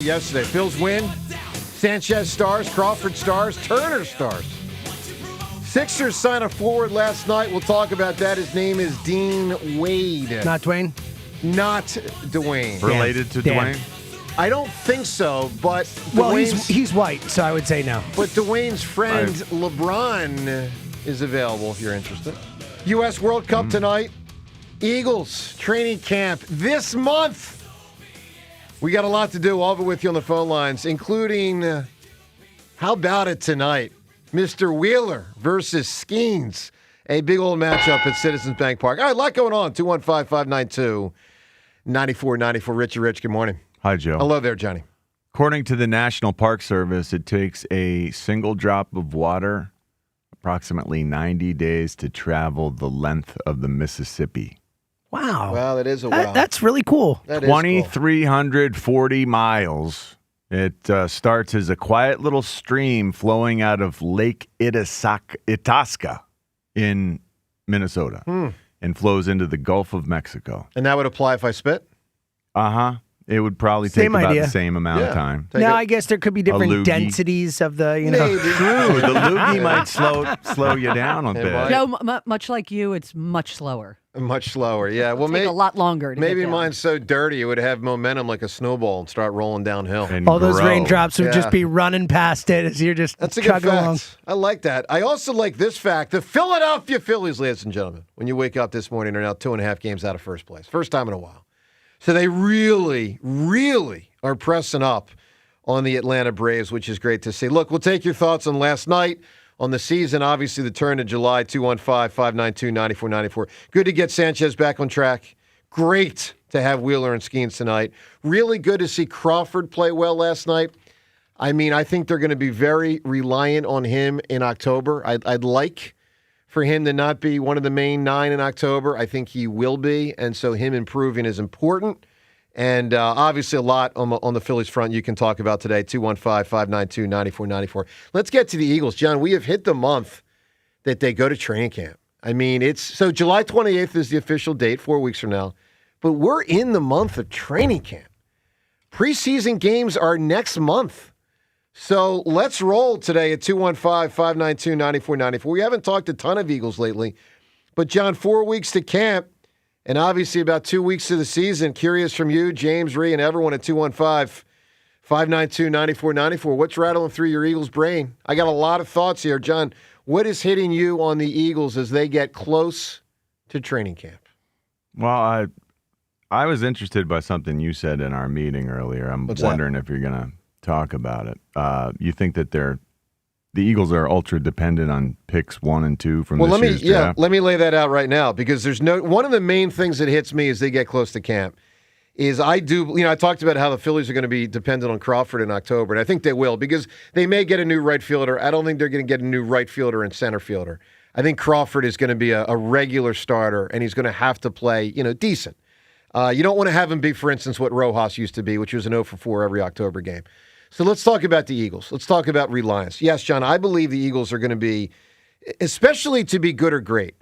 Yesterday, Phillies win. Sanchez stars, Crawford stars, Turner stars. Sixers sign a forward last night. We'll talk about that. His name is Dean Wade. Not Dwayne? Not Dwayne. Related to Dan. Dwayne? I don't think so, but Well, he's white, so I would say no. But Dwayne's friend LeBron is available if you're interested. U.S. World Cup tonight. Eagles training camp this month. We got a lot to do. All of it with you on the phone lines, including how about it tonight? Mr. Wheeler versus Skeens. A big old matchup at Citizens Bank Park. All right, a lot going on. 215-592-9494. Richie Rich, good morning. Hi, Joe. Hello there, Johnny. According to the National Park Service, it takes a single drop of water approximately 90 days to travel the length of the Mississippi. Wow. Well, it is a wow. That's really cool. That is cool. 2,340 miles. It starts as a quiet little stream flowing out of Lake Itasca in Minnesota and flows into the Gulf of Mexico. And that would apply if I spit? Uh-huh. It would probably Same take about idea. the same amount of time. Now, I guess there could be different loogie. densities of the, Maybe. True. The loogie might slow you down a bit. might. Joe, much like you, it's much slower. Much slower, yeah. Well, Take a lot longer to maybe get down. mine's so dirty it would have momentum like a snowball and start rolling downhill. And all those grow. raindrops would Yeah. just be running past it as you're just That's a good chugging fact. along. I like that. I also like this fact. The Philadelphia Phillies, ladies and gentlemen, when you wake up this morning, are now 2.5 games out of first place. First time in a while. So they really, really are pressing up on the Atlanta Braves, which is great to see. Look, we'll take your thoughts on last night, on the season, obviously the turn to July, 215-592-9494. Good to get Sánchez back on track. Great to have Wheeler and Skeens tonight. Really good to see Crawford play well last night. I mean, I think they're going to be very reliant on him in October. I'd like for him to not be one of the main 9 in October. I think he will be, and so him improving is important. And obviously a lot on the Phillies front you can talk about today, 215-592-9494. Let's get to the Eagles. John, we have hit the month that they go to training camp. I mean, so July 28th is the official date, 4 weeks from now. But we're in the month of training camp. Preseason games are next month. So let's roll today at 215-592-9494. We haven't talked a ton of Eagles lately. But, John, 4 weeks to camp. And obviously about 2 weeks to the season. Curious from you, James, Ree, and everyone at 215-592-9494. What's rattling through your Eagles' brain? I got a lot of thoughts here. John, what is hitting you on the Eagles as they get close to training camp? Well, I was interested by something you said in our meeting earlier. I'm wondering if you're going to talk about it. You think that the Eagles are ultra dependent on picks 1 and 2 from this year's draft? Let me lay that out right now because one of the main things that hits me as they get close to camp is I talked about how the Phillies are going to be dependent on Crawford in October, and I think they will because they may get a new right fielder. I don't think they're going to get a new right fielder and center fielder. I think Crawford is going to be a regular starter, and he's going to have to play, decent. You don't want to have him be, for instance, what Rojas used to be, which was an 0 for 4 every October game. So let's talk about the Eagles. Let's talk about reliance. Yes, John, I believe the Eagles are going to be, especially to be good or great,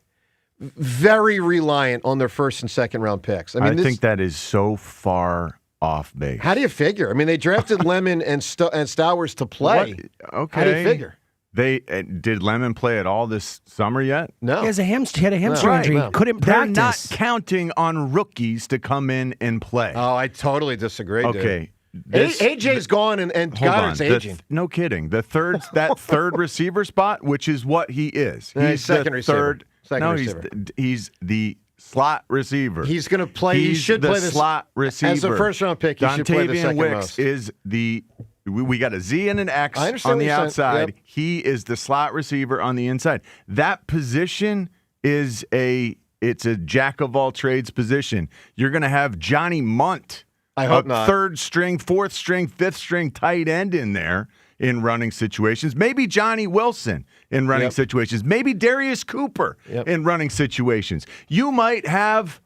very reliant on their first and second round picks. I think that is so far off base. How do you figure? I mean, they drafted Lemon and Stowers to play. What? Okay. How do you figure? Did Lemon play at all this summer yet? No. He had a hamstring injury. No. Couldn't They're practice. not counting on rookies to come in and play. Oh, I totally disagree, dude. Okay. AJ's gone and Goddard's aging. No kidding. That third receiver spot, which is what he is. He's second the receiver. third. Second no, receiver. he's the slot receiver. He's going to play. He should the play the slot receiver. As a first-round pick, he should play the second Wicks most. is the. We got a Z and an X I understand on the what you're saying. outside. Yep. He is the slot receiver on the inside. That position is it's a jack of all trades position. You're going to have Johnny Munt. I hope a not. Third string, fourth string, fifth string tight end in there in running situations. Maybe Johnny Wilson in running situations. Maybe Darius Cooper in running situations. You might have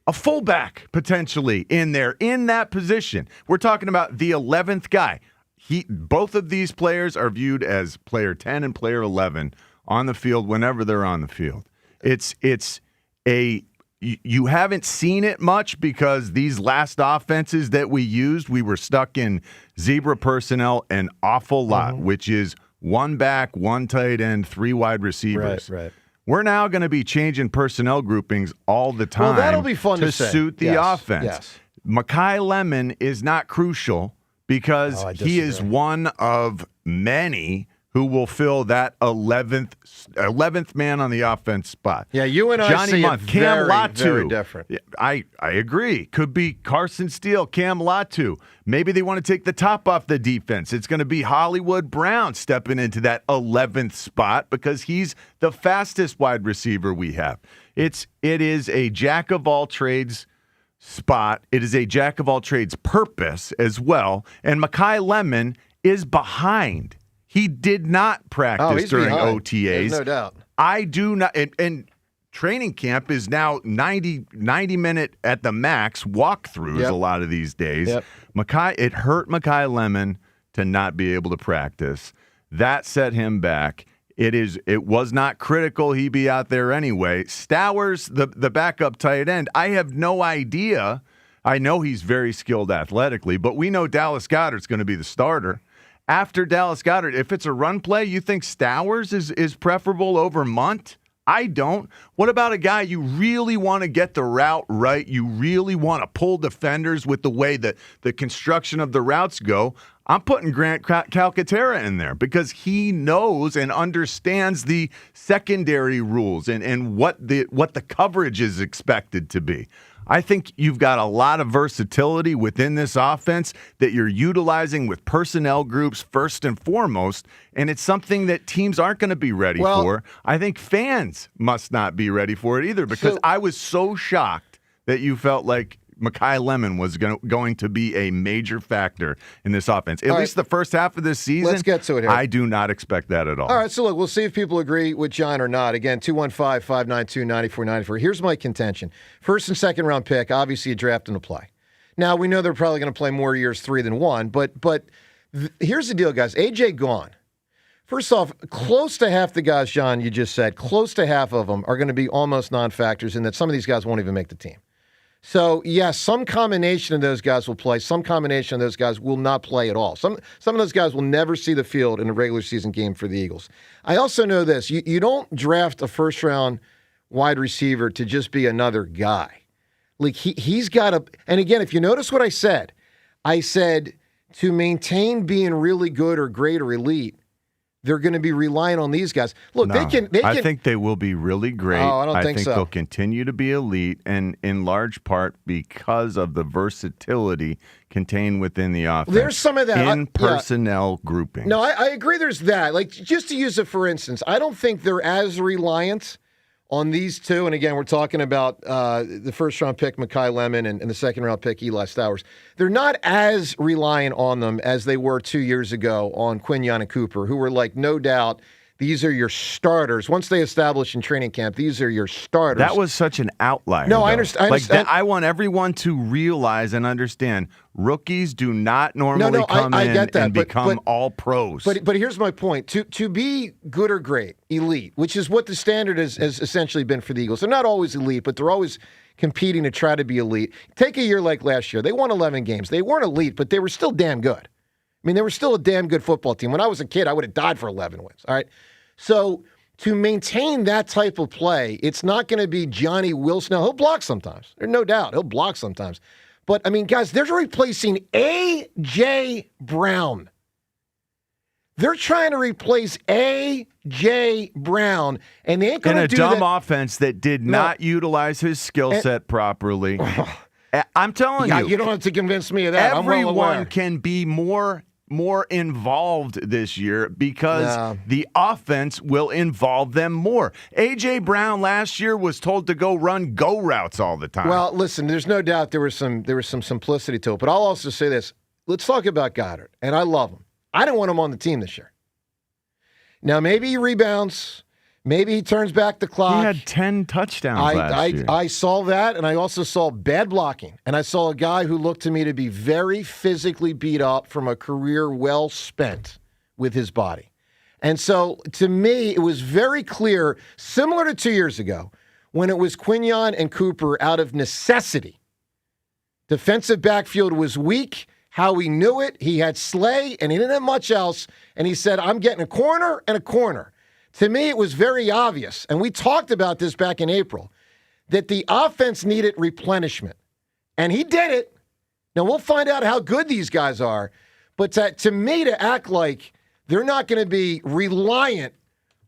a fullback potentially in there in that position. We're talking about the 11th guy. Both of these players are viewed as player 10 and player 11 on the field whenever they're on the field. It's a you haven't seen it much because these last offenses that we used, we were stuck in zebra personnel an awful lot, which is one back, one tight end, 3 wide receivers. Right. We're now going to be changing personnel groupings all the time. Well, that'll be fun to suit the offense. Yes. Mekhi Lemon is not crucial because he is one of many who will fill that 11th man on the offense spot. Yeah, you and I Johnny see Munt, it Cam very, Latu. very different. I agree. Could be Carson Steele, Cam Latu. Maybe they want to take the top off the defense. It's going to be Hollywood Brown stepping into that 11th spot because he's the fastest wide receiver we have. It is a jack of all trades spot. It is a jack of all trades purpose as well. And Mekhi Lemon is behind. He did not practice during behind. OTAs. There's no doubt. I do not. And training camp is now 90 minute at the max walkthroughs a lot of these days. Yep. It hurt Mekhi Lemon to not be able to practice. That set him back. It was not critical he be out there anyway. Stowers, the backup tight end, I have no idea. I know he's very skilled athletically, but we know Dallas Goedert's going to be the starter. After Dallas Goedert, if it's a run play, you think Stowers is preferable over Munt? I don't. What about a guy you really want to get the route right? You really want to pull defenders with the way that the construction of the routes go? I'm putting Grant Calcaterra in there because he knows and understands the secondary rules and what the coverage is expected to be. I think you've got a lot of versatility within this offense that you're utilizing with personnel groups first and foremost, and it's something that teams aren't going to be ready for. I think fans must not be ready for it either because I was so shocked that you felt like Mekhi Lemon was going to be a major factor in this offense. At least the first half of this season, let's get to it here. I do not expect that at all. All right, so look, we'll see if people agree with John or not. Again, 215-592-9494. Here's my contention. First and second round pick, obviously you draft them to play. Now, we know they're probably going to play more years 3 than 1, but here's the deal, guys. AJ gone. First off, close to half the guys, John, you just said, close to half of them are going to be almost non-factors in that some of these guys won't even make the team. So, yes, some combination of those guys will play. Some combination of those guys will not play at all. Some of those guys will never see the field in a regular season game for the Eagles. I also know this. You don't draft a first-round wide receiver to just be another guy. Like, he's got to – and, again, if you notice what I said to maintain being really good or great or elite, they're going to be relying on these guys. Look, no, they can. I think they will be really great. Oh, I think so. They'll continue to be elite, and in large part because of the versatility contained within the offense. There's some of that in personnel grouping. No, I agree. There's that. Like, just to use it for instance, I don't think they're as reliant on these two. And again, we're talking about the first-round pick, Mekhi Lemon, and the second-round pick, Eli Stowers. They're not as reliant on them as they were 2 years ago on Quinyon and Cooper, who were like, no doubt, these are your starters. Once they establish in training camp, these are your starters. That was such an outlier. No, though. I understand. I want everyone to realize and understand rookies do not normally come in and become all pros. But here's my point. To be good or great, elite, which is what the standard has essentially been for the Eagles. They're not always elite, but they're always competing to try to be elite. Take a year like last year. They won 11 games. They weren't elite, but they were still damn good. I mean, they were still a damn good football team. When I was a kid, I would have died for 11 wins. All right. So to maintain that type of play, it's not going to be Johnny Wilson. Now, he'll block sometimes. There's no doubt. He'll block sometimes. But, I mean, guys, they're replacing A.J. Brown. They're trying to replace A.J. Brown, and they ain't going to do that. In a dumb offense that did not utilize his skill set properly. I'm telling you. You don't have to convince me of that. Everyone can be more involved this year because the offense will involve them more. A.J. Brown last year was told to go run go routes all the time. Well, listen, there's no doubt there was some simplicity to it. But I'll also say this. Let's talk about Goddard, and I love him. I didn't want him on the team this year. Now, maybe he rebounds. Maybe he turns back the clock. He had 10 touchdowns last year. I saw that, and I also saw bad blocking. And I saw a guy who looked to me to be very physically beat up from a career well spent with his body. And so, to me, it was very clear, similar to 2 years ago, when it was Quignon and Cooper out of necessity. Defensive backfield was weak. Howie knew it. He had Slay, and he didn't have much else. And he said, I'm getting a corner and a corner. To me, it was very obvious, and we talked about this back in April, that the offense needed replenishment. And he did it. Now, we'll find out how good these guys are. But to me, to act like they're not going to be reliant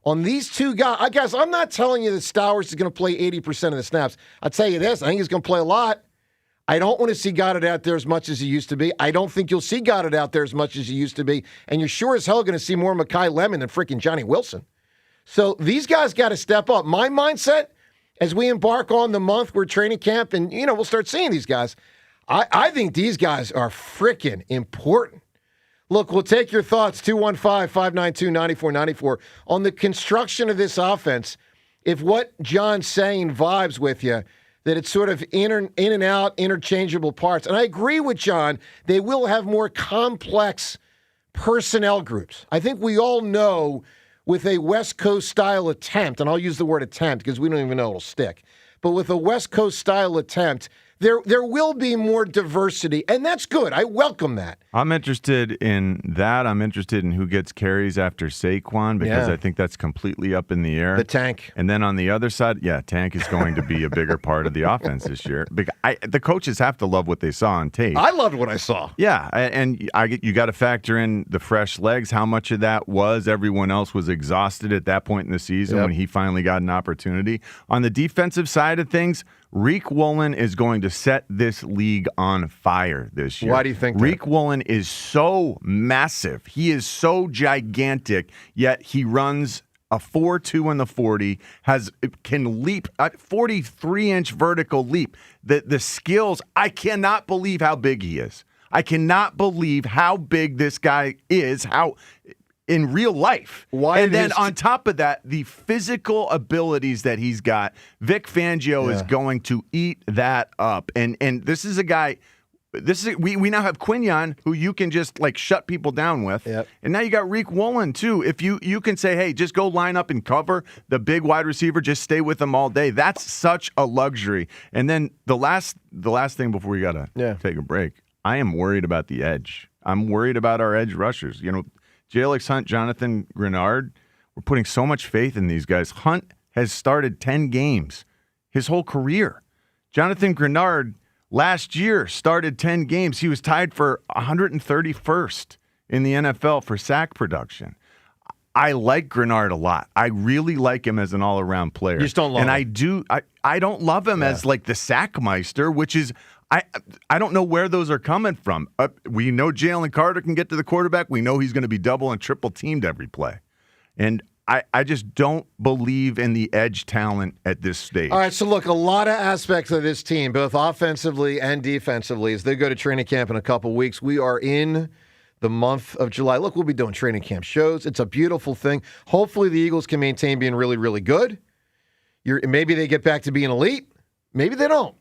on these two guys. I guess I'm not telling you that Stowers is going to play 80% of the snaps. I'll tell you this. I think he's going to play a lot. I don't want to see Goddard out there as much as he used to be. I don't think you'll see Goddard out there as much as he used to be. And you're sure as hell going to see more Mekhi Lemon than freaking Johnny Wilson. So these guys got to step up. My mindset, as we embark on the month where training camp and, we'll start seeing these guys, I think these guys are freaking important. Look, we'll take your thoughts, 215-592-9494, on the construction of this offense. If what John's saying vibes with you, that it's sort of in and out, interchangeable parts. And I agree with John, they will have more complex personnel groups. I think we all know with a West Coast-style attempt, and I'll use the word attempt because we don't even know it'll stick, but with a West Coast-style attempt, there will be more diversity, and that's good. I welcome that. I'm interested in that. I'm interested in who gets carries after Saquon because I think that's completely up in the air. The tank. And then on the other side, tank is going to be a bigger part of the offense this year. The coaches have to love what they saw on tape. I loved what I saw. Yeah, and you got to factor in the fresh legs. How much of that was everyone else was exhausted at that point in the season when he finally got an opportunity. On the defensive side of things, Riq Woolen is going to set this league on fire this year. Why do you think Riq Woolen is so massive. He is so gigantic, yet he runs a 4.2 in the 40, can leap, a 43-inch vertical leap. The skills, I cannot believe how big he is. I cannot believe how big this guy is, in real life. On top of that, the physical abilities that he's got, Vic Fangio is going to eat that up. And this is a guy, we now have Quignon, who you can just shut people down with. Yep. And now you got Riq Woolen too. If you can say, hey, just go line up and cover the big wide receiver, just stay with them all day. That's such a luxury. And then the last thing before we gotta take a break, I am worried about the edge. I'm worried about our edge rushers. J.Alex Hunt, Jonathan Grenard, we're putting so much faith in these guys. Hunt has started 10 games his whole career. Jonathan Grenard last year started 10 games. He was tied for 131st in the NFL for sack production. I like Grenard a lot. I really like him as an all-around player. You just don't love him. And I don't love him as the sackmeister, which is I don't know where those are coming from. We know Jalen Carter can get to the quarterback. We know he's going to be double and triple teamed every play. And I just don't believe in the edge talent at this stage. All right, so look, a lot of aspects of this team, both offensively and defensively, as they go to training camp in a couple weeks. We are in the month of July. Look, we'll be doing training camp shows. It's a beautiful thing. Hopefully the Eagles can maintain being really, really good. Maybe they get back to being elite. Maybe they don't.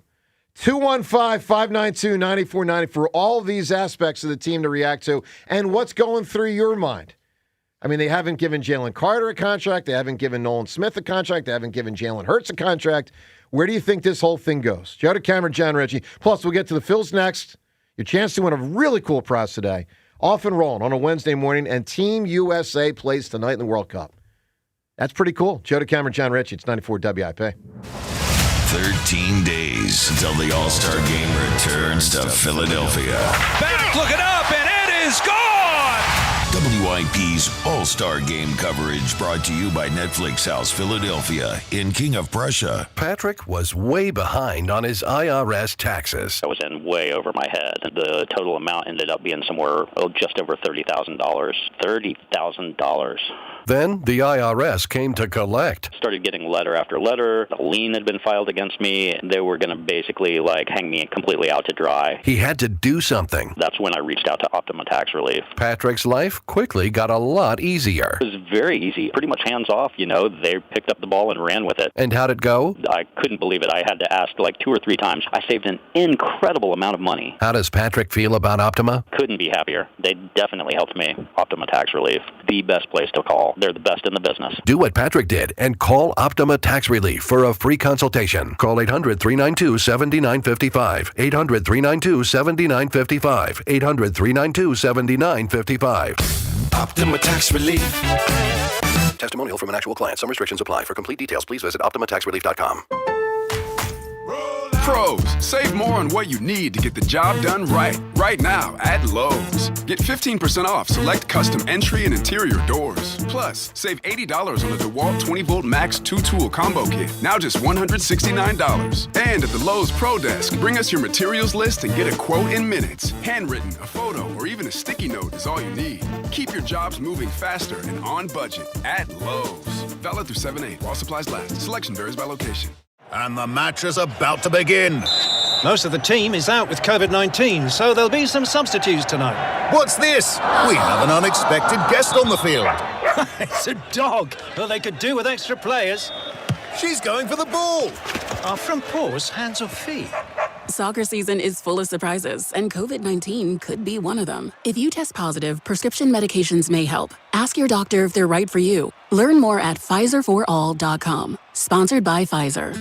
215-592-9490 for all these aspects of the team to react to and what's going through your mind. I mean, they haven't given Jalen Carter a contract. They haven't given Nolan Smith a contract. They haven't given Jalen Hurts a contract. Where do you think this whole thing goes? Joe DeCamera, John Ritchie. Plus, we'll get to the Phils next. Your chance to win a really cool prize today. Off and rolling on a Wednesday morning, and Team USA plays tonight in the World Cup. That's pretty cool. Joe DeCamera, John Ritchie. It's 94 WIP. 13 days until the All-Star Game returns to Philadelphia. Back, looking up, and it is gone! WIP's All-Star Game coverage brought to you by Netflix House Philadelphia in King of Prussia. Patrick was way behind on his IRS taxes. I was in way over my head. The total amount ended up being somewhere just over $30,000. $30,000. Then the IRS came to collect. Started getting letter after letter. A lien had been filed against me. They were going to basically hang me completely out to dry. He had to do something. That's when I reached out to Optima Tax Relief. Patrick's life quickly got a lot easier. It was very easy, pretty much hands off. They picked up the ball and ran with it. And how'd it go? I couldn't believe it. I had to ask 2 or 3 times. I saved an incredible amount of money. How does Patrick feel about Optima? Couldn't be happier. They definitely helped me. Optima Tax Relief, the best place to call. call. They're the best in the business. Do what Patrick did and call Optima Tax Relief for a free consultation. Call 800-392-7955. 800-392-7955. 800-392-7955. Optima Tax Relief. Testimonial from an actual client. Some restrictions apply. For complete details, please visit OptimaTaxRelief.com. Pros, save more on what you need to get the job done right. Right now at Lowe's. Get 15% off select custom entry and interior doors. Plus, save $80 on the DeWalt 20-volt Max 2-tool combo kit. Now just $169. And at the Lowe's Pro Desk, bring us your materials list and get a quote in minutes. Handwritten, a photo, or even a sticky note is all you need. Keep your jobs moving faster and on budget at Lowe's. Valid through 7/8 while supplies last. Selection varies by location. And the match is about to begin. Most of the team is out with COVID-19, so there'll be some substitutes tonight. What's this? We have an unexpected guest on the field. It's a dog. Well, they could do with extra players. She's going for the ball. Are front paws hands or feet? Soccer season is full of surprises, and COVID-19 could be one of them. If you test positive, prescription medications may help. Ask your doctor if they're right for you. Learn more at PfizerForAll.com. Sponsored by Pfizer.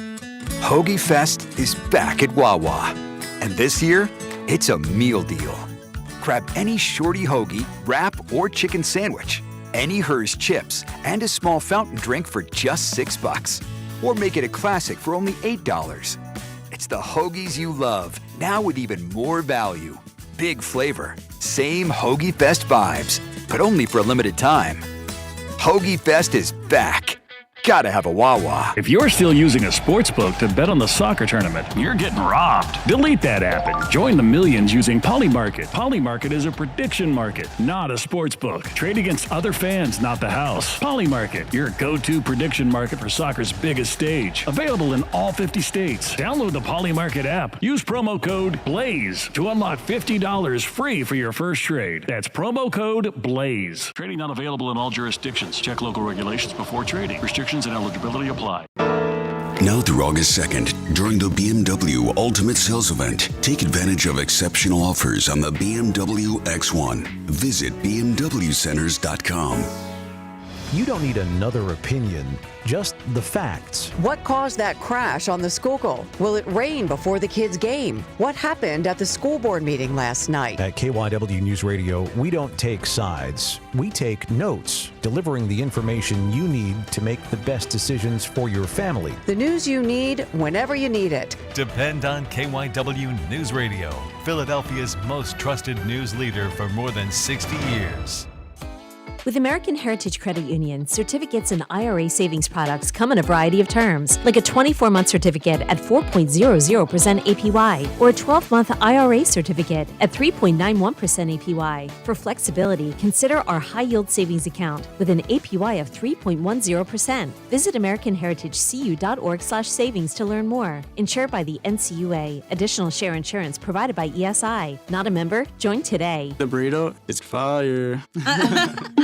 Hoagie Fest is back at Wawa. And this year, it's a meal deal. Grab any shorty hoagie, wrap, or chicken sandwich, any Hers chips, and a small fountain drink for just $6. Or make it a classic for only $8. It's the hoagies you love, now with even more value. Big flavor, same Hoagie Fest vibes, but only for a limited time. Hoagie Fest is back. Gotta have a Wawa. If you're still using a sportsbook to bet on the soccer tournament, you're getting robbed. Delete that app and join the millions using Polymarket. Polymarket is a prediction market, not a sportsbook. Trade against other fans, not the house. Polymarket, your go-to prediction market for soccer's biggest stage. Available in all 50 states. Download the Polymarket app. Use promo code BLAZE to unlock $50 free for your first trade. That's promo code BLAZE. Trading not available in all jurisdictions. Check local regulations before trading. Restrictions and eligibility apply. Now through August 2nd, during the BMW Ultimate Sales Event, take advantage of exceptional offers on the BMW X1. Visit bmwcenters.com. You don't need another opinion, just the facts. What caused that crash on the Schuylkill? Will it rain before the kids' game? What happened at the school board meeting last night? At KYW News Radio, we don't take sides. We take notes, delivering the information you need to make the best decisions for your family. The news you need whenever you need it. Depend on KYW News Radio, Philadelphia's most trusted news leader for more than 60 years. With American Heritage Credit Union, certificates and IRA savings products come in a variety of terms, like a 24-month certificate at 4.00% APY or a 12-month IRA certificate at 3.91% APY. For flexibility, consider our high-yield savings account with an APY of 3.10%. Visit AmericanHeritageCU.org/savings to learn more. Insured by the NCUA. Additional share insurance provided by ESI. Not a member? Join today. The burrito is fire.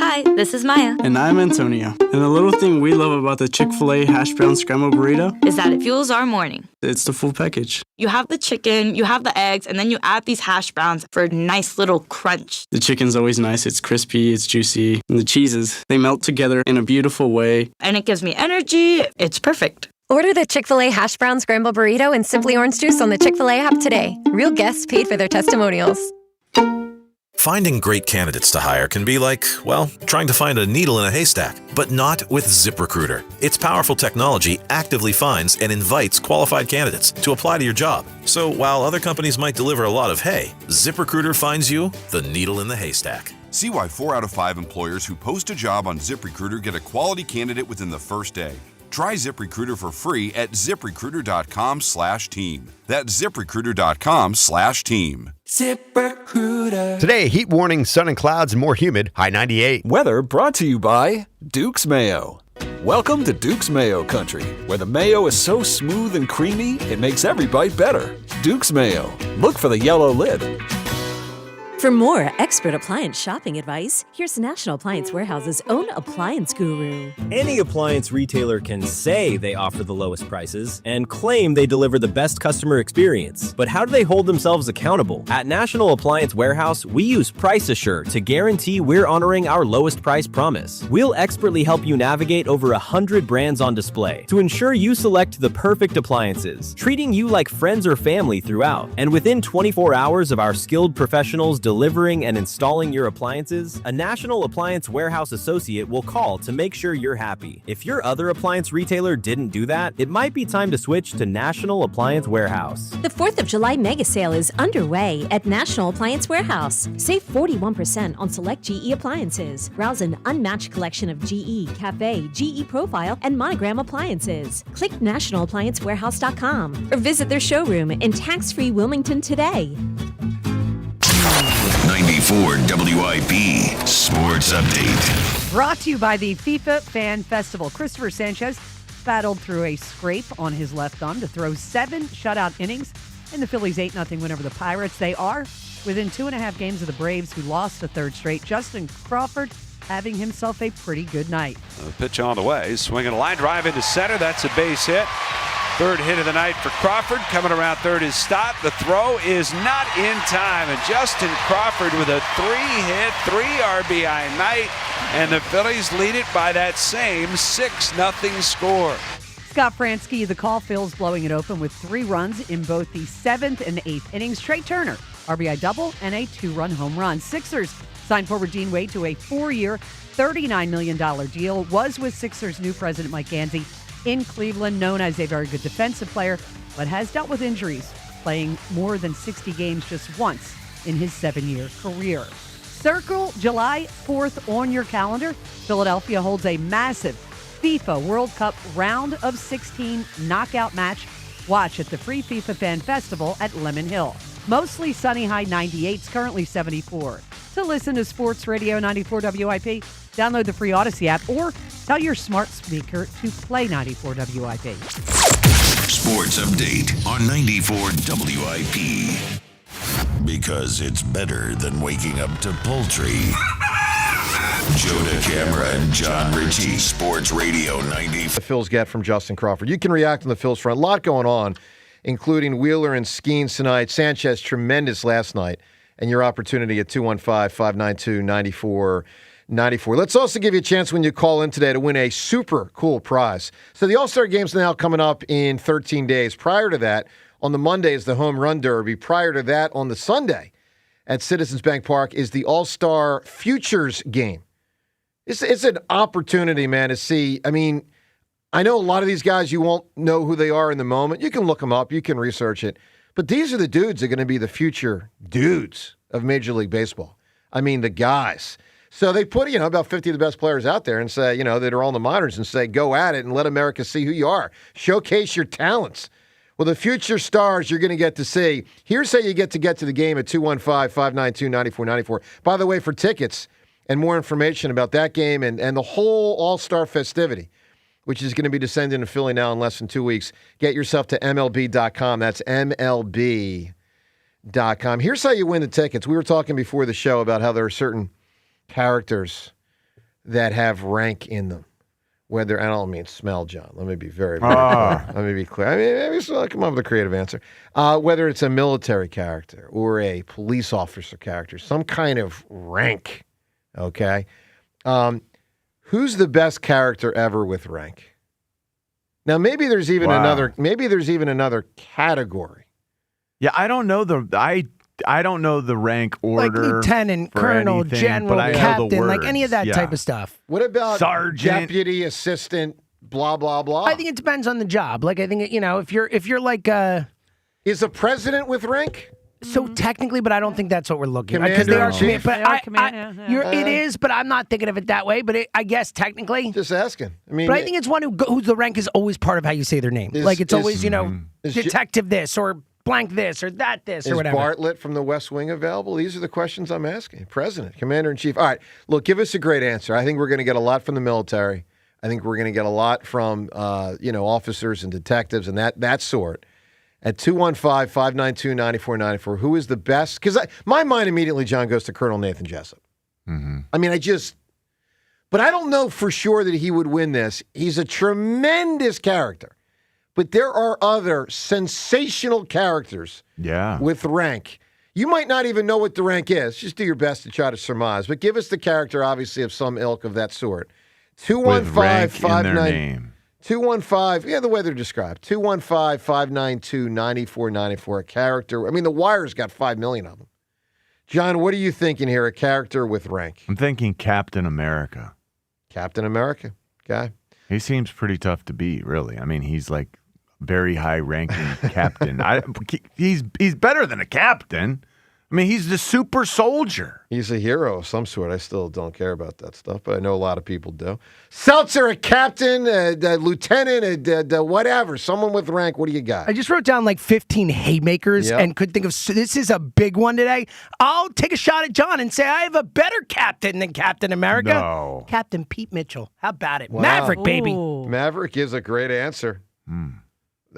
Hi, this is Maya. And I'm Antonio. And the little thing we love about the Chick-fil-A hash brown scrambled burrito is that it fuels our morning. It's the full package. You have the chicken, you have the eggs, and then you add these hash browns for a nice little crunch. The chicken's always nice. It's crispy, it's juicy. And the cheeses, they melt together in a beautiful way. And it gives me energy. It's perfect. Order the Chick-fil-A hash brown scrambled burrito and Simply Orange Juice on the Chick-fil-A app today. Real guests paid for their testimonials. Finding great candidates to hire can be like, well, trying to find a needle in a haystack, but not with ZipRecruiter. Its powerful technology actively finds and invites qualified candidates to apply to your job. So while other companies might deliver a lot of hay, ZipRecruiter finds you the needle in the haystack. See why 4 out of 5 employers who post a job on ZipRecruiter get a quality candidate within the first day. Try ZipRecruiter for free at ZipRecruiter.com/team. That's ZipRecruiter.com/team. ZipRecruiter. Today, heat warning, sun and clouds, more humid, high 98. Weather brought to you by Duke's Mayo. Welcome to Duke's Mayo Country, where the mayo is so smooth and creamy, it makes every bite better. Duke's Mayo. Look for the yellow lid. For more expert appliance shopping advice, here's National Appliance Warehouse's own appliance guru. Any appliance retailer can say they offer the lowest prices and claim they deliver the best customer experience. But how do they hold themselves accountable? At National Appliance Warehouse, we use Price Assure to guarantee we're honoring our lowest price promise. We'll expertly help you navigate over 100 brands on display to ensure you select the perfect appliances, treating you like friends or family throughout. And within 24 hours of our skilled professionals delivering and installing your appliances, a National Appliance Warehouse associate will call to make sure you're happy. If your other appliance retailer didn't do that, it might be time to switch to National Appliance Warehouse. The 4th of July mega sale is underway at National Appliance Warehouse. Save 41% on select GE appliances. Browse an unmatched collection of GE, Cafe, GE Profile, and Monogram appliances. Click nationalappliancewarehouse.com or visit their showroom in tax-free Wilmington today. 94 WIP Sports Update. Brought to you by the FIFA Fan Festival. Cristopher Sanchez battled through a scrape on his left thumb to throw 7 shutout innings in the Phillies' 8-0 win over the Pirates. They are within 2.5 games of the Braves, who lost a third straight. Justin Crawford having himself a pretty good night. The pitch on the way, swinging a line drive into center. That's a base hit. Third hit of the night for Crawford. Coming around third is Stott. The throw is not in time. And Justin Crawford with a 3-hit, 3 RBI night. And the Phillies lead it by that same 6-0 score. Scott Fransky, the call. Phil's blowing it open with 3 runs in both the 7th and 8th innings. Trea Turner, RBI double and a 2-run home run. Sixers signed forward Dean Wade to a 4-year, $39 million deal. Was with Sixers' new president, Mike Gansey, in Cleveland, known as a very good defensive player, but has dealt with injuries, playing more than 60 games just once in his 7-year career. Circle July 4th on your calendar. Philadelphia holds a massive FIFA World Cup round of 16 knockout match. Watch at the free FIFA Fan Festival at Lemon Hill. Mostly sunny, high 98s, currently 74. To listen to Sports Radio 94 WIP, download the free Odyssey app or tell your smart speaker to play 94 WIP. Sports Update on 94 WIP. Because it's better than waking up to poultry. Jonah Camera and John Ritchie, Sports Radio 90. The Phils get from Justin Crawford. You can react on the Phils front. A lot going on, including Wheeler and Skeens tonight. Sanchez, tremendous last night. And your opportunity at 215-592-9494. Let's also give you a chance when you call in today to win a super cool prize. So the All-Star Game's now coming up in 13 days. Prior to that, on the Monday is the Home Run Derby. Prior to that, on the Sunday at Citizens Bank Park is the All-Star Futures Game. It's an opportunity, man, to see. I mean, I know a lot of these guys, you won't know who they are in the moment. You can look them up. You can research it. But these are the dudes that are going to be the future dudes of Major League Baseball. I mean, the guys. So they put, about 50 of the best players out there and say, that are on the minors and say, go at it and let America see who you are. Showcase your talents. Well, the future stars you're going to get to see. Here's how you get to the game at 215-592-9494. By the way, for tickets and more information about that game and the whole All-Star festivity, which is going to be descending to Philly now in less than 2 weeks, get yourself to MLB.com. That's MLB.com. Here's how you win the tickets. We were talking before the show about how there are certain characters that have rank in them. Whether, and I don't mean smell, John. Let me be very clear. Let me be clear. I mean, maybe come up with a creative answer. Whether it's a military character or a police officer character, some kind of rank, okay? Who's the best character ever with rank? Now, maybe there's even another category. Yeah, I don't know I don't know the rank order. Like lieutenant, colonel, anything, general, captain, like any of that type of stuff. What about sergeant, deputy, assistant, blah, blah, blah? I think it depends on the job. Like, I think, if you're like... Is the president with rank? So technically, but I don't think that's what we're looking at. Commander-in-chief. It is, but I'm not thinking of it that way. But I guess technically... Just asking. But I think it's one whose the rank is always part of how you say their name. It's always, detective this or... blank this or that this or whatever. Is Bartlett from the West Wing available? These are the questions I'm asking. President, Commander-in-Chief. All right, look, give us a great answer. I think we're going to get a lot from the military. I think we're going to get a lot from, officers and detectives and that sort. at 215-592-9494. Who is the best? Because my mind immediately, John, goes to Colonel Nathan Jessup. Mm-hmm. I mean, but I don't know for sure that he would win this. He's a tremendous character. But there are other sensational characters with rank. You might not even know what the rank is. Just do your best to try to surmise. But give us the character, obviously, of some ilk of that sort. 215-592. 215, the way they're described. 215-592-9494. A character. I mean, The Wire's got 5 million of them. John, what are you thinking here? A character with rank. I'm thinking Captain America. Captain America. Okay. He seems pretty tough to beat, really. I mean, he's like very high-ranking captain. He's better than a captain. I mean, he's the super soldier. He's a hero of some sort. I still don't care about that stuff, but I know a lot of people do. Seltzer, a captain, a lieutenant, a whatever, someone with rank. What do you got? I just wrote down like 15 haymakers and could think of, this is a big one today. I'll take a shot at John and say I have a better captain than Captain America. No. Captain Pete Mitchell. How about it? Wow. Maverick, baby. Maverick is a great answer.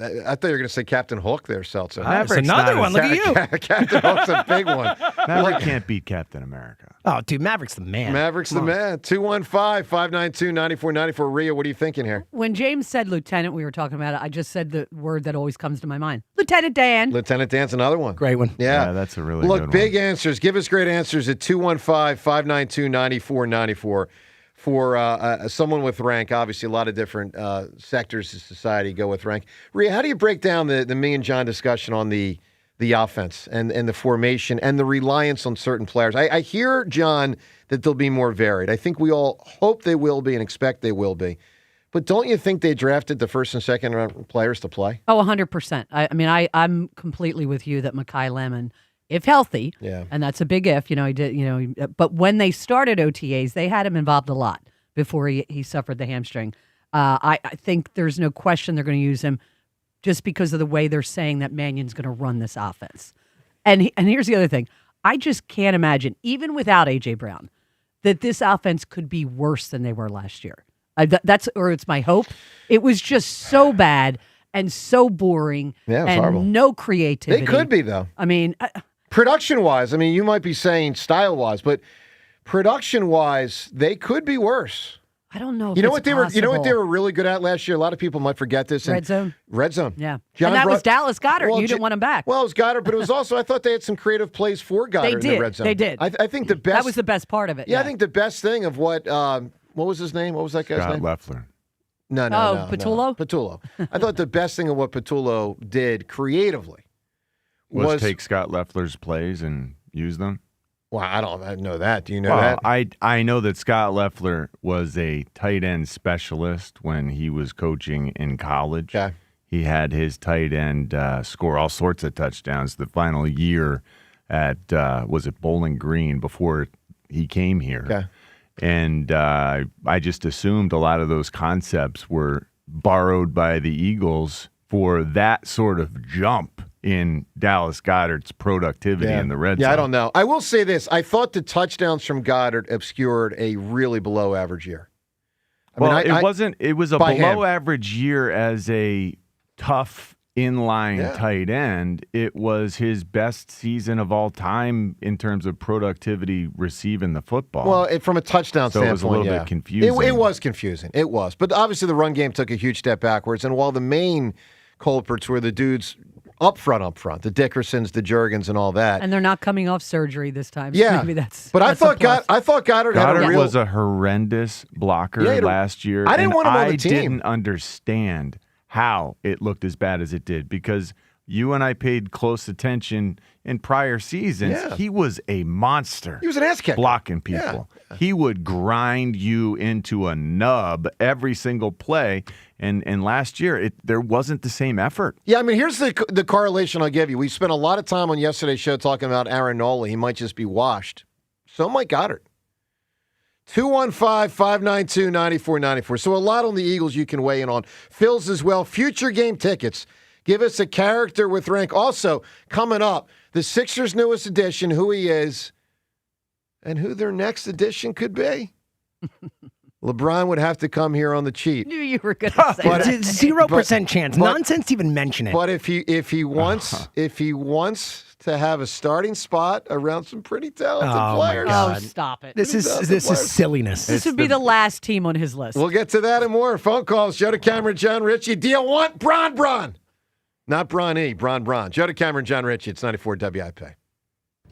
I thought you were going to say Captain Hook there, Seltzer. That's another one. Look at you. Captain Hook's a big one. Maverick can't beat Captain America. Oh, dude, Maverick's the man. Maverick's the man. 215-592-9494. Rhea, what are you thinking here? When James said lieutenant, we were talking about it, I just said the word that always comes to my mind. Lieutenant Dan. Lieutenant Dan's another one. Great one. Yeah, that's a really good Look, one. big answers. Give us great answers at 215-592-9494. For someone with rank, obviously a lot of different sectors of society go with rank. Rhea, how do you break down the me and John discussion on the offense and the formation and the reliance on certain players? I hear, John, that they'll be more varied. I think we all hope they will be and expect they will be. But don't you think they drafted the first and second round players to play? Oh, 100%. I'm completely with you that Mekhi Lemon, if healthy, and that's a big if, he did, but when they started OTAs, they had him involved a lot before he suffered the hamstring. I think there's no question they're going to use him just because of the way they're saying that Mannion's going to run this offense. And here's the other thing. I just can't imagine, even without A.J. Brown, that this offense could be worse than they were last year. It's my hope. It was just so bad and so boring and horrible. No creativity. They could be, though. I mean... Production-wise, you might be saying style-wise, but production-wise, they could be worse. I don't know. You know what they were really good at last year? A lot of people might forget this. Red zone. Yeah. And that was Dallas Goedert. You didn't want him back. Well, it was Goedert, but it was also, I thought they had some creative plays for Goedert in the red zone. They did. I think the best. That was the best part of it. Yeah, I think the best thing of what was his name? What was that guy's name? Scott Leffler. No. Patullo? Patullo. I thought the best thing of what Patullo did creatively was take Scott Leffler's plays and use them. Well, I don't know that. Do you know that? I know that Scott Leffler was a tight end specialist when he was coaching in college. Okay. He had his tight end score all sorts of touchdowns the final year at, was it Bowling Green before he came here. Okay. And I just assumed a lot of those concepts were borrowed by the Eagles for that sort of jump in Dallas Goedert's productivity in the red zone. Yeah, I don't know. I will say this. I thought the touchdowns from Goedert obscured a really below average year. It was a below average year as a tough inline tight end. It was his best season of all time in terms of productivity receiving the football. Well, from a touchdown standpoint, it was a little bit confusing. It was confusing. It was. But obviously the run game took a huge step backwards. And while the main culprits were the dudes up front, the Dickersons, the Jurgens, and all that. And they're not coming off surgery this time. Yeah. So maybe that's. But I thought Goedert had a real... was a horrendous blocker last year. I didn't want him on the team. I didn't understand how it looked as bad as it did because you and I paid close attention in prior seasons. Yeah. He was a monster. He was an ass kicker. Blocking people. Yeah. He would grind you into a nub every single play. And last year, there wasn't the same effort. Yeah, here's the correlation I'll give you. We spent a lot of time on yesterday's show talking about Aaron Nola. He might just be washed. So might Goedert. 215-592-9494. So a lot on the Eagles you can weigh in on. Phil's as well. Future game tickets. Give us a character with rank. Also, coming up, the Sixers' newest addition, who he is, and who their next addition could be. LeBron would have to come here on the cheap. Knew you were going to say But that. 0% chance. Nonsense to even mention it. But if he wants to have a starting spot around some pretty talented players. Oh, stop it. This is silliness. This would be the last team on his list. We'll get to that and more. Phone calls. Joe DeCamera, John Ritchie. Do you want Bron? Not Bron-E, Bron. Joe DeCamera, John Ritchie. It's 94 WIP.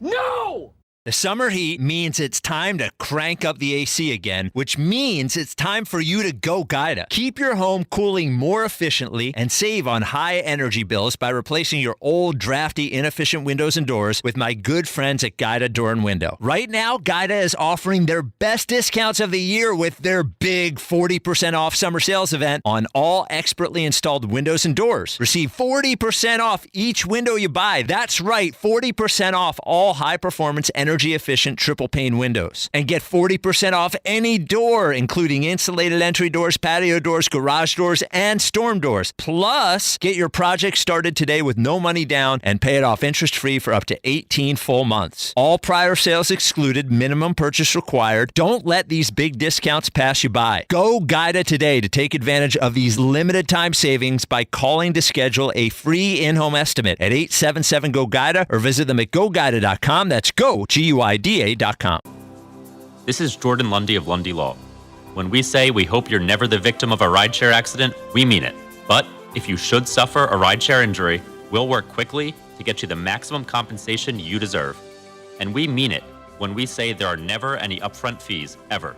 No! The summer heat means it's time to crank up the AC again, which means it's time for you to go Gaida. Keep your home cooling more efficiently and save on high energy bills by replacing your old, drafty, inefficient windows and doors with my good friends at Gaida Door and Window. Right now, Gaida is offering their best discounts of the year with their big 40% off summer sales event on all expertly installed windows and doors. Receive 40% off each window you buy. That's right, 40% off all high-performance energy-efficient triple-pane windows. And get 40% off any door, including insulated entry doors, patio doors, garage doors, and storm doors. Plus, get your project started today with no money down and pay it off interest-free for up to 18 full months. All prior sales excluded, minimum purchase required. Don't let these big discounts pass you by. Go Gaida today to take advantage of these limited-time savings by calling to schedule a free in-home estimate at 877-GO-GAIDA or visit them at GoGaida.com. That's go, GUIDA.com. This is Jordan Lundy of Lundy Law. When we say we hope you're never the victim of a rideshare accident, we mean it. But if you should suffer a rideshare injury, we'll work quickly to get you the maximum compensation you deserve. And we mean it when we say there are never any upfront fees, ever.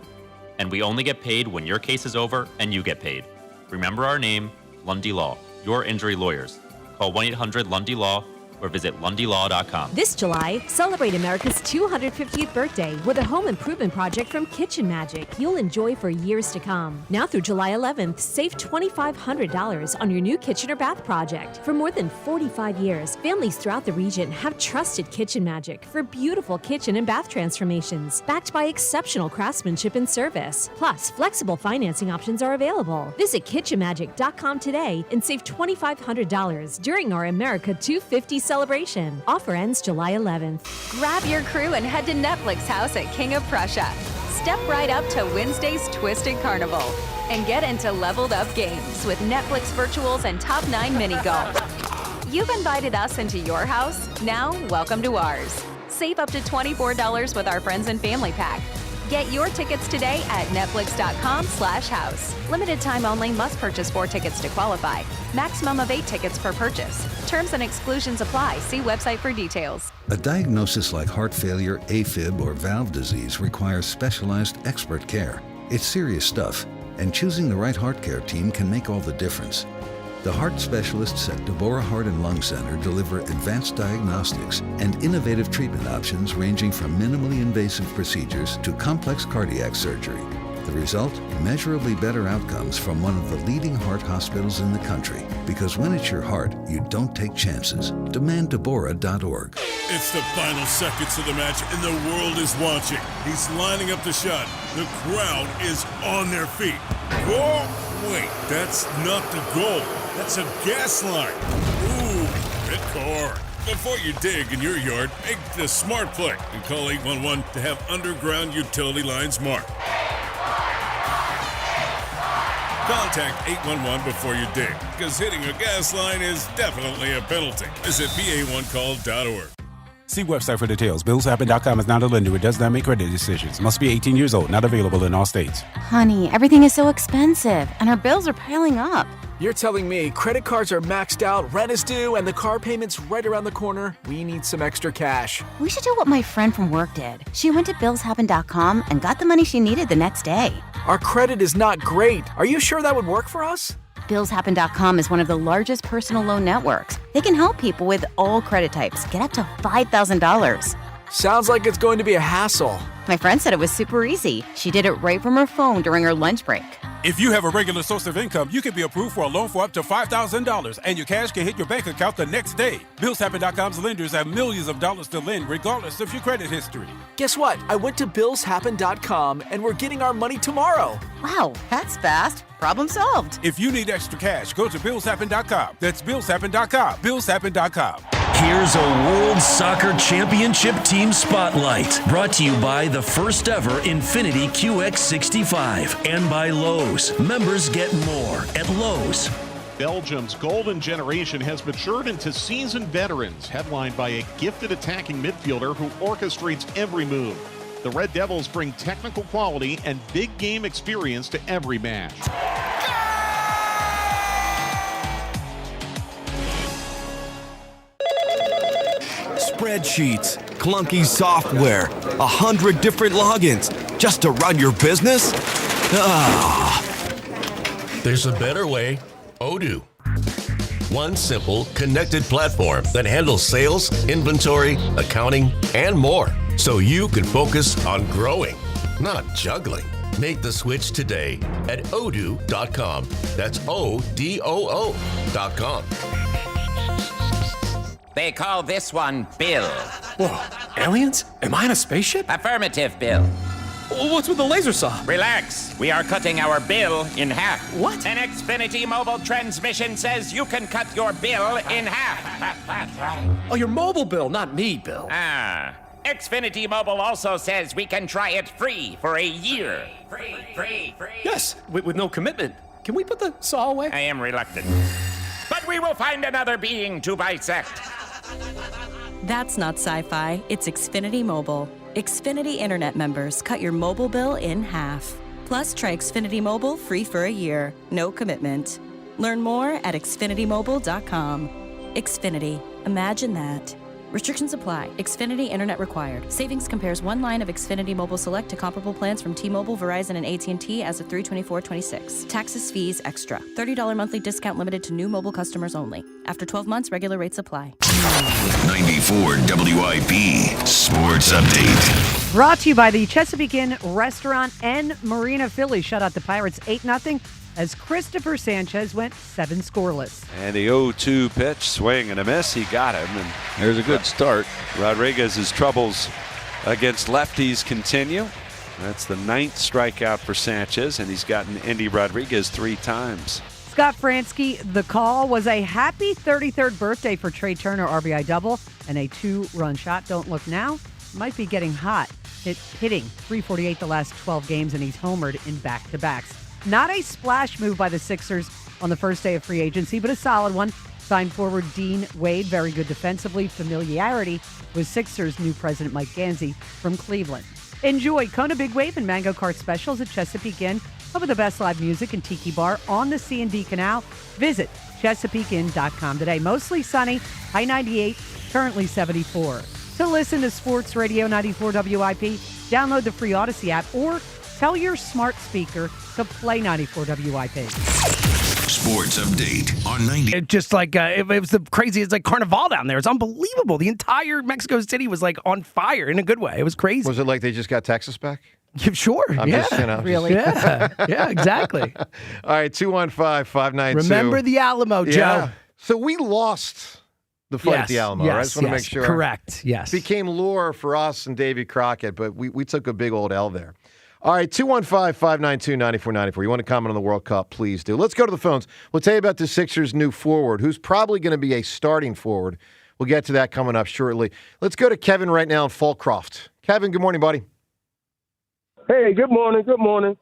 And we only get paid when your case is over and you get paid. Remember our name, Lundy Law, your injury lawyers. Call 1-800-LUNDY-LAW or visit lundylaw.com. This July, celebrate America's 250th birthday with a home improvement project from Kitchen Magic you'll enjoy for years to come. Now through July 11th, save $2,500 on your new kitchen or bath project. For more than 45 years, families throughout the region have trusted Kitchen Magic for beautiful kitchen and bath transformations, backed by exceptional craftsmanship and service. Plus, flexible financing options are available. Visit kitchenmagic.com today and save $2,500 during our America 250 celebration. Offer ends July 11th. Grab your crew and head to Netflix House at King of Prussia. Step right up to Wednesday's Twisted Carnival and get into leveled up games with Netflix virtuals and Top 9 mini golf. You've invited us into your house. Now, welcome to ours. Save up to $24 with our friends and family pack. Get your tickets today at netflix.com/house. Limited time only. Must purchase 4 tickets to qualify. Maximum of 8 tickets per purchase. Terms and exclusions apply. See website for details. A diagnosis like heart failure, AFib, or valve disease requires specialized expert care. It's serious stuff, and choosing the right heart care team can make all the difference. The heart specialists at Deborah Heart and Lung Center deliver advanced diagnostics and innovative treatment options ranging from minimally invasive procedures to complex cardiac surgery. The result? Measurably better outcomes from one of the leading heart hospitals in the country. Because when it's your heart, you don't take chances. DemandDeborah.org. It's the final seconds of the match and the world is watching. He's lining up the shot. The crowd is on their feet. Whoa! Wait, that's not the goal. That's a gas line. Ooh, hit car. Before you dig in your yard, make the smart play and call 811 to have underground utility lines marked. Contact 811 before you dig, because hitting a gas line is definitely a penalty. Visit PA1call.org. See website for details. BillsHappen.com is not a lender. It does not make credit decisions. Must be 18 years old. Not available in all states. Honey, everything is so expensive, and our bills are piling up. You're telling me credit cards are maxed out, rent is due, and the car payment's right around the corner? We need some extra cash. We should do what my friend from work did. She went to BillsHappen.com and got the money she needed the next day. Our credit is not great. Are you sure that would work for us? BillsHappen.com is one of the largest personal loan networks. They can help people with all credit types get up to $5,000. Sounds like it's going to be a hassle. My friend said it was super easy. She did it right from her phone during her lunch break. If you have a regular source of income, you can be approved for a loan for up to $5,000, and your cash can hit your bank account the next day. BillsHappen.com's lenders have millions of dollars to lend, regardless of your credit history. Guess what? I went to BillsHappen.com, and we're getting our money tomorrow. Wow, that's fast. Problem solved. If you need extra cash, go to BillsHappen.com. That's BillsHappen.com. BillsHappen.com. Here's a World Soccer Championship Team Spotlight, brought to you by the first ever Infiniti QX65 and by Lowe's. Members get more at Lowe's. Belgium's golden generation has matured into seasoned veterans, headlined by a gifted attacking midfielder who orchestrates every move. The Red Devils bring technical quality and big game experience to every match. Spreadsheets, clunky software, 100 different logins just to run your business? There's a better way. Odoo. One simple, connected platform that handles sales, inventory, accounting, and more, so you can focus on growing, not juggling. Make the switch today at odoo.com. That's ODOO.com. They call this one Bill. Whoa, aliens? Am I in a spaceship? Affirmative, Bill. What's with the laser saw? Relax. We are cutting our bill in half. What? An Xfinity mobile transmission says you can cut your bill in half. Oh, your mobile bill, not me, Bill. Xfinity Mobile also says we can try it free for a year. Free. Yes, with no commitment. Can we put the saw away? I am reluctant. But we will find another being to bisect. That's not sci-fi, it's Xfinity Mobile. Xfinity Internet members cut your mobile bill in half. Plus, try Xfinity Mobile free for a year. No commitment. Learn more at xfinitymobile.com. Xfinity. Imagine that. Restrictions apply. Xfinity Internet required. Savings compares one line of Xfinity Mobile Select to comparable plans from T-Mobile, Verizon, and AT&T as of 3/24/26. Taxes, fees, extra. $30 monthly discount limited to new mobile customers only. After 12 months, regular rates apply. 94 WIP Sports Update. Brought to you by the Chesapeake Inn Restaurant and Marina. Phillies shut out the Pirates 8-0 as Cristopher Sanchez went 7 scoreless. And the 0-2 pitch, swing and a miss. He got him. And there's a good start. Rodriguez's troubles against lefties continue. That's the 9th strikeout for Sanchez, and he's gotten Andy Rodriguez 3 times. Scott Fransky, the call was a happy 33rd birthday for Trea Turner, RBI double, and a 2-run shot. Don't look now. Might be getting hot. Hitting .348 the last 12 games, and he's homered in back-to-backs. Not a splash move by the Sixers on the first day of free agency, but a solid one. Signed forward Dean Wade, very good defensively. Familiarity with Sixers' new president, Mike Gansey, from Cleveland. Enjoy Kona Big Wave and Mango Kart specials at Chesapeake Inn. Over the best live music and tiki bar on the C&D Canal. Visit ChesapeakeInn.com today. Mostly sunny, high 98, currently 74. To listen to Sports Radio 94 WIP, download the free Odyssey app or tell your smart speaker to play 94 WIP. Sports Update on 90. It just like, it was the craziest, like Carnival down there. It's unbelievable. The entire Mexico City was like on fire in a good way. It was crazy. Was it like they just got Texas back? Sure. Really? Yeah, exactly. All right, 215-592. Remember the Alamo, Joe. Yeah. So we lost the fight at the Alamo, right? I just want to make sure. Correct, yes. Became lore for us and Davy Crockett, but we took a big old L there. All right, 215-592-9494. You want to comment on the World Cup, please do. Let's go to the phones. We'll tell you about the Sixers' new forward, who's probably going to be a starting forward. We'll get to that coming up shortly. Let's go to Kevin right now in Fallcroft. Kevin, good morning, buddy. Hey, good morning. Good morning.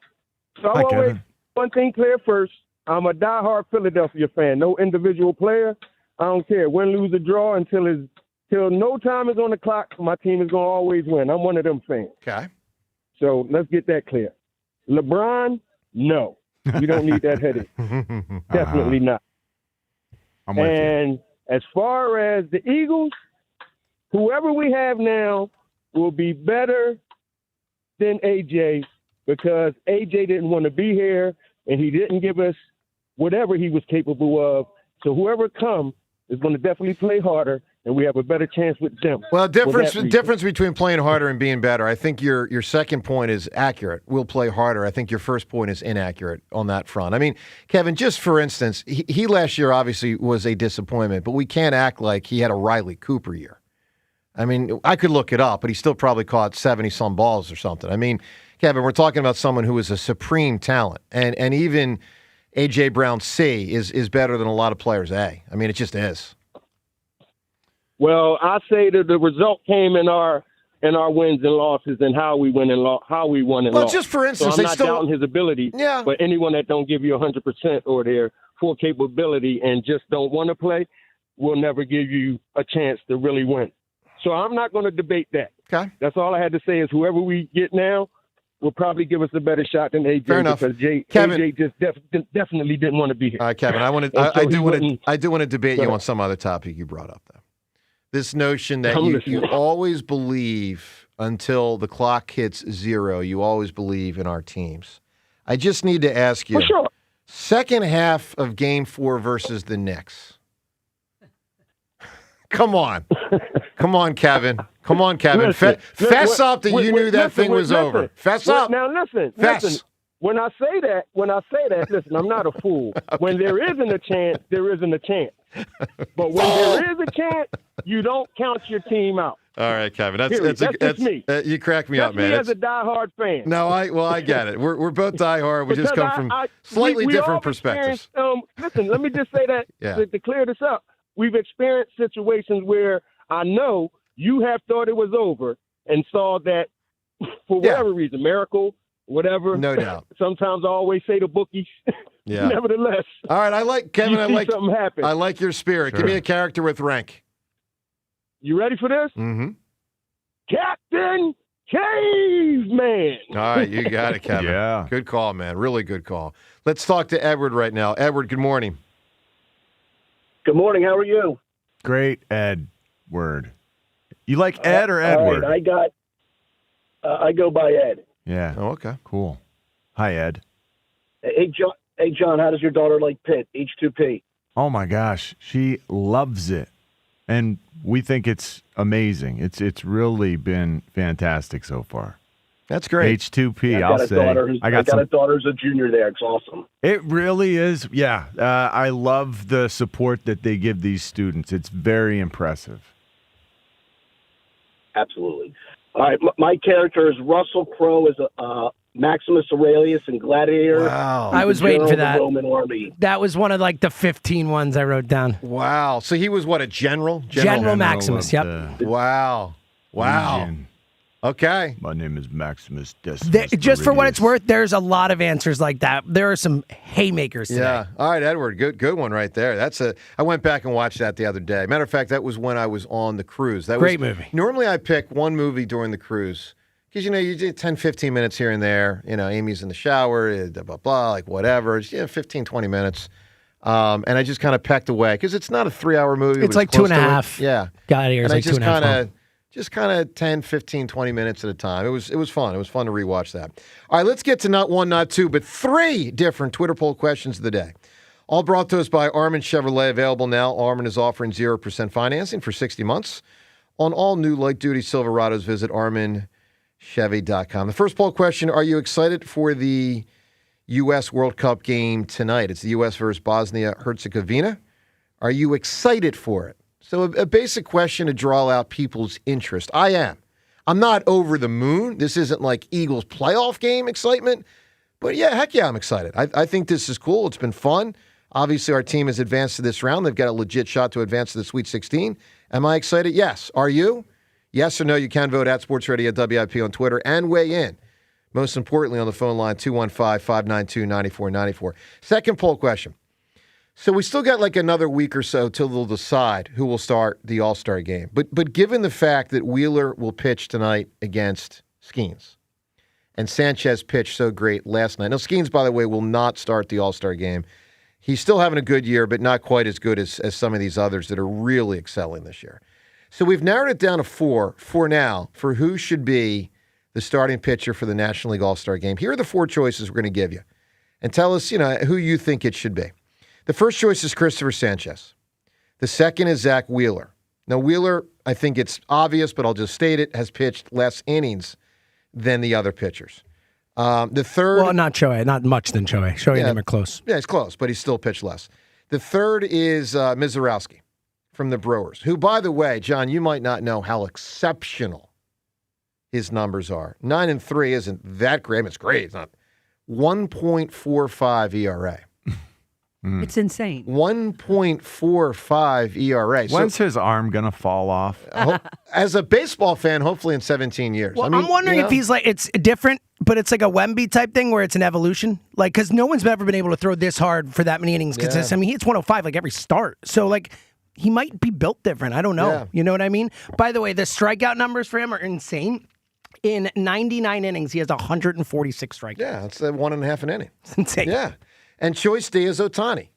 So I Hi, want to Kevin. make one thing clear first. I'm a diehard Philadelphia fan. No individual player. I don't care. Win, lose, or draw until no time is on the clock. My team is going to always win. I'm one of them fans. Okay. So let's get that clear. LeBron, no. We don't need that headache. Definitely not. I'm with you. And as far as the Eagles, whoever we have now will be better than AJ because AJ didn't want to be here and he didn't give us whatever he was capable of. So whoever comes is going to definitely play harder, and we have a better chance with them. Well, difference between playing harder and being better. I think your second point is accurate. We'll play harder. I think your first point is inaccurate on that front. I mean, Kevin, just for instance, he last year obviously was a disappointment, but we can't act like he had a Riley Cooper year. I mean, I could look it up, but he still probably caught 70-some balls or something. I mean, Kevin, we're talking about someone who is a supreme talent, and even A.J. Brown C is better than a lot of players A. I mean, it just is. Well, I say that the result came in our wins and losses and how we won and lost. Well, just for instance, so I'm not doubting his ability. Yeah. But anyone that don't give you 100% or their full capability and just don't want to play will never give you a chance to really win. So I'm not going to debate that. Okay. That's all I had to say is whoever we get now will probably give us a better shot than AJ. Fair enough. Because Kevin, AJ just definitely didn't want to be here. All right, Kevin, I do want to debate you on some other topic you brought up, though. This notion that you always believe until the clock hits 0, you always believe in our teams. I just need to ask you, second half of Game 4 versus the Knicks. Come on. Come on, Kevin. Come on, Kevin. Fess up that you knew that thing was over. Fess up. Now, listen. When I say that, listen, I'm not a fool. Okay. When there isn't a chance, there isn't a chance. But when there is a chance, you don't count your team out. All right, Kevin. That's me. You crack me up, man. Me as a diehard fan. No, I get it. We're both diehard. We just come from slightly different perspectives. Listen, let me just say that to clear this up. We've experienced situations where I know you have thought it was over and saw that for whatever reason, miracle, whatever. No doubt. Sometimes I always say the bookies. Yeah. Nevertheless. All right, I like Kevin. Something happen. I like your spirit. Sure. Give me a character with rank. You ready for this? Mm-hmm. Captain Caveman. All right, you got it, Kevin. Yeah. Good call, man. Really good call. Let's talk to Edward right now. Edward, good morning. Good morning. How are you? Great, Edward. You like Ed or Edward? Right, I go by Ed. Yeah. Oh, okay. Cool. Hi, Ed. Hey, John. How does your daughter like Pitt? H2P. Oh my gosh, she loves it, and we think it's amazing. It's really been fantastic so far. That's great. H2P. Yeah, I got a daughter who's a junior there. It's awesome. It really is. Yeah. I love the support that they give these students. It's very impressive. Absolutely. All right. My character is Russell Crowe as Maximus Aurelius in Gladiator. Wow. I was waiting for that. Roman army. That was one of the 15 ones I wrote down. Wow. So he was what, a general? General Maximus, yep. Wow. Legion. Okay. My name is Maximus Decimus. Just for what it's worth, there's a lot of answers like that. There are some haymakers today. Yeah. All right, Edward. Good one right there. I went back and watched that the other day. Matter of fact, that was when I was on the cruise. Great movie. Normally I pick one movie during the cruise because, you do 10, 15 minutes here and there. Amy's in the shower, blah, blah, blah, like whatever. It's 15, 20 minutes. And I just kind of pecked away because it's not a 3-hour movie. It's like 2.5. Yeah. Got here. It's like 2.5. Just kind of 10, 15, 20 minutes at a time. It was fun. It was fun to rewatch that. All right, let's get to not one, not two, but 3 different Twitter poll questions of the day. All brought to us by Armin Chevrolet. Available now. Armin is offering 0% financing for 60 months on all new light-duty Silverados. Visit ArminChevy.com. The first poll question, are you excited for the U.S. World Cup game tonight? It's the U.S. versus Bosnia-Herzegovina. Are you excited for it? So a basic question to draw out people's interest. I am. I'm not over the moon. This isn't like Eagles playoff game excitement. But heck yeah, I'm excited. I think this is cool. It's been fun. Obviously, our team has advanced to this round. They've got a legit shot to advance to the Sweet 16. Am I excited? Yes. Are you? Yes or no, you can vote at Sports Radio WIP on Twitter and weigh in. Most importantly, on the phone line, 215-592-9494. Second poll question. So we still got like another week or so till they'll decide who will start the All-Star game. But given the fact that Wheeler will pitch tonight against Skeens, and Sánchez pitched so great last night. Now, Skeens, by the way, will not start the All-Star game. He's still having a good year, but not quite as good as some of these others that are really excelling this year. So we've narrowed it down to 4 for now for who should be the starting pitcher for the National League All-Star game. Here are the 4 choices we're going to give you. And tell us, who you think it should be. The first choice is Cristopher Sanchez. The second is Zach Wheeler. Now, Wheeler, I think it's obvious, but I'll just state it, has pitched less innings than the other pitchers. The third... Well, not Shohei. Not much than Shohei. Shohei and him are close. Yeah, he's close, but he's still pitched less. The third is Mizorowski from the Brewers, who, by the way, John, you might not know how exceptional his numbers are. 9-3 isn't that great. It's great. It's not 1.45 ERA. It's insane. 1.45 ERA. When's his arm going to fall off? As a baseball fan, hopefully in 17 years. Well, I'm wondering if he's like, it's different, but it's like a Wemby type thing where it's an evolution. Like, because no one's ever been able to throw this hard for that many innings. Because, I mean, he hits 105 like every start. So, like, he might be built different. I don't know. Yeah. You know what I mean? By the way, the strikeout numbers for him are insane. In 99 innings, he has 146 strikeouts. Yeah, it's 1.5 an inning. It's insane. Yeah. And choice D is Ohtani,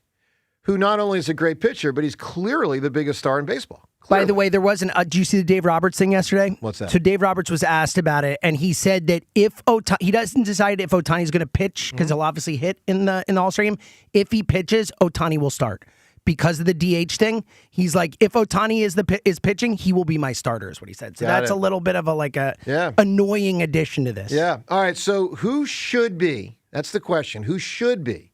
who not only is a great pitcher, but he's clearly the biggest star in baseball. Clearly. By the way, there was do you see the Dave Roberts thing yesterday? What's that? So Dave Roberts was asked about it, and he said that if he doesn't decide if Ohtani's going to pitch, because he'll obviously hit in the All-Star game, if he pitches, Ohtani will start. Because of the DH thing, he's like, if Ohtani is pitching, he will be my starter, is what he said. So that's a little bit of a annoying addition to this. Yeah. All right, so who should be, that's the question, who should be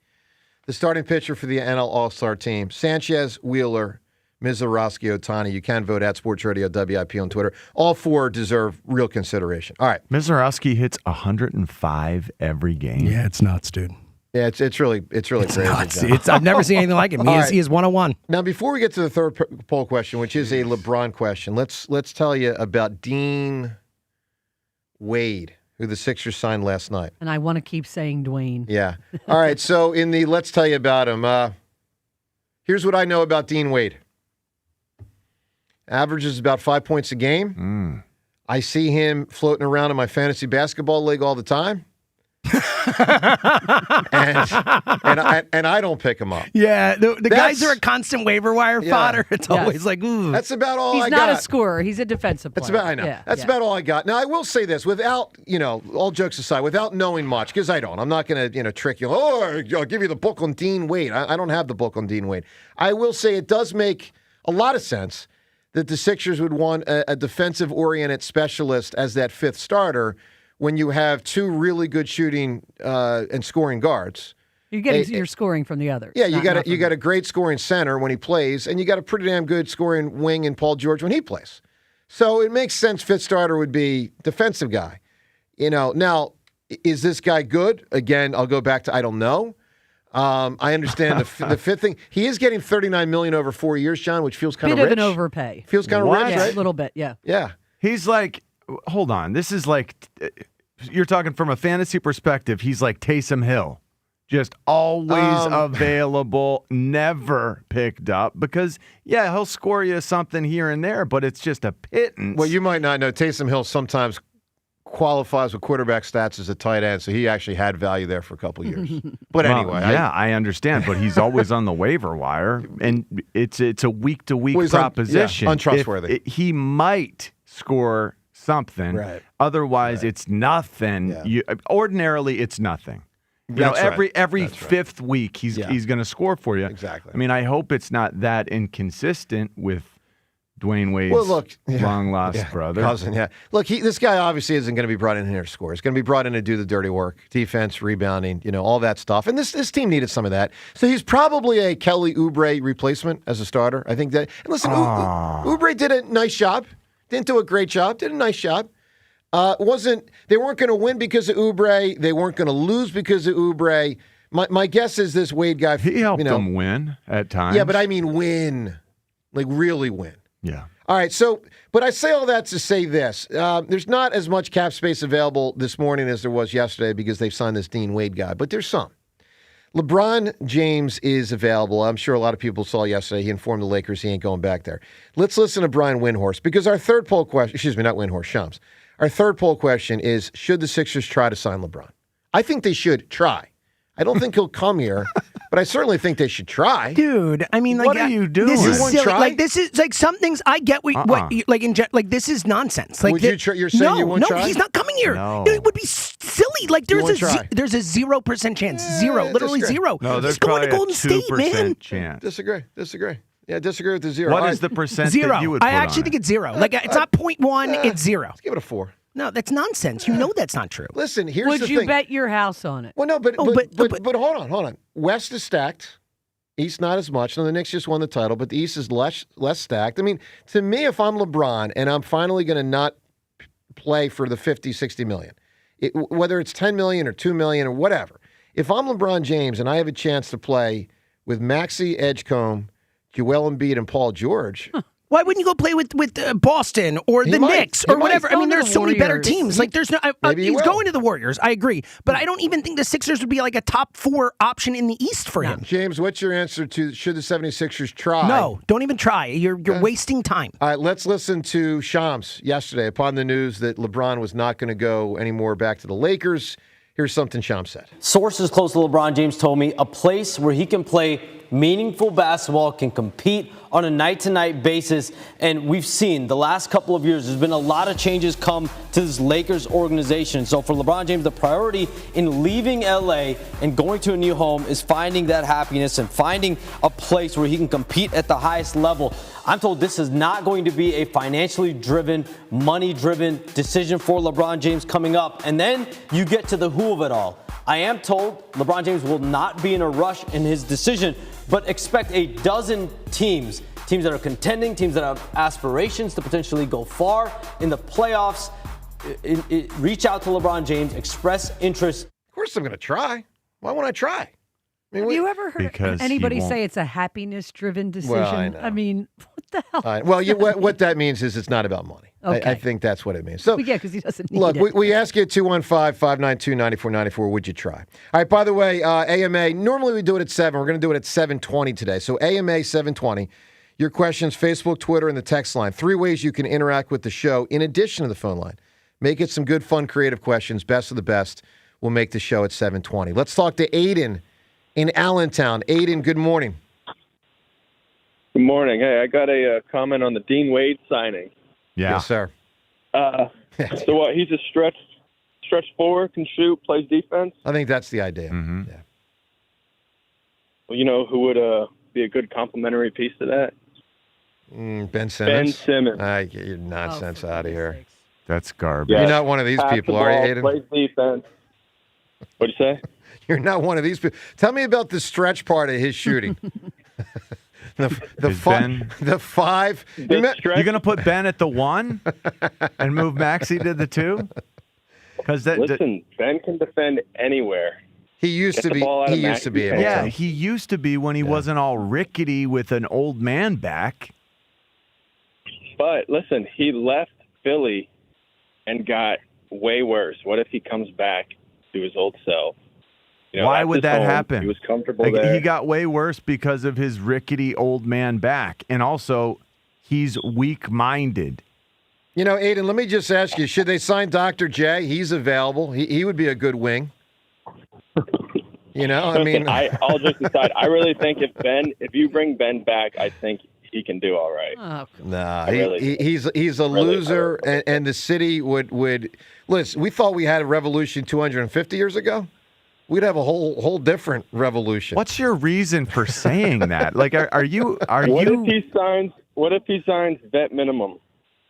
the starting pitcher for the NL All-Star team? Sanchez, Wheeler, Mizorowski, Ohtani. You can vote at Sports Radio WIP on Twitter. All four deserve real consideration. All right. Mizorowski hits 105 every game. Yeah, it's nuts, dude. Yeah, it's really crazy. Nuts. I've never seen anything like him. He is 101. Now, before we get to the third poll question, which is a LeBron question, let's tell you about Dean Wade, who the Sixers signed last night. And I want to keep saying Dwayne. Yeah. All right, so in the let's tell you about him, here's what I know about Dean Wade. Averages about 5 points a game. I see him floating around in my fantasy basketball league all the time. and I don't pick him up. Yeah, the guys are a constant waiver wire fodder. It's always like, ooh. That's about all I got. He's not a scorer. He's a defensive player. That's about, I know. That's about all I got. Now, I will say this, without, all jokes aside, without knowing much, because I don't. I'm not going to, trick you. Oh, I'll give you the book on Dean Wade. I don't have the book on Dean Wade. I will say it does make a lot of sense that the Sixers would want a defensive-oriented specialist as that fifth starter when you have two really good shooting and scoring guards. You're getting your scoring from the others. Yeah, you got a great scoring center when he plays, and you got a pretty damn good scoring wing in Paul George when he plays. So it makes sense fifth starter would be defensive guy. Now, is this guy good? Again, I'll go back to I don't know. I understand the fifth thing. He is getting $39 million over 4 years, John, which feels kind of rich. Bit of an overpay. Feels kind of rich, right? A little bit, yeah. Yeah. He's like, hold on. This is like, you're talking from a fantasy perspective. He's like Taysom Hill. Just always available, never picked up. Because, he'll score you something here and there, but it's just a pittance. Well, you might not know, Taysom Hill sometimes qualifies with quarterback stats as a tight end, so he actually had value there for a couple of years. But anyway. I understand, but he's always on the waiver wire, and it's a week-to-week proposition. Untrustworthy. He might score something. Right. Otherwise, it's nothing. Yeah. Ordinarily, it's nothing. Every fifth week, he's going to score for you. Exactly. I mean, I hope it's not that inconsistent with Dwayne Wade's long-lost brother. Cousin, yeah. Look, this guy obviously isn't going to be brought in here to score. He's going to be brought in to do the dirty work, defense, rebounding, all that stuff. And this team needed some of that. So he's probably a Kelly Oubre replacement as a starter. I think that. And listen, Oubre did a nice job. Didn't do a great job. Did a nice job. They weren't going to win because of Oubre. They weren't going to lose because of Oubre. My guess is this Wade guy. He helped them win at times. Yeah, but I mean win. Like really win. Yeah. All right, but I say all that to say this. There's not as much cap space available this morning as there was yesterday because they've signed this Dean Wade guy, but there's some. LeBron James is available. I'm sure a lot of people saw yesterday. He informed the Lakers he ain't going back there. Let's listen to Brian Windhorst because our third poll question, not Windhorst, Shams. Our third poll question is, should the Sixers try to sign LeBron? I think they should try. I don't think he'll come here, but I certainly think they should try. Dude, I mean, what are you doing? This is silly. Try? Like this is like some things I get. This is nonsense. Like, you're saying you won't try? No, he's not coming here. No. It would be silly. Like there's a 0% chance. Literally zero. No, there's he's going to probably Golden a State, man. chance. Disagree. Yeah, disagree with the zero. What is the percent zero? that you would put I actually think it's zero. Like it's not 0.1, it's zero. Let's give it a 4. No, that's nonsense. You know that's not true. Listen, here's the thing. Would you bet your house on it? Well, no, but hold on. West is stacked. East not as much. Now, the Knicks just won the title, but the East is less stacked. I mean, to me, if I'm LeBron and I'm finally going to not play for the 50, 60 million, whether it's 10 million or 2 million or whatever, if I'm LeBron James and I have a chance to play with Maxey, Edgecombe, Joel Embiid, and Paul George. Why wouldn't you go play with Boston or the Knicks or whatever? I mean, there's so many better teams. Like, there's no. He's going to the Warriors. I agree, but I don't even think the Sixers would be like a top 4 option in the East for him. James, what's your answer to should the 76ers try? No, don't even try. You're wasting time. All right, let's listen to Shams yesterday upon the news that LeBron was not going to go anymore back to the Lakers. Here's something Shams said. Sources close to LeBron James told me a place where he can play meaningful basketball, can compete on a night-to-night basis. And we've seen the last couple of years, there's been a lot of changes come to this Lakers organization. So for LeBron James, the priority in leaving LA and going to a new home is finding that happiness and finding a place where he can compete at the highest level. I'm told this is not going to be a financially driven, money-driven decision for LeBron James coming up. And then you get to the who of it all. I am told LeBron James will not be in a rush in his decision, but expect a dozen teams that are contending, teams that have aspirations to potentially go far in the playoffs, reach out to LeBron James, express interest. Of course I'm going to try. Why won't I try? Have you ever heard anybody say it's a happiness-driven decision? Well, I mean, what the hell? Well, what that means is it's not about money. Okay. I think that's what it means. So, yeah, because he doesn't need look, it. we ask you at 215-592-9494, would you try? All right, by the way, AMA, normally we do it at 7. We're going to do it at 7:20 today. So AMA 7:20, your questions, Facebook, Twitter, and the text line. 3 ways you can interact with the show in addition to the phone line. Make it some good, fun, creative questions. Best of the best. We'll make the show at 7:20. Let's talk to Aiden in Allentown. Aiden, good morning. Good morning. Hey, I got a comment on the Dean Wade signing. Yeah. Yes, sir. So what? He's a stretch forward, can shoot, plays defense. I think that's the idea. Mm-hmm. Yeah. Well, you know who would be a good complementary piece to that? Ben Simmons. Ben Simmons. Get your nonsense out of here. That's garbage. Yeah. You're not one of these people, are you, Aiden? Plays defense. What'd you say? You're not one of these people. Tell me about the stretch part of his shooting. The 5. You're going to put Ben at the 1 and move Maxey to the 2? Listen, Ben can defend anywhere. He used to be. He used to be able to. Yeah, he used to be when he wasn't all rickety with an old man back. But listen, he left Philly and got way worse. What if he comes back to his old self? You know, why would that happen? He was comfortable there. He got way worse because of his rickety old man back. And also, he's weak-minded. You know, Aiden, let me just ask you, should they sign Dr. J? He's available. He would be a good wing. You know, I mean. I'll just decide. I really think if you bring Ben back, I think he can do all right. Oh, nah, he's a loser, and the city would listen. We thought we had a revolution 250 years ago. We'd have a whole different revolution. What's your reason for saying that? Like, are you? What if he signs vet minimum?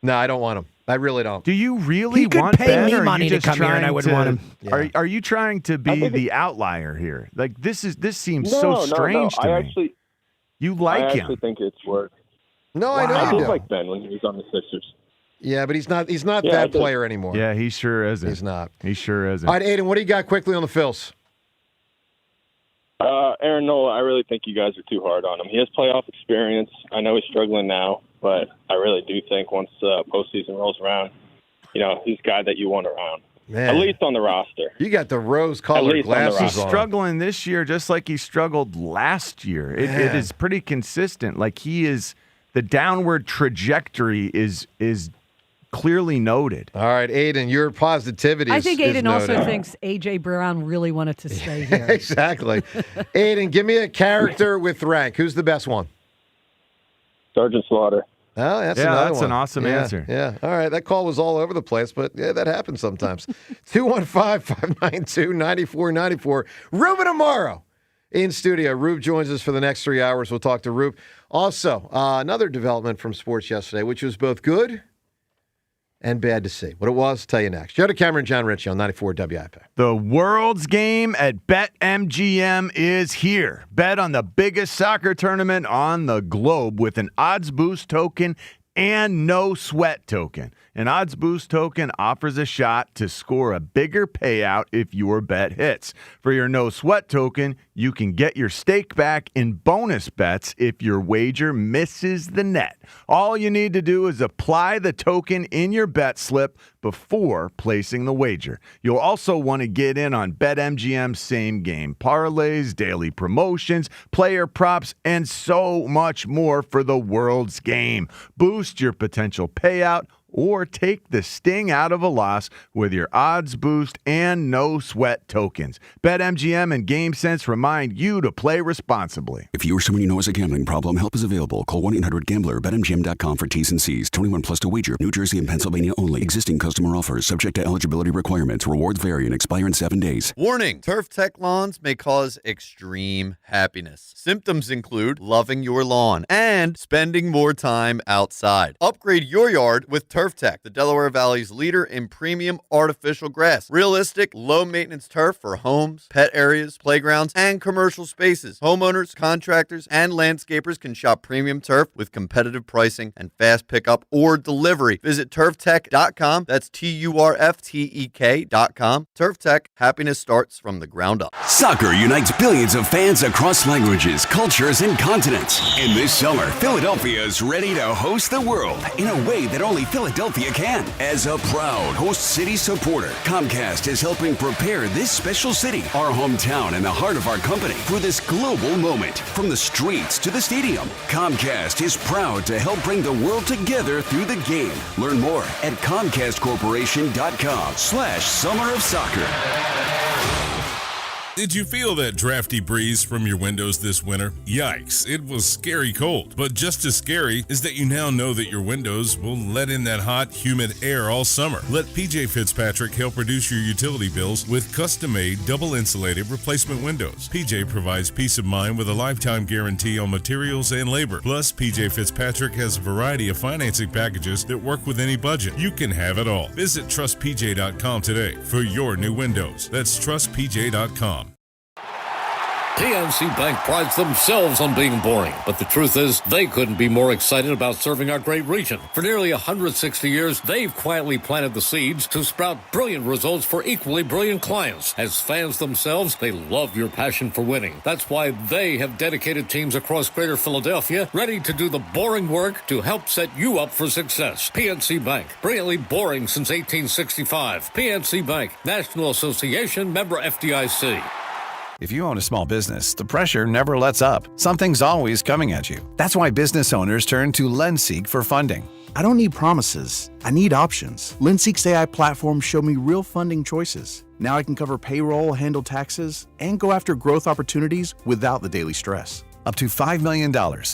No, I don't want him. I really don't. Do you really want Ben? He could pay me money to come here, and I wouldn't want him. Yeah. Are you trying to be the outlier here? Like, this seems so strange to me. You like him? I actually think it's work. No, I know I you did do. like Ben when he was on the Sixers. Yeah, but he's not that player anymore. Yeah, he sure isn't. He's not. He sure isn't. All right, Aiden, what do you got quickly on the Phils? Aaron Nola, I really think you guys are too hard on him. He has playoff experience. I know he's struggling now, but I really do think once postseason rolls around, you know, he's a guy that you want around. Man. At least on the roster. You got the rose-colored glasses on. He's struggling this year just like he struggled last year. It is pretty consistent. Like, the downward trajectory is clearly noted. All right, Aiden, your positivity I think Aiden also noted. thinks A.J. Brown really wanted to stay here. Exactly. Aiden, give me a character with rank. Who's the best one? Sergeant Slaughter. Oh, that's another one. An awesome answer. Yeah. All right, that call was all over the place, but yeah, that happens sometimes. 215-592-9494. Ruben tomorrow in studio. Rube joins us for the next 3 hours. We'll talk to Rube. Also, another development from sports yesterday, which was both good and bad to see. What it was, tell you next. Joe DeCamera, John Ritchie on 94 WIP. The World's Game at BetMGM is here. Bet on the biggest soccer tournament on the globe with an odds boost token and no sweat token. An Odds Boost token offers a shot to score a bigger payout if your bet hits. For your No Sweat token, you can get your stake back in bonus bets if your wager misses the net. All you need to do is apply the token in your bet slip before placing the wager. You'll also want to get in on BetMGM's same game parlays, daily promotions, player props, and so much more for the world's game. Boost your potential payout or take the sting out of a loss with your Odds Boost and No Sweat tokens. BetMGM and GameSense remind you to play responsibly. If you or someone you know has a gambling problem, help is available. Call 1-800-GAMBLER. BetMGM.com for T's and C's. 21 plus to wager. New Jersey and Pennsylvania only. Existing customer offers subject to eligibility requirements. Rewards vary and expire in 7 days. Warning: Turf Tech lawns may cause extreme happiness. Symptoms include loving your lawn and spending more time outside. Upgrade your yard with Turf Tech, the Delaware Valley's leader in premium artificial grass. Realistic, low-maintenance turf for homes, pet areas, playgrounds, and commercial spaces. Homeowners, contractors, and landscapers can shop premium turf with competitive pricing and fast pickup or delivery. Visit turftech.com. That's TURFTEK.com. Turf Tech, happiness starts from the ground up. Soccer unites billions of fans across languages, cultures, and continents. And this summer, Philadelphia is ready to host the world in a way that only Philadelphia can. As a proud host city supporter, Comcast is helping prepare this special city, our hometown and the heart of our company, for this global moment. From the streets to the stadium, Comcast is proud to help bring the world together through the game. Learn more at ComcastCorporation.com/Summer of Soccer. Did you feel that drafty breeze from your windows this winter? Yikes, it was scary cold. But just as scary is that you now know that your windows will let in that hot, humid air all summer. Let PJ Fitzpatrick help reduce your utility bills with custom-made, double-insulated replacement windows. PJ provides peace of mind with a lifetime guarantee on materials and labor. Plus, PJ Fitzpatrick has a variety of financing packages that work with any budget. You can have it all. Visit TrustPJ.com today for your new windows. That's TrustPJ.com. PNC Bank prides themselves on being boring, but the truth is they couldn't be more excited about serving our great region. For nearly 160 years, they've quietly planted the seeds to sprout brilliant results for equally brilliant clients. As fans themselves, they love your passion for winning. That's why they have dedicated teams across greater Philadelphia ready to do the boring work to help set you up for success. PNC Bank, brilliantly boring since 1865. PNC Bank, National Association, member FDIC. If you own a small business, the pressure never lets up. Something's always coming at you. That's why business owners turn to LendSeek for funding. I don't need promises. I need options. LendSeek's AI platform showed me real funding choices. Now I can cover payroll, handle taxes, and go after growth opportunities without the daily stress. Up to $5 million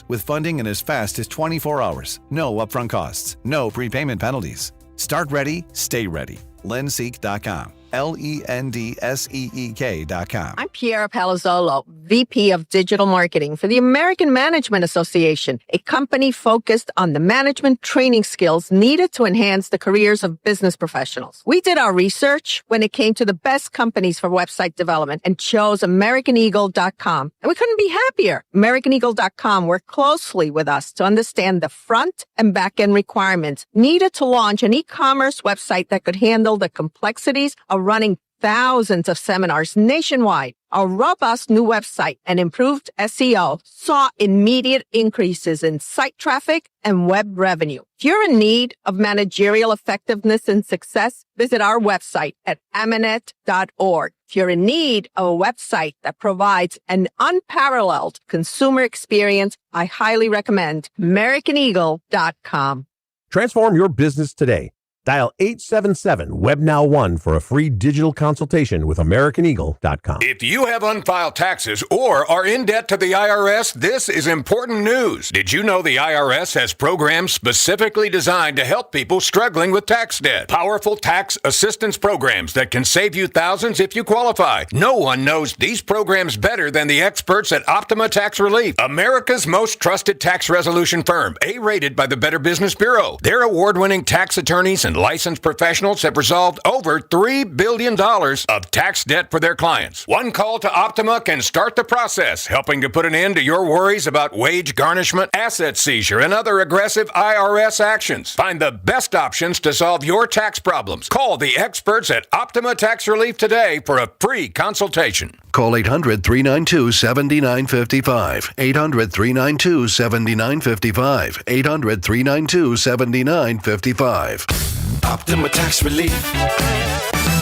with funding in as fast as 24 hours. No upfront costs. No prepayment penalties. Start ready, stay ready. LendSeek.com. LendSeek.com. I'm Piera Palazzolo, VP of Digital Marketing for the American Management Association, a company focused on the management training skills needed to enhance the careers of business professionals. We did our research when it came to the best companies for website development and chose AmericanEagle.com. And we couldn't be happier. AmericanEagle.com worked closely with us to understand the front and back end requirements needed to launch an e-commerce website that could handle the complexities of running thousands of seminars nationwide. Our robust new website and improved SEO saw immediate increases in site traffic and web revenue. If you're in need of managerial effectiveness and success, visit our website at amanet.org. If you're in need of a website that provides an unparalleled consumer experience, I highly recommend AmericanEagle.com. Transform your business today. Dial 877-WebNow1 for a free digital consultation with AmericanEagle.com. If you have unfiled taxes or are in debt to the IRS, this is important news. Did you know the IRS has programs specifically designed to help people struggling with tax debt? Powerful tax assistance programs that can save you thousands if you qualify. No one knows these programs better than the experts at Optima Tax Relief, America's most trusted tax resolution firm, A-rated by the Better Business Bureau. Their award-winning tax attorneys and licensed professionals have resolved over $3 billion of tax debt for their clients. One call to Optima can start the process, helping to put an end to your worries about wage garnishment, asset seizure, and other aggressive IRS actions. Find the best options to solve your tax problems. Call the experts at Optima Tax Relief today for a free consultation. Call 800-392-7955. 800-392-7955. 800-392-7955. Optima Tax Relief.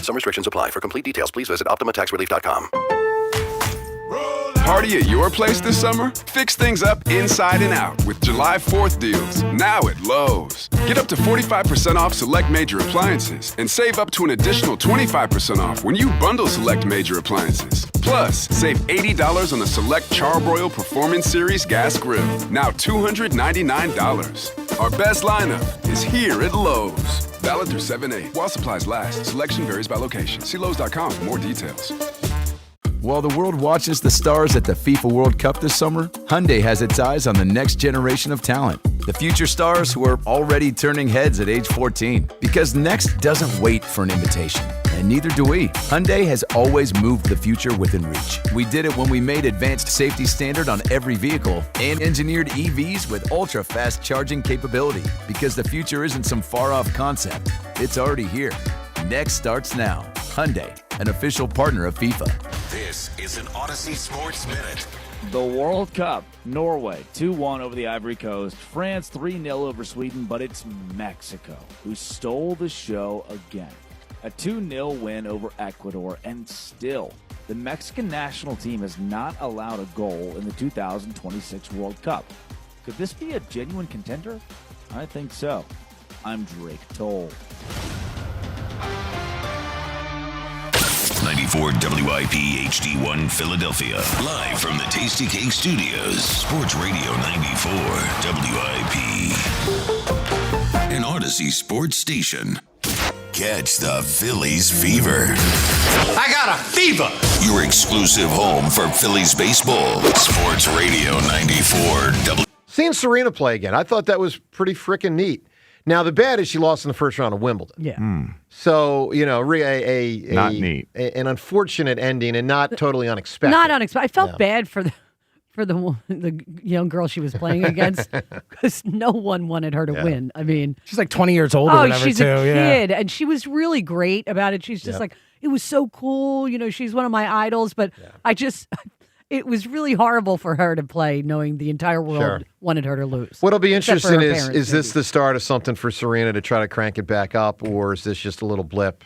Some restrictions apply. For complete details, please visit OptimaTaxRelief.com. Party at your place this summer? Fix things up inside and out with July 4th deals, now at Lowe's. Get up to 45% off select major appliances and save up to an additional 25% off when you bundle select major appliances. Plus, save $80 on the select Charbroil Performance Series gas grill, now $299. Our best lineup is here at Lowe's. Valid through 7/8 while supplies last. Selection varies by location. See Lowe's.com for more details. While the world watches the stars at the FIFA World Cup this summer, Hyundai has its eyes on the next generation of talent. The future stars who are already turning heads at age 14. Because next doesn't wait for an invitation. And neither do we. Hyundai has always moved the future within reach. We did it when we made advanced safety standard on every vehicle and engineered EVs with ultra-fast charging capability. Because the future isn't some far-off concept. It's already here. Next starts now. Hyundai, an official partner of FIFA. This is an Odyssey Sports Minute. The World Cup, Norway 2-1 over the Ivory Coast, France 3-0 over Sweden, but it's Mexico who stole the show again. A 2-0 win over Ecuador, and still, the Mexican national team has not allowed a goal in the 2026 World Cup. Could this be a genuine contender? I think so. I'm Drake Toll. 94 WIP HD1 Philadelphia. Live from the Tasty Cake Studios. Sports Radio 94 WIP. An Odyssey Sports Station. Catch the Phillies fever. I got a fever. Your exclusive home for Phillies baseball. Sports Radio 94 WIP. Seeing Serena play again, I thought that was pretty freaking neat. Now, the bad is she lost in the first round of Wimbledon. Yeah. So, not neat. An unfortunate ending and not totally unexpected. Not unexpected. I felt bad for the young girl she was playing against because no one wanted her to win. I mean, she's like 20 years old or whatever, she's too. a kid, and she was really great about it. She's just like, it was so cool. She's one of my idols, but it was really horrible for her to play knowing the entire world wanted her to lose. What'll be interesting is this the start of something for Serena to try to crank it back up, or is this just a little blip?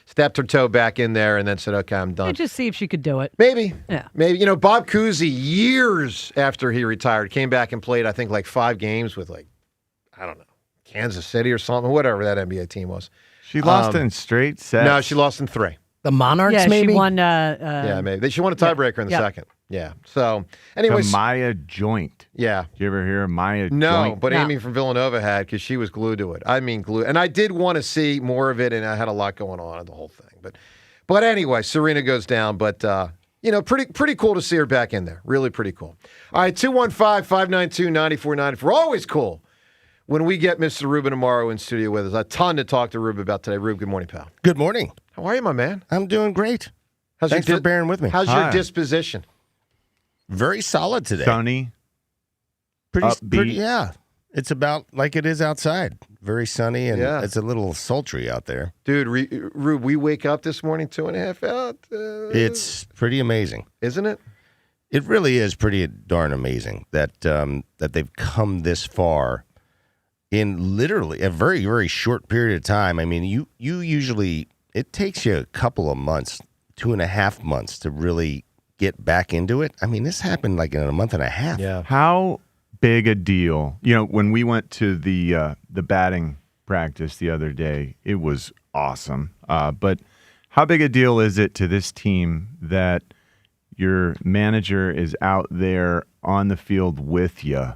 Stepped her toe back in there and then said, okay, I'm done. And just see if she could do it. Maybe. Yeah. Maybe. Bob Cousy, years after he retired, came back and played, I think, like 5 games with, I don't know, Kansas City or something, whatever that NBA team was. She lost in straight sets. No, she lost in 3. The Monarchs, maybe? She won. Maybe. She won a tiebreaker in the second. Yeah. So, anyways. The Maya joint. Yeah. Did you ever hear of Maya joint? No, but Amy from Villanova had, because she was glued to it. I mean, glued. And I did want to see more of it, and I had a lot going on in the whole thing. But anyway, Serena goes down. But, pretty cool to see her back in there. Really pretty cool. All right, 215-592-9494. Always cool when we get Mr. Ruben Amaro in studio with us. A ton to talk to Rube about today. Rube, good morning, pal. Good morning. How are you, my man? I'm doing great. Thanks for bearing with me. How's your disposition? Very solid today. Sunny. Pretty, yeah. It's about like it is outside. Very sunny, and it's a little sultry out there. Dude, Rube, we wake up this morning 2.5 out. It's pretty amazing. Isn't it? It really is pretty darn amazing that they've come this far in literally a very, very short period of time. I mean, you usually, it takes you a couple of months, 2.5 months to really get back into it. I mean, this happened like in a month and a half. Yeah. How big a deal? When we went to the batting practice the other day, it was awesome. But how big a deal is it to this team that your manager is out there on the field with you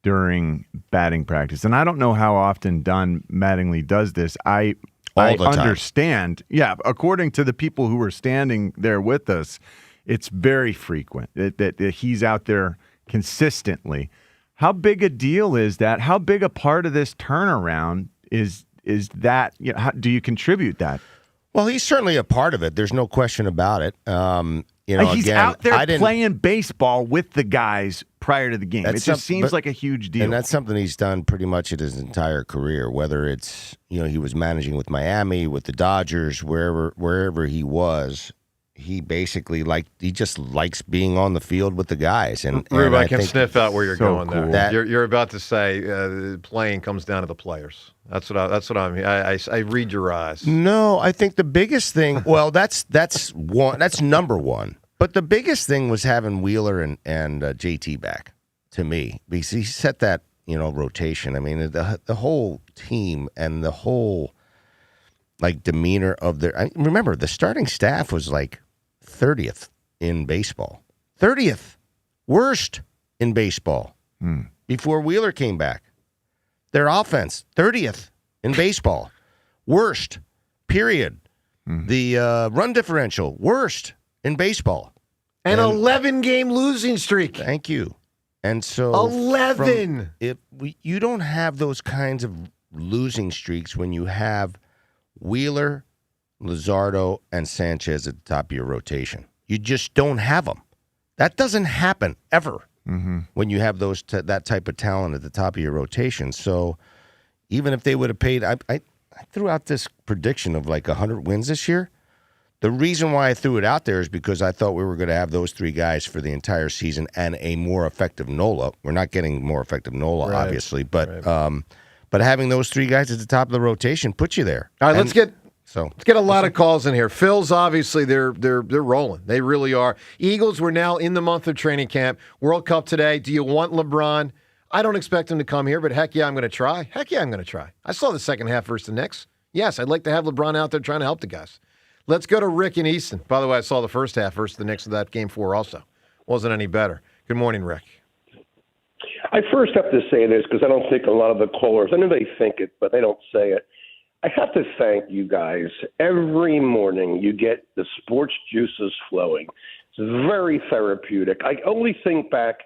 during batting practice? And I don't know how often Don Mattingly does this. I understand. Time. Yeah, according to the people who were standing there with us, it's very frequent that he's out there consistently. How big a deal is that? How big a part of this turnaround is Is that, how, do you contribute that? Well, he's certainly a part of it. There's no question about it. He's out there playing baseball with the guys prior to the game. It just seems like a huge deal. And that's something he's done pretty much in his entire career, whether it's, he was managing with Miami, with the Dodgers, wherever he was. He basically he just likes being on the field with the guys. And Rube, I can sniff out where you're going cool. there. You're about to say playing comes down to the players. That's what I'm. I read your eyes. No, I think the biggest thing. Well, that's one. That's number one. But the biggest thing was having Wheeler and JT back to me, because he set that rotation. I mean, the whole team and the whole demeanor of their. Remember, the starting staff was 30th in baseball. 30th. Worst in baseball before Wheeler came back. Their offense, 30th in baseball. Worst, period. The run differential, worst in baseball. An 11-game losing streak. Thank you. And so 11. You don't have those kinds of losing streaks when you have Wheeler, Luzardo, and Sanchez at the top of your rotation. You just don't have them. That doesn't happen ever when you have that type of talent at the top of your rotation. So even if they would have paid, I threw out this prediction of 100 wins this year. The reason why I threw it out there is because I thought we were going to have those three guys for the entire season and a more effective Nola. We're not getting more effective Nola, obviously, but having those three guys at the top of the rotation puts you there. All right, let's get a lot of calls in here. Phil's obviously they're rolling. They really are. Eagles, we're now in the month of training camp. World Cup today. Do you want LeBron? I don't expect him to come here, but heck yeah, I'm going to try. Heck yeah, I'm going to try. I saw the second half versus the Knicks. Yes, I'd like to have LeBron out there trying to help the guys. Let's go to Rick in Easton. By the way, I saw the first half versus the Knicks of that Game 4 also. Wasn't any better. Good morning, Rick. I first have to say this because I don't think a lot of the callers, I know they think it, but they don't say it. I have to thank you guys. Every morning you get the sports juices flowing. It's very therapeutic. I only think back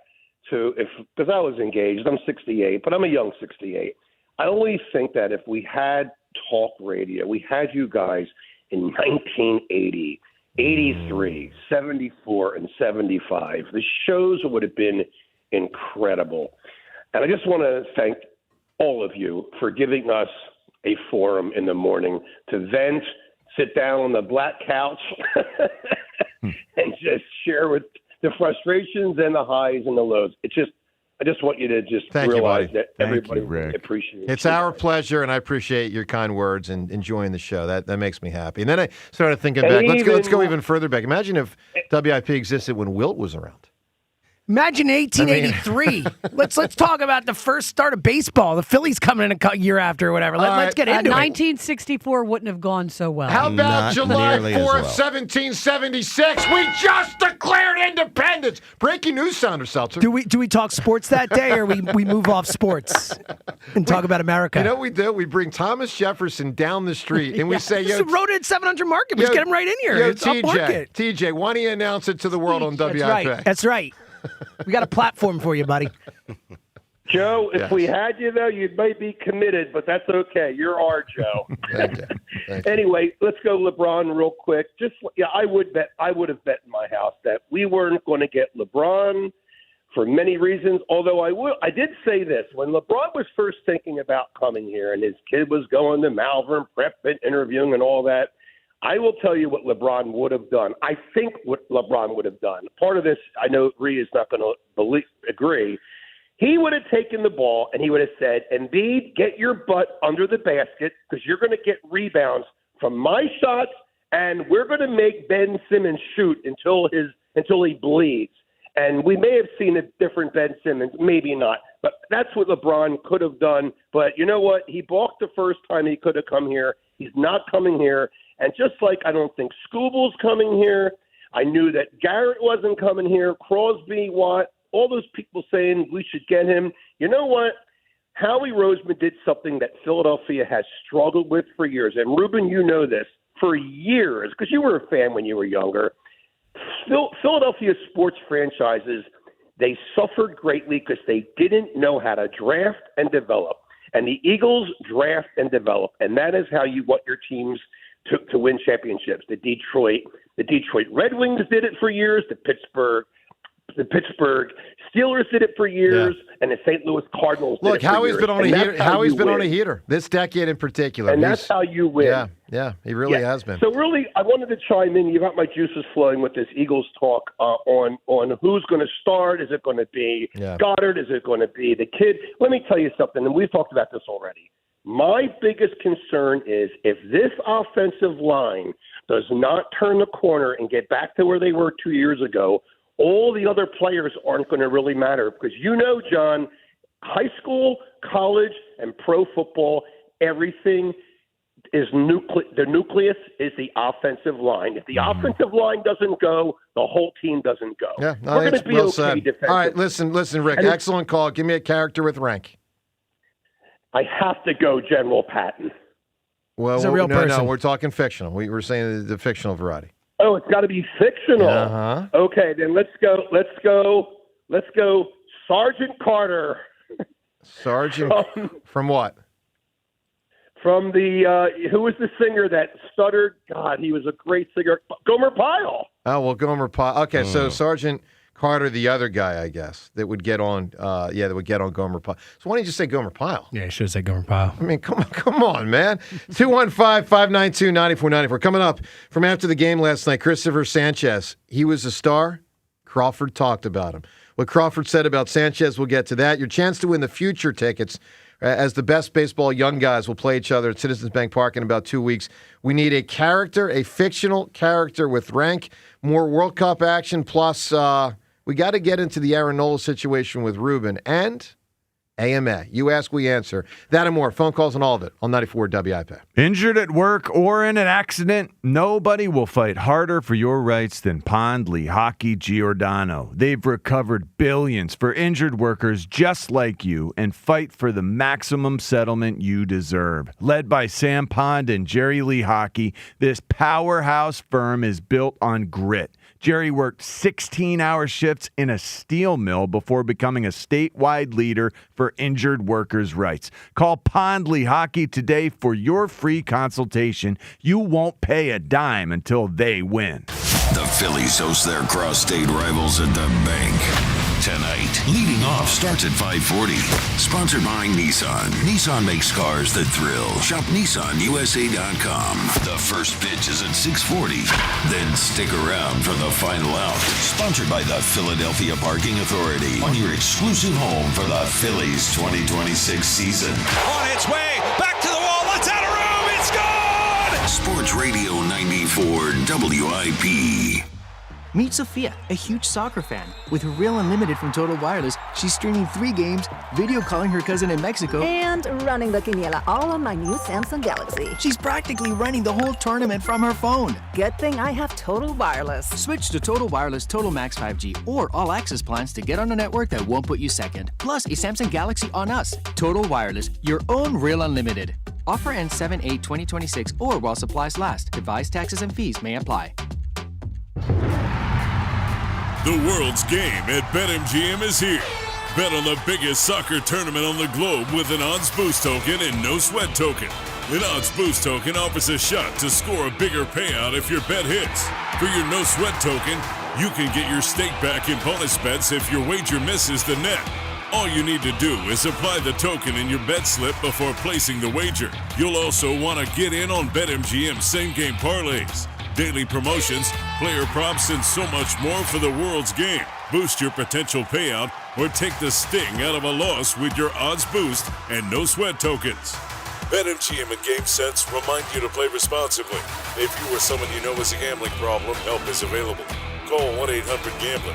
to because I was engaged. I'm 68, but I'm a young 68. I only think that if we had talk radio, we had you guys in 1980, 83, 74, and 75, the shows would have been incredible. And I just want to thank all of you for giving us a forum in the morning to vent, sit down on the black couch, and just share with the frustrations and the highs and the lows. I just want you to just realize that everybody appreciates it. It's our pleasure, and I appreciate your kind words and enjoying the show. That makes me happy. And then I started thinking back. Let's go even further back. Imagine if WIP existed when Wilt was around. Imagine 1883. Let's talk about the first start of baseball. The Phillies coming in a year after or whatever. Let's get into it. 1964 wouldn't have gone so well. How about July 4th, 1776? We just declared independence. Breaking news, Sounder Seltzer. Do we talk sports that day, or we move off sports and talk about America? You know what we do? We bring Thomas Jefferson down the street, and we say, "Yo, road at 700 Market. Let's get him right in here." Yo, it's upmarket. TJ, why don't you announce it to the world on WIP? That's right. We got a platform for you, buddy. Joe, if we had you, though, you might be committed, but that's okay. You're our Joe. Thank you. Anyway, let's go LeBron real quick. I would have bet in my house that we weren't going to get LeBron for many reasons, although I did say this. When LeBron was first thinking about coming here and his kid was going to Malvern Prep and interviewing and all that, I will tell you what LeBron would have done. I think what LeBron would have done. Part of this, I know Rhea is not going to agree. He would have taken the ball and he would have said, Embiid, get your butt under the basket because you're going to get rebounds from my shots, and we're going to make Ben Simmons shoot until he bleeds. And we may have seen a different Ben Simmons, maybe not. But that's what LeBron could have done. But you know what? He balked the first time he could have come here. He's not coming here. And just like I don't think Scooble's coming here, I knew that Garrett wasn't coming here, Crosby, Watt, all those people saying we should get him. You know what? Howie Roseman did something that Philadelphia has struggled with for years. And, Ruben, you know this, for years, because you were a fan when you were younger. Philadelphia sports franchises, they suffered greatly because they didn't know how to draft and develop. And the Eagles draft and develop, and that is how you want your teams to win championships. The Detroit Red Wings did it for years. The Pittsburgh Steelers did it for years, and the St. Louis Cardinals did it for years. Howie's been on a heater. Howie's been on a heater this decade in particular. And that's how you win. Yeah, he really has been. So really, I wanted to chime in. You got my juices flowing with this Eagles talk on who's going to start. Is it going to be Goddard? Is it going to be the kid? Let me tell you something, and we've talked about this already. My biggest concern is if this offensive line does not turn the corner and get back to where they were 2 years ago, all the other players aren't going to really matter because John, high school, college, and pro football, everything is the nucleus is the offensive line. If the offensive line doesn't go, the whole team doesn't go. Yeah, we're going to be okay defensively. All right, listen, Rick, excellent call. Give me a character with rank. I have to go General Patton. Well, He's a real person. No, we're talking fictional. We were saying the fictional variety. Oh, it's got to be fictional. Uh-huh. Okay, then let's go Sergeant Carter. Sergeant from what? From the who was the singer that stuttered? God, he was a great singer. Gomer Pyle. Oh, well, Gomer Pyle. Okay, so Sergeant Carter, the other guy, I guess, that would get on that would get on Gomer Pyle. So why don't you just say Gomer Pyle? Yeah, you should have said Gomer Pyle. I mean, come on, man. 215-592-9494. Coming up from after the game last night, Cristopher Sanchez. He was a star. Crawford talked about him. What Crawford said about Sanchez, we'll get to that. Your chance to win the future tickets as the best baseball young guys will play each other at Citizens Bank Park in about 2 weeks. We need a character, a fictional character with rank, more World Cup action, plus we got to get into the Aaron Nola situation with Ruben and AMA. You ask, we answer. That and more. Phone calls and all of it on 94 WIP. Injured at work or in an accident, nobody will fight harder for your rights than Pond Lehocky Giordano. They've recovered billions for injured workers just like you and fight for the maximum settlement you deserve. Led by Sam Pond and Jerry Lehocky, this powerhouse firm is built on grit. Jerry worked 16-hour shifts in a steel mill before becoming a statewide leader for injured workers' rights. Call Pond Lehocky today for your free consultation. You won't pay a dime until they win. The Phillies host their cross-state rivals at the Bank tonight. Leading off starts at 5:40. Sponsored by Nissan. Nissan makes cars that thrill. Shop NissanUSA.com. The first pitch is at 6:40. Then stick around for the final out. Sponsored by the Philadelphia Parking Authority. On your exclusive home for the Phillies 2026 season. On its way, back to the wall, it's out of room, it's gone! Sports Radio 94 WIP. Meet Sophia, a huge soccer fan. With her Real Unlimited from Total Wireless, she's streaming 3 games, video calling her cousin in Mexico, and running the quiniela all on my new Samsung Galaxy. She's practically running the whole tournament from her phone. Good thing I have Total Wireless. Switch to Total Wireless Total Max 5G or All Access plans to get on a network that won't put you second. Plus, a Samsung Galaxy on us. Total Wireless, your own Real Unlimited. Offer ends 7/8/2026 or while supplies last. Device taxes and fees may apply. The world's game at BetMGM is here. Bet on the biggest soccer tournament on the globe with an odds boost token and no sweat token. An odds boost token offers a shot to score a bigger payout if your bet hits. For your no sweat token, you can get your stake back in bonus bets if your wager misses the net. All you need to do is apply the token in your bet slip before placing the wager. You'll also want to get in on BetMGM same-game parlays, daily promotions, player props, and so much more for the world's game. Boost your potential payout or take the sting out of a loss with your odds boost and no sweat tokens. BetMGM and GameSense remind you to play responsibly. If you or someone you know has a gambling problem, help is available. Call 1-800-GAMBLER.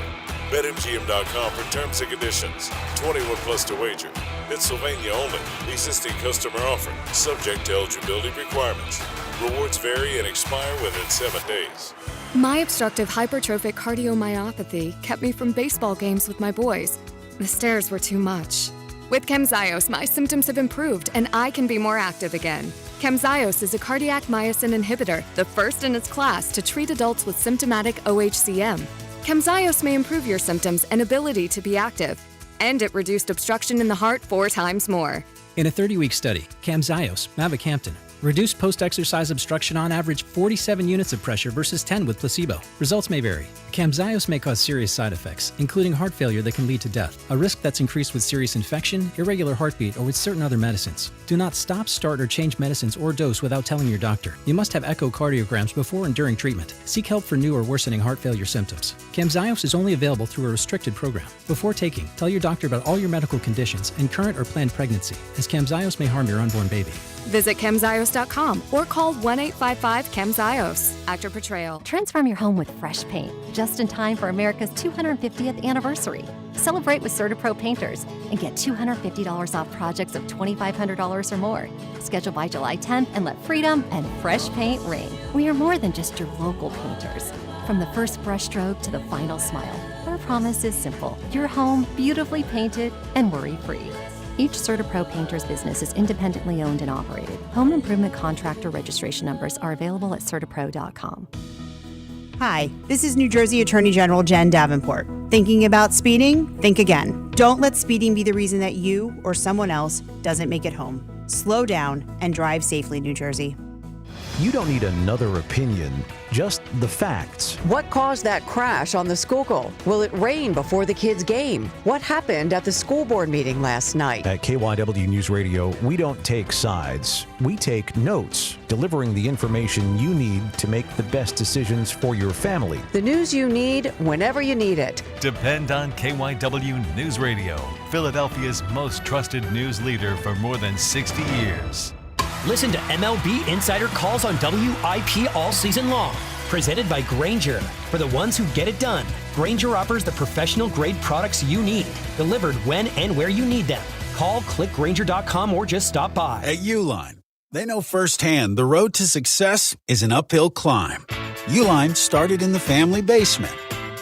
BetMGM.com for terms and conditions. 21 plus to wager. Pennsylvania only. Existing customer offer. Subject to eligibility requirements. Rewards vary and expire within 7 days. My obstructive hypertrophic cardiomyopathy kept me from baseball games with my boys. The stairs were too much. With Camzyos, my symptoms have improved and I can be more active again. Camzyos is a cardiac myosin inhibitor, the first in its class to treat adults with symptomatic OHCM. Camzyos may improve your symptoms and ability to be active, and it reduced obstruction in the heart 4 times more. In a 30-week study, Camzyos, mavacamten, reduced post-exercise obstruction on average 47 units of pressure versus 10 with placebo. Results may vary. Camzyos may cause serious side effects, including heart failure that can lead to death, a risk that's increased with serious infection, irregular heartbeat, or with certain other medicines. Do not stop, start, or change medicines or dose without telling your doctor. You must have echocardiograms before and during treatment. Seek help for new or worsening heart failure symptoms. Camzyos is only available through a restricted program. Before taking, tell your doctor about all your medical conditions and current or planned pregnancy, as Camzyos may harm your unborn baby. Visit Camzyos.com or call 1-855-CAMZYOS. Actor portrayal. Transform your home with fresh paint, just in time for America's 250th anniversary. Celebrate with CertaPro painters and get $250 off projects of $2,500 or more. Schedule by July 10th and let freedom and fresh paint ring. We are more than just your local painters. From the first brushstroke to the final smile, our promise is simple. Your home beautifully painted and worry-free. Each CertaPro painter's business is independently owned and operated. Home improvement contractor registration numbers are available at CertaPro.com. Hi, this is New Jersey Attorney General Jen Davenport. Thinking about speeding? Think again. Don't let speeding be the reason that you or someone else doesn't make it home. Slow down and drive safely, New Jersey. You don't need another opinion, just the facts. What caused that crash on the Schuylkill? Will it rain before the kids' game? What happened at the school board meeting last night? At KYW News Radio, we don't take sides. We take notes, delivering the information you need to make the best decisions for your family. The news you need whenever you need it. Depend on KYW News Radio, Philadelphia's most trusted news leader for more than 60 years. Listen to MLB Insider Calls on WIP all season long. Presented by Grainger. For the ones who get it done, Grainger offers the professional-grade products you need, delivered when and where you need them. Call, click Grainger.com, or just stop by. At Uline, they know firsthand the road to success is an uphill climb. Uline started in the family basement,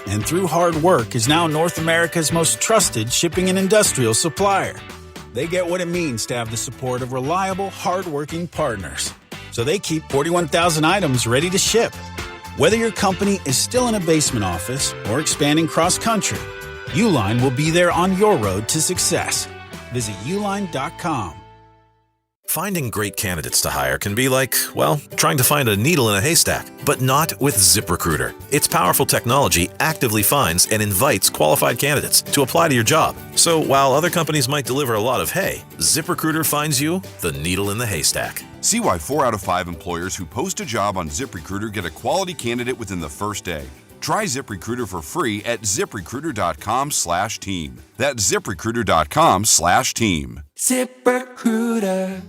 and through hard work is now North America's most trusted shipping and industrial supplier. They get what it means to have the support of reliable, hardworking partners. So they keep 41,000 items ready to ship. Whether your company is still in a basement office or expanding cross-country, Uline will be there on your road to success. Visit uline.com. Finding great candidates to hire can be like, well, trying to find a needle in a haystack, but not with ZipRecruiter. Its powerful technology actively finds and invites qualified candidates to apply to your job. So while other companies might deliver a lot of hay, ZipRecruiter finds you the needle in the haystack. See why 4 out of 5 employers who post a job on ZipRecruiter get a quality candidate within the first day. Try ZipRecruiter for free at ZipRecruiter.com/team. That's ZipRecruiter.com/team. ZipRecruiter.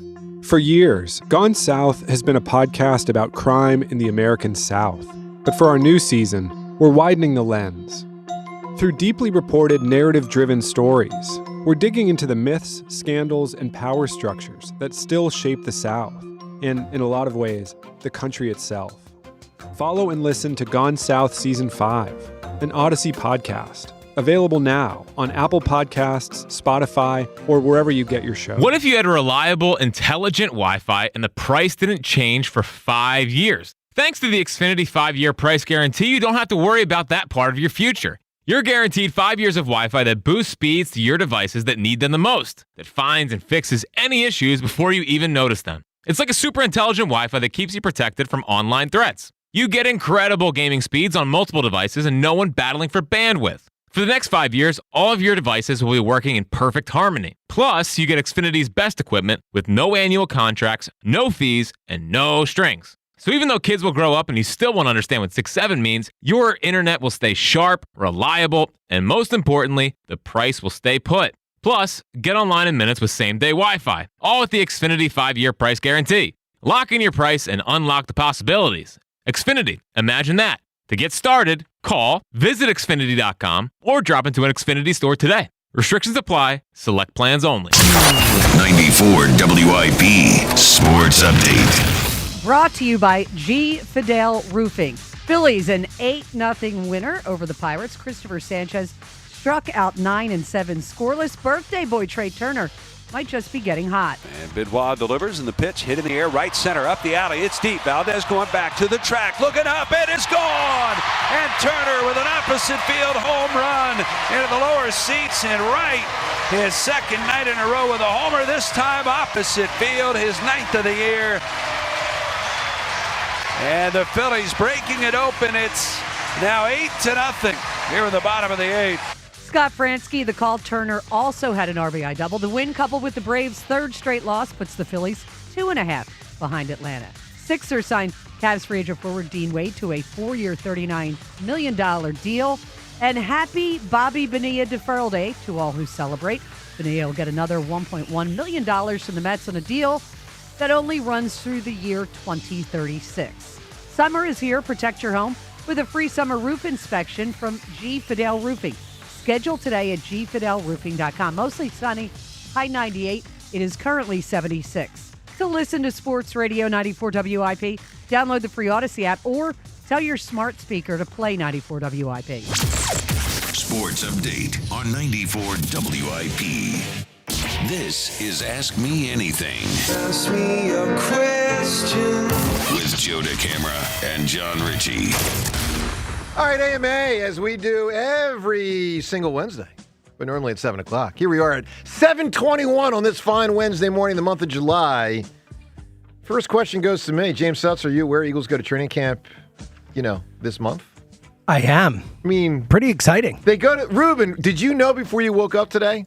For years, Gone South has been a podcast about crime in the American South. But for our new season, we're widening the lens. Through deeply reported, narrative-driven stories, we're digging into the myths, scandals, and power structures that still shape the South, and, in a lot of ways, the country itself. Follow and listen to Gone South Season 5, an Odyssey podcast. Available now on Apple Podcasts, Spotify, or wherever you get your shows. What if you had reliable, intelligent Wi-Fi and the price didn't change for 5 years? Thanks to the Xfinity 5-year price guarantee, you don't have to worry about that part of your future. You're guaranteed 5 years of Wi-Fi that boosts speeds to your devices that need them the most, that finds and fixes any issues before you even notice them. It's like a super intelligent Wi-Fi that keeps you protected from online threats. You get incredible gaming speeds on multiple devices and no one battling for bandwidth. For the next 5 years, all of your devices will be working in perfect harmony. Plus, you get Xfinity's best equipment with no annual contracts, no fees, and no strings. So even though kids will grow up and you still won't understand what 6-7 means, your internet will stay sharp, reliable, and most importantly, the price will stay put. Plus, get online in minutes with same-day Wi-Fi, all with the Xfinity 5-year price guarantee. Lock in your price and unlock the possibilities. Xfinity, imagine that. To get started, call, visit Xfinity.com, or drop into an Xfinity store today. Restrictions apply. Select plans only. 94 WIP Sports Update. Brought to you by G. Fidel Roofing. Phillies an 8-0 winner over the Pirates. Christopher Sanchez struck out 9 and 7 scoreless. Birthday boy Trea Turner might just be getting hot. And Benoit delivers, and the pitch hit in the air, right center, up the alley. It's deep. Valdez going back to the track, looking up, and it's gone. And Turner with an opposite field home run into the lower seats and right. His second night in a row with a homer, this time opposite field, his 9th of the year. And the Phillies breaking it open. It's now 8-0 here in the bottom of the 8th. Scott Fransky, the call. Turner also had an RBI double. The win, coupled with the Braves' third straight loss, puts the Phillies 2.5 behind Atlanta. Sixers signed Cavs free agent forward Dean Wade to a 4-year, $39 million deal. And happy Bobby Bonilla deferral day to all who celebrate. Bonilla will get another $1.1 million from the Mets on a deal that only runs through the year 2036. Summer is here. Protect your home with a free summer roof inspection from G. Fidel Roofing. Schedule today at gfidelroofing.com. Mostly sunny, high 98. It is currently 76. To listen to Sports Radio 94 WIP, download the free Odyssey app or tell your smart speaker to play 94 WIP. Sports update on 94 WIP. This is Ask Me Anything. Ask me a question. With Joe DeCamera and John Ritchie. All right, AMA, as we do every single Wednesday, but normally at 7 o'clock. Here we are at 7:21 on this fine Wednesday morning, the month of July. First question goes to me. James Sutz, are you aware Eagles go to training camp, this month? I am. I mean, pretty exciting. They go to, Ruben, did you know before you woke up today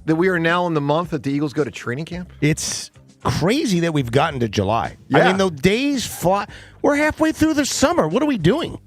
that we are now in the month that the Eagles go to training camp? It's crazy that we've gotten to July. Yeah. I mean, the days fly. We're halfway through the summer. What are we doing?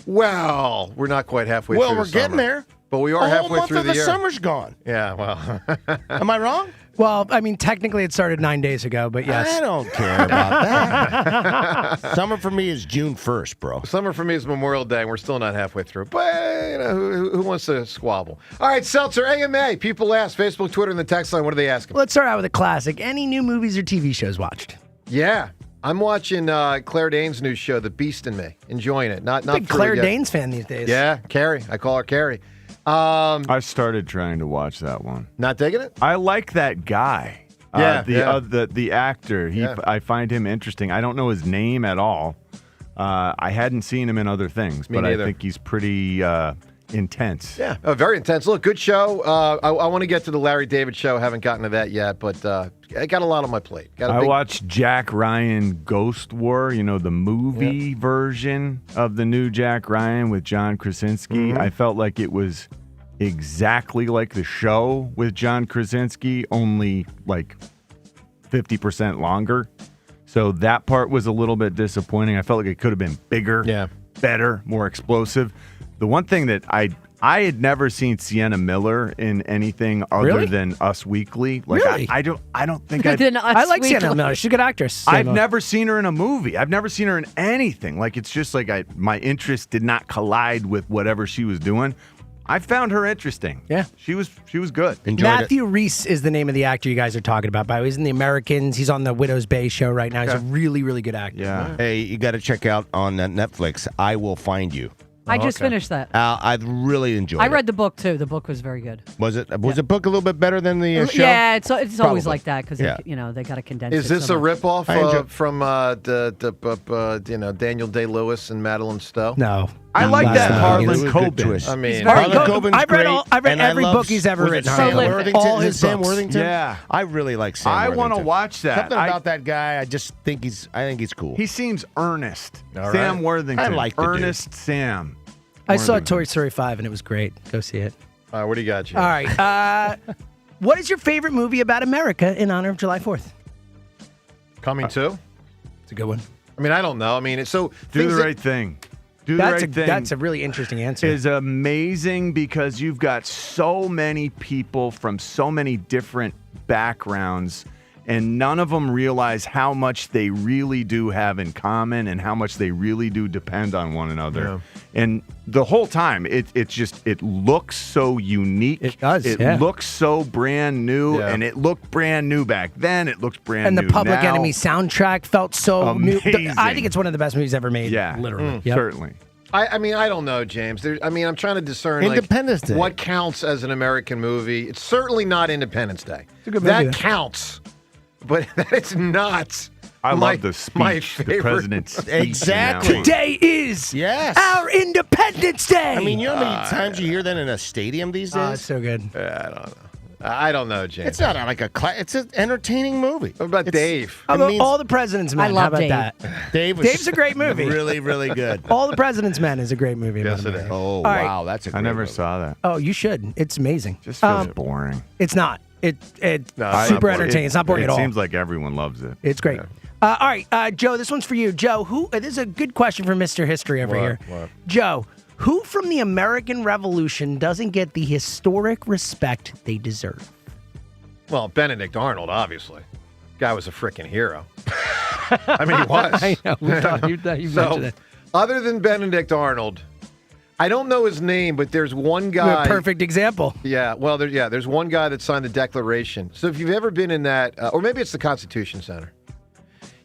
Well, we're not quite halfway through the summer. Well, we're getting there. But we are halfway through the year. The summer's gone. Yeah, well. Am I wrong? Well, I mean, technically it started 9 days ago, but yes. I don't care about that. Summer for me is June 1st, bro. Summer for me is Memorial Day, and we're still not halfway through. But, who wants to squabble? All right, Seltzer, AMA. People ask, Facebook, Twitter, and the text line, what do they ask? Let's start out with a classic. Any new movies or TV shows watched? Yeah. I'm watching Claire Danes' new show, The Beast in Me. Enjoying it. Not big Claire Danes fan these days. Yeah, Carrie. I call her Carrie. I started trying to watch that one. Not digging it? I like that guy. The actor. I find him interesting. I don't know his name at all. I hadn't seen him in other things, but I think he's pretty intense. Yeah, very intense. Look, good show. I want to get to the Larry David show. Haven't gotten to that yet, but I got a lot on my plate. I watched Jack Ryan Ghost War, the movie version of the new Jack Ryan with John Krasinski. I felt like it was exactly like the show with John Krasinski, only like 50% longer. So that part was a little bit disappointing. I felt like it could have been bigger, better, more explosive. The one thing that I had never seen Sienna Miller in anything other than Us Weekly. Like really? I don't think I like Sienna Miller. She's a good actress. I've never seen her in a movie. I've never seen her in anything. Like it's just like my interest did not collide with whatever she was doing. I found her interesting. Yeah. She was good. Matthew Rhys is the name of the actor you guys are talking about. By the way, he's in The Americans. He's on the Widow's Bay show right now. He's a really, really good actor. Yeah. Hey, you got to check out on Netflix, I Will Find You. I just finished that. I really enjoyed it. I read the book, too. The book was very good. Was it? Was the book a little bit better than the show? Yeah, it's always like that because, they got to condense it. Is this a ripoff from Daniel Day-Lewis and Madeline Stowe? No. I like that Harlan Coben. I mean, Harlan Coben's I've read every book he's ever written. All his Sam books. Worthington. Yeah, I really like Sam. I want to watch that. Something about that guy. I think he's cool. He seems earnest. All Sam right. Worthington. I like the earnest dude. Sam. I saw Toy Story 5 and it was great. Go see it. All right, what do you got, Jim? All right. What is your favorite movie about America in honor of July 4th? Coming to? It's a good one. I mean, I don't know. I mean, Do the Right Thing. That's a really interesting answer. Is amazing because you've got so many people from so many different backgrounds, and none of them realize how much they really do have in common and how much they really do depend on one another. Yeah. And the whole time, it looks so unique. It does. It looks so brand new, and it looked brand new back then. It looks brand new now. And the Public now. Enemy soundtrack felt so amazing. new. I think it's one of the best movies ever made. Yeah, literally. certainly. I mean, I don't know, James. I'm trying to discern Independence Day. What counts as an American movie. It's certainly not Independence Day. It's a good that movie. counts, but it's not. I love the speech my the favorite. president's speech. Exactly. Today is our Independence Day. I mean, you know how many times you hear that in a stadium these days? Oh, it's so good. I don't know, James. It's not like it's an entertaining movie. What about Dave? How about All the President's Men? I love How about Dave. that? Dave's a great movie. Really, really good. All the President's Men is a great movie. Yes, it is. Oh, right. wow. That's a great I never movie. saw that. Oh, you should. It's amazing. Just feels boring. It's not. It's it's super not boring. entertaining. It's not boring it at all. seems like everyone loves it. It's great. All right, Joe, this one's for you. Joe, this is a good question for Mr. History over here. What? Joe, who from the American Revolution doesn't get the historic respect they deserve? Well, Benedict Arnold, obviously. Guy was a freaking hero. I mean, he was. I know. You mentioned it. Other than Benedict Arnold, I don't know his name, but there's one guy. Perfect example. Yeah, well, there's one guy that signed the Declaration. So if you've ever been in that, or maybe it's the Constitution Center.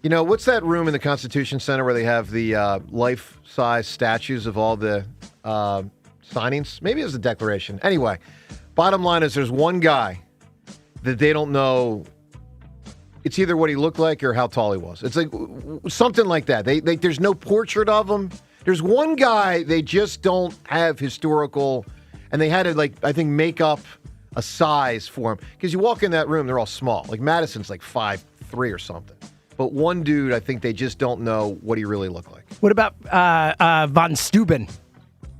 You know, what's that room in the Constitution Center where they have the life-size statues of all the signings? Maybe it was the Declaration. Anyway, bottom line is there's one guy that they don't know. It's either what he looked like or how tall he was. It's like something like that. There's no portrait of him. There's one guy they just don't have historical, and they had to, I think, make up a size for him. Because you walk in that room, they're all small. Like Madison's like 5'3" or something. But one dude, I think they just don't know what he really looked like. What about von Steuben?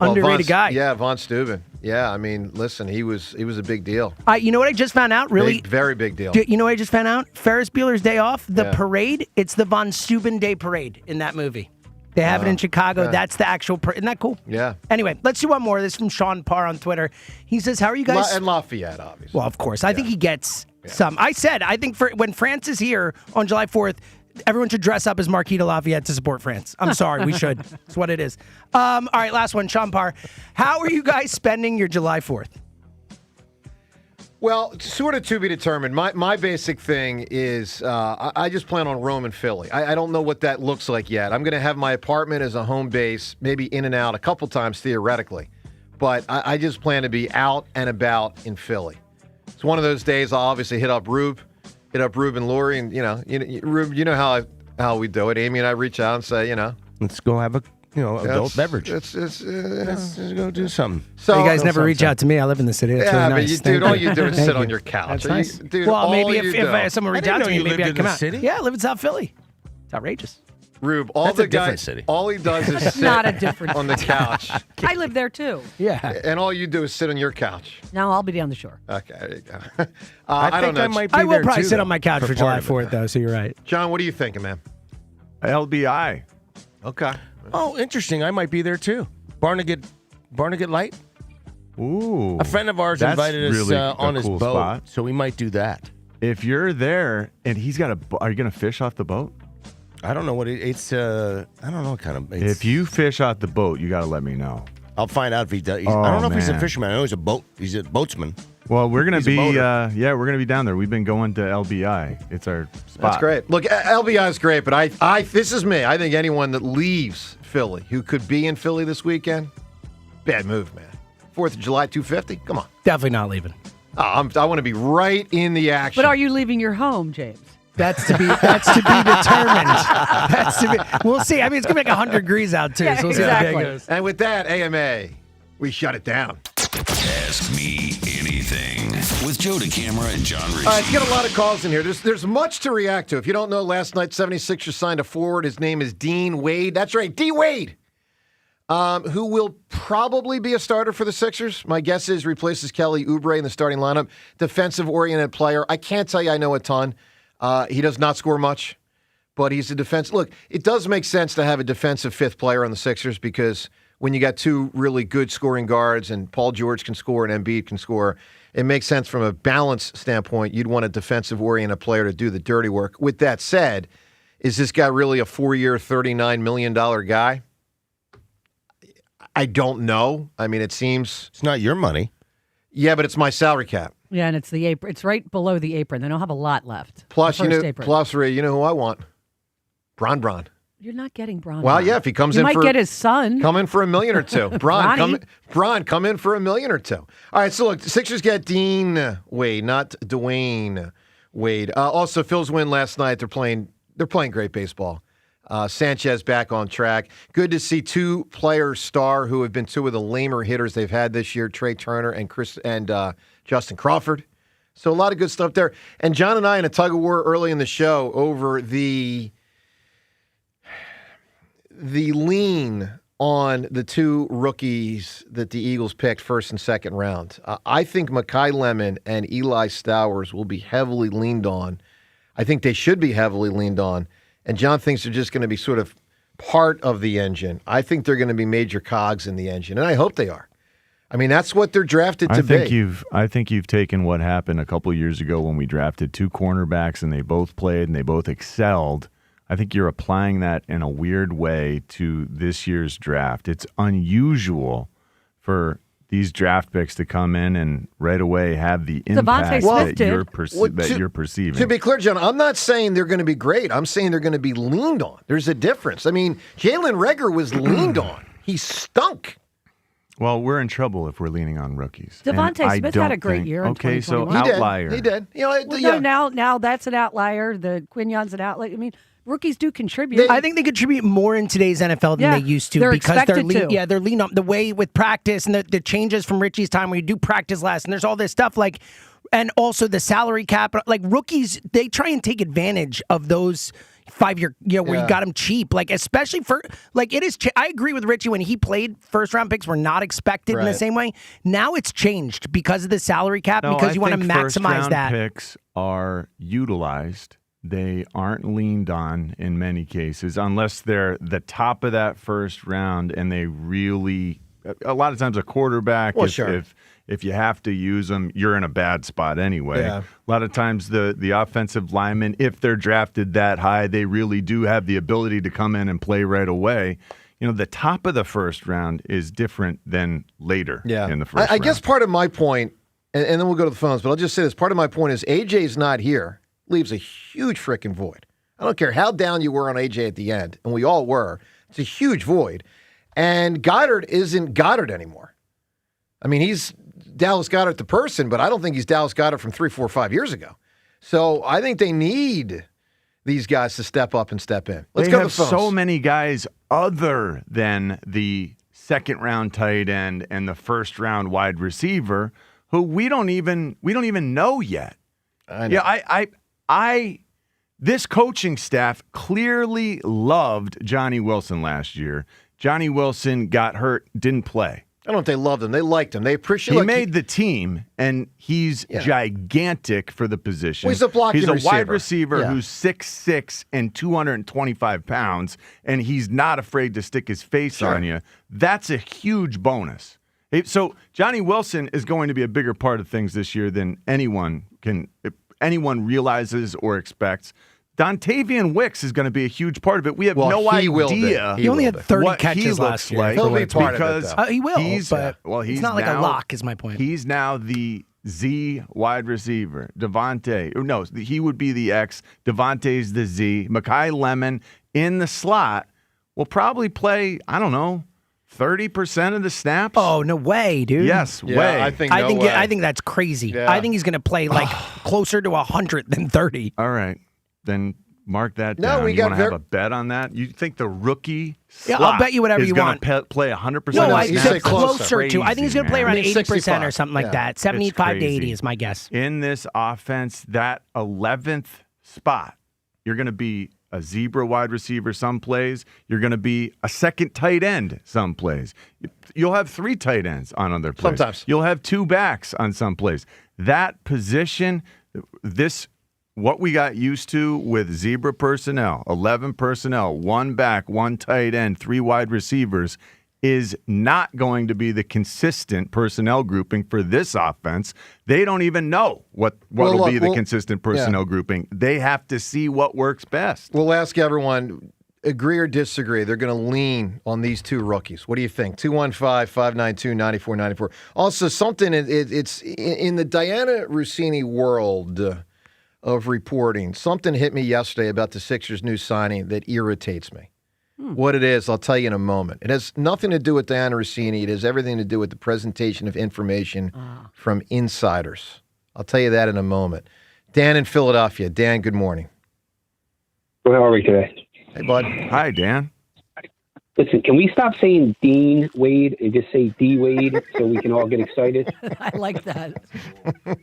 Underrated guy. Yeah, von Steuben. Yeah, I mean, listen, he was a big deal. You know what I just found out? Really, very big deal. You know what I just found out? Ferris Bueller's Day Off, the parade. It's the von Steuben Day Parade in that movie. They have it in Chicago. yeah. That's the actual. Isn't that cool? Yeah. Anyway, let's do one more. This is from Sean Parr on Twitter. He says, "How are you guys?" And Lafayette, obviously. Well, of course. I think he gets some. I think when France is here on July 4th. Everyone should dress up as Marquis de Lafayette to support France. I'm sorry, we should. It's what it is. All right, last one, Sean Parr. How are you guys spending your July 4th? Well, sort of to be determined. My basic thing is I just plan on roaming Philly. I don't know what that looks like yet. I'm going to have my apartment as a home base, maybe in and out a couple times theoretically. But I just plan to be out and about in Philly. It's one of those days I'll obviously hit up Rube and Lori, and Rube, you know how we do it. Amy and I reach out and say, let's go have a adult beverage. Let's go do something. So you guys never reach out to me. I live in the city. That's really nice. But all you do is sit on your couch. That's nice. Dude, well, maybe if someone reached out to me, maybe I'd come out. City? Yeah, I live in South Philly. It's outrageous. Rube, That's a different city. All he does is sit Not a different on the couch. I live there too. Yeah. And all you do is sit on your couch. Now I'll be down the shore. Okay, there you go. I don't think know. I might be I will there probably too, sit though, on my couch for part July of it. 4th, though, so you're right. John, what are you thinking, man? LBI. Okay. Oh, interesting. I might be there too. Barnegat Light. Ooh. A friend of ours that's invited us really on a his cool boat, spot. so we might do that. If you're there and he's got are you going to fish off the boat? I don't know what it's. I don't know what kind of. If you fish out the boat, you got to let me know. I'll find out if he does. Oh, I don't know if he's a man. fisherman. I know he's a boatsman. Well, we're gonna He's a be boater. we're gonna be down there. We've been going to LBI. It's our spot. That's great. Look, LBI is great, but I this is me. I think anyone that leaves Philly who could be in Philly this weekend, bad move, man. 4th of July, 250. Come on. Definitely not leaving. Oh, I want to be right in the action. But are you leaving your home, James? That's to be determined. We'll see. I mean, it's gonna be like 100 degrees out too. Yeah, so we'll see how the day goes. And with that, AMA, we shut it down. Ask Me Anything with Joe DeCamara and John Ritchie. All right, get a lot of calls in here. There's much to react to. If you don't know, last night 76ers signed a forward. His name is Dean Wade. That's right, D. Wade, who will probably be a starter for the Sixers. My guess is replaces Kelly Oubre in the starting lineup. Defensive-oriented player. I can't tell you I know a ton. He does not score much, but he's a defense. Look, it does make sense to have a defensive fifth player on the Sixers because when you got two really good scoring guards and Paul George can score and Embiid can score, it makes sense from a balance standpoint. You'd want a defensive-oriented player to do the dirty work. With that said, is this guy really a 4-year, $39 million guy? I don't know. I mean, it seems... It's not your money. Yeah, but it's my salary cap. Yeah, and it's the apron. It's right below the apron. They don't have a lot left. Plus, The first apron. Ray, you know who I want? Bron. You're not getting Braun. Well, yeah, if he comes you in might for get his son. Come in for $1 million or two. Braun, come in for $1 million or two. All right, so look, the Sixers get Dean Wade, not Dwayne Wade. Also, Phil's win last night. They're playing great baseball. Sánchez back on track. Good to see two-player star who have been two of the lamer hitters they've had this year, Trea Turner and Justin Crawford. So a lot of good stuff there. And John and I in a tug-of-war early in the show over the lean on the two rookies that the Eagles picked first and second round. I think Mekhi Lemon and Eli Stowers will be heavily leaned on. I think they should be heavily leaned on. And John thinks they're just going to be sort of part of the engine. I think they're going to be major cogs in the engine, and I hope they are. I mean, that's what they're drafted to be. I think you've taken what happened a couple years ago when we drafted two cornerbacks and they both played and they both excelled. I think you're applying that in a weird way to this year's draft. It's unusual for these draft picks to come in and right away have the impact that you're perceiving. To be clear, John, I'm not saying they're going to be great. I'm saying they're going to be leaned on. There's a difference. I mean, Jalen Reagor was leaned on. He stunk. Well, we're in trouble if we're leaning on rookies. Devontae Smith had a great year in 2021. So outlier. He did. Now that's an outlier. The Quignon's an outlier. I mean, rookies do contribute. I think they contribute more in today's NFL than they used to because they're lean up the way with practice and the changes from Richie's time where you do practice less and there's all this stuff and also the salary cap. Like rookies, they try and take advantage of those 5-year, where you got them cheap. Like especially for it is. I agree with Richie when he played. First round picks were not expected in the same way. Now it's changed because of the salary cap because you want to maximize that. Picks are utilized. They aren't leaned on in many cases unless they're the top of that first round and they really a lot of times a quarterback if you have to use them, you're in a bad spot anyway. Yeah. A lot of times the offensive linemen, if they're drafted that high, they really do have the ability to come in and play right away. The top of the first round is different than later in the first round. I guess part of my point, and then we'll go to the phones, but I'll just say this. Part of my point is AJ's not here. Leaves a huge freaking void. I don't care how down you were on AJ at the end, and we all were. It's a huge void. And Goddard isn't Goddard anymore. I mean, he's Dallas Goedert the person, but I don't think he's Dallas Goedert from 3, 4, 5 years ago. So I think they need these guys to step up and step in. Let's go to the phones. So many guys other than the second-round tight end and the first-round wide receiver who we don't even know yet. I know. Yeah, this coaching staff clearly loved Johnny Wilson last year. Johnny Wilson got hurt, didn't play. I don't know if they loved him. They liked him. They appreciate. He made the team, and he's gigantic for the position. Well, he's a blocking receiver. He's a wide receiver who's 6'6" and 225 pounds, and he's not afraid to stick his face on you. That's a huge bonus. So Johnny Wilson is going to be a bigger part of things this year than anyone realizes or expects. Dontavian Wicks is going to be a huge part of it. We have no idea. He only had 30 catches last year. He'll be part of it, though. He will, he's not like a lock is my point. He's now the Z wide receiver. He would be the X. Devontae's the Z. Mekhi Lemon in the slot will probably play, 30% of the snaps. Oh, no way, dude. Yes, way. I think that's crazy. Yeah. I think he's going to play closer to 100 than 30. All right. Then mark that down. We you want to have a bet on that? You think the rookie slot I'll bet you whatever you want. Play 100% No, of I snaps? said closer to. I think he's going to play around 80% 65. or something like that. 75 to 80 is my guess. In this offense, that 11th spot, you're going to be a zebra wide receiver some plays. You're going to be a second tight end some plays. You'll have 3 tight ends on other plays. Sometimes. You'll have 2 backs on some plays. That position, what we got used to with zebra personnel, 11 personnel, 1 back, 1 tight end, 3 wide receivers, is not going to be the consistent personnel grouping for this offense. They don't even know what will be the consistent personnel grouping. They have to see what works best. We'll ask everyone, agree or disagree, they're going to lean on these 2 rookies. What do you think? 215-592-9494. Also, something, it's in the Diana Rossini world of reporting, something hit me yesterday about the Sixers' new signing that irritates me. What it is, I'll tell you in a moment. It has nothing to do with Diana Rossini. It has everything to do with the presentation of information from insiders. I'll tell you that in a moment. Dan in Philadelphia. Dan, good morning. How are we today? Hey, bud. Hi, Dan. Listen, can we stop saying Dean Wade and just say D Wade so we can all get excited? I like that. All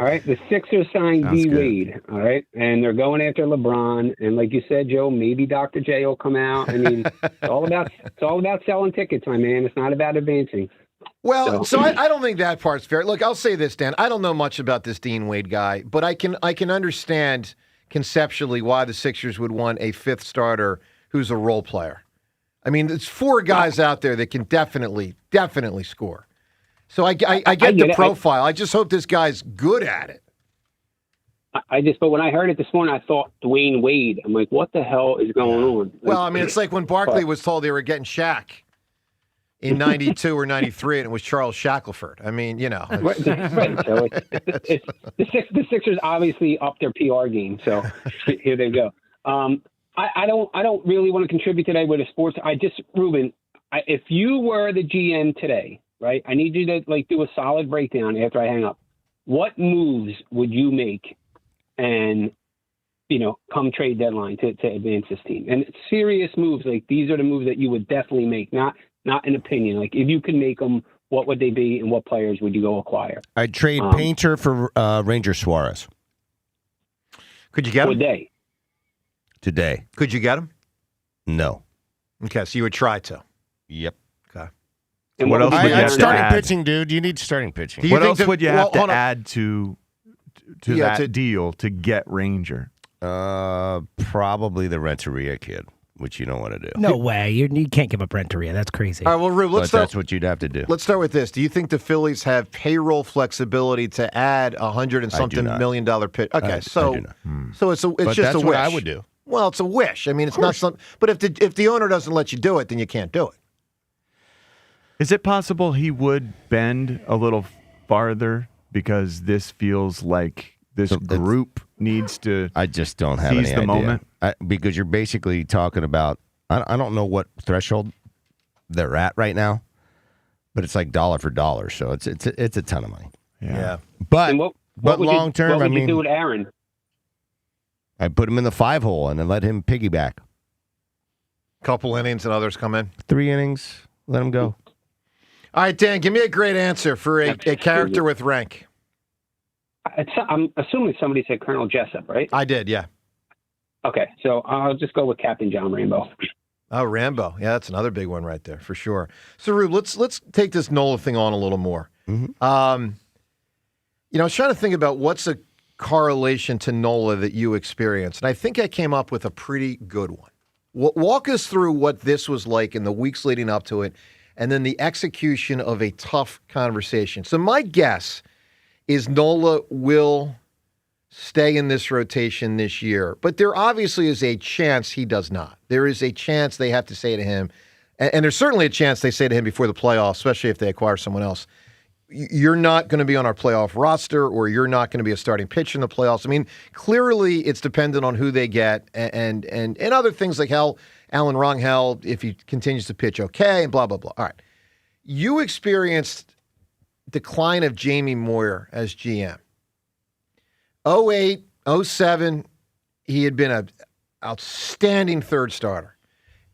right, the Sixers signed D Wade, all right, and they're going after LeBron. And like you said, Joe, maybe Dr. J will come out. I mean, it's all about selling tickets, my man. It's not about advancing. Well, so I don't think that part's fair. Look, I'll say this, Dan. I don't know much about this Dean Wade guy, but I can understand conceptually why the Sixers would want a fifth starter who's a role player. I mean, there's four guys out there that can definitely score. So I get the profile. I just hope this guy's good at it. But when I heard it this morning, I thought Dwayne Wade. I'm like, what the hell is going on? Well, I mean, it's like when Barkley was told they were getting Shaq in 92 or 93, and it was Charles Shackelford. I mean, you know. Right. So the Sixers obviously upped their PR game, so here they go. I don't really want to contribute today with the sports. Ruben, if you were the GM today, right? I need you to do a solid breakdown after I hang up. What moves would you make, and come trade deadline to advance this team? And serious moves, like these are the moves that you would definitely make, not an opinion. Like if you could make them, what would they be, and what players would you go acquire? I'd trade Painter for Ranger Suarez. Could you get him? Today. Could you get him? No. Okay, so you would try to. Yep. Okay. And what else would you have to starting add? Pitching, dude. You need starting pitching. What else would you have to add to that deal to get Ranger? Probably the Renteria kid, which you don't want to do. No way. You can't give up Renteria. That's crazy. All right, well, Rube, that's what you'd have to do. Let's start with this. Do you think the Phillies have payroll flexibility to add $100 and something million pitch? Okay, so it's just a wish. That's what I would do. Well, it's a wish. I mean, it's not something. But if the owner doesn't let you do it, then you can't do it. Is it possible he would bend a little farther because this feels like this group needs to? I just don't have seize any the idea. moment because you're basically talking about. I don't know what threshold they're at right now, but it's like dollar for dollar, so it's a ton of money. Yeah. But what long term, what would you do with Aaron? I put him in the 5-hole and then let him piggyback. Couple innings and others come in. 3 innings, let him go. All right, Dan, give me a great answer for a character with rank. I'm assuming somebody said Colonel Jessup, right? I did, yeah. Okay, so I'll just go with Captain John Rambo. Oh, Rambo. Yeah, that's another big one right there, for sure. So, Rube, let's take this NOLA thing on a little more. Mm-hmm. I was trying to think about what's a correlation to NOLA that you experienced, and I think I came up with a pretty good one. Walk us through what this was like in the weeks leading up to it, and then the execution of a tough conversation. So my guess is NOLA will stay in this rotation this year, but there obviously is a chance he does not. There is a chance they have to say to him, and there's certainly a chance they say to him before the playoffs, especially if they acquire someone else, you're not going to be on our playoff roster, or you're not going to be a starting pitcher in the playoffs. I mean, clearly it's dependent on who they get and other things like Alan Rangel, if he continues to pitch okay, and blah, blah, blah. All right. You experienced decline of Jamie Moyer as GM. 08, 07, he had been an outstanding third starter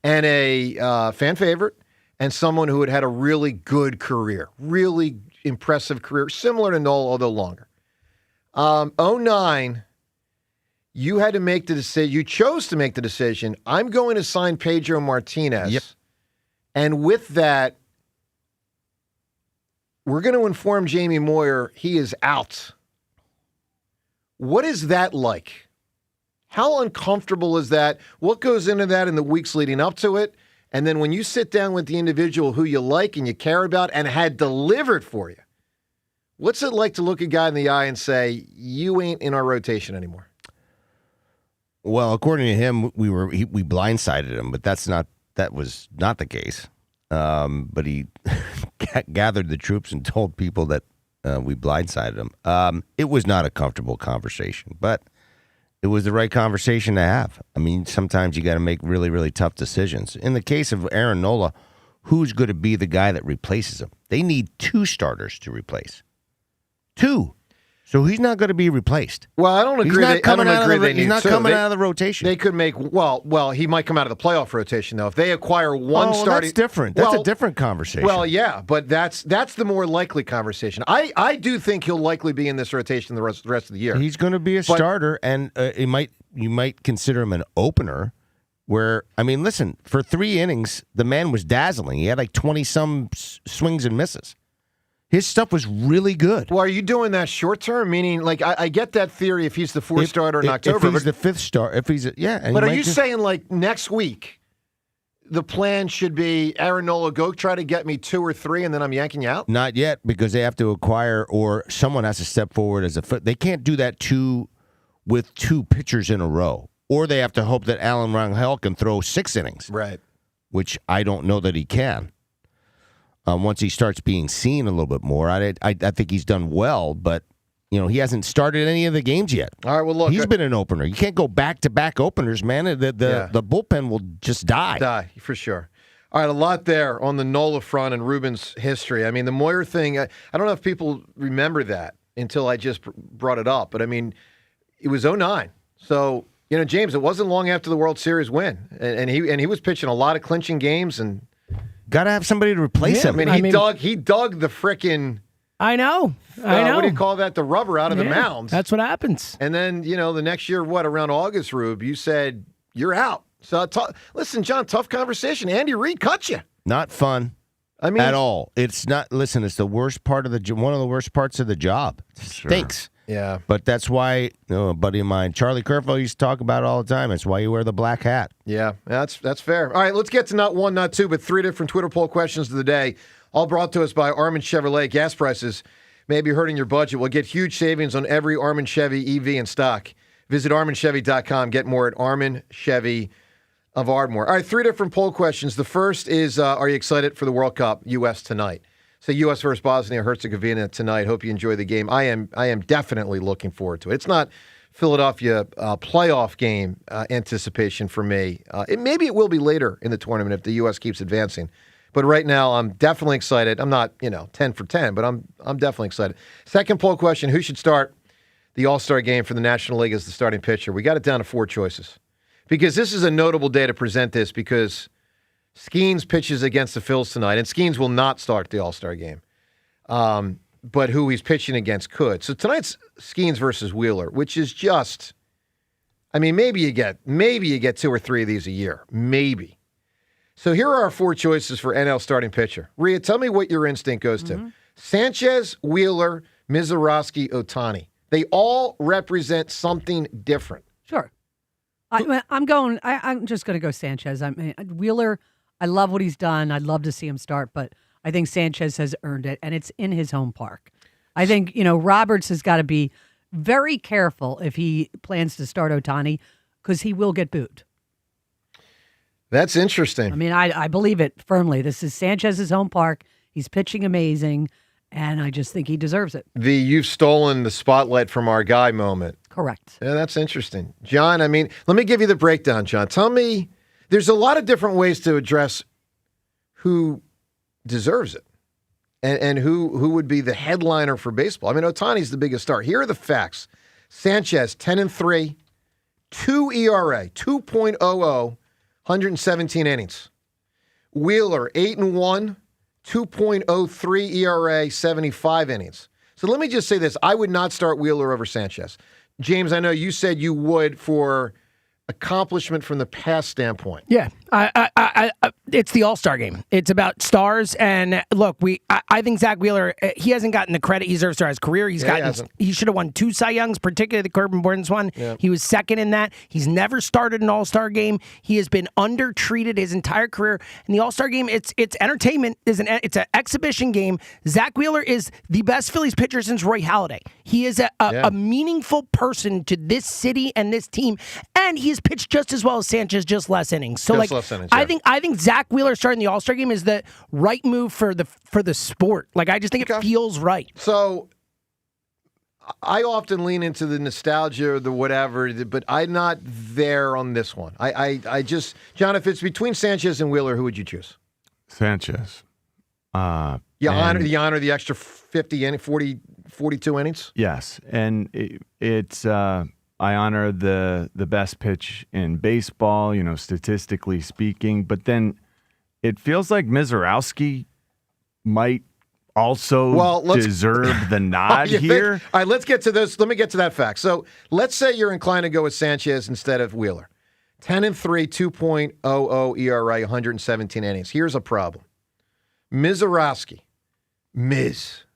and a fan favorite and someone who had had a really good career, really impressive career, similar to Noel, although longer. 09, you had to make the decision. You chose to make the decision. I'm going to sign Pedro Martinez. Yep. And with that, we're going to inform Jamie Moyer he is out. What is that like? How uncomfortable is that? What goes into that in the weeks leading up to it? And then when you sit down with the individual who you like and you care about and had delivered for you, what's it like to look a guy in the eye and say, you ain't in our rotation anymore? Well, according to him, we blindsided him, but that was not the case. But he gathered the troops and told people that we blindsided him. It was not a comfortable conversation, but It was the right conversation to have. I mean, sometimes you got to make really, really tough decisions. In the case of Aaron Nola, who's going to be the guy that replaces him? They need 2 starters to replace. 2. So he's not going to be replaced. Well, I don't agree. He's not coming out of the rotation. They could make well. He might come out of the playoff rotation though. If they acquire one starting, that's different. That's a different conversation. Well, yeah, but that's the more likely conversation. I do think he'll likely be in this rotation the rest of the year. He's going to be a starter, and you might consider him an opener. Where listen, for 3 innings, the man was dazzling. He had like 20-some swings and misses. His stuff was really good. Well, are you doing that short term? Meaning, like, I get that theory if he's the 4th starter in October. If he's the 5th star, But are you saying, like, next week, the plan should be Aaron Nola, go try to get me 2 or 3, and then I'm yanking you out? Not yet, because they have to acquire, or someone has to step forward as a foot. They can't do that with 2 pitchers in a row. Or they have to hope that Alan Rangel can throw 6 innings. Right. Which I don't know that he can. Once he starts being seen a little bit more, I think he's done well, but he hasn't started any of the games yet. All right, well, look, he's been an opener. You can't go back-to-back openers, man. The bullpen will just die. Die, for sure. All right, a lot there on the Nola front and Ruben's history. I mean, the Moyer thing, I don't know if people remember that until I just brought it up, but, it was 2009. So, James, it wasn't long after the World Series win, and he was pitching a lot of clinching games and got to have somebody to replace him. He dug the frickin'. I know. What do you call that? The rubber out of the mound. That's what happens. And then, the next year, around August, Rube, you said, you're out. So, listen, John, tough conversation. Andy Reid cut you. Not fun. At all. It's not, listen, it's the worst part of one of the worst parts of the job. It stinks. Yeah. But that's why, a buddy of mine, Charlie Kerfel, used to talk about it all the time. It's why you wear the black hat. Yeah, that's fair. All right, let's get to not 1, not 2, but 3 different Twitter poll questions of the day, all brought to us by Armin Chevrolet. Gas prices may be hurting your budget. We'll get huge savings on every Armin Chevy EV in stock. Visit ArminChevy.com. Get more at Armin Chevy of Ardmore. All right, 3 different poll questions. The first is, are you excited for the World Cup, U.S. tonight? So U.S. versus Bosnia-Herzegovina tonight. Hope you enjoy the game. I am definitely looking forward to it. It's not Philadelphia playoff game anticipation for me. Maybe it will be later in the tournament if the U.S. keeps advancing. But right now, I'm definitely excited. I'm not, 10 for 10, but I'm definitely excited. Second poll question, who should start the All-Star game for the National League as the starting pitcher? We got it down to 4 choices. Because this is a notable day to present this because Skeens pitches against the Phils tonight, and Skeens will not start the All-Star game. But who he's pitching against could. So tonight's Skeens versus Wheeler, which is just, maybe you get 2 or 3 of these a year. Maybe. So here are our 4 choices for NL starting pitcher. Rhea, tell me what your instinct goes to. Sanchez, Wheeler, Mizorowski, Ohtani. They all represent something different. Sure. I'm just going to go Sanchez. Wheeler, I love what he's done. I'd love to see him start, but I think Sanchez has earned it, and it's in his home park. I think, Roberts has got to be very careful if he plans to start Ohtani because he will get booed. That's interesting. I believe it firmly. This is Sanchez's home park. He's pitching amazing, and I just think he deserves it. You've stolen the spotlight from our guy moment. Correct. Yeah, that's interesting. John, let me give you the breakdown, John. Tell me, there's a lot of different ways to address who deserves it and who would be the headliner for baseball. Ohtani's the biggest star. Here are the facts. Sanchez, 10-3, 2 ERA, 2.00, 117 innings. Wheeler, 8-1, 2.03 ERA, 75 innings. So let me just say this. I would not start Wheeler over Sanchez. James, I know you said you would for accomplishment from the past standpoint. Yeah, it's the All-Star game. It's about stars, and look, I think Zach Wheeler, he hasn't gotten the credit he deserves throughout his career. He should have won 2 Cy Youngs, particularly the Corbin Burns one. Yeah. He was second in that. He's never started an All-Star game. He has been undertreated his entire career. And the All-Star game, it's entertainment. It's an exhibition game. Zach Wheeler is the best Phillies pitcher since Roy Halladay. He is a meaningful person to this city and this team, and he's pitched just as well as Sanchez, just less innings. So less innings, yeah. I think Zach Wheeler starting the All-Star game is the right move for the sport. I just think it feels right. So I often lean into the nostalgia or the whatever, but I'm not there on this one. I just, John, if it's between Sanchez and Wheeler, who would you choose? Sanchez. Honor the extra 42 innings? Yes, and it's I honor the best pitch in baseball, statistically speaking, but then it feels like Mizorowski might also deserve the nod here. All right, let's get to this. Let me get to that fact. So let's say you're inclined to go with Sanchez instead of Wheeler. 10-3, 2.00 ERA, 117 innings. Here's a problem. Mizorowski,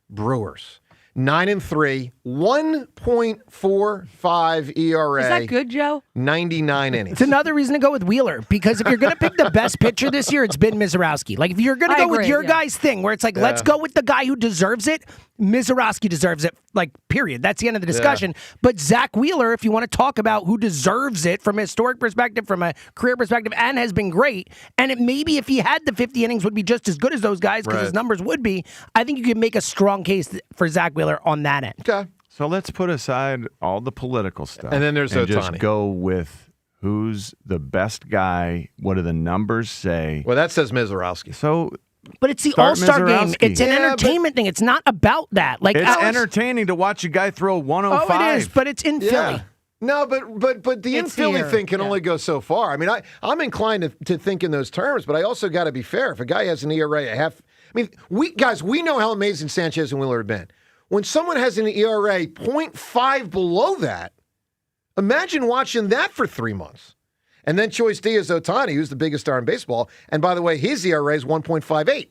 Brewers, 9-3, 1.45 ERA. Is that good, Joe? 99 innings. It's another reason to go with Wheeler, because if you're going to pick the best pitcher this year, it's been Mizorowski. Like, if you're going to go with your guy's thing, where it's like, let's go with the guy who deserves it, Mizorowski deserves it, like, period. That's the end of the discussion. But Zach Wheeler, if you want to talk about who deserves it from a historic perspective, from a career perspective, and has been great, and maybe if he had the 50 innings would be just as good as those guys, because his numbers would be, I think you could make a strong case for Zach Wheeler on that end. Okay. So let's put aside all the political stuff. And then there's Ohtani. Just go with who's the best guy. What do the numbers say? Well, that says Mizorowski. So, but it's the All-Star game. It's an entertainment thing. It's not about that. Like, it's entertaining to watch a guy throw 105. Oh, it is, but it's in Philly. No, but the in Philly thing can only go so far. I mean, I'm inclined to think in those terms, but I also got to be fair. If a guy has an ERA a half, I mean, we know how amazing Sanchez and Wheeler have been. When someone has an ERA 0.5 below that, imagine watching that for 3 months. And then Choice Diaz Ohtani, who's the biggest star in baseball, and by the way, his ERA is 1.58.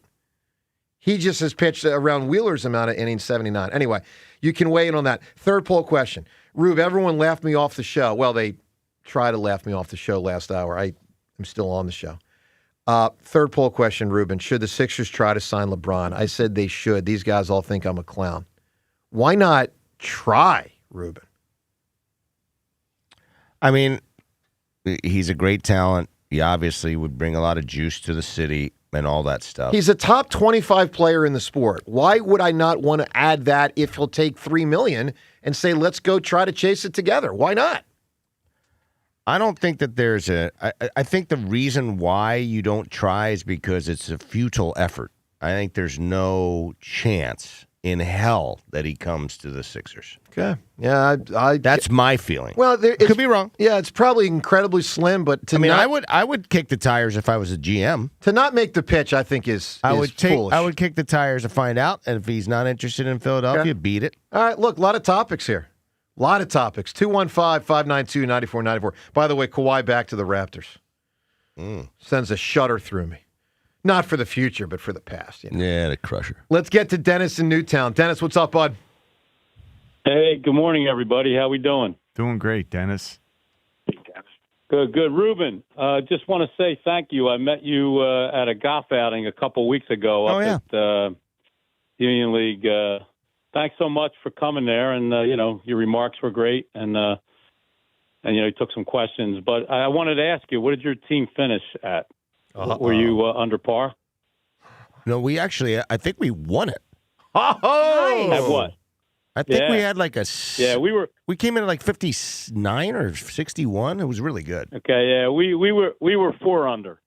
He just has pitched around Wheeler's amount of innings, 79. Anyway, you can weigh in on that. Third poll question. Rube, everyone laughed me off the show. Well, they tried to laugh me off the show last hour. I'm still on the show. Third poll question, Ruben. Should the Sixers try to sign LeBron? I said they should. These guys all think I'm a clown. Why not try, Ruben? I mean, he's a great talent. He obviously would bring a lot of juice to the city and all that stuff. He's a top 25 player in the sport. Why would I not want to add that if he'll take $3 million and say, let's go try to chase it together? Why not? I don't think that there's I think the reason why you don't try is because it's a futile effort. I think there's no chance in hell that he comes to the Sixers. Okay. Yeah, that's my feeling. Well, it could be wrong. Yeah, it's probably incredibly slim, but I would kick the tires if I was a GM. To not make the pitch, I think is foolish. I would kick the tires to find out, and if he's not interested in Philadelphia, beat it. All right, look, a lot of topics here. A lot of topics. 215-592-9494. By the way, Kawhi back to the Raptors. Sends a shudder through me. Not for the future, but for the past. Yeah, the crusher. Let's get to Dennis in Newtown. Dennis, what's up, bud? Hey, good morning, everybody. How we doing? Doing great, Dennis. Good. Ruben, just want to say thank you. I met you at a golf outing a couple weeks ago at Union League. Thanks so much for coming there, and your remarks were great, and you took some questions. But I wanted to ask you, what did your team finish at? Were you under par? No, I think we won it. Oh, at what? I think we had like we came in at like 59 or 61. It was really good. Okay, yeah, we were 4 under.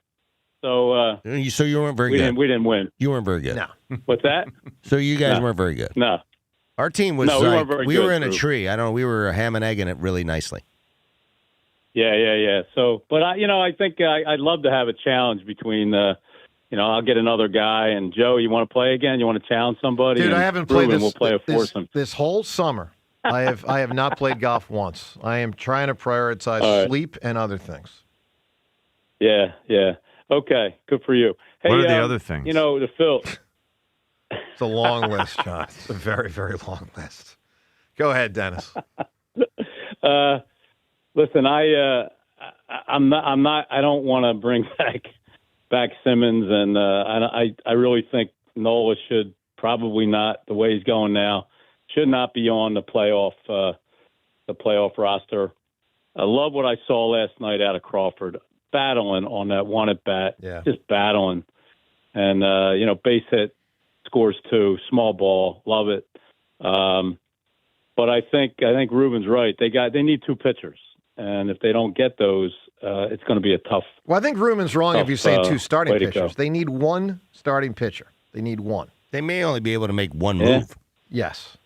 So you weren't very good. We didn't win. You weren't very good. No. What's that? So you guys weren't very good. No. Our team was we weren't very good. We were in a tree. I don't know. We were ham and egging it really nicely. Yeah. So, but I think I'd love to have a challenge between, I'll get another guy and Joe. You want to play again? You want to challenge somebody? Dude, I haven't played this. We'll play a foursome. This whole summer. I have not played golf once. I am trying to prioritize sleep and other things. Yeah. Okay, good for you. Hey, what are the other things? The Phil. It's a long list, John. It's a very, very long list. Go ahead, Dennis. Listen, I'm not. I don't want to bring back Simmons, and I really think Nola should probably not, the way he's going now, should not be on the playoff roster. I love what I saw last night out of Crawford, battling on that one at bat, just battling, and base hit, scores 2, small ball, love it. But I think Ruben's right. They need 2 pitchers, and if they don't get those, it's going to be a tough. Well, I think Ruben's wrong if you say 2 starting way to pitchers. go. They need 1 starting pitcher. They need 1. They may only be able to make 1 move. Yes.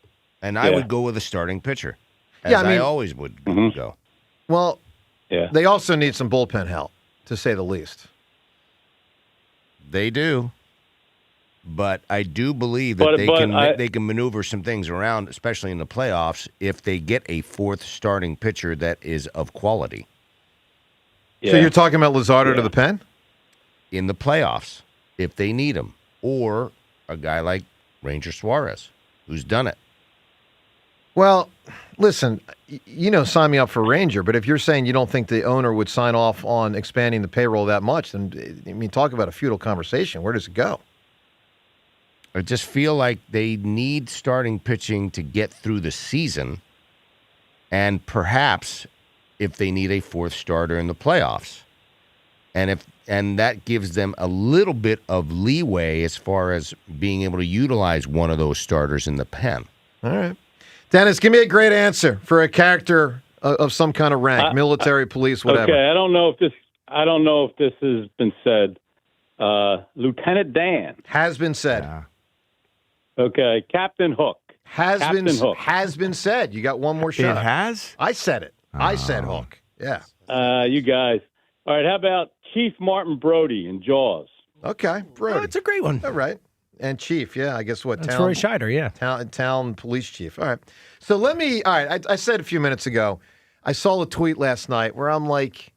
And I would go with a starting pitcher, as Yeah, I mean- I always would go. Well, Yeah. they also need some bullpen help, to say the least. They do. But I do believe that they can maneuver some things around, especially in the playoffs, if they get a 4th starting pitcher that is of quality. So you're talking about Luzardo to the pen? In the playoffs, if they need him. Or a guy like Ranger Suarez, who's done it. Well, listen, sign me up for Ranger, but if you're saying you don't think the owner would sign off on expanding the payroll that much, then, talk about a futile conversation. Where does it go? I just feel like they need starting pitching to get through the season, and perhaps if they need a 4th starter in the playoffs. And that gives them a little bit of leeway as far as being able to utilize one of those starters in the pen. All right. Dennis, give me a great answer for a character of some kind of rank, military, police, whatever. Okay, I don't know if this has been said. Lieutenant Dan has been said. Yeah. Okay, Captain Hook has been said. You got one more shot. It has? I said it. I said Hook. Yeah. You guys. All right. How about Chief Martin Brody in Jaws? Okay, Brody. Oh, it's a great one. All right. And Chief, yeah, I guess what? That's Roy Scheider, yeah. Town police chief. All right. So all right, I said a few minutes ago, I saw a tweet last night where I'm like,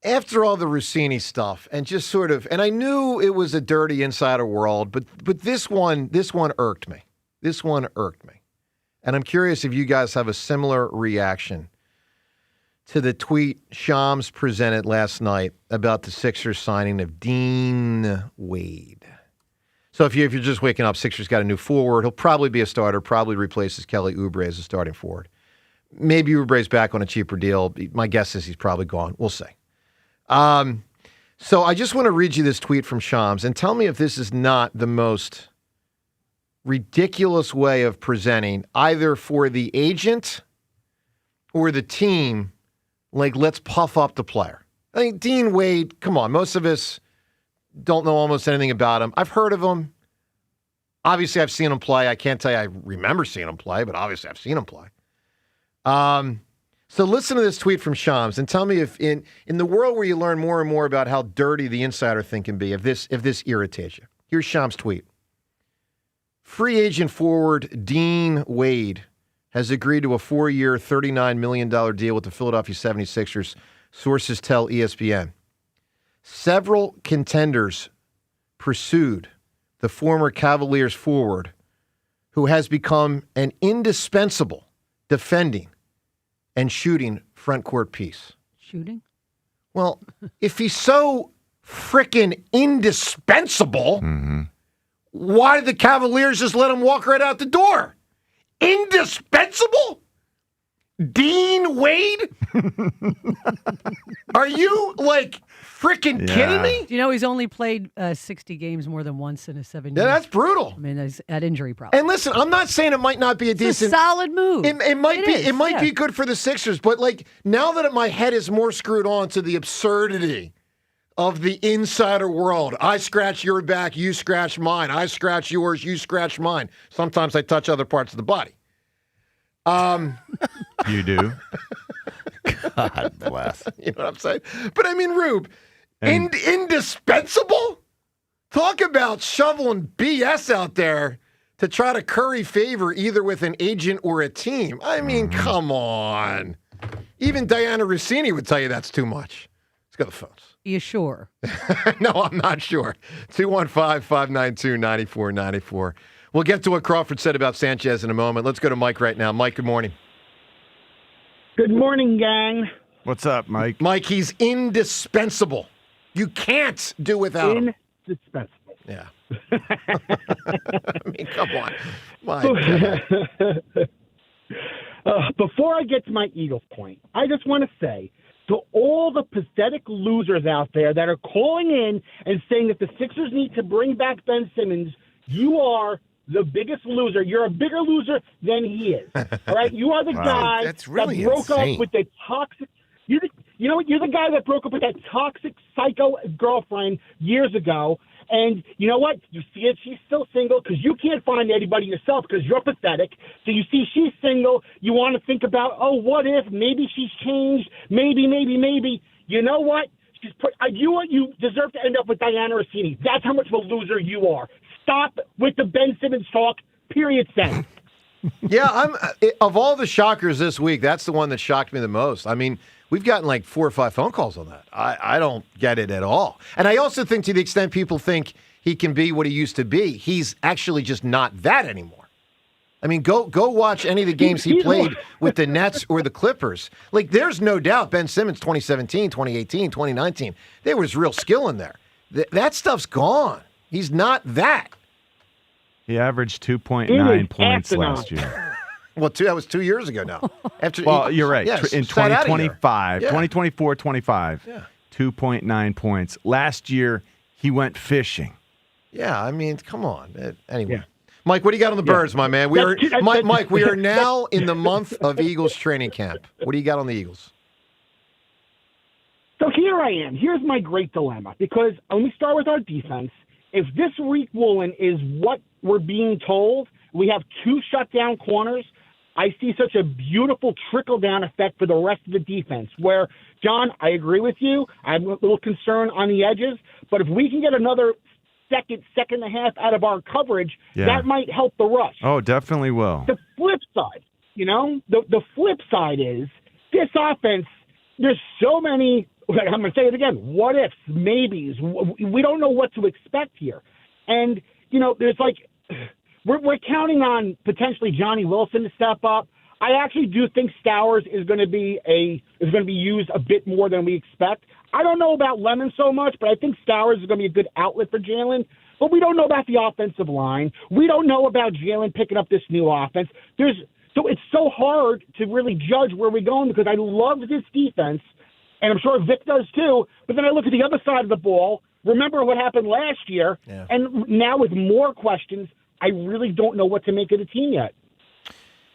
after all the Rossini stuff and just sort of, and I knew it was a dirty insider world, but this one irked me. This one irked me. And I'm curious if you guys have a similar reaction to the tweet Shams presented last night about the Sixers signing of Dean Wade. So if you're just waking up, Sixers got a new forward. He'll probably be a starter, probably replaces Kelly Oubre as a starting forward. Maybe Oubre's back on a cheaper deal. My guess is he's probably gone. We'll see. So I just want to read you this tweet from Shams and tell me if this is not the most ridiculous way of presenting either for the agent or the team. Like, let's puff up the player. I think Dean Wade, come on, most of us don't know almost anything about him. I've heard of him. Obviously, I've seen him play. I can't tell you I remember seeing him play, but obviously I've seen him play. So listen to this tweet from Shams and tell me if in the world where you learn more and more about how dirty the insider thing can be, if this irritates you. Here's Shams' tweet. Free agent forward Dean Wade has agreed to a 4-year, $39 million deal with the Philadelphia 76ers, sources tell ESPN. Several contenders pursued the former Cavaliers forward, who has become an indispensable defending and shooting front court piece. Shooting? Well, if he's so frickin' indispensable, why did the Cavaliers just let him walk right out the door? Indispensable? Dean Wade? Are you, freaking kidding me? Do you know he's only played 60 games more than once in his 7 years? Yeah, that's brutal. I mean, he's had injury problems. And listen, I'm not saying it might not be a decent, solid move. It might be good for the Sixers, but now that my head is more screwed on to the absurdity of the insider world. I scratch your back, you scratch mine. I scratch yours, you scratch mine. Sometimes I touch other parts of the body. You do? God bless. You know what I'm saying? But I mean, Rube, indispensable? Talk about shoveling BS out there to try to curry favor either with an agent or a team. I mean, come on. Even Diana Rossini would tell you that's too much. Let's go to the phones. Are you sure? No, I'm not sure. 215-592-9494. We'll get to what Crawford said about Sanchez in a moment. Let's go to Mike right now. Mike, good morning. Good morning, gang. What's up, Mike? Mike, he's indispensable. You can't do without him. Indispensable. Yeah. I mean, come on. My God. Before I get to my Eagles point, I just want to say to all the pathetic losers out there that are calling in and saying that the Sixers need to bring back Ben Simmons, you are the biggest loser. You're a bigger loser than he is. All right? You are the guy That's really that broke insane. up with the toxic – you know what? You're the guy that broke up with that toxic psycho girlfriend years ago. And you know what? You see it, she's still single because you can't find anybody yourself because you're pathetic. So you see she's single. You want to think about, oh, what if? Maybe she's changed. Maybe. You know what? You deserve to end up with Diana Rossini. That's how much of a loser you are. Stop with the Ben Simmons talk. Period. Send. Yeah, of all the shockers this week, that's the one that shocked me the most. I mean, we've gotten like 4 or 5 phone calls on that. I don't get it at all. And I also think to the extent people think he can be what he used to be, he's actually just not that anymore. I mean, go watch any of the games he played with the Nets or the Clippers. Like, there's no doubt Ben Simmons 2017, 2018, 2019, there was real skill in there. That stuff's gone. He's not that. He averaged 2.9 points last year. Well, that was 2 years ago now. You're right. Yes, in 2025, 2024-25, 2.9 points. Last year, he went fishing. Yeah, I mean, come on. Anyway. Yeah. Mike, what do you got on the Birds, my man? Mike, we are now in the month of Eagles training camp. What do you got on the Eagles? So here I am. Here's my great dilemma. Because let me start with our defense. If this Rick Woolen is what we're being told, we have 2 shutdown corners. I see such a beautiful trickle-down effect for the rest of the defense where, John, I agree with you. I'm a little concerned on the edges. But if we can get another second and a half out of our coverage, that might help the rush. Oh, definitely will. The flip side, the flip side is this offense, there's so many, I'm going to say it again, what ifs, maybes. We don't know what to expect here. And, there's like, we're counting on potentially Johnny Wilson to step up. I actually do think Stowers is going to be used a bit more than we expect. I don't know about Lemon so much, but I think Stowers is going to be a good outlet for Jalen. But we don't know about the offensive line. We don't know about Jalen picking up this new offense. So it's so hard to really judge where we're going because I love this defense, and I'm sure Vic does too. But then I look at the other side of the ball. Remember what happened last year, and now with more questions, I really don't know what to make of the team yet.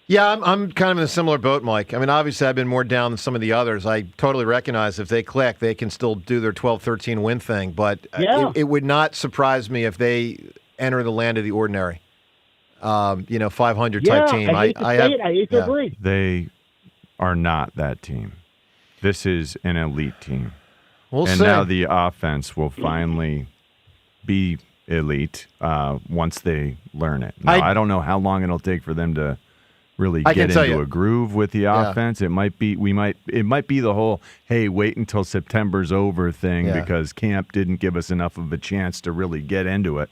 Yeah, I'm kind of in a similar boat, Mike. I mean, obviously, I've been more down than some of the others. I totally recognize if they click, they can still do their 12-13 win thing. But it would not surprise me if they enter the land of the ordinary. 500 type team. I hate to agree. They are not that team. This is an elite team. We'll see. Now the offense will finally be elite once they learn it. Now, I don't know how long it'll take for them to really get into a groove with the offense. It might be the whole, hey, wait until September's over thing because camp didn't give us enough of a chance to really get into it.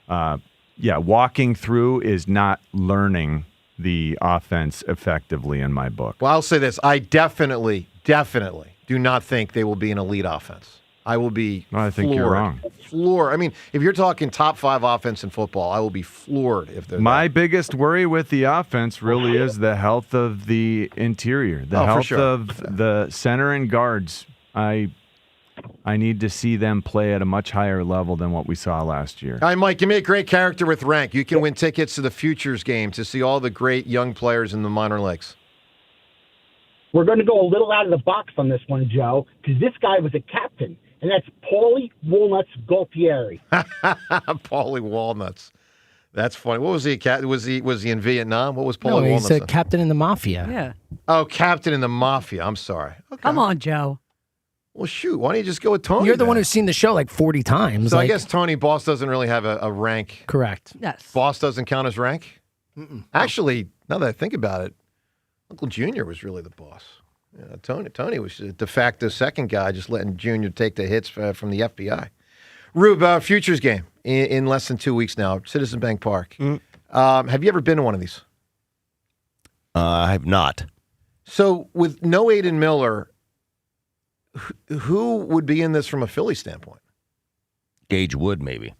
Walking through is not learning the offense effectively in my book. Well, I'll say this. I definitely do not think they will be an elite offense. I will be I think you're wrong. Floored. I mean, if you're talking top 5 offense in football, I will be floored if they're My biggest worry with the offense really is the health of the interior, the health of the center and guards. I need to see them play at a much higher level than what we saw last year. All right, Mike, give me a great character with rank. You can win tickets to the Futures game to see all the great young players in the minor leagues. We're going to go a little out of the box on this one, Joe, because this guy was a captain. And that's Paulie Walnuts Gualtieri. Paulie Walnuts. That's funny. What was he? Was he in Vietnam? What was Paulie Walnuts? He's a captain in the mafia. Yeah. Oh, captain in the mafia. I'm sorry. Okay. Come on, Joe. Well, shoot. Why don't you just go with Tony? You're the one who's seen the show like 40 times. So I guess Tony Boss doesn't really have a rank. Correct. Yes. Boss doesn't count as rank? Mm-mm. Actually, now that I think about it, Uncle Junior was really the boss. Yeah, Tony was a de facto second guy, just letting Junior take the hits from the FBI. Rube, Futures game in less than 2 weeks now, Citizen Bank Park. Have you ever been to one of these? I have not. So with no Aiden Miller, who would be in this from a Philly standpoint? Gage Wood, maybe.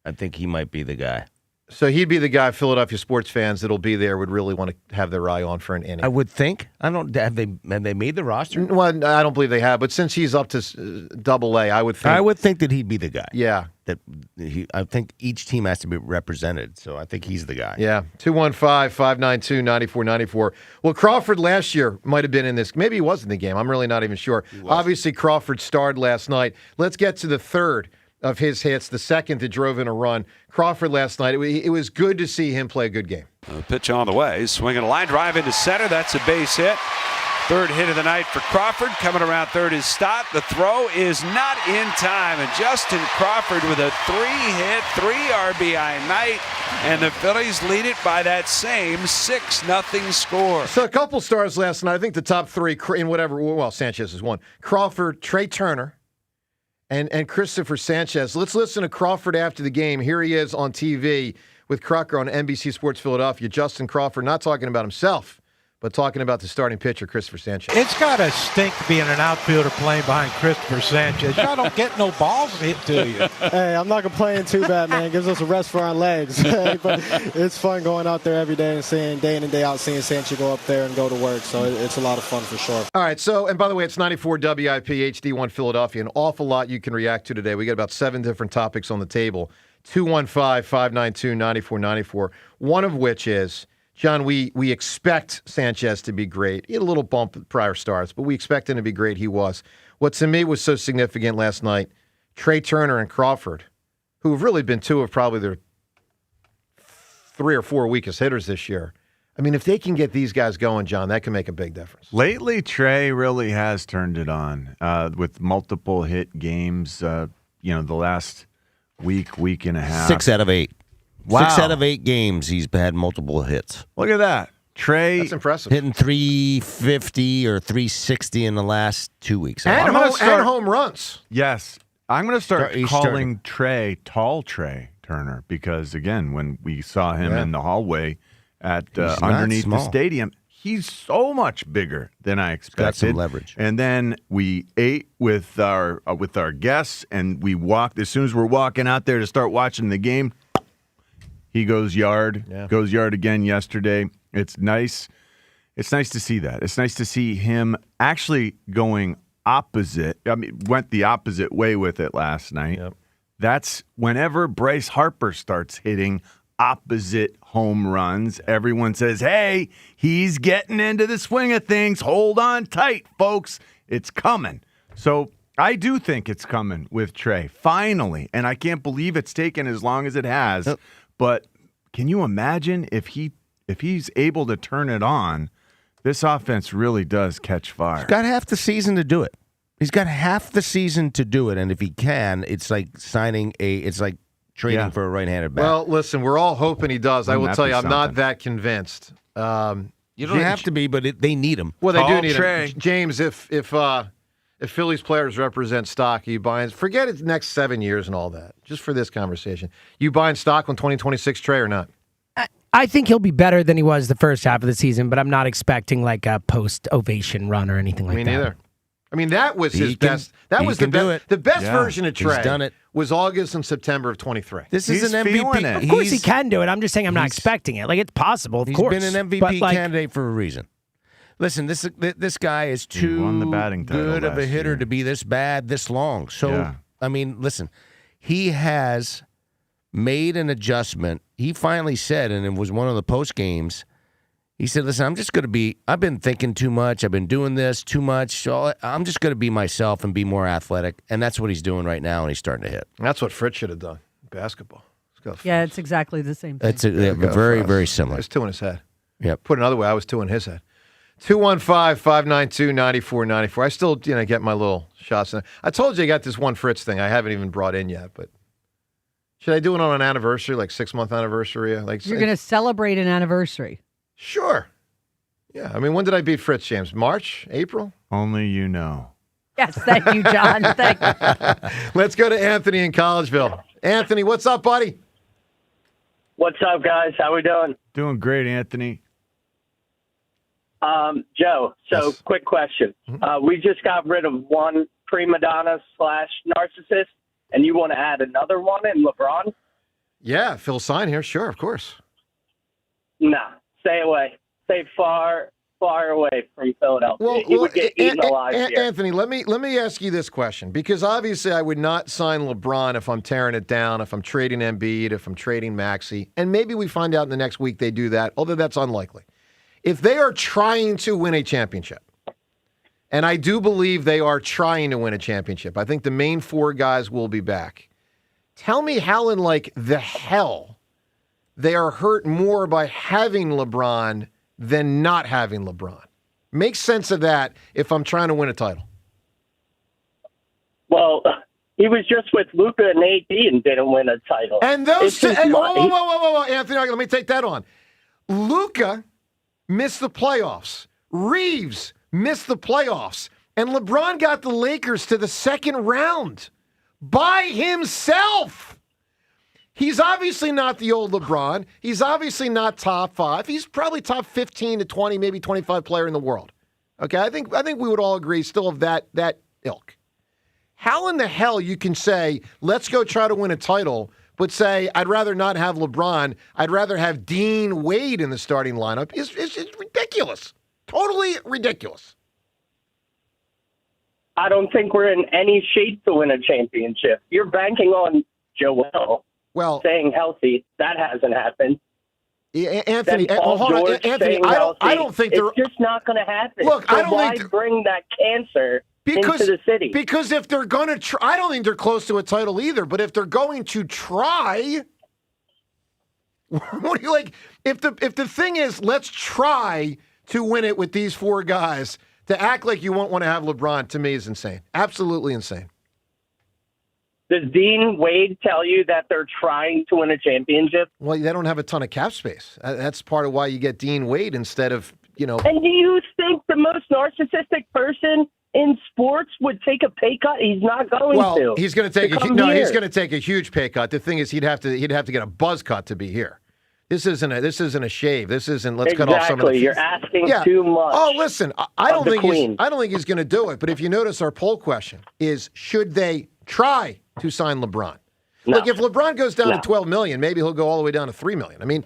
I think he might be the guy. So he'd be the guy Philadelphia sports fans that'll be there would really want to have their eye on for an inning. I would think. I don't. Have they made the roster? Well, I don't believe they have. But since he's up to Double-A, I would think that he'd be the guy. Yeah. I think each team has to be represented, so I think he's the guy. Yeah. 215-592-9494. Well, Crawford last year might have been in this. Maybe he was in the game. I'm really not even sure. Obviously, Crawford starred last night. Let's get to the third of his hits, the second that drove in a run. Crawford last night, it was good to see him play a good game. Pitch on the way, swinging a line drive into center. That's a base hit. Third hit of the night for Crawford. Coming around third is Stott. The throw is not in time. And Justin Crawford with a 3-hit, 3 RBI night. And the Phillies lead it by that same 6-0 score. So a couple stars last night. I think the top three in whatever, well, Sanchez is one. Crawford, Trea Turner, and Cristopher Sanchez. Let's listen to Crawford after the game. Here he is on TV with Crocker on NBC Sports Philadelphia. Justin Crawford not talking about himself, but talking about the starting pitcher, Cristopher Sanchez. It's got to stink being an outfielder playing behind Cristopher Sanchez. Y'all don't get no balls hit to you. Hey, I'm not complaining too bad, man. It gives us a rest for our legs. But it's fun going out there every day and seeing day in and day out, seeing Sanchez go up there and go to work. So it's a lot of fun for sure. All right, so, and by the way, it's 94 WIP HD1 Philadelphia. An awful lot you can react to today. We got about 7 different topics on the table. 215-592-9494. One of which is, John, we expect Sanchez to be great. He had a little bump at prior starts, but we expect him to be great. He was. What to me was so significant last night, Trea Turner and Crawford, who have really been two of probably their 3 or 4 weakest hitters this year. I mean, if they can get these guys going, John, that can make a big difference. Lately, Trea really has turned it on with multiple hit games, the last week and a half. 6 out of 8. Wow. 6 out of 8 games, he's had multiple hits. Look at that. Trea. That's impressive. Hitting 350 or 360 in the last 2 weeks. And home runs. Yes. I'm going to start calling Trea Tall Trea Turner because, again, when we saw him in the hallway at underneath the stadium, he's so much bigger than I expected. Got some leverage. And then we ate with our guests, and we walked. As soon as we're walking out there to start watching the game, he goes yard. Yeah. Goes yard again yesterday. It's nice. It's nice to see that. It's nice to see him actually going opposite. I mean, went the opposite way with it last night. Yep. That's whenever Bryce Harper starts hitting opposite home runs, everyone says, hey, he's getting into the swing of things. Hold on tight, folks. It's coming. So I do think it's coming with Trea, finally. And I can't believe it's taken as long as it has. Yep. But can you imagine if he's able to turn it on, this offense really does catch fire. He's got half the season to do it. He's got half the season to do it. And if he can, it's like trading for a right-handed bat. Well, listen, we're all hoping he does. I will tell you, I'm not that convinced. You don't have to be, but they need him. Well, they do need him. James, if Phillies players represent stock, you buying? Forget it next 7 years and all that. Just for this conversation, you buying stock on 2026 Trea or not? I think he'll be better than he was the first half of the season, but I'm not expecting like a post-ovation run or anything like that. Me neither. I mean, that was his best. That was the best. The best version of Trea. He's done it. Was August and September of 23. This is an MVP. Of course he can do it. I'm just saying I'm not expecting it. Like, it's possible, of course. He's been an MVP candidate for a reason. Listen, this guy is too good of a hitter to be this bad this long. So, I mean, listen, he has made an adjustment. He finally said, and it was one of the post games, he said, listen, I've been thinking too much. I've been doing this too much. So I'm just going to be myself and be more athletic. And that's what he's doing right now, and he's starting to hit. That's what Fritz should have done. Basketball. Yeah, it's exactly the same thing. It's very, very similar. I was 2 in his head. Yep. Put another way, I was 2 in his head. 215-592-9494. I still, get my little shots in. I told you I got this one Fritz thing I haven't even brought in yet, but should I do it on an anniversary, like 6-month anniversary? Like you're going to celebrate an anniversary. Sure. Yeah. I mean, when did I beat Fritz, James? March? April? Only you know. Yes, thank you, John. Thank you. Let's go to Anthony in Collegeville. Anthony, what's up, buddy? What's up, guys? How we doing? Doing great, Anthony. Joe, quick question. We just got rid of one prima donna / narcissist, and you want to add another one in LeBron? Yeah, Phil Sign here. Sure, of course. Nah, stay away. Stay far away from Philadelphia. He would get eaten alive here. Anthony, let me ask you this question, because obviously I would not sign LeBron if I'm tearing it down, if I'm trading Embiid, if I'm trading Maxey, and maybe we find out in the next week they do that, although that's unlikely. If they are trying to win a championship, and I do believe they are trying to win a championship, I think the main four guys will be back. Tell me how in the hell they are hurt more by having LeBron than not having LeBron. Make sense of that if I'm trying to win a title. Well, he was just with Luka and AD and didn't win a title. And those two, whoa, Anthony, let me take that on. Luka missed the playoffs. Reeves missed the playoffs. And LeBron got the Lakers to the second round by himself. He's obviously not the old LeBron. He's obviously not top 5. He's probably top 15 to 20, maybe 25 player in the world. Okay, I think we would all agree still of that ilk. How in the hell you can say, let's go try to win a title, but say, I'd rather not have LeBron, I'd rather have Dean Wade in the starting lineup is ridiculous. Totally ridiculous. I don't think we're in any shape to win a championship. You're banking on Joel. Well, staying healthy, that hasn't happened. Anthony, hold on. Anthony, I don't think it's just not going to happen. Look, so I don't why think bring that cancer into the city? Because if they're going to try, I don't think they're close to a title either. But if they're going to try, what do you like? If the thing is, let's try to win it with these four guys, to act like you won't want to have LeBron, to me is insane. Absolutely insane. Does Dean Wade tell you that they're trying to win a championship? Well, they don't have a ton of cap space. That's part of why you get Dean Wade instead of, And do you think the most narcissistic person in sports would take a pay cut? He's not going to. Well, he's going to take he's going to take a huge pay cut. The thing is, he'd have to get a buzz cut to be here. This isn't a shave. This isn't let's cut off some of the. You're asking too much. Oh, listen, I don't think he's going to do it. But if you notice, our poll question is: should they try to sign LeBron? No. Look, if LeBron goes down to $12 million, maybe he'll go all the way down to $3 million. I mean,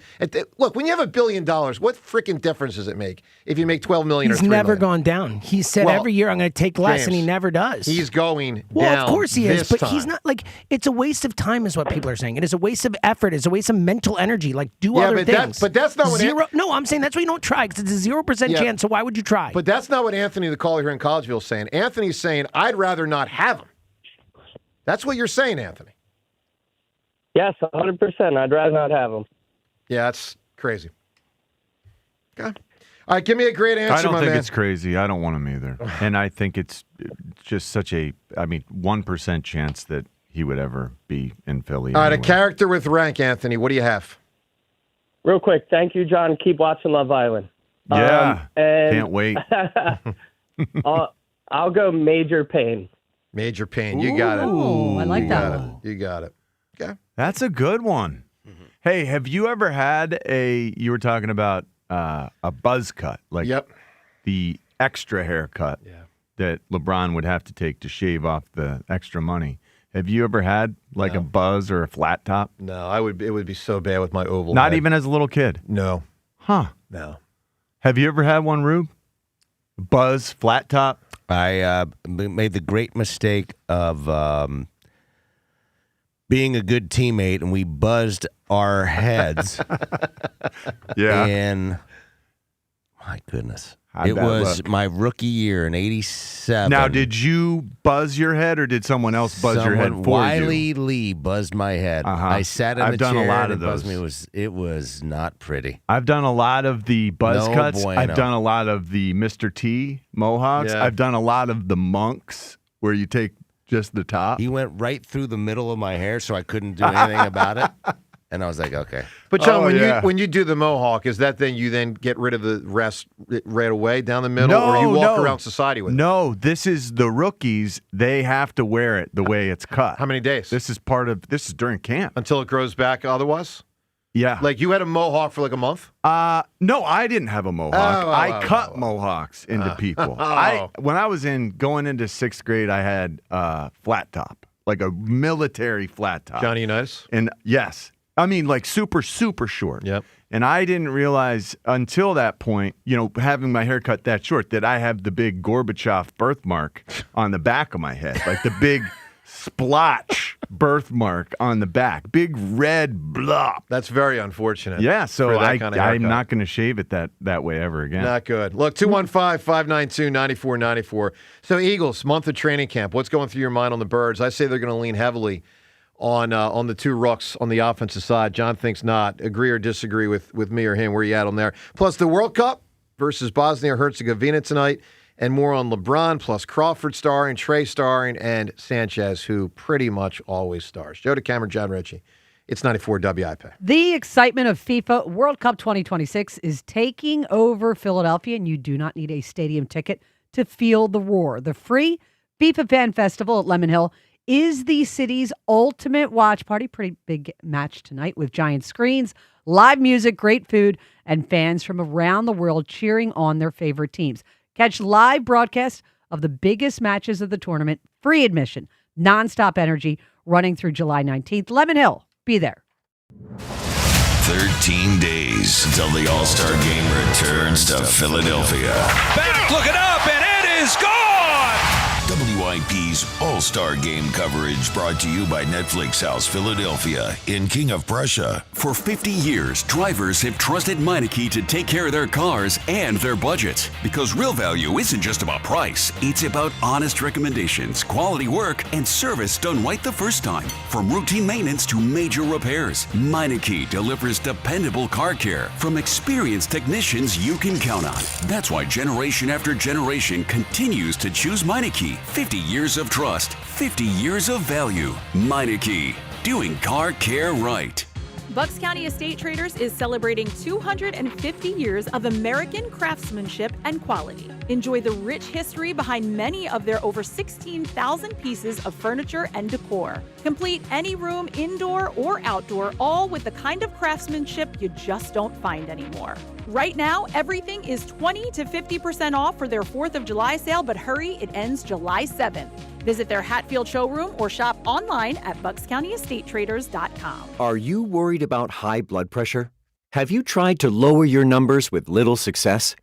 look, when you have $1 billion, what freaking difference does it make if you make $12 million or $3 million? He's never gone down. He said every year I'm going to take less, and he never does. He's going down. Well, of course he is, but time. he's not it's a waste of time, is what people are saying. It is a waste of effort. It's a waste of mental energy. Do other things. But that's not what No, I'm saying that's why you don't try, because it's a 0% chance. So why would you try? But that's not what Anthony, the caller here in Collegeville, is saying. Anthony's saying I'd rather not have him. That's what you're saying, Anthony. Yes, 100%. I'd rather not have him. Yeah, that's crazy. Okay. All right, give me a great answer, I don't think man. it's crazy. I don't want him either. And I think it's just such 1% chance that he would ever be in Philly. All right, a character with rank, Anthony. What do you have? Real quick. Thank you, John. Keep watching Love Island. Yeah, can't wait. I'll go Major Payne. Major Payne. You got it. Ooh, I like that one. You got it. Okay. That's a good one. Mm-hmm. Hey, have you ever had you were talking about a buzz cut, the extra haircut that LeBron would have to take to shave off the extra money? Have you ever had a buzz or a flat top? No, it would be so bad with my oval Not head. even as a little kid? No. Huh. No. Have you ever had one, Rube? Buzz, flat top? I made the great mistake of being a good teammate, and we buzzed our heads. Yeah. And my goodness. It was my rookie year in 87. Now, did you buzz your head, or did someone else buzz your head for Wiley you? Lee buzzed my head. I sat in I've the done chair a lot and of it buzzed those. me. It was not pretty. I've done a lot of the buzz No cuts. bueno. I've done a lot of the Mr. T mohawks. Yeah. I've done a lot of the monks where you take just the top. He went right through the middle of my hair, so I couldn't do anything about it. And I was like, okay. But John, when you do the mohawk, is that then you then get rid of the rest right away down the middle, or you walk around society with it? No, this is the rookies. They have to wear it the way it's cut. How many days? This is during camp. Until it grows back otherwise? Yeah. Like you had a mohawk for like a month? No, I didn't have a mohawk. I cut mohawks into people. When I was going into 6th grade, I had flat top, like a military flat top. Johnny Unitas? And yes. I mean, like super, super short. Yep. And I didn't realize until that point, having my hair cut that short, that I have the big Gorbachev birthmark on the back of my head, like the big splotch birthmark on the back, big red blop. That's very unfortunate. Yeah, so I'm not going to shave it that way ever again. Not good. Look, 215-592-9494. So Eagles, month of training camp. What's going through your mind on the Birds? I say they're going to lean heavily on the two rooks on the offensive side. John thinks not. Agree or disagree with me or him? Where you at on there? Plus the World Cup versus Bosnia-Herzegovina tonight, and more on LeBron, plus Crawford starring, Trea starring, and Sánchez, who pretty much always stars. Joe DeCamera, John Ritchie. It's 94 WIP. The excitement of FIFA World Cup 2026 is taking over Philadelphia, and you do not need a stadium ticket to feel the roar. The free FIFA Fan Festival at Lemon Hill is the city's ultimate watch party. Pretty big match tonight with giant screens, live music, great food, and fans from around the world cheering on their favorite teams. Catch live broadcasts of the biggest matches of the tournament, free admission, nonstop energy, running through July 19th. Lemon Hill, be there. 13 days until the All-Star Game returns to Philadelphia. Back, looking up, and it is gone! WIP's All-Star Game coverage brought to you by Netflix House Philadelphia in King of Prussia. For 50 years, drivers have trusted Meineke to take care of their cars and their budgets. Because real value isn't just about price, it's about honest recommendations, quality work, and service done right the first time. From routine maintenance to major repairs, Meineke delivers dependable car care from experienced technicians you can count on. That's why generation after generation continues to choose Meineke. 50 years of trust, 50 years of value. Meineke, doing car care right. Bucks County Estate Traders is celebrating 250 years of American craftsmanship and quality. Enjoy the rich history behind many of their over 16,000 pieces of furniture and decor. Complete any room, indoor or outdoor, all with the kind of craftsmanship you just don't find anymore. Right now, everything is 20 to 50% off for their 4th of July sale, but hurry, it ends July 7th. Visit their Hatfield showroom or shop online at buckscountyestatetraders.com. Are you worried about high blood pressure? Have you tried to lower your numbers with little success?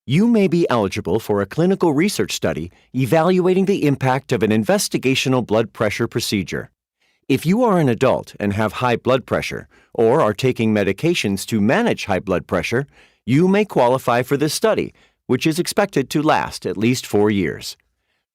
You may be eligible for a clinical research study evaluating the impact of an investigational blood pressure procedure. If you are an adult and have high blood pressure or are taking medications to manage high blood pressure, you may qualify for this study, which is expected to last at least 4 years.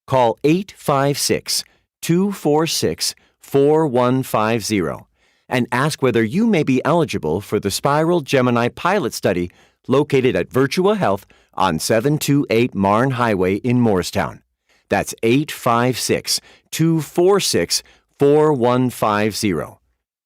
Call 856-246-4150 and ask whether you may be eligible for the Spiral Gemini pilot study located at Virtua Health on 728 Marne Highway in Morristown. That's 856-246-4150.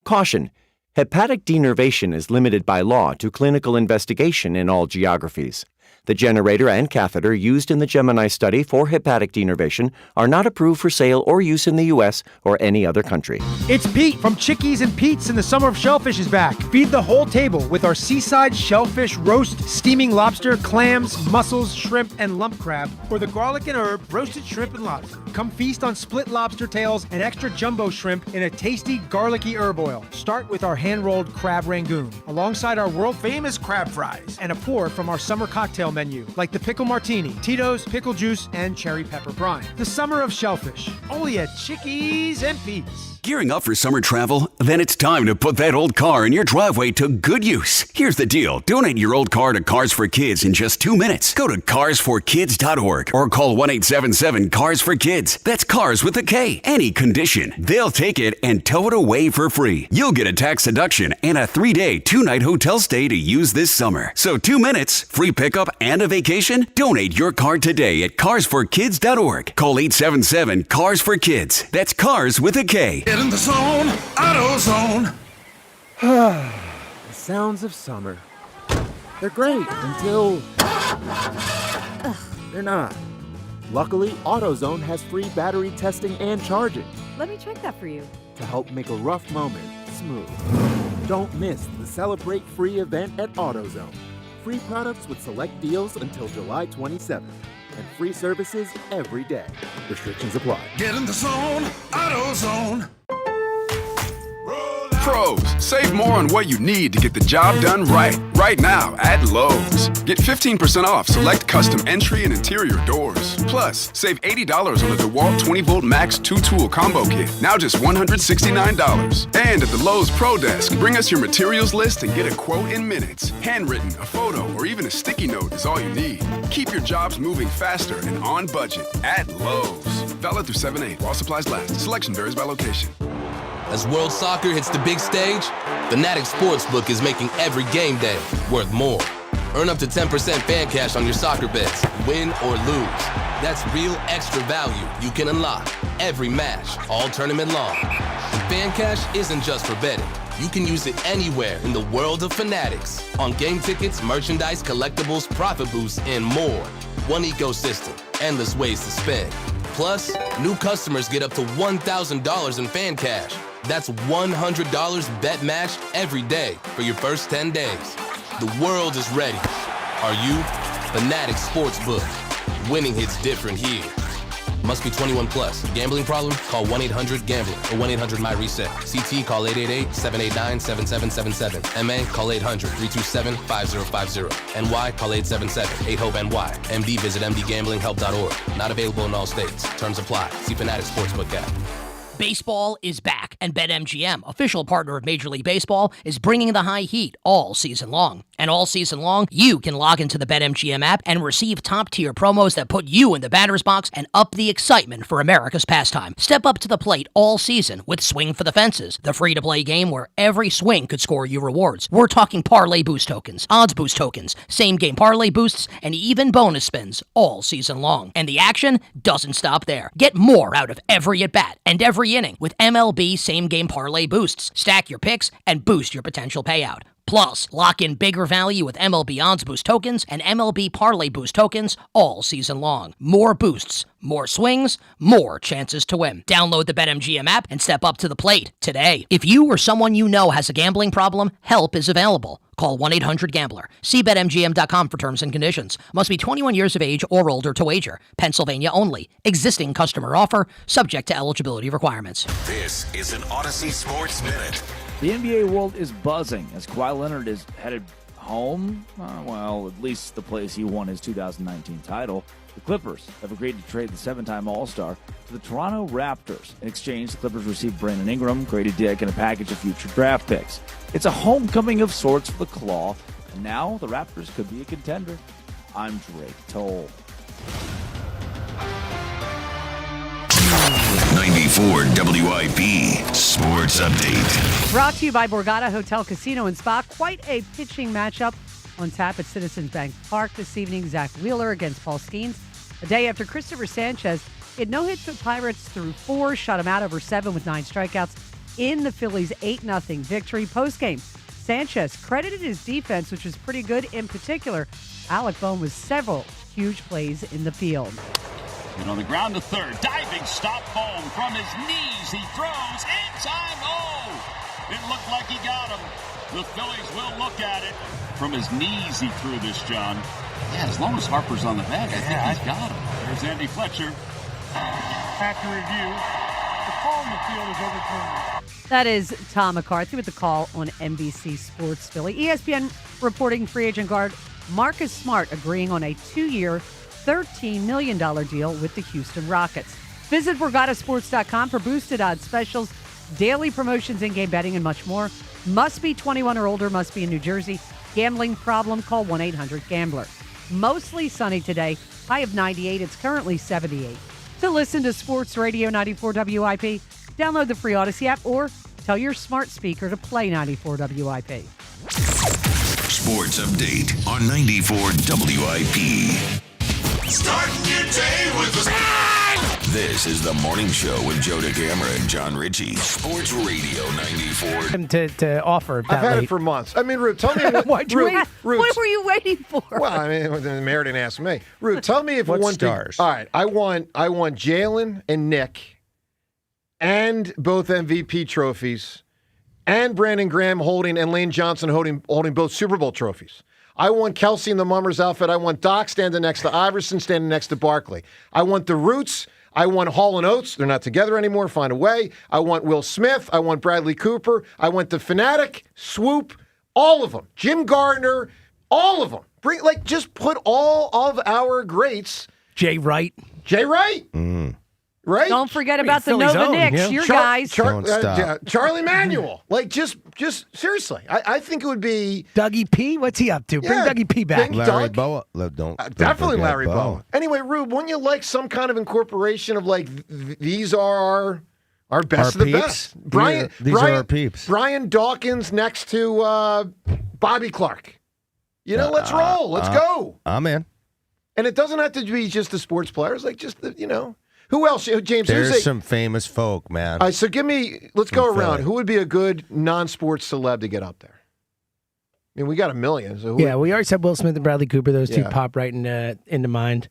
Caution: hepatic denervation is limited by law to clinical investigation in all geographies. The generator and catheter used in the Gemini study for hepatic denervation are not approved for sale or use in the U.S. or any other country. It's Pete from Chickies and Pete's, and the summer of shellfish is back. Feed the whole table with our seaside shellfish roast, steaming lobster, clams, mussels, shrimp, and lump crab, or the garlic and herb roasted shrimp and lobster. Come feast on split lobster tails and extra jumbo shrimp in a tasty garlicky herb oil. Start with our hand-rolled crab rangoon, alongside our world-famous crab fries, and a pour from our summer cocktail menu, like the pickle martini, Tito's, pickle juice, and cherry pepper brine. The summer of shellfish, only at Chickies and Pete's. Gearing up for summer travel? Then it's time to put that old car in your driveway to good use. Here's the deal. Donate your old car to Cars for Kids in just 2 minutes. Go to carsforkids.org or call 1-877-CARS-FOR-KIDS. That's cars with a K. Any condition. They'll take it and tow it away for free. You'll get a tax deduction and a 3-day, 2-night hotel stay to use this summer. So 2 minutes, free pickup, and a vacation? Donate your car today at carsforkids.org. Call 877-CARS-FOR-KIDS. That's cars with a K. Get in the zone, AutoZone. The sounds of summer. They're great until they're not. Luckily, AutoZone has free battery testing and charging Let me check that for you. to help make a rough moment smooth. Don't miss the Celebrate Free event at AutoZone. Free products with select deals until July 27th. And free services every day. Restrictions apply. Get in the zone, AutoZone. pros. Save more on what you need to get the job done right. Right now at Lowe's. Get 15% off select custom entry and interior doors. Plus, save $80 on the DeWalt 20-volt Max 2-tool combo kit. Now just $169. And at the Lowe's Pro Desk, bring us your materials list and get a quote in minutes. Handwritten, a photo, or even a sticky note is all you need. Keep your jobs moving faster and on budget at Lowe's. Valid through 7/8 while supplies last. Selection varies by location. As world soccer hits the big stage, Fanatics Sportsbook is making every game day worth more. Earn up to 10% fan cash on your soccer bets, win or lose. That's real extra value you can unlock every match, all tournament long. And fan cash isn't just for betting. You can use it anywhere in the world of Fanatics. On game tickets, merchandise, collectibles, profit boosts, and more. One ecosystem, endless ways to spend. Plus, new customers get up to $1,000 in fan cash. That's $100 bet matched every day for your first 10 days. The world is ready. Are you? Fanatics Sportsbook. Winning hits different here. Must be 21 plus. Gambling problem? Call 1-800-GAMBLER or 1-800-MY-RESET. CT, call 888-789-7777. MA, call 800-327-5050. NY, call 877-8-HOPE-NY. MD, visit mdgamblinghelp.org. Not available in all states. Terms apply. See Fanatics Sportsbook app. Baseball is back, and BetMGM, official partner of Major League Baseball, is bringing the high heat all season long. And all season long, you can log into the BetMGM app and receive top-tier promos that put you in the batter's box and up the excitement for America's pastime. Step up to the plate all season with Swing for the Fences, the free-to-play game where every swing could score you rewards. We're talking parlay boost tokens, odds boost tokens, same-game parlay boosts, and even bonus spins all season long. And the action doesn't stop there. Get more out of every at-bat and every inning with MLB same-game parlay boosts. Stack your picks and boost your potential payout. Plus, lock in bigger value with MLB Odds Boost tokens and MLB Parlay Boost tokens all season long. More boosts, more swings, more chances to win. Download the BetMGM app and step up to the plate today. If you or someone you know has a gambling problem, help is available. Call 1-800-GAMBLER. See BetMGM.com for terms and conditions. Must be 21 years of age or older to wager. Pennsylvania only. Existing customer offer. Subject to eligibility requirements. This is an Odyssey Sports Minute. The NBA world is buzzing as Kawhi Leonard is headed home. Well, at least the place he won his 2019 title. The Clippers have agreed to trade the 7-time All-Star to the Toronto Raptors. In exchange, the Clippers received Brandon Ingram, Grady Dick, and a package of future draft picks. It's a homecoming of sorts for the Claw, and now the Raptors could be a contender. I'm Drake Toll. 94 WIP Sports Update. Brought to you by Borgata Hotel, Casino, and Spa. Quite a pitching matchup on tap at Citizens Bank Park this evening. Zach Wheeler against Paul Skeens. A day after Cristopher Sanchez hit no hits for Pirates through 4, shut him out over 7 with 9 strikeouts in the Phillies' 8-0 victory. Postgame, Sanchez credited his defense, which was pretty good. In particular, Alec Bohm with several huge plays in the field. And on the ground to third, diving stop Bohm from his knees. He throws in time. Oh, it looked like he got him. The Phillies will look at it. From his knees he threw this, John. Yeah, as long as Harper's on the bag, I think he's got him. There's Andy Fletcher. After review, the call in the field is overturned. That is Tom McCarthy with the call on NBC Sports Philly. ESPN reporting free agent guard Marcus Smart agreeing on a 2-year, $13 million deal with the Houston Rockets. Visit BorgataSports.com for boosted odds specials, daily promotions, in-game betting, and much more. Must be 21 or older, must be in New Jersey. Gambling problem, call 1-800-GAMBLER. Mostly sunny today, high of 98. It's currently 78. To listen to Sports Radio 94 WIP, download the free Odyssey app or tell your smart speaker to play 94 WIP. Sports Update on 94 WIP. Start your day with a... This is the morning show with Joe DeCamera and John Ritchie. Sports Radio 94. To offer that I've had late. it for months. I mean, Root, tell me what... What were you waiting for? Well, I mean, Mary didn't ask me. Root, tell me if What one stars? All right, I want Jalen and Nick and both MVP trophies and Brandon Graham and Lane Johnson holding both Super Bowl trophies. I want Kelsey in the Mummers outfit. I want Doc standing next to Iverson, standing next to Barkley. I want the Roots. I want Hall & Oates. They're not together anymore. Find a way. I want Will Smith. I want Bradley Cooper. I want the Fanatic, Swoop, all of them. Jim Gardner, all of them. Just put all of our greats. Jay Wright. Right? Don't forget about the Nova Knicks, your guys. Charlie Manuel. Just seriously. I think it would be Dougie P. What's he up to? Bring Dougie P back. Larry Boa. Definitely Larry Boa. Anyway, Rube, wouldn't you like some kind of incorporation of these are our best of the best? These are our peeps. Brian Dawkins next to Bobby Clark. Let's roll. Let's go. I'm in. And it doesn't have to be just the sports players, Who else? James, there's some famous folk, man. All right, so let's go around. Who would be a good non-sports celeb to get up there? I mean, we got a million. So we already said Will Smith and Bradley Cooper. Those two pop right into mind.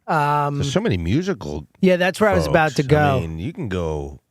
There's so many musical. Yeah, that's where I was about to go. I mean, you can go.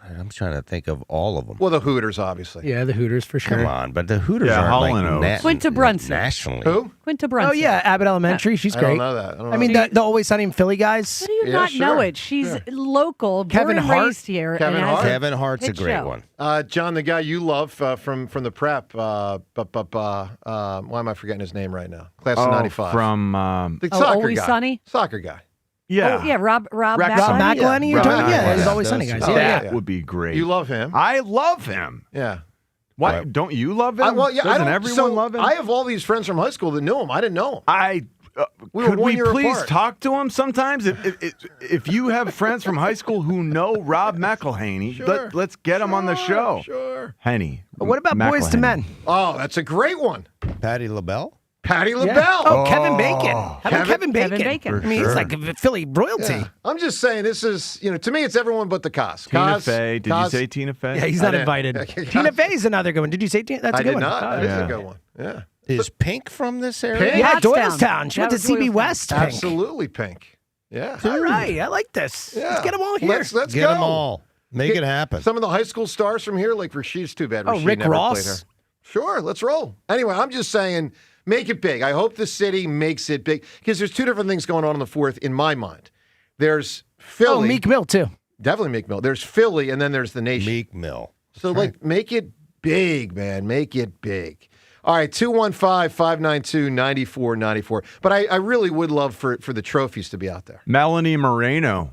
I'm trying to think of all of them. Well, the Hooters, obviously. Yeah, the Hooters for sure. Come on, but the Hooters aren't Quinta Brunson. Nationally. Who? Quinta Brunson. Oh, yeah, Abbott Elementary. She's great. I don't know that. I mean, the Always Sunny in Philly guys. How do you not know it? She's local, Kevin born and Hart. raised here. Kevin Hart's a great one. John, the guy you love from the prep. Why am I forgetting his name right now? Class of '95. From the soccer Always guy. Sunny? Soccer guy. Yeah. Oh, yeah, Rob McElhenney. You're talking? Yeah, he's Always Sunny guys. That would be great. You love him. I love him. Yeah. Why don't you love him? Doesn't everyone love him? I have all these friends from high school that knew him. I didn't know him. Could we please talk to him sometimes? If you have friends from high school who know Rob McElhenney, let's get him on the show. Sure. Henny. What about Boys to Men? Oh, that's a great one. Patty LaBelle? Patty LaBelle. Yeah. Oh, Kevin Bacon. How about Kevin Bacon? I mean, he's like a Philly royalty. Yeah. I'm just saying, this is, to me, it's everyone but the Cos. Tina Fey. Did you say Tina Fey? Yeah, he's not invited. Tina Fey's another good one. Did you say Tina? That's a good one. I did not. That is a good one. Yeah. Is Pink from this area? Pink? Yeah, Doylestown. She went to CB West. Pink. Absolutely Pink. Yeah. All right. I like this. Yeah. Let's get them all here. Let's get go. them all. Make it happen. Some of the high school stars from here, like Rasheed's too bad. Oh, Rasheed Rick never Ross. played her. Sure, let's roll. Anyway, I'm just saying, make it big. I hope the city makes it big because there's two different things going on the fourth in my mind. There's Philly. Oh, Meek Mill too. Definitely Meek Mill. There's Philly, and then there's the nation. Meek Mill. So, make it big, man. Make it big. All right, 215-592-9494. But I really would love for the trophies to be out there. Melanie Moreno.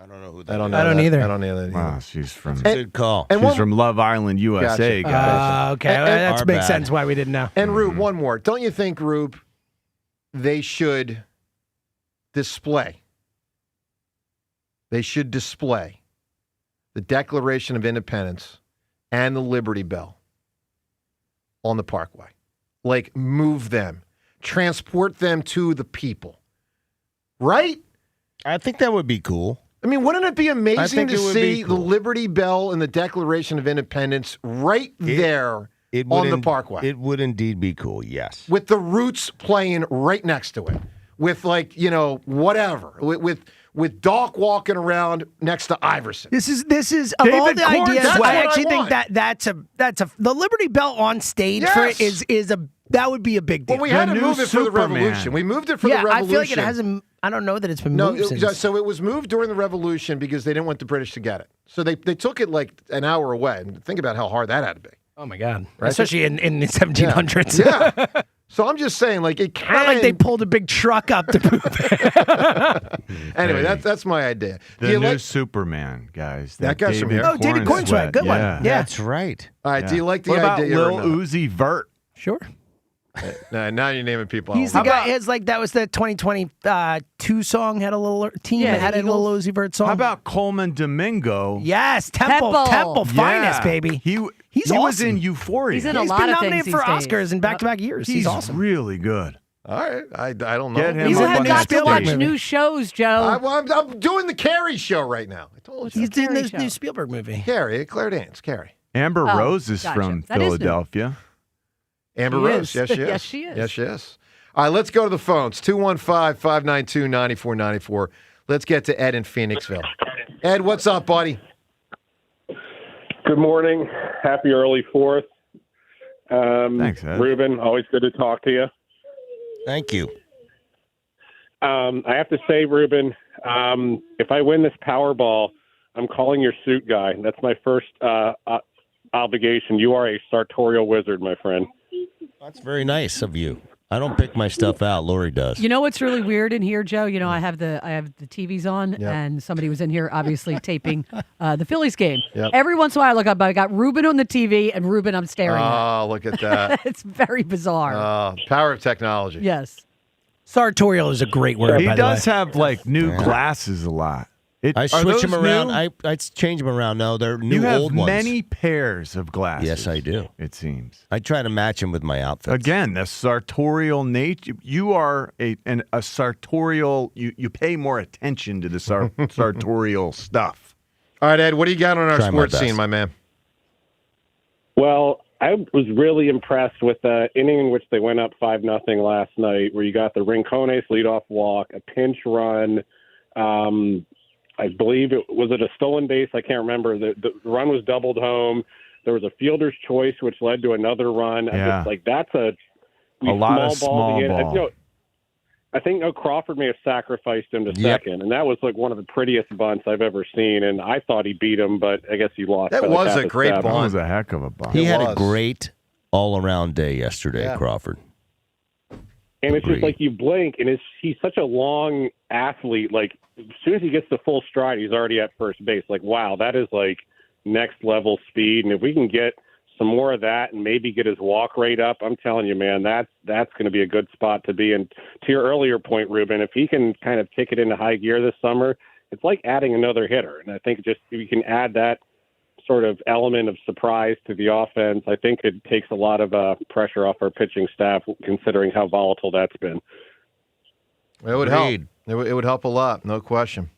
I don't know who that I don't is. know. I don't either. I don't know that either. Wow, she's from. Good call. She's from Love Island, USA, Gotcha. guys. Okay, that makes sense why we didn't know. And Rube, one more. Don't you think, Rube, they should display the Declaration of Independence and the Liberty Bell on the Parkway? Like, move them. Transport them to the people. Right? I think that would be cool. I mean, wouldn't it be amazing to see cool. the Liberty Bell and the Declaration of Independence right there on the Parkway? It would indeed be cool, yes. With the Roots playing right next to it. With, whatever. With Doc walking around next to Iverson. This is of David all the Corn, ideas. that's I what actually I think want. that's the Liberty Bell on stage for it is that would be a big deal. Well, we had to move it for the Revolution. We moved it for the Revolution. I feel like it hasn't. I don't know that it's been moved since. So it was moved during the Revolution because they didn't want the British to get it. So they took it like an hour away. And think about how hard that had to be. Oh my God! Right? Especially in the 1700s. Yeah. So I'm just saying, it can. Not like they pulled a big truck up to move it. Anyway, that's my idea. The new Superman, guys. That guy's from here. Oh, David Cornsweat. Good one. Yeah. That's right. All right. Do you like the what about idea? Lil Uzi Vert? Sure. Now you're naming people. He's the guy. It's like that was the 2022 song. Had a little team that had a little Uzi Vert song. How about Coleman Domingo? Yes, Temple finest, baby. He awesome. was in Euphoria. He's in a He's lot been of nominated things for these days. Oscars in back-to-back years. He's awesome. really good. All right. I don't know. Get him You up have on got that to watch stage. new shows, Joe. I'm doing the Carrie show right now. I told you. He's in this new Spielberg movie. Carrie, Claire Danes, Carrie. Amber Oh, Rose is gotcha. from That is new. Philadelphia. Amber She Rose. is. Yes, she is. Yes, she is. Yes, she is. All right, let's go to the phones. 215-592-9494. Let's get to Ed in Phoenixville. Ed, what's up, buddy? Good morning. Happy early 4th. Thanks, Ed. Ruben, always good to talk to you. Thank you. I have to say, Ruben, If I win this Powerball, I'm calling your suit guy. That's my first obligation. You are a sartorial wizard, my friend. That's very nice of you. I don't pick my stuff out. Lori does. You know what's really weird in here, Joe? You know, I have the TVs on, and somebody was in here obviously taping the Phillies game. Yep. Every once in a while, I look up, I got Ruben on the TV, and Ruben I'm staring at. Oh, look at that. It's very bizarre. Power of technology. Yes. Sartorial is a great word. He by does the way. have like new glasses a lot. I are switch them those around. new? I change them around. No, they're new You have old ones. many pairs of glasses. Yes, I do. It seems. I try to match them with my outfits. Again, the sartorial nature. You are a sartorial. You pay more attention to the sartorial stuff. All right, Ed, what do you got on our Try my sports best. scene, my man? Well, I was really impressed with the inning in which they went up 5-0 last night, where you got the Rincones leadoff walk, a pinch run. I believe it was a stolen base. I can't remember. The run was doubled home. There was a fielder's choice, which led to another run. Yeah. I'm just like, that's a lot of small ball. I think Crawford may have sacrificed him to second, and that was like one of the prettiest bunts I've ever seen. And I thought he beat him, but I guess he lost. That by like was half a great step. bunt. That was a heck of a bunt. He had was. a great all-around day yesterday, Yeah. Crawford. And it's just Agreed. like you blink, and he's such a long athlete. Like, as soon as he gets to full stride, he's already at first base. Like, wow, that is like next level speed. And if we can get some more of that and maybe get his walk rate up, I'm telling you, man, that's going to be a good spot to be. And to your earlier point, Ruben, if he can kind of kick it into high gear this summer, it's like adding another hitter. And I think just if you can add that sort of element of surprise to the offense, I think it takes a lot of pressure off our pitching staff, considering how volatile that's been. It would help. It would help a lot, no question.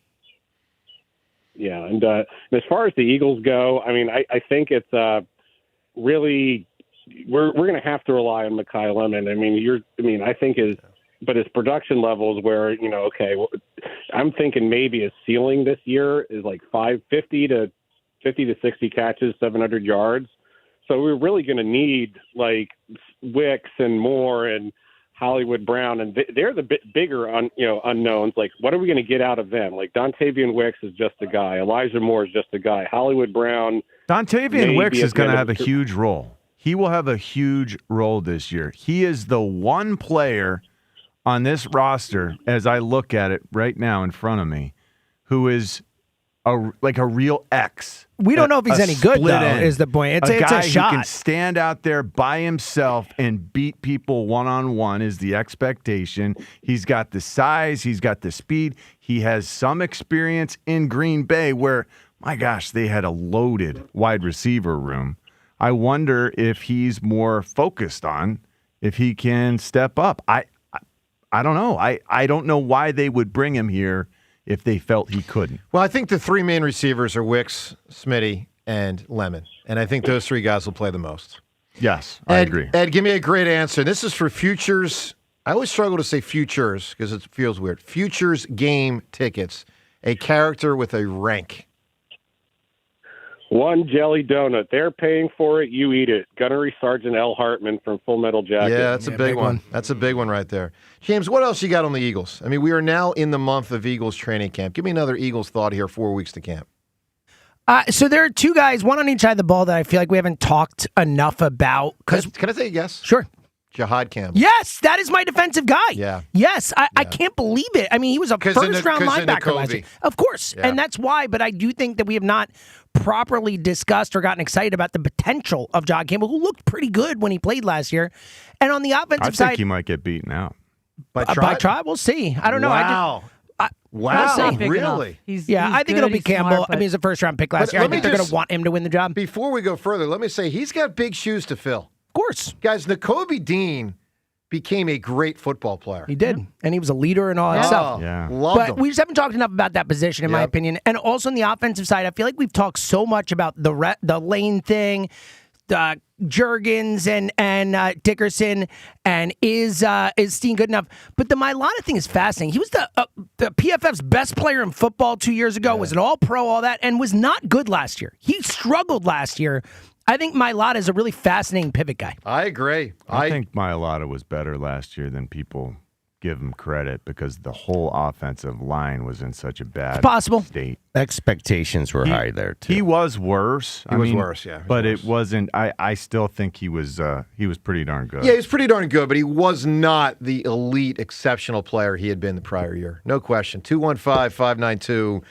Yeah, and as far as the Eagles go, I mean, I think it's really we're going to have to rely on Mekhi Lemon. I think his production levels where I'm thinking maybe his ceiling this year is like 50 to 60 catches, 700 yards. So we're really going to need like Wicks and Moore and Hollywood Brown, and they're the bigger unknowns. Like, what are we going to get out of them? Like, Dontavian Wicks is just a guy. Elijah Moore is just a guy. Hollywood Brown. Dontavian Wicks is going to have a huge role. He will have a huge role this year. He is the one player on this roster, as I look at it right now in front of me, who is a real X. We don't know if he's any good, though, is the point. It's a guy shot. who can stand out there by himself and beat people one-on-one is the expectation. He's got the size. He's got the speed. He has some experience in Green Bay where, my gosh, they had a loaded wide receiver room. I wonder if he's more focused on if he can step up. I don't know. I don't know why they would bring him here if they felt he couldn't. Well, I think the three main receivers are Wicks, Smitty, and Lemon. And I think those three guys will play the most. Yes, I agree. Ed, give me a great answer. This is for futures. I always struggle to say futures because it feels weird. Futures game tickets. A character with a rank. One jelly donut. They're paying for it. You eat it. Gunnery Sergeant L. Hartman from Full Metal Jacket. Yeah, that's a big one. That's a big one right there. James, what else you got on the Eagles? I mean, we are now in the month of Eagles training camp. Give me another Eagles thought here, 4 weeks to camp. So there are two guys, one on each side of the ball that I feel like we haven't talked enough about. Can I take a guess? Sure. Jahad Campbell. Yes, that is my defensive guy. Yeah. Yes, I can't believe it. I mean, he was a first-round linebacker last year. Of course, Yeah. and that's why, but I do think that we have not properly discussed or gotten excited about the potential of Jahad Campbell, who looked pretty good when he played last year. And on the offensive side... I think he might get beaten out. By Tribe? We'll see. I don't know. Wow. We'll see. Really? I think it'll be Campbell. I mean, he's a first-round pick last year. I think they're going to want him to win the job. Before we go further, let me say he's got big shoes to fill. Of course. Guys, Nakobe Dean became a great football player. He did. And he was a leader and all that stuff. Yeah. Loved him. We just haven't talked enough about that position, in my opinion. And also on the offensive side, I feel like we've talked so much about the lane thing, Juergens and Dickerson, and is Steen good enough? But the Mailata thing is fascinating. He was the PFF's best player in football 2 years ago, was an all-pro, all that, and was not good last year. He struggled last year. I think Mailata is a really fascinating pivot guy. I agree. I think Mailata was better last year than people give him credit because the whole offensive line was in such a bad state. Expectations were high there too. He was worse. He was worse, yeah. But it wasn't. I still think he was pretty darn good. Yeah, he was pretty darn good, but he was not the elite, exceptional player he had been the prior year. No question. 215-592-9494.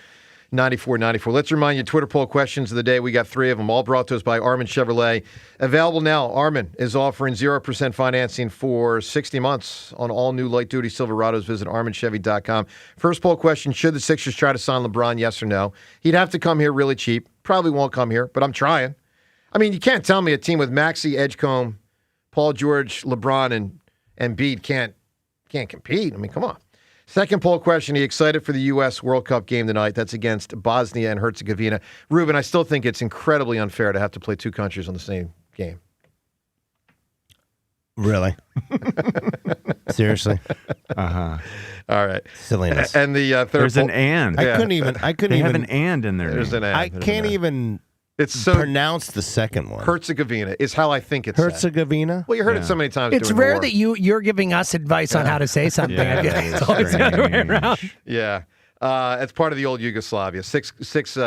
Let's remind you, Twitter poll questions of the day. We got 3 of them, all brought to us by Armin Chevrolet. Available now. Armin is offering 0% financing for 60 months on all new light-duty Silverados. Visit ArminChevy.com. First poll question, should the Sixers try to sign LeBron, yes or no? He'd have to come here really cheap. Probably won't come here, but I'm trying. I mean, you can't tell me a team with Maxey, Edgecombe, Paul George, LeBron, and Embiid can't compete. I mean, come on. Second poll question, are you excited for the U.S. World Cup game tonight? That's against Bosnia and Herzegovina. Ruben, I still think it's incredibly unfair to have to play 2 countries on the same game. Really? Seriously? Uh-huh. All right. Silliness. And the third There's an and. I couldn't even. They have an and in there. There's an and. I can't even. It's so pronounce the second one. Herzegovina is how I think it's said. Herzegovina? Well, you heard it so many times. It's during the rare war. that you're giving us advice on how to say something. I feel like it's always the other way around. Yeah. It's part of the old Yugoslavia. Six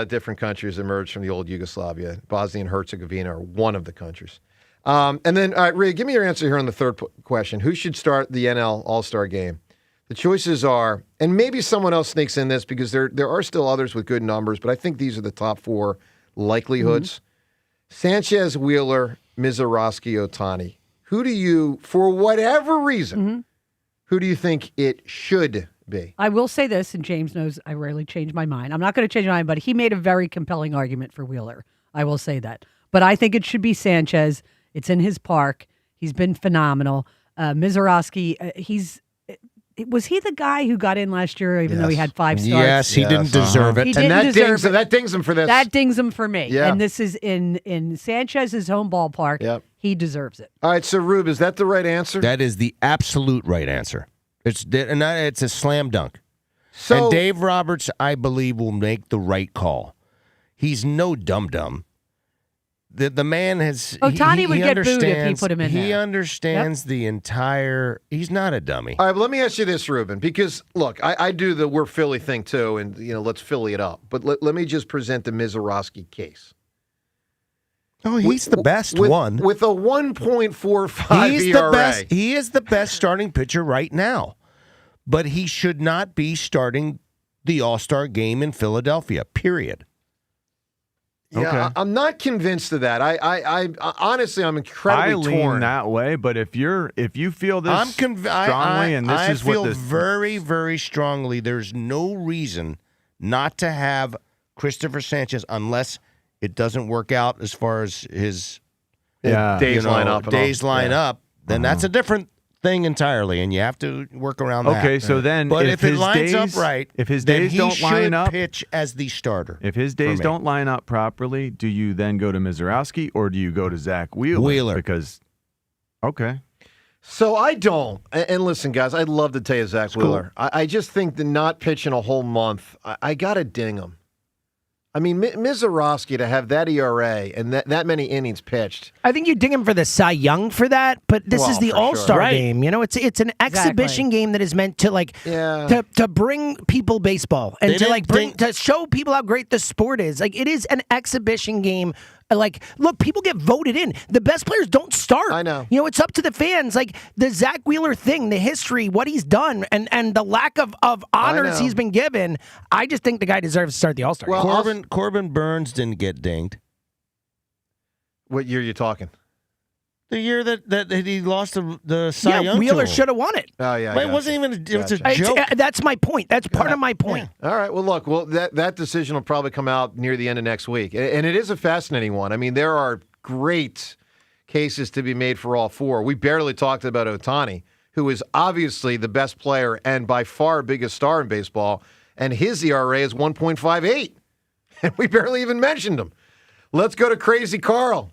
different countries emerged from the old Yugoslavia. Bosnia and Herzegovina are one of the countries. And then, all right, Rhea, give me your answer here on the third question. Who should start the NL All-Star game? The choices are, and maybe someone else sneaks in this because there are still others with good numbers, but I think these are the top 4 likelihoods. Mm-hmm. Sanchez, Wheeler, Mizorowski, Ohtani. Who do you, for whatever reason, who do you think it should be? I will say this, and James knows I rarely change my mind. I'm not going to change my mind, but he made a very compelling argument for Wheeler. I will say that. But I think it should be Sanchez. It's in his park. He's been phenomenal. Mizorowski, was he the guy who got in last year, even though he had 5 starts? Yes, he didn't deserve it. He didn't deserve it. That dings him for this. That dings him for me. Yeah. And this is in Sanchez's home ballpark. Yep. He deserves it. All right, so Rube, is that the right answer? That is the absolute right answer. It's a slam dunk. So, and Dave Roberts, I believe, will make the right call. He's no dum-dum. The man has... Ohtani would get booed if he put him in He there. understands the entire... He's not a dummy. All right, but let me ask you this, Ruben, because, look, I do the we're Philly thing, too, and, let's Philly it up. But let me just present the Mizorowski case. Oh, he's the best one. With a 1.45 ERA. He is the best starting pitcher right now. But he should not be starting the All-Star game in Philadelphia, period. Yeah, Okay. I'm not convinced of that. I honestly, I'm incredibly lean torn that way, but if you feel this strongly, and this I is feel what this very, very strongly. There's no reason not to have Cristopher Sanchez unless it doesn't work out as far as his days line up. Days line up. Then that's a different thing entirely, and you have to work around that. Okay, so then, but if it lines days, up right, if his then days he don't line should up, pitch as the starter. if his days don't line up properly, do you then go to Mizorowski or do you go to Zach Wheeler? Because, okay. So I don't. And listen, guys, I'd love to tell you Zach Wheeler. Cool. I just think the not pitching a whole month, I got to ding him. I mean, Mizorowski to have that ERA and that many innings pitched. I think you ding him for the Cy Young for that, but this is the All-Star game. It's an exhibition game that is meant to to bring people baseball and to show people how great the sport is. Like, it is an exhibition game. Like, look, people get voted in. The best players don't start. I know. It's up to the fans. Like, the Zach Wheeler thing, the history, what he's done, and the lack of honors he's been given. I just think the guy deserves to start the All-Star game. Corbin Burns didn't get dinged. What year are you talking? The year that he lost the Cy Young Wheeler to him. should have won it. Oh, yeah. But it wasn't even it was a joke. That's my point. That's part of my point. Yeah. All right. Well, look, that decision will probably come out near the end of next week. And it is a fascinating one. I mean, there are great cases to be made for all 4. We barely talked about Ohtani, who is obviously the best player and by far biggest star in baseball, and his ERA is 1.58. And we barely even mentioned him. Let's go to Crazy Carl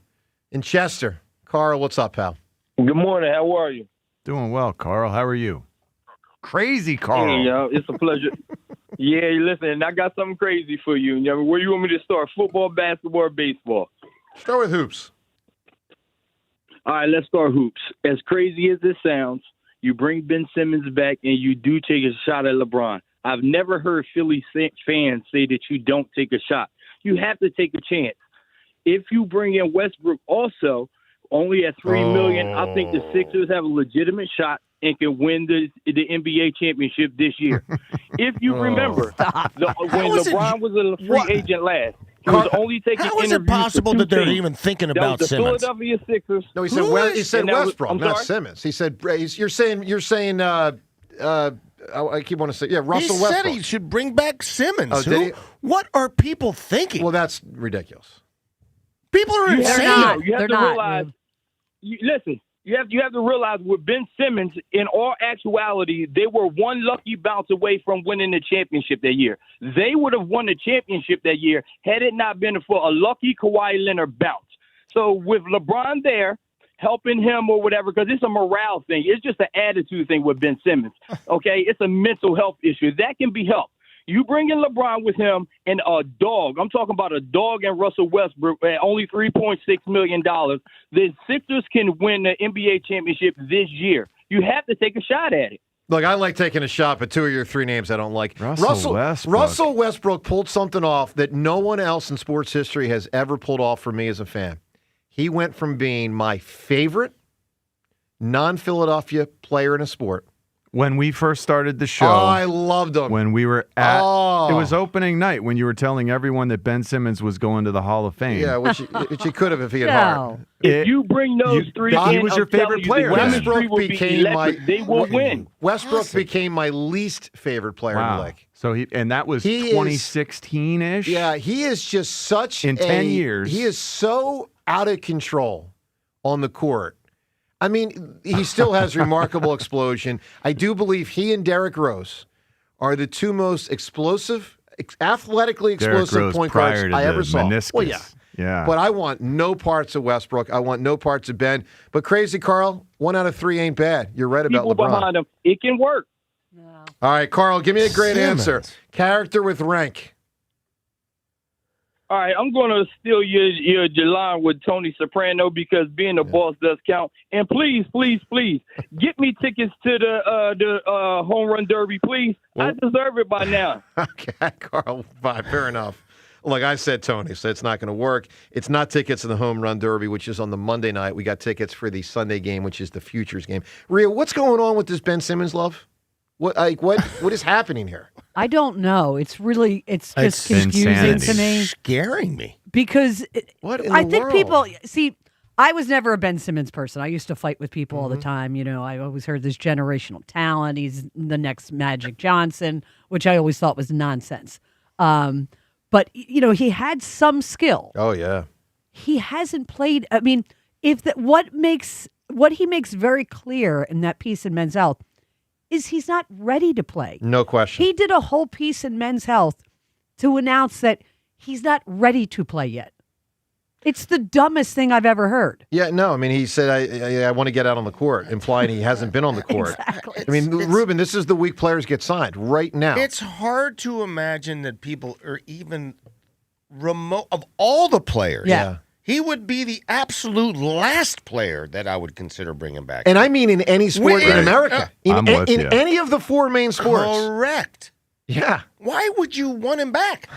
in Chester. Carl, what's up, pal? Good morning. How are you? Doing well, Carl. How are you? Crazy Carl. Hey, yo, it's a pleasure. Yeah, listen, I got something crazy for you. Where you want me to start? Football, basketball, or baseball? Start with hoops. All right, let's start hoops. As crazy as this sounds, you bring Ben Simmons back, and you do take a shot at LeBron. I've never heard Philly fans say that you don't take a shot. You have to take a chance. If you bring in Westbrook also, only at $3 million, I think the Sixers have a legitimate shot and can win the NBA championship this year. If you remember, when LeBron was a free agent last, he was only taking How is it interviews possible for that they're teams. even thinking That about was the Simmons? Philadelphia Sixers. No, he said Westbrook, not sorry? Simmons. He said you're saying I keep wanting to say Russell he Westbrook. said he should bring back Simmons. Oh, did he? What are people thinking? Well, that's ridiculous. People are You insane. have to realize. Listen, you have to realize with Ben Simmons, in all actuality, they were one lucky bounce away from winning the championship that year. They would have won the championship that year had it not been for a lucky Kawhi Leonard bounce. So with LeBron there, helping him or whatever, because it's a morale thing. It's just an attitude thing with Ben Simmons, okay? It's a mental health issue. That can be helped. You bring in LeBron with him and a dog. I'm talking about a dog and Russell Westbrook at only $3.6 million. The Sixers can win the NBA championship this year. You have to take a shot at it. Look, I like taking a shot, but 2 of your 3 names I don't like. Russell Westbrook. Russell Westbrook pulled something off that no one else in sports history has ever pulled off for me as a fan. He went from being my favorite non-Philadelphia player in a sport. When we first started the show, I loved him. When we were at, it was opening night when you were telling everyone that Ben Simmons was going to the Hall of Fame. Yeah, which he could have if he had heart. If you bring those three in, he was your favorite player. Westbrook they will win. Westbrook became my least favorite player in the league. So that was 2016-ish? Yeah, he is just such in 10 years. He is so out of control on the court. I mean, he still has remarkable explosion. I do believe he and Derrick Rose are the two most explosive, athletically explosive point guards I ever saw. Meniscus. Well, yeah. But I want no parts of Westbrook. I want no parts of Ben. But Crazy Carl, 1 out of 3 ain't bad. You're right about People LeBron. behind him, it can work. All right, Carl, give me a great answer. Character with rank. All right, I'm going to steal your line with Tony Soprano because being a boss does count. And please, please, please, get me tickets to the home run derby, please. I deserve it by now. Okay, Carl, fine, fair enough. Like I said, Tony, so it's not going to work. It's not tickets to the home run derby, which is on the Monday night. We got tickets for the Sunday game, which is the Futures game. Rhea, what's going on with this Ben Simmons love? What is happening here? I don't know. It's just confusing insanity. to me. Scaring me. Because I think world? people see. I was never a Ben Simmons person. I used to fight with people all the time. You know, I always heard this generational talent. He's the next Magic Johnson, which I always thought was nonsense. But you know, he had some skill. Oh yeah. He hasn't played. I mean, what he makes very clear in that piece in Men's Health is he's not ready to play. No question. He did a whole piece in Men's Health to announce that he's not ready to play yet. It's the dumbest thing I've ever heard. Yeah, no, I mean, he said, I want to get out on the court, implying he hasn't been on the court. Exactly. I mean, Ruben, this is the week players get signed right now. It's hard to imagine that people are even remote of all the players. Yeah. He would be the absolute last player that I would consider bringing back. And I mean in any sport in America. In any of the 4 main sports. Correct. Yeah. Why would you want him back?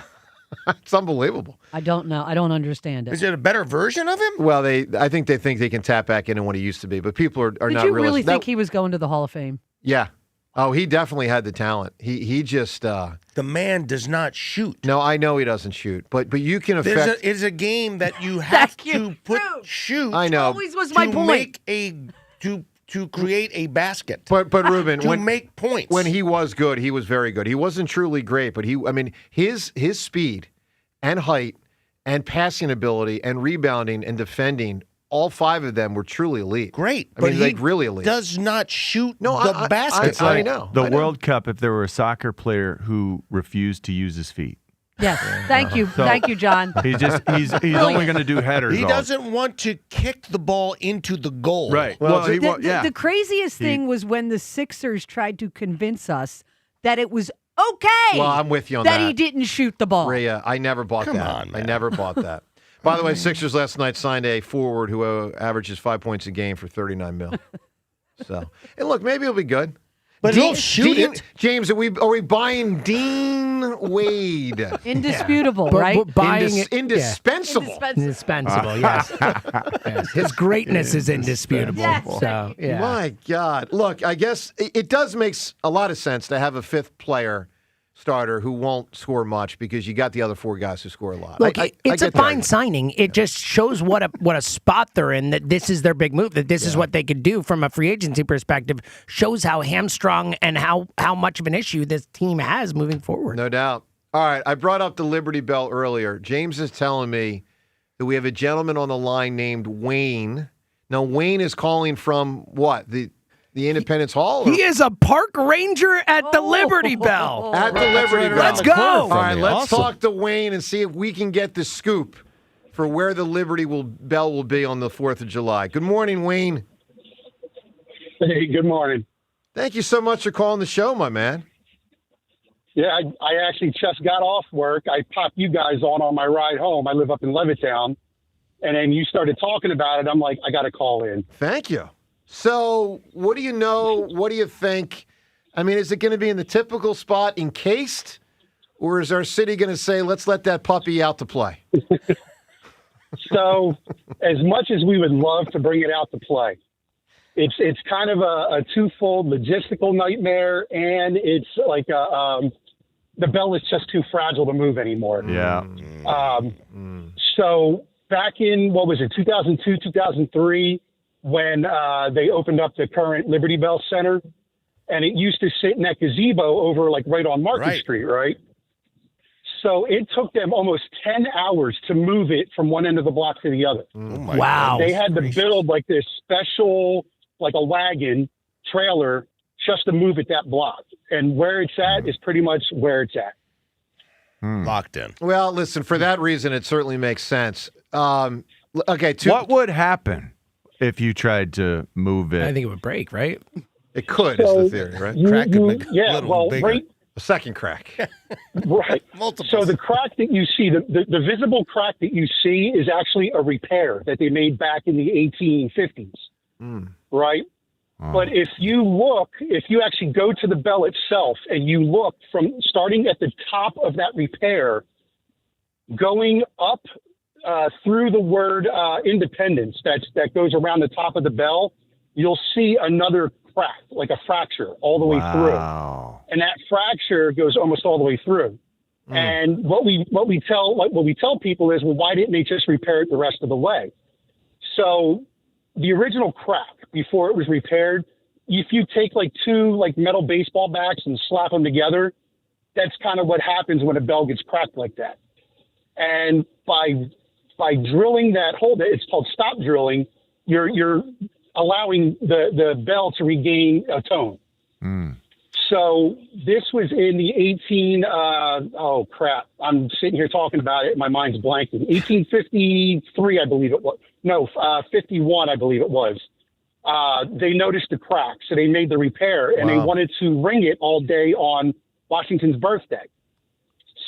It's unbelievable. I don't know. I don't understand it. Is it a better version of him? Well, I think they think they can tap back into what he used to be, but people are Did not you realistic. really think he was going to the Hall of Fame? Yeah. Oh, he definitely had the talent. He just the man does not shoot. No, I know he doesn't shoot, but you can affect. It's a game that you have to shoot. I know. Always was my point. To create a basket. But Ruben, to make points. When he was good, he was very good. He wasn't truly great, but his speed and height and passing ability and rebounding and defending, all 5 of them were truly elite. Great. I mean, like really elite. Does not shoot the basket. It's like the World Cup if there were a soccer player who refused to use his feet. Yes. Thank you. Thank you, John. He's only going to do headers. He doesn't want to kick the ball into the goal. Right. The craziest thing was when the Sixers tried to convince us that it was okay. Well, I'm with you on that. That he didn't shoot the ball. Rhea, I never bought that. On, man. I never bought that. By the way, Sixers last night signed a forward who averages 5 points a game for $39 million. So, and look, maybe it'll be good. But he'll shoot it. James, are we buying Dean Wade? Indisputable, right? Buying it, indispensable. Indispensable, yes. Yes. His greatness is indisputable. Yes. So, yeah. My God. Look, I guess it does make a lot of sense to have a fifth player starter who won't score much because you got the other four guys who score a lot. Look, it's a fine signing. It just shows what a spot they're in, that this is their big move, that this is what they could do from a free agency perspective. Shows how hamstrung and how much of an issue this team has moving forward. No doubt. All right, I brought up the Liberty Bell earlier. James is telling me that we have a gentleman on the line named Wayne. Now, Wayne is calling from what? The Independence Hall? He is a park ranger at the Liberty Bell. At the Liberty Bell. Let's go. All right, let's talk to Wayne and see if we can get the scoop for where the Liberty Bell will be on the 4th of July. Good morning, Wayne. Hey, good morning. Thank you so much for calling the show, my man. Yeah, I actually just got off work. I popped you guys on my ride home. I live up in Levittown. And then you started talking about it. I'm like, I got to call in. Thank you. So, what do you know? What do you think? I mean, is it going to be in the typical spot, encased? Or is our city going to say, let's let that puppy out to play? So, as much as we would love to bring it out to play, it's kind of a twofold logistical nightmare, and it's like the Bell is just too fragile to move anymore. Yeah. So, back in, 2002, 2003, when they opened up the current Liberty Bell Center, and it used to sit in that gazebo over right on Market Street, right? So it took them almost 10 hours to move it from one end of the block to the other. Wow. They had to build this special, a wagon trailer just to move it that block. And where it's at is pretty much where it's at. Locked in. Well, listen, for that reason, it certainly makes sense. Okay. What would happen if you tried to move it? I think it would break, right? It could, is the theory, right? Crack could make a little bigger. Right. A second crack. Right. Multiple. So the crack that you see, the visible crack that you see is actually a repair that they made back in the 1850s, right? But if you actually go to the bell itself and you look from starting at the top of that repair, going up through the word independence that goes around the top of the bell, you'll see another crack, like a fracture, all the way through. And that fracture goes almost all the way through. And what we tell people is, well, why didn't they just repair it the rest of the way? So the original crack before it was repaired, if you take two metal baseball bats and slap them together, that's kind of what happens when a bell gets cracked like that. And by drilling that hole, it's called stop drilling, you're allowing the bell to regain a tone. So this was in the I'm sitting here talking about it. My mind's blanking. 1853, I believe it was. No, 51, I believe it was. They noticed the crack, so they made the repair, and they wanted to ring it all day on Washington's birthday.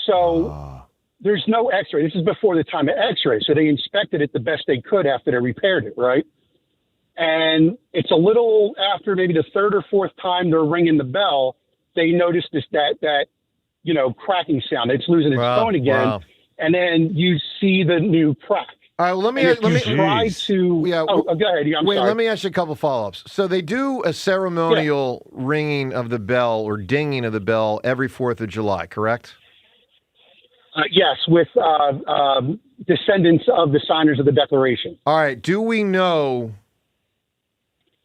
So there's no x-ray. This is before the time of x-ray, so they inspected it the best they could after they repaired it, right? And it's a little after maybe the third or fourth time they're ringing the bell, they noticed that cracking sound. It's losing its tone again, and then you see the new crack. All right, well, let me try to. Yeah, go ahead. I'm sorry. Let me ask you a couple follow-ups. So they do a ceremonial ringing of the bell or dinging of the bell every 4th of July, correct? Yes, with descendants of the signers of the Declaration. All right. Do we know?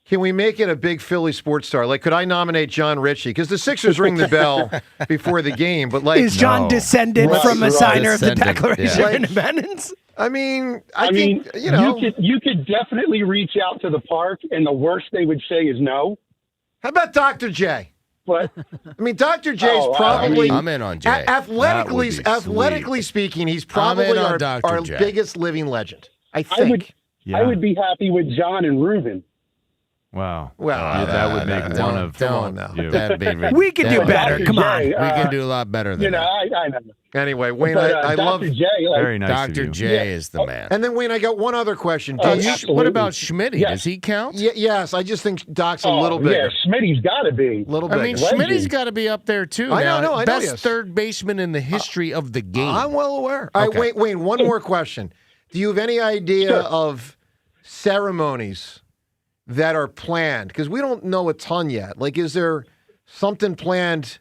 Can we make it a big Philly sports star? Could I nominate John Ritchie? Because the Sixers ring the bell before the game, but is John descended from a signer of the Declaration of Independence? I mean, I think you could definitely reach out to the park, and the worst they would say is no. How about Dr. J? But I mean, Dr. J's probably. I'm in on Jay. Athletically speaking, he's probably our biggest living legend. I think. I would be happy with John and Reuben. Wow. Well, that would make one of you. That'd be We can do better. Come on. We can do a lot better than that. I know. Anyway, Wayne, But, I love Dr. J, like, Very nice Dr. of you. J is the man. And then, Wayne, I got one other question. What about Schmitty? Does he count? Yes, I just think Doc's a little bigger. Yeah, Schmitty's got to be. Little I big. mean, Schmitty's got to be up there, too. I now. know, I know, Best yes. third baseman in the history of the game. I'm well aware. All right, Wayne, one more question. Do you have any idea of ceremonies that are planned? Because we don't know a ton yet. Like, is there something planned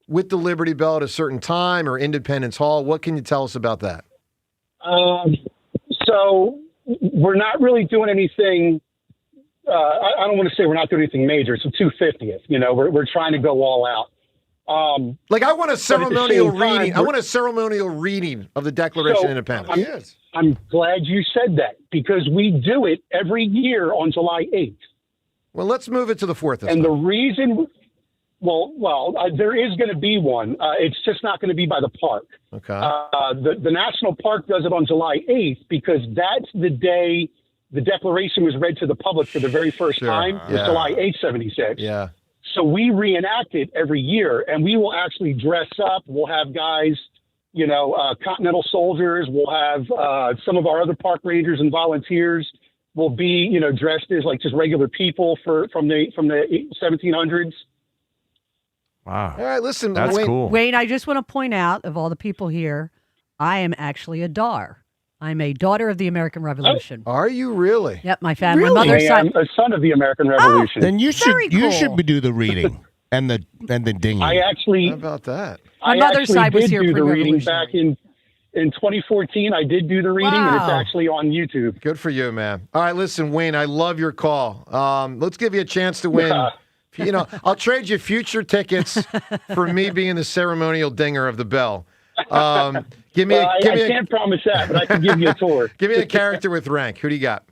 with the Liberty Bell at a certain time or Independence Hall? What can you tell us about that? So we're not really doing anything. I don't want to say we're not doing anything major. It's the 250th. You know, we're trying to go all out. I want a ceremonial reading. I want a ceremonial reading of the Declaration of Independence. I'm glad you said that because we do it every year on July 8th. Well, let's move it to the 4th. And the reason, there is going to be one. It's just not going to be by the park. Okay. The National Park does it on July 8th because that's the day the Declaration was read to the public for the very first time. It was July 8th, 76. Yeah. So we reenact it every year, and we will actually dress up. We'll have guys, Continental soldiers. We'll have some of our other park rangers and volunteers will be, dressed as like just regular people from the 1700s. Wow. All right, listen. That's Wayne, cool. Wayne, I just want to point out, of all the people here, I am actually a Dar. I'm a daughter of the American Revolution. Are you really? Yep, my family. Really? My mother's I am side. a son of the American Revolution. Then you Very cool. should do the reading and the dinging. I actually. How about that? My mother's side was here do the reading pre-revolutionary. back in 2014. I did do the reading, and it's Wow. actually on YouTube. Good for you, man. All right, listen, Wayne, I love your call. Let's give you a chance to win. I'll trade you future tickets for me being the ceremonial dinger of the bell. I can't promise that, but I can give you a tour. Give me a character with rank. Who do you got?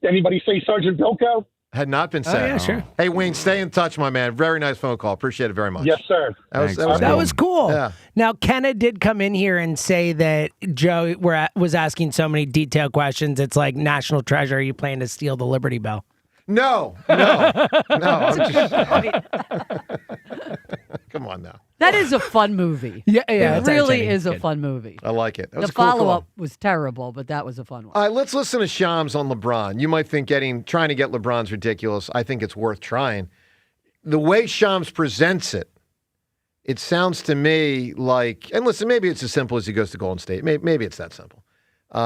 Anybody say Sergeant Bilko? Had not been said. yeah, sure. Hey, Wayne, stay in touch, my man. Very nice phone call. Appreciate it very much. Yes, sir. That was cool. Yeah. Now, Kenna did come in here and say that Joe was asking so many detailed questions. It's like national treasure. Are you planning to steal the Liberty Bell? No. I'm just... Come on now. That is a fun movie. Yeah, It really is a fun movie. I like it. That was The a cool follow-up call. was terrible, but that was a fun one. All right, let's listen to Shams on LeBron. You might think trying to get LeBron's ridiculous. I think it's worth trying. The way Shams presents it, it sounds to me like, and listen, maybe it's as simple as he goes to Golden State. Maybe it's that simple.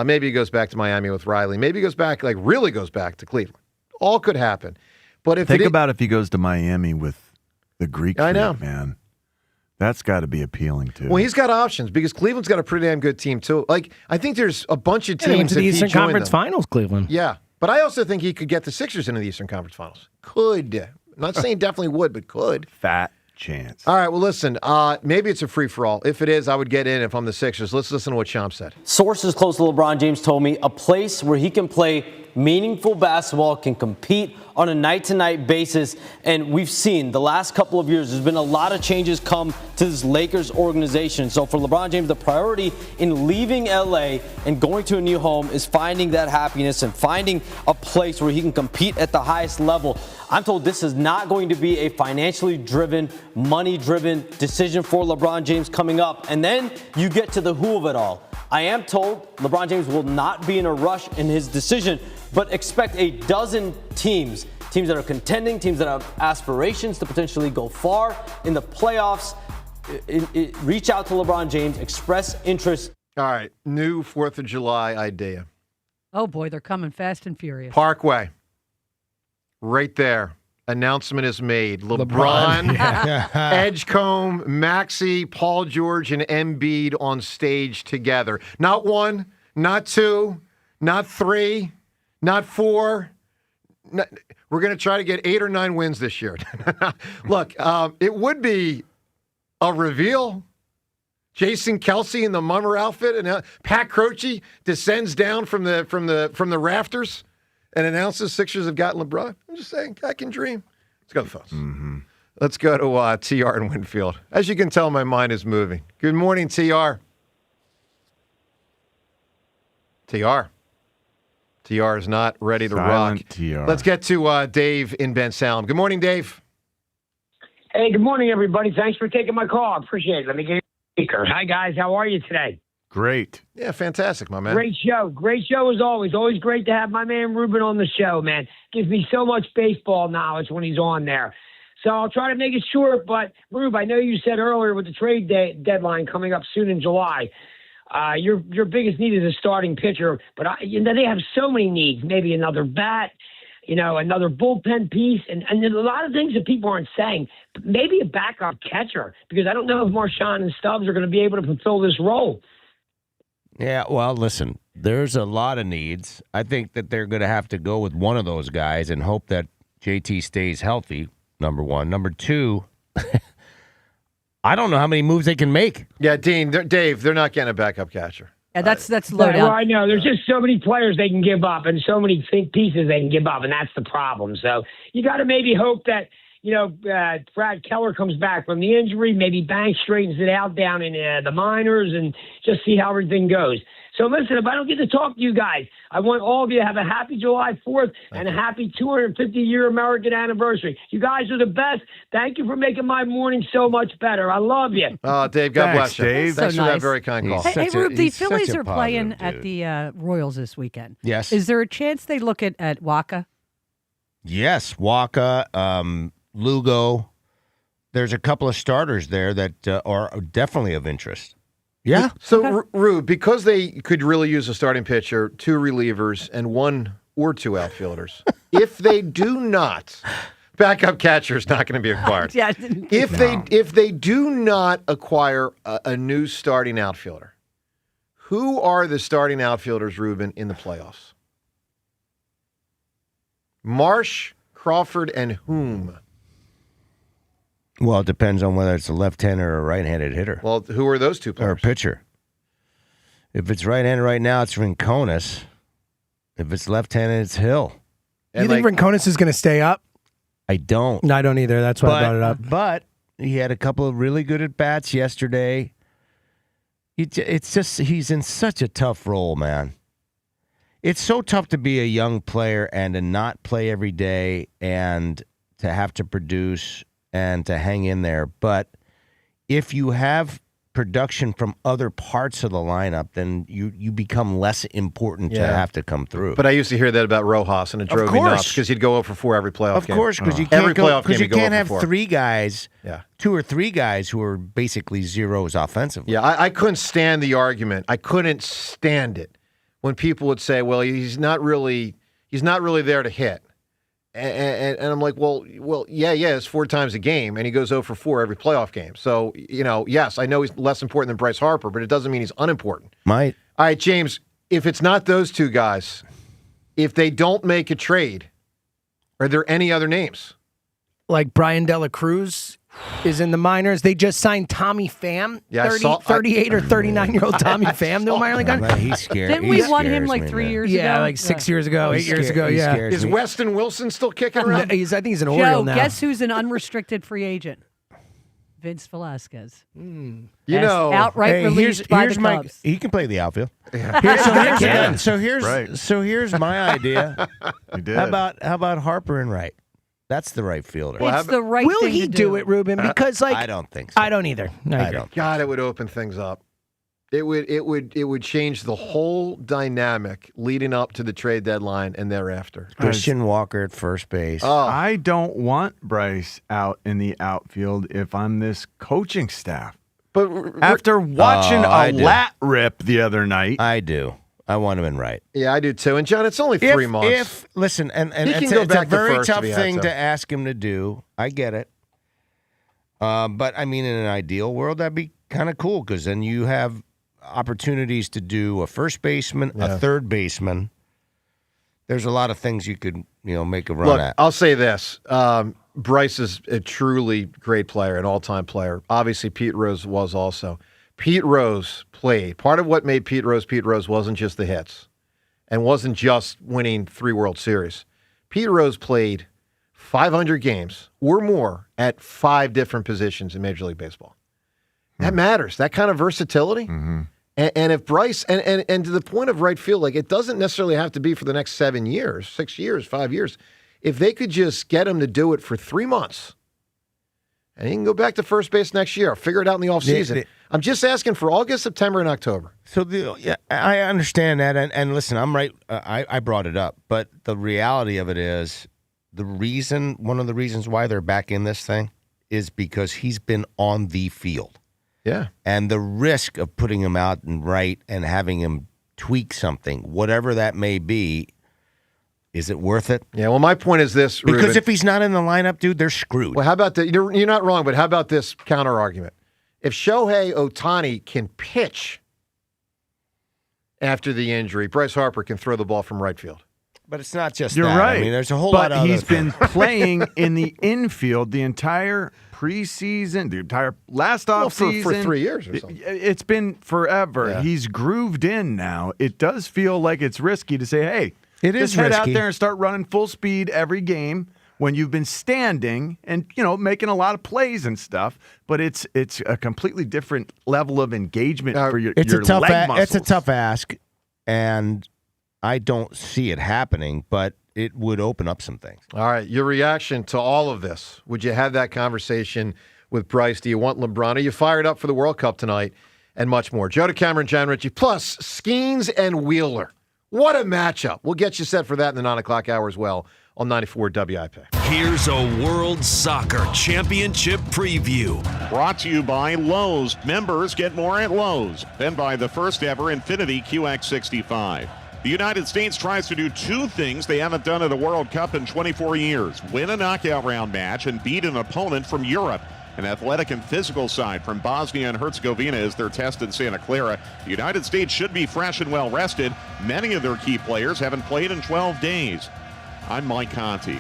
Maybe he goes back to Miami with Riley. Maybe he goes back, really goes back to Cleveland. All could happen. But Think about if he goes to Miami with the Greek I know. freak, man. That's got to be appealing too. Well, he's got options because Cleveland's got a pretty damn good team too. I think there's a bunch of They went teams to that the if he Eastern joined Conference them- Finals, Cleveland. Yeah, but I also think he could get the Sixers into the Eastern Conference Finals. Could. I'm not saying definitely would, but could. Fat chance. All right, well, listen, maybe it's a free-for-all. If it is, I would get in if I'm the Sixers. Let's listen to what Shams said. Sources close to LeBron James told me a place where he can play meaningful basketball, can compete on a night-to-night basis. And we've seen the last couple of years, there's been a lot of changes come to this Lakers organization. So for LeBron James, the priority in leaving LA and going to a new home is finding that happiness and finding a place where he can compete at the highest level. I'm told this is not going to be a financially driven, money-driven decision for LeBron James coming up. And then you get to the who of it all. I am told LeBron James will not be in a rush in his decision, but expect a dozen teams that are contending, teams that have aspirations to potentially go far in the playoffs. Reach out to LeBron James, express interest. All right, new 4th of July idea. Oh, boy, they're coming fast and furious. Parkway. Right there. Announcement is made. LeBron, Edgecombe, Maxey, Paul George, and Embiid on stage together. Not one, not two, not three, not four. We're going to try to get 8 or 9 wins this year. Look, it would be a reveal. Jason Kelsey in the mummer outfit, and Pat Croce descends down from the rafters and announces Sixers have gotten LeBron. I'm just saying, I can dream. Let's go to the phones. Mm-hmm. Let's go to TR in Winfield. As you can tell, my mind is moving. Good morning, TR. TR. TR is not ready to Silent rock. TR. Let's get to Dave in Ben Salem. Good morning, Dave. Hey, good morning, everybody. Thanks for taking my call. I appreciate it. Let me get you a speaker. Hi, guys. How are you today? Great. Yeah, fantastic, my man. Great show. Great show as always. Always great to have my man Ruben on the show, man. Gives me so much baseball knowledge when he's on there. So I'll try to make it short, but Rube, I know you said earlier with the trade deadline coming up soon in July, your biggest need is a starting pitcher, but they have so many needs. Maybe another bat, another bullpen piece, and there's a lot of things that people aren't saying. Maybe a backup catcher, because I don't know if Marchand and Stubbs are going to be able to fulfill this role. Yeah, well, listen, there's a lot of needs. I think that they're going to have to go with one of those guys and hope that JT stays healthy, number one. Number two, I don't know how many moves they can make. Yeah, Dave, they're not getting a backup catcher. And that's low down. Well, I know. There's just so many players they can give up and so many pieces they can give up, and that's the problem. So you got to maybe hope that, Brad Keller comes back from the injury. Maybe Banks straightens it out down in the minors and just see how everything goes. So listen, if I don't get to talk to you guys, I want all of you to have a happy July 4th and a happy 250-year American anniversary. You guys are the best. Thank you for making my morning so much better. I love you. Oh, Dave, God bless you. Dave. Thanks so for nice. that very kind call. Hey, Rube, the he's Phillies such a are playing positive at the Royals this weekend. Yes. Is there a chance they look at Waka? Yes, Waka, Lugo. There's a couple of starters there that are definitely of interest. Yeah. So, Rube, because they could really use a starting pitcher, 2 relievers, and 1 or 2 outfielders, if they do not, backup catcher is not going to be acquired. If they do not acquire a new starting outfielder, who are the starting outfielders, Ruben, in the playoffs? Marsh, Crawford, and whom? Well, it depends on whether it's a left-handed or a right-handed hitter. Well, who are those 2 players? Or a pitcher. If it's right-handed right now, it's Rincones. If it's left-handed, it's Hill. You think Rincones is going to stay up? I don't. No, I don't either. That's why I brought it up. But he had a couple of really good at-bats yesterday. It's just he's in such a tough role, man. It's so tough to be a young player and to not play every day and to have to produce and to hang in there. But if you have production from other parts of the lineup, then you become less important to have to come through. But I used to hear that about Rojas, and it drove me nuts because he'd go 0 for 4 every playoff game. Of course, because you can't have 3 guys, 2 or 3 guys who are basically zeros offensively. Yeah, I couldn't stand the argument. I couldn't stand it when people would say, "Well, he's not really there to hit." And I'm like, well, yeah, it's 4 times a game, and he goes 0 for 4 every playoff game. So, yes, I know he's less important than Bryce Harper, but it doesn't mean he's unimportant. Might. All right, James, if it's not those 2 guys, if they don't make a trade, are there any other names? Like Brian De La Cruz is in the minors. They just signed Tommy Pham, 38 or 39-year-old Tommy Pham to a minor league contract. He's scary. Didn't we want him like 3 years ago? Yeah, like 6 years ago, 8 years ago. Yeah. Is Weston Wilson still kicking around? I think he's an Oriole now. Guess who's an unrunrestricted free agent? Vince Velasquez. Outright released by the Cubs. He can play the outfield. So here's my idea. How about Harper and Wright? That's the right fielder. It's the right Will thing he to do it, Ruben? Because I don't think so. I don't either. I don't. God, it would open things up. It would change the whole dynamic leading up to the trade deadline and thereafter. Christian Walker at first base. I don't want Bryce out in the outfield if I'm this coaching staff. But after watching a lat rip the other night, I do. I want him in right. Yeah, I do too. And John, it's only 3 months. Listen, and he it's, can go it's back a very to first tough if he had thing to. to ask him to do. I get it. But I mean, in an ideal world, that'd be kind of cool because then you have opportunities to do a first baseman, a third baseman. There's a lot of things you could, make a run at. I'll say this. Bryce is a truly great player, an all-time player. Obviously, Pete Rose was also. Pete Rose played. Part of what made Pete Rose wasn't just the hits and wasn't just winning 3 World Series. Pete Rose played 500 games or more at 5 different positions in Major League Baseball. That matters. That kind of versatility. Mm-hmm. And if Bryce, and to the point of right field, like it doesn't necessarily have to be for the next 7 years, 6 years, 5 years. If they could just get him to do it for 3 months, and he can go back to first base next year, figure it out in the offseason. I'm just asking for August, September, and October. So I understand that, and listen, I'm right. I brought it up, but the reality of it is, one of the reasons why they're back in this thing is because he's been on the field. Yeah. And the risk of putting him out and right and having him tweak something, whatever that may be, is it worth it? Yeah, well, my point is this, Because Ruben. if he's not in the lineup, dude, they're screwed. Well, how about that? You're not wrong, but how about this counter argument? If Shohei Ohtani can pitch after the injury, Bryce Harper can throw the ball from right field. But it's not just You're that. right. I mean, there's a whole but lot of he's other been things. playing in the infield the entire preseason, the entire last offseason. For 3 years or something. It's been forever. Yeah. He's grooved in now. It does feel like it's risky to say, hey, it just is head out risky. there and start running full speed every game when you've been standing and, making a lot of plays and stuff. But it's a completely different level of engagement for your leg muscles. It's a tough ask, and I don't see it happening, but it would open up some things. All right, your reaction to all of this. Would you have that conversation with Bryce? Do you want LeBron? Are you fired up for the World Cup tonight? And much more. Joe DeCamera, John Ritchie, plus Skeens and Wheeler. What a matchup. We'll get you set for that in the 9 o'clock hour as well on 94 WIP. Here's a World Soccer Championship preview. Brought to you by Lowe's. Members get more at Lowe's. Then by the first ever Infinity QX65. The United States tries to do two things they haven't done at a World Cup in 24 years. Win a knockout round match and beat an opponent from Europe. An athletic and physical side from Bosnia and Herzegovina is their test in Santa Clara. The United States should be fresh and well rested. Many of their key players haven't played in 12 days. I'm Mike Conti.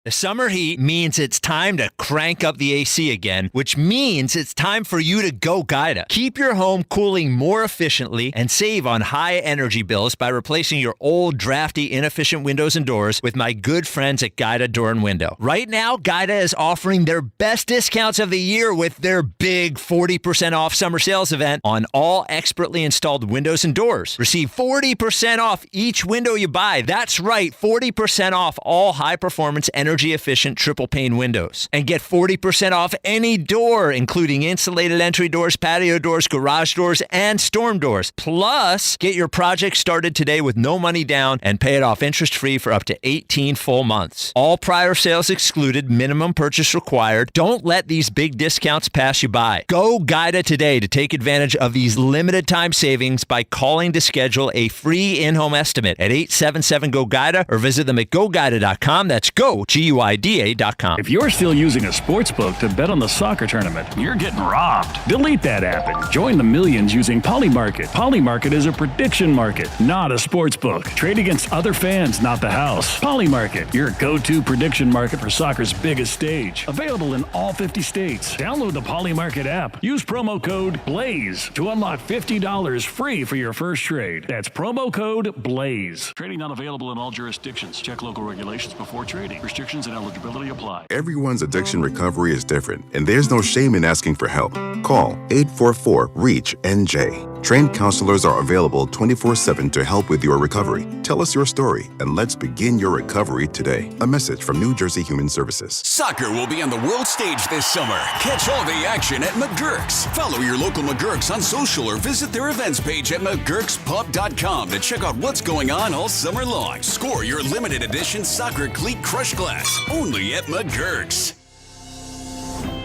The summer heat means it's time to crank up the AC again, which means it's time for you to go Gaida. Keep your home cooling more efficiently and save on high energy bills by replacing your old, drafty, inefficient windows and doors with my good friends at Gaida Door and Window. Right now, Gaida is offering their best discounts of the year with their big 40% off summer sales event on all expertly installed windows and doors. Receive 40% off each window you buy. That's right, 40% off all high-performance energy-efficient triple-pane windows. And get 40% off any door, including insulated entry doors, patio doors, garage doors, and storm doors. Plus, get your project started today with no money down and pay it off interest-free for up to 18 full months. All prior sales excluded, minimum purchase required. Don't let these big discounts pass you by. Go Gaida today to take advantage of these limited-time savings by calling to schedule a free in-home estimate at 877-GO-GAIDA or visit them at GoGaida.com. That's go, GUIDA.com. If you're still using a sports book to bet on the soccer tournament, you're getting robbed. Delete that app and join the millions using Polymarket. Polymarket is a prediction market, not a sports book. Trade against other fans, not the house. Polymarket, your go-to prediction market for soccer's biggest stage. Available in all 50 states. Download the Polymarket app. Use promo code BLAZE to unlock $50 free for your first trade. That's promo code BLAZE. Trading not available in all jurisdictions. Check local regulations before trading. Restrictions and eligibility apply. Everyone's addiction recovery is different, and there's no shame in asking for help. Call 844-REACH-NJ. Trained counselors are available 24/7 to help with your recovery. Tell us your story, and let's begin your recovery today. A message from New Jersey Human Services. Soccer will be on the world stage this summer. Catch all the action at McGurk's. Follow your local McGurk's on social or visit their events page at McGurk'sPub.com to check out what's going on all summer long. Score your limited edition soccer cleat crush glass only at McGurk's.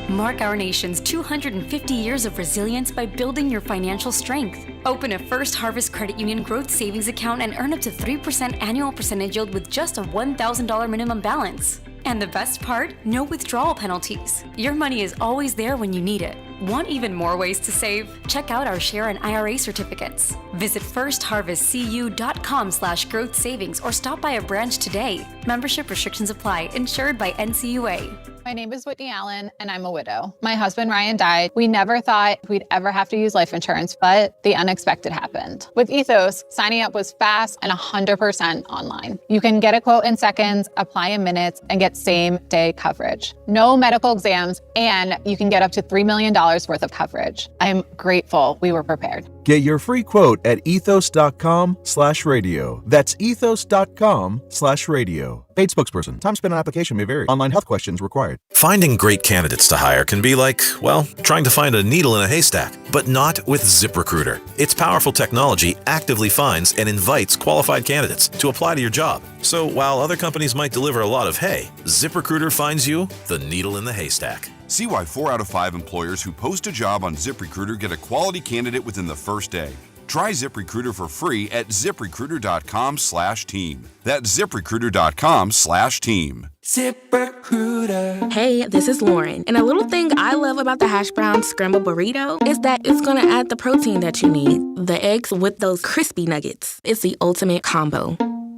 Mark our nation's 250 years of resilience by building your financial strength. Open a First Harvest Credit Union growth savings account and earn up to 3% annual percentage yield with just a $1,000 minimum balance. And the best part? No withdrawal penalties. Your money is always there when you need it. Want even more ways to save? Check out our share and IRA certificates. Visit firstharvestcu.com/growth savings or stop by a branch today. Membership restrictions apply. Insured by NCUA. My name is Whitney Allen, and I'm a widow. My husband, Ryan, died. We never thought we'd ever have to use life insurance, but the unexpected happened. With Ethos, signing up was fast and 100% online. You can get a quote in seconds, apply in minutes, and get same-day coverage. No medical exams, and you can get up to $3 million worth of coverage. I'm grateful we were prepared. Get your free quote at ethos.com/radio. That's ethos.com/radio. Paid spokesperson. Time spent on application may vary. Online health questions required. Finding great candidates to hire can be like, well, trying to find a needle in a haystack, but not with ZipRecruiter. Its powerful technology actively finds and invites qualified candidates to apply to your job. So while other companies might deliver a lot of hay, ZipRecruiter finds you the needle in the haystack. See why 4 out of 5 employers who post a job on ZipRecruiter get a quality candidate within the first day. Try ZipRecruiter for free at ZipRecruiter.com/team. That's ZipRecruiter.com/team. ZipRecruiter. Hey, this is Lauren, and a little thing I love about the hash brown scrambled burrito is that it's gonna add the protein that you need. The eggs with those crispy nuggets. It's the ultimate combo.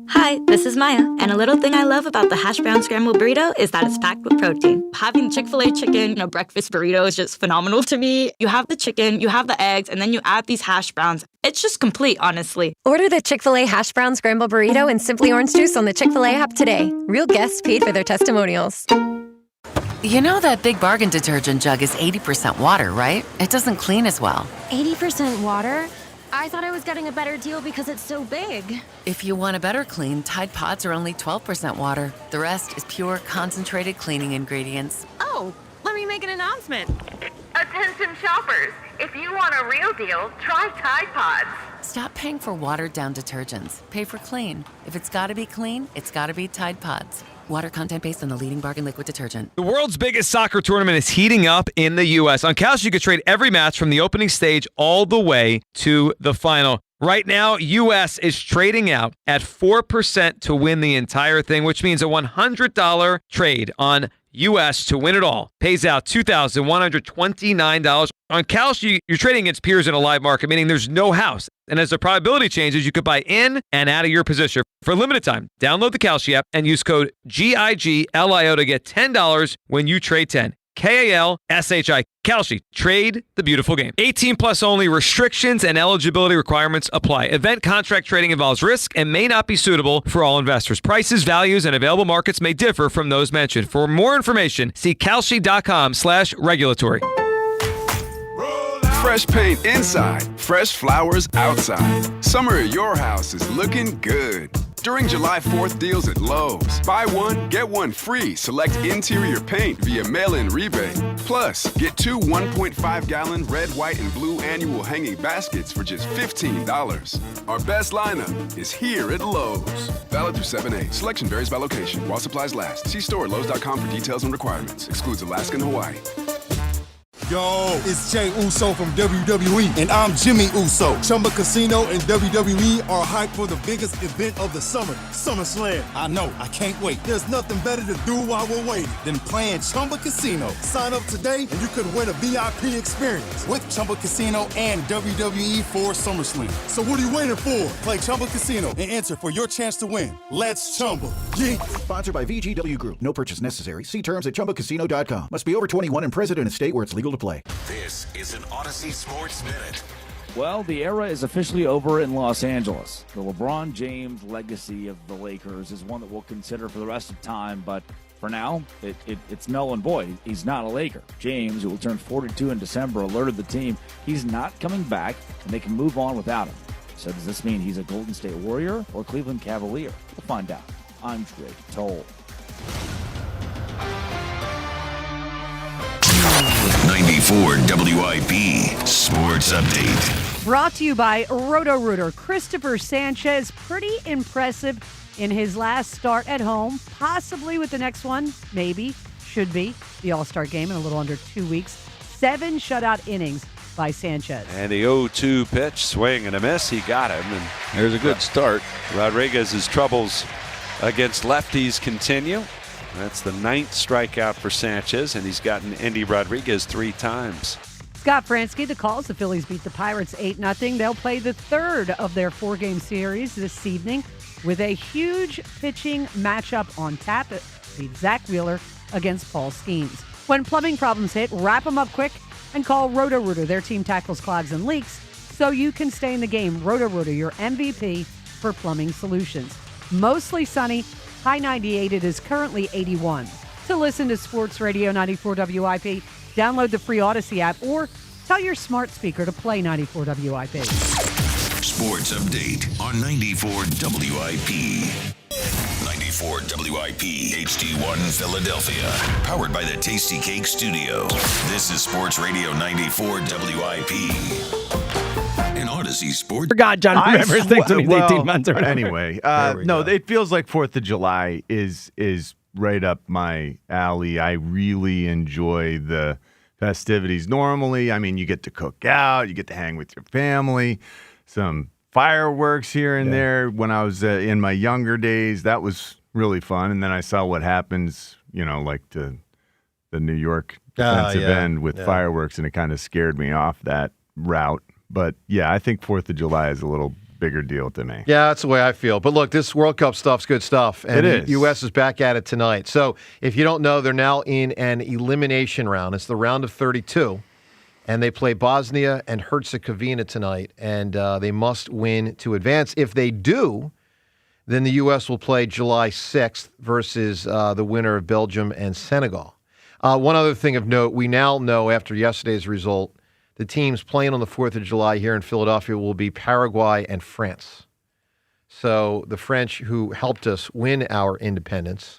Hi, this is Maya, and a little thing I love about the hash brown scrambled burrito is that it's packed with protein. Having Chick-fil-A chicken, breakfast burrito is just phenomenal to me. You have the chicken, you have the eggs, and then you add these hash browns. It's just complete, honestly. Order the Chick-fil-A hash brown scrambled burrito and Simply Orange Juice on the Chick-fil-A app today. Real guests paid for their testimonials. You know that Big Bargain detergent jug is 80% water, right? It doesn't clean as well. 80% water? I thought I was getting a better deal because it's so big. If you want a better clean, Tide Pods are only 12% water. The rest is pure, concentrated cleaning ingredients. Oh, let me make an announcement. Attention shoppers, if you want a real deal, try Tide Pods. Stop paying for watered-down detergents. Pay for clean. If it's gotta be clean, it's gotta be Tide Pods. Water content based on the leading bargain liquid detergent. The world's biggest soccer tournament is heating up in the U.S. On Kalshi, you can trade every match from the opening stage all the way to the final. Right now, U.S. is trading out at 4% to win the entire thing, which means a $100 trade on U.S. to win it all pays out $2,129. On Kalshi, you're trading against peers in a live market, meaning there's no house. And as the probability changes, you could buy in and out of your position. For a limited time, download the Kalshi app and use code GIGLIO to get $10 when you trade 10. KALSHI. Kalshi. Trade the beautiful game. 18 plus only. Restrictions and eligibility requirements apply. Event contract trading involves risk and may not be suitable for all investors. Prices, values, and available markets may differ from those mentioned. For more information, see kalshi.com/regulatory. Fresh paint inside, fresh flowers outside. Summer at your house is looking good. During July 4th deals at Lowe's, buy one, get one free. Select interior paint via mail-in rebate. Plus, get 2 1.5-gallon red, white, and blue annual hanging baskets for just $15. Our best lineup is here at Lowe's. Valid through 7/8. Selection varies by location. While supplies last. See store at Lowe's.com for details and requirements. Excludes Alaska and Hawaii. Yo, it's Jay Uso from WWE, and I'm Jimmy Uso. Chumba Casino and WWE are hyped for the biggest event of the summer, SummerSlam. I know, I can't wait. There's nothing better to do while we're waiting than playing Chumba Casino. Sign up today, and you could win a VIP experience with Chumba Casino and WWE for SummerSlam. So what are you waiting for? Play Chumba Casino and enter for your chance to win. Let's Chumba. Yeah. Sponsored by VGW Group. No purchase necessary. See terms at ChumbaCasino.com. Must be over 21 and present in a state where it's legal to play. This is an Odyssey Sports Minute. Well, the era is officially over in Los Angeles. The LeBron James legacy of the Lakers is one that we'll consider for the rest of time, but for now, it's null and void. He's not a Laker. James, who will turn 42 in December, alerted the team he's not coming back and they can move on without him. So does this mean he's a Golden State Warrior or Cleveland Cavalier? We'll find out. I'm Drake Toll. 94 WIP Sports Update. Brought to you by Roto-Rooter. Cristopher Sanchez, pretty impressive in his last start at home, possibly with the next one, maybe, should be, the All-Star game in a little under 2 weeks. 7 shutout innings by Sanchez. And the 0-2 pitch, swing and a miss, he got him, and there's a good start. Rodriguez's troubles against lefties continue. That's the 9th strikeout for Sanchez, and he's gotten Andy Rodriguez 3 times. Scott Fransky, the calls. The Phillies beat the Pirates 8-0. They'll play the 3rd of their 4-game series this evening with a huge pitching matchup on tap. Beat Zach Wheeler against Paul Skeens. When plumbing problems hit, wrap them up quick and call Roto-Rooter. Their team tackles clogs and leaks so you can stay in the game. Roto-Rooter, your MVP for plumbing solutions. Mostly sunny. High 98, it is currently 81. To listen to Sports Radio 94 WIP, download the free Odyssey app or Tell your smart speaker to play 94 WIP. Sports update on 94 WIP. 94 WIP HD1 Philadelphia. Powered by the Tasty Cake Studio. This is Sports Radio 94 WIP. An Odyssey Sports. Forgot John remembers things when he's 18 months or whatever. Anyway, no, it feels like 4th of July is right up my alley. I really enjoy the festivities. Normally, I mean, you get to cook out, you get to hang with your family, some fireworks here and there. When I was in my younger days, that was really fun. And then I saw what happens, like the New York defensive end with fireworks, and it kind of scared me off that route. But yeah, I think 4th of July is a little bigger deal to me. Yeah, that's the way I feel. But look, this World Cup stuff's good stuff. And it is. The U.S. is back at it tonight. So if you don't know, they're now in an elimination round. It's the round of 32. And they play Bosnia and Herzegovina tonight. And they must win to advance. If they do, then the U.S. will play July 6th versus the winner of Belgium and Senegal. One other thing of note, we now know after yesterday's result, the teams playing on the 4th of July here in Philadelphia will be Paraguay and France. So the French, who helped us win our independence,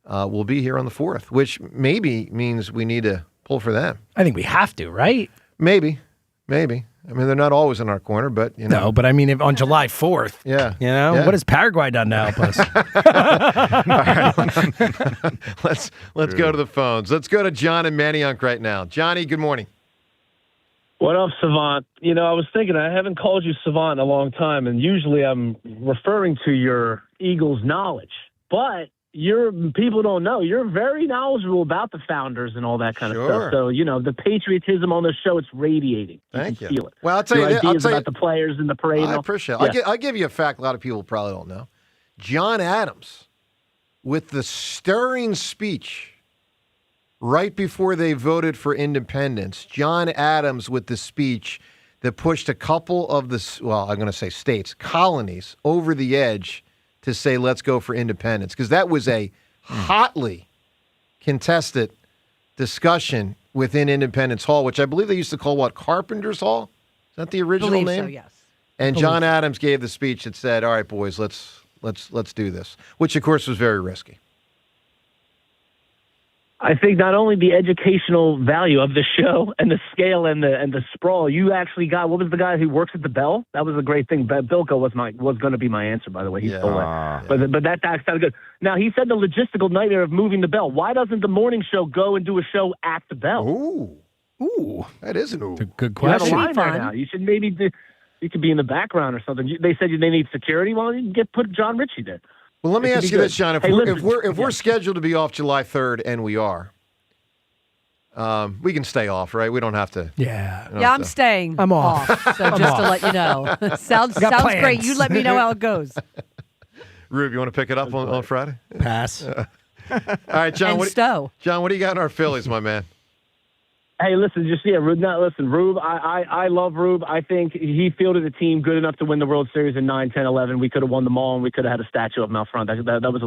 will be here on the 4th, which maybe means we need to pull for them. I think we have to, right? Maybe. I mean, they're not always in our corner, but, No, but I mean, if on July 4th. Yeah. What has Paraguay done to help us? All right. Let's go to the phones. Let's go to John and Manayunk right now. Johnny, good morning. What up, Savant? I was thinking, I haven't called you Savant in a long time, and usually I'm referring to your Eagles knowledge. But people don't know, you're very knowledgeable about the founders and all that kind of stuff. So, the patriotism on the show, it's radiating. Thank you. Feel it. Well, I'll tell you this. Ideas about the players and the parade. I appreciate it. I'll give you a fact a lot of people probably don't know. John Adams, with the stirring speech right before they voted for independence, John Adams with the speech that pushed a couple of I'm going to say states, colonies, over the edge to say, let's go for independence. Because that was a hotly contested discussion within Independence Hall, which I believe they used to call, Carpenter's Hall? Is that the original name? So, yes. And John Adams gave the speech that said, all right, boys, let's do this, which, of course, was very risky. I think not only the educational value of the show and the scale and the sprawl, you actually got, what was the guy who works at the Bell? That was a great thing. Bilko was going to be my answer, by the way. He stole it. But that sounded good. Now, he said the logistical nightmare of moving the Bell. Why doesn't the morning show go and do a show at the Bell? Ooh. That is a good question. You have a line there now. You should you could be in the background or something. They said they need security. Well, you can put John Ritchie there. Well, let me ask you this, John. If we're scheduled to be off July 3rd, and we are, we can stay off, right? We don't have to. Yeah. I'm staying. I'm off. So just to let you know. sounds great. You let me know how it goes. Rube, you want to pick it up on Friday? Pass. All right, John. John, what do you got in our Phillies, my man? Hey, listen, Rube, I love Rube. I think he fielded a team good enough to win the World Series in 9, 10, 11. We could have won them all, and we could have had a statue of him out front. That was a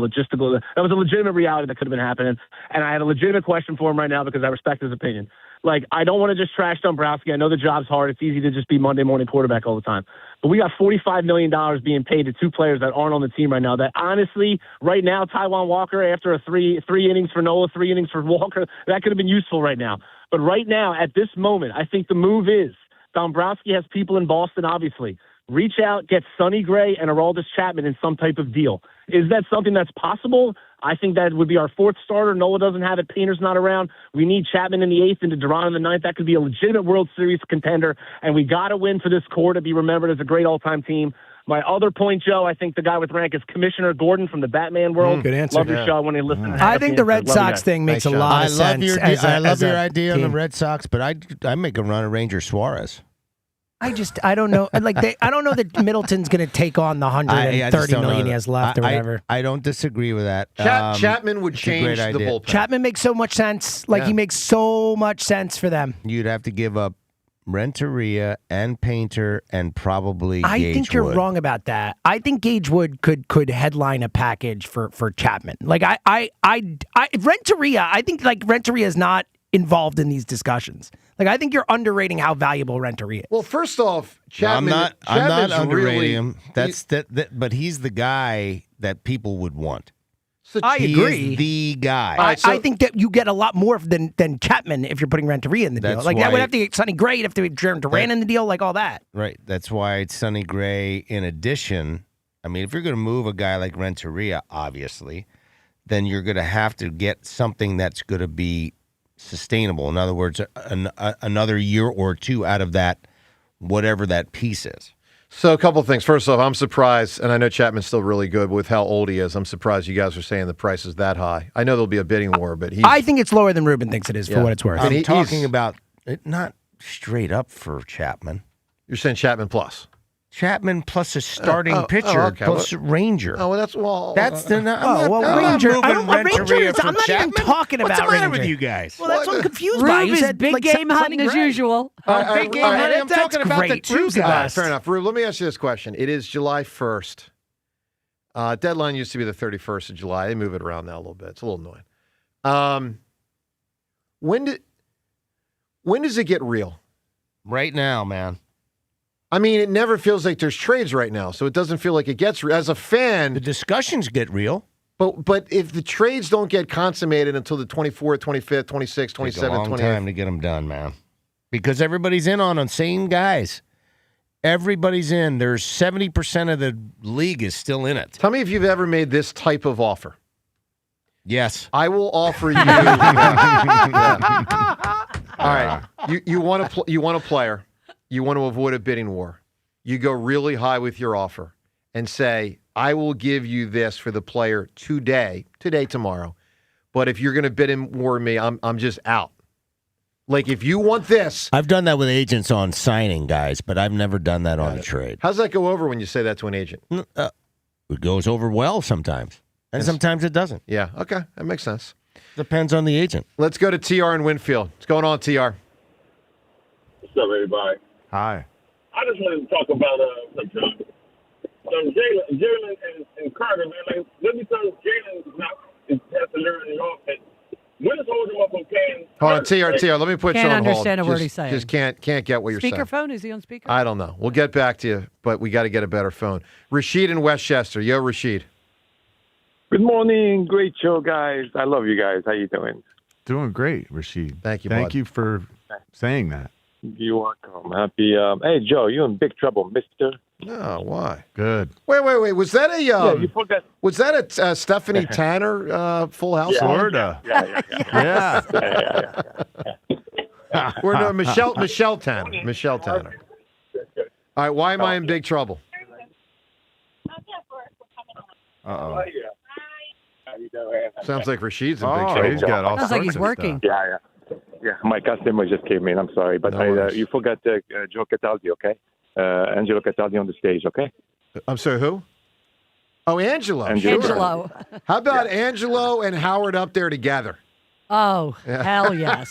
legitimate reality that could have been happening. And I have a legitimate question for him right now because I respect his opinion. I don't want to just trash Dombrowski. I know the job's hard. It's easy to just be Monday morning quarterback all the time. But we got $45 million being paid to two players that aren't on the team right now. That honestly, right now, Taijuan Walker, after a three innings for Nola, 3 innings for Walker, that could have been useful right now. But right now, at this moment, I think the move is Dombrowski has people in Boston, obviously. Reach out, get Sonny Gray and Aroldis Chapman in some type of deal. Is that something that's possible? I think that would be our fourth starter. Nola doesn't have it. Painter's not around. We need Chapman in the 8th and Duran in the 9th. That could be a legitimate World Series contender. And we got to win for this core to be remembered as a great all-time team. My other point, Joe, I think the guy with rank is Commissioner Gordon from the Batman world. Good answer. Love your show when you listen. I think the Red Sox thing makes a lot of sense. I love your idea on the Red Sox, but I make a run of Ranger Suarez. I don't know. I don't know that Middleton's going to take on the $130 million he has left or whatever. I don't disagree with that. Chapman would change the bullpen. Chapman makes so much sense. He makes so much sense for them. You'd have to give up Renteria and Painter and probably I Gage think you're Wood. wrong about that. I think Gage Wood could headline a package for Chapman. Renteria, I think Renteria is not involved in these discussions. Like, I think you're underrating how valuable Renteria is. Well, first off, Chapman. I'm not underrating really, him. But he's the guy that people would want. I agree. Is the guy. I think that you get a lot more than Chapman if you're putting Renteria in the deal. Like, that would have to get Sonny Gray, you'd have to get Jaron Duran in the deal, like all that. Right. That's why it's Sonny Gray. In addition, I mean, if you're going to move a guy like Renteria, obviously, then you're going to have to get something that's going to be sustainable. In other words, another year or two out of that, whatever that piece is. So a couple of things. First off, I'm surprised, and I know Chapman's still really good, but with how old he is, I'm surprised you guys are saying the price is that high. I know there'll be a bidding war, but I think it's lower than Ruben thinks it is, for what it's worth. I'm talking about it not straight up for Chapman. You're saying Chapman plus? Chapman plus a starting pitcher plus Ranger. Oh, well, that's the. Ranger. I'm not even talking about What's the matter Ranger with you guys? Well, that's what I'm confused by. You Rube is said big game hunting as usual. Big game hunting. I'm talking about the two guys. Fair enough. Rube, let me ask you this question. It is July 1st. Deadline used to be the 31st of July. They move it around now a little bit. It's a little annoying. When does it get real? Right now, man. I mean, it never feels like there's trades right now, so it doesn't feel like it gets real. As a fan, the discussions get real. But if the trades don't get consummated until the 24th, 25th, 26th, 27th, 28th. It's a long time to get them done, man. Because everybody's in on them, same guys. Everybody's in. There's 70% of the league is still in it. Tell me if you've ever made this type of offer. Yes. I will offer you. All right. You want a player. You want to avoid a bidding war. You go really high with your offer and say, I will give you this for the player today, tomorrow. But if you're going to bid more than me, I'm just out. Like, if you want this. I've done that with agents on signing guys, but I've never done that on a trade. How's that go over when you say that to an agent? It goes over well sometimes. And sometimes it doesn't. Yeah, okay. That makes sense. Depends on the agent. Let's go to TR in Winfield. What's going on, TR? What's up, everybody? Hi. I just wanted to talk about Jalen and Carter, man. Like, just because Jalen has to learn the offense, when is holding him up on paying? Hold on, TR. Let me put you on hold. Can't understand a word he's saying. Just can't get what you're saying. Speakerphone? Is he on speaker? I don't know. We'll get back to you, but we got to get a better phone. Rashid in Westchester. Yo, Rashid. Good morning. Great show, guys. I love you guys. How you doing? Doing great, Rashid. Thank you, Thank bud. you for saying that. You're welcome. Happy. Hey, Joe, you're in big trouble, mister. No, why? Good. Wait. Was that a you forgot. Was that a Stephanie Tanner Full House? Florida. Yeah. Or no, Michelle Tanner. Michelle Tanner. All right. Why am I in big trouble? Uh-oh. Sounds like Rashid's in big Oh, trouble. he's got all Sounds like he's sorts of working. stuff. Yeah. My customer just came in. I'm sorry, but No worries. you forgot Joe Cataldi, okay? Angelo Cataldi on the stage, okay? I'm sorry, who? Oh, Angelo. Angelo. How about Angelo and Howard up there together? Oh, hell yes.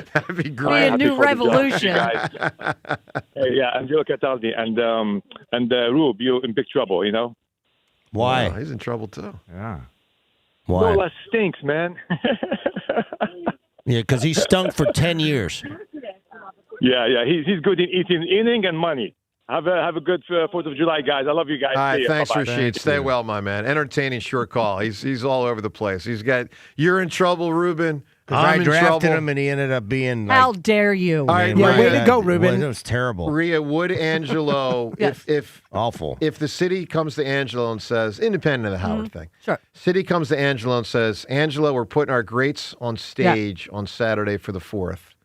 That'd be Be great. a new revolution. Hey, yeah, Angelo Cataldi and Rube, you're in big trouble, you know? Why? Oh, he's in trouble too. Yeah. Why? Nola stinks, man. Yeah, because he stunk for 10 years. Yeah, he's good in eating inning and money. Have a good 4th of July, guys. I love you guys. All right, See ya. thanks, Bye-bye. Rashid. Stay well, my man. Entertaining short call. He's all over the place. He's got you're in trouble, Ruben. I I'm in drafted trouble. him, and he ended up being like, How dare you? All right, Yeah, way Rhea, to go, Ruben. It was terrible. Rhea, would Angelo, Yes. if Awful. if the city comes to Angelo and says, independent of the Howard thing, Sure. city comes to Angelo and says, Angelo, we're putting our greats on stage on Saturday for the 4th.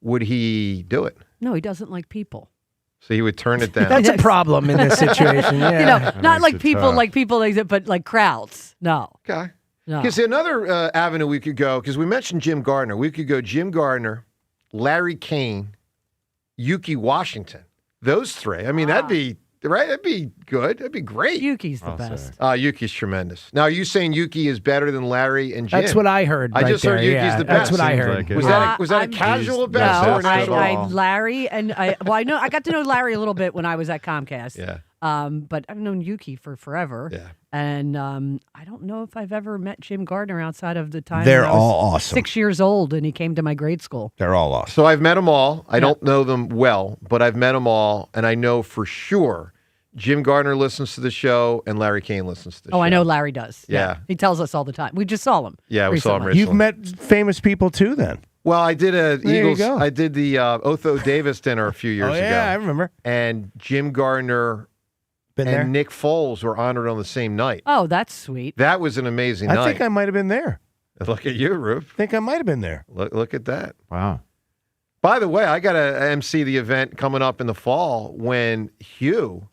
Would he do it? No, he doesn't like people. So he would turn it down. That's a problem in this situation. Yeah. You know, That not makes like it people, tough. but like crowds. No. Okay. No. Because another avenue we could go, because we mentioned Jim Gardner. We could go Jim Gardner, Larry Kane, Yuki Washington. Those three. I mean, that'd be right. That'd be good. That'd be great. Yuki's the best. Yuki's tremendous. Now, are you saying Yuki is better than Larry and Jim? That's what I heard. I just heard Yuki's the best. That's what I Seems heard. like it. Was that a casual bet? No, or an actual- Larry and I got to know Larry a little bit when I was at Comcast. Yeah. But I've known Yuki for forever. Yeah. And I don't know if I've ever met Jim Gardner outside of the time They're when I was all awesome. 6 years old and he came to my grade school. They're all awesome. So I've met them all. I don't know them well, but I've met them all, and I know for sure Jim Gardner listens to the show and Larry Kane listens to the show. I know Larry does. Yeah. He tells us all the time. We just saw him. Yeah, we saw him recently. You've met famous people too, then. Well, I did There you Eagles. go. I did the Otho Davis dinner a few years ago. Yeah, I remember. And Jim Gardner Been and there? Nick Foles were honored on the same night. Oh, that's sweet. That was an amazing night. I think I might have been there. Look at you, Rube. I think I might have been there. Look at that. Wow. By the way, I got to MC the event coming up in the fall when Hugh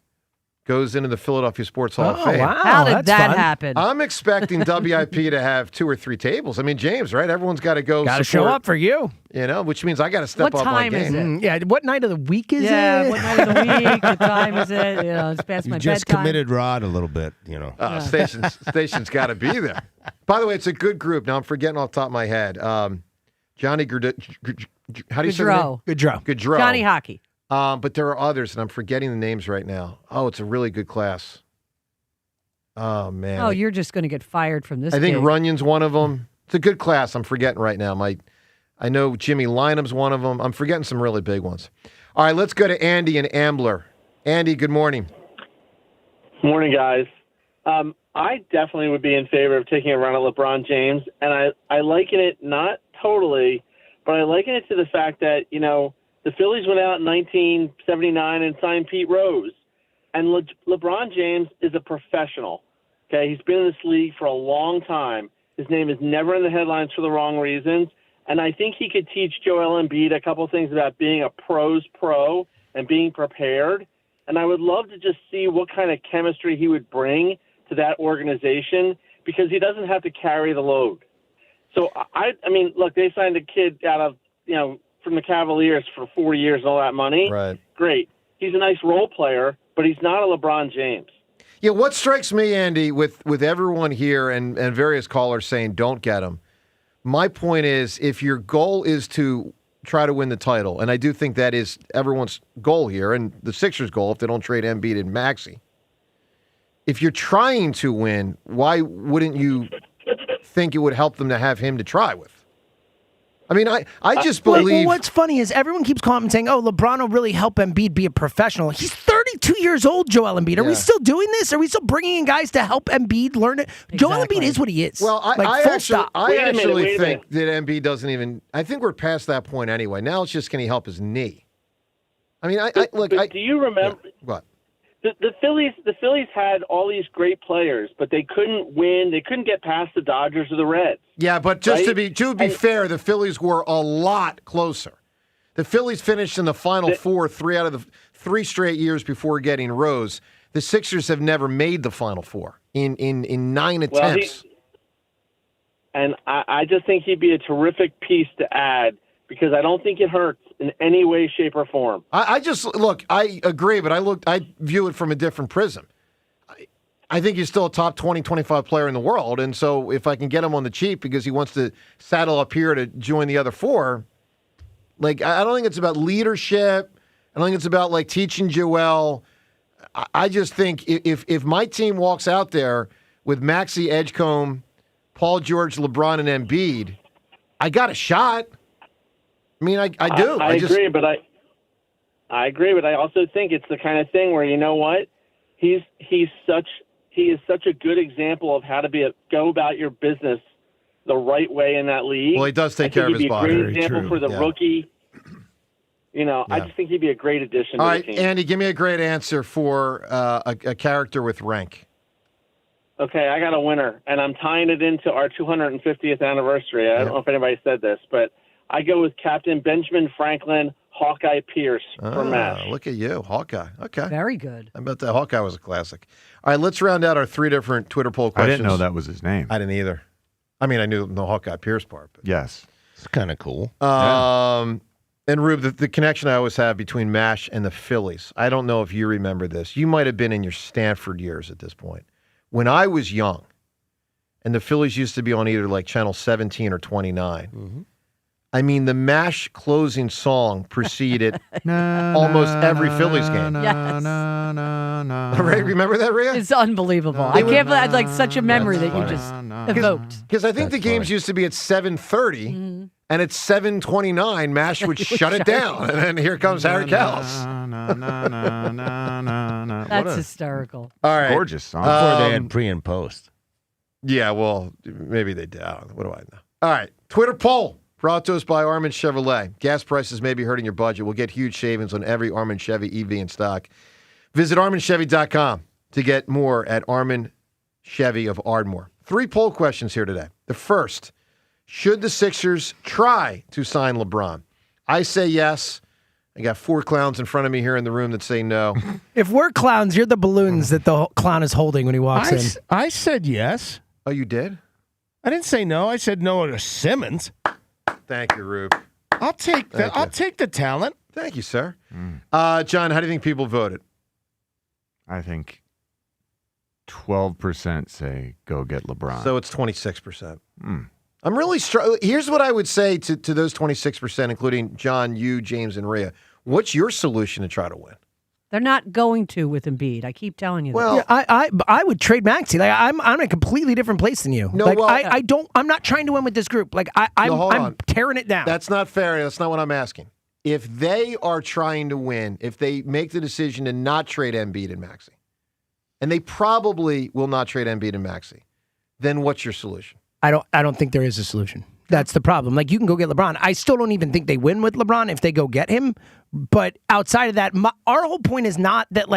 goes into the Philadelphia Sports Hall of Fame. wow. How did that's that fun. happen? I'm expecting WIP to have 2 or 3 tables. I mean, James, right? Everyone's got to go Got to show support, up for you. You know, which means I got to step What up my time is game. it? Yeah. What night of the week is Yeah, it? what night of the week? What time is it? You know, it's past You my just bedtime. committed Rod a little bit, you know. Station's got to be there. By the way, it's a good group. Now I'm forgetting off the top of my head. Johnny how do you say the name? Gaudreau. Gaudreau. Johnny Hockey. But there are others, and I'm forgetting the names right now. Oh, it's a really good class. Oh, man. Oh, you're just going to get fired from this I think gig. Runyon's one of them. It's a good class. I'm forgetting right now. I know Jimmy Lynam's one of them. I'm forgetting some really big ones. All right, let's go to Andy and Ambler. Andy, good morning. Morning, guys. I definitely would be in favor of taking a run at LeBron James, and I liken it not totally, but I liken it to the fact that, you know, the Phillies went out in 1979 and signed Pete Rose. And LeBron James is a professional. Okay, he's been in this league for a long time. His name is never in the headlines for the wrong reasons. And I think he could teach Joel Embiid a couple things about being a pro's pro and being prepared. And I would love to just see what kind of chemistry he would bring to that organization because he doesn't have to carry the load. So, I mean, look, they signed a kid out of, you know, from the Cavaliers for 4 years and all that money. Right. Great. He's a nice role player, but he's not a LeBron James. Yeah, what strikes me, Andy, with everyone here and various callers saying don't get him, my point is if your goal is to try to win the title, and I do think that is everyone's goal here, and the Sixers' goal if they don't trade Embiid and Maxey, if you're trying to win, why wouldn't you think it would help them to have him to try with? I mean, I just believe... Well, what's funny is everyone keeps calling and saying, oh, LeBron will really help Embiid be a professional. He's 32 years old, Joel Embiid. Are we still doing this? Are we still bringing in guys to help Embiid learn it? Exactly. Joel Embiid is what he is. Well, I actually Wait a think that Embiid doesn't even... I think we're past that point anyway. Now it's just, can he help his knee? I mean, do you remember... Yeah, what? The Phillies had all these great players, but they couldn't win. They couldn't get past the Dodgers or the Reds. Yeah, but just right? to be fair, the Phillies were a lot closer. The Phillies finished in the Final Four 3 out of the 3 straight years before getting Rose. The Sixers have never made the Final Four in 9 attempts. And I just think he'd be a terrific piece to add because I don't think it hurts in any way, shape, or form. I agree, but I view it from a different prism. I think he's still a top 20, 25 player in the world, and so if I can get him on the cheap because he wants to saddle up here to join the other 4, I don't think it's about leadership. I don't think it's about, teaching Joel. I just think if my team walks out there with Maxey, Edgecombe, Paul George, LeBron, and Embiid, I got a shot. I mean, I do. I agree, but I agree, but I also think it's the kind of thing where, you know what, he is such a good example of how to go about your business the right way in that league. Well, he does take care of his body. He'd be a great example for the rookie. You know, I just think he'd be a great addition to the team. Andy, give me a great answer for a character with rank. Okay, I got a winner, and I'm tying it into our 250th anniversary. I don't know if anybody said this, but I go with Captain Benjamin Franklin, Hawkeye Pierce from MASH. Look at you, Hawkeye. Okay. Very good. I bet that Hawkeye was a classic. All right, let's round out our 3 different Twitter poll questions. I didn't know that was his name. I didn't either. I mean, I knew the Hawkeye Pierce part. But. Yes. It's kind of cool. And Rube, the connection I always have between MASH and the Phillies, I don't know if you remember this. You might have been in your Stanford years at this point. When I was young, and the Phillies used to be on either Channel 17 or 29, I mean, the MASH closing song preceded almost every Phillies game. Yes. Right? Remember that, Rhea? It's unbelievable. I can't believe I had like such a memory that you just evoked. Because I think the games used to be at 7:30, and at 7:29, MASH would shut it down. And then here comes Harry Callis. That's hysterical. All right. Gorgeous song. Before they had pre and post. Yeah, well, maybe they did. What do I know? All right. Twitter poll brought to us by Armin Chevrolet. Gas prices may be hurting your budget. We'll get huge savings on every Armin Chevy EV in stock. Visit ArminChevy.com to get more at Armin Chevy of Ardmore. 3 poll questions here today. The first, should the Sixers try to sign LeBron? I say yes. I got 4 clowns in front of me here in the room that say no. If we're clowns, you're the balloons that the clown is holding when he walks in. I said yes. Oh, you did? I didn't say no. I said no to Simmons. Thank you, Rube. I'll take the talent. Thank you, sir. John, how do you think people voted? I think 12% say go get LeBron. So it's 26%. I'm really struggling. Here's what I would say to those 26%, including John, you, James, and Rhea. What's your solution to try to win? They're not going to with Embiid. I keep telling you. Well, I would trade Maxey. Like I'm in a completely different place than you. No, like, well, I'm not trying to win with this group. Like I'm tearing it down. That's not fair. That's not what I'm asking. If they are trying to win, if they make the decision to not trade Embiid and Maxey, and they probably will not trade Embiid and Maxey, then what's your solution? I don't think there is a solution. That's the problem. Like, you can go get LeBron. I still don't even think they win with LeBron if they go get him. But outside of that, our whole point is not that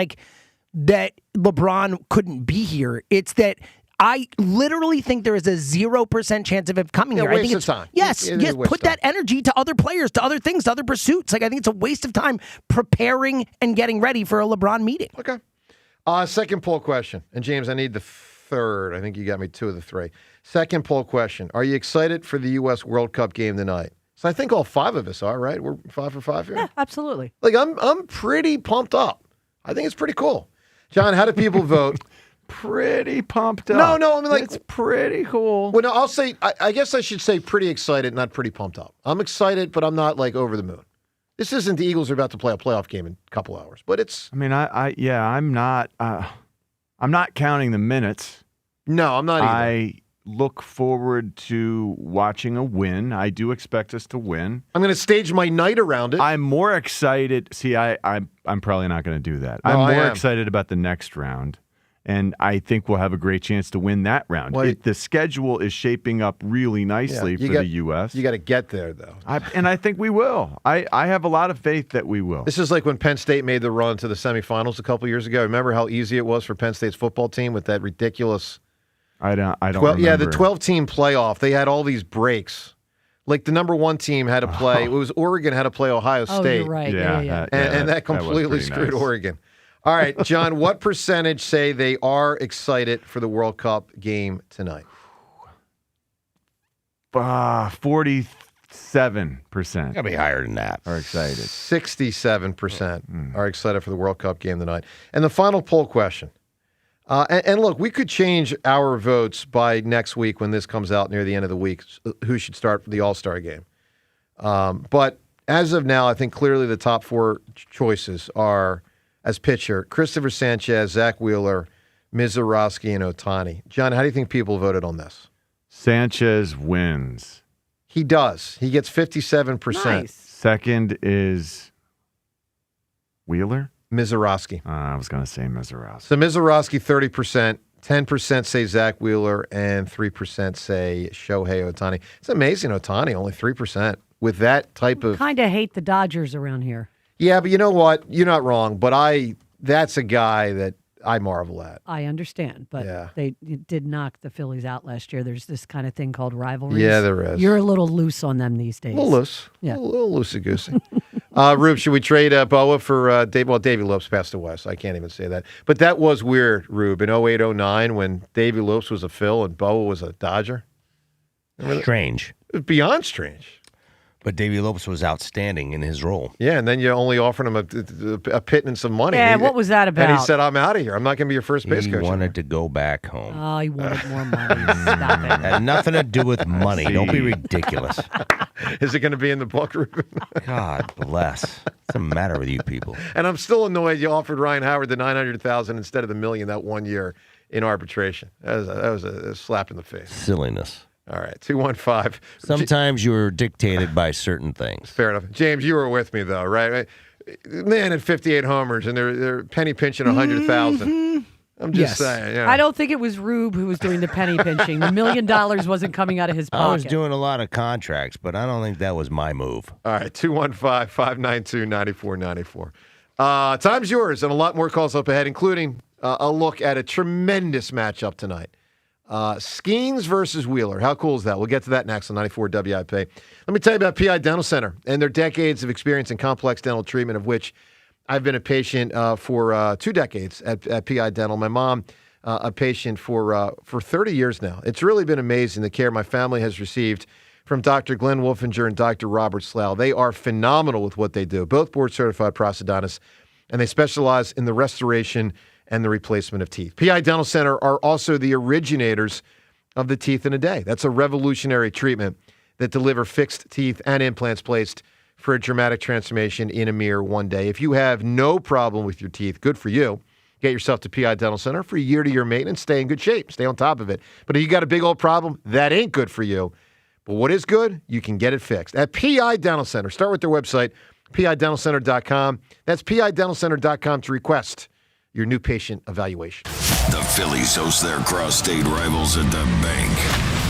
that LeBron couldn't be here. It's that I literally think there is a 0% chance of him coming here. I think it's time. Yes, put that energy to other players, to other things, to other pursuits. Like, I think it's a waste of time preparing and getting ready for a LeBron meeting. Okay. Second poll question. And James, I need the third. I think you got me 2 of the 3. Second poll question. Are you excited for the U.S. World Cup game tonight? So I think all 5 of us are, right? We're 5 for 5 here? Yeah, absolutely. Like, I'm pretty pumped up. I think it's pretty cool. John, how do people vote? Pretty pumped up. No, I mean, like, it's pretty cool. Well, no, I'll say, I guess I should say pretty excited, not pretty pumped up. I'm excited, but I'm not, like, over the moon. This isn't the Eagles are about to play a playoff game in a couple hours, but it's... I mean, I'm not counting the minutes. No, I'm not either. I look forward to watching a win. I do expect us to win. I'm going to stage my night around it. I'm more excited. See, I'm probably not going to do that. No, I'm more am. excited about the next round. And I think we'll have a great chance to win that round. Well, The schedule is shaping up really nicely for the U.S. You got to get there, though. And I think we will. I have a lot of faith that we will. This is like when Penn State made the run to the semifinals a couple years ago. Remember how easy it was for Penn State's football team with that ridiculous... I don't remember. Yeah, the 12-team playoff. They had all these breaks. Like the number 1 team had to play. It was Oregon had to play Ohio State. Oh, you're right. Yeah. And that completely screwed Oregon. All right, John, what percentage say they are excited for the World Cup game tonight? 47% Gotta be higher than that. are excited. 67% are excited for the World Cup game tonight. And the final poll question. And look, we could change our votes by next week when this comes out near the end of the week, who should start for the All-Star game. But as of now, I think clearly the top 4 choices are, as pitcher, Cristopher Sanchez, Zach Wheeler, Mizorowski, and Ohtani. John, how do you think people voted on this? Sanchez wins. He does. He gets 57%. Nice. Second is Wheeler? Mizorowski. I was going to say Mizorowski. So Mizorowski, 30%. 10% say Zach Wheeler, and 3% say Shohei Ohtani. It's amazing, Ohtani, only 3%. With that type of... Kind of hate the Dodgers around here. Yeah, but you know what? You're not wrong. But that's a guy that I marvel at. I understand, but Yeah. they did knock the Phillies out last year. There's this kind of thing called rivalries. Yeah, there is. You're a little loose on them these days. A little loose. Yeah. A little loosey-goosey. Rube, should we trade Boa for Dave? Well, Davey Lopes passed away, so I can't even say that. But that was weird, Rube, in 08-09 when Davey Lopes was a Phil and Boa was a Dodger. Strange. It was beyond strange. But Davey Lopes was outstanding in his role. Yeah, and then you only offered him a pittance of money. Yeah, what was that about? And he said, I'm out of here. I'm not going to be your first base coach. He wanted to go back home. Oh, he wanted more money. Stop it. Had nothing to do with money. Don't be ridiculous. Is it going to be in the book, Ruben? God bless. What's the matter with you people? And I'm still annoyed you offered Ryan Howard the $900,000 instead of the $1 million that 1 year in arbitration. That was a slap in the face. Silliness. All right, 215. Sometimes you're dictated by certain things. Fair enough. James, you were with me, though, right? Man had 58 homers, and they're penny pinching 100,000. I'm just saying. Yeah. I don't think it was Rube who was doing the penny pinching. The $1 million wasn't coming out of his pocket. I was doing a lot of contracts, but I don't think that was my move. All right, 215-592-9494. Time's yours, and a lot more calls up ahead, including a look at a tremendous matchup tonight. Skeens versus Wheeler. How cool is that? We'll get to that next on 94 WIP. Let me tell you about PI Dental Center and their decades of experience in complex dental treatment, of which I've been a patient for 2 decades at PI Dental. My mom, a patient for 30 years now. It's really been amazing, the care my family has received from Dr. Glenn Wolfinger and Dr. Robert Slough. They are phenomenal with what they do, both board-certified prosthodontists, and they specialize in the restoration and the replacement of teeth. PI Dental Center are also the originators of the Teeth in a Day. That's a revolutionary treatment that deliver fixed teeth and implants placed for a dramatic transformation in a mere 1 day. If you have no problem with your teeth, good for you. Get yourself to PI Dental Center for year-to-year maintenance. Stay in good shape. Stay on top of it. But if you got a big old problem, that ain't good for you. But what is good, you can get it fixed. At PI Dental Center, start with their website, pidentalcenter.com. That's pidentalcenter.com to request your new patient evaluation. The Phillies host their cross-state rivals at the bank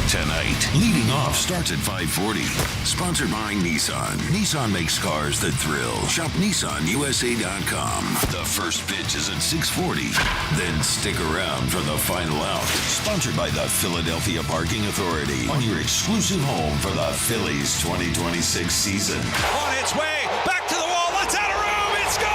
tonight. Leading off starts at 5:40. Sponsored by Nissan. Nissan makes cars that thrill. Shop NissanUSA.com. The first pitch is at 6:40. Then stick around for the final out. Sponsored by the Philadelphia Parking Authority. On your exclusive home for the Phillies 2026 season. On its way, back to the wall, let's out of room, it's gone!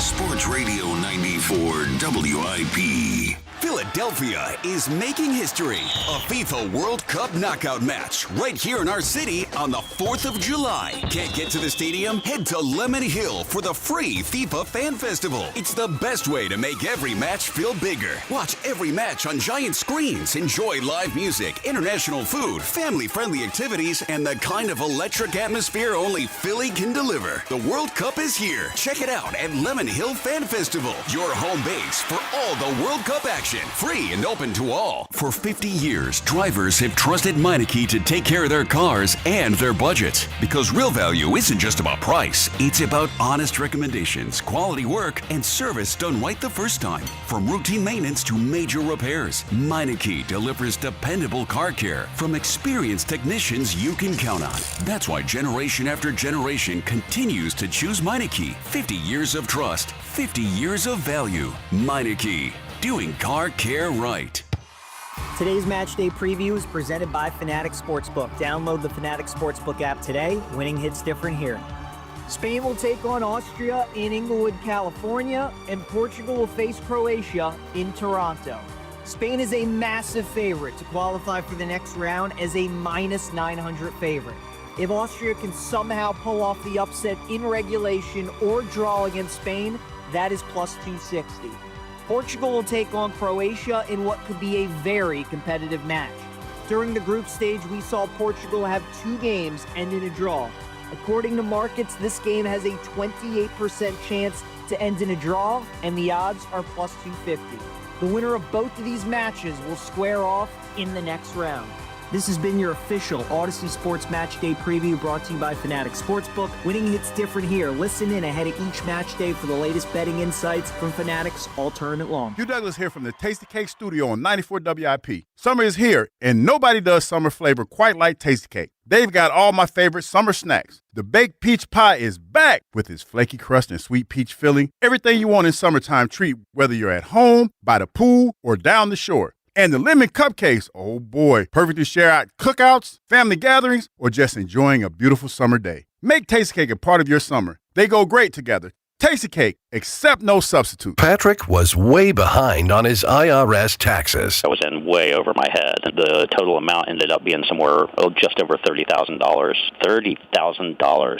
Sports Radio 94 WIP. Philadelphia is making history. A FIFA World Cup knockout match right here in our city on the 4th of July. Can't get to the stadium? Head to Lemon Hill for the free FIFA Fan Festival. It's the best way to make every match feel bigger. Watch every match on giant screens. Enjoy live music, international food, family-friendly activities, and the kind of electric atmosphere only Philly can deliver. The World Cup is here. Check it out at Lemon Hill Fan Festival, your home base for all the World Cup action. Free and open to all. For 50 years, drivers have trusted Meineke to take care of their cars and their budgets. Because real value isn't just about price, it's about honest recommendations, quality work, and service done right the first time. From routine maintenance to major repairs, Meineke delivers dependable car care from experienced technicians you can count on. That's why generation after generation continues to choose Meineke. 50 years of trust, 50 years of value. Meineke. Doing car care right. Today's match day preview is presented by Fanatic Sportsbook. Download the Fanatic Sportsbook app today. Winning hits different here. Spain will take on Austria in Inglewood, California, and Portugal will face Croatia in Toronto. Spain is a massive favorite to qualify for the next round as a minus 900 favorite. If Austria can somehow pull off the upset in regulation or draw against Spain, that is plus 260. Portugal will take on Croatia in what could be a very competitive match. During the group stage, we saw Portugal have 2 games end in a draw. According to markets, this game has a 28% chance to end in a draw, and the odds are plus 250. The winner of both of these matches will square off in the next round. This has been your official Odyssey Sports Match Day preview brought to you by Fanatic Sportsbook. Winning hits different here. Listen in ahead of each match day for the latest betting insights from Fanatic's All Tournament Long. Hugh Douglas here from the Tasty Cake Studio on 94 WIP. Summer is here, and nobody does summer flavor quite like Tasty Cake. They've got all my favorite summer snacks. The baked peach pie is back with its flaky crust and sweet peach filling. Everything you want in summertime treat, whether you're at home, by the pool, or down the shore. And the lemon cupcakes, oh boy, perfect to share at cookouts, family gatherings, or just enjoying a beautiful summer day. Make Tasty Cake a part of your summer. They go great together. Tastykake, accept no substitute. Patrick was way behind on his IRS taxes. I was in way over my head. The total amount ended up being somewhere just over $30,000. $30,000.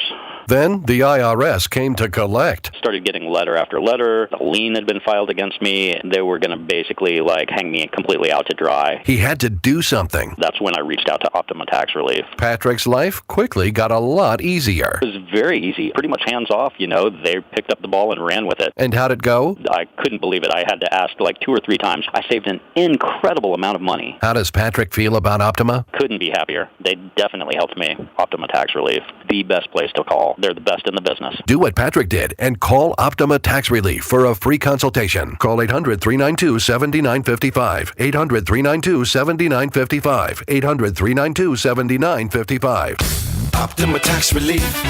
Then the IRS came to collect. Started getting letter after letter. A lien had been filed against me. They were going to basically hang me completely out to dry. He had to do something. That's when I reached out to Optima Tax Relief. Patrick's life quickly got a lot easier. It was very easy. Pretty much hands off, They picked up the ball and ran with it. And how'd it go? I couldn't believe it. I had to ask 2 or 3 times. I saved an incredible amount of money. How does Patrick feel about Optima? Couldn't be happier. They definitely helped me. Optima Tax Relief, the best place to call. They're the best in the business. Do what Patrick did and call Optima Tax Relief for a free consultation. Call 800-392-7955. 800-392-7955. 800-392-7955. Optima Tax Relief.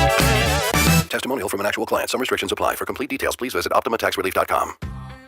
Testimonial from an actual client. Some restrictions apply. For complete details, please visit OptimaTaxRelief.com.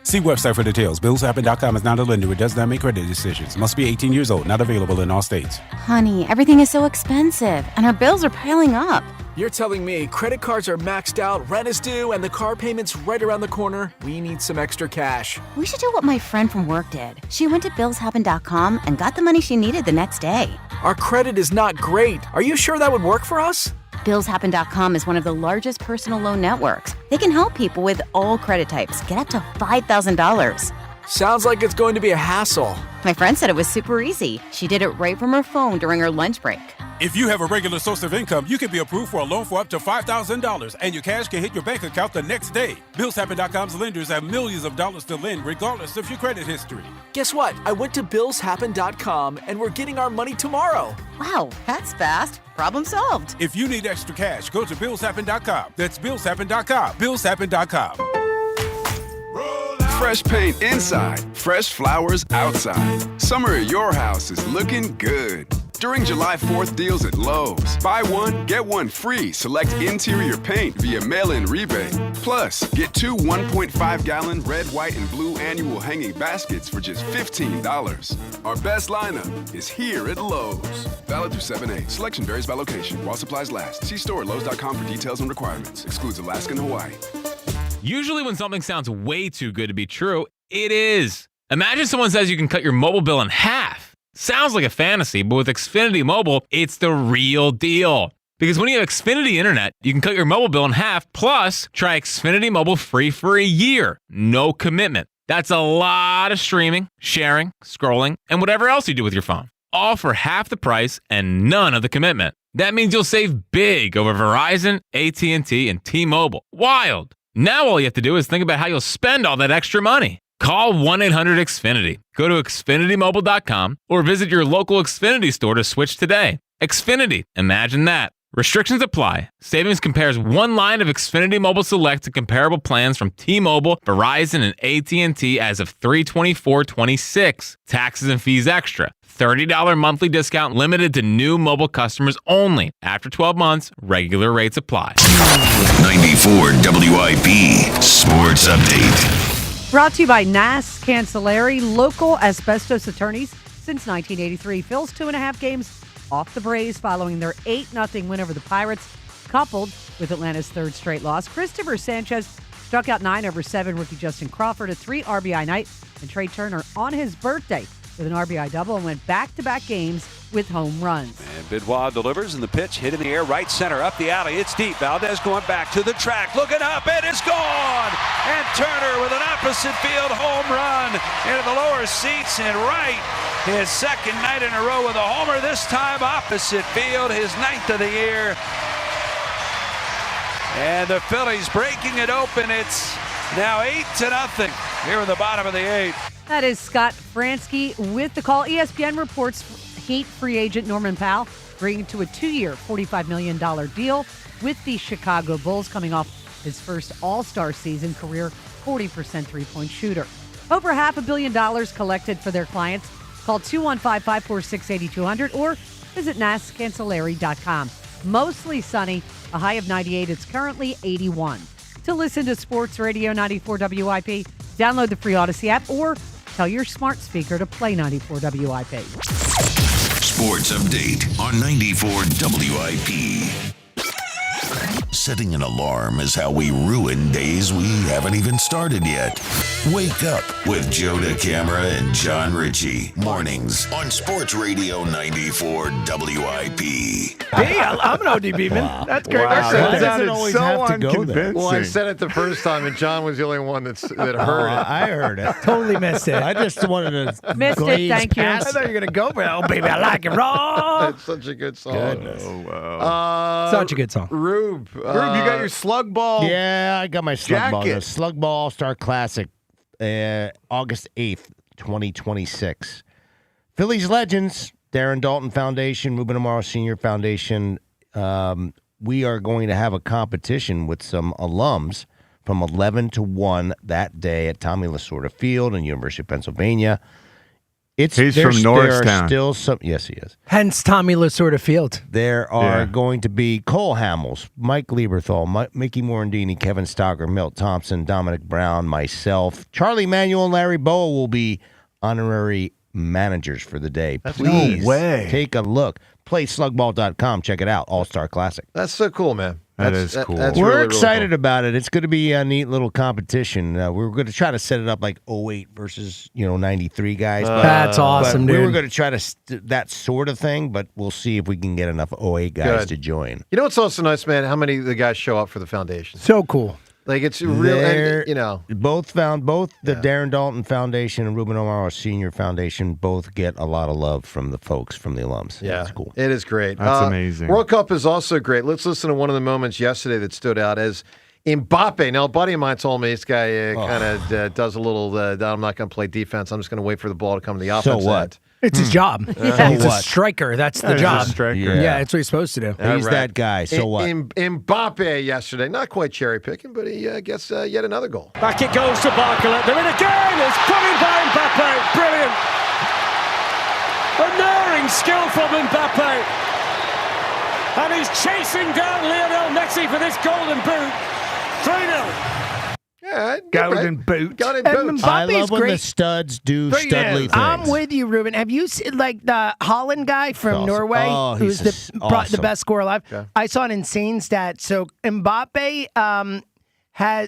See website for details. BillsHappen.com is not a lender. It does not make credit decisions. Must be 18 years old. Not available in all states. Honey, everything is so expensive, and our bills are piling up. You're telling me credit cards are maxed out, rent is due, and the car payment's right around the corner? We need some extra cash. We should do what my friend from work did. She went to BillsHappen.com and got the money she needed the next day. Our credit is not great. Are you sure that would work for us? BillsHappen.com is one of the largest personal loan networks. They can help people with all credit types get up to $5,000. Sounds like it's going to be a hassle. My friend said it was super easy. She did it right from her phone during her lunch break. If you have a regular source of income, you can be approved for a loan for up to $5,000, and your cash can hit your bank account the next day. BillsHappen.com's lenders have millions of dollars to lend, regardless of your credit history. Guess what? I went to BillsHappen.com, and we're getting our money tomorrow. Wow, that's fast. Problem solved. If you need extra cash, go to BillsHappen.com. That's BillsHappen.com. BillsHappen.com. Fresh paint inside, fresh flowers outside. Summer at your house is looking good. During July 4th deals at Lowe's. Buy one, get one free. Select interior paint via mail-in rebate. Plus, get 2 1.5-gallon red, white, and blue annual hanging baskets for just $15. Our best lineup is here at Lowe's. Valid through 7/8. Selection varies by location. While supplies last. See store at Lowe's.com for details and requirements. Excludes Alaska and Hawaii. Usually when something sounds way too good to be true, it is. Imagine someone says you can cut your mobile bill in half. Sounds like a fantasy, but with Xfinity Mobile, it's the real deal. Because when you have Xfinity Internet, you can cut your mobile bill in half, plus try Xfinity Mobile free for a year. No commitment. That's a lot of streaming, sharing, scrolling, and whatever else you do with your phone. All for half the price and none of the commitment. That means you'll save big over Verizon, AT&T, and T-Mobile. Wild. Now all you have to do is think about how you'll spend all that extra money. Call 1-800-XFINITY. Go to XfinityMobile.com or visit your local Xfinity store to switch today. Xfinity. Imagine that. Restrictions apply. Savings compares one line of Xfinity Mobile Select to comparable plans from T-Mobile, Verizon, and AT&T as of 3/24/26. Taxes and fees extra. $30 monthly discount limited to new mobile customers only. After 12 months, regular rates apply. 94 WIP Sports Update. Brought to you by Nass Cancelleri, local asbestos attorneys since 1983. Phil's 2.5 games off the Braves following their 8-0 win over the Pirates, coupled with Atlanta's third straight loss. Cristopher Sanchez struck out 9 over 7 rookie Justin Crawford, a 3 RBI night, and Trea Turner on his birthday with an RBI double and went back-to-back games with home runs. And Benoit delivers, and the pitch hit in the air, right center, up the alley. It's deep. Valdez going back to the track, looking up, and it's gone! And Turner with an opposite field home run into the lower seats and right. His second night in a row with a homer, this time opposite field, his 9th of the year. And the Phillies breaking it open. It's now 8-0 here in the bottom of the 8th. That is Scott Fransky with the call. ESPN reports Heat free agent Norman Powell agreeing to a 2-year, $45 million deal with the Chicago Bulls, coming off his first All-Star season career, 40% three-point shooter. Over $500 million collected for their clients. Call 215-546-8200 or visit NassCancelleri.com. Mostly sunny, a high of 98. It's currently 81. To listen to Sports Radio 94 WIP, download the free Odyssey app or tell your smart speaker to play 94 WIP. Sports Update on 94 WIP. Setting an alarm is how we ruin days we haven't even started yet. Wake up with Joe DeCamara and John Ritchie. Mornings on Sports Radio 94 WIP. Hey, I'm an ODB man. Wow. That's great. Wow, That's that good. sounded always so have to go there. unconvincing. Well, I said it the first time, and John was the only one that heard it. I heard it. Totally missed it. I just wanted to Missed it, glaze thank you. I past thought you were going to go for that. Oh, baby, I like it raw. That's such a good song. Goodness. Oh, wow. Such a good song. Rube, Rube, you got your slug ball. Yeah, I got my slug ball. Jacket. The Slug Ball All-Star Classic, August 8th, 2026. Phillies legends, Darren Dalton Foundation, Ruben Amaro Sr. Foundation. We are going to have a competition with some alums from 11 to 1 that day at Tommy Lasorda Field in University of Pennsylvania. He's from Norristown. There are still some. Yes, he is. Hence Tommy Lasorda Field. There are going to be Cole Hamels, Mike Lieberthal, Mickey Morandini, Kevin Stocker, Milt Thompson, Dominic Brown, myself, Charlie Manuel, and Larry Boa will be honorary managers for the day. Please no way. Take a look. PlaySlugBall.com. Check it out. All-Star Classic. That's so cool, man. That is cool. That's We're really, excited really cool. about it. It's going to be a neat little competition. We're going to try to set it up like 08 versus 93 guys. That's awesome, but dude. We were going to try to that sort of thing, but we'll see if we can get enough 08 guys Good. to join. You know what's also nice, man? How many of the guys show up for the foundation? So cool. Like, it's real, and, Both the Darren Dalton Foundation and Ruben Amaro Sr. Foundation both get a lot of love from the folks, from the alums. Yeah, it's cool. It is great. That's amazing. World Cup is also great. Let's listen to one of the moments yesterday that stood out as Mbappe. Now, a buddy of mine told me this guy kind of does a little, I'm not going to play defense. I'm just going to wait for the ball to come to the offense what? end. It's his job. He's a striker. That's the He's a job. striker. Yeah, that's what he's supposed to do. He's that guy. So what? Mbappe yesterday, not quite cherry picking, but he gets yet another goal. Back it goes to Barcola. They're in again. It's put in by Mbappe. Brilliant. Unerring skill from Mbappe. And he's chasing down Lionel Messi for this golden boot. 3-0. Yeah, Golden boot. Golden And boots. I Mbappe's love when the great. studs do Great. studly things. I'm with you, Ruben. Have you seen like the Holland guy from Awesome. Norway, Oh, who's he's the awesome. best scorer alive? Okay. I saw an insane stat. So Mbappe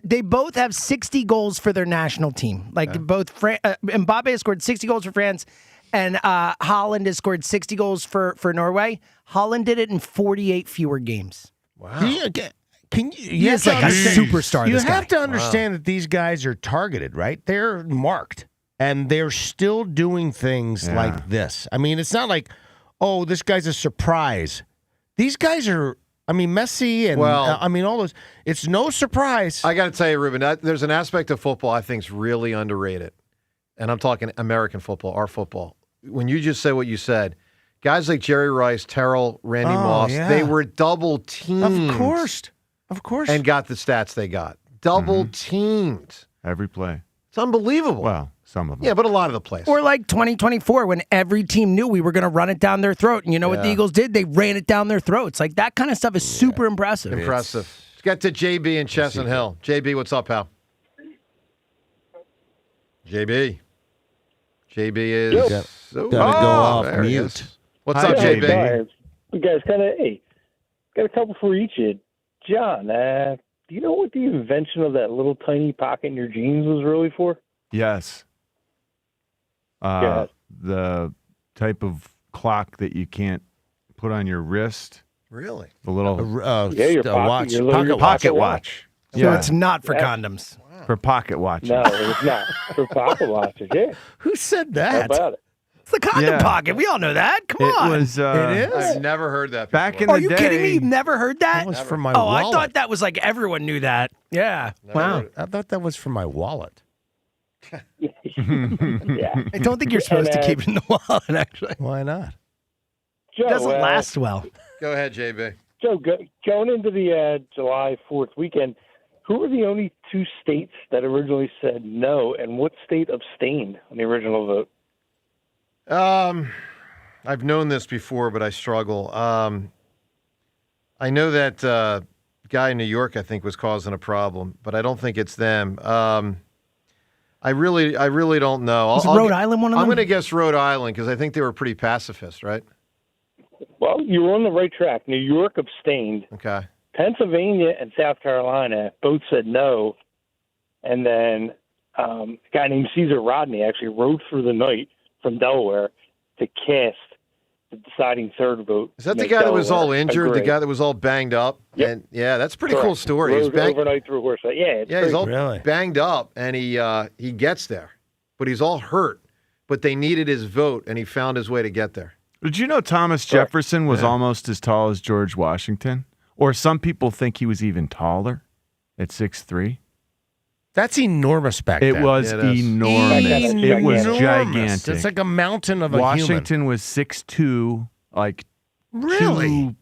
they both have 60 goals for their national team. Like Mbappe has scored 60 goals for France, and Holland has scored 60 goals for Norway. Holland did it in 48 fewer games. Wow. He is like a superstar. You this have guy. to understand that these guys are targeted, right? They're marked, and they're still doing things like this. I mean, it's not like, oh, this guy's a surprise. These guys are. I mean, Messi and all those. It's no surprise. I got to tell you, Ruben, there's an aspect of football I think is really underrated, and I'm talking American football, our football. When you just said what you said, guys like Jerry Rice, Terrell, Randy Moss, they were double teamed. Of course. And got the stats they got. Double teamed. Every play. It's unbelievable. Well, some of them. Yeah, but a lot of the plays. Or like 2024 when every team knew we were going to run it down their throat. And you know what the Eagles did? They ran it down their throats. Like that kind of stuff is super impressive. Impressive. Let's get to JB in Chestnut Hill. JB, what's up, pal? JB. JB is... Gotta go off there he mute. is. What's up, JB? You guys got a couple for each of you. John, do you know what the invention of that little tiny pocket in your jeans was really for? Yes. The type of clock that you can't put on your wrist. Really? The little your watch. your pocket watch. So it's not for condoms. For pocket watches. No, it's not. For pocket watches, yeah. Who said How that? about it? It's the condom pocket. We all know that. Come on. It was. It is? I've never heard that before. Back in Are the you day. kidding me? You've never heard that? That was for my Oh, wallet. I thought that was like everyone knew that. Yeah. Wow. I thought that was for my wallet. Yeah. I don't think you're supposed to keep it in the wallet, actually. Why not? Joe, It doesn't last well. Go ahead, JB. Joe, going into the July 4th weekend, who were the only two states that originally said no, and what state abstained on the original vote? I've known this before, but I struggle. I know that guy in New York, I think, was causing a problem, but I don't think it's them. I really don't know. Was Rhode Island one of them? I'm going to guess Rhode Island because I think they were pretty pacifist, right? Well, you were on the right track. New York abstained. Okay. Pennsylvania and South Carolina both said no, and then a guy named Caesar Rodney actually rode through the night from Delaware to cast the deciding third vote. Is that the guy that was all injured? Agree. The guy that was all banged up? Yep. And yeah, that's a pretty Correct. cool story. He's Rode overnight through horseback. Yeah, he's all Really? banged up, and he gets there, but he's all hurt. But they needed his vote, and he found his way to get there. Did you know Thomas Jefferson was almost as tall as George Washington? Or some people think he was even taller at 6'3". That's enormous back then. It was enormous. It was gigantic. It's like a mountain of a Washington was 6'2", like Really?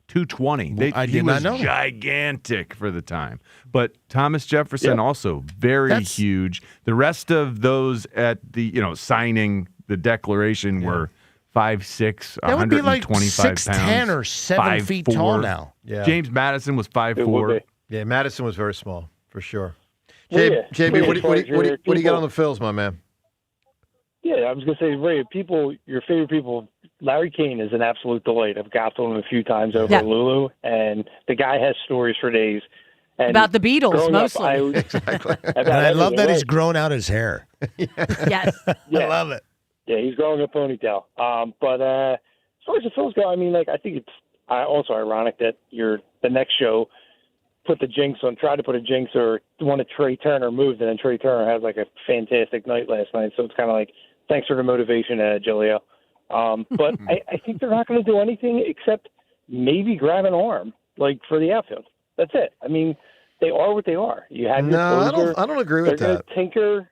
220. I he did not was know that. gigantic for the time. But Thomas Jefferson also very huge. The rest of those at the signing the Declaration were 5'6", That would be like 125 6'10" pounds, or 7 feet tall 5'4". now. Yeah. James Madison was 5'4". Yeah, Madison was very small for sure. Well, JB, what do you got people- on the Phils, my man? Yeah, I was going to say, Ray, your favorite people, Larry Kane is an absolute delight. I've got to him a few times over at Lulu, and the guy has stories for days. And About the Beatles, growing up, mostly. Exactly. And I love that he's right. grown out his hair. Yes. Yeah. I love it. Yeah, he's growing a ponytail. But as far as the Phils go, I mean, I think it's also ironic that the next show tried to put a jinx or one of Trea Turner moved, and then Trea Turner has like a fantastic night last night. So it's kind of like, thanks for the motivation, Gilio. But I think they're not going to do anything except maybe grab an arm, like for the outfield. That's it. I mean, they are what they are. You have your closer. I don't agree with They're that. gonna tinker.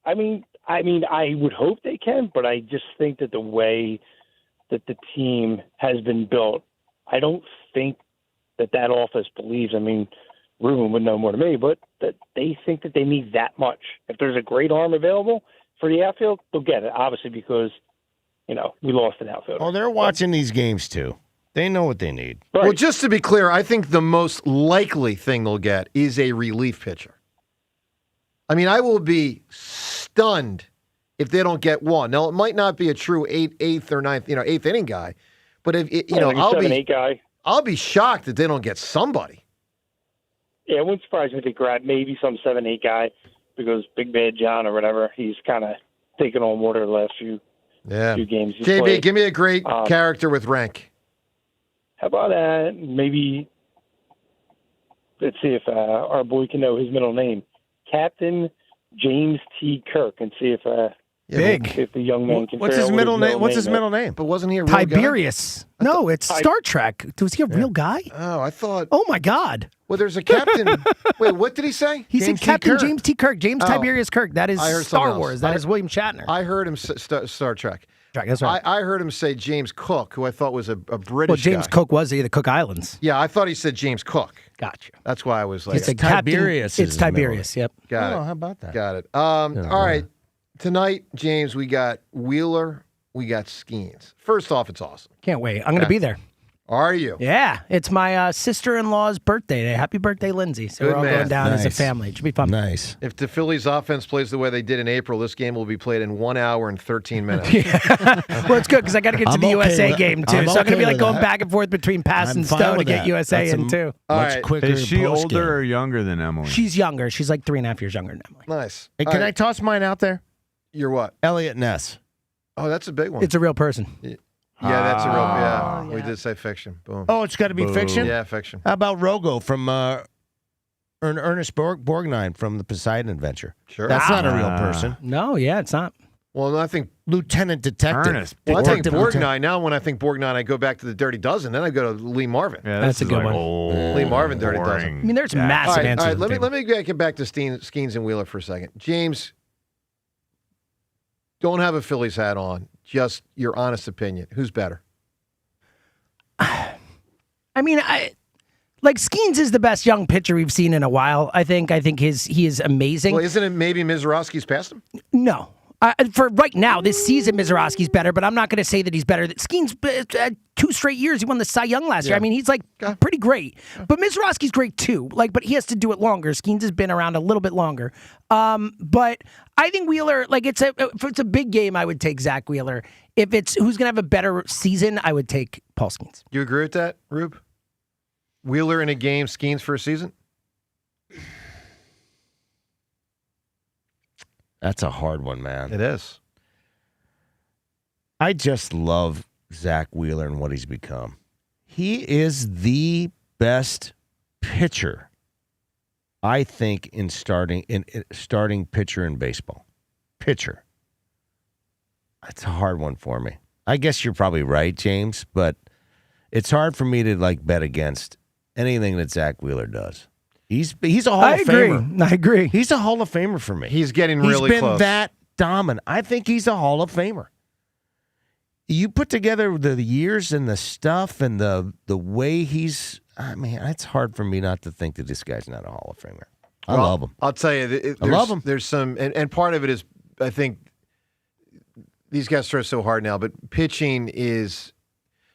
I mean, I would hope they can, but I just think that the way that the team has been built, I don't think that office believes. I mean, Ruben would know more than me, but that they think that they need that much. If there's a great arm available for the outfield, they'll get it. Obviously, because we lost an outfielder. Oh, they're watching these games too. They know what they need. Right. Well, just to be clear, I think the most likely thing they'll get is a relief pitcher. I mean, I will be stunned if they don't get one. Now, it might not be a true eighth or ninth, eighth inning guy, but if like a 7-8 guy. I'll be shocked if they don't get somebody. Yeah, it wouldn't surprise me if they grab maybe some 7-8 guy because Big Bad John or whatever, he's kind of taken on water the last few games. He's JB, played. give me a great character with rank. How about maybe let's see if our boy can know his middle name, Captain James T. Kirk, and see if if the young man can. What's figure his out what middle name? What's is. his middle name? But wasn't he a real Tiberius. No, it's Star Trek. Was he a real guy? Oh, I thought. Oh my God. Well, there's a captain. Wait, what did he say? He said Captain James T. Kirk. James Oh. Tiberius Kirk. That is I heard Star something else. Wars. That is William Shatner. I heard him say Star Trek. That's right. I heard him say James Cook, who I thought was a British Well, James guy. Cook was the Cook Islands. Yeah, I thought he said James Cook. Gotcha. That's why I was like, He said Tiberius. It's Tiberius. Yep. Got it. Oh, how about that? Got it. All right. Tonight, James, we got Wheeler, we got Skeens. First off, it's awesome. Can't wait. I'm going to be there. Are you? Yeah. It's my sister-in-law's birthday today. Happy birthday, Lindsay. So Good we're all man. going down as a Nice. family. It should be fun. Nice. If the Phillies offense plays the way they did in April, this game will be played in 1 hour and 13 minutes. Well, it's good because I got to get to I'm the okay USA with- game, too. I'm So I'm going to okay be like with going that. back and forth between Pass I'm and fine Stowe to with get that. USA That's a in, too. All Much right. quicker Is she post older game. or younger than Emily? She's younger. She's like 3.5 years younger than Emily. Nice. Hey, All can right. I toss mine out there? You're what? Elliot Ness. Oh, that's a big one. It's a real person. Yeah, that's a real. Yeah, we did say fiction. Boom. Oh, it's got to be fiction? Yeah, fiction. How about Rogo from Ernest Borgnine from the Poseidon Adventure? Sure. That's not a real person. No, yeah, it's not. Well, I think Lieutenant Detective. Ernest. Well, I think Detective Lieutenant. Borgnine. Now, when I think Borgnine, I go back to the Dirty Dozen. Then I go to Lee Marvin. Yeah, That's this a good is like one. old, Lee Marvin, Dirty boring. Dozen. I mean, there's Yeah. massive All right, answers. let at the me get back to Skeens and Wheeler for a second. James, don't have a Phillies hat on. Just your honest opinion. Who's better? I mean, Skeens is the best young pitcher we've seen in a while. I think he is amazing. Well, isn't it maybe Mizorowski's past him? No. For right now, this season, Mizorowski's better, but I'm not going to say that he's better. Skeens, 2 straight years, he won the Cy Young last year. I mean, he's pretty great. But Mizorowski's great too. But he has to do it longer. Skeens has been around a little bit longer. But I think Wheeler, if it's a big game, I would take Zach Wheeler. If it's who's going to have a better season, I would take Paul Skeens. You agree with that, Rube? Wheeler in a game, Skeens for a season? That's a hard one, man. It is. I just love Zach Wheeler and what he's become. He is the best pitcher, I think, in starting pitcher in baseball. Pitcher. That's a hard one for me. I guess you're probably right, James, but it's hard for me to bet against anything that Zach Wheeler does. He's a Hall of Famer. I agree. He's a Hall of Famer for me. He's getting really close. He's been close. that dominant. I think he's a Hall of Famer. You put together the years and the stuff and the way he's, it's hard for me not to think that this guy's not a Hall of Famer. I love him. I'll tell you, I love him. There's some, and part of it is, I think, these guys throw so hard now, but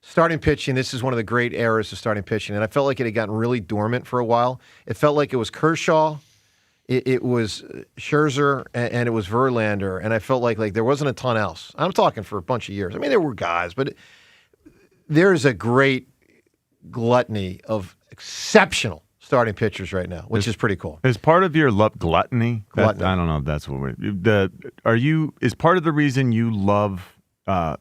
starting pitching, this is one of the great eras of starting pitching, and I felt like it had gotten really dormant for a while. It felt like it was Kershaw, it was Scherzer, and it was Verlander, and I felt like there wasn't a ton else. I'm talking for a bunch of years. There were guys, but there's a great gluttony of exceptional starting pitchers right now, which is pretty cool. Is part of your love gluttony? Gluttony. I don't know if that's what is part of the reason you love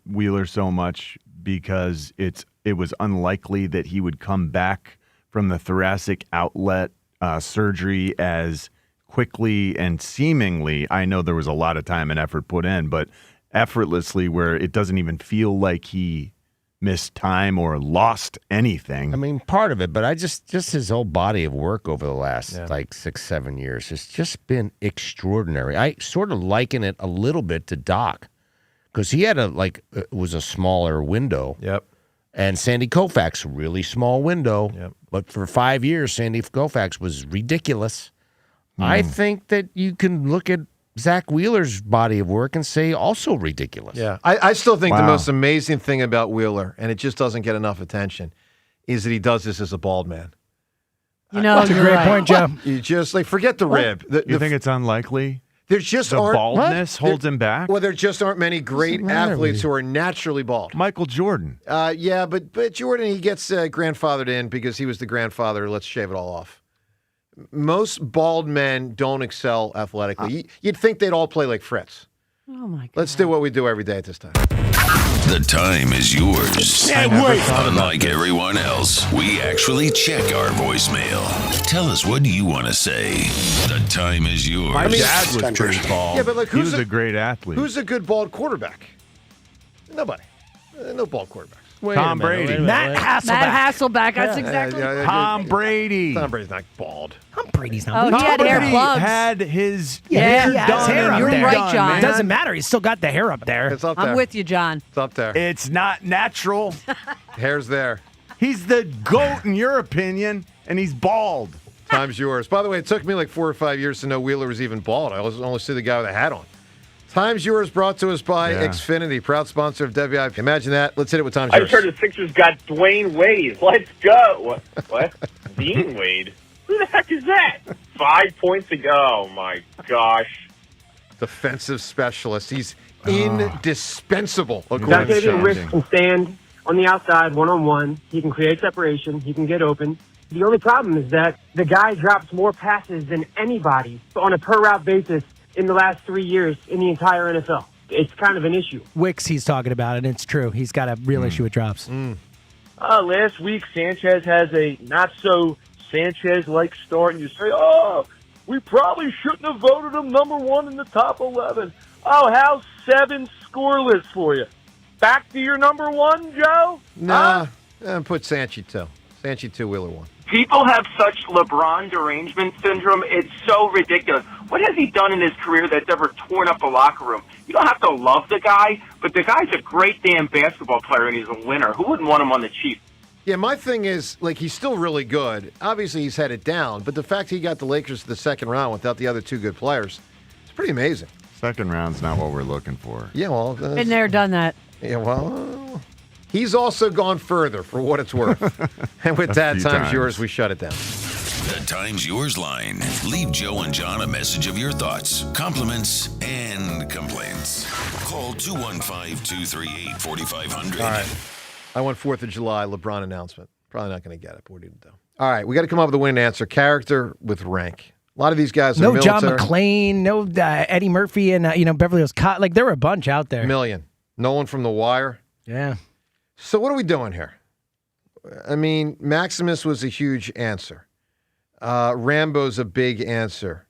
Wheeler so much because it was unlikely that he would come back from the thoracic outlet surgery as quickly and seemingly, I know there was a lot of time and effort put in, but effortlessly where it doesn't even feel like he missed time or lost anything. Part of it, but I just his whole body of work over the last 6-7 years has just been extraordinary. I sort of liken it a little bit to Doc because he had it was a smaller window. Yep. And Sandy Koufax, really small window. Yep. But for 5 years, Sandy Koufax was ridiculous. I think that you can look at Zach Wheeler's body of work and say also ridiculous. Yeah. I still think the most amazing thing about Wheeler, and it just doesn't get enough attention, is that he does this as a bald man. That's a great point, Joe. You just forget the rib. You think it's unlikely? There's just the baldness holds him back? Well, there just aren't many great athletes who are naturally bald. Michael Jordan. Yeah, but Jordan, he gets grandfathered in because he was the grandfather. Let's shave it all off. Most bald men don't excel athletically. You'd think they'd all play like Fritz. Oh, my God. Let's do what we do every day at this time. The time is yours. Unlike everyone else, we actually check our voicemail. Tell us, what do you want to say? The time is yours. My dad was pretty bald. Yeah, but he was a great athlete. Who's a good bald quarterback? Nobody. No bald quarterbacks. Tom Brady. Matt Hasselbeck. Matt Hasselbeck. That's exactly. Tom Brady. Tom Brady's not bald. Tom Brady's not. Oh, he had hair plugs. Had his hair done. You're right, John. It doesn't matter. He's still got the hair up there. It's up there. I'm with you, John. It's up there. It's not natural. Hair's there. He's the GOAT in your opinion, and he's bald. Time's yours. By the way, it took me 4 or 5 years to know Wheeler was even bald. I only see the guy with a hat on. Time's yours, brought to us by Xfinity, proud sponsor of WIP. Imagine that. Let's hit it with Time's yours. I just heard the Sixers got Dwayne Wade. Let's go. What? Dean Wade? Who the heck is that? 5 points ago. Oh, my gosh. Defensive specialist. He's indispensable. That David Risk can stand on the outside one-on-one. He can create separation. He can get open. The only problem is that the guy drops more passes than anybody on a per-route basis in the last 3 years in the entire NFL. It's kind of an issue. Wicks, he's talking about it, and it's true. He's got a real issue with drops. Last week, Sanchez has a not-so-Sanchez-like start, and you say, we probably shouldn't have voted him number 1 in the top 11. Oh, how's 7 scoreless for you? Back to your number 1, Joe? Nah, put Sanchez 2. Sanchez 2, Wheeler 1. People have such LeBron derangement syndrome. It's so ridiculous. What has he done in his career that's ever torn up a locker room? You don't have to love the guy, but the guy's a great damn basketball player, and he's a winner. Who wouldn't want him on the Chiefs? Yeah, my thing is, he's still really good. Obviously, he's had it down, but the fact he got the Lakers to the second round without the other 2 good players, it's pretty amazing. Second round's not what we're looking for. Yeah, well... Been there, done that. Yeah, well... He's also gone further, for what it's worth. And with that, time's yours. We shut it down. The Time's Yours line. Leave Joe and John a message of your thoughts, compliments, and complaints. Call 215-238-4500. All right. I want 4th of July LeBron announcement. Probably not going to get it, but what do you do? All right, we got to come up with a winning answer. Character with rank. A lot of these guys are no military. John McClane, no Eddie Murphy, and Beverly Hills Cop. Like there were a bunch out there. Million. No one from The Wire. Yeah. So what are we doing here? I mean, Maximus was a huge answer. Rambo's a big answer.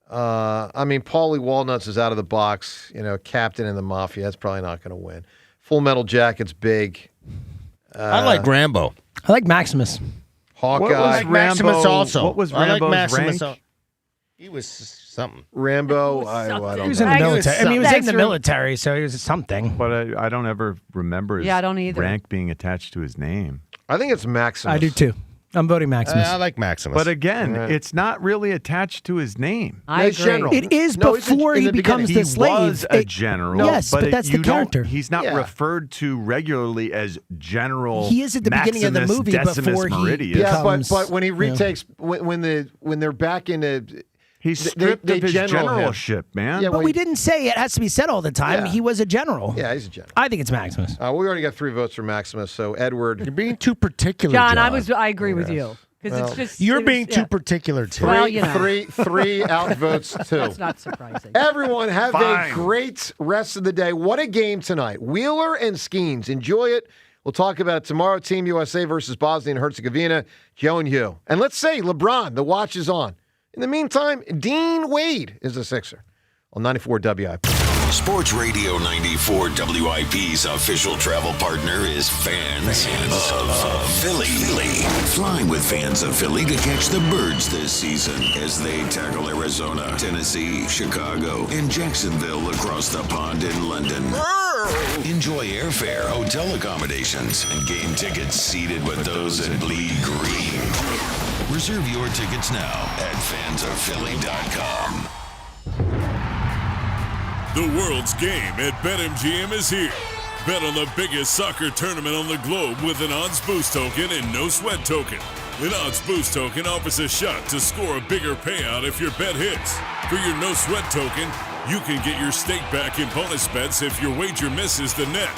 I mean, Paulie Walnuts is out of the box. Captain in the Mafia. That's probably not going to win. Full Metal Jacket's big. I like Rambo. I like Maximus. Hawkeye. I like Maximus also. What was I Rambo's like Maximus. rank? He was something. Rambo. I don't know. He was in the military. I mean, he was in the military, so he was something. But I don't ever remember his I don't either. rank being attached to his name. I think it's Maximus. I do too. I'm voting Maximus. I like Maximus. But again, it's not really attached to his name. I agree. General. It is No, before in he the becomes He the slave. was a general. Yes, but that's the you don't- character. He's not Yeah. referred to regularly as General. He is at the beginning of the Maximus movie Decimus before he Meridius. Yeah, becomes, but when he retakes, when they're back in the, He's they stripped of his general him. generalship, man. Yeah, But well, we didn't say it has to be said all the time. Yeah. He was a general. Yeah, he's a general. I think it's Maximus. We already got 3 votes for Maximus. So Edward, You're being too particular, John, John. I agree with you because it's just You're it being was- too yeah. particular, too. Well, three outvotes 2. That's not surprising. Everyone have Fine. a great rest of the day. What a game tonight. Wheeler and Skeens. Enjoy it. We'll talk about it tomorrow. Team USA versus Bosnia and Herzegovina. Joe and Hugh. And let's say LeBron, the watch is on. In the meantime, Dean Wade is a Sixer on 94 WIP. Sports Radio 94 WIP's official travel partner is Fans of Philly. Fly with Fans of Philly to catch the birds this season as they tackle Arizona, Tennessee, Chicago, and Jacksonville across the pond in London. Enjoy airfare, hotel accommodations, and game tickets seated with those in bleed green. Reserve your tickets now at fansofphilly.com. The world's game at BetMGM is here. Bet on the biggest soccer tournament on the globe with an odds boost token and no sweat token. An odds boost token offers a shot to score a bigger payout if your bet hits. For your no sweat token, you can get your stake back in bonus bets if your wager misses the net.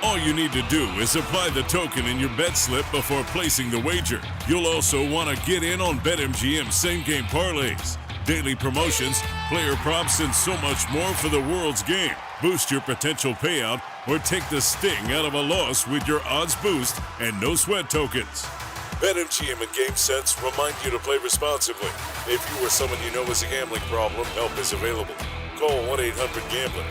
All you need to do is apply the token in your bet slip before placing the wager. You'll also want to get in on BetMGM same-game parlays, daily promotions, player props, and so much more for the world's game. Boost your potential payout or take the sting out of a loss with your odds boost and no sweat tokens. BetMGM and GameSense remind you to play responsibly. If you or someone you know has a gambling problem, help is available. Call 1-800-GAMBLER.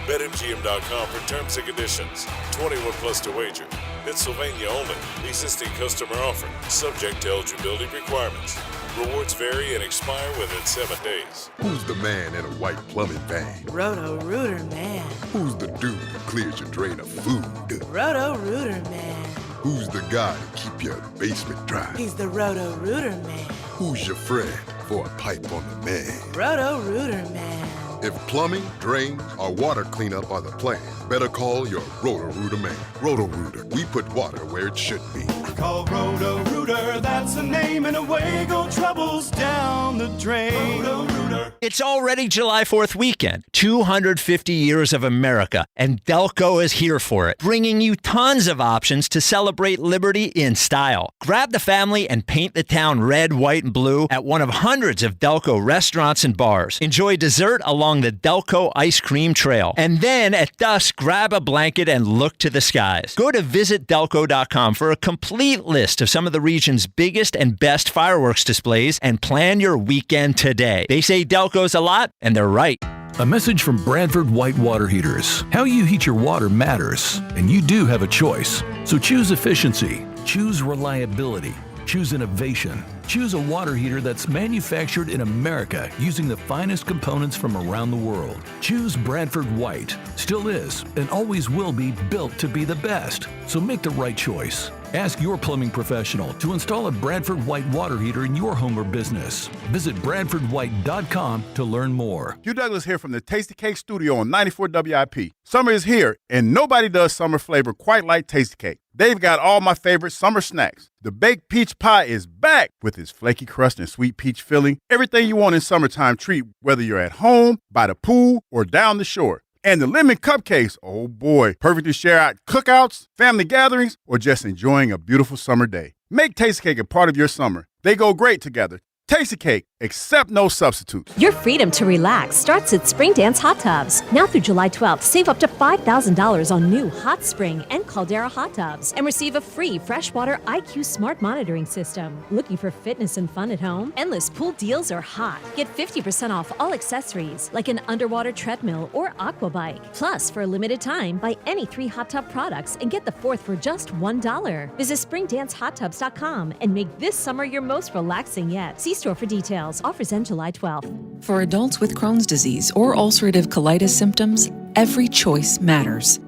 BetMGM.com for terms and conditions. 21 plus to wager. Pennsylvania only. Existing customer offer. Subject to eligibility requirements. Rewards vary and expire within 7 days. Who's the man in a white plumbing van? Roto-Rooter Man. Who's the dude who clears your drain of food? Roto-Rooter Man. Who's the guy to keep your basement dry? He's the Roto-Rooter Man. Who's your friend for a pipe on the man? Roto-Rooter Man. If plumbing, drains, or water cleanup are the plan, better call your Roto-Rooter man. Roto-Rooter, we put water where it should be. Call Roto-Rooter, that's the name, and away go troubles down the drain. Roto-Rooter. It's already July 4th weekend, 250 years of America, and Delco is here for it, bringing you tons of options to celebrate liberty in style. Grab the family and paint the town red, white, and blue at one of hundreds of Delco restaurants and bars. Enjoy dessert along the Delco Ice Cream Trail. And then at dusk, grab a blanket and look to the skies. Go to visitdelco.com for a complete list of some of the region's biggest and best fireworks displays and plan your weekend today. They say Delco's a lot, and they're right. A message from Bradford White Water Heaters. How you heat your water matters, and you do have a choice. So choose efficiency, choose reliability, choose innovation. Choose a water heater that's manufactured in America using the finest components from around the world. Choose Bradford White. Still is and always will be built to be the best. So make the right choice. Ask your plumbing professional to install a Bradford White water heater in your home or business. Visit BradfordWhite.com to learn more. Hugh Douglas here from the Tasty Cake Studio on 94 WIP. Summer is here, and nobody does summer flavor quite like Tasty Cake. They've got all my favorite summer snacks. The baked peach pie is back with its flaky crust and sweet peach filling. Everything you want in summertime treat, whether you're at home, by the pool, or down the shore. And the lemon cupcakes, oh boy, perfect to share at cookouts, family gatherings, or just enjoying a beautiful summer day. Make Tastykake a part of your summer. They go great together. Tastykake, accept no substitutes. Your freedom to relax starts at Spring Dance Hot Tubs. Now through July 12th, save up to $5,000 on new Hot Spring and Caldera hot tubs and receive a free freshwater IQ smart monitoring system. Looking for fitness and fun at home? Endless pool deals are hot. Get 50% off all accessories like an underwater treadmill or aqua bike. Plus, for a limited time, buy any 3 hot tub products and get the 4th for just $1. Visit springdancehottubs.com and make this summer your most relaxing yet. See store for details. Offers end July 12th. For adults with Crohn's disease or ulcerative colitis symptoms, every choice matters.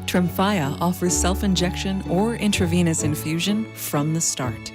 Tremfya offers self-injection or intravenous infusion from the start.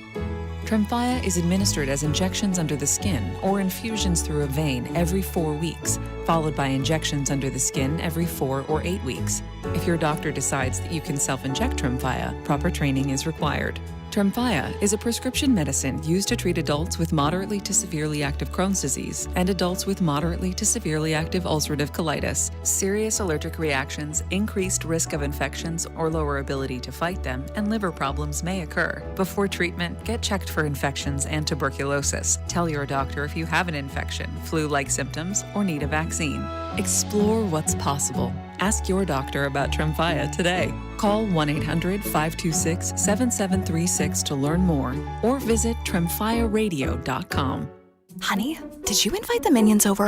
Tremfya is administered as injections under the skin or infusions through a vein every 4 weeks, followed by injections under the skin every 4 or 8 weeks. If your doctor decides that you can self-inject Tremfya, proper training is required. Tremfya is a prescription medicine used to treat adults with moderately to severely active Crohn's disease and adults with moderately to severely active ulcerative colitis. Serious allergic reactions, increased risk of infections or lower ability to fight them, and liver problems may occur. Before treatment, get checked for infections and tuberculosis. Tell your doctor if you have an infection, flu-like symptoms, or need a vaccine. Explore what's possible. Ask your doctor about Tremfya today. Call 1-800-526-7736 to learn more or visit tremfyaradio.com. Honey, did you invite the minions over?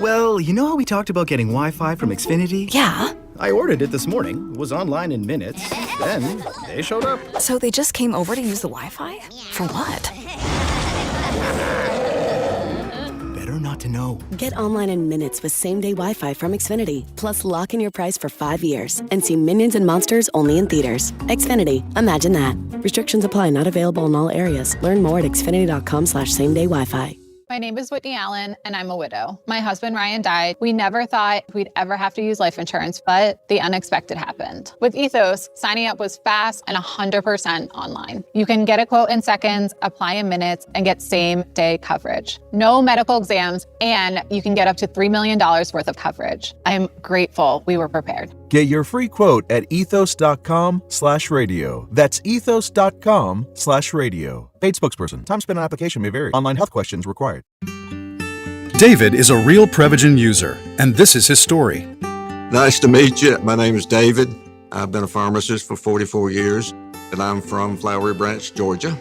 Well, you know how we talked about getting Wi-Fi from Xfinity? Yeah. I ordered it this morning, was online in minutes, then they showed up. So they just came over to use the Wi-Fi? For what? Better not to know. Get online in minutes with same-day Wi-Fi from Xfinity. Plus, lock in your price for 5 years and see Minions and Monsters only in theaters. Xfinity. Imagine that. Restrictions apply. Not available in all areas. Learn more at xfinity.com/same-day Wi-Fi. My name is Whitney Allen, and I'm a widow. My husband, Ryan, died. We never thought we'd ever have to use life insurance, but the unexpected happened. With Ethos, signing up was fast and 100% online. You can get a quote in seconds, apply in minutes, and get same-day coverage. No medical exams, and you can get up to $3 million worth of coverage. I'm grateful we were prepared. Get your free quote at ethos.com/radio. That's ethos.com/radio. Paid spokesperson. Time spent on application may vary. Online health questions required. David is a real Prevagen user, and this is his story. Nice to meet you. My name is David. I've been a pharmacist for 44 years, and I'm from Flowery Branch, Georgia.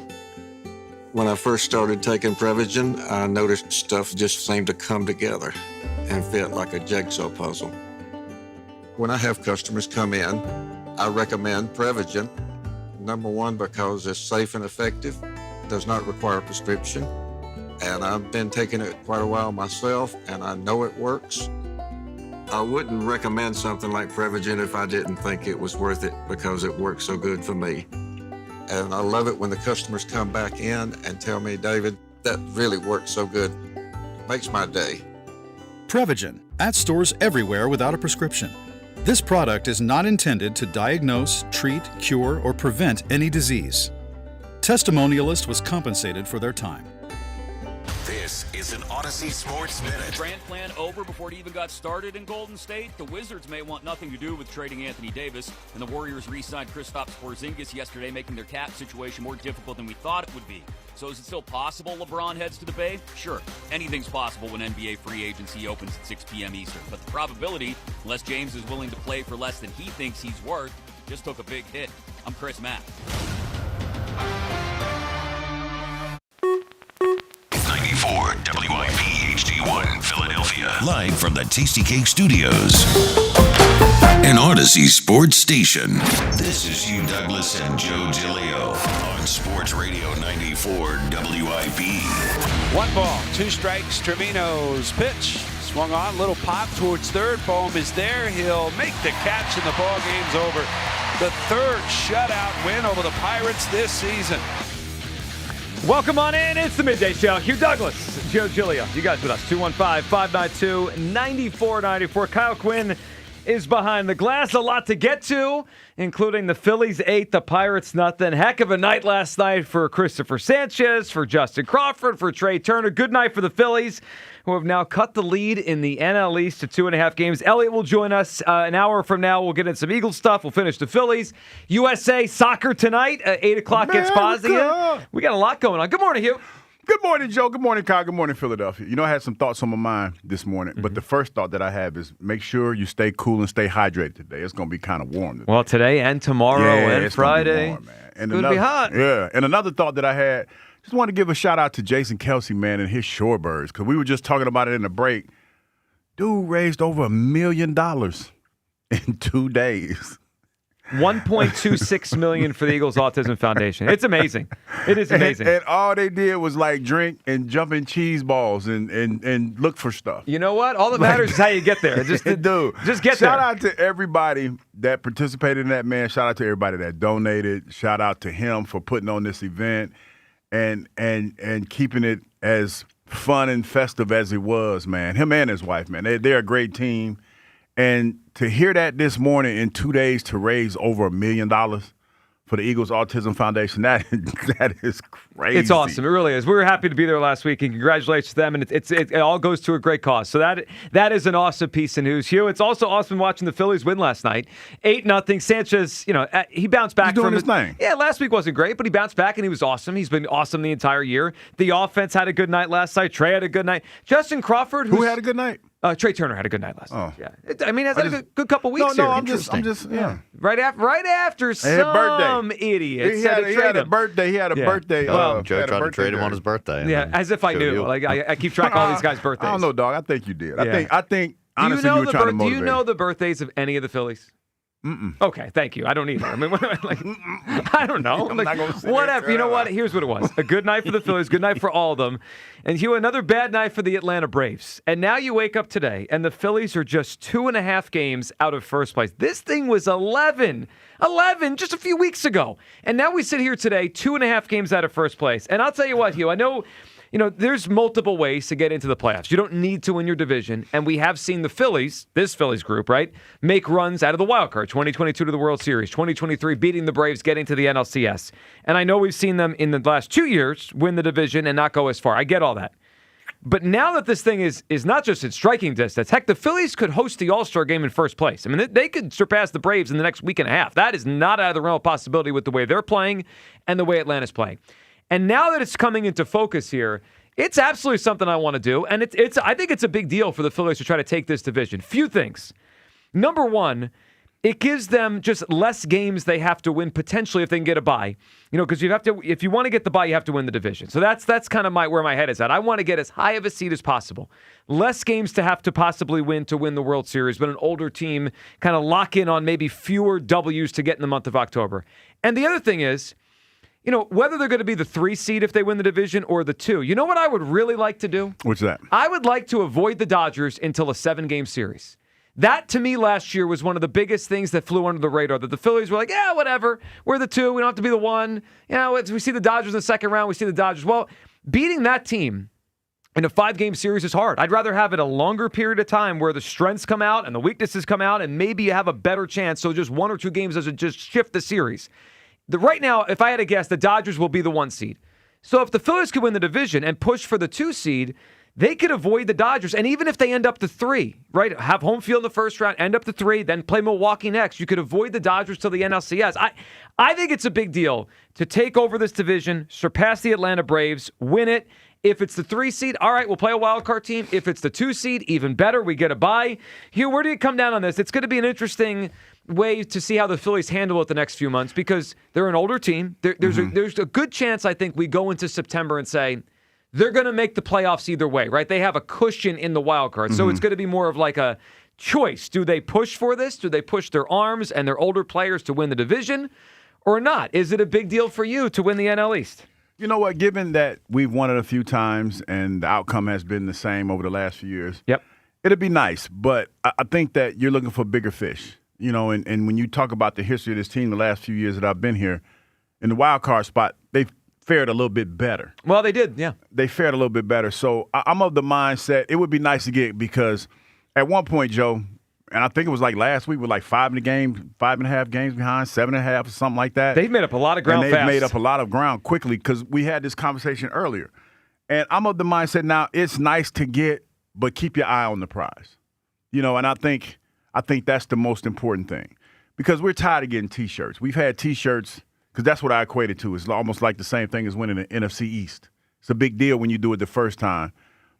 When I first started taking Prevagen, I noticed stuff just seemed to come together and fit like a jigsaw puzzle. When I have customers come in, I recommend Prevagen. Number one, because it's safe and effective, does not require a prescription, and I've been taking it quite a while myself, and I know it works. I wouldn't recommend something like Prevagen if I didn't think it was worth it because it works so good for me. And I love it when the customers come back in and tell me, David, that really works so good. It makes my day. Prevagen, at stores everywhere without a prescription. This product is not intended to diagnose, treat, cure, or prevent any disease. Testimonialist was compensated for their time. This is an Odyssey Sports Minute. Grant plan over before it even got started in Golden State. The Wizards may want nothing to do with trading Anthony Davis, and the Warriors re-signed Kristaps Porzingis yesterday, making their cap situation more difficult than we thought it would be. So is it still possible LeBron heads to the Bay? Sure. Anything's possible when NBA free agency opens at 6 p.m. Eastern. But the probability, unless James is willing to play for less than he thinks he's worth, just took a big hit. I'm Chris Mack. 94 WIP HD1 Philadelphia. Live from the Tastykake Studios. An Odyssey Sports Station. This is Hugh Douglas and Joe Giglio on Sports Radio 94 WIP. 1 ball, 2 strikes. Trevino's pitch swung on, little pop towards third. Bohm is there. He'll make the catch, and the ball game's over. The third shutout win over the Pirates this season. Welcome on in. It's the Midday Show. Hugh Douglas, Joe Giglio. You guys with us. 215-592-9494. Kyle Quinn is behind the glass. A lot to get to, including the Phillies 8, the Pirates nothing. Heck of a night last night for Cristopher Sanchez, for Justin Crawford, for Trea Turner. Good night for the Phillies, who have now cut the lead in the NL East to 2.5 games. Elliot will join us an hour from now. We'll get in some Eagles stuff. We'll finish the Phillies. USA soccer tonight at 8 o'clock against Bosnia. We got a lot going on. Good morning, Hugh. Good morning, Joe. Good morning, Kyle. Good morning, Philadelphia. You know, I had some thoughts on my mind this morning, but the first thought that I have is make sure you stay cool and stay hydrated today. It's going to be kind of warm today. Well, today and tomorrow and Friday. Warm, man. And it's going to be hot. Yeah. And another thought that I had, just wanted to give a shout out to Jason Kelsey, man, and his Shorebirds, because we were just talking about it in the break. Dude raised over $1 million in 2 days. $1.26 million for the Eagles Autism Foundation. It's amazing. It is amazing. And all they did was like drink and jump in cheese balls and look for stuff. You know what? All that matters is how you get there. Just get there. Shout out to everybody that participated in that, man. Shout out to everybody that donated. Shout out to him for putting on this event and keeping it as fun and festive as it was, man. Him and his wife, man. They're a great team. And to hear that this morning in 2 days to raise over $1 million for the Eagles Autism Foundation, that is crazy. It's awesome. It really is. We were happy to be there last week, and congratulations to them. And it all goes to a great cause. So that is an awesome piece of news. Hugh, it's also awesome watching the Phillies win last night. 8-0. Sanchez, he bounced back from his thing. Yeah, last week wasn't great, but he bounced back, and he was awesome. He's been awesome the entire year. The offense had a good night last night. Trea had a good night. Justin Crawford, who had a good night? Trea Turner had a good night last night. Yeah, it's had a good couple weeks here. No, I'm just right after some idiot he had a birthday. He had a birthday. Joe tried to trade him on his birthday. Yeah, as if I knew. Like I keep track of all these guys' birthdays. I don't know, dog. I think you did. Yeah. I think honestly you were trying to motivate. Do you know the birthdays of any of the Phillies? Mm-mm. Okay, thank you. I don't either. I mean, I don't know. I'm not gonna say whatever. You know what? Here's what it was. A good night for the Phillies. Good night for all of them. And Hugh, another bad night for the Atlanta Braves. And now you wake up today, and the Phillies are just 2.5 games out of first place. This thing was 11 just a few weeks ago. And now we sit here today, 2.5 games out of first place. And I'll tell you what, Hugh, I know... there's multiple ways to get into the playoffs. You don't need to win your division. And we have seen the Phillies, this Phillies group, right, make runs out of the wild card. 2022 to the World Series, 2023 beating the Braves, getting to the NLCS. And I know we've seen them in the last 2 years win the division and not go as far. I get all that. But now that this thing is not just at striking distance, heck, the Phillies could host the All-Star game in first place. I mean, they could surpass the Braves in the next week and a half. That is not out of the realm of possibility with the way they're playing and the way Atlanta's playing. And now that it's coming into focus here, it's absolutely something I want to do. And I think it's a big deal for the Phillies to try to take this division. Few things. Number one, it gives them just less games they have to win potentially if they can get a bye. Because if you want to get the bye, you have to win the division. So that's kind of where my head is at. I want to get as high of a seed as possible. Less games to have to possibly win to win the World Series, but an older team kind of lock in on maybe fewer W's to get in the month of October. And the other thing is, whether they're going to be the 3 seed if they win the division or the 2. You know what I would really like to do? What's that? I would like to avoid the Dodgers until a 7-game series. That, to me, last year was one of the biggest things that flew under the radar, that the Phillies were like, yeah, whatever. We're the 2. We don't have to be the 1. We see the Dodgers in the second round. We see the Dodgers. Well, beating that team in a 5-game series is hard. I'd rather have it a longer period of time where the strengths come out and the weaknesses come out, and maybe you have a better chance. So just 1 or 2 games doesn't just shift the series. Right now, if I had to guess, the Dodgers will be the 1 seed. So if the Phillies could win the division and push for the 2 seed, they could avoid the Dodgers. And even if they end up to 3, right, have home field in the first round, end up to 3, then play Milwaukee next, you could avoid the Dodgers till the NLCS. I think it's a big deal to take over this division, surpass the Atlanta Braves, win it. If it's the 3 seed, all right, we'll play a wild card team. If it's the 2 seed, even better, we get a bye. Hugh, where do you come down on this? It's going to be an interesting way to see how the Phillies handle it the next few months because they're an older team. There's a good chance, I think, we go into September and say they're going to make the playoffs either way, right? They have a cushion in the wild card. So it's going to be more of like a choice. Do they push for this? Do they push their arms and their older players to win the division or not? Is it a big deal for you to win the NL East? You know what? Given that we've won it a few times and the outcome has been the same over the last few years, it'd be nice. But I think that you're looking for bigger fish. And when you talk about the history of this team the last few years that I've been here, in the wild card spot, they've fared a little bit better. Well, they did, yeah. They fared a little bit better. So I'm of the mindset it would be nice to get because at one point, Joe, And I think it was like last week with like 5.5 games behind, 7.5 or something like that. They've made up a lot of ground and they've fast. made up a lot of ground quickly because we had this conversation earlier. And I'm of the mindset now it's nice to get, but keep your eye on the prize. And I think that's the most important thing because we're tired of getting T-shirts. We've had T-shirts because that's what I equate it to. It's almost like the same thing as winning the NFC East. It's a big deal when you do it the first time.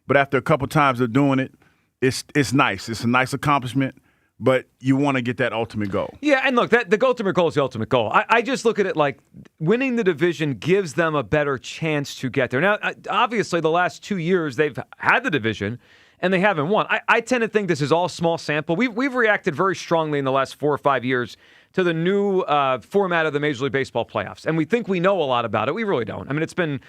But after a couple times of doing it, it's nice. It's a nice accomplishment, but you want to get that ultimate goal. Yeah, and look, the ultimate goal is the ultimate goal. I just look at it like winning the division gives them a better chance to get there. Now, obviously, the last 2 years, they've had the division, and they haven't won. I tend to think this is all small sample. We've reacted very strongly in the last 4 or 5 years to the new format of the Major League Baseball playoffs, and we think we know a lot about it. We really don't. I mean, it's been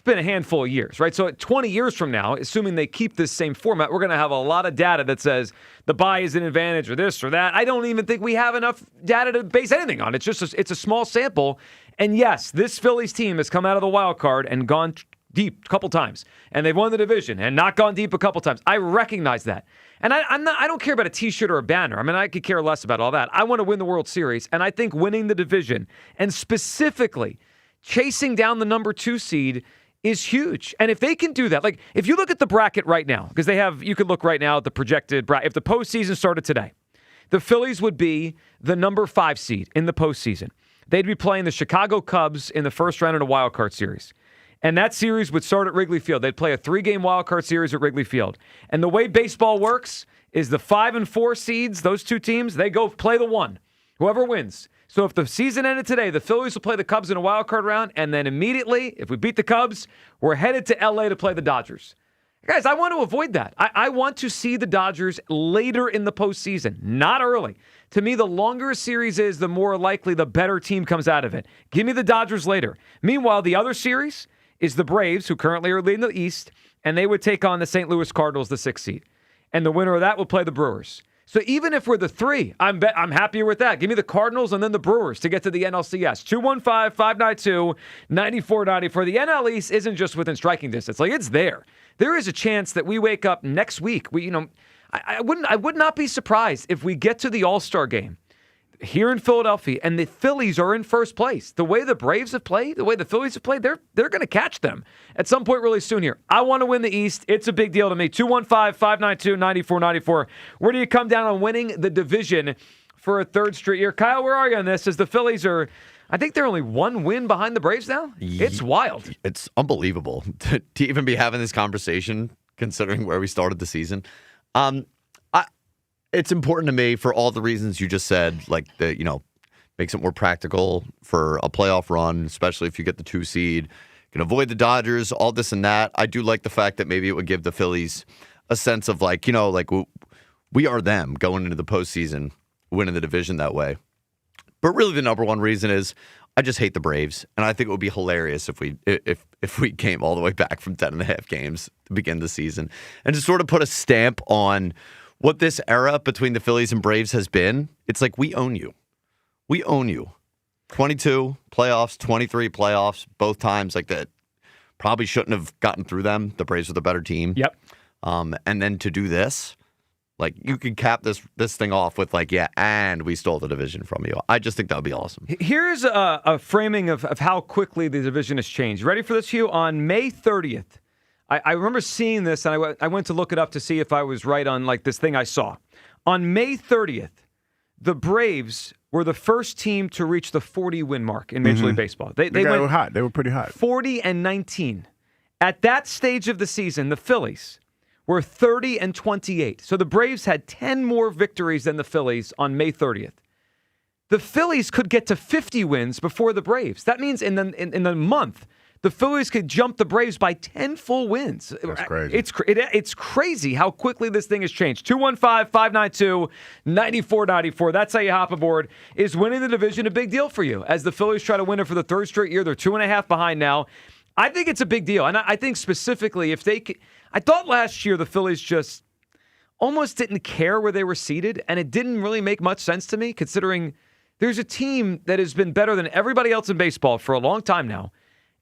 a handful of years, right? So 20 years from now, assuming they keep this same format, we're going to have a lot of data that says the bye is an advantage or this or that. I don't even think we have enough data to base anything on. It's just it's a small sample. And yes, this Phillies team has come out of the wild card and gone deep a couple times, and they've won the division and not gone deep a couple times. I recognize that. And I don't care about a T-shirt or a banner. I mean, I could care less about all that. I want to win the World Series, and I think winning the division and specifically chasing down the number 2 seed is huge. And if they can do that, like if you look at the bracket right now, because you could look right now at the projected bracket. If the postseason started today, the Phillies would be the number 5 seed in the postseason. They'd be playing the Chicago Cubs in the first round of the wild card series. And that series would start at Wrigley Field. They'd play a 3-game wild card series at Wrigley Field. And the way baseball works is the 5 and 4 seeds, those 2 teams, they go play the 1. Whoever wins. So if the season ended today, the Phillies will play the Cubs in a wild card round, and then immediately, if we beat the Cubs, we're headed to L.A. to play the Dodgers. Guys, I want to avoid that. I want to see the Dodgers later in the postseason, not early. To me, the longer a series is, the more likely the better team comes out of it. Give me the Dodgers later. Meanwhile, the other series is the Braves, who currently are leading the East, and they would take on the St. Louis Cardinals, the 6th seed. And the winner of that will play the Brewers. So even if we're the 3, I'm happier with that. Give me the Cardinals and then the Brewers to get to the NLCS. 215-592-9494. The NL East isn't just within striking distance. Like, it's there. There is a chance that we wake up next week. I would not be surprised if we get to the All-Star game here in Philadelphia, and the Phillies are in first place. The way the Braves have played, the way the Phillies have played, they're going to catch them at some point really soon here. I want to win the East. It's a big deal to me. 215-592-9494. Where do you come down on winning the division for a 3rd straight year? Kyle, where are you on this? As the Phillies are, I think they're only 1 win behind the Braves now. It's wild. It's unbelievable to even be having this conversation, considering where we started the season. It's important to me for all the reasons you just said, like makes it more practical for a playoff run, especially if you get the 2 seed. You can avoid the Dodgers, all this and that. I do like the fact that maybe it would give the Phillies a sense of we are them going into the postseason, winning the division that way. But really the number one reason is I just hate the Braves, and I think it would be hilarious if we came all the way back from 10.5 games to begin the season and to sort of put a stamp on what this era between the Phillies and Braves has been. It's like, we own you. We own you. 22 playoffs, 23 playoffs, both times like that. Probably shouldn't have gotten through them. The Braves were the better team. Yep. And then to do this, you could cap this thing off with and we stole the division from you. I just think that would be awesome. Here's a framing of how quickly the division has changed. Ready for this, Hugh? On May 30th, I remember seeing this, and I went to look it up to see if I was right on this thing I saw. On May 30th, the Braves were the first team to reach the 40-win mark in Major League Baseball. They were hot. They were pretty hot. 40-19. At that stage of the season, the Phillies were 30-28. So the Braves had 10 more victories than the Phillies on May 30th. The Phillies could get to 50 wins before the Braves. That means in the month, the Phillies could jump the Braves by 10 full wins. That's crazy. It's crazy how quickly this thing has changed. 215-592-9494. That's how you hop aboard. Is winning the division a big deal for you? As the Phillies try to win it for the 3rd straight year, they're 2.5 behind now. I think it's a big deal. And I think specifically if they could, I thought last year the Phillies just almost didn't care where they were seated, and it didn't really make much sense to me considering there's a team that has been better than everybody else in baseball for a long time now.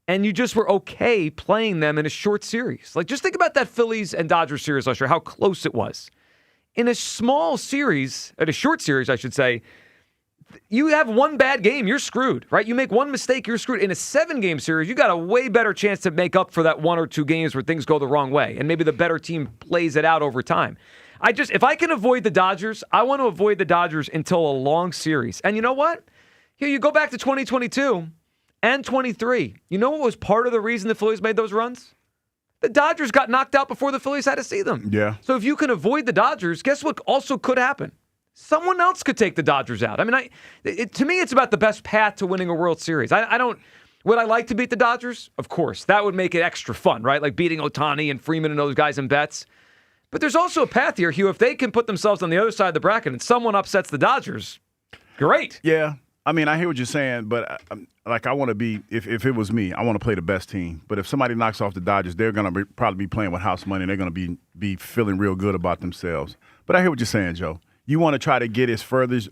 And you just were okay playing them in a short series. Just think about that Phillies and Dodgers series last year, how close it was. in a small series, at a short series, I should say, you have one bad game, you're screwed, right? You make one mistake, you're screwed. In a 7-game series, you got a way better chance to make up for that 1 or 2 games where things go the wrong way, and maybe the better team plays it out over time. If I can avoid the Dodgers, I want to avoid the Dodgers until a long series. And you know what? Here, you go back to 2022 and 23. You know what was part of the reason the Phillies made those runs? The Dodgers got knocked out before the Phillies had to see them. Yeah. So if you can avoid the Dodgers, guess what also could happen? Someone else could take the Dodgers out. I mean, to me, it's about the best path to winning a World Series. Would I like to beat the Dodgers? Of course. That would make it extra fun, right? Like beating Ohtani and Freeman and those guys in bets. But there's also a path here, Hugh. If they can put themselves on the other side of the bracket and someone upsets the Dodgers, great. Yeah. I mean, I hear what you're saying, but I want to be, if it was me, I want to play the best team. But if somebody knocks off the Dodgers, they're going to probably be playing with house money, and they're going to be feeling real good about themselves. But I hear what you're saying, Joe. You want to try to get as far as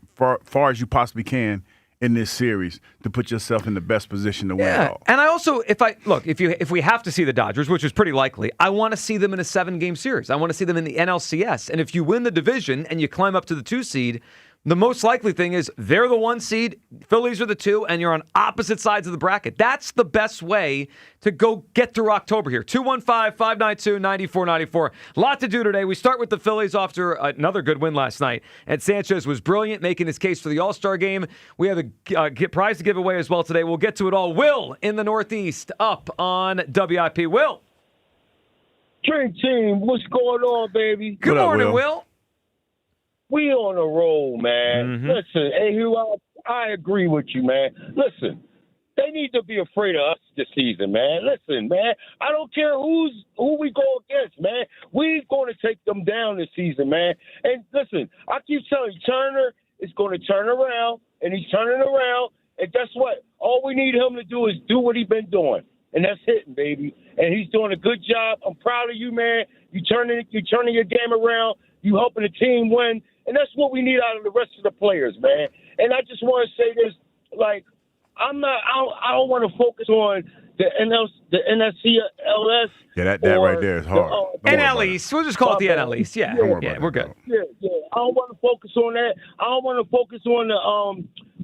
you possibly can in this series to put yourself in the best position to win it all. And I also, if we have to see the Dodgers, which is pretty likely, I want to see them in a 7-game series. I want to see them in the NLCS. And if you win the division and you climb up to the 2 seed, the most likely thing is they're the 1 seed, Phillies are the 2, and you're on opposite sides of the bracket. That's the best way to go get through October here. 215-592-9494. Lot to do today. We start with the Phillies after another good win last night. And Sánchez was brilliant, making his case for the All-Star game. We have a prize to give away as well today. We'll get to it all. Will in the Northeast up on WIP. Will. Dream Team, what's going on, baby? Good morning, Will. We on a roll, man. Mm-hmm. Listen, hey, Hugh, I agree with you, man. Listen, they need to be afraid of us this season, man. Listen, man, I don't care who we go against, man. We're going to take them down this season, man. And listen, I keep telling you, Turner is going to turn around, and he's turning around. And guess what? All we need him to do is do what he's been doing, and that's hitting, baby. And he's doing a good job. I'm proud of you, man. You're turning your game around. You helping the team win. And that's what we need out of the rest of the players, man. And I just want to say this, like, I don't want to focus on the NLCS. Yeah, that right there is hard. NL East. We'll just call it the NL East. Yeah, we're good. Yeah. I don't want to focus on that. I don't want to focus on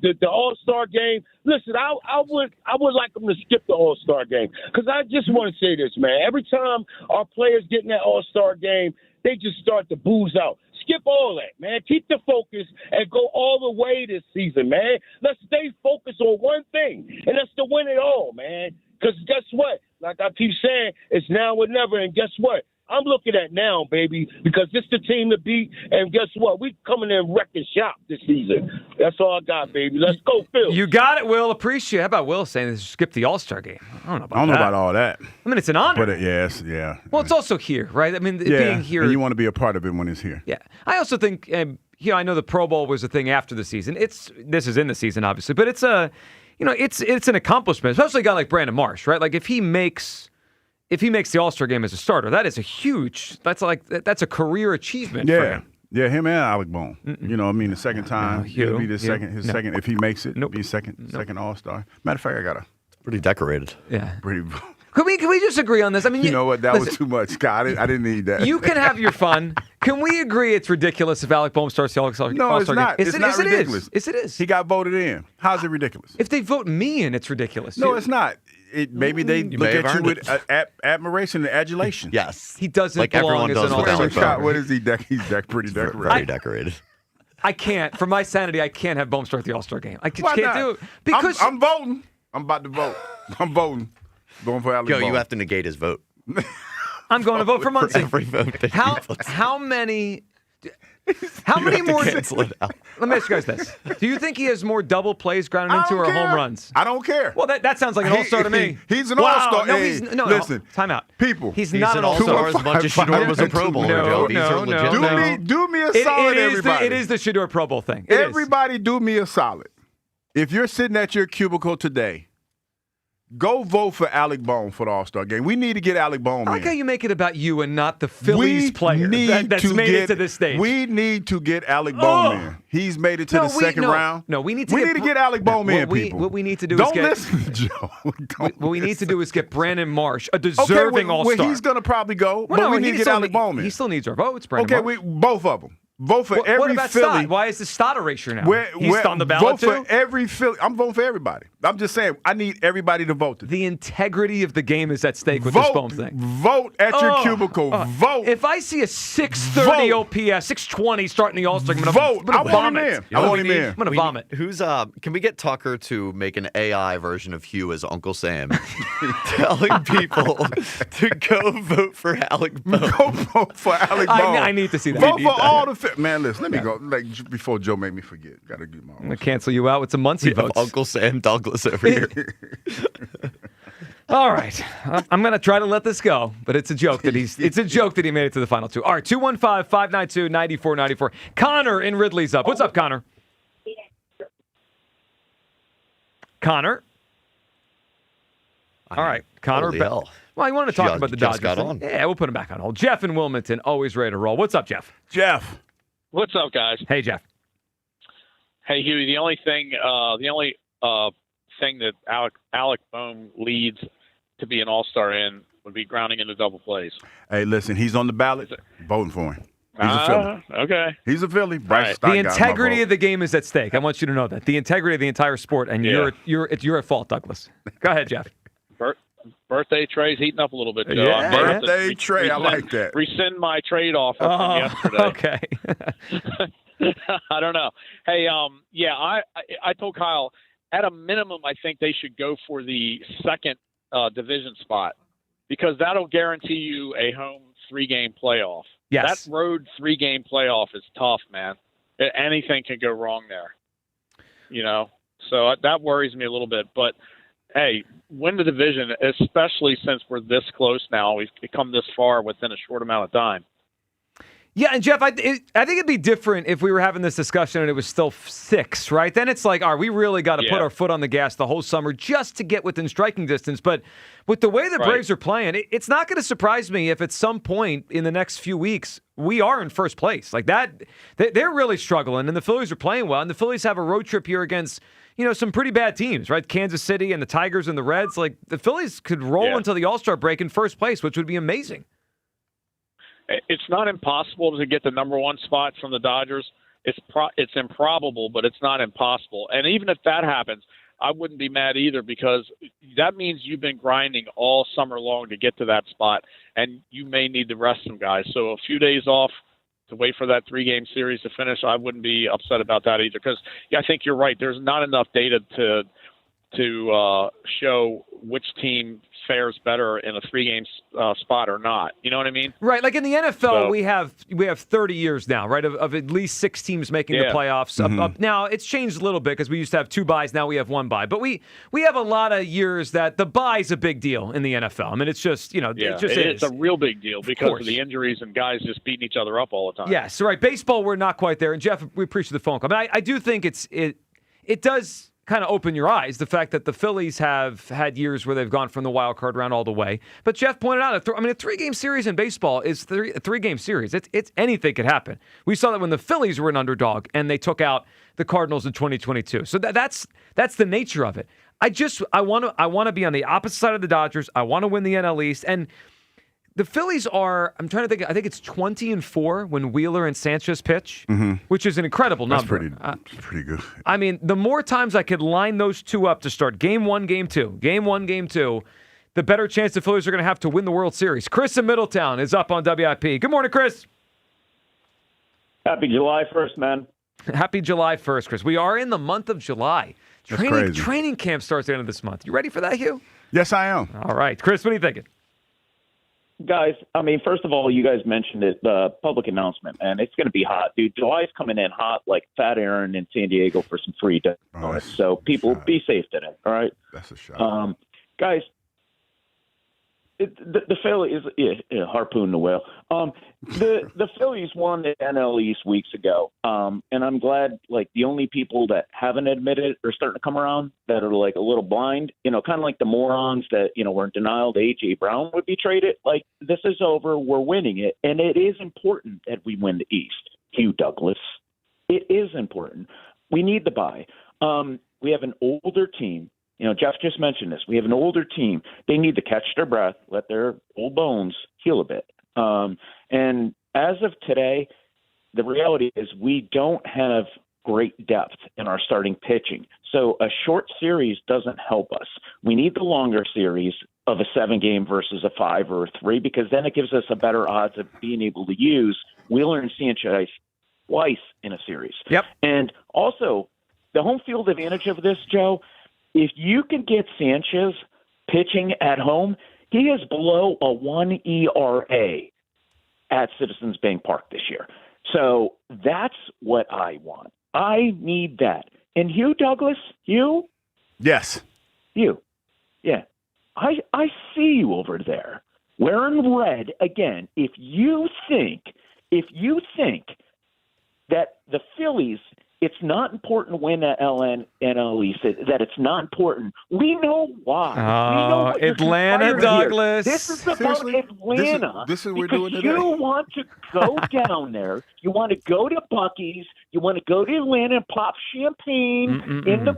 the All-Star game. Listen, I would like them to skip the All-Star game because I just want to say this, man. Every time our players get in that All-Star game, they just start to booze out. Skip all that, man. Keep the focus and go all the way this season, man. Let's stay focused on one thing, and that's to win it all, man. Because guess what? Like I keep saying, it's now or never, and guess what? I'm looking at now, baby, because this the team to beat, and guess what? We coming in wrecking shop this season. That's all I got, baby. Let's go, Phil. You got it, Will. Appreciate it. How about Will saying skip the All-Star game? I don't know about all that. I mean, it's an honor. But yeah. Well, it's also here, right? I mean, being here. And you want to be a part of it when it's here. Yeah. I also think, I know the Pro Bowl was a thing after the season. This is in the season, obviously, but it's an accomplishment, especially a guy like Brandon Marsh, right? Like if he makes the All-Star game as a starter, that's a career achievement for him. Yeah, him and Alec Bone. You know, I mean, the second time he'll be second if he makes it. Be second All-Star. Matter of fact, I got pretty decorated. Yeah, pretty. Can we just agree on this? I mean, you know what? That was too much, Scott. I didn't need that. You can have your fun. Can we agree it's ridiculous if Alec Bohm starts the All-Star game? No, it's not. It's not ridiculous. Yes, it is. He got voted in. How's it ridiculous? If they vote me in, it's ridiculous. No, it's not. Maybe they look at you with admiration and adulation. Yes. He doesn't like belong everyone as does an with All-Star. Alec Bohm. What is he? He's pretty decorated. Very decorated. I can't. For my sanity, I can't have Bohm start the All-Star game. I Why can't not? do it. Because I'm voting. I'm about to vote. I'm voting. Going for Alec Bohm. You have to negate his vote. I'm going to vote for Muncie. Every vote that How many more? Cancel it out. Let me ask you guys this: do you think he has more double plays grounded into or home runs? I don't care. Well, that sounds like an All-Star to me. He's an All-Star. No, hey, listen. Time out. People, he's not an All-Star as much as Shador was a Pro Bowler. Joe. These are legit. Do me a solid, everybody. It is the Shador Pro Bowl thing. Everybody, do me a solid. If you're sitting at your cubicle today, go vote for Alec Bohm for the All-Star game. We need to get Alec Bohm in. I like how you make it about you and not the Phillies player that's made it to this stage. We need to get Alec Bohm in. He's made it to the second round. No, we need to get Alec Bohm in, people. What we need to do Don't is get... listen to Joe. What we need to do is get Brandon Marsh, a deserving All-Star. Well, he's going to probably go, but we need to get Alec Bohm in. He still needs our votes, Brandon Marsh. Both of them. Vote for every what about Philly. Stott? Why is the Stott erasure now? He's on the ballot vote for every Philly. I'm voting for everybody. I'm just saying I need everybody to vote. The integrity of the game is at stake with this phone thing. Vote at your cubicle. Vote. If I see a 630 OPS, 620 starting the All-Star, I'm vote. going to vomit. I want him in. I'm going to vomit. Can we get Tucker to make an AI version of Hugh as Uncle Sam, telling people to go vote for Alec Bohm? Go vote for Alec Bohm. I need to see that. Vote for all the man. Listen, let me go. Like before Joe make me forget. Got to get my. I'm going to cancel you out with some Muncie votes. Uncle Sam Douglas over here. All right, I'm going to try to let this go, but it's a joke that he made it to the final two. All right, 215-592-9494. Connor in Ridley's up. What's up, Connor? Connor? All right, Connor. Well, I wanted to talk about the Dodgers. Got on. Yeah, we'll put him back on hold. Jeff in Wilmington, always ready to roll. What's up, Jeff? Jeff. What's up, guys? Hey, Jeff. Hey, Huey. The only thing that Alec Bohm leads to be an all-star in would be grounding into double plays. Hey, listen, he's on the ballot. Voting for him. He's a Philly. Okay. He's a Philly. Bryce The integrity of the game is at stake. I want you to know that. The integrity of the entire sport, and you're at fault, Douglas. Go ahead, Jeff. Birthday Trey's heating up a little bit, Joe. Yeah. Birthday Trey, I like that. Rescind my trade offer from yesterday. Okay. I don't know. Hey, I told Kyle, at a minimum, I think they should go for the second division spot because that'll guarantee you a home 3-game playoff. Yes. That road 3-game playoff is tough, man. Anything can go wrong there. So that worries me a little bit. But, hey, win the division, especially since we're this close now. We've come this far within a short amount of time. Yeah, and Jeff, I think it'd be different if we were having this discussion and it was still 6, right? Then it's like, all right, we really got to put our foot on the gas the whole summer just to get within striking distance. But with the way the Braves are playing, it's not going to surprise me if at some point in the next few weeks we are in first place. Like that, they're really struggling, and the Phillies are playing well. And the Phillies have a road trip here against some pretty bad teams, right? Kansas City and the Tigers and the Reds. Like the Phillies could roll until the All-Star break in first place, which would be amazing. It's not impossible to get the number 1 spot from the Dodgers. It's improbable, but it's not impossible. And even if that happens, I wouldn't be mad either because that means you've been grinding all summer long to get to that spot, and you may need to rest some guys. So a few days off to wait for that 3-game series to finish, I wouldn't be upset about that either because I think you're right. There's not enough data to show which team fares better in a 3-game spot or not. You know what I mean? Right. Like in the NFL, we have 30 years now, right, of at least 6 teams making the playoffs. Mm-hmm. Now, it's changed a little bit because we used to have 2 byes. Now we have 1 bye. But we have a lot of years that the bye is a big deal in the NFL. I mean, it's just, it's a real big deal because of the injuries and guys just beating each other up all the time. Yes. Right. Baseball, we're not quite there. And Jeff, we appreciate the phone call. I mean, I do think it does kind of open your eyes, the fact that the Phillies have had years where they've gone from the wild card round all the way. But Jeff pointed out, a 3-game series in baseball is a 3-game series. It's anything could happen. We saw that when the Phillies were an underdog and they took out the Cardinals in 2022. So that's the nature of it. I want to be on the opposite side of the Dodgers. I want to win the NL East. And the Phillies are, I'm trying to think, I think it's 20-4 when Wheeler and Sánchez pitch, which is an incredible number. That's pretty good. I mean, the more times I could line those 2 up to start game 1, game 2, game 1, game 2, the better chance the Phillies are going to have to win the World Series. Chris in Middletown is up on WIP. Good morning, Chris. Happy July 1st, man. Happy July 1st, Chris. We are in the month of July. That's crazy. Training camp starts at the end of this month. You ready for that, Hugh? Yes, I am. All right. Chris, what are you thinking? Guys, I mean, first of all, you guys mentioned it, the public announcement, and it's going to be hot. Dude, July's coming in hot like Fat Aaron in San Diego for some free donuts. So people, be safe today, all right? That's a shot. Guys, the Phillies, harpoon the whale. The Phillies won the NL East weeks ago, and I'm glad, like, the only people that haven't admitted it are starting to come around that are, like, a little blind, kind of like the morons that, were in denial that A.J. Brown would be traded. Like, this is over. We're winning it, and it is important that we win the East, Hugh Douglas. It is important. We need the bye. We have an older team. Jeff just mentioned this. We have an older team. They need to catch their breath, let their old bones heal a bit. And as of today, the reality is we don't have great depth in our starting pitching. So a short series doesn't help us. We need the longer series of a 7-game versus a 5 or a 3, because then it gives us a better odds of being able to use Wheeler and Sanchez twice in a series. Yep. And also, the home field advantage of this, Joe, if you can get Sanchez pitching at home, he is below a 1 ERA at Citizens Bank Park this year. So that's what I want. I need that. And Hugh Douglas, you? Yes. You. Yeah. I see you over there wearing red again. If you think that the Phillies, it's not important to win that NL East, that it's not important. We know why. We know what Atlanta, Douglas. Here. This is about Atlanta. This is what we're doing today. You want to go down there. You want to go to Buc-ee's. You want to go to Atlanta and pop champagne in the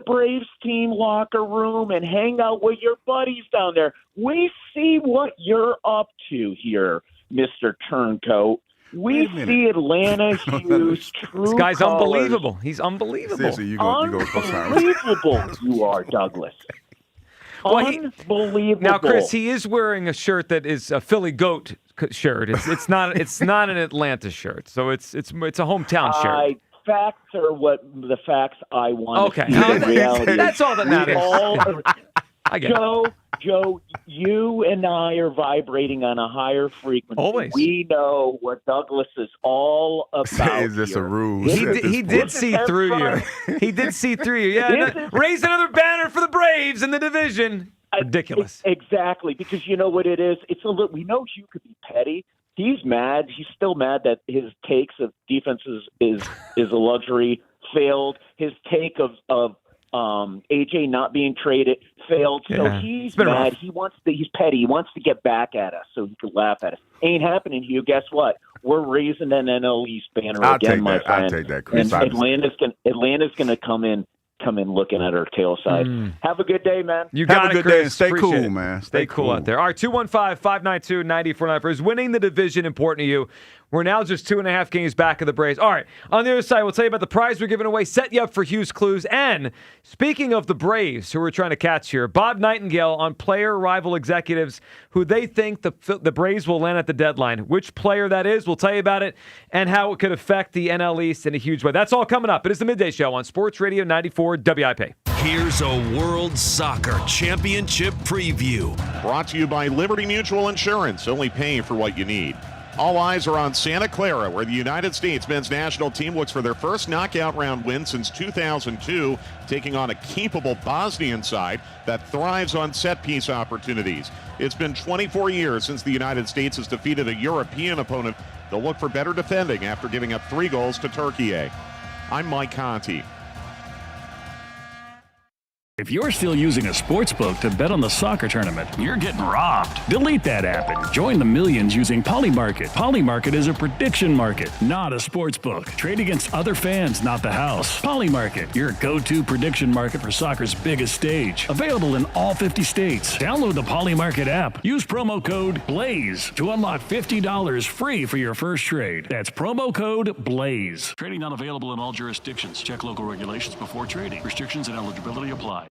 Braves team locker room and hang out with your buddies down there. We see what you're up to here, Mr. Turncoat. We see Atlanta Hughes' true This guy's colors. unbelievable. He's unbelievable. Seriously, you go Unbelievable you are, Douglas. Unbelievable. Now, Chris, he is wearing a shirt that is a Philly Goat shirt. It's not an Atlanta shirt, so it's a hometown shirt. Facts are what the facts I want. Okay, reality. That's all that matters. I get Joe, you and I are vibrating on a higher frequency. Always. We know what Douglas is all about. Is this here. a ruse? He did see through you. He did see through you. Yeah, raise another banner for the Braves in the division. Ridiculous. Exactly, because you know what it is? It's a little. We know Hugh could be petty. He's mad. He's still mad that his takes of defense is a luxury failed. His take of AJ not being traded failed. So he's mad. Rough. He's petty. He wants to get back at us so he can laugh at us. Ain't happening, Hugh. Guess what? We're raising an NL East banner again, my friend. I'll take that, Chris. And Atlanta's gonna come in looking at our tail side. Have a good day, man. You got Have a good Chris. day and stay Appreciate cool, it. man. Stay cool out there. All right, 215-592-9494. Is winning the division important to you? We're now just 2.5 games back of the Braves. All right, on the other side, we'll tell you about the prize we're giving away, set you up for Hughes Clues. And speaking of the Braves, who we're trying to catch here, Bob Nightingale on player rival executives who they think the Braves will land at the deadline. Which player that is, we'll tell you about it, and how it could affect the NL East in a huge way. That's all coming up. It is the Midday Show on Sports Radio 94 WIP. Here's a World Soccer Championship preview. Brought to you by Liberty Mutual Insurance, only paying for what you need. All eyes are on Santa Clara, where the United States men's national team looks for their first knockout round win since 2002, taking on a capable Bosnian side that thrives on set-piece opportunities. It's been 24 years since the United States has defeated a European opponent. They'll look for better defending after giving up 3 goals to Turkey. I'm Mike Conti. If you're still using a sportsbook to bet on the soccer tournament, you're getting robbed. Delete that app and join the millions using Polymarket. Polymarket is a prediction market, not a sportsbook. Trade against other fans, not the house. Polymarket, your go-to prediction market for soccer's biggest stage. Available in all 50 states. Download the Polymarket app. Use promo code BLAZE to unlock $50 free for your first trade. That's promo code BLAZE. Trading not available in all jurisdictions. Check local regulations before trading. Restrictions and eligibility apply.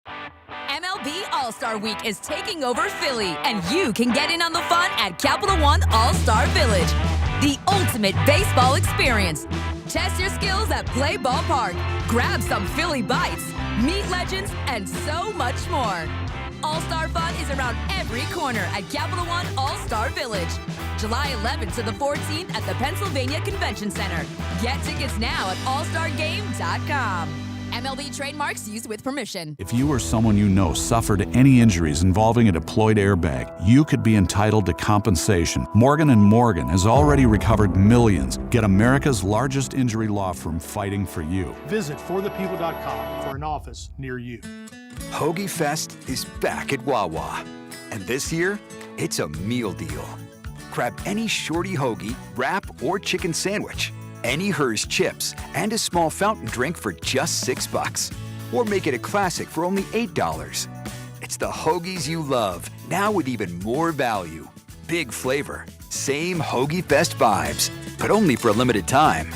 MLB All-Star Week is taking over Philly, and you can get in on the fun at Capital One All-Star Village, the ultimate baseball experience. Test your skills at Play Ball Park, grab some Philly bites, meet legends, and so much more. All-Star fun is around every corner at Capital One All-Star Village, July 11th to the 14th at the Pennsylvania Convention Center. Get tickets now at allstargame.com. MLB trademarks used with permission. If you or someone you know suffered any injuries involving a deployed airbag, you could be entitled to compensation. Morgan & Morgan has already recovered millions. Get America's largest injury law firm fighting for you. Visit forthepeople.com for an office near you. Hoagie Fest is back at Wawa. And this year, it's a meal deal. Grab any shorty hoagie, wrap, or chicken sandwich, any Hers chips, and a small fountain drink for just $6. Or make it a classic for only $8. It's the hoagies you love, now with even more value. Big flavor, same Hoagie Fest vibes. but only for a limited time.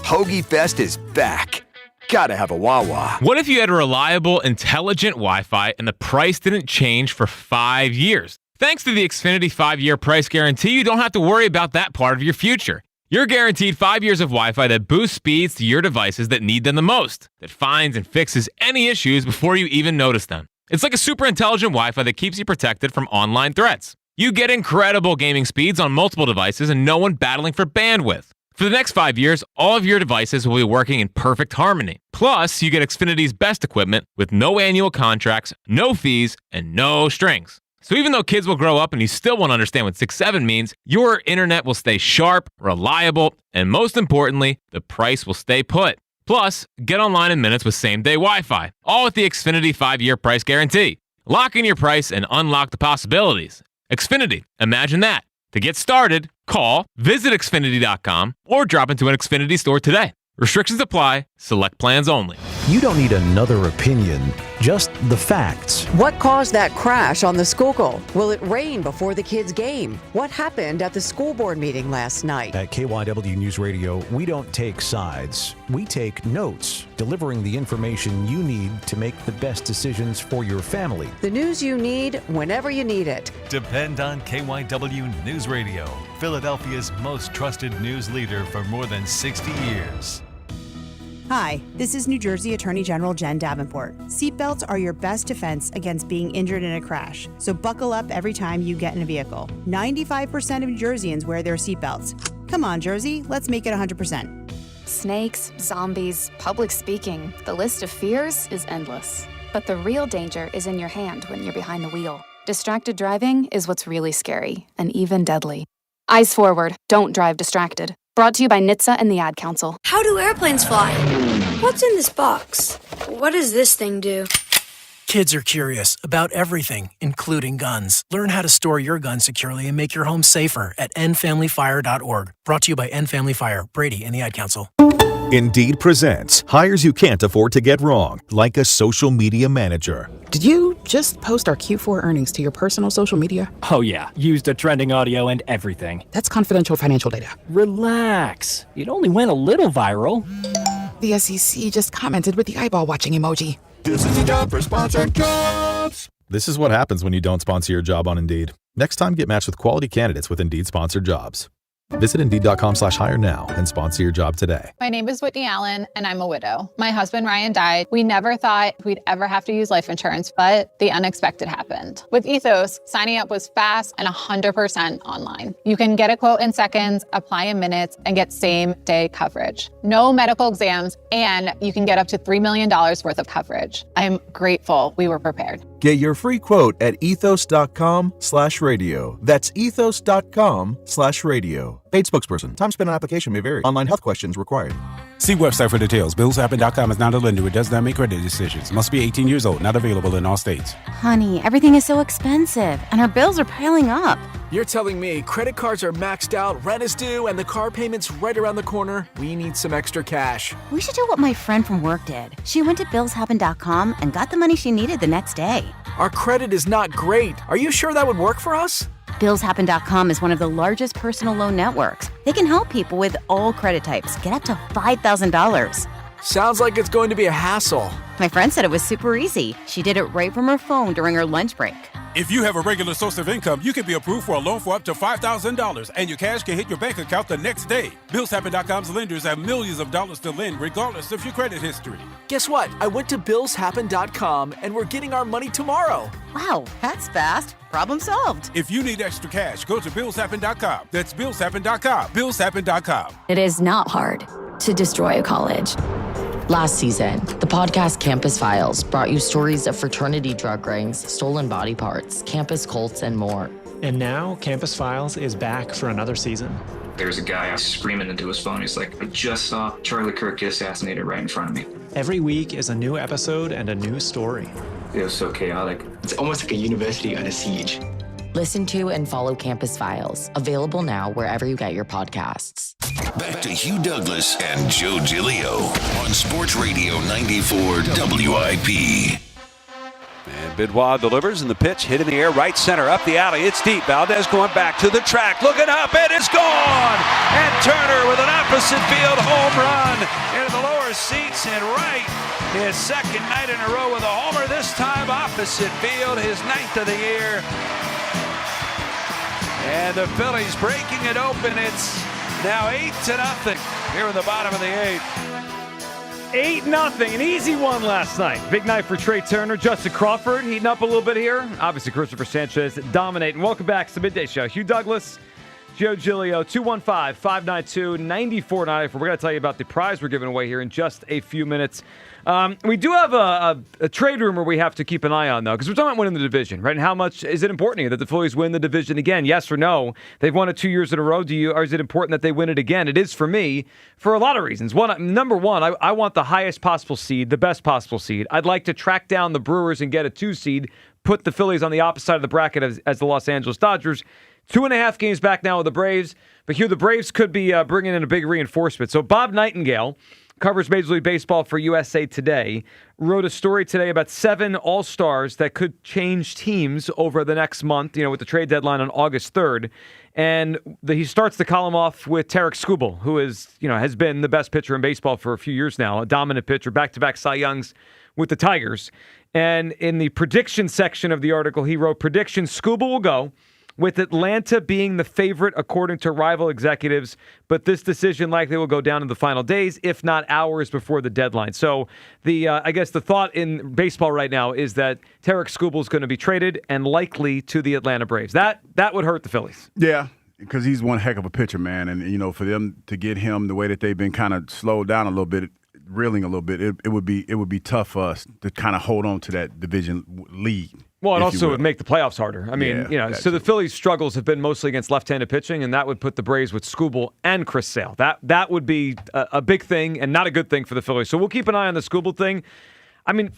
Hoagie Fest is back. Gotta have a Wawa. What if you had reliable, intelligent Wi-Fi and the price didn't change for 5 years? Thanks to the Xfinity 5-year price guarantee, you don't have to worry about that part of your future. You're guaranteed 5 years of Wi-Fi that boosts speeds to your devices that need them the most, that finds and fixes any issues before you even notice them. It's like a super intelligent Wi-Fi that keeps you protected from online threats. You get incredible gaming speeds on multiple devices and no one battling for bandwidth. For the next 5 years, all of your devices will be working in perfect harmony. Plus, you get Xfinity's best equipment with no annual contracts, no fees, and no strings. So even though kids will grow up and you still won't understand what 6-7 means, your internet will stay sharp, reliable, and most importantly, the price will stay put. Plus, get online in minutes with same-day Wi-Fi, all with the Xfinity 5-year price guarantee. Lock in your price and unlock the possibilities. Xfinity, imagine that. To get started, call, visit Xfinity.com, or drop into an Xfinity store today. Restrictions apply. Select plans only. You don't need another opinion, just the facts. What caused that crash on the Schuylkill? Will it rain before the kids' game? What happened at the school board meeting last night? At KYW News Radio, we don't take sides. We take notes, delivering the information you need to make the best decisions for your family. The news you need whenever you need it. Depend on KYW News Radio, Philadelphia's most trusted news leader for more than 60 years. Hi, this is New Jersey Attorney General Jen Davenport. Seatbelts are your best defense against being injured in a crash, so buckle up every time you get in a vehicle. 95% of New Jerseyans wear their seatbelts. Come on, Jersey, let's make it 100%. Snakes, zombies, public speaking, the list of fears is endless. But the real danger is in your hand when you're behind the wheel. Distracted driving is what's really scary and even deadly. Eyes forward, don't drive distracted. Brought to you by NHTSA and the Ad Council. How do airplanes fly? What's in this box? What does this thing do? Kids are curious about everything, including guns. Learn how to store your gun securely and make your home safer at endfamilyfire.org. Brought to you by End Family Fire, Brady, and the Ad Council. Indeed presents hires you can't afford to get wrong, like a social media manager. Did you just post our Q4 earnings to your personal social media? Oh yeah, used a trending audio and everything. That's confidential financial data. Relax, it only went a little viral. The SEC just commented with the eyeball watching emoji. This is a job for sponsored jobs. This is what happens when you don't sponsor your job on Indeed. Next time, get matched with quality candidates with Indeed sponsored jobs. Visit Indeed.com/hire now and sponsor your job today. My name is Whitney Allen, and I'm a widow. My husband, Ryan, died. We never thought we'd ever have to use life insurance, but the unexpected happened. With Ethos, signing up was fast and 100% online. You can get a quote in seconds, apply in minutes, and get same-day coverage. No medical exams, and you can get up to $3 million worth of coverage. I'm grateful we were prepared. Get your free quote at ethos.com/radio. That's ethos.com/radio. Paid spokesperson. Time spent on application may vary. Online health questions required. See website for details. BillsHappen.com is not a lender. It does not make credit decisions. Must be 18 years old. Not available in all states. Honey, everything is so expensive, and our bills are piling up. You're telling me credit cards are maxed out, rent is due, and the car payment's right around the corner? We need some extra cash. We should do what my friend from work did. She went to BillsHappen.com and got the money she needed the next day. Our credit is not great. Are you sure that would work for us? BillsHappen.com is one of the largest personal loan networks. They can help people with all credit types get up to $5,000. Sounds like it's going to be a hassle. My friend said it was super easy. She did it right from her phone during her lunch break. If you have a regular source of income, you can be approved for a loan for up to $5,000, and your cash can hit your bank account the next day. BillsHappen.com's lenders have millions of dollars to lend, regardless of your credit history. Guess what? I went to BillsHappen.com, and we're getting our money tomorrow. Wow, that's fast. Problem solved. If you need extra cash, go to BillsHappen.com. That's BillsHappen.com. BillsHappen.com. It is not hard to destroy a college. Last season, the podcast Campus Files brought you stories of fraternity drug rings, stolen body parts, campus cults, and more. And now, Campus Files is back for another season. There's a guy screaming into his phone. He's like, I just saw Charlie Kirk get assassinated right in front of me. Every week is a new episode and a new story. It was so chaotic. It's almost like a university on a siege. Listen to and follow Campus Files. Available now wherever you get your podcasts. Back to Hugh Douglas and Joe Giglio on Sports Radio 94 WIP. And Benoit delivers, and the pitch hit in the air, right center, up the alley. It's deep. Valdez going back to the track, looking up, and it's gone! And Turner with an opposite field home run into the lower seats and right. His second night in a row with a homer, this time opposite field, his 9th of the year. And the Phillies breaking it open. It's now 8-0 here in the bottom of the 8th. 8-0, an easy one last night. Big night for Trea Turner. Justin Crawford heating up a little bit here. Obviously, Cristopher Sanchez dominating. Welcome back to the Midday Show. Hugh Douglas, Joe Giglio, 215-592-9494. We're going to tell you about the prize we're giving away here in just a few minutes. We do have a trade rumor we have to keep an eye on, though, because we're talking about winning the division, right? And how much is it important here that the Phillies win the division again? Yes or no? They've won it 2 years in a row. Or is it important that they win it again? It is for me for a lot of reasons. Number one, I want the highest possible seed, the best possible seed. I'd like to track down the Brewers and get a 2 seed, put the Phillies on the opposite side of the bracket as the Los Angeles Dodgers. 2.5 games back now with the Braves. But here the Braves could be bringing in a big reinforcement. So Bob Nightingale covers Major League Baseball for USA Today, wrote a story today about 7 All-Stars that could change teams over the next month, with the trade deadline on August 3rd. And he starts the column off with Tarik Skubal, who is, has been the best pitcher in baseball for a few years now, a dominant pitcher, back-to-back Cy Youngs with the Tigers. And in the prediction section of the article, he wrote, prediction, Skubal will go, with Atlanta being the favorite according to rival executives, but this decision likely will go down in the final days, if not hours before the deadline. So I guess the thought in baseball right now is that Tarik Skubal is going to be traded and likely to the Atlanta Braves. That would hurt the Phillies. Yeah, because he's one heck of a pitcher, man. And, for them to get him the way that they've been kind of slowed down a little bit, reeling a little bit, it would be tough for us to kind of hold on to that division lead. Well, it also would make the playoffs harder. I mean, so the Phillies' struggles have been mostly against left-handed pitching, and that would put the Braves with Skubal and Chris Sale. That would be a big thing and not a good thing for the Phillies. So we'll keep an eye on the Skubal thing. I mean,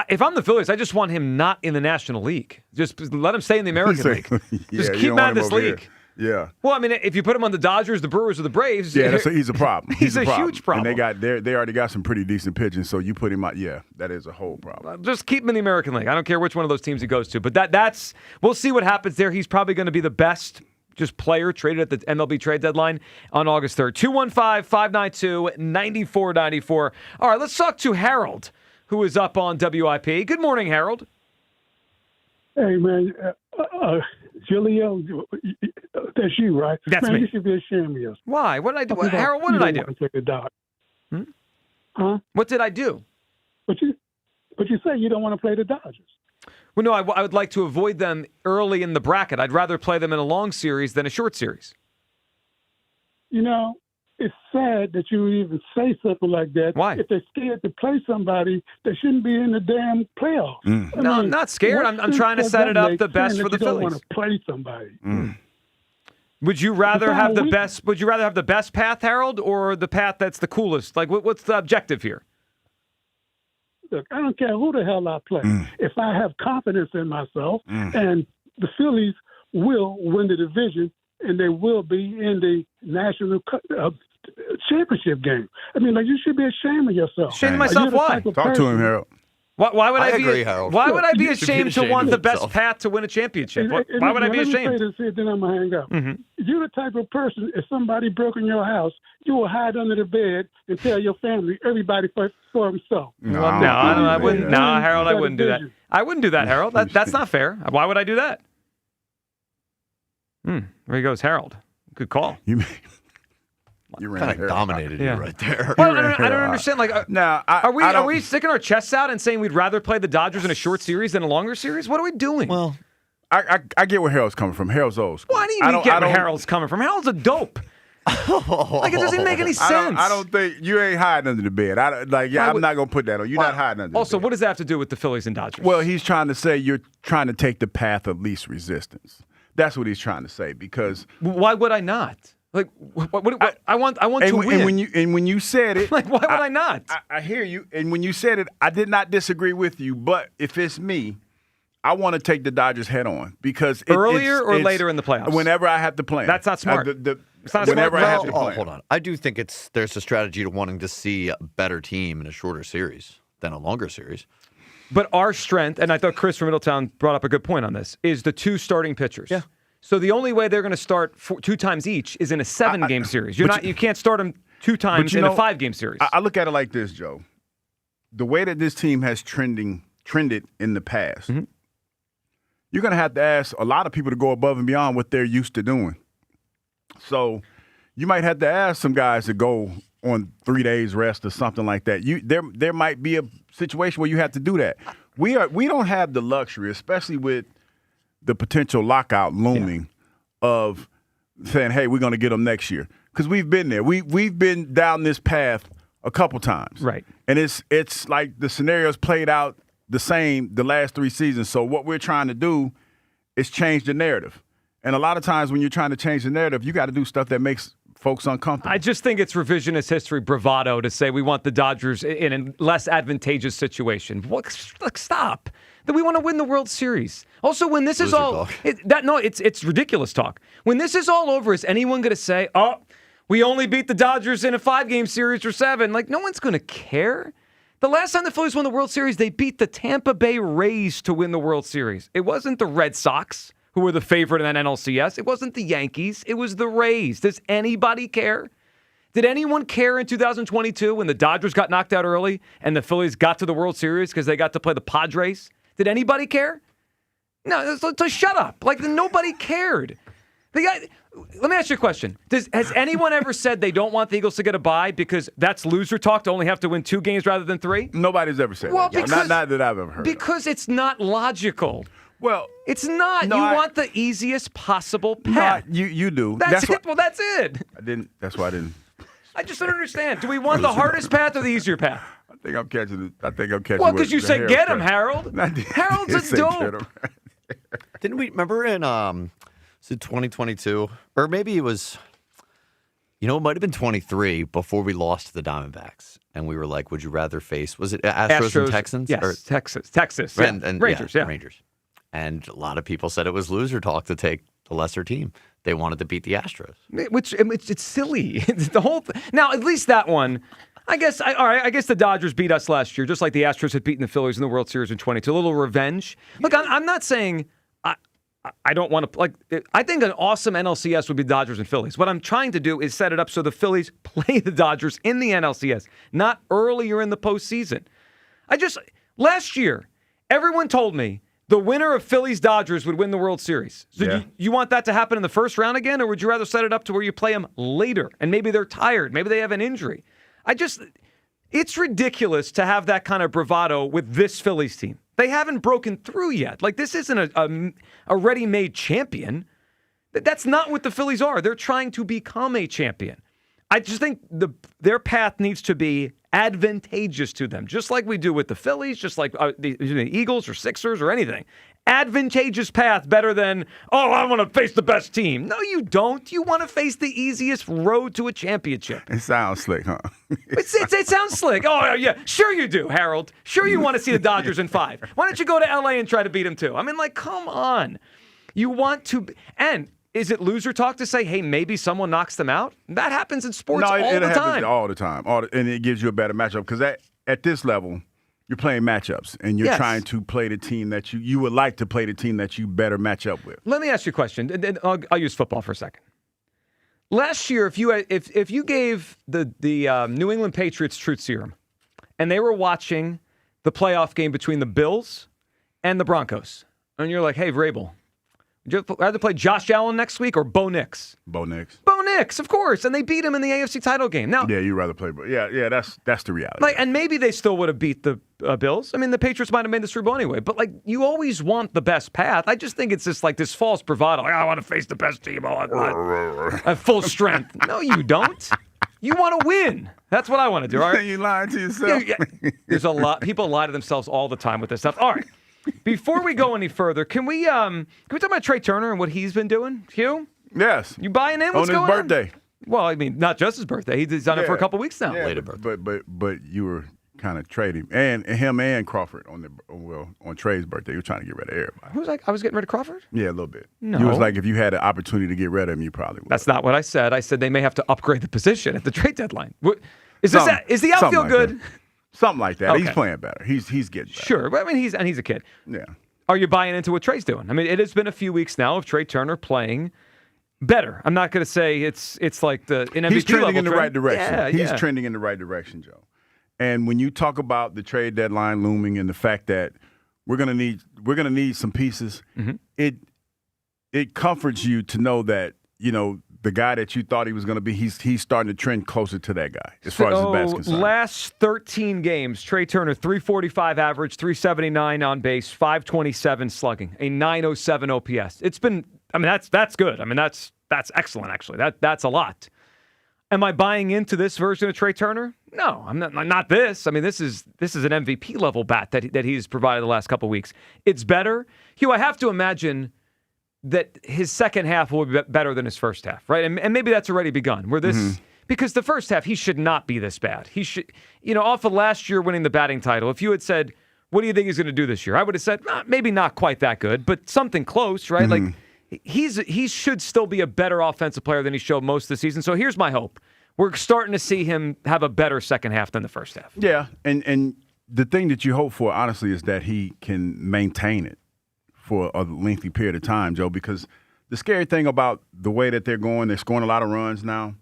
if I'm the Phillies, I just want him not in the National League. Just let him stay in the American League. Just keep him out of this league. Here. Yeah. Well, I mean, if you put him on the Dodgers, the Brewers, or the Braves, he's a problem. He's a huge problem. And they already got some pretty decent pitching, so you put him out. Yeah, that is a whole problem. Just keep him in the American League. I don't care which one of those teams he goes to, but that's we'll see what happens there. He's probably going to be the best player traded at the MLB trade deadline on August 3rd. 215-592-9494. All right, let's talk to Harold, who is up on WIP. Good morning, Harold. Hey, man. Giglio, that's you, right? That's man, me. You should be ashamed of yourself. Why? What did I do? Harold, what did I do? Take a dog. Huh? What did I do? But you say you don't want to play the Dodgers. Well, no, I would like to avoid them early in the bracket. I'd rather play them in a long series than a short series. It's sad that you would even say something like that. Why? If they're scared to play somebody, they shouldn't be in the damn playoffs. No, I'm not scared. I'm trying to set it up the best for the Phillies. You don't want to play somebody. Would you rather have the best? Would you rather have the best path, Harold, or the path that's the coolest? Like, what's the objective here? Look, I don't care who the hell I play. If I have confidence in myself, and the Phillies will win the division, and they will be in the national championship game. I mean, you should be ashamed of yourself. Ashamed of myself? Why? Talk to him, Harold. Why would I be? Agree, Harold. Why would I be ashamed to want the best path to win a championship? Why would I be ashamed? Let me say this here, then I'm gonna hang up. You're the type of person, if somebody broke in your house, you will hide under the bed and tell your family, everybody for himself. I wouldn't. No, Harold, I wouldn't do that. I wouldn't do that, Harold. That's not fair. Why would I do that? There he goes, Harold. Good call. You kind of dominated you right there. Well, I don't understand. Are we sticking our chests out and saying we'd rather play the Dodgers in a short series than a longer series? What are we doing? Well, I get where Harold's coming from. Harold's old school. Why do you get where Harold's coming from? Harold's a dope. It doesn't make any sense. I don't think you ain't hiding under the bed. I'm not gonna put that on. You're not hiding under. Also, what does that have to do with the Phillies and Dodgers? Well, he's trying to say you're trying to take the path of least resistance. That's what he's trying to say. Because why would I not? I want to win. And when you said it, why would I not? I hear you. And when you said it, I did not disagree with you. But if it's me, I want to take the Dodgers head on because earlier or later in the playoffs. Whenever I have to play. That's not smart. It's not whenever I have to play. Hold on. I do think there's a strategy to wanting to see a better team in a shorter series than a longer series. But our strength, and I thought Chris from Middletown brought up a good point on this, is the 2 starting pitchers. Yeah. So the only way they're going to start 2 times each is in a 7-game series. You can't start them 2 times in a 5-game series. I look at it like this, Joe. The way that this team has trended in the past, you're going to have to ask a lot of people to go above and beyond what they're used to doing. So you might have to ask some guys to go on 3 days rest or something like that. There might be a situation where you have to do that. We don't have the luxury, especially with the potential lockout looming, of saying, hey, we're going to get them next year. Because we've been there. We've been down this path a couple times. Right. And it's like the scenarios played out the same the last 3 seasons. So what we're trying to do is change the narrative. And a lot of times when you're trying to change the narrative, you got to do stuff that makes folks uncomfortable. I just think it's revisionist history bravado to say we want the Dodgers in a less advantageous situation. Stop. That we want to win the World Series. Also, when this is all it's ridiculous talk. When this is all over, is anyone going to say, "Oh, we only beat the Dodgers in a 5-game series or 7"? Like, no one's going to care. The last time the Phillies won the World Series, they beat the Tampa Bay Rays to win the World Series. It wasn't the Red Sox, who were the favorite in that NLCS. It wasn't the Yankees. It was the Rays. Does anybody care? Did anyone care in 2022 when the Dodgers got knocked out early and the Phillies got to the World Series because they got to play the Padres? Did anybody care? No, so shut up. Like, nobody cared. Let me ask you a question. Has anyone ever said they don't want the Eagles to get a bye because that's loser talk to only have to win 2 games rather than 3? Nobody's ever said that. Because, not that I've ever heard. Because it's not logical. Well, it's not. No, you want the easiest possible path. No, you do. That's it. Well, that's it. That's why I didn't. I just don't understand. Do we want the hardest path or the easier path? I think I'm catching. Well, because you say get him, Harold. Harold's a dope. Didn't we remember in 2022, or maybe it was, it might have been 23 before we lost to the Diamondbacks, and we were like, would you rather face, was it Astros and Texans? Yes, or Texas, and Rangers, Rangers. And a lot of people said it was loser talk to take the lesser team. They wanted to beat the Astros, which it's silly. The whole now, at least that one. I guess I guess the Dodgers beat us last year, just like the Astros had beaten the Phillies in the World Series in 22. A little revenge. Look, I'm not saying I don't want to I think an awesome NLCS would be Dodgers and Phillies. What I'm trying to do is set it up so the Phillies play the Dodgers in the NLCS, not earlier in the postseason. Last year, everyone told me the winner of Phillies-Dodgers would win the World Series. So you want that to happen in the first round again, or would you rather set it up to where you play them later and maybe they're tired, maybe they have an injury? It's ridiculous to have that kind of bravado with this Phillies team. They haven't broken through yet. Like, this isn't a ready-made champion. That's not what the Phillies are. They're trying to become a champion. I just think their path needs to be advantageous to them, just like we do with the Phillies, just like the Eagles or Sixers or anything. Advantageous path better than, I want to face the best team. No, you don't. You want to face the easiest road to a championship. It sounds slick, huh? It sounds slick. Oh, yeah. Sure you do, Harold. Sure you want to see the Dodgers in 5. Why don't you go to L.A. and try to beat them too? I mean, come on. You want to – and is it loser talk to say, hey, maybe someone knocks them out? That happens in sports all the time. It happens all the time. And it gives you a better matchup because at this level – you're playing matchups, and you're trying to play the team that you would like to play the team that you better match up with. Let me ask you a question. I'll use football for a second. Last year, if you gave the New England Patriots truth serum, and they were watching the playoff game between the Bills and the Broncos, and you're like, hey, Vrabel, would you rather play Josh Allen next week or Bo Nix? Bo Nix. Bo Nix, of course. And they beat him in the AFC title game. Now, yeah, you'd rather play Bo. Yeah, that's the reality. And maybe they still would have beat the Bills. I mean, the Patriots might have made the Super Bowl anyway. But, you always want the best path. I just think it's just this false bravado. I want to face the best team at full strength. No, you don't. You want to win. That's what I want to do. All right? You lying to yourself. There's a lot. People lie to themselves all the time with this stuff. All right. Before we go any further, can we talk about Trea Turner and what he's been doing? Hugh? Yes. You buying in? What's going on? On his birthday. Well, I mean, not just his birthday. He's done it for a couple weeks now. Yeah, Later birthday. But you were kind of trading, and him and Crawford on Trea's birthday. You were trying to get rid of everybody. Who was I was getting rid of Crawford? Yeah, a little bit. No. You was like, if you had an opportunity to get rid of him, you probably would. That's not what I said. I said they may have to upgrade the position at the trade deadline. Is the outfield good? Something like that. Okay. He's playing better. He's getting better. Sure, but I mean he's a kid. Yeah. Are you buying into what Tre's doing? I mean, it has been a few weeks now of Trea Turner playing better. I'm not going to say it's like the an MVP He's trending level in the trend. right direction. Yeah, He's trending in the right direction, Joe. And when you talk about the trade deadline looming and the fact that we're gonna need some pieces, it comforts you to know that the guy that you thought he was going to be, he's starting to trend closer to that guy as far as his bat's concerned. Last 13 games, Trea Turner 345 average, 379 on base, 527 slugging, a 907 OPS. It's been, I mean, that's good. I mean, that's excellent actually. That's a lot. Am I buying into this version of Trea Turner? No, I'm not this. I mean, this is an MVP level bat that he's provided the last couple of weeks. It's better. Hugh, I have to imagine that his second half will be better than his first half, right? And maybe that's already begun. Where this because the first half he should not be this bad. He should, off of last year winning the batting title. If you had said, "What do you think he's going to do this year?" I would have said, maybe not quite that good, but something close, right? Like he should still be a better offensive player than he showed most of the season. So here's my hope: we're starting to see him have a better second half than the first half. Yeah, and the thing that you hope for, honestly, is that he can maintain it for a lengthy period of time, Joe, because the scary thing about the way that they're scoring a lot of runs now.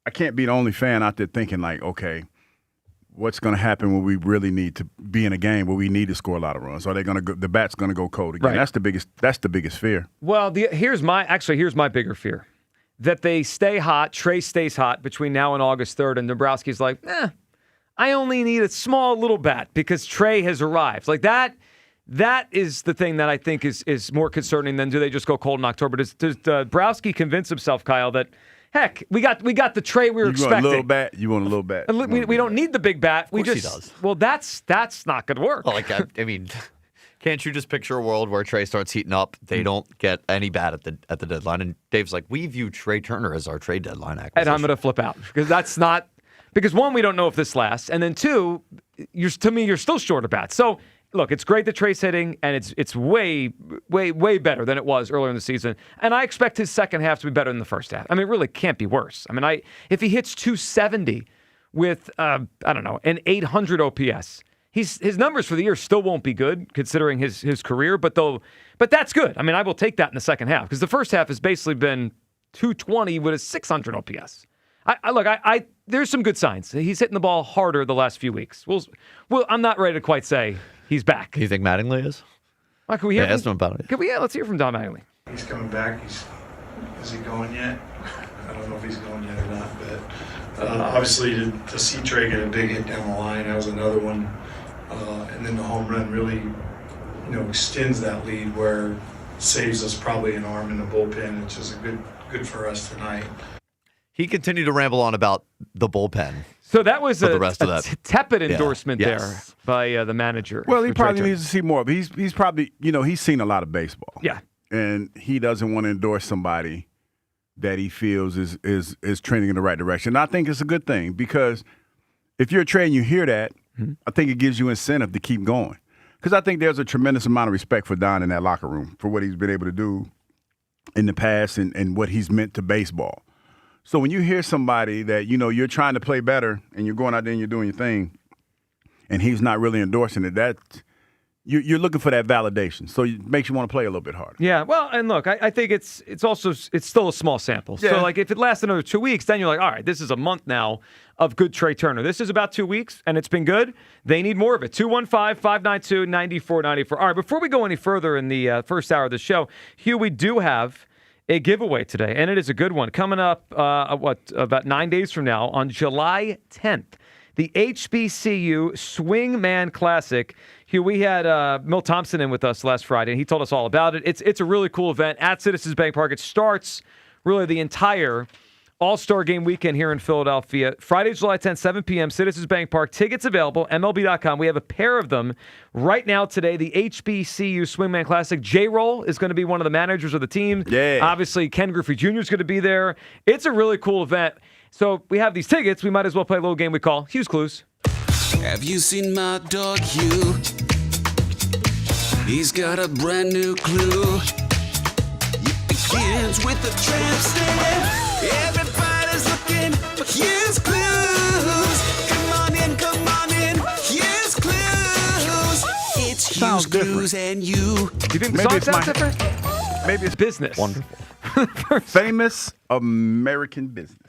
I can't be the only fan out there thinking like, okay, what's going to happen when we really need to be in a game where we need to score a lot of runs? Are they going to the bat's going to go cold again? Right. That's the biggest fear. Well, here's my bigger fear. That they stay hot, Trea stays hot between now and August 3rd, and Dombrowski's like, I only need a small little bat because Trea has arrived. Like that is the thing that I think is more concerning than do they just go cold in October. Does Dombrowski convince himself, Kyle, that heck, we got the Trea we were expecting. You want a little bat. We don't need the big bat. Of course he does. Well, that's not going to work. Well, I mean, can't you just picture a world where Trea starts heating up? They don't get any bat at the deadline, and Dave's like, we view Trea Turner as our trade deadline acquisition. And I'm going to flip out because that's not because one, we don't know if this lasts, and then two, you're still short of bats. So. Look, it's great that Tre's hitting, and it's way, way, way better than it was earlier in the season. And I expect his second half to be better than the first half. I mean, it really can't be worse. I mean, if he hits 270 with, an 800 OPS, his numbers for the year still won't be good considering his career, but that's good. I mean, I will take that in the second half because the first half has basically been 220 with a 600 OPS. There's some good signs. He's hitting the ball harder the last few weeks. I'm not ready to quite say he's back. Do you think Mattingly is? Well, can we hear ask him about it. Let's hear from Don Mattingly. He's coming back. Is he going yet? I don't know if he's going yet or not, but obviously to see Trea get a big hit down the line, that was another one. And then the home run really, extends that lead where it saves us probably an arm in the bullpen, which is good for us tonight. He continued to ramble on about the bullpen. So that was the rest of that. Tepid endorsement there by the manager. Well, he probably needs to see more. But he's probably, he's seen a lot of baseball. Yeah. And he doesn't want to endorse somebody that he feels is trending in the right direction. And I think it's a good thing because if you're a Trea and you hear that, I think it gives you incentive to keep going. Because I think there's a tremendous amount of respect for Don in that locker room for what he's been able to do in the past and what he's meant to baseball. So when you hear somebody that, you're trying to play better and you're going out there and you're doing your thing and he's not really endorsing it, you're looking for that validation. So it makes you want to play a little bit harder. Yeah, well, and look, I think it's still a small sample. Yeah. So, if it lasts another 2 weeks, then you're like, all right, this is a month now of good Trea Turner. This is about 2 weeks, and it's been good. They need more of it. 215-592-9494. All right, before we go any further in the first hour of the show, Hugh, we do have a giveaway today, and it is a good one. Coming up, about 9 days from now, on July 10th, the HBCU Swingman Classic. Hugh, we had Milt Thompson in with us last Friday, and he told us all about it. It's a really cool event at Citizens Bank Park. It starts really the entire All-Star Game weekend here in Philadelphia. Friday, July 10th, 7 p.m., Citizens Bank Park. Tickets available, MLB.com. We have a pair of them right now today, the HBCU Swingman Classic. J-Roll is going to be one of the managers of the team. Yeah. Obviously, Ken Griffey Jr. is going to be there. It's a really cool event. So we have these tickets. We might as well play a little game we call Hugh's Clues. Have you seen my dog Hugh? He's got a brand new clue. It begins with a tramp stamp. Everybody's looking for Hugh's Clues. Come on in, sounds different. and you. Do you think the song sounds different? Maybe it's business. Wonderful. Famous American business.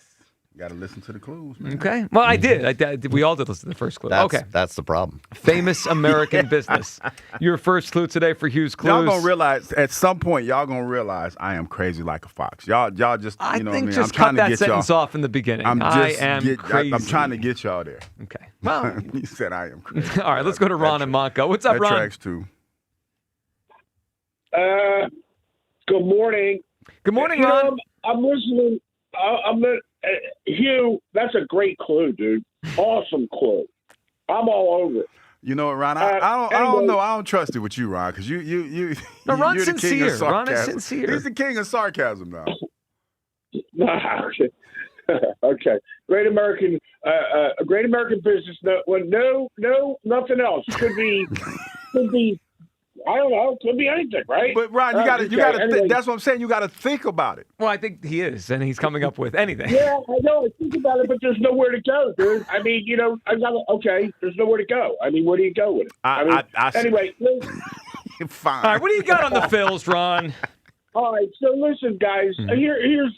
Got to listen to the clues, man. Okay. Well, I did. We all did listen to the first clue. Okay. That's the problem. Famous American business. Your first clue today for Hughes Clues. Y'all gonna realize at some point. Y'all gonna realize I am crazy like a fox. Y'all just. I you know think what I mean? just cut that sentence off in the beginning. I am crazy. I'm trying to get y'all there. Okay. Well, you said I am crazy. All right. Let's go to Ron and Monco. What's up, that Ron? Tracks too. Good morning. Good morning, Ron. I'm listening. Hugh, that's a great clue, dude. Awesome clue. I'm all over it. You know what, Ron? I don't know. I don't trust it with you, Ron, because you. No, Ron's you're the king of sincere. sarcasm. Ron is sincere. He's the king of sarcasm now. Okay. Great American business. No, nothing else. Could be. I don't know. Could be anything, right? But Ron, you got to. Anyway. That's what I'm saying. You got to think about it. Well, I think he is, and he's coming up with anything. Yeah, I know. I think about it, but there's nowhere to go, dude. I mean, okay. There's nowhere to go. I mean, where do you go with it? Anyway. Fine. All right, what do you got on the Phils, Ron? All right, so listen, guys. Here's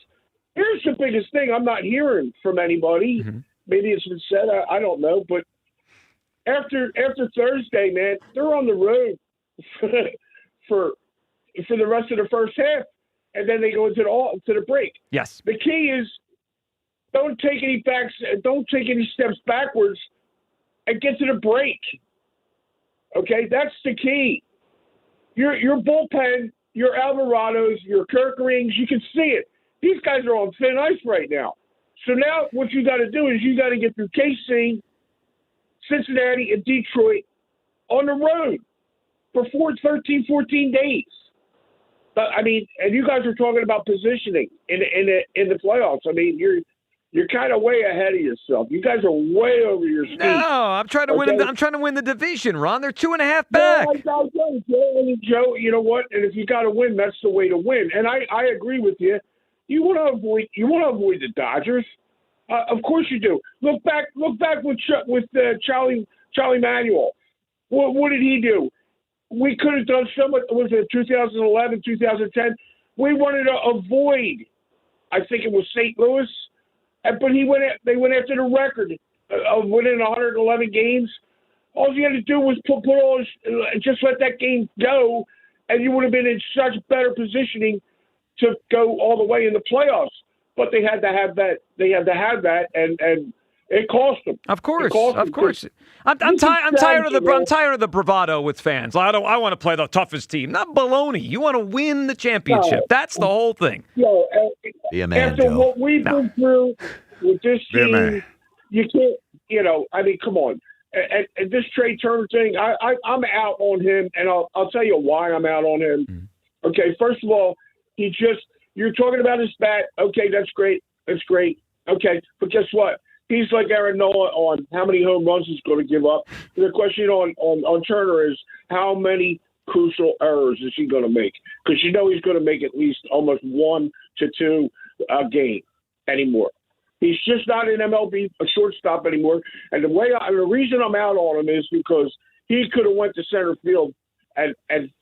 the biggest thing I'm not hearing from anybody. Mm-hmm. Maybe it's been said. I don't know, but after Thursday, man, they're on the road for the rest of the first half, and then they go into the break. Yes. The key is don't take any steps backwards and get to the break. Okay, that's the key. Your bullpen, your Alvarados, your Kirkerings, you can see it. These guys are on thin ice right now. So now what you got to do is you got to get through KC, Cincinnati, and Detroit on the road for 14 days. I mean, and you guys are talking about positioning in the playoffs. I mean, you're kind of way ahead of yourself. You guys are way over your skis. No, I'm trying to win. I'm trying to win the division, Ron. They're 2.5 back. No, Joe, you know what? And if you got to win, that's the way to win. And I agree with you. You want to avoid the Dodgers. Of course you do. Look back with Charlie Manuel. What did he do? We could have done so much. Was it 2011, 2010? We wanted to avoid. I think it was St. Louis, but they went after the record of winning 111 games. All you had to do was just let that game go, and you would have been in such better positioning to go all the way in the playoffs. But they had to have that. And it cost them. Of course. I'm tired of the bravado with fans. I want to play the toughest team. Not baloney. You want to win the championship. No. That's the whole thing. Be a man, after Joe. What we've been through with this team, you can't. I mean, come on. And this Trea Turner thing, I'm out on him, and I'll tell you why I'm out on him. Mm-hmm. Okay, first of all, you're talking about his bat. Okay, that's great. Okay, but guess what? He's like Aaron Nola on how many home runs he's going to give up. The question on Turner is how many crucial errors is he going to make? Because he's going to make at least almost 1 to 2 a game anymore. He's just not an MLB a shortstop anymore. And the reason I'm out on him is because he could have went to center field and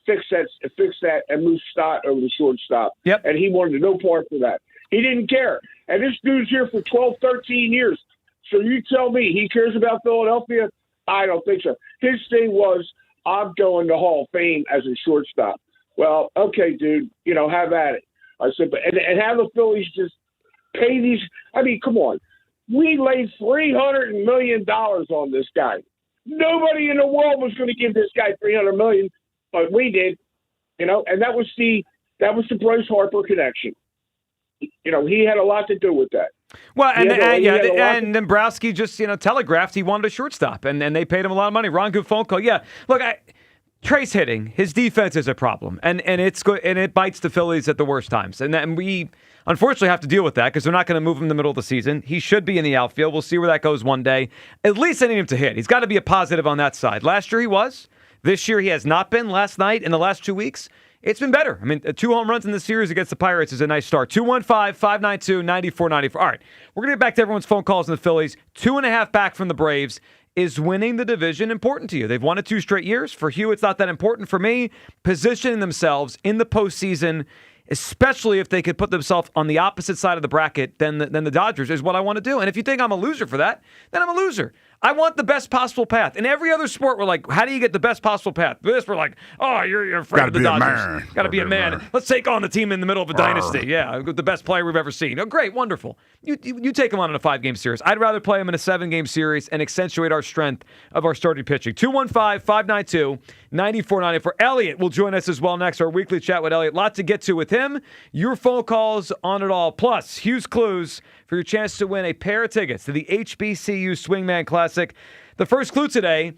fixed that and moved Stott over the shortstop. Yep. And he wanted no part of that. He didn't care. And this dude's here for 12, 13 years. So you tell me he cares about Philadelphia? I don't think so. His thing was, I'm going to Hall of Fame as a shortstop. Well, okay, dude, have at it. I said, but and have the Phillies just pay these. I mean, come on. We laid $300 million on this guy. Nobody in the world was going to give this guy $300 million, but we did. And that was the Bryce Harper connection. He had a lot to do with that. Well, and Dombrowski just telegraphed he wanted a shortstop, and they paid him a lot of money. Ron Gufonco, yeah. Look, Trea's hitting. His defense is a problem, and it's good, and it bites the Phillies at the worst times. And we unfortunately have to deal with that because they're not going to move him in the middle of the season. He should be in the outfield. We'll see where that goes one day. At least I need him to hit. He's got to be a positive on that side. Last year he was. This year he has not been. Last night, in the last 2 weeks, it's been better. I mean, 2 home runs in the series against the Pirates is a nice start. 215-592-9494. All right, we're going to get back to everyone's phone calls in the Phillies. 2.5 back from the Braves. is winning the division important to you? They've won it 2 straight years. For Hugh, it's not that important. For me, positioning themselves in the postseason, especially if they could put themselves on the opposite side of the bracket than the Dodgers, is what I want to do. And if you think I'm a loser for that, then I'm a loser. I want the best possible path. In every other sport, we're like, how do you get the best possible path? This, we're like, oh, you're afraid of the Dodgers. Got to be a man. Let's take on the team in the middle of a dynasty. Yeah, the best player we've ever seen. Oh, great, wonderful. You take them on in a 5-game series. I'd rather play them in a 7-game series and accentuate our strength of our starting pitching. 215-592-9494. Elliot will join us as well next. Our weekly chat with Elliot. Lot to get to with him. Your phone calls on it all. Plus, Hugh's clues for your chance to win a pair of tickets to the HBCU Swingman Classic. The first clue today,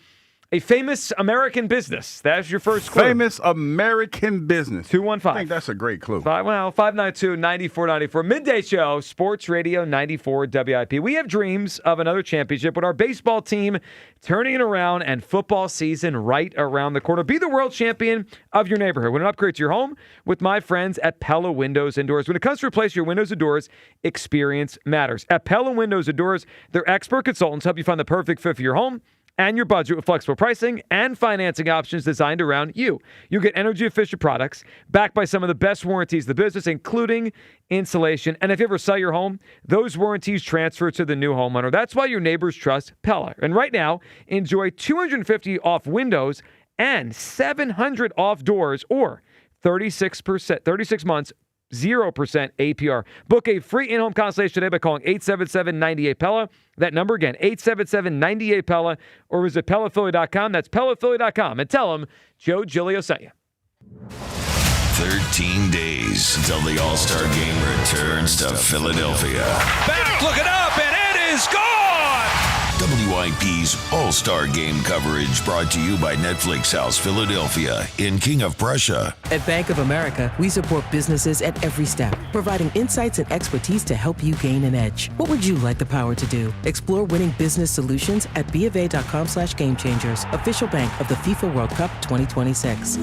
a famous American business. That's your first clue. Famous American business. 215. I think that's a great clue. 592-9494. Midday show, Sports Radio 94 WIP. We have dreams of another championship with our baseball team turning it around and football season right around the corner. Be the world champion of your neighborhood with an upgrade to your home with my friends at Pella Windows and Doors. When it comes to replace your windows and doors, experience matters. At Pella Windows and Doors, their expert consultants help you find the perfect fit for your home and your budget with flexible pricing and financing options designed around you. You get energy-efficient products backed by some of the best warranties in the business, including insulation. And if you ever sell your home, those warranties transfer to the new homeowner. That's why your neighbors trust Pella. And right now, enjoy $250 off windows and $700 off doors, or 36 months, 0% APR. Book a free in-home consultation today by calling 877-98-PELLA. That number again, 877-98-PELLA, or visit PellaPhilly.com. That's PellaPhilly.com. And tell them Joe Giglio sent you. 13 days until the All-Star Game returns to Philadelphia. Back, looking up, and it is gone! WIP's All-Star Game coverage brought to you by Netflix House Philadelphia in King of Prussia. At Bank of America, we support businesses at every step, providing insights and expertise to help you gain an edge. What would you like the power to do? Explore winning business solutions at BofA.com/gamechangers, official bank of the FIFA World Cup 2026.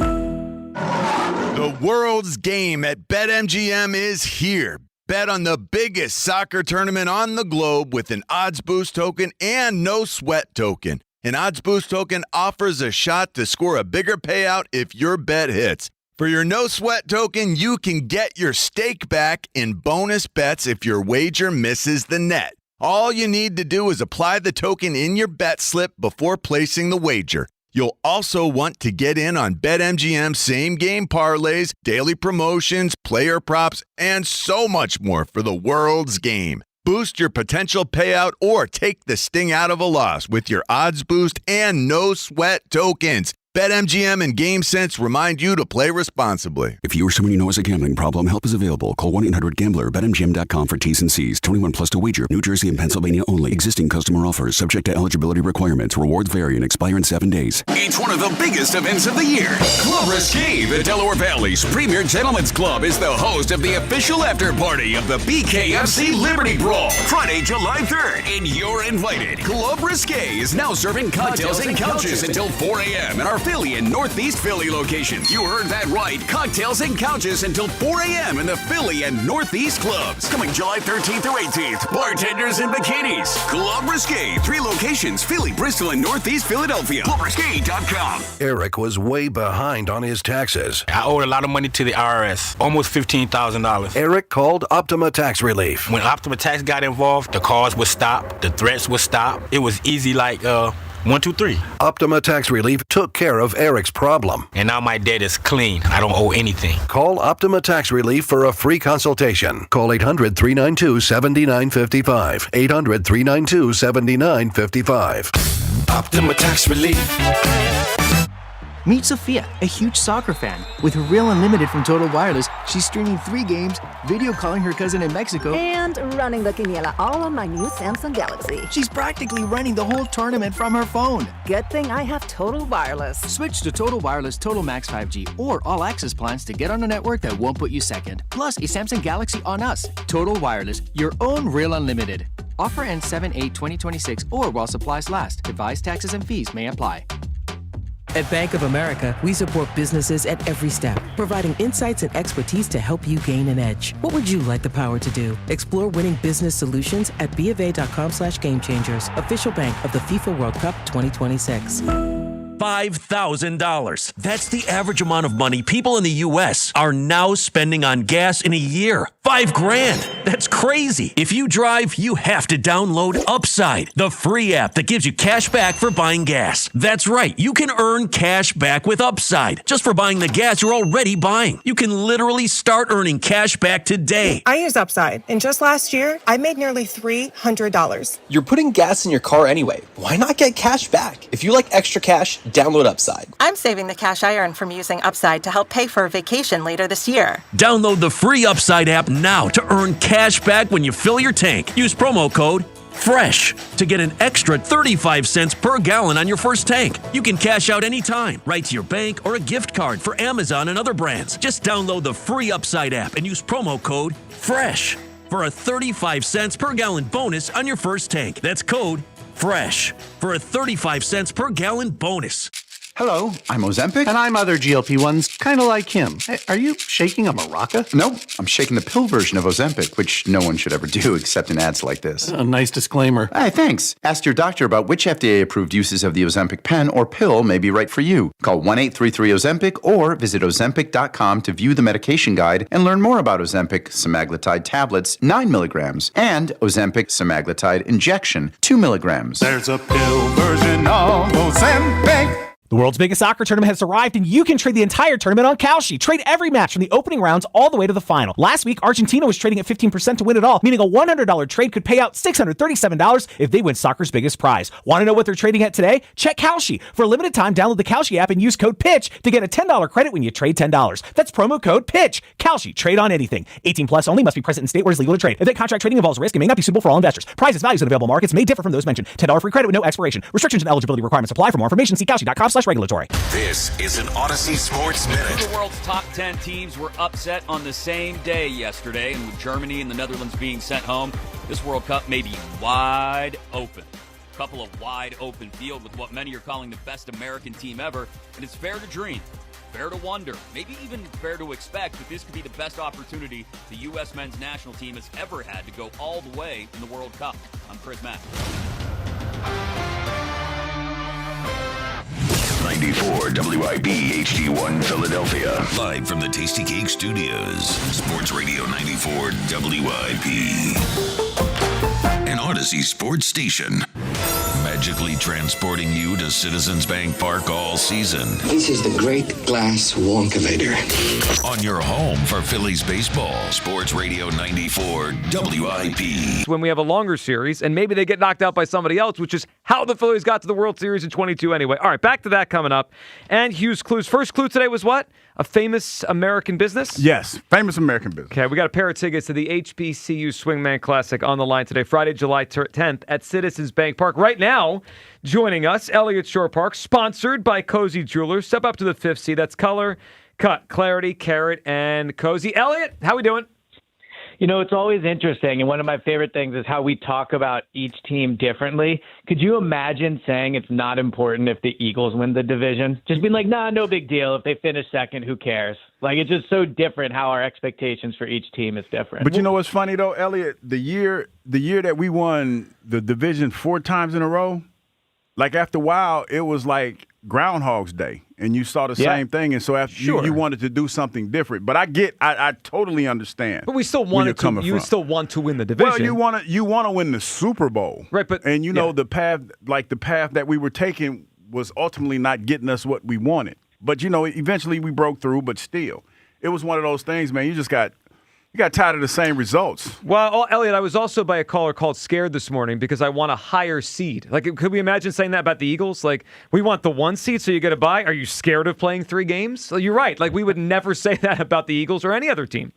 The world's game at BetMGM is here. Bet on the biggest soccer tournament on the globe with an odds boost token and no sweat token. An odds boost token offers a shot to score a bigger payout if your bet hits. For your no sweat token, you can get your stake back in bonus bets if your wager misses the net. All you need to do is apply the token in your bet slip before placing the wager. You'll also want to get in on BetMGM same-game parlays, daily promotions, player props, and so much more for the world's game. Boost your potential payout or take the sting out of a loss with your odds boost and no sweat tokens. BetMGM and GameSense remind you to play responsibly. If you or someone you know has a gambling problem, help is available. Call 1-800-GAMBLER. BetMGM.com for T's and C's. 21 plus to wager. New Jersey and Pennsylvania only. Existing customer offers. Subject to eligibility requirements. Rewards vary and expire in 7 days. It's one of the biggest events of the year. Club Risque, the Delaware Valley's premier gentlemen's club, is the host of the official after party of the BKFC Liberty Brawl. Friday, July 3rd. And you're invited. Club Risque is now serving cocktails and couches until 4 a.m. in our Philly and Northeast Philly location. You heard that right. Cocktails and couches until 4 a.m. in the Philly and Northeast clubs. Coming July 13th through 18th. Bartenders in bikinis. Club Risque. 3 locations. Philly, Bristol, and Northeast Philadelphia. ClubRisque.com. Eric was way behind on his taxes. I owed a lot of money to the IRS. Almost $15,000. Eric called Optima Tax Relief. When Optima Tax got involved, the calls would stop. The threats would stop. It was easy like, 1, 2, 3. Optima Tax Relief took care of Eric's problem. And now my debt is clean. I don't owe anything. Call Optima Tax Relief for a free consultation. Call 800-392-7955. 800-392-7955. Optima Tax Relief. Meet Sophia, a huge soccer fan. With her Real Unlimited from Total Wireless, she's streaming 3 games, video calling her cousin in Mexico, and running the quiniela all on my new Samsung Galaxy. She's practically running the whole tournament from her phone. Good thing I have Total Wireless. Switch to Total Wireless Total Max 5G or All Access plans to get on a network that won't put you second. Plus, a Samsung Galaxy on us. Total Wireless, your own Real Unlimited. Offer ends 7/8/2026 or while supplies last. Device taxes and fees may apply. At Bank of America, we support businesses at every step, providing insights and expertise to help you gain an edge. What would you like the power to do? Explore winning business solutions at BofA.com/gamechangers, official bank of the FIFA World Cup 2026. $5,000. That's the average amount of money people in the U.S. are now spending on gas in a year. $5,000. That's crazy. If you drive, you have to download Upside, the free app that gives you cash back for buying gas. That's right. You can earn cash back with Upside just for buying the gas you're already buying. You can literally start earning cash back today. I use Upside, and just last year, I made nearly $300. You're putting gas in your car anyway. Why not get cash back? If you like extra cash, download Upside. I'm saving the cash I earn from using Upside to help pay for a vacation later this year. Download the free Upside app now to earn cash back when you fill your tank. Use promo code FRESH to get an extra 35 cents per gallon on your first tank. You can cash out anytime, right to your bank or a gift card for Amazon and other brands. Just download the free Upside app and use promo code FRESH for a 35 cents per gallon bonus on your first tank. That's code FRESH for a 35 cents per gallon bonus. Hello, I'm Ozempic. And I'm other GLP-1s, kind of like him. Hey, are you shaking a maraca? No, I'm shaking the pill version of Ozempic, which no one should ever do except in ads like this. A nice disclaimer. Hey, thanks. Ask your doctor about which FDA-approved uses of the Ozempic pen or pill may be right for you. Call 1-833-OZEMPIC or visit Ozempic.com to view the medication guide and learn more about Ozempic semaglutide tablets, 9 milligrams, and Ozempic semaglutide injection, 2 milligrams. There's a pill version of Ozempic. The world's biggest soccer tournament has arrived, and you can trade the entire tournament on Kalshi. Trade every match from the opening rounds all the way to the final. Last week, Argentina was trading at 15% to win it all, meaning a $100 trade could pay out $637 if they win soccer's biggest prize. Want to know what they're trading at today? Check Kalshi. For a limited time, download the Kalshi app and use code PITCH to get a $10 credit when you trade $10. That's promo code PITCH. Kalshi. Trade on anything. 18 plus only. Must be present in state where it's legal to trade. If that contract trading involves risk, it may not be suitable for all investors. Prices, values, and available markets may differ from those mentioned. $10 free credit with no expiration. Restrictions and eligibility requirements apply. For more information, see Kalshi.com/regulatory. This is an Odyssey Sports Minute. The world's top 10 teams were upset on the same day yesterday, and with Germany and the Netherlands being sent home, this World Cup may be wide open. A couple of wide open field with what many are calling the best American team ever, and it's fair to dream, fair to wonder, maybe even fair to expect that this could be the best opportunity the U.S. men's national team has ever had to go all the way in the World Cup. I'm Chris Mack. 94 WIP HD1 Philadelphia. Live from the Tasty Cake Studios. Sports Radio 94 WIP. An Odyssey sports station. Magically transporting you to Citizens Bank Park all season. This is the Great Glass Wonkavator. On your home for Phillies baseball. Sports Radio 94 WIP. When we have a longer series, and maybe they get knocked out by somebody else, which is how the Phillies got to the World Series in 22 anyway. All right, back to that coming up. And Hugh's clues. First clue today was what? A famous American business? Yes, famous American business. Okay, we got a pair of tickets to the HBCU Swingman Classic on the line today, Friday, July 10th at Citizens Bank Park. Right now, joining us, Elliott Shore Park, sponsored by Cozy Jewelers. Step up to the fifth seat. That's color, cut, clarity, carrot, and Cozy. Elliott, how we doing? You know, it's always interesting, and one of my favorite things is how we talk about each team differently. Could you imagine saying it's not important if the Eagles win the division? Just being like, nah, no big deal. If they finish second, who cares? Like, it's just so different how our expectations for each team is different. But you know what's funny, though, Elliott? The year that we won the division 4 times in a row, like after a while, it was like Groundhog's Day, and you saw the same thing, and so after you wanted to do something different. But I totally understand. But we still wanted to. You still want to win the division. Well, you want to win the Super Bowl, right? But and you know the path that we were taking was ultimately not getting us what we wanted. But you know, eventually we broke through. But still, it was one of those things, man. You got tired of the same results. Well, Elliott, I was also by a caller called Scared this morning because I want a higher seed. Like, could we imagine saying that about the Eagles? Like, we want the 1 seed, so you get a bye. Are you scared of playing 3 games? So you're right. Like, we would never say that about the Eagles or any other team.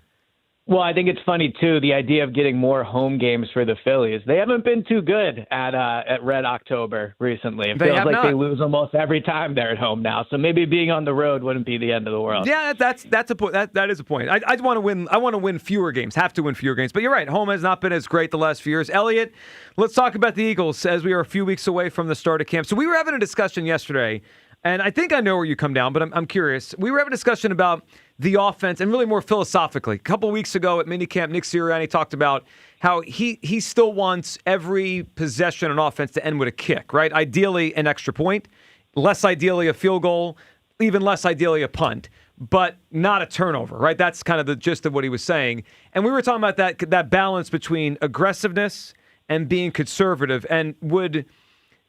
Well, I think it's funny, too, the idea of getting more home games for the Phillies. They haven't been too good at Red October recently. It feels like they lose almost every time they're at home now. So maybe being on the road wouldn't be the end of the world. Yeah, that's a point. That is a point. I want to win. I want to win fewer games. Have to win fewer games. But you're right. Home has not been as great the last few years. Elliott, let's talk about the Eagles as we are a few weeks away from the start of camp. So we were having a discussion yesterday And I think I know where you come down, but I'm curious. We were having a discussion about the offense and really more philosophically. A couple of weeks ago at minicamp, Nick Sirianni talked about how he still wants every possession on offense to end with a kick, right? Ideally, an extra point, less ideally a field goal, even less ideally a punt, but not a turnover, right? That's kind of the gist of what he was saying. And we were talking about that balance between aggressiveness and being conservative. And would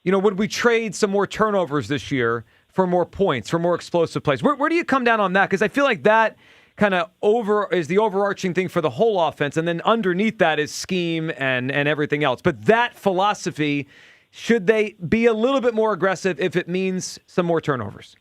we trade some more turnovers this year for more points, for more explosive plays? Where do you come down on that? Because I feel like that kind of is the overarching thing for the whole offense, and then underneath that is scheme and everything else. But that philosophy, should they be a little bit more aggressive if it means some more turnovers?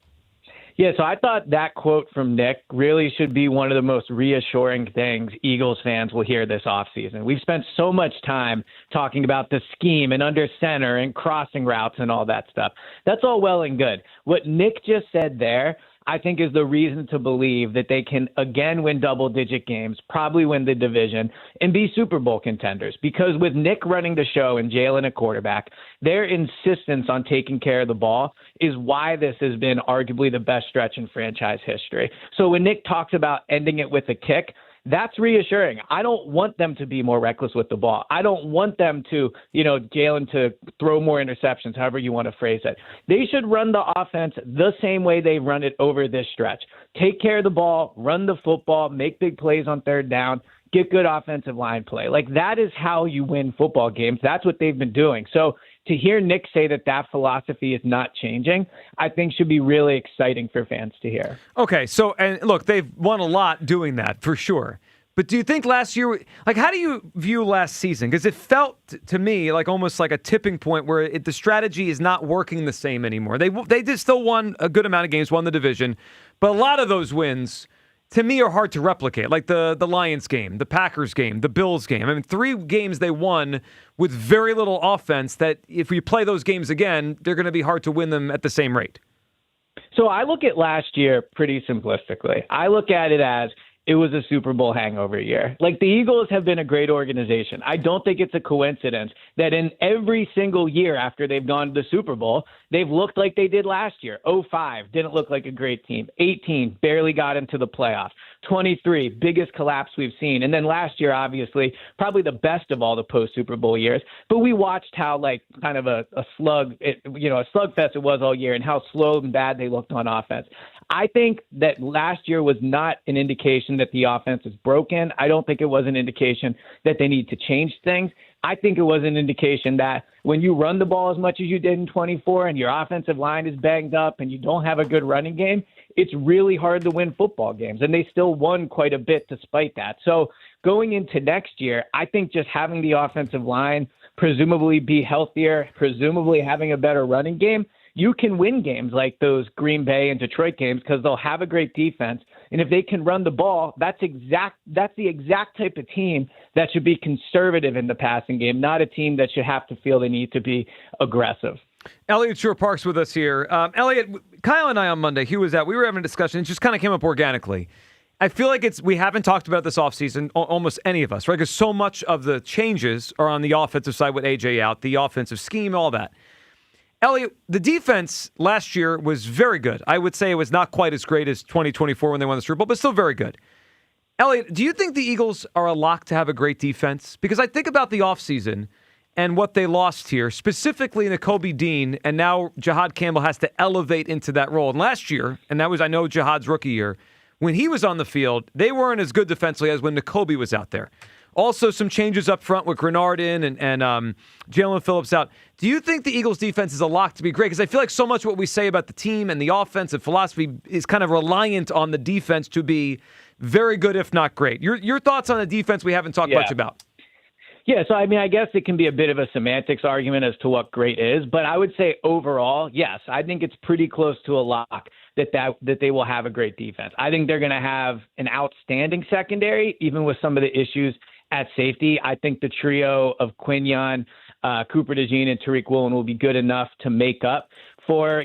Yeah, so I thought that quote from Nick really should be one of the most reassuring things Eagles fans will hear this offseason. We've spent so much time talking about the scheme and under center and crossing routes and all that stuff. That's all well and good. What Nick just said there, I think, is the reason to believe that they can again win double-digit games, probably win the division, and be Super Bowl contenders. Because with Nick running the show and Jalen a quarterback, their insistence on taking care of the ball is why this has been arguably the best stretch in franchise history. So when Nick talks about ending it with a kick, that's reassuring. I don't want them to be more reckless with the ball. I don't want them to, Jalen to throw more interceptions, however you want to phrase it. They should run the offense the same way they run it over this stretch. Take care of the ball, run the football, make big plays on third down, get good offensive line play. Like, that is how you win football games. That's what they've been doing. So to hear Nick say that philosophy is not changing, I think should be really exciting for fans to hear. Okay, so, and look, they've won a lot doing that, for sure. But do you think last year, how do you view last season? Because it felt to me like almost like a tipping point where the strategy is not working the same anymore. They did still won a good amount of games, won the division, but a lot of those wins, to me, are hard to replicate, like the Lions game, the Packers game, the Bills game. I mean, 3 games they won with very little offense that if we play those games again, they're going to be hard to win them at the same rate. So I look at last year pretty simplistically. I look at it as it was a Super Bowl hangover year. Like, the Eagles have been a great organization. I don't think it's a coincidence that in every single year after they've gone to the Super Bowl, they've looked like they did last year. 05 didn't look like a great team. 18 barely got into the playoffs. 23 biggest collapse we've seen. And then last year, obviously, probably the best of all the post-Super Bowl years. But we watched how, kind of a slugfest it was all year and how slow and bad they looked on offense. I think that last year was not an indication that the offense is broken. I don't think it was an indication that they need to change things. I think it was an indication that when you run the ball as much as you did in 24 and your offensive line is banged up and you don't have a good running game, it's really hard to win football games. And they still won quite a bit despite that. So going into next year, I think just having the offensive line presumably be healthier, presumably having a better running game, you can win games like those Green Bay and Detroit games because they'll have a great defense. And if they can run the ball, that's the exact type of team that should be conservative in the passing game, not a team that should have to feel they need to be aggressive. Elliot Shore-Parks with us here. Elliot, Kyle and I on Monday, we were having a discussion. It just kind of came up organically. I feel like we haven't talked about this offseason, almost any of us, right? Because so much of the changes are on the offensive side with AJ out, the offensive scheme, all that. Elliot, the defense last year was very good. I would say it was not quite as great as 2024 when they won the Super Bowl, but still very good. Elliot, do you think the Eagles are a lock to have a great defense? Because I think about the offseason and what they lost here, specifically Nakobe Dean, and now Jihad Campbell has to elevate into that role. And last year, and that was, I know, Jihad's rookie year, when he was on the field, they weren't as good defensively as when Nakobe was out there. Also, some changes up front with Grenard in and Jalen Phillips out. Do you think the Eagles' defense is a lock to be great? Because I feel like so much what we say about the team and the offensive philosophy is kind of reliant on the defense to be very good, if not great. Your thoughts on the defense we haven't talked much about. Yeah, so I mean, I guess it can be a bit of a semantics argument as to what great is, but I would say overall, yes, I think it's pretty close to a lock that they will have a great defense. I think they're going to have an outstanding secondary, even with some of the issues at safety. I think the trio of Quinyon, Cooper DeJean, and Tariq Woolen will be good enough to make up for,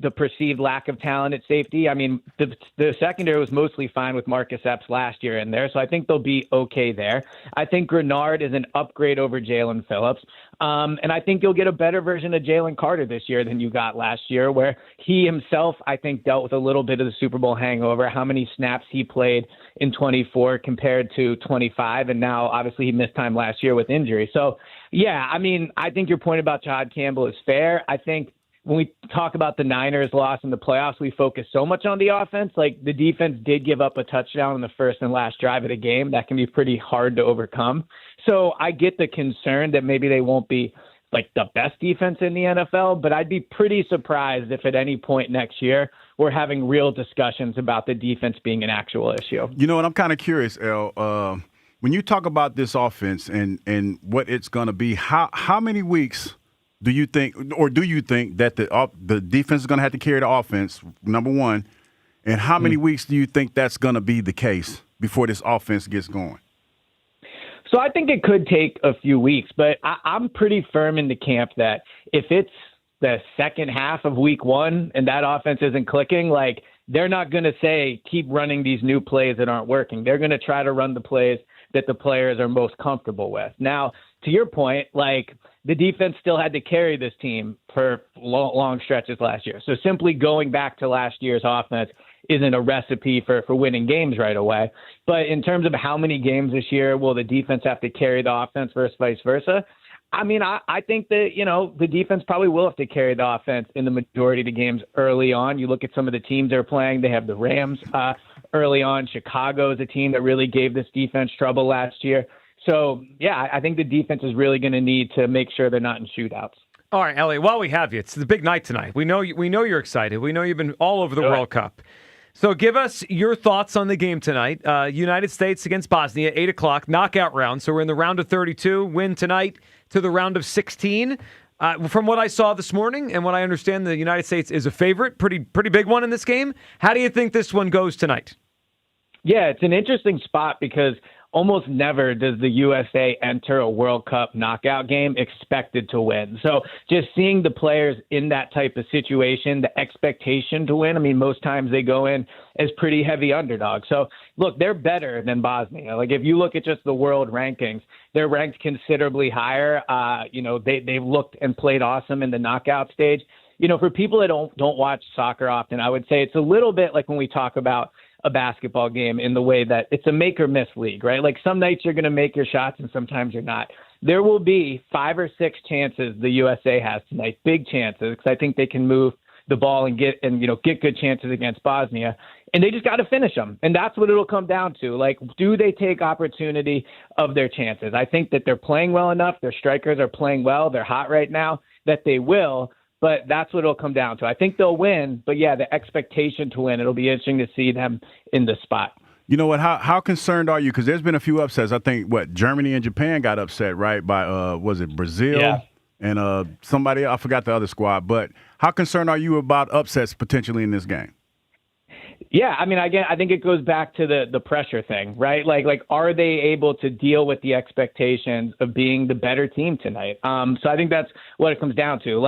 the perceived lack of talent at safety. I mean, the secondary was mostly fine with Marcus Epps last year in there, so I think they'll be okay there. I think Grenard is an upgrade over Jalen Phillips. And I think you'll get a better version of Jalen Carter this year than you got last year, where he himself, I think, dealt with a little bit of the Super Bowl hangover, how many snaps he played in 24 compared to 25. And now, obviously, he missed time last year with injury. So, yeah, I mean, I think your point about Jahad Campbell is fair. I think when we talk about the Niners' loss in the playoffs, we focus so much on the offense. Like, the defense did give up a touchdown in the first and last drive of the game. That can be pretty hard to overcome. So I get the concern that maybe they won't be like the best defense in the NFL, but I'd be pretty surprised if at any point next year we're having real discussions about the defense being an actual issue. You know what? I'm kind of curious, El. When you talk about this offense and what it's going to be, how many weeks do you think that the defense is going to have to carry the offense, number one, and how many weeks do you think that's going to be the case before this offense gets going? So I think it could take a few weeks, but I'm pretty firm in the camp that if it's the second half of week one and that offense isn't clicking, like, they're not going to say, keep running these new plays that aren't working. They're going to try to run the plays that the players are most comfortable with. Now, to your point, like, the defense still had to carry this team for long stretches last year. So simply going back to last year's offense isn't a recipe for winning games right away. But in terms of how many games this year will the defense have to carry the offense versus vice versa, I mean, I think that, the defense probably will have to carry the offense in the majority of the games early on. You look at some of the teams they're playing. They have the Rams early on. Chicago is a team that really gave this defense trouble last year. So, yeah, I think the defense is really going to need to make sure they're not in shootouts. All right, Elliot, while we have you, it's the big night tonight. We know you're excited. We know you've been all over the World Cup. So give us your thoughts on the game tonight. United States against Bosnia, 8 o'clock, knockout round. So we're in the round of 32, win tonight to the round of 16. From what I saw this morning and what I understand, the United States is a favorite, pretty big one in this game. How do you think this one goes tonight? Yeah, it's an interesting spot because almost never does the USA enter a World Cup knockout game expected to win. So just seeing the players in that type of situation, the expectation to win, I mean, most times they go in as pretty heavy underdogs. So, look, they're better than Bosnia. Like, if you look at just the world rankings, they're ranked considerably higher. They've looked and played awesome in the knockout stage. For people that don't watch soccer often, I would say it's a little bit like when we talk about a basketball game in the way that it's a make or miss league, right? Like, some nights you're going to make your shots and sometimes you're not. There will be 5 or 6 chances the USA has tonight, big chances, because I think they can move the ball and get good chances against Bosnia, and they just got to finish them. And that's what it'll come down to. Like, do they take opportunity of their chances? I think that they're playing well enough. Their strikers are playing well. They're hot right now that they will. But that's what it'll come down to. I think they'll win, but yeah, the expectation to win, it'll be interesting to see them in the spot. You know what? How concerned are you? Because there's been a few upsets. I think, Germany and Japan got upset, right, by, was it Brazil? Yeah. And somebody, I forgot the other squad. But how concerned are you about upsets potentially in this game? Yeah, I mean, again, I think it goes back to the pressure thing, right? Like, are they able to deal with the expectations of being the better team tonight? So I think that's what it comes down to.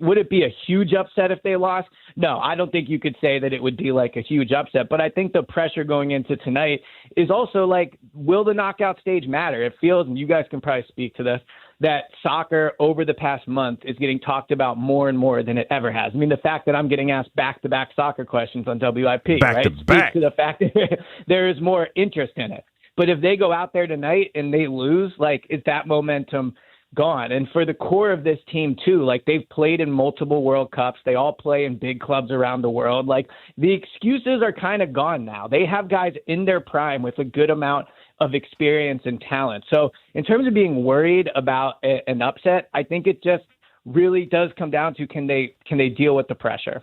Would it be a huge upset if they lost? No, I don't think you could say that it would be like a huge upset. But I think the pressure going into tonight is also like, will the knockout stage matter? It feels, and you guys can probably speak to this, that soccer over the past month is getting talked about more and more than it ever has. I mean, the fact that I'm getting asked back-to-back soccer questions on WIP, right, speaks to the fact that there is more interest in it. But if they go out there tonight and they lose, like, is that momentum gone? And for the core of this team, too, like, they've played in multiple World Cups. They all play in big clubs around the world. Like, the excuses are kind of gone now. They have guys in their prime with a good amount of experience and talent. So in terms of being worried about an upset, I think it just really does come down to can they deal with the pressure.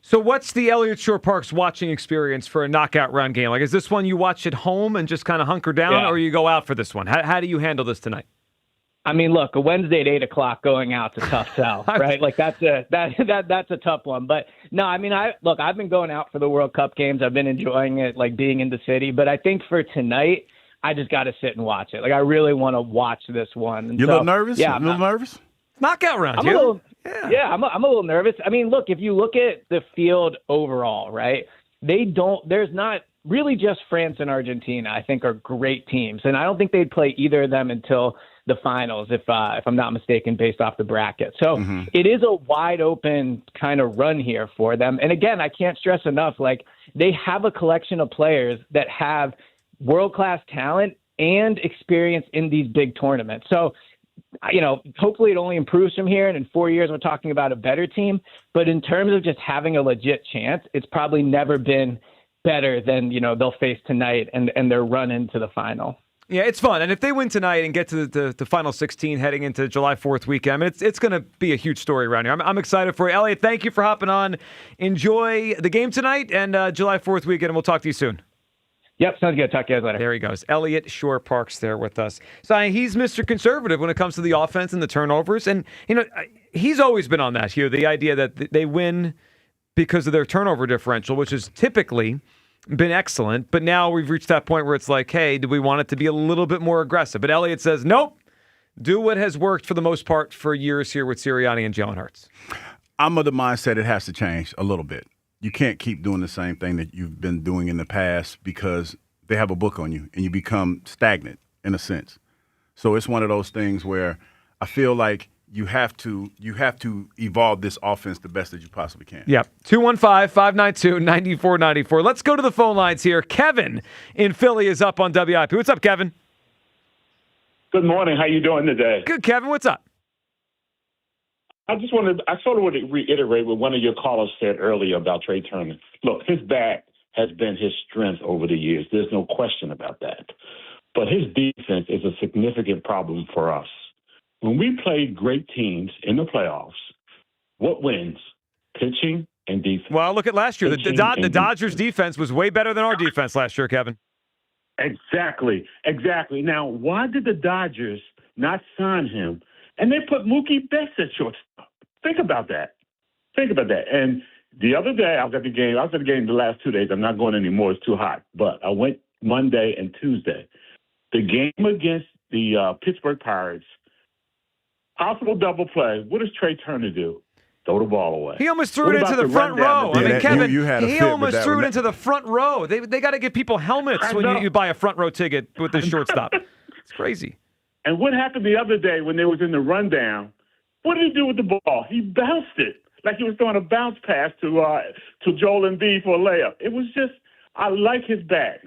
So what's the Elliott Shore Parks watching experience for a knockout round game? Like, is this one you watch at home and just kind of hunker down, or you go out for this one? How do you handle this tonight? I mean, look, a Wednesday at 8 o'clock going out's a tough sell, right? Like, that's a tough one. But no, I mean, I've been going out for the World Cup games. I've been enjoying it, like being in the city. But I think for tonight, I just got to sit and watch it. Like, I really want to watch this one. And you a little nervous? Yeah, a little nervous? Knockout round, I'm a little Yeah, I'm a little nervous. I mean, look, if you look at the field overall, right, there's not really just France and Argentina, I think, are great teams. And I don't think they'd play either of them until the finals, if I'm not mistaken, based off the bracket. So it is a wide open kind of run here for them. And again, I can't stress enough, like, they have a collection of players that have world-class talent and experience in these big tournaments. So, hopefully it only improves from here. And in 4 years, we're talking about a better team. But in terms of just having a legit chance, it's probably never been better than, they'll face tonight and their run into the final. Yeah, it's fun. And if they win tonight and get to the final 16 heading into July 4th weekend, it's going to be a huge story around here. I'm excited for you. Elliot, thank you for hopping on. Enjoy the game tonight and July 4th weekend, and we'll talk to you soon. Yep, sounds good. Talk to you guys later. There he goes. Elliot Shore-Parks there with us. So he's Mr. Conservative when it comes to the offense and the turnovers. And, he's always been on that, Hugh, the idea that they win because of their turnover differential, which has typically been excellent. But now we've reached that point where it's like, hey, do we want it to be a little bit more aggressive? But Elliot says, nope, do what has worked for the most part for years here with Sirianni and Jalen Hurts. I'm of the mindset it has to change a little bit. You can't keep doing the same thing that you've been doing in the past because they have a book on you and you become stagnant in a sense. So it's one of those things where I feel like you have to evolve this offense the best that you possibly can. Yeah. 215-592-9494. Let's go to the phone lines here. Kevin in Philly is up on WIP. What's up, Kevin? Good morning. How you doing today? Good, Kevin. What's up? I sort of want to reiterate what one of your callers said earlier about Trea Turner. Look, his bat has been his strength over the years. There's no question about that. But his defense is a significant problem for us. When we play great teams in the playoffs, what wins? Pitching and defense. Well, look at last year. The Dodgers' defense was way better than our defense last year, Kevin. Exactly. Now, why did the Dodgers not sign him? And they put Mookie Betts at shortstop. Think about that. And the other day, I was at the game the last 2 days. I'm not going anymore. It's too hot. But I went Monday and Tuesday. The game against the Pittsburgh Pirates, possible double play. What does Trea Turner do? Throw the ball away. He almost threw it into the front row. I mean, Kevin, he almost threw it into the front row. They got to give people helmets when you buy a front row ticket with the shortstop. It's crazy. And what happened the other day when they was in the rundown? What did he do with the ball? He bounced it like he was throwing a bounce pass to Joel Embiid for a layup. It was just, I like his bat.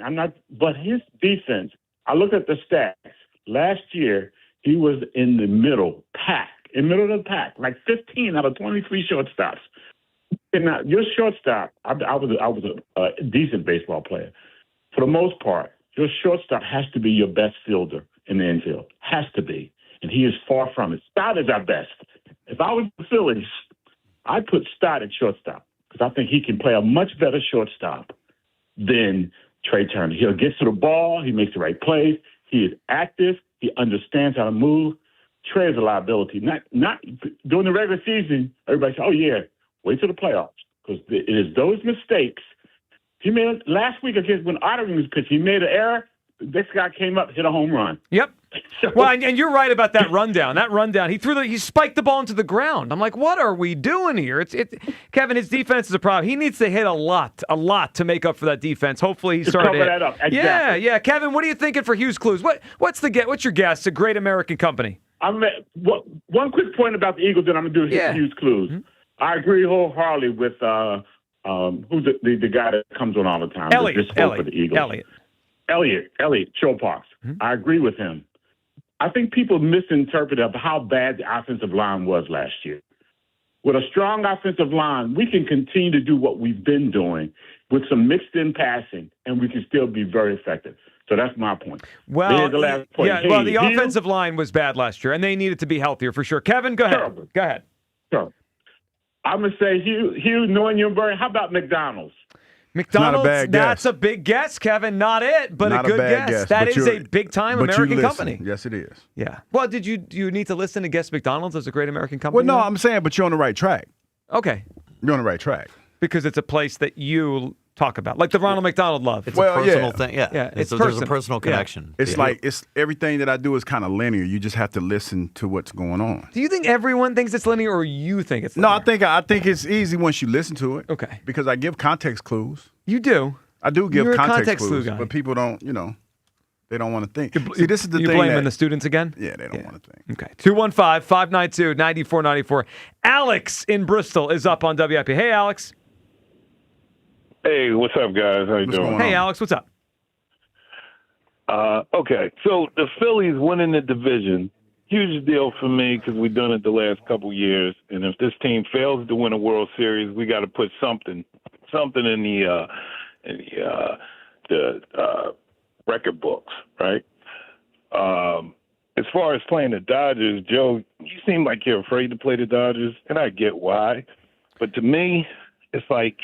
But his defense. I looked at the stats. Last year he was in the middle of the pack, like 15 out of 23 shortstops. And now your shortstop, I was a decent baseball player. For the most part, your shortstop has to be your best fielder in the infield. Has to be. And he is far from it. Stott is our best. If I was the Phillies, I'd put Stott at shortstop because I think he can play a much better shortstop than Trea Turner. He'll get to the ball. He makes the right plays. He is active. He understands how to move. Trea is a liability. Not during the regular season, everybody says, oh, yeah, wait till the playoffs because it is those mistakes. He made last week against when Otterman was pitching. He made an error. This guy came up, hit a home run. Yep. Well, and you're right about that rundown. He spiked the ball into the ground. I'm like, what are we doing here? Kevin, his defense is a problem. He needs to hit a lot to make up for that defense. Hopefully he's starting to cover that up. Exactly. Yeah. Kevin, what are you thinking for Hughes Clues? What's your guess? A great American company. One quick point about the Eagles that I'm going to do is Hughes Clues. Mm-hmm. I agree wholeheartedly with who's the guy that comes on all the time. Elliot. For the Eagles. Elliot Shore-Parks. Mm-hmm. I agree with him. I think people misinterpret how bad the offensive line was last year. With a strong offensive line, we can continue to do what we've been doing with some mixed-in passing, and we can still be very effective. So that's my point. Well, the last point. Yeah, well, the offensive line was bad last year, and they needed to be healthier for sure. Kevin, go ahead. Terrible. Go ahead. Sure. I'm going to say, Hugh, knowing you're very, how about McDonald's? McDonald's, that's a big guess, Kevin. Not it, but a good guess. That is a big-time American company. Yes, it is. Yeah. Well, do you need to listen to guess McDonald's as a great American company? Well, no, I'm saying, but you're on the right track. Okay. You're on the right track. Because it's a place that you talk about, like the Ronald McDonald love. It's a personal thing. Yeah. It's There's a personal connection. It's like it's everything that I do is kind of linear. You just have to listen to what's going on. Do you think everyone thinks it's linear, or you think it's linear? No, I think it's easy once you listen to it. Okay. Because I give context clues. You do. I do give You're a context clue clues, guy. but people don't. They don't want to think. See, this is the you thing. blaming the students again? Yeah, they don't want to think. Okay. 215-592-9494. Alex in Bristol is up on WIP. Hey, Alex. Hey, what's up, guys? How you doing? Hey, Alex, what's up? Okay, so the Phillies winning the division, huge deal for me because we've done it the last couple years. And if this team fails to win a World Series, we got to put something in the record books, right? As far as playing the Dodgers, Joe, you seem like you're afraid to play the Dodgers, and I get why. But to me, it's like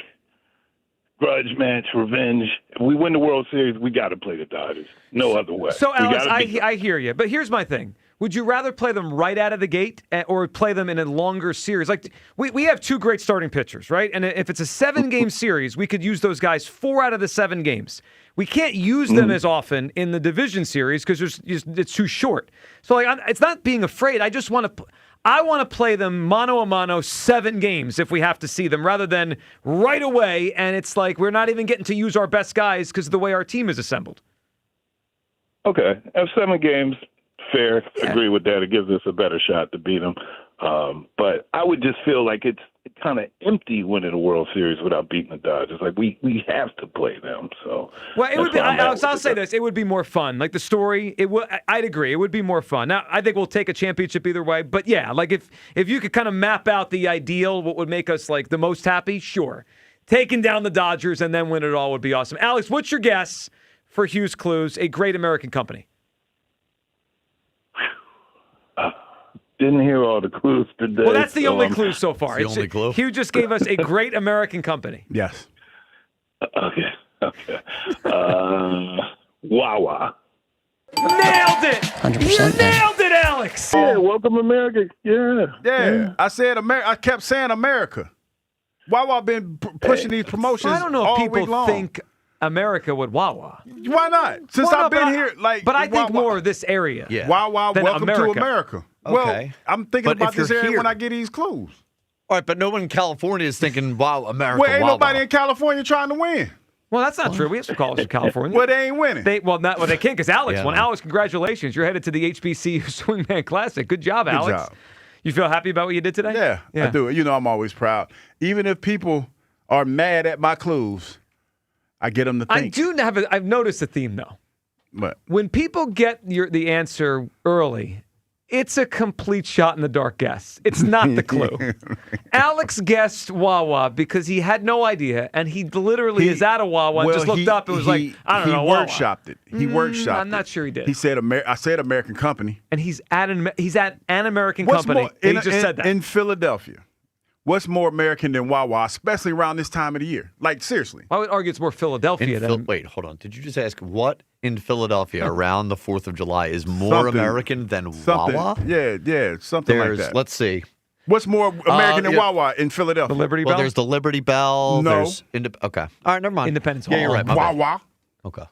grudge match, revenge. If we win the World Series, we got to play the Dodgers. No other way. So, Alex, I hear you. But here's my thing. Would you rather play them right out of the gate or play them in a longer series? Like we have two great starting pitchers, right? And if it's a 7-game series, we could use those guys 4 out of the 7 games. We can't use them as often in the division series because it's too short. So it's not being afraid. I just want to. I want to play them mano a mano 7 games if we have to see them, rather than right away. And it's like we're not even getting to use our best guys because of the way our team is assembled. Okay, have 7 games. Fair. Yeah. Agree with that. It gives us a better shot to beat them. But I would just feel like it's kind of empty winning a World Series without beating the Dodgers. Like we have to play them. So well, it would be. Alex, I'll say this: it would be more fun. Like the story, I'd agree. It would be more fun. Now, I think we'll take a championship either way. But yeah, like if you could kind of map out the ideal, what would make us like the most happy? Sure, taking down the Dodgers and then win it all would be awesome. Alex, what's your guess for Hughes Clues, a great American company? Didn't hear all the clues today. Well, that's the only clue so far. It's the only clue. Hugh just gave us a great American company. Yes. Okay. Wawa. Nailed it! 100%. You nailed it, Alex! Yeah, welcome America. Yeah. I said America. I kept saying America. Wawa been pushing these promotions I don't know all if people week long. think America would Wawa. Why not? Since I've been here, but I think more of this area. Yeah. Wawa, welcome America. to America. Okay. Well, I'm thinking about this area when I get these clues. All right, but no one in California is thinking, wow, America, Well, ain't Wawa. nobody in California trying to win. Well, that's not true. We have some colleges in California. Well, they ain't winning. They can't because Alex won. Alex, congratulations. You're headed to the HBCU Swingman Classic. Good job, Alex. Good job. You feel happy about what you did today? Yeah, I do. I'm always proud. Even if people are mad at my clues, I get them to think. I've noticed a theme, though. What? When people get the answer early, it's a complete shot in the dark guess. It's not the clue. Alex guessed Wawa because he had no idea, and he literally is at a Wawa and just looked up and was like, I don't know, He Wawa. workshopped it. He workshopped I'm not sure he did. He said, I said American company. And he's at an American company. He just said that. In Philadelphia. What's more American than Wawa, especially around this time of the year? Like, seriously. I would argue it's more Philadelphia than... Wait, hold on. Did you just ask what in Philadelphia around the 4th of July is more American than Wawa? Yeah, something like that. Let's see. What's more American than Wawa in Philadelphia? The Liberty Bell? Well, there's the Liberty Bell. No. Okay. All right, never mind. Independence Hall. Yeah, you're right. my bad. Wawa. Okay.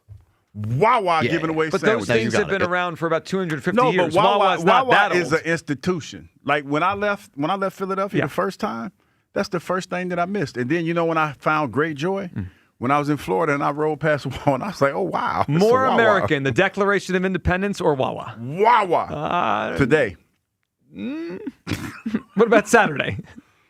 Wawa giving away but sandwiches. those things have been around for about 250 no, years. But Wawa's not that Wawa is old. an institution. Like when I left Philadelphia the first time, that's the first thing that I missed. And then when I found great joy, when I was in Florida and I rode past Wawa, and I was like, oh wow, more American, the Declaration of Independence or Wawa? Wawa. Today. What about Saturday?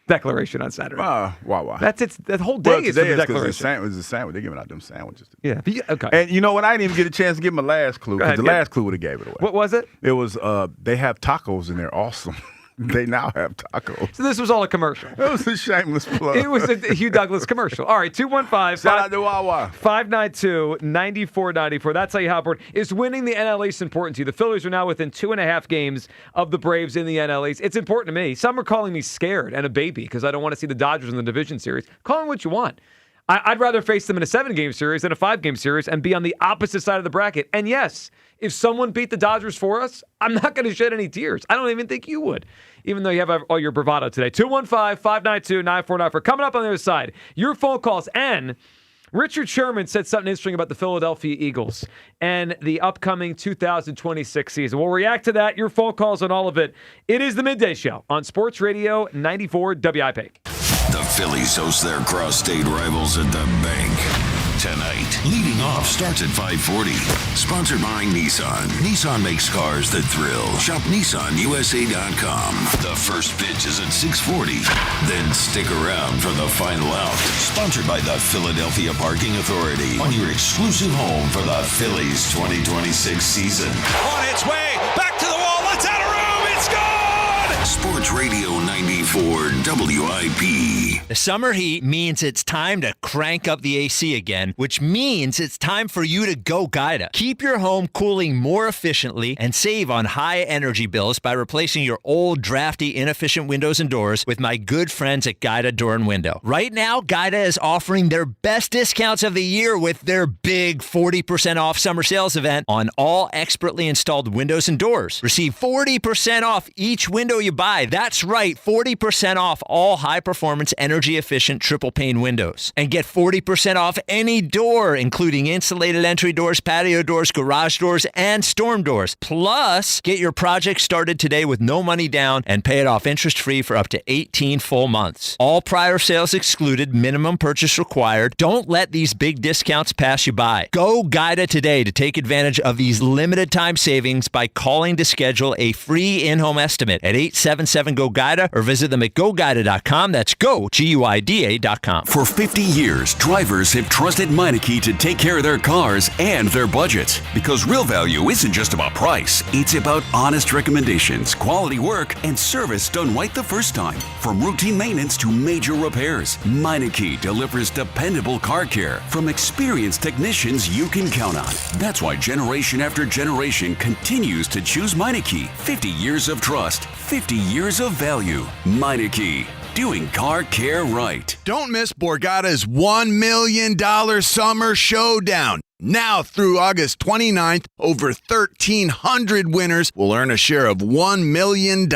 Declaration on Saturday. Wawa. That's that whole day is for the Declaration. It was a sandwich. They're giving out them sandwiches. Yeah. Okay. And you know what? I didn't even get a chance to give my last clue because the last clue would have gave it away. What was it? It was they have tacos and they're awesome. They now have tacos. So this was all a commercial. It was a shameless plug. It was a Hugh Douglas commercial. All right, 215. Shout out to Wawa. 592-9494. That's how you hop aboard. Is winning the NL East important to you? The Phillies are now within 2.5 games of the Braves in the NL East. It's important to me. Some are calling me scared and a baby because I don't want to see the Dodgers in the division series. Call them what you want. I'd rather face them in a 7-game series than a 5-game series and be on the opposite side of the bracket. And yes, if someone beat the Dodgers for us, I'm not going to shed any tears. I don't even think you would, even though you have all your bravado today. 215-592-9494. Coming up on the other side, your phone calls and Richard Sherman said something interesting about the Philadelphia Eagles and the upcoming 2026 season. We'll react to that, your phone calls on all of it. It is the Midday Show on Sports Radio 94 WIP. The Phillies host their cross-state rivals at the Bank tonight. Leading off starts at 5:40. Sponsored by Nissan. Nissan makes cars that thrill. Shop NissanUSA.com. The first pitch is at 6:40. Then stick around for the final out. Sponsored by the Philadelphia Parking Authority. On your exclusive home for the Phillies 2026 season. On its way. Back to the wall. It's out of room. It's gone. Sports Radio 94 WIP. The summer heat means it's time to crank up the AC again, which means it's time for you to go Gaida. Keep your home cooling more efficiently and save on high energy bills by replacing your old, drafty, inefficient windows and doors with my good friends at Gaida Door and Window. Right now, Gaida is offering their best discounts of the year with their big 40% off summer sales event on all expertly installed windows and doors. Receive 40% off each window you buy. That's right, 40% off all high-performance, energy-efficient triple-pane windows. And get 40% off any door, including insulated entry doors, patio doors, garage doors, and storm doors. Plus, get your project started today with no money down and pay it off interest-free for up to 18 full months. All prior sales excluded, minimum purchase required. Don't let these big discounts pass you by. Go Gaida today to take advantage of these limited-time savings by calling to schedule a free in-home estimate at 877-GO-GAIDA or visit them at GoGaida.com. That's go, GUIDA.com. For 50 years, drivers have trusted Meineke to take care of their cars and their budgets. Because real value isn't just about price, it's about honest recommendations, quality work, and service done right the first time. From routine maintenance to major repairs, Meineke delivers dependable car care from experienced technicians you can count on. That's why generation after generation continues to choose Meineke. 50 years of trust, 50 years of value. Meineke, doing car care right. Don't miss Borgata's $1 million Summer Showdown. Now through August 29th, over 1,300 winners will earn a share of $1 million.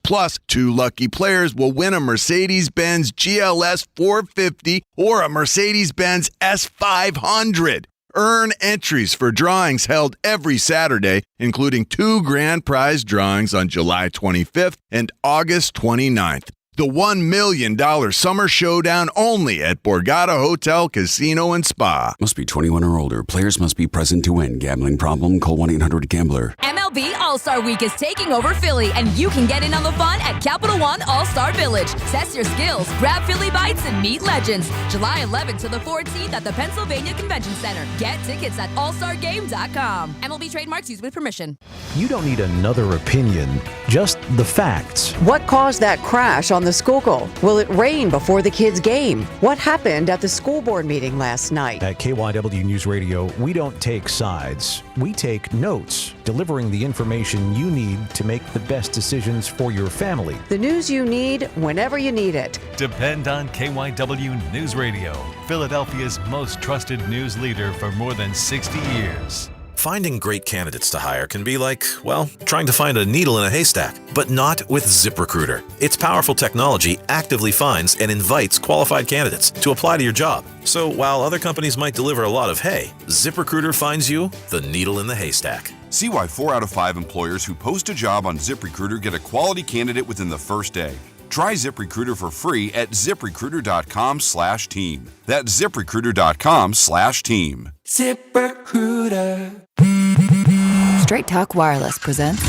Plus, 2 lucky players will win a Mercedes-Benz GLS 450 or a Mercedes-Benz S500. Earn entries for drawings held every Saturday, including 2 grand prize drawings on July 25th and August 29th. The $1 million Summer Showdown only at Borgata Hotel, Casino, and Spa. Must be 21 or older. Players must be present to win. Gambling problem? Call 1-800-GAMBLER. MLB All-Star Week is taking over Philly, and you can get in on the fun at Capital One All-Star Village. Test your skills, grab Philly bites, and meet legends. July 11th to the 14th at the Pennsylvania Convention Center. Get tickets at allstargame.com. MLB trademarks used with permission. You don't need another opinion, just the facts. What caused that crash on the school goal? Will it rain before the kids' game? What happened at the school board meeting last night? At KYW News Radio, we don't take sides. We take notes, delivering the information you need to make the best decisions for your family. The news you need whenever you need it. Depend on KYW News Radio, Philadelphia's most trusted news leader for more than 60 years. Finding great candidates to hire can be like, well, trying to find a needle in a haystack, but not with ZipRecruiter. Its powerful technology actively finds and invites qualified candidates to apply to your job. So while other companies might deliver a lot of hay, ZipRecruiter finds you the needle in the haystack. See why 4 out of 5 employers who post a job on ZipRecruiter get a quality candidate within the first day. Try ZipRecruiter for free at ZipRecruiter.com/team. That's ZipRecruiter.com/team. ZipRecruiter. Straight Talk Wireless presents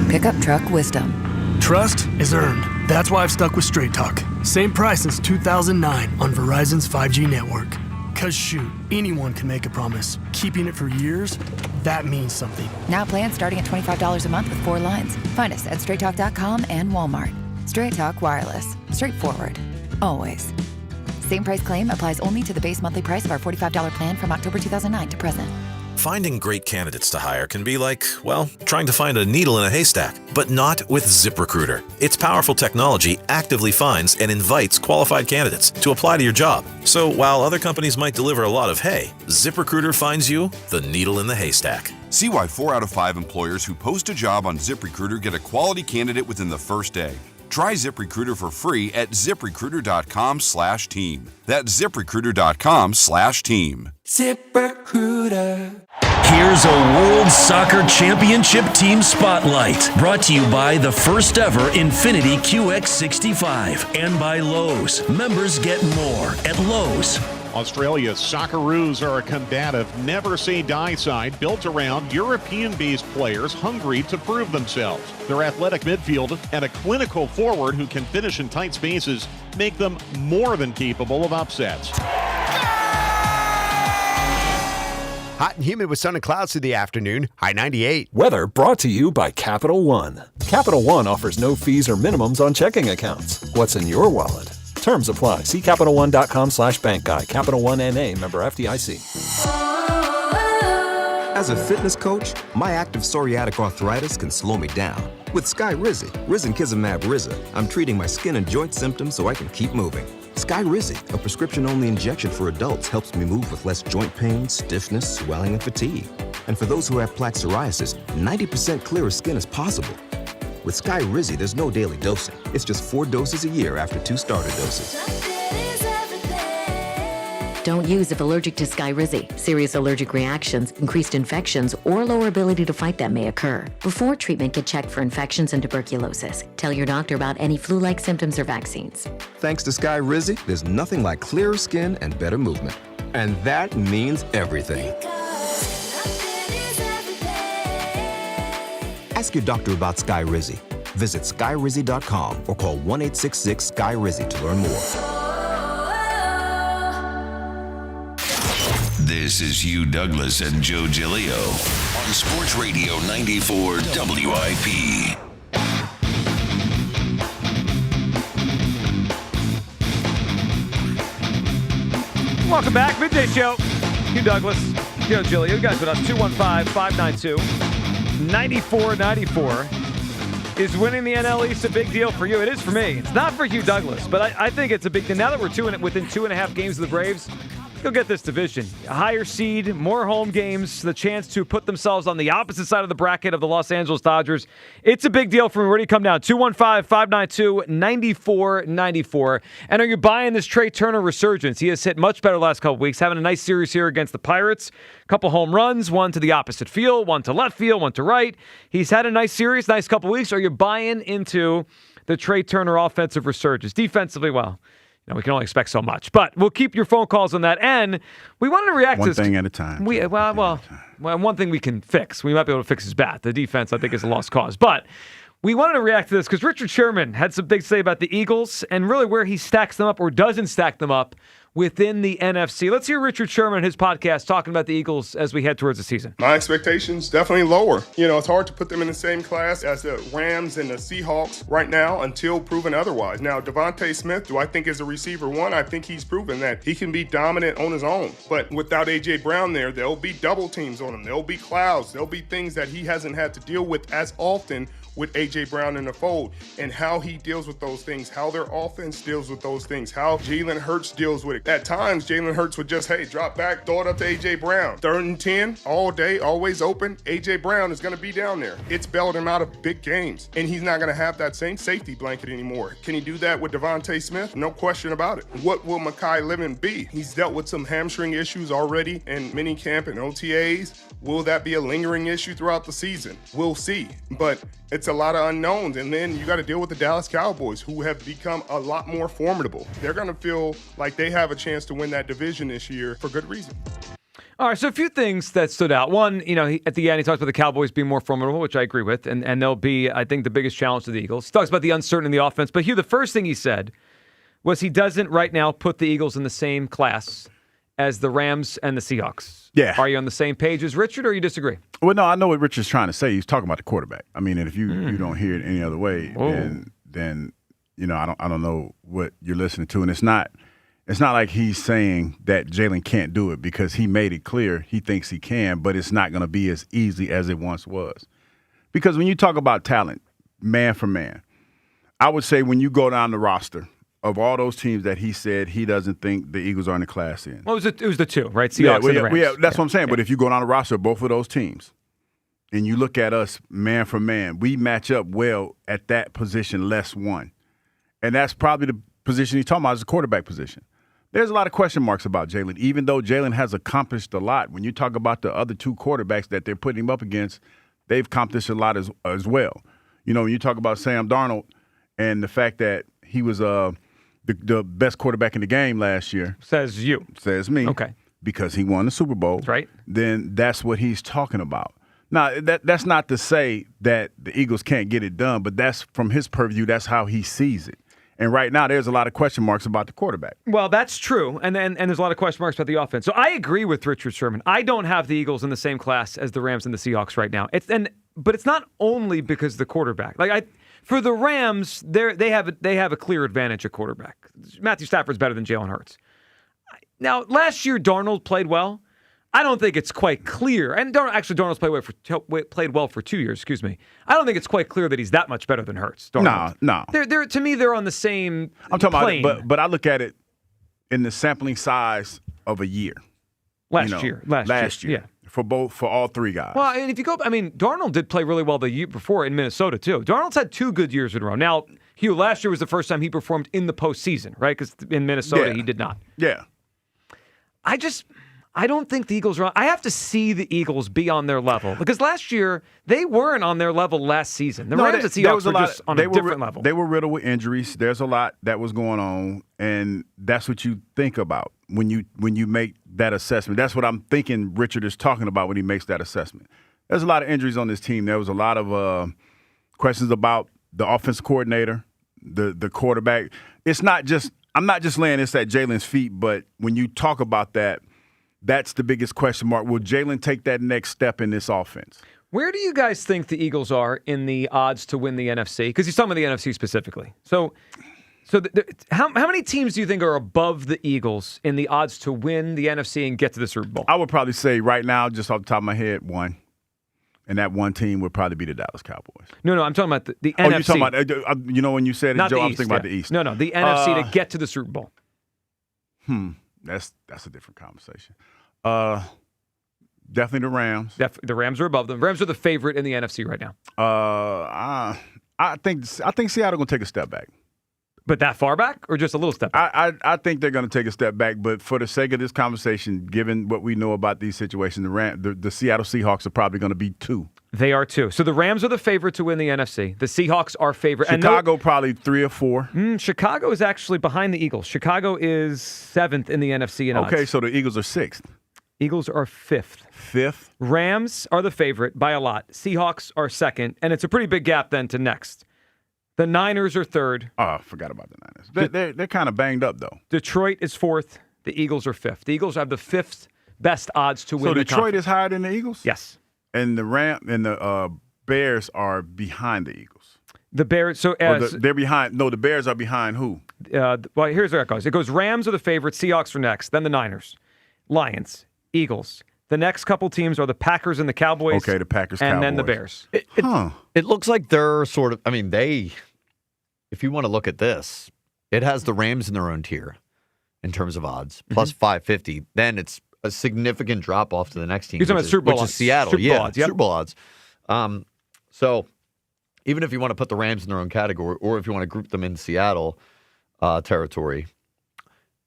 Pickup Truck Wisdom. Trust is earned. That's why I've stuck with Straight Talk. Same price since 2009 on Verizon's 5G network. Cause shoot, anyone can make a promise. Keeping it for years, that means something. Now plans starting at $25 a month with 4 lines. Find us at straighttalk.com and Walmart. Straight Talk Wireless. Straightforward. Always. Same price claim applies only to the base monthly price of our $45 plan from October 2009 to present. Finding great candidates to hire can be like, well, trying to find a needle in a haystack, but not with ZipRecruiter. Its powerful technology actively finds and invites qualified candidates to apply to your job. So while other companies might deliver a lot of hay, ZipRecruiter finds you the needle in the haystack. See why 4 out of 5 employers who post a job on ZipRecruiter get a quality candidate within the first day. Try ZipRecruiter for free at ZipRecruiter.com/team. That's ZipRecruiter.com/team. ZipRecruiter. Here's a World Soccer Championship Team Spotlight, brought to you by the first ever Infinity QX65 and by Lowe's. Members get more at Lowe's. Australia's Socceroos are a combative, never-say-die side built around European-based players hungry to prove themselves. Their athletic midfield and a clinical forward who can finish in tight spaces make them more than capable of upsets. Hot and humid with sun and clouds through the afternoon. High 98. Weather brought to you by Capital One. Capital One offers no fees or minimums on checking accounts. What's in your wallet? Terms apply. See CapitalOne.com/bank guide. Capital One NA, member FDIC. As a fitness coach, my active psoriatic arthritis can slow me down. With Skyrizi, risankizumab Riza, I'm treating my skin and joint symptoms so I can keep moving. Skyrizi, a prescription-only injection for adults, helps me move with less joint pain, stiffness, swelling, and fatigue. And for those who have plaque psoriasis, 90% clearer skin is possible. With Skyrizi, there's no daily dosing. It's just 4 doses a year after 2 starter doses. Don't use if allergic to Skyrizi. Serious allergic reactions, increased infections, or lower ability to fight them may occur. Before treatment, get checked for infections and tuberculosis. Tell your doctor about any flu-like symptoms or vaccines. Thanks to Skyrizi, there's nothing like clearer skin and better movement. And that means everything. Ask your doctor about Skyrizi. Visit Skyrizi.com or call 1-866-SKY-RIZI to learn more. This is Hugh Douglas and Joe Giglio on Sports Radio 94 WIP. Welcome back. Midday Show. Hugh Douglas, Joe Giglio. You guys with us. 215-592-9494. Is winning the NL East a big deal for you? It is for me. It's not for Hugh Douglas, but I think it's a big deal. Now that we're within 2.5 games of the Braves, go get this division. A higher seed, more home games, the chance to put themselves on the opposite side of the bracket of the Los Angeles Dodgers. It's a big deal for me. Where do you come down? 215-592-9494. And are you buying this Trea Turner resurgence? He has hit much better the last couple weeks, having a nice series here against the Pirates. A couple home runs, one to the opposite field, one to left field, one to right. He's had a nice series, nice couple weeks. Are you buying into the Trea Turner offensive resurgence? Defensively, well, we can only expect so much, but we'll keep your phone calls on that. And we wanted to react to one thing at a time. One thing we can fix. We might be able to fix his bat. The defense, I think, is a lost cause. But we wanted to react to this because Richard Sherman had some big say about the Eagles and really where he stacks them up or doesn't stack them up within the NFC. Let's hear Richard Sherman and his podcast talking about the Eagles as we head towards the season. My expectations definitely lower. It's hard to put them in the same class as the Rams and the Seahawks right now until proven otherwise. Now, Devontae Smith, do I think is a receiver one? I think he's proven that he can be dominant on his own. But without A.J. Brown there'll be double teams on him. There'll be clouds. There'll be things that he hasn't had to deal with as often with A.J. Brown in the fold, and how he deals with those things, how their offense deals with those things, how Jalen Hurts deals with it. At times, Jalen Hurts would just, drop back, throw it up to A.J. Brown. 3rd and 10, all day, always open. A.J. Brown is going to be down there. It's bailed him out of big games, and he's not going to have that same safety blanket anymore. Can he do that with Devontae Smith? No question about it. What will Mekhi Livin be? He's dealt with some hamstring issues already in minicamp and OTAs. Will that be a lingering issue throughout the season? We'll see. But it's a lot of unknowns. And then you got to deal with the Dallas Cowboys, who have become a lot more formidable. They're going to feel like they have a chance to win that division this year for good reason. All right, so a few things that stood out. One, at the end, he talks about the Cowboys being more formidable, which I agree with, and they'll be, I think, the biggest challenge to the Eagles. He talks about the uncertainty in the offense. But Hugh, the first thing he said was he doesn't right now put the Eagles in the same class as the Rams and the Seahawks. Yeah. Are you on the same page as Richard, or you disagree? Well, no, I know what Richard's trying to say. He's talking about the quarterback. I mean, and if you don't hear it any other way, then I don't know what you're listening to. And it's not like he's saying that Jalen can't do it, because he made it clear he thinks he can, but it's not going to be as easy as it once was. Because when you talk about talent, man for man, I would say when you go down the roster, of all those teams that he said he doesn't think the Eagles are in the class in. Well, it was the two, right? Seahawks and the Rams. That's what I'm saying. Yeah. But if you go down the roster of both of those teams and you look at us man for man, we match up well at that position less one. And that's probably the position he's talking about is the quarterback position. There's a lot of question marks about Jalen, even though Jalen has accomplished a lot. When you talk about the other two quarterbacks that they're putting him up against, they've accomplished a lot as well. You know, when you talk about Sam Darnold and the fact that he was the best quarterback in the game last year. Says you. Says me. Okay. Because he won the Super Bowl. That's right. Then that's what he's talking about. Now, that's not to say that the Eagles can't get it done, but that's from his purview, that's how he sees it. And right now, there's a lot of question marks about the quarterback. Well, that's true, and there's a lot of question marks about the offense. So I agree with Richard Sherman. I don't have the Eagles in the same class as the Rams and the Seahawks right now. But it's not only because of the quarterback. For the Rams, they have a clear advantage at quarterback. Matthew Stafford's better than Jalen Hurts. Now, last year, Darnold played well. I don't think it's quite clear. And Darnold's played well for 2 years, excuse me. I don't think it's quite clear that he's that much better than Hurts. No. To me, they're on the same I'm talking plane. about it, but I look at it in the sampling size of a year. Last year. Yeah. For all three guys. Well, and if you go, Darnold did play really well the year before in Minnesota, too. Darnold's had 2 good years in a row. Now, Hugh, last year was the first time he performed in the postseason, right? Because in Minnesota, he did not. Yeah. I don't think the Eagles are. I have to see the Eagles be on their level because last year they weren't on their level last season. The Rams and Seahawks were just on a different level. They were riddled with injuries. There's a lot that was going on, and that's what you think about when you make that assessment. That's what I'm thinking Richard is talking about when he makes that assessment. There's a lot of injuries on this team. There was a lot of questions about the offensive coordinator, the quarterback. It's not just I'm not just laying this at Jalen's feet, but when you talk about that. That's the biggest question mark. Will Jalen take that next step in this offense? Where do you guys think the Eagles are in the odds to win the NFC? Because he's talking about the NFC specifically. So how many teams do you think are above the Eagles in the odds to win the NFC and get to the Super Bowl? I would probably say right now, just off the top of my head, one. And that one team would probably be the Dallas Cowboys. No, I'm talking about the NFC. Oh, you're talking about, when you said it, Not Joe, I was East, thinking about the East. No, the NFC to get to the Super Bowl. That's a different conversation. Definitely the Rams. The Rams are above them. Rams are the favorite in the NFC right now. I think Seattle going to take a step back. But that far back or just a little step back? I think they're going to take a step back, but for the sake of this conversation, given what we know about these situations, the Seattle Seahawks are probably going to be 2. They are 2. So the Rams are the favorite to win the NFC. The Seahawks are favorite. Chicago probably 3 or 4. Chicago is actually behind the Eagles. Chicago is 7th in the NFC in odds. Okay, so the Eagles are 6th. Eagles are 5th. 5th? Rams are the favorite by a lot. Seahawks are 2nd, and it's a pretty big gap then to next. The Niners are 3rd. Oh, I forgot about the Niners. They're kind of banged up, though. Detroit is 4th. The Eagles are 5th. The Eagles have the 5th best odds to win the conference. So Detroit is higher than the Eagles? Yes. And the Bears are behind the Eagles. The Bears, they're behind. No, the Bears are behind who? Well, here's where it goes. It goes Rams are the favorite, Seahawks are next, then the Niners, Lions, Eagles. The next couple teams are the Packers and the Cowboys. Okay, the Packers, and Cowboys. then the Bears. It looks like they're sort of. If you want to look at this, it has the Rams in their own tier in terms of odds, plus 550. Then it's a significant drop off to the next team. You're talking about Super Bowl which odds. is Seattle. Super Bowl odds, yep. Super Bowl odds. So even if you want to put the Rams in their own category, or if you want to group them in Seattle territory,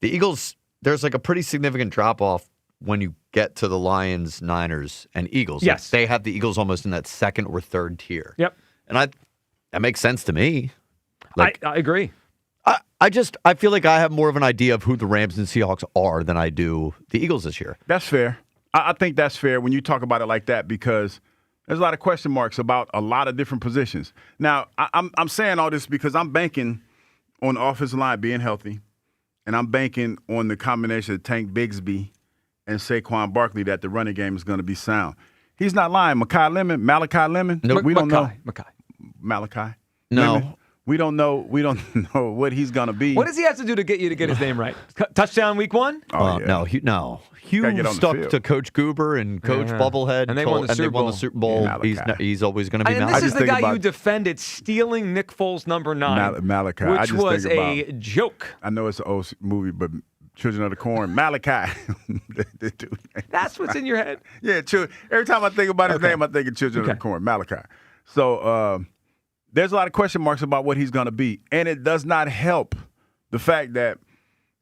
the Eagles, there's like a pretty significant drop off when you get to the Lions, Niners, and Eagles. Yes. Like they have the Eagles almost in that 2nd or 3rd tier. Yep. And that makes sense to me. I agree. I feel like I have more of an idea of who the Rams and Seahawks are than I do the Eagles this year. That's fair. I think that's fair when you talk about it like that because there's a lot of question marks about a lot of different positions. Now, I'm saying all this because I'm banking on the offensive line being healthy, and I'm banking on the combination of Tank Bigsby and Saquon Barkley that the running game is going to be sound. He's not lying. Malachi Lemon? No, we don't know. Malachi. No. Lemon? We don't know what he's going to be. What does he have to do to get you to get his name right? Touchdown week 1? Oh, yeah. No. Hugh stuck to Coach Goober and Coach Bubblehead. And they won the Super Bowl. Yeah, he's always going to be Malachi. And this is the guy you defended stealing Nick Foles' number 9. Malachi. Which was a joke. I know it's an old movie, but Children of the Corn. Malachi. That's what's in your head? Yeah, every time I think about his name, I think of Children of the Corn. Malachi. So, there's a lot of question marks about what he's going to be. And it does not help the fact that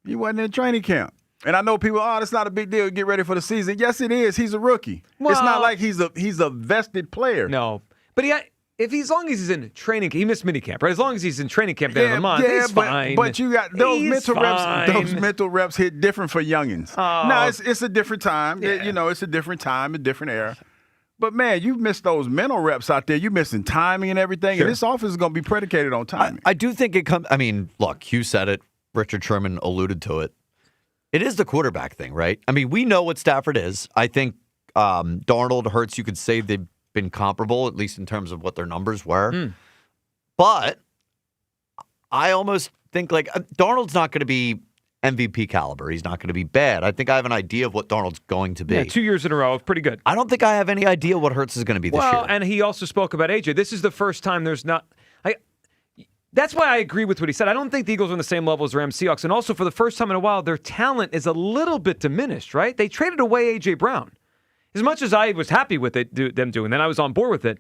he wasn't in training camp. And I know people, that's not a big deal. Get ready for the season. Yes, it is. He's a rookie. Well, it's not like he's a vested player. No. But as long as he's in training camp, he missed minicamp, right? As long as he's in training camp at the end of the month, he's fine. But you got those He's mental fine. reps. Those mental reps hit different for youngins. No, it's a different time. Yeah. It's a different time, a different era. But man, you missed those mental reps out there. You missing timing and everything. Sure. And this offense is going to be predicated on timing. I do think it comes. I mean, look, Hugh said it. Richard Sherman alluded to it. It is the quarterback thing, right? I mean, we know what Stafford is. I think Darnold, Hurts, you could say they've been comparable, at least in terms of what their numbers were. But I almost think like Darnold's not going to be MVP caliber. He's not going to be bad. I think I have an idea of what Darnold's going to be. Yeah, 2 years in a row, pretty good. I don't think I have any idea what Hurts is going to be this year. Well, and he also spoke about AJ. This is the first time there's not. That's why I agree with what he said. I don't think the Eagles are on the same level as the Rams Seahawks. And also, for the first time in a while, their talent is a little bit diminished, right? They traded away A.J. Brown. As much as I was happy with them doing that, I was on board with it.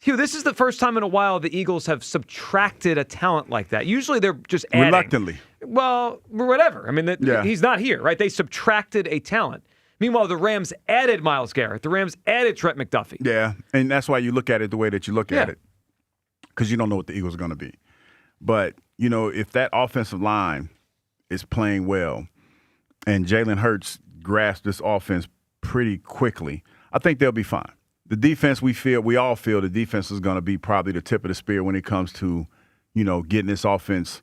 Hugh, this is the first time in a while the Eagles have subtracted a talent like that. Usually they're just adding. Reluctantly. Well, whatever. I mean, he's not here, right? They subtracted a talent. Meanwhile, the Rams added Myles Garrett. The Rams added Trent McDuffie. Yeah, and that's why you look at it the way that you look at it, because you don't know what the Eagles are going to be. But, if that offensive line is playing well and Jalen Hurts grasps this offense pretty quickly, I think they'll be fine. The defense, we all feel the defense is going to be probably the tip of the spear when it comes to, getting this offense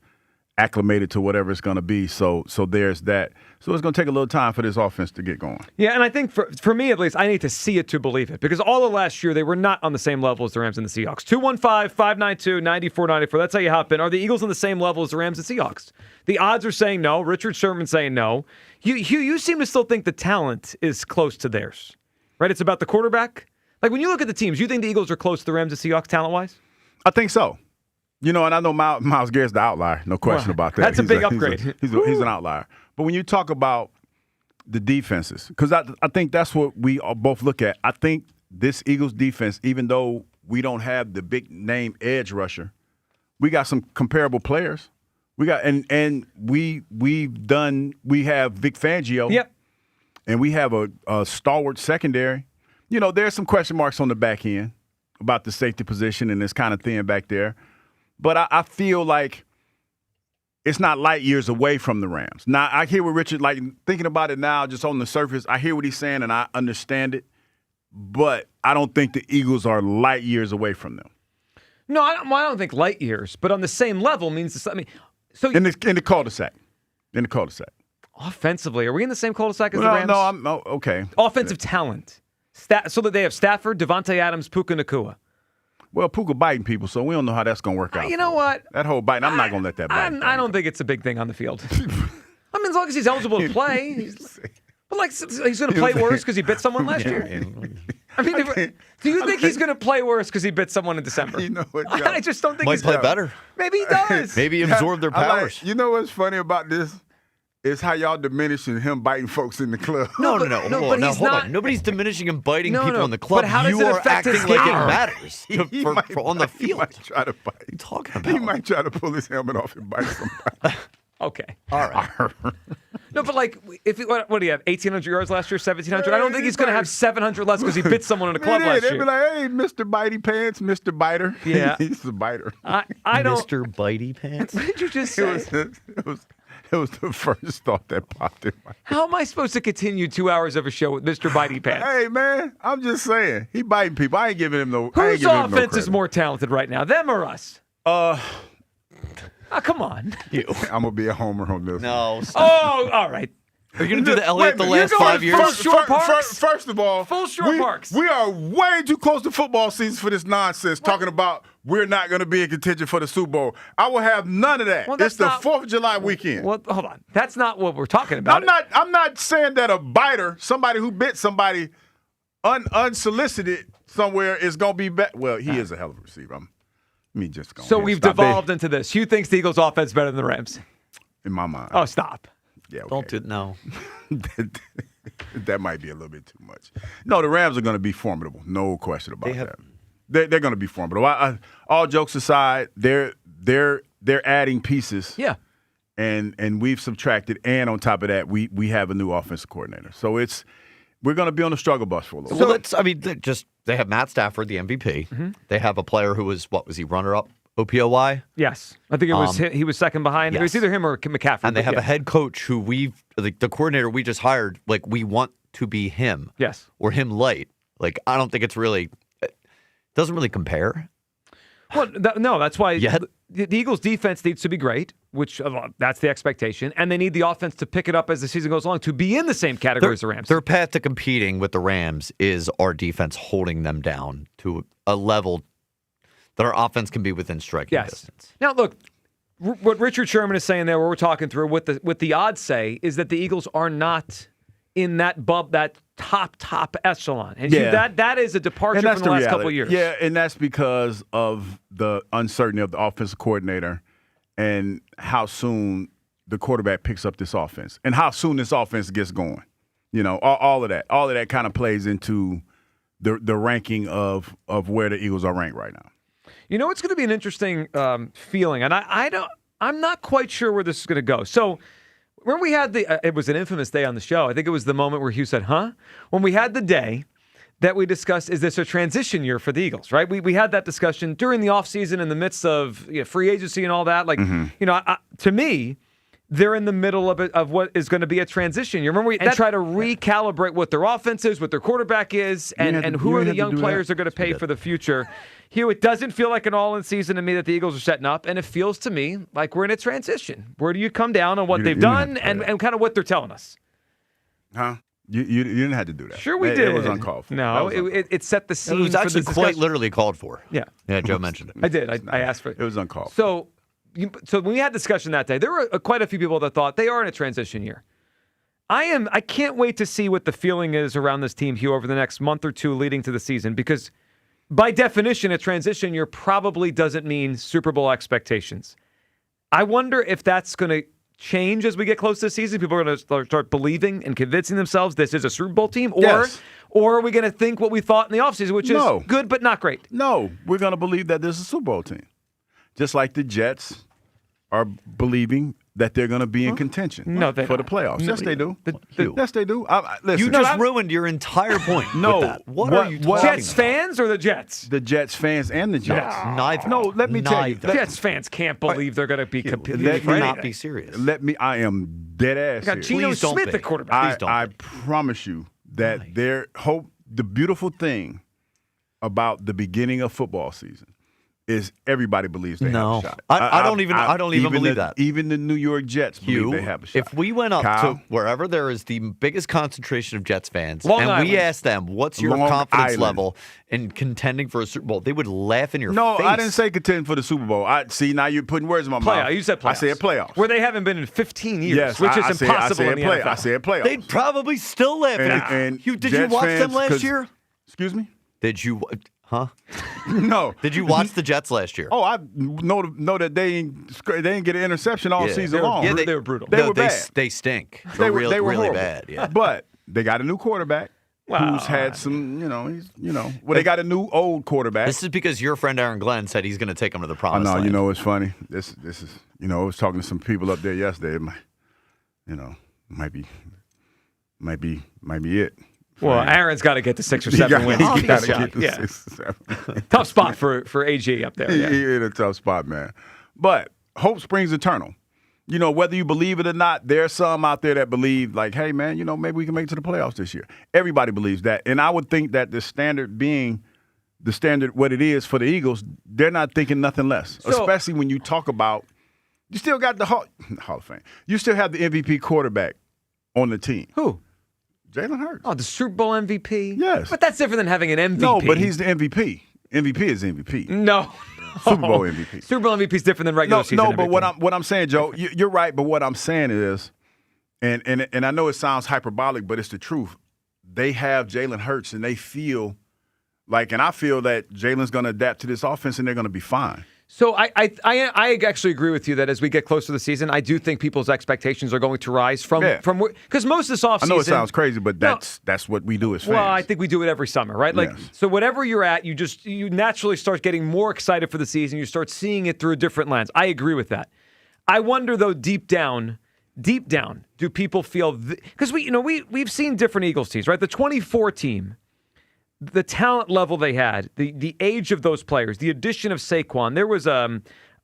acclimated to whatever it's going to be. So there's that. So it's going to take a little time for this offense to get going. Yeah, and I think for me at least, I need to see it to believe it, because all of last year they were not on the same level as the Rams and the Seahawks. 215-592-9494. That's how you hop in. Are the Eagles on the same level as the Rams and Seahawks? The odds are saying no. Richard Sherman saying no. You seem to still think the talent is close to theirs, right? It's about the quarterback. Like when you look at the teams, you think the Eagles are close to the Rams and Seahawks talent-wise? I think so. And I know Myles Garrett's the outlier, no question about that. That's a big upgrade. He's an outlier. But when you talk about the defenses, because I think that's what we all both look at. I think this Eagles defense, even though we don't have the big name edge rusher, we got some comparable players. We got we have Vic Fangio. Yep. And we have a stalwart secondary. There's some question marks on the back end about the safety position, and it's kind of thin back there. But I feel like it's not light years away from the Rams. Now, I hear what Richard, thinking about it now, just on the surface, I hear what he's saying, and I understand it. But I don't think the Eagles are light years away from them. No, I don't think light years, but on the same level means so in the cul-de-sac. In the cul-de-sac. Offensively, are we in the same cul-de-sac as the Rams? No, okay. Offensive talent. So that they have Stafford, Devontae Adams, Puka Nacua. Well, Puka biting people, so we don't know how that's going to work out. You know what? That whole biting, I'm not going to let that bite. I don't think it's a big thing on the field. I mean, as long as he's eligible to play. But he's going to play worse because he bit someone last year? I mean, do you think he's going to play worse because he bit someone in December? You know what? I just don't think Might play better. Maybe he does. Maybe he absorbed their powers. You know what's funny about this? Is how y'all diminishing him biting folks in the club. No. Hold on. Nobody's diminishing him biting people in the club. But how does you it are affect acting his like game? it matters for on the field. He might try to bite. What are you talking about? He might try to pull his helmet off and bite somebody. Okay. All right. No, but what do you have? 1,800 yards last year, 1,700. I don't think he's going to have 700 less because he bit someone in a club last year. They'd be like, "Hey, Mr. Bitey Pants, Mr. Biter." Yeah, he's a biter. I don't. Mr. Bitey Pants. What did you just say? It was the first thought that popped in my head. How am I supposed to continue 2 hours of a show with Mr. Bitey Pants? Hey, man, I'm just saying. He biting people. I ain't giving him no Whose offense is more talented right now, them or us? Oh, come on. I'm going to be a homer on this. No. Oh, all right. Are you going to do the Elliott the last 5 years? First of all, full short parks. We are way too close to football season for this nonsense, talking about we're not going to be in contention for the Super Bowl. I will have none of that. It's the 4th of July weekend. Well, hold on. That's not what we're talking about. I'm not saying that a biter, somebody who bit somebody unsolicited somewhere, is going to be better. Well, he is a hell of a receiver. Let me just go. So we've devolved into this. Hugh thinks the Eagles' offense is better than the Rams. In my mind. Oh, stop. Yeah, okay. Don't do it. No. That might be a little bit too much. No, the Rams are going to be formidable. No question about that. They're going to be formidable. All jokes aside, they're adding pieces. Yeah. And we've subtracted, and on top of that, we have a new offensive coordinator. So we're going to be on the struggle bus for a little while. They have Matt Stafford, the MVP. Mm-hmm. They have a player who was he runner-up OPOY? Yes. I think it was he was second behind. Yes. It was either him or McCaffrey. And they have a head coach who the coordinator we just hired, we want to be him. Yes. Or him light. I don't think it doesn't really compare. Well, no, that's why the Eagles' defense needs to be great, which that's the expectation, and they need the offense to pick it up as the season goes along to be in the same category as the Rams. Their path to competing with the Rams is our defense holding them down to a level that our offense can be within striking distance. Now, look, what Richard Sherman is saying there, what we're talking through, what the odds say, is that the Eagles are not in that top echelon. And that is a departure from the last couple of years. Yeah, and that's because of the uncertainty of the offensive coordinator and how soon the quarterback picks up this offense and how soon this offense gets going. All of that kind of plays into the ranking of where the Eagles are ranked right now. It's going to be an interesting feeling, and I'm not quite sure where this is going to go. So, when we had it was an infamous day on the show. I think it was the moment where Hugh said, huh? When we had the day that we discussed, is this a transition year for the Eagles, right? We had that discussion during the offseason in the midst of free agency and all that. To me, they're in the middle of what is going to be a transition year. Remember, and try to recalibrate what their offense is, what their quarterback is, and who are the young players that are going to pay for the future. Hugh, it doesn't feel like an all-in season to me that the Eagles are setting up, and it feels to me like we're in a transition. Where do you come down on what they've done and kind of what they're telling us? Huh? You didn't have to do that. Sure we did. It was uncalled for. No, it set the scene. It was actually quite literally called for. Yeah. Yeah, Joe mentioned it. I did. I asked for it. It was uncalled for. So when we had discussion that day, there were quite a few people that thought they are in a transition year. I can't wait to see what the feeling is around this team, Hugh, over the next month or two leading to the season, because by definition, a transition year probably doesn't mean Super Bowl expectations. I wonder if that's going to change as we get close to the season. People are going to start believing and convincing themselves this is a Super Bowl team, or are we going to think what we thought in the offseason, which is good but not great? No, we're going to believe that this is a Super Bowl team. Just like the Jets are believing that they're going to be in contention for the playoffs. Yes, they do. Yes, they do. Listen, you just ruined your entire point. No. With that. What are you talking Jets fans or the Jets? The Jets fans and the Jets. Neither. No, let me tell you. Jets fans can't believe they're going to be competing. Let me not be serious. I am dead ass got Geno Smith, the quarterback. I promise you that the beautiful thing about the beginning of football season is everybody believes they have a shot. I don't even believe that. Even the New York Jets believe they have a shot. If we went up to wherever there is the biggest concentration of Jets fans, Long Island. we asked them, what's your confidence level in contending for a Super Bowl, they would laugh in your face. No, I didn't say contend for the Super Bowl. See, now you're putting words in my mouth. You said playoffs. I said playoffs. Where they haven't been in 15 years, yes, which is impossible in the NFL. I said playoffs. They'd probably still laugh at you. Did you watch them last year? Excuse me? Did you... Huh? No. Did you watch the Jets last year? Oh, I know that they didn't get an interception all season long. Yeah, they were brutal. They were bad. They stink. They were really horrible. bad. Yeah. But they got a new quarterback who's had some, they got a new old quarterback. This is because your friend Aaron Glenn said he's going to take him to the promised land. You know what's funny? This is, I was talking to some people up there yesterday. Might be it. Well, Aaron's got to get to 6 or 7 wins. Tough spot for AG up there. Yeah. He's in a tough spot, man. But hope springs eternal. Whether you believe it or not, there's some out there that believe, like, hey, man, maybe we can make it to the playoffs this year. Everybody believes that. And I would think that the standard being the standard, what it is for the Eagles, they're not thinking nothing less. Especially when you talk about, you still got the Hall of Fame. You still have the MVP quarterback on the team. Who? Jalen Hurts. Oh, the Super Bowl MVP? Yes. But that's different than having an MVP. No, but he's the MVP. MVP is MVP. No. Super Bowl MVP. Super Bowl MVP is different than regular season MVP. No, but what I'm saying, Joe, you're right, but what I'm saying is, and I know it sounds hyperbolic, but it's the truth. They have Jalen Hurts, and they feel like, and I feel that Jalen's going to adapt to this offense, and they're going to be fine. So I actually agree with you that as we get closer to the season, I do think people's expectations are going to rise from because most of this offseason. I know it sounds crazy, but that's what we do as fans. Well, I think we do it every summer, right? Like, so whatever you're at, you naturally start getting more excited for the season. You start seeing it through a different lens. I agree with that. I wonder though, deep down, do people feel because we've seen different Eagles teams, right? The 24 team. The talent level they had, the age of those players, the addition of Saquon, there was a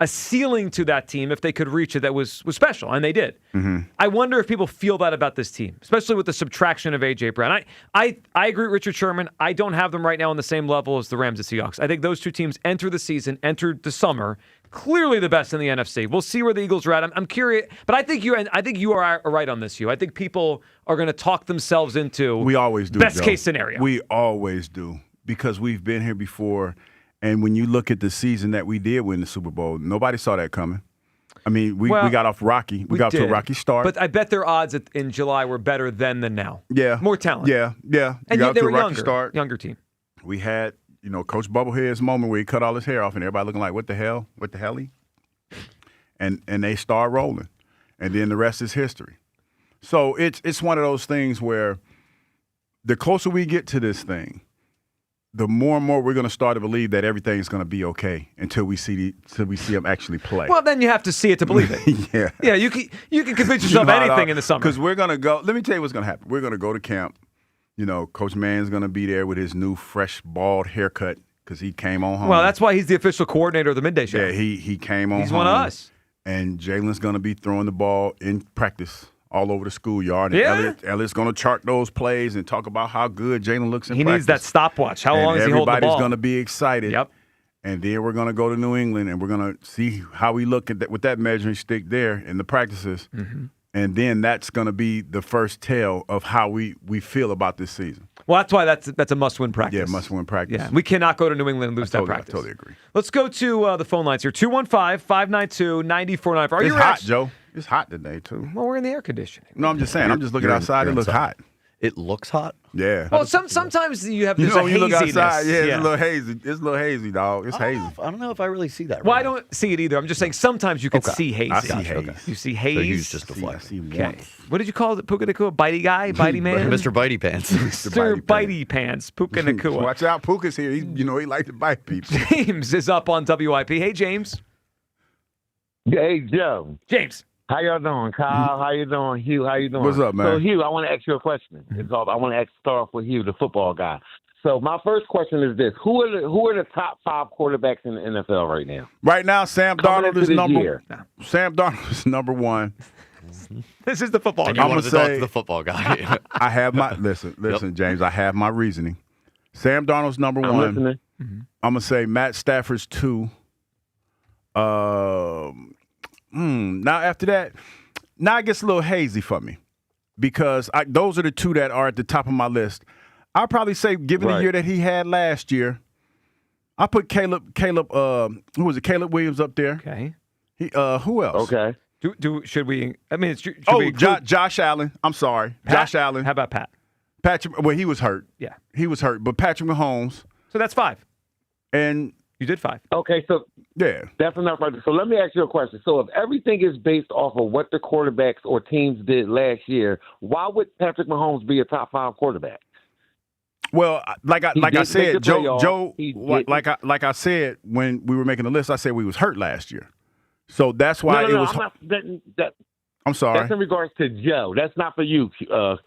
ceiling to that team if they could reach it that was special, and they did. Mm-hmm. I wonder if people feel that about this team, especially with the subtraction of A.J. Brown. I agree with Richard Sherman. I don't have them right now on the same level as the Rams and Seahawks. I think those two teams entered the summer, clearly the best in the NFC. We'll see where the Eagles are at. I'm curious, but I think you are right on this, Hugh. I think people are going to talk themselves into we always do best case scenario. We always do because we've been here before. And when you look at the season that we did win the Super Bowl, nobody saw that coming. I mean, we got off rocky. We got to a rocky start. But I bet their odds in July were better then than now. Yeah. More talent. Yeah. And got they to were a rocky start. Younger team. We had, Coach Bubblehead's moment where he cut all his hair off and everybody looking like, what the hell? What the hell? And they start rolling. And then the rest is history. So it's one of those things where the closer we get to this thing, the more and more we're going to start to believe that everything's going to be okay until we see them actually play. Well, then you have to see it to believe it. Yeah. You can convince yourself anything in the summer. Because we're going to go. Let me tell you what's going to happen. We're going to go to camp. Coach Mann's going to be there with his new fresh bald haircut because he came on home. Well, that's why he's the official coordinator of the Midday Show. Yeah, he came on home. He's one of us. And Jalen's going to be throwing the ball in practice all over the schoolyard. And Elliott's going to chart those plays and talk about how good Jalen looks in practice. He needs that stopwatch. How long is he holding the ball? Everybody's going to be excited. Yep. And then we're going to go to New England, and we're going to see how we look at that with that measuring stick there in the practices. Mm-hmm. And then that's going to be the first tell of how we feel about this season. Well, that's why that's a must-win practice. Yeah, must-win practice. Yeah, we cannot go to New England and lose that practice. I totally agree. Let's go to the phone lines here. 215-592-9494. It's hot, Joe. It's hot today, too. Well, we're in the air conditioning. No, I'm just saying. I'm just looking outside. It looks hot. It looks hot? Yeah. Well, sometimes you have this you look haziness. outside, it's a little hazy. It's a little hazy, dog. It's hazy. I don't know if I really see that. Well, I don't see it either. I'm just saying sometimes you can see hazy. I see haze. Okay. You see haze. So he's just deflecting. I see warmth. What did you call it? Puka Nakua? Bitey guy? Bitey man? Mr. Bitey Pants. Mr. Bitey Pants. Puka Nakua. Watch out. Puka's here. He like to bite people. James is up on WIP. Hey, James. Hey, Joe. James. How y'all doing? Kyle, how you doing? Hugh, how you doing? What's up, man? So, Hugh, I want to ask you a question. I want to start off with Hugh, the football guy. So, my first question is this. Who are the top 5 quarterbacks in the NFL right now? Right now, Sam Darnold is number 1. This is the football and guy. you wanted to talk to the football guy. I have my – listen, James, I have my reasoning. Sam Darnold's number 1. Listening. Mm-hmm. I'm going to say Matt Stafford's 2. Now, after that, it gets a little hazy for me because those are the 2 that are at the top of my list. I'll probably say, given the year that he had last year, I put Caleb, who was it? Caleb Williams up there. Okay. Who else? Okay. Should we? I mean, Josh Allen. I'm sorry, Pat? Josh Allen. How about Pat? Patrick. Well, he was hurt. Yeah, he was hurt. But Patrick Mahomes. So that's 5. And you did 5. Okay, so that's enough right there. So let me ask you a question. So if everything is based off of what the quarterbacks or teams did last year, why would Patrick Mahomes be a top 5 quarterback? Well, like I said, Joe, like I said when we were making the list, I said we was hurt last year, so that's why it was. I'm sorry. That's in regards to Joe. That's not for you, Hugh.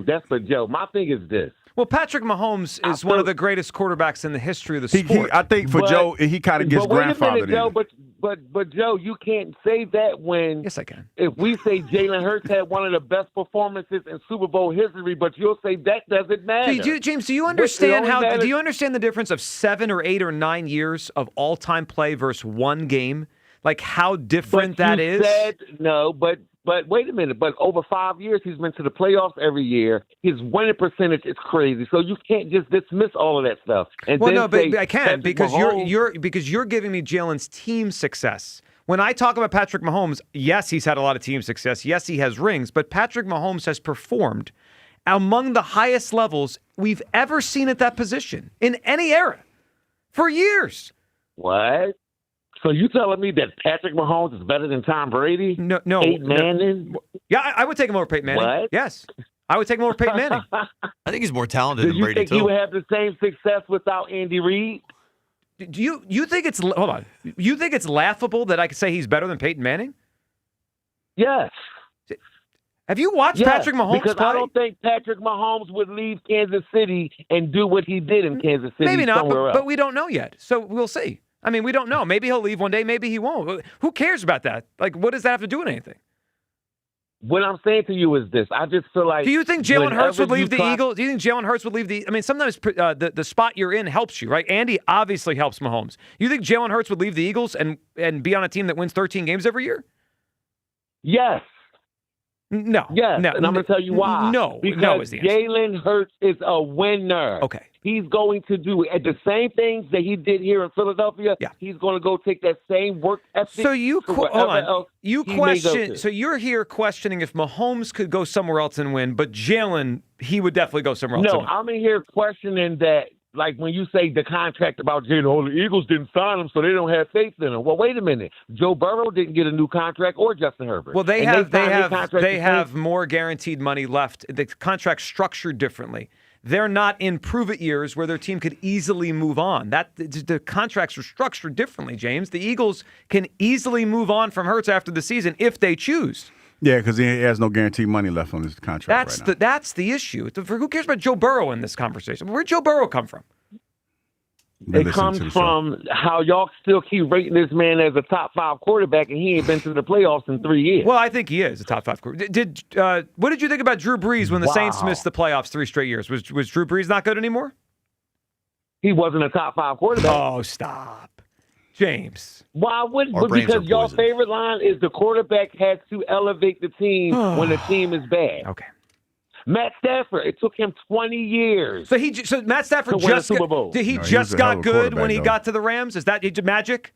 That's for Joe. My thing is this. Well, Patrick Mahomes is one of the greatest quarterbacks in the history of the sport. I think for Joe, he kind of gets grandfathered in. Joe, but Joe, you can't say that when. Yes, I can. If we say Jalen Hurts had one of the best performances in Super Bowl history, but you'll say that doesn't matter. James, do you understand Do you understand the difference of 7 or 8 or 9 years of all-time play versus one game? Like how different that is? But wait a minute. But over 5 years, he's been to the playoffs every year. His winning percentage is crazy. So you can't just dismiss all of that stuff. And but I can because you're giving me Jalen's team success. When I talk about Patrick Mahomes, yes, he's had a lot of team success. Yes, he has rings. But Patrick Mahomes has performed among the highest levels we've ever seen at that position in any era for years. What? So you telling me that Patrick Mahomes is better than Tom Brady? No. Peyton Manning? Yeah, I would take him over Peyton Manning. What? Yes. I would take him over Peyton Manning. I think he's more talented Do than you Brady, think too. he would have the same success without Andy Reid? Do you think it's hold on? You think it's laughable that I could say he's better than Peyton Manning? Yes. Have you watched Patrick Mahomes because play? I don't think Patrick Mahomes would leave Kansas City and do what he did in Kansas City. Maybe not, somewhere else. but we don't know yet. So we'll see. I mean, we don't know. Maybe he'll leave one day. Maybe he won't. Who cares about that? Like, what does that have to do with anything? What I'm saying to you is this. I just feel like... Do you think Jalen Hurts would leave the try- Eagles? Do you think Jalen Hurts would leave the... I mean, sometimes the spot you're in helps you, right? Andy obviously helps Mahomes. You think Jalen Hurts would leave the Eagles and be on a team that wins 13 games every year? Yes. No. Yes. No. And I'm going to tell you why. No. Because No is the answer. Jalen Hurts is a winner. Okay. He's going to do the same things that he did here in Philadelphia. Yeah. He's going to go take that same work ethic. So you to hold wherever on. else You he may go question. to. So you're here questioning if Mahomes could go somewhere else and win, but Jalen, he would definitely go somewhere else. No, and win. I'm in here questioning that. Like when you say the contract about Jalen, oh, the Eagles didn't sign him, so they don't have faith in him. Well, wait a minute. Joe Burrow didn't get a new contract, or Justin Herbert. Well, they And have signed their contract they the have same- more guaranteed money left. The contract's structured differently. They're not in prove-it years where their team could easily move on. The contracts are structured differently, James. The Eagles can easily move on from Hurts after the season if they choose. Yeah, because he has no guaranteed money left on his contract right now. That's the issue. Who cares about Joe Burrow in this conversation? Where'd Joe Burrow come from? It comes from how y'all still keep rating this man as a top 5 quarterback, and he ain't been to the playoffs in 3 years. Well, I think he is a top 5 quarterback. What did you think about Drew Brees when the Saints missed the playoffs 3 straight years? Was Drew Brees not good anymore? He wasn't a top 5 quarterback. Oh, stop. James. Why would? Our brains Because are y'all poisoned. favorite line is the quarterback has to elevate the team when the team is bad. Okay. Matt Stafford, it took him 20 years. So Matt Stafford to win a just Super Bowl. Did he No, he just was a hell got of a good quarterback, when he though. got to the Rams? Is that magic?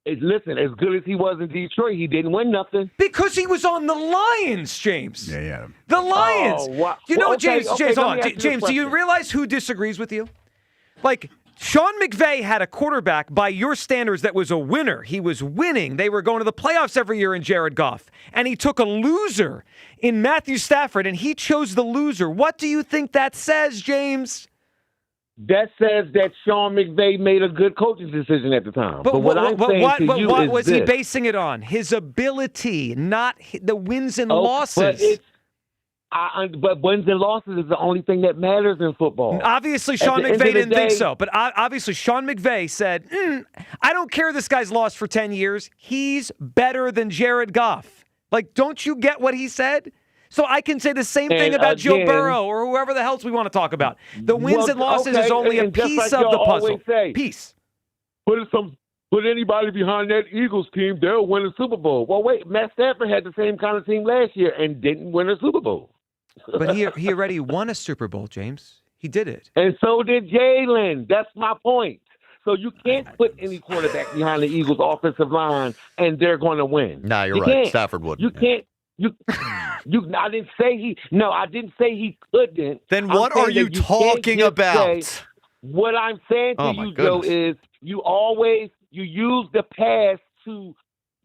Listen, as good as he was in Detroit, he didn't win nothing. Because he was on the Lions, James. Yeah. The Lions. Oh, wow. You know Well, what, James? okay, James, let hold me on. ask you a James, do you question. realize who disagrees with you? Like, Sean McVay had a quarterback by your standards that was a winner. He was winning. They were going to the playoffs every year in Jared Goff. And he took a loser in Matthew Stafford, and he chose the loser. What do you think that says, James? That says that Sean McVay made a good coaching decision at the time. But what I'm saying to you what is was this. he basing it on? His ability, not the wins and But losses. but wins and losses is the only thing that matters in football. Obviously, At Sean the end McVay of the didn't think day- so. But obviously, Sean McVay said, I don't care this guy's lost for 10 years. He's better than Jared Goff. Like, don't you get what he said? So I can say the same thing And about Joe again- Burrow or whoever the else we want to talk about. The wins Well, and losses okay, is only a and just piece like of y'all the always puzzle. say, Piece. Put anybody behind that Eagles team, they'll win a Super Bowl. Well, wait, Matt Stafford had the same kind of team last year and didn't win a Super Bowl. But he already won a Super Bowl, James. He did it. And so did Jalen. That's my point. So you can't put any quarterback behind the Eagles' offensive line and they're going to win. Nah, you're You right. can't. Stafford wouldn't. You can't. I didn't say he. No, I didn't say he couldn't. Then I'm what saying are you that can't talking just about? say- what I'm saying to Oh, my you, Joe, goodness. is you use the past to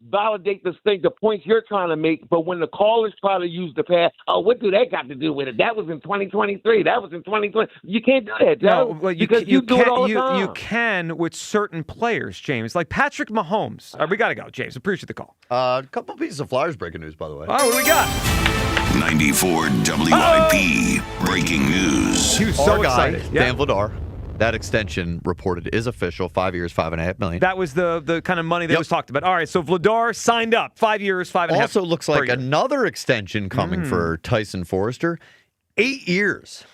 validate the points you're trying to make. But when the callers try to use the past, what do that got to do with it? That was in 2023. That was in 2020. You can't do that, Joe. No, well, because you do it all the time. You can with certain players, James, like Patrick Mahomes. All right, we got to go, James. Appreciate the call. A couple pieces of Flyers breaking news, by the way. Oh, what do we got? 94 WIP breaking news. He was so Our guy, excited. Yeah. Dan Vladar, that extension reported is official. 5 years, $5.5 million. That was the kind of money that was talked about. All right, so Vladar signed up. 5 years, $5.5 million. Also looks per like year. another extension coming for Tyson Forrester. 8 years.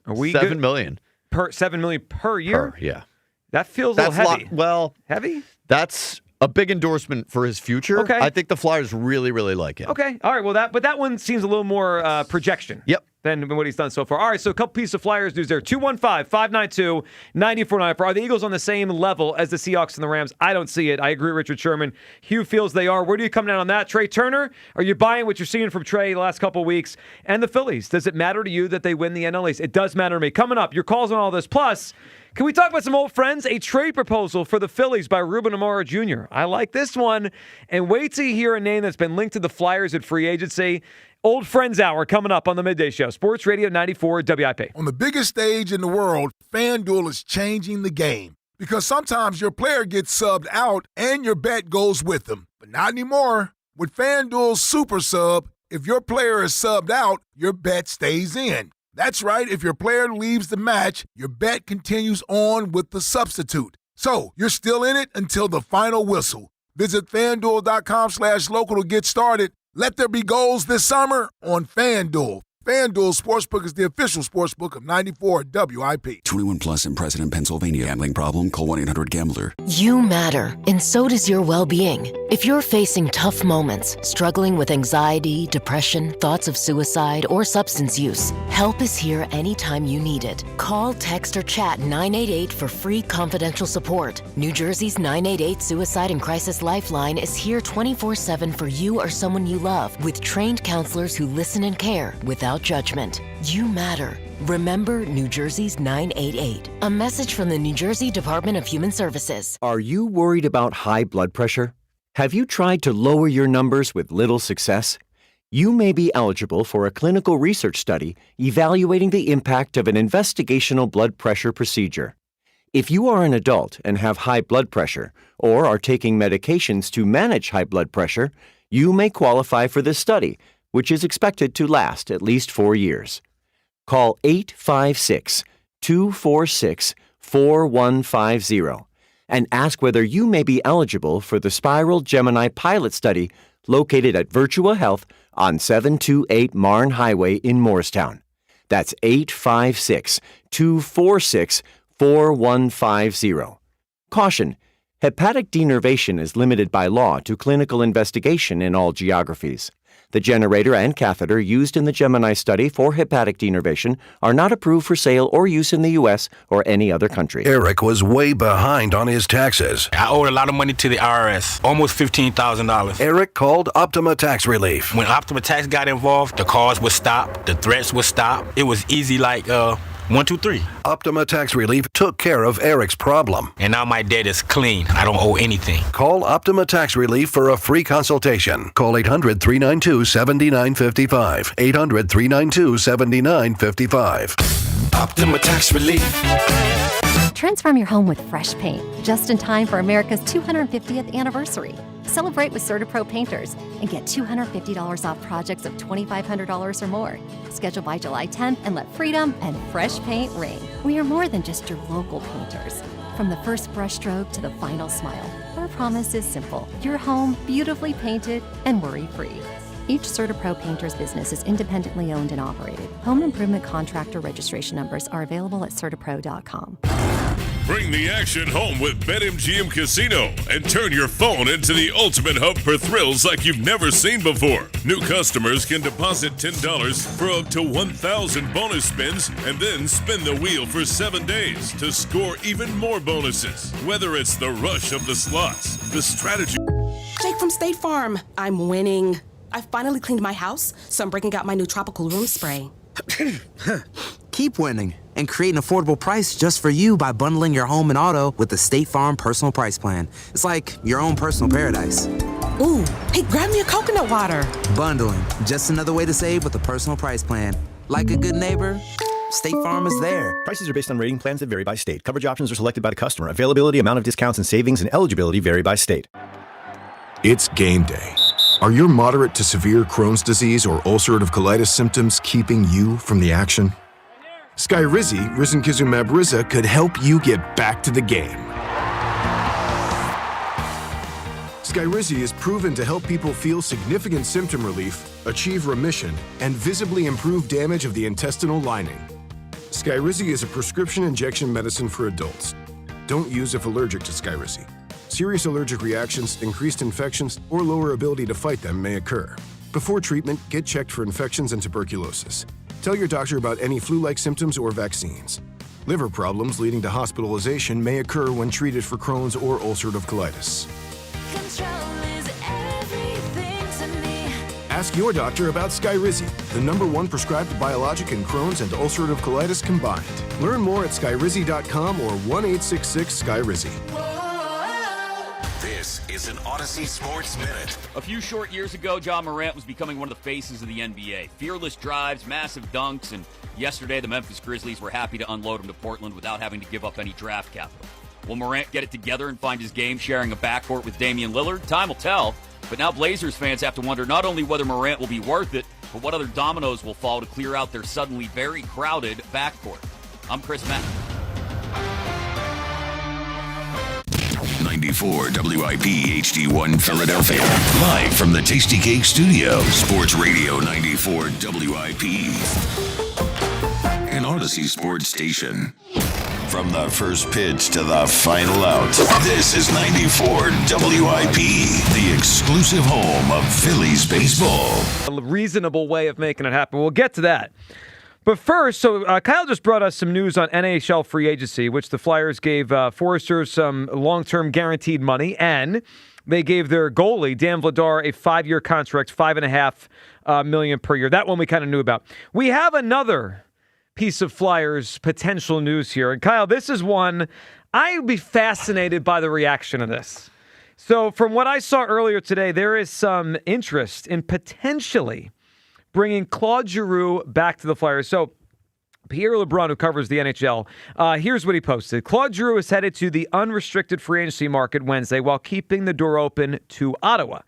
Are we $7 good? million. $7 million per year? Yeah. That feels a little heavy. Well, Heavy? that's a big endorsement for his future. Okay. I think the Flyers really, really like him. Okay. All right. Well, that one seems a little more projection. Yep. than what he's done so far. All right, so a couple pieces of Flyers news there. 215-592-9494. Are the Eagles on the same level as the Seahawks and the Rams? I don't see it. I agree with Richard Sherman. Hugh feels they are. Where do you come down on that? Trea Turner, are you buying what you're seeing from Trea the last couple of weeks? And the Phillies, does it matter to you that they win the NL East? It does matter to me. Coming up, your calls on all this. Plus, can we talk about some old friends? A trade proposal for the Phillies by Ruben Amaro Jr. I like this one. And wait till you hear a name that's been linked to the Flyers at free agency. Old Friends Hour coming up on the Midday Show. Sports Radio 94 WIP. On the biggest stage in the world, FanDuel is changing the game. Because sometimes your player gets subbed out and your bet goes with them. But not anymore. With FanDuel's Super Sub, if your player is subbed out, your bet stays in. That's right. If your player leaves the match, your bet continues on with the substitute. So you're still in it until the final whistle. Visit FanDuel.com/local to get started. Let there be goals this summer on FanDuel. FanDuel Sportsbook is the official sportsbook of 94 WIP. 21 plus in President, Pennsylvania. Gambling problem? Call 1-800-GAMBLER. You matter, and so does your well-being. If you're facing tough moments, struggling with anxiety, depression, thoughts of suicide, or substance use, help is here anytime you need it. Call, text, or chat 988 for free confidential support. New Jersey's 988 Suicide and Crisis Lifeline is here 24/7 for you or someone you love, with trained counselors who listen and care without judgment. You matter. Remember New Jersey's 988. A message from the New Jersey Department of Human Services. Are you worried about high blood pressure? Have you tried to lower your numbers with little success? You may be eligible for a clinical research study evaluating the impact of an investigational blood pressure procedure. If you are an adult and have high blood pressure or are taking medications to manage high blood pressure, you may qualify for this study, which is expected to last at least 4 years. Call 856-246-4150 and ask whether you may be eligible for the Spiral Gemini pilot study located at Virtua Health on 728 Marne Highway in Morristown. That's 856-246-4150. Caution: hepatic denervation is limited by law to clinical investigation in all geographies. The generator and catheter used in the Gemini study for hepatic denervation are not approved for sale or use in the U.S. or any other country. Eric was way behind on his taxes. I owed a lot of money to the IRS, almost $15,000. Eric called Optima Tax Relief. When Optima Tax got involved, the calls would stop, the threats would stop. It was easy like 1, 2, 3. Optima Tax Relief took care of Eric's problem. And now my debt is clean. I don't owe anything. Call Optima Tax Relief for a free consultation. Call 800-392-7955. 800-392-7955. Optima Tax Relief. Transform your home with fresh paint, just in time for America's 250th anniversary. Celebrate with CertaPro Painters and get $250 off projects of $2,500 or more. Schedule by July 10th and let freedom and fresh paint ring. We are more than just your local painters. From the first brushstroke to the final smile, our promise is simple: your home beautifully painted and worry-free. Each CertaPro Painters business is independently owned and operated. Home improvement contractor registration numbers are available at CertaPro.com. Bring the action home with BetMGM Casino and turn your phone into the ultimate hub for thrills like you've never seen before. New customers can deposit $10 for up to 1,000 bonus spins and then spin the wheel for 7 days to score even more bonuses. Whether it's the rush of the slots, the strategy... Jake from State Farm. I'm winning. I finally cleaned my house, so I'm breaking out my new tropical room spray. Keep winning and create an affordable price just for you by bundling your home and auto with the State Farm Personal Price Plan. It's like your own personal paradise. Ooh, hey, grab me a coconut water. Bundling, just another way to save with a personal price plan. Like a good neighbor, State Farm is there. Prices are based on rating plans that vary by state. Coverage options are selected by the customer. Availability, amount of discounts and savings, and eligibility vary by state. It's game day. Are your moderate to severe Crohn's disease or ulcerative colitis symptoms keeping you from the action? Skyrizi, risankizumab Riza, could help you get back to the game. Skyrizi is proven to help people feel significant symptom relief, achieve remission, and visibly improve damage of the intestinal lining. Skyrizi is a prescription injection medicine for adults. Don't use if allergic to Skyrizi. Serious allergic reactions, increased infections, or lower ability to fight them may occur. Before treatment, get checked for infections and tuberculosis. Tell your doctor about any flu-like symptoms or vaccines. Liver problems leading to hospitalization may occur when treated for Crohn's or ulcerative colitis. Ask your doctor about Skyrizi, the #1 prescribed biologic in Crohn's and ulcerative colitis combined. Learn more at skyrizi.com or 1-866-SKYRIZI. This is an Odyssey Sports Minute. A few short years ago, Ja Morant was becoming one of the faces of the NBA. Fearless drives, massive dunks, and yesterday the Memphis Grizzlies were happy to unload him to Portland without having to give up any draft capital. Will Morant get it together and find his game sharing a backcourt with Damian Lillard? Time will tell. But now Blazers fans have to wonder not only whether Morant will be worth it, but what other dominoes will fall to clear out their suddenly very crowded backcourt. I'm Chris Mack. 94 WIP HD1 Philadelphia. Live from the Tasty Cake Studio. Sports Radio 94 WIP. An Odyssey Sports Station. From the first pitch to the final out, this is 94 WIP, the exclusive home of Phillies baseball. A reasonable way of making it happen. We'll get to that. But first, Kyle just brought us some news on NHL free agency, which the Flyers gave Forrester some long-term guaranteed money, and they gave their goalie, Dan Vladar, a 5-year contract, $5.5 million per year. That one we kind of knew about. We have another piece of Flyers potential news here. And Kyle, this is one I would be fascinated by the reaction of this. So from what I saw earlier today, there is some interest in potentially bringing Claude Giroux back to the Flyers. So Pierre LeBrun, who covers the NHL, here's what he posted. Claude Giroux is headed to the unrestricted free agency market Wednesday while keeping the door open to Ottawa.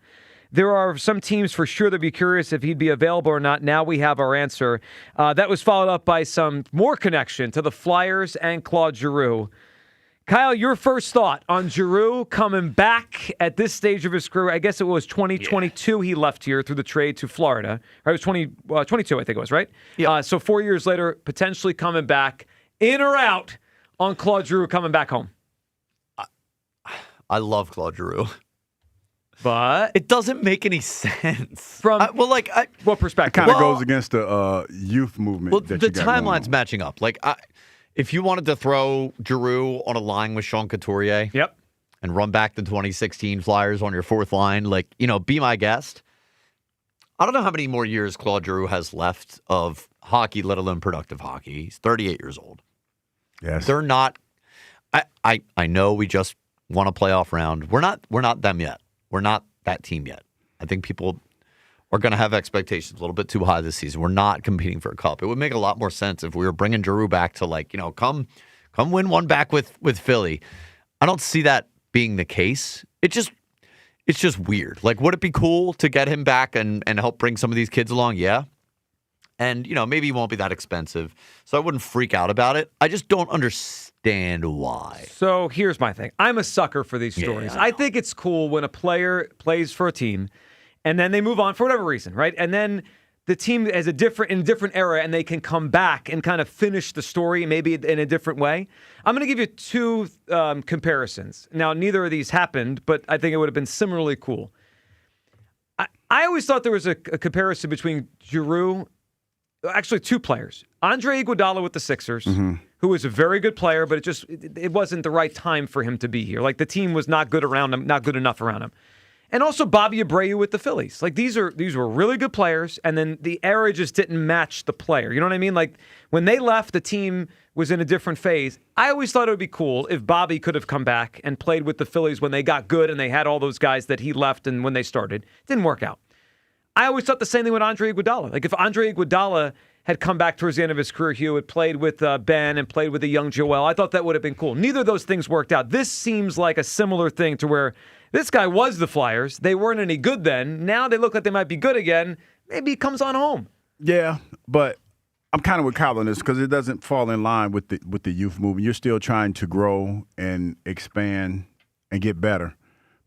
There are some teams for sure that'd be curious if he'd be available or not. Now we have our answer. That was followed up by some more connection to the Flyers and Claude Giroux. Kyle, your first thought on Giroux coming back at this stage of his career? I guess it was 2022 he left here through the trade to Florida. Right, it was 22, I think it was, right? Yeah. So 4 years later, potentially coming back. In or out on Claude Giroux coming back home? I love Claude Giroux. But it doesn't make any sense. From what perspective? Kind of goes against the youth movement. Well, that the you got timeline's matching up. If you wanted to throw Giroux on a line with Sean Couturier, and run back the 2016 Flyers on your fourth line, be my guest. I don't know how many more years Claude Giroux has left of hockey, let alone productive hockey. He's 38 years old. Yes, they're not. I know we just won a playoff round. We're not them yet. We're not that team yet. I think people are going to have expectations a little bit too high this season. We're not competing for a cup. It would make a lot more sense if we were bringing Giroux back to come win one back with Philly. I don't see that being the case. It's just weird. Would it be cool to get him back and help bring some of these kids along? Yeah. And, maybe he won't be that expensive. So I wouldn't freak out about it. I just don't understand why. So here's my thing. I'm a sucker for these stories. I think it's cool when a player plays for a team and then they move on for whatever reason, right? And then the team is in a different era and they can come back and kind of finish the story maybe in a different way. I'm going to give you two comparisons. Now, neither of these happened, but I think it would have been similarly cool. I always thought there was a comparison between Giroux, actually two players. Andre Iguodala with the Sixers, who was a very good player, but it wasn't the right time for him to be here. The team was not good around him, not good enough around him. And also Bobby Abreu with the Phillies. These were really good players, and then the era just didn't match the player. You know what I mean? When they left, the team was in a different phase. I always thought it would be cool if Bobby could have come back and played with the Phillies when they got good and they had all those guys that he left and when they started. It didn't work out. I always thought the same thing with Andre Iguodala. If Andre Iguodala had come back towards the end of his career, Hugh had played with Ben and played with the young Joel, I thought that would have been cool. Neither of those things worked out. This seems like a similar thing to where this guy was the Flyers. They weren't any good then. Now they look like they might be good again. Maybe he comes on home. Yeah, but I'm kind of with Kyle on this because it doesn't fall in line with the youth movement. You're still trying to grow and expand and get better.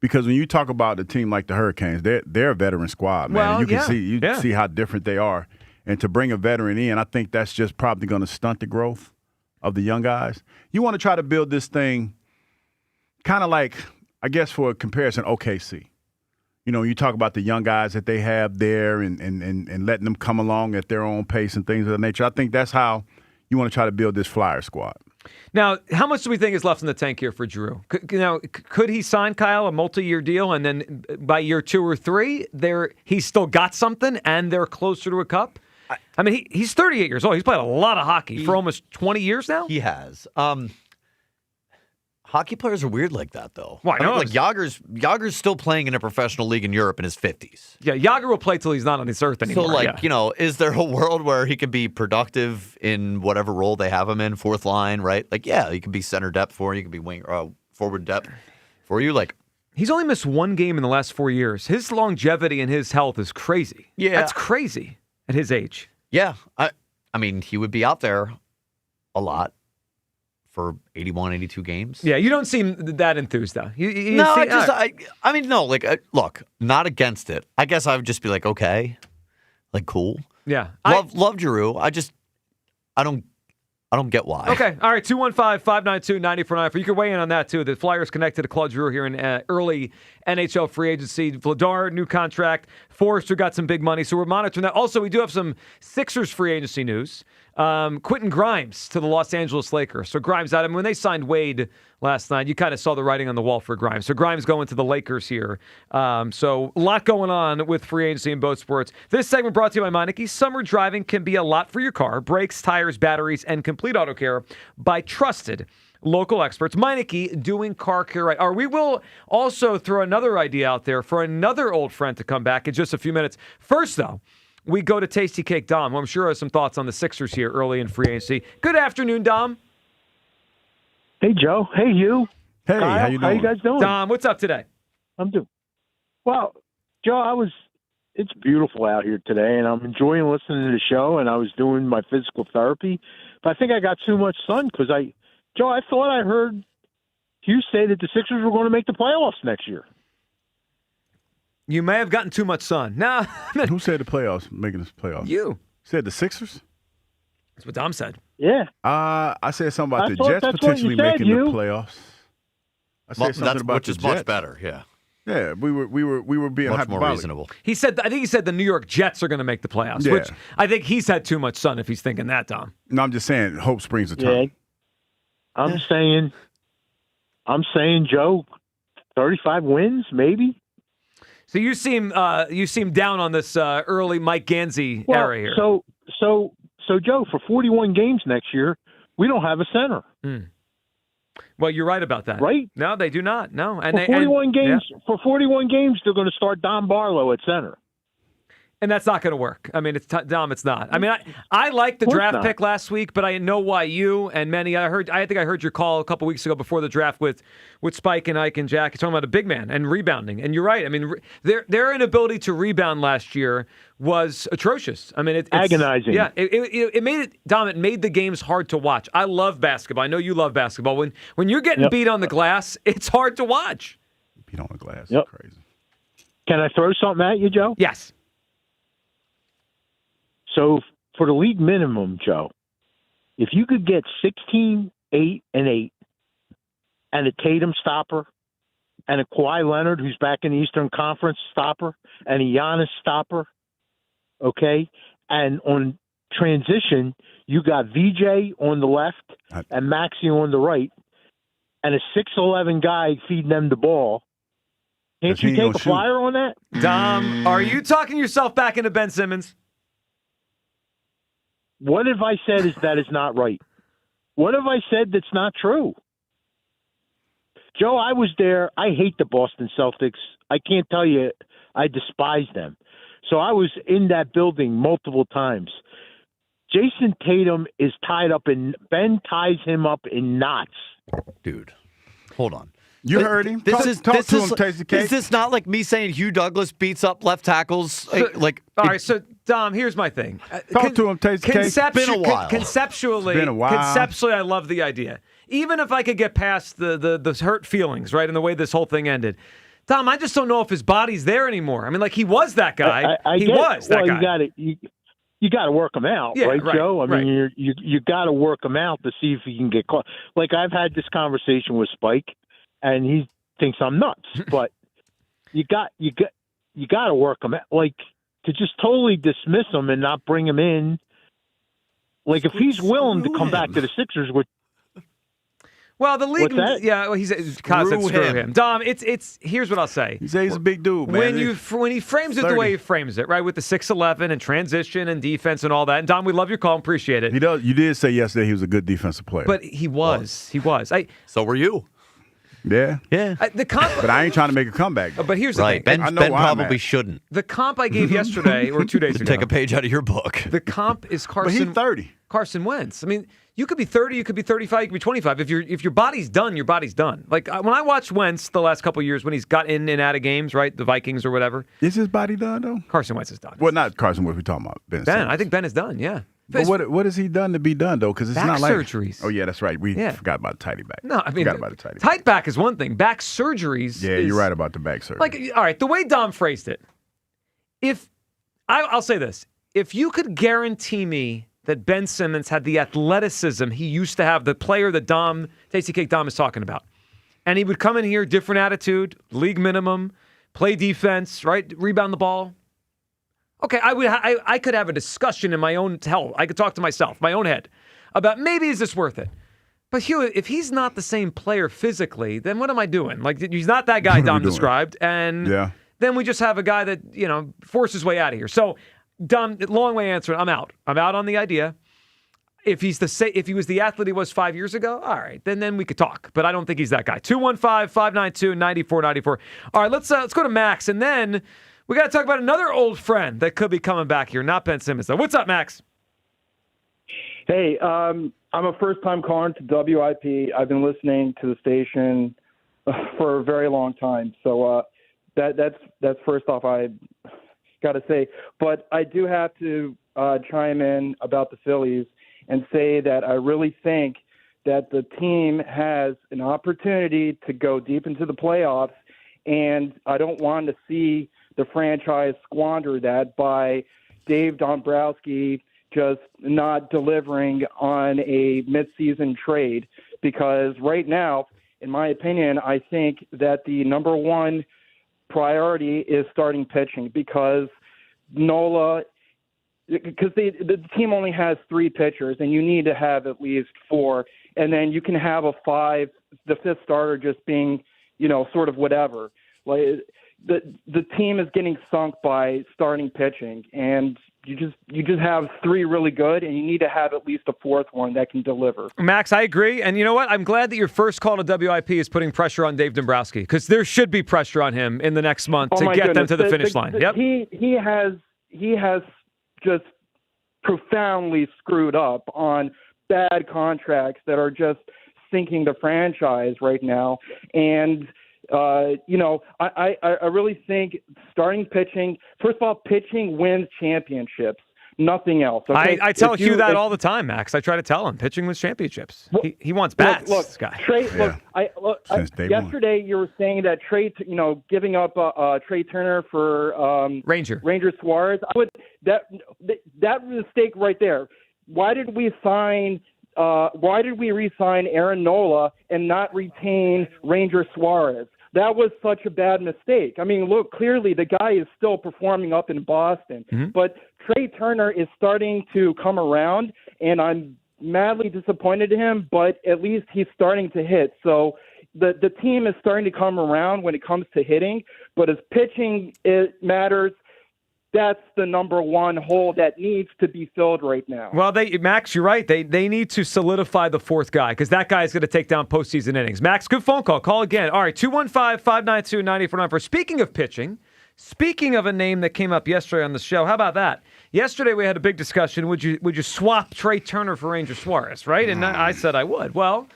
Because when you talk about a team like the Hurricanes, they're a veteran squad, man. Well, you can see how different they are. And to bring a veteran in, I think that's just probably going to stunt the growth of the young guys. You want to try to build this thing kind of like, I guess for a comparison, OKC. You talk about the young guys that they have there and letting them come along at their own pace and things of that nature. I think that's how you want to try to build this Flyer squad. Now, how much do we think is left in the tank here for Drew? Could he sign Kyle a multi-year deal, and then by year 2 or 3, he's still got something, and they're closer to a cup? I mean, he's 38 years old. He's played a lot of hockey for almost 20 years now. He has. Hockey players are weird like that, though. Well, I know. Like Yager's still playing in a professional league in Europe in his 50s. Yeah, Yager will play till he's not on this earth anymore. So, is there a world where he can be productive in whatever role they have him in, fourth line, right? Like, yeah, he can be center depth for you. He can be forward depth for you. Like, he's only missed 1 game in the last 4 years. His longevity and his health is crazy. Yeah. That's crazy at his age. Yeah. I mean, he would be out there a lot for 81, 82 games. Yeah, you don't seem that enthused, though. Look, not against it. I guess I would just be like, okay, like, cool. Yeah. Love Giroux. I don't get why. Okay. All right. 215-592-9494. You can weigh in on that, too. The Flyers connected to Claude Giroux here in early NHL free agency. Vladar, new contract. Forrester got some big money, so we're monitoring that. Also, we do have some Sixers free agency news. Quentin Grimes to the Los Angeles Lakers. So Grimes out. I mean, when they signed Wade last night, you kind of saw the writing on the wall for Grimes. So Grimes going to the Lakers here. So a lot going on with free agency in both sports. This segment brought to you by Meineke. Summer driving can be a lot for your car. Brakes, tires, batteries, and complete auto care by trusted local experts. Meineke, doing car care right. We will also throw another idea out there for another old friend to come back in just a few minutes. First, though, we go to Tasty Cake Dom, who I'm sure has some thoughts on the Sixers here early in free agency. Good afternoon, Dom. Hey, Joe. Hey, you. Hey, Kyle, how you doing? How you guys doing? Dom, what's up today? I'm doing well. Joe, it's beautiful out here today, and I'm enjoying listening to the show, and I was doing my physical therapy, but I think I got too much sun because I thought I heard you say that the Sixers were going to make the playoffs next year. You may have gotten too much sun. No. Who said the playoffs, making this playoffs? You. Said the Sixers? That's what Dom said. Yeah. I said something about the Jets potentially making the playoffs. I said something about which is much better, yeah. Yeah, we were being much more reasonable. I think he said the New York Jets are going to make the playoffs, which I think he's had too much sun if he's thinking that, Dom. No, I'm just saying hope springs eternal. Yeah. I'm saying, Joe, 35 wins, maybe. So you seem down on this early Mike Gansey era here. So Joe, for 41 games next year, we don't have a center. Well, you're right about that. Right? No, they do not. No, and for 41 games, they're going to start Don Barlow at center. And that's not going to work. I mean, Dom, it's not. I mean, I liked the draft pick last week, but I know why you and many. I think I heard your call a couple weeks ago before the draft with Spike and Ike and Jack. You're talking about a big man and rebounding. And you're right. I mean, their inability to rebound last year was atrocious. I mean, it's agonizing. Yeah, it made it, Dom. It made the games hard to watch. I love basketball. I know you love basketball. When you're getting beat on the glass, it's hard to watch. Beat on the glass. Yep. Crazy. Can I throw something at you, Joe? Yes. So for the league minimum, Joe, if you could get 16, 8, and 8, and a Tatum stopper, and a Kawhi Leonard, who's back in the Eastern Conference stopper, and a Giannis stopper, okay, and on transition, you got VJ on the left and Maxey on the right, and a 6'11" guy feeding them the ball. Can't you take a flyer on that? Dom, are you talking yourself back into Ben Simmons? What have I said that is not right? What have I said that's not true? Joe, I was there. I hate the Boston Celtics. I can't tell you. I despise them. So I was in that building multiple times. Jason Tatum is tied up Ben ties him up in knots. Dude, hold on. You heard him. Talk to him, Tasty Cake. Is this not like me saying Hugh Douglas beats up left tackles? All right, so Dom, here's my thing. Talk to him, Tasty Cake. It's been a while. Conceptually, I love the idea. Even if I could get past the hurt feelings, right, and the way this whole thing ended. Dom, I just don't know if his body's there anymore. I mean, like, he was that guy. He was that guy. You got to work him out, right, Joe? I mean, you got to work him out to see if he can get caught. Like, I've had this conversation with Spike, and he thinks I'm nuts. But you got you got to work him. Like, to just totally dismiss him and not bring him in. Like, if he's willing to come back to the Sixers, which well, the league, What's he's screw him. Dom, it's. Here's what I'll say. He says he's a big dude, man. When he frames it the way he frames it, right, with the 6'11" and transition and defense and all that. And Dom, we love your call and appreciate it. He does. You did say yesterday he was a good defensive player, but he was. So were you. Yeah. The comp, but I ain't trying to make a comeback. But here's the thing. Ben probably shouldn't. The comp I gave yesterday or 2 days ago. Take a page out of your book. The comp is Carson. But he's 30. Carson Wentz. I mean, you could be 30, you could be 35, you could be 25. If your body's done, your body's done. Like when I watched Wentz the last couple of years when he's got in and out of games, right? The Vikings or whatever. Is his body done though? Carson Wentz is done. Well, not Carson Wentz. We're talking about Ben. I think Ben is done. Yeah. But what has he done to be done though? Because it's not like surgeries. Oh yeah, that's right. We forgot about the tighty back. No, I mean, forgot about the tighty. Tight back is one thing. Back surgeries. Yeah, you're right about the back surgery. Like, all right, the way Dom phrased it. I'll say this: if you could guarantee me that Ben Simmons had the athleticism he used to have, the player that Tasty Cake Dom is talking about, and he would come in here, different attitude, league minimum, play defense, right, rebound the ball. Okay, I could have a discussion in my own hell. I could talk to myself, my own head, about maybe is this worth it. But Hugh, if he's not the same player physically, then what am I doing? Like, he's not that guy Dom described, and then we just have a guy that forced his way out of here. So, Dom, long way answering. I'm out. I'm out on the idea. If he was the athlete he was 5 years ago, all right, then we could talk. But I don't think he's that guy. 215-592-9494. All right, let's go to Max, and then we got to talk about another old friend that could be coming back here. Not Ben Simmons, though. What's up, Max? Hey, I'm a first-time caller to WIP. I've been listening to the station for a very long time. So that's first off, I got to say. But I do have to chime in about the Phillies and say that I really think that the team has an opportunity to go deep into the playoffs, and I don't want to see the franchise squander that by Dave Dombrowski just not delivering on a midseason trade, because right now, in my opinion, I think that the number one priority is starting pitching, because the team only has 3 pitchers and you need to have at least 4, and then you can have a 5, the 5th starter just being, sort of whatever. Like the team is getting sunk by starting pitching, and you just have 3 really good, and you need to have at least a 4th one that can deliver. Max, I agree. And you know what? I'm glad that your first call to WIP is putting pressure on Dave Dombrowski, because there should be pressure on him in the next month to get them to the finish line. Yep. He has just profoundly screwed up on bad contracts that are just sinking the franchise right now. And I really think starting pitching, first of all, pitching wins championships, nothing else. Okay? I tell Hugh that all the time, Max. I try to tell him pitching wins championships. He wants bats. Look, this guy. Trey, yesterday you were saying that giving up Trea Turner for Ranger Suarez. That mistake right there. Why did we re-sign Aaron Nola and not retain Ranger Suarez? That was such a bad mistake. I mean, look, clearly the guy is still performing up in Boston, but Trea Turner is starting to come around, and I'm madly disappointed in him, but at least he's starting to hit. So the team is starting to come around when it comes to hitting, but as pitching, it matters. That's the number one hole that needs to be filled right now. Well, Max, you're right. They need to solidify the 4th guy, because that guy is going to take down postseason innings. Max, good phone call. Call again. All right, 215-592-9494. Speaking of pitching, speaking of a name that came up yesterday on the show, how about that? Yesterday we had a big discussion. Would you swap Trea Turner for Ranger Suarez, right? And I said I would. Well,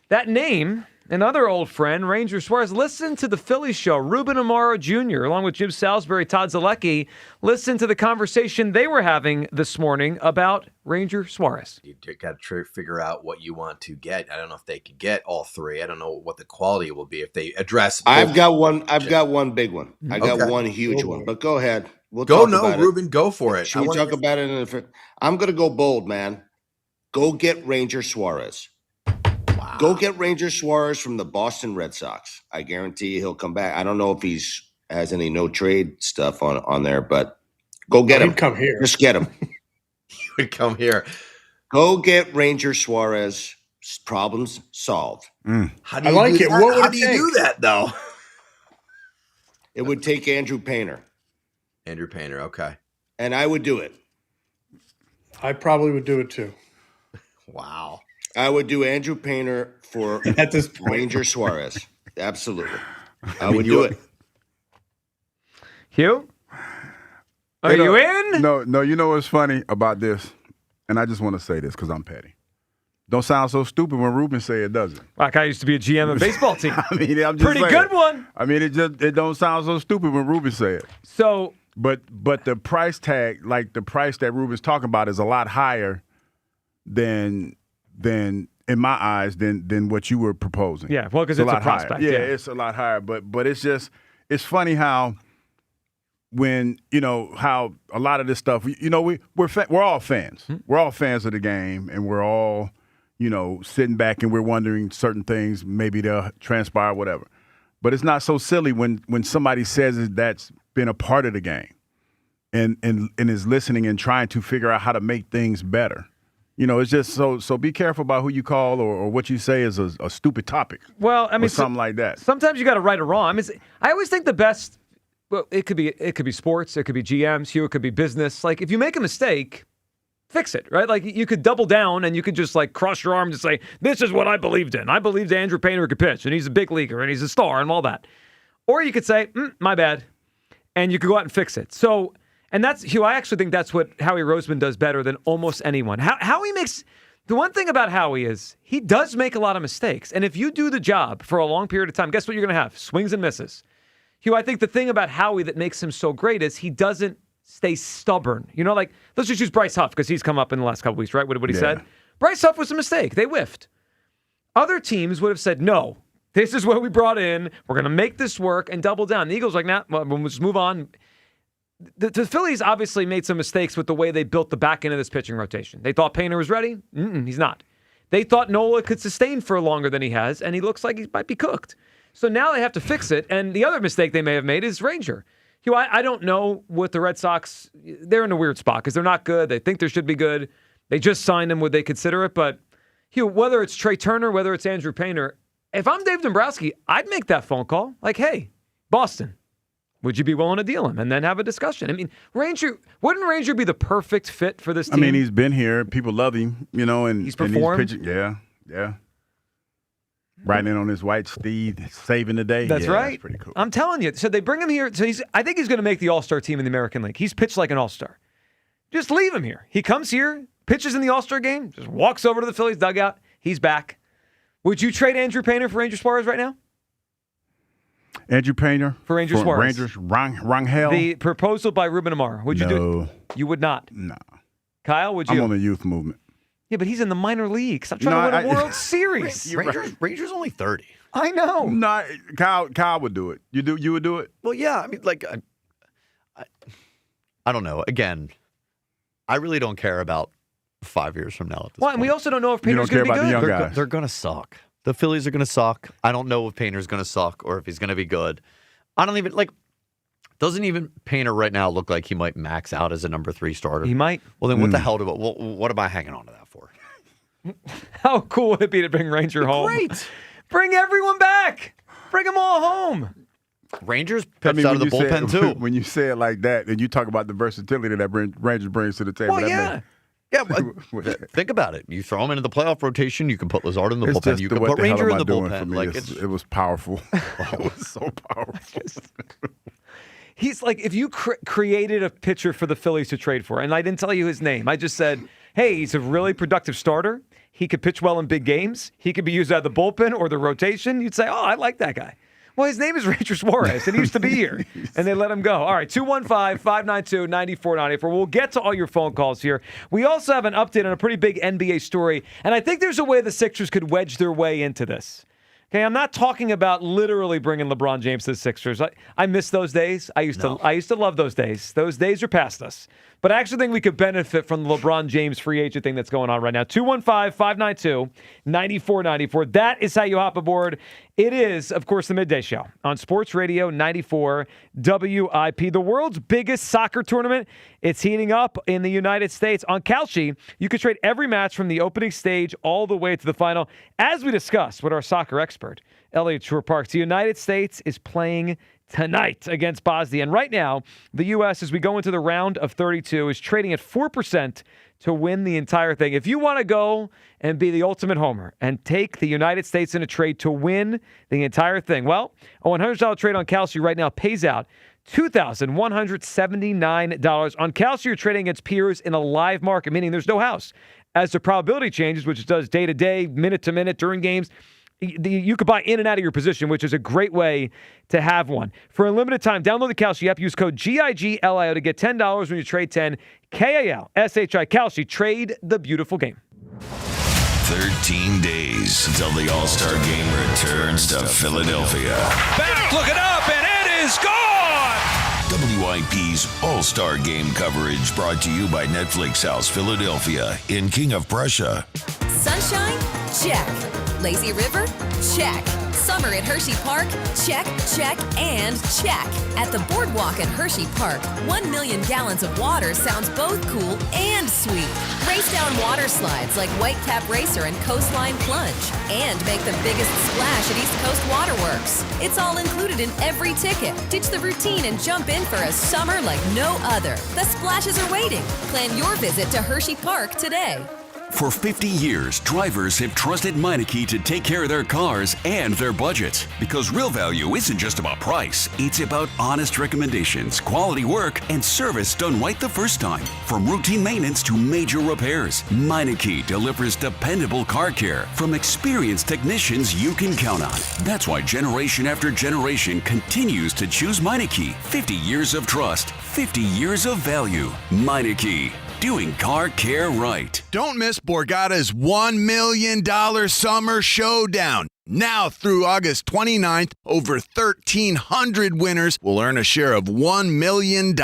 that name, another old friend, Ranger Suarez, listen to the Phillies show. Ruben Amaro Jr., along with Jim Salisbury, Todd Zalecki, listen to the conversation they were having this morning about Ranger Suarez. You got to figure out what you want to get. I don't know if they could get all 3. I don't know what the quality will be if they address. I've got one big one. I got one huge one. But go ahead. We'll go. Talk No, about Ruben, it. go for it. Should we talk about it? I'm going to go bold, man. Go get Ranger Suarez. Go get Ranger Suarez from the Boston Red Sox. I guarantee you he'll come back. I don't know if he's has any no trade stuff on there, but go get him. He'd come here. Just get him. He would come here. Go get Ranger Suarez. Problems solved. How do you I like do it. that? What would How it do you take? do that, though? It would take Andrew Painter, Andrew Painter, okay. and I would do it. I probably would do it too. Wow. I would do Andrew Painter for At this point. Ranger Suarez. Absolutely. I would do it. Hugh? Are you in? No, you know what's funny about this? And I just want to say this because I'm petty. Don't sound so stupid when Ruben say it, does it? Like I used to be a GM of a baseball team. I mean, I'm just Pretty saying. good one. I mean, it don't sound so stupid when Ruben say it. So, but the price tag, like the price that Ruben's talking about, is a lot higher than in my eyes than what you were proposing. Yeah, well, because it's a lot prospect. higher. Yeah, it's a lot higher. But it's just it's funny how when how a lot of this stuff. We're all fans. We're all fans of the game, and we're all sitting back and we're wondering certain things. Maybe they'll transpire, whatever. But it's not so silly when somebody says that's been a part of the game, and is listening and trying to figure out how to make things better. It's just so be careful about who you call or what you say is a stupid topic. Well, I mean, or something like that. Sometimes you got to right or wrong. I mean, I always think the best. Well, it could be sports, it could be GMs, Hugh, it could be business. Like if you make a mistake, fix it, right? Like you could double down and you could just like cross your arms and say, "This is what I believed in. I believed Andrew Painter could pitch, and he's a big leaguer, and he's a star, and all that." Or you could say, "My bad," and you could go out and fix it. So. And that's, Hugh, I actually think that's what Howie Roseman does better than almost anyone. Howie makes, the one thing about Howie is he does make a lot of mistakes. And if you do the job for a long period of time, guess what you're going to have? Swings and misses. Hugh, I think the thing about Howie that makes him so great is he doesn't stay stubborn. Like, let's just use Bryce Huff because he's come up in the last couple weeks, right? What he said? Bryce Huff was a mistake. They whiffed. Other teams would have said, no, this is what we brought in. We're going to make this work and double down. The Eagles are like, nah, well, we'll just move on. The Phillies obviously made some mistakes with the way they built the back end of this pitching rotation. They thought Painter was ready. He's not. They thought Nola could sustain for longer than he has, and he looks like he might be cooked. So now they have to fix it, and the other mistake they may have made is Ranger. Hugh, I don't know what the Red Sox, they're in a weird spot because they're not good. They think they should be good. They just signed him. Would they consider it? But, Hugh, whether it's Trea Turner, whether it's Andrew Painter, if I'm Dave Dombrowski, I'd make that phone call. Like, hey, Boston. Would you be willing to deal him and then have a discussion? I mean, wouldn't Ranger be the perfect fit for this team? I mean, he's been here. People love him, and he's performed. And he's pitching. Yeah. Riding in on his white steed, saving the day. That's right. That's pretty cool. I'm telling you. So they bring him here. So I think he's going to make the All-Star team in the American League. He's pitched like an All-Star. Just leave him here. He comes here, pitches in the All-Star game, just walks over to the Phillies dugout. He's back. Would you trade Andrew Painter for Ranger Suarez right now? Andrew Painter for Ranger Suarez. Rangers Rangel. The proposal by Ruben Amaro. Would you do it? You would not. No. Kyle, would you? I'm on the youth movement. Yeah, but he's in the minor leagues. Stop trying to win a World Series. Ranger's only 30. I know. No, Kyle would do it. You would do it? Well, yeah. I mean, like, I don't know. Again, I really don't care about 5 years from now. Well, and we also don't know if Painter's going to be good. The young guys. They're going to suck. The Phillies are going to suck. I don't know if Painter's going to suck or if he's going to be good. I don't even, doesn't even Painter right now look like he might max out as a number 3 starter? He might. Well, then what the hell what am I hanging on to that for? How cool would it be to bring Ranger home? Great. Bring everyone back. Bring them all home. Rangers pitched out of the bullpen, too. When you say it like that, and you talk about the versatility that Rangers brings to the table. Well, yeah. Yeah, think about it. You throw him into the playoff rotation. You can put Lazard in the bullpen. You can what put the hell Ranger am in I the doing bullpen. for me? It was powerful. It was so powerful. He's like, if you created a pitcher for the Phillies to trade for, and I didn't tell you his name, I just said, hey, he's a really productive starter. He could pitch well in big games. He could be used out of the bullpen or the rotation. You'd say, oh, I like that guy. Well, his name is Ranger Suarez, and he used to be here, and they let him go. All right, 215-592-9494. We'll get to all your phone calls here. We also have an update on a pretty big NBA story, and I think there's a way the Sixers could wedge their way into this. Okay, I'm not talking about literally bringing LeBron James to the Sixers. I miss those days. I used to love those days. Those days are past us. But I actually think we could benefit from the LeBron James free agent thing that's going on right now. 215-592-9494. That is how you hop aboard. It is, of course, the Midday Show on Sports Radio 94 WIP. The world's biggest soccer tournament. It's heating up in the United States. On Kalshi, you can trade every match from the opening stage all the way to the final. As we discussed with our soccer expert, Elliot Shore-Parks, the United States is playing tonight against Bosnia. And right now, the U.S., as we go into the round of 32, is trading at 4% to win the entire thing. If you want to go and be the ultimate homer and take the United States in a trade to win the entire thing, well, a $100 trade on Kalshi right now pays out $2,179. On Kalshi, you're trading against peers in a live market, meaning there's no house. As the probability changes, which it does day to day, minute to minute, during games, you could buy in and out of your position, which is a great way to have one. For a limited time, download the Kalshi app. Use code GIGLIO to get $10 when you trade 10. KALSHI. Kalshi. Trade the beautiful game. 13 days until the All-Star Game returns to Philadelphia. Back, looking up, and it is gone! WIP's All-Star Game coverage brought to you by Netflix House Philadelphia in King of Prussia. Sunshine? Check. Lazy River? Check. Summer at Hershey Park? Check, check, and check. At the Boardwalk at Hershey Park, 1 million gallons of water sounds both cool and sweet. Race down water slides like Whitecap Racer and Coastline Plunge. And make the biggest splash at East Coast Waterworks. It's all included in every ticket. Ditch the routine and jump in for a summer like no other. The splashes are waiting. Plan your visit to Hershey Park today. For 50 years, drivers have trusted Meineke to take care of their cars and their budgets. Because real value isn't just about price, it's about honest recommendations, quality work, and service done right the first time. From routine maintenance to major repairs, Meineke delivers dependable car care from experienced technicians you can count on. That's why generation after generation continues to choose Meineke. 50 years of trust, 50 years of value. Meineke. Doing car care right. Don't miss Borgata's $1 million Summer Showdown. Now through August 29th, over 1,300 winners will earn a share of $1 million.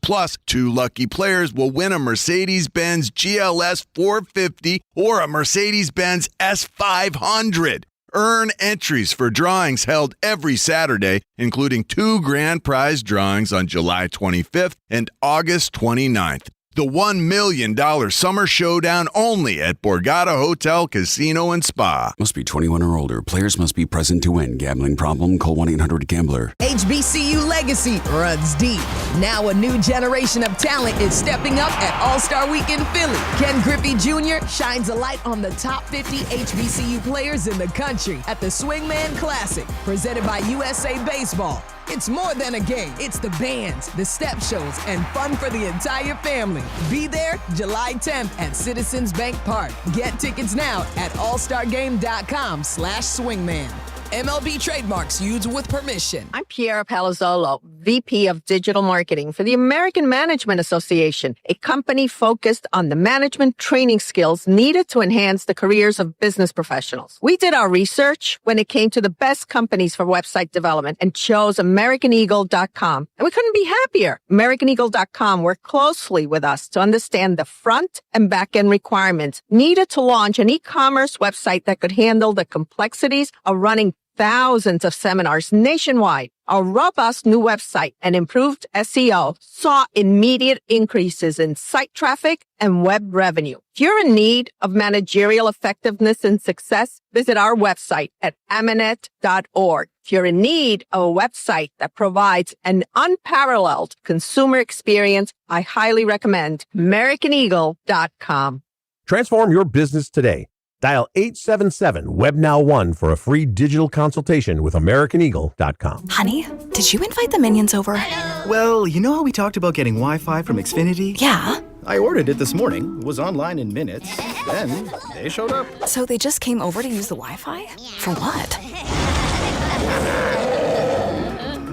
Plus, 2 lucky players will win a Mercedes-Benz GLS 450 or a Mercedes-Benz S500. Earn entries for drawings held every Saturday, including 2 grand prize drawings on July 25th and August 29th. The $1 million Summer Showdown only at Borgata Hotel, Casino, and Spa. Must be 21 or older. Players must be present to win. Gambling problem? Call 1-800-GAMBLER. HBCU legacy runs deep. Now a new generation of talent is stepping up at All-Star Weekend Philly. Ken Griffey Jr. shines a light on the top 50 HBCU players in the country at the Swingman Classic, presented by USA Baseball. It's more than a game. It's the bands, the step shows, and fun for the entire family. Be there July 10th at Citizens Bank Park. Get tickets now at allstargame.com/swingman. MLB trademarks used with permission. I'm Piera Palazzolo, VP of Digital Marketing for the American Management Association, a company focused on the management training skills needed to enhance the careers of business professionals. We did our research when it came to the best companies for website development and chose AmericanEagle.com. And we couldn't be happier. AmericanEagle.com worked closely with us to understand the front and back end requirements needed to launch an e-commerce website that could handle the complexities of running thousands of seminars nationwide. Our robust new website and improved SEO saw immediate increases in site traffic and web revenue. If you're in need of managerial effectiveness and success, visit our website at amanet.org. If you're in need of a website that provides an unparalleled consumer experience, I highly recommend AmericanEagle.com. Transform your business today. Dial 877-WEBNOW1 for a free digital consultation with AmericanEagle.com. Honey, did you invite the minions over? Well, you know how we talked about getting Wi-Fi from Xfinity? Yeah. I ordered it this morning, was online in minutes, then they showed up. So they just came over to use the Wi-Fi? For what?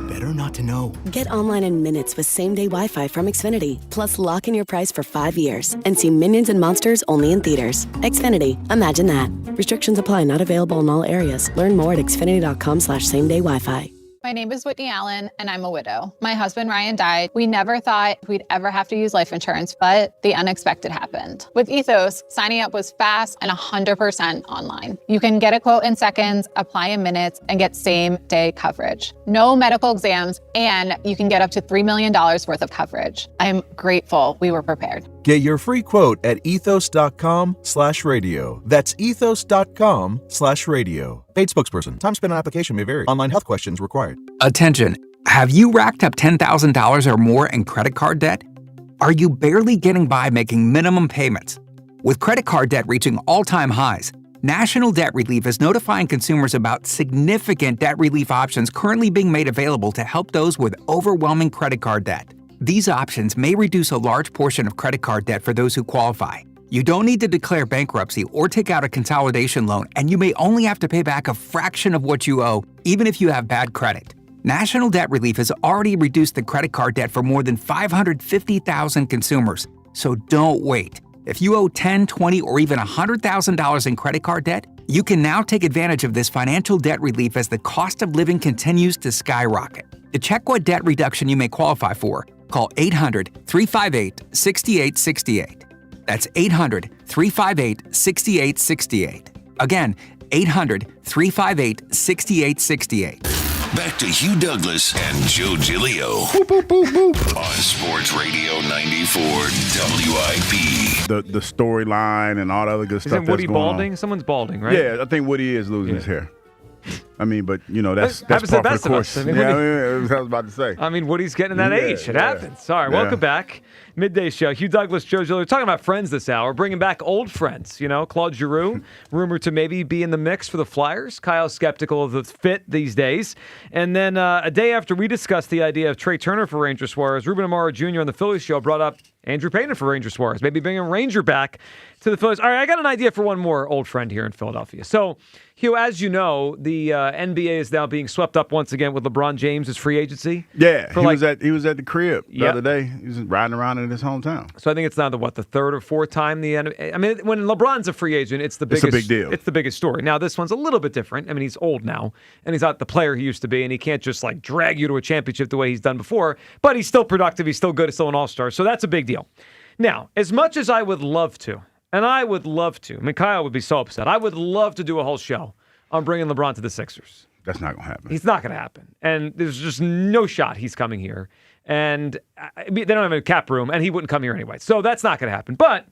Better not to know. Get online in minutes with same-day Wi-Fi from Xfinity. Plus, lock in your price for 5 years and see Minions and Monsters only in theaters. Xfinity. Imagine that. Restrictions apply. Not available in all areas. Learn more at xfinity.com/same-day Wi-Fi. My name is Whitney Allen, and I'm a widow. My husband, Ryan, died. We never thought we'd ever have to use life insurance, but the unexpected happened. With Ethos, signing up was fast and 100% online. You can get a quote in seconds, apply in minutes, and get same-day coverage. No medical exams, and you can get up to $3 million worth of coverage. I'm grateful we were prepared. Get your free quote at ethos.com/radio. That's ethos.com/radio. Paid spokesperson. Time spent on application may vary. Online health questions required. Attention. Have you racked up $10,000 or more in credit card debt? Are you barely getting by making minimum payments? With credit card debt reaching all-time highs, National Debt Relief is notifying consumers about significant debt relief options currently being made available to help those with overwhelming credit card debt. These options may reduce a large portion of credit card debt for those who qualify. You don't need to declare bankruptcy or take out a consolidation loan, and you may only have to pay back a fraction of what you owe, even if you have bad credit. National Debt Relief has already reduced the credit card debt for more than 550,000 consumers, so don't wait. If you owe $10,000, $20,000, or even $100,000 in credit card debt, you can now take advantage of this financial debt relief as the cost of living continues to skyrocket. To check what debt reduction you may qualify for, call 800-358-6868. That's 800-358-6868. Again, 800-358-6868. Back to Hugh Douglas and Joe Giglio on Sports Radio 94 WIP. The storyline and all the other good stuff. Isn't Woody that's going balding? On. Someone's balding, right? Yeah, I think Woody is losing his hair. I mean, but that's happens part to the of best the of course. us. I mean, I was about to say. I mean, Woody's getting that age. It happens. All right, welcome back. Midday Show. Hugh Douglas, Joe Giglio. We're talking about friends this hour, bringing back old friends. You know, Claude Giroux, rumored to maybe be in the mix for the Flyers. Kyle's skeptical of the fit these days. And then a day after we discussed the idea of Trea Turner for Ranger Suarez, Ruben Amaro Jr. on the Phillies show brought up Andrew Payton for Ranger Suarez, maybe bringing Ranger back to the Phillies. All right, I got an idea for one more old friend here in Philadelphia. So, Hugh, as you know, the NBA is now being swept up once again with LeBron James' free agency. Yeah, he was at the crib the other day. He was riding around in his hometown. So I think it's now the third or fourth time the NBA. I mean, when LeBron's a free agent, it's the biggest. It's a big deal. It's the biggest story. Now this one's a little bit different. I mean, he's old now, and he's not the player he used to be, and he can't just like drag you to a championship the way he's done before. But he's still productive. He's still good. He's still an all-star. So that's a big deal. Now, as much as I would love to, and I would love to, I mean, Kyle would be so upset. I would love to do a whole show on bringing LeBron to the Sixers. That's not going to happen. He's not going to happen. And there's just no shot he's coming here. And they don't have a cap room, and he wouldn't come here anyway. So that's not going to happen. But,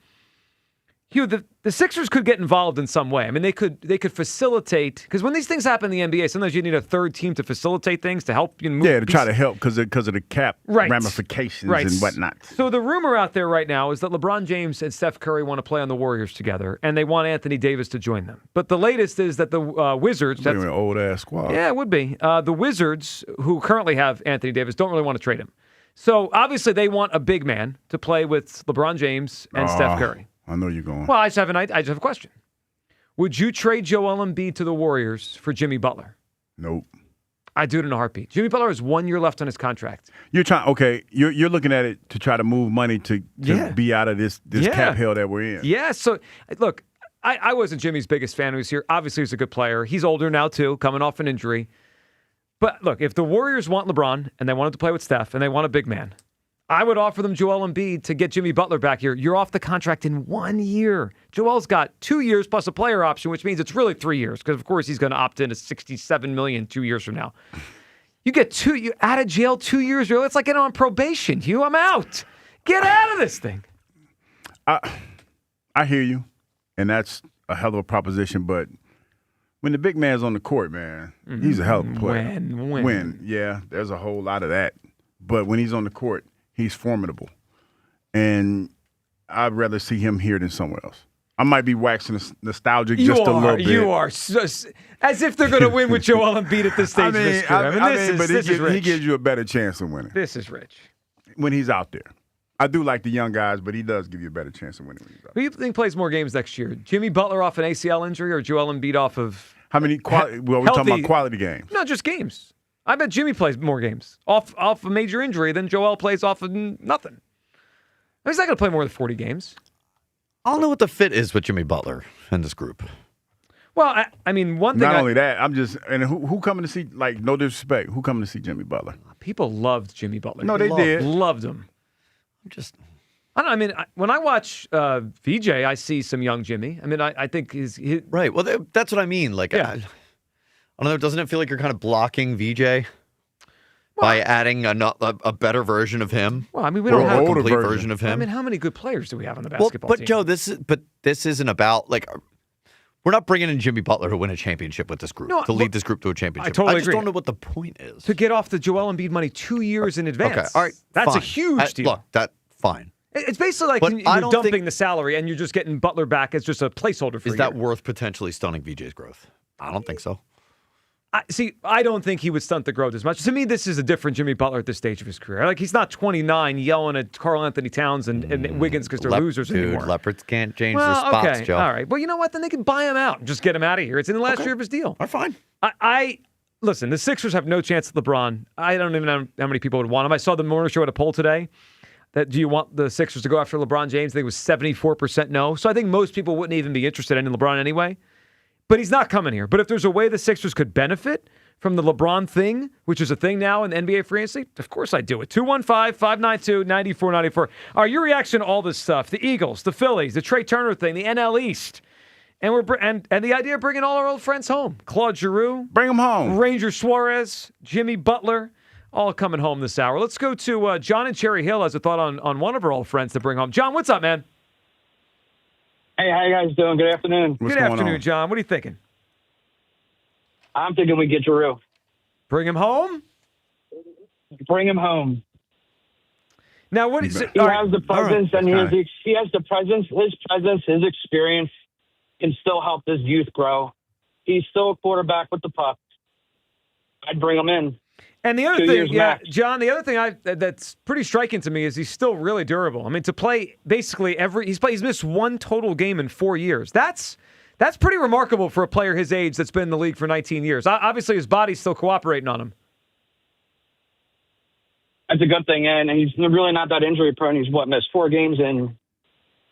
Hugh, the Sixers could get involved in some way. I mean, they could facilitate, because when these things happen in the NBA, sometimes you need a third team to facilitate things to help you move. Yeah, to try to help because of the cap ramifications and whatnot. So the rumor out there right now is that LeBron James and Steph Curry want to play on the Warriors together, and they want Anthony Davis to join them. But the latest is that the Wizards... That's an old-ass squad. Yeah, it would be. The Wizards, who currently have Anthony Davis, don't really want to trade him. So obviously they want a big man to play with LeBron James and Steph Curry. I know you're going. Well, I just have a question. Would you trade Joel Embiid to the Warriors for Jimmy Butler? Nope. I'd do it in a heartbeat. Jimmy Butler has 1 year left on his contract. You're looking at it to try to move money to be out of this cap hell that we're in. Yeah, so look, I wasn't Jimmy's biggest fan who was here. Obviously, he's a good player. He's older now, too, coming off an injury. But look, if the Warriors want LeBron and they want him to play with Steph and they want a big man, I would offer them Joel Embiid to get Jimmy Butler back here. You're off the contract in 1 year. Joel's got 2 years plus a player option, which means it's really 3 years because, of course, he's going to opt into $67 million 2 years from now. You get you out of jail 2 years ago. It's like getting on probation, Hugh. I'm out. Get out of this thing. I hear you, and that's a hell of a proposition, but when the big man's on the court, man, he's a hell of a player. When, yeah, there's a whole lot of that. But when he's on the court, he's formidable. And I'd rather see him here than somewhere else. I might be waxing nostalgic just a little bit. You are. As if they're going to win with Joel Embiid at this stage. He gives you a better chance of winning. This is rich. When he's out there. I do like the young guys, but he does give you a better chance of winning when he's out there. Who do you think plays more games next year? Jimmy Butler off an ACL injury or Joel Embiid off of... How many quality? Well, we're talking about quality games. No, just games. I bet Jimmy plays more games off a major injury than Joel plays off of nothing. He's not going to play more than 40 games. I don't know what the fit is with Jimmy Butler in this group. Well, I mean, one thing. Not only that, I'm just and who coming to see? Like, no disrespect, who coming to see Jimmy Butler? People loved Jimmy Butler. No, they did. Loved him. I don't know. I mean, when I watch VJ, I see some young Jimmy. I mean, I think he's right. Well, that's what I mean. Like, yeah. I don't know. Doesn't it feel like you're kind of blocking VJ by adding a better version of him? Well, I mean, we don't have a complete version of him. I mean, how many good players do we have on the basketball team? Joe, this isn't about like. We're not bringing in Jimmy Butler to win a championship with this group, to lead this group to a championship. I totally just agree. don't know what the point is. To get off the Joel Embiid money 2 years in advance. Okay, all right. That's fine. a huge deal. Look, fine. It's basically like you're dumping the salary and you're just getting Butler back as just a placeholder for Is that worth potentially stunning VJ's growth? I don't think so. I don't think he would stunt the growth as much. To me, this is a different Jimmy Butler at this stage of his career. Like, he's not 29 yelling at Karl Anthony Towns and Wiggins because they're losers anymore. Leopards can't change their spots, okay. Joe. All right. Well, you know what? Then they can buy him out and just get him out of here. It's in the last year of his deal. All right, fine. Listen, the Sixers have no chance with LeBron. I don't even know how many people would want him. I saw the Morning Show at a poll today that do you want the Sixers to go after LeBron James? I think it was 74% no. So I think most people wouldn't even be interested in LeBron anyway. But he's not coming here. But if there's a way the Sixers could benefit from the LeBron thing, which is a thing now in the NBA free agency, of course I do it. 215-592-9494. All right, your reaction to all this stuff, the Eagles, the Phillies, the Trea Turner thing, the NL East, and the idea of bringing all our old friends home. Claude Giroux. Bring them home. Ranger Suarez, Jimmy Butler, all coming home this hour. Let's go to John in Cherry Hill has a thought on one of our old friends to bring home. John, what's up, man? Hey, how you guys doing? Good afternoon. Good afternoon, John. What are you thinking? I'm thinking we get Giroux. Bring him home? Bring him home. Now, what is it? He has the presence, and he has the presence. His presence, his experience can still help this youth grow. He's still a quarterback with the puck. I'd bring him in. And the other 2 thing, years max. John, the other thing that's pretty striking to me is he's still really durable. I mean, to play basically he's missed one total game in 4 years. That's pretty remarkable for a player his age that's been in the league for 19 years. Obviously, his body's still cooperating on him. That's a good thing, and he's really not that injury prone. He's missed 4 games in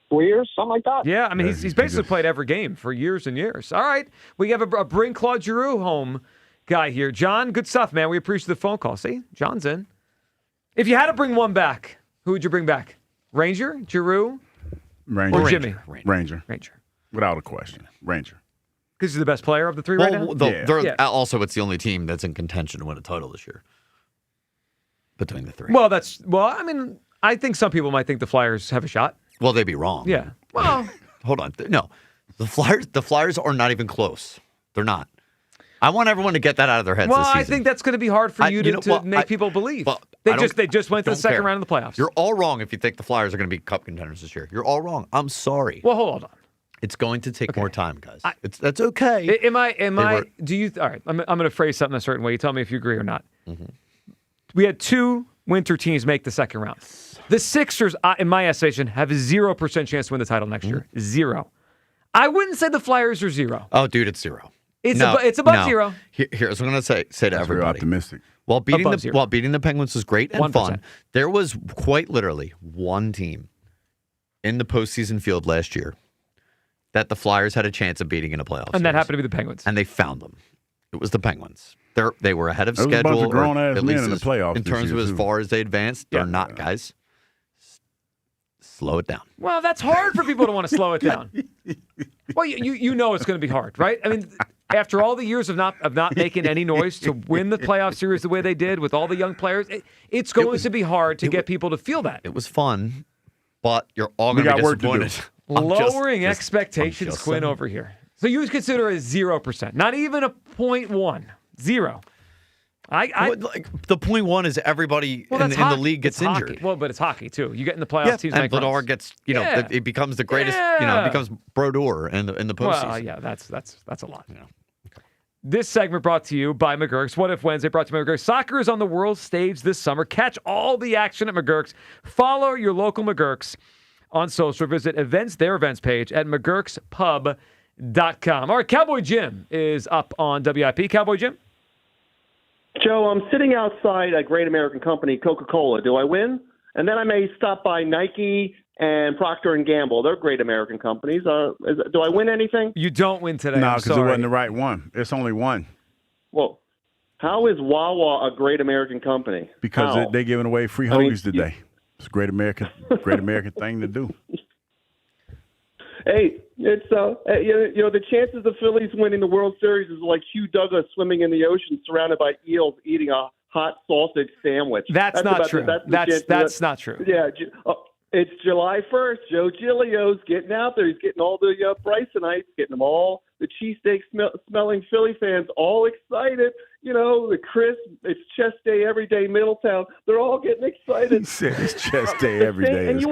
4 years, something like that. Yeah, I mean, he's basically played every game for years and years. All right, we have a bring Claude Giroux home guy here. John, good stuff, man. We appreciate the phone call. See, John's in. If you had to bring one back, who would you bring back? Ranger, Giroux, or Jimmy? Ranger. Without a question. Ranger. Because he's the best player of the three right now? Also, it's the only team that's in contention to win a title this year. Between the three. Well, I mean, I think some people might think the Flyers have a shot. Well, they'd be wrong. Yeah. Well, hold on. No. The Flyers are not even close. They're not. I want everyone to get that out of their heads this season. I think that's going to be hard for you to make people believe. They just went to the second round of the playoffs. You're all wrong if you think the Flyers are going to be cup contenders this year. You're all wrong. I'm sorry. Well, hold on. It's going to take more time, guys. That's okay. All right, I'm going to phrase something a certain way. You tell me if you agree or not. Mm-hmm. We had 2 winter teams make the second round. The Sixers, in my estimation, have a 0% chance to win the title next year. 0. I wouldn't say the Flyers are 0. Oh, dude, it's 0. It's above 0. Here's what I'm going to say to everybody. Optimistic. While beating the Penguins was great and 1%. Fun, there was quite literally one team in the postseason field last year that the Flyers had a chance of beating in a playoff And that happened to be the Penguins. And they found them. It was the Penguins. They were ahead of There was schedule. a bunch of grown-ass at men least in the playoffs in this terms year, of as too. far as they advanced. They're not, guys. Slow it down. Well, that's hard for people to want to slow it down. Well, you know it's going to be hard, right? I mean, after all the years of not making any noise to win the playoff series the way they did with all the young players, it's going to be hard to get people to feel that. It was fun, but you're all going to be disappointed. Lowering expectations, Quinn, over here. So you would consider it 0%, not even a 0.1, 0. The 0.1 is everybody in the league gets injured. Hockey. Well, but it's hockey too. You get in the playoffs, teams and make Vladar runs. gets, it becomes the greatest. It becomes Brodeur in the postseason. Well, yeah, that's a lot. Yeah. This segment brought to you by McGurk's. What If Wednesday brought to you by McGurk's. Soccer is on the world stage this summer. Catch all the action at McGurk's. Follow your local McGurk's on social. Visit their events page at McGurk'sPub.com. All right, Cowboy Jim is up on WIP. Cowboy Jim? Joe, I'm sitting outside a great American company, Coca-Cola. Do I win? And then I may stop by Nike, and Procter & Gamble. They're great American companies. Do I win anything? You don't win today. No, I'm because it sorry. wasn't the right one. It's only one. Well, how is Wawa a great American company? Because they're giving away free hoagies today. It's a great American thing to do. Hey, it's the chances of the Phillies winning the World Series is like Hugh Douglas swimming in the ocean surrounded by eels eating a hot sausage sandwich. That's not true. That's not true. Yeah, it's July 1st. Joe Giglio's getting out there. He's getting all the Brysonites, getting them all, the cheesesteak smelling Philly fans all excited. The Chris, it's chest day every day, Middletown. They're all getting excited. He said it's chest day every day. And you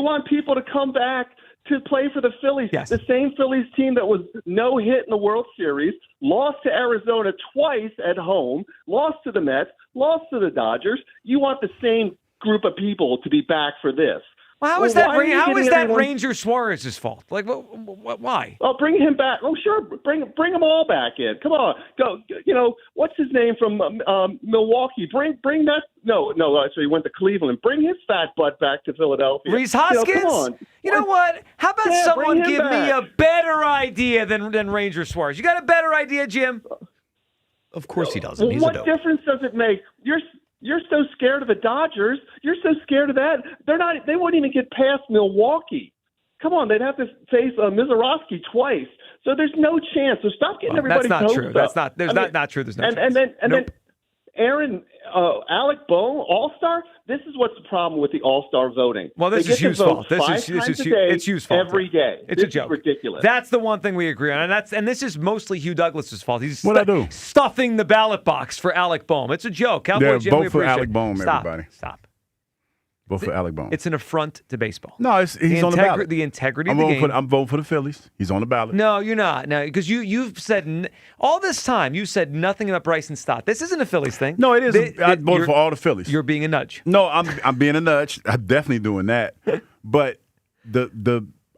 want people to come back to play for the Phillies. Yes. The same Phillies team that was no hit in the World Series, lost to Arizona twice at home, lost to the Mets, lost to the Dodgers. You want the same group of people to be back for this. Well, how is that Ranger Suarez's fault? Like, why? Oh, bring him back. Oh, sure. Bring them all back in. Come on. Go. What's his name from Milwaukee? Bring that. No. Actually, he went to Cleveland. Bring his fat butt back to Philadelphia. Rhys Hoskins? Come on. You know what? How about someone give me a better idea than Ranger Suarez? You got a better idea, Jim? Of course he doesn't. Well, what difference does it make? You're so scared of the Dodgers. You're so scared of that. They won't even get past Milwaukee. Come on, they'd have to face Mizorowski twice. So there's no chance. So stop getting everybody's hopes up. That's not true. That's not true. There's no chance. And then Aaron, Alec Bohm, All-Star. This is what's the problem with the All-Star voting. Well, this is Hugh's fault. It's Hugh's fault. Every day. It's a joke. Ridiculous. That's the one thing we agree on, and this is mostly Hugh Douglas's fault. He's stuffing the ballot box for Alec Bohm. It's a joke. Cowboy Jim, vote for Alec Bohm, everybody. Stop. Vote for Alec Bohm. It's an affront to baseball. No, he's on the ballot. The integrity of the game. I'm voting for the Phillies. He's on the ballot. No, you're not. No, because you've said all this time. You said nothing about Bryson Stott. This isn't a Phillies thing. No, it is. I voted for all the Phillies. You're being a nudge. No, I'm being a nudge. I'm definitely doing that. But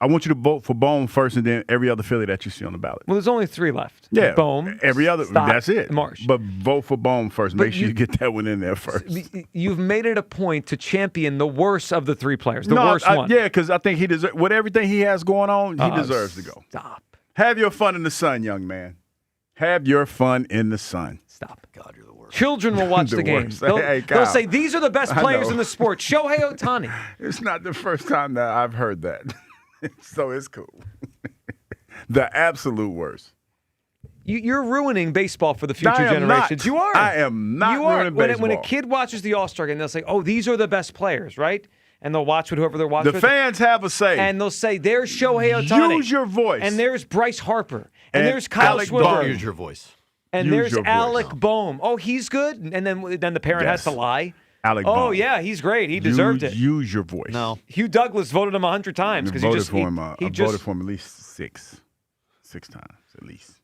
I want you to vote for Bohm first, and then every other Philly that you see on the ballot. Well, there's only 3 left. Yeah, Bohm, every other. Stott, that's it. Marsh. But vote for Bohm first. Make sure you get that one in there first. You've made it a point to champion the worst of the 3 players. The worst one. Yeah, because I think he deserves. With everything he has going on, he deserves to go. Stop. Have your fun in the sun, young man. Have your fun in the sun. Stop. God, you're the worst. Children will watch the game. They'll say, these are the best players in the sport. Shohei Ohtani. It's not the first time that I've heard that. So it's cool. The absolute worst. You're ruining baseball for the future generations. You are. I am not ruining baseball. When a kid watches the All-Star game, they'll say, oh, these are the best players, right? And they'll watch with whoever they're watching. The fans have a say. And they'll say, there's Shohei Ohtani. Use your voice. And there's Bryce Harper. And there's Kyle Schwarber. Don't use your voice. And there's Alec Bohm. Oh, he's good? And then the parent has to lie. Alec Bohm. Oh, yeah, he's great. He deserved it. Use your voice. No. Hugh Douglas voted him 100 times. I voted for him at least six times at least.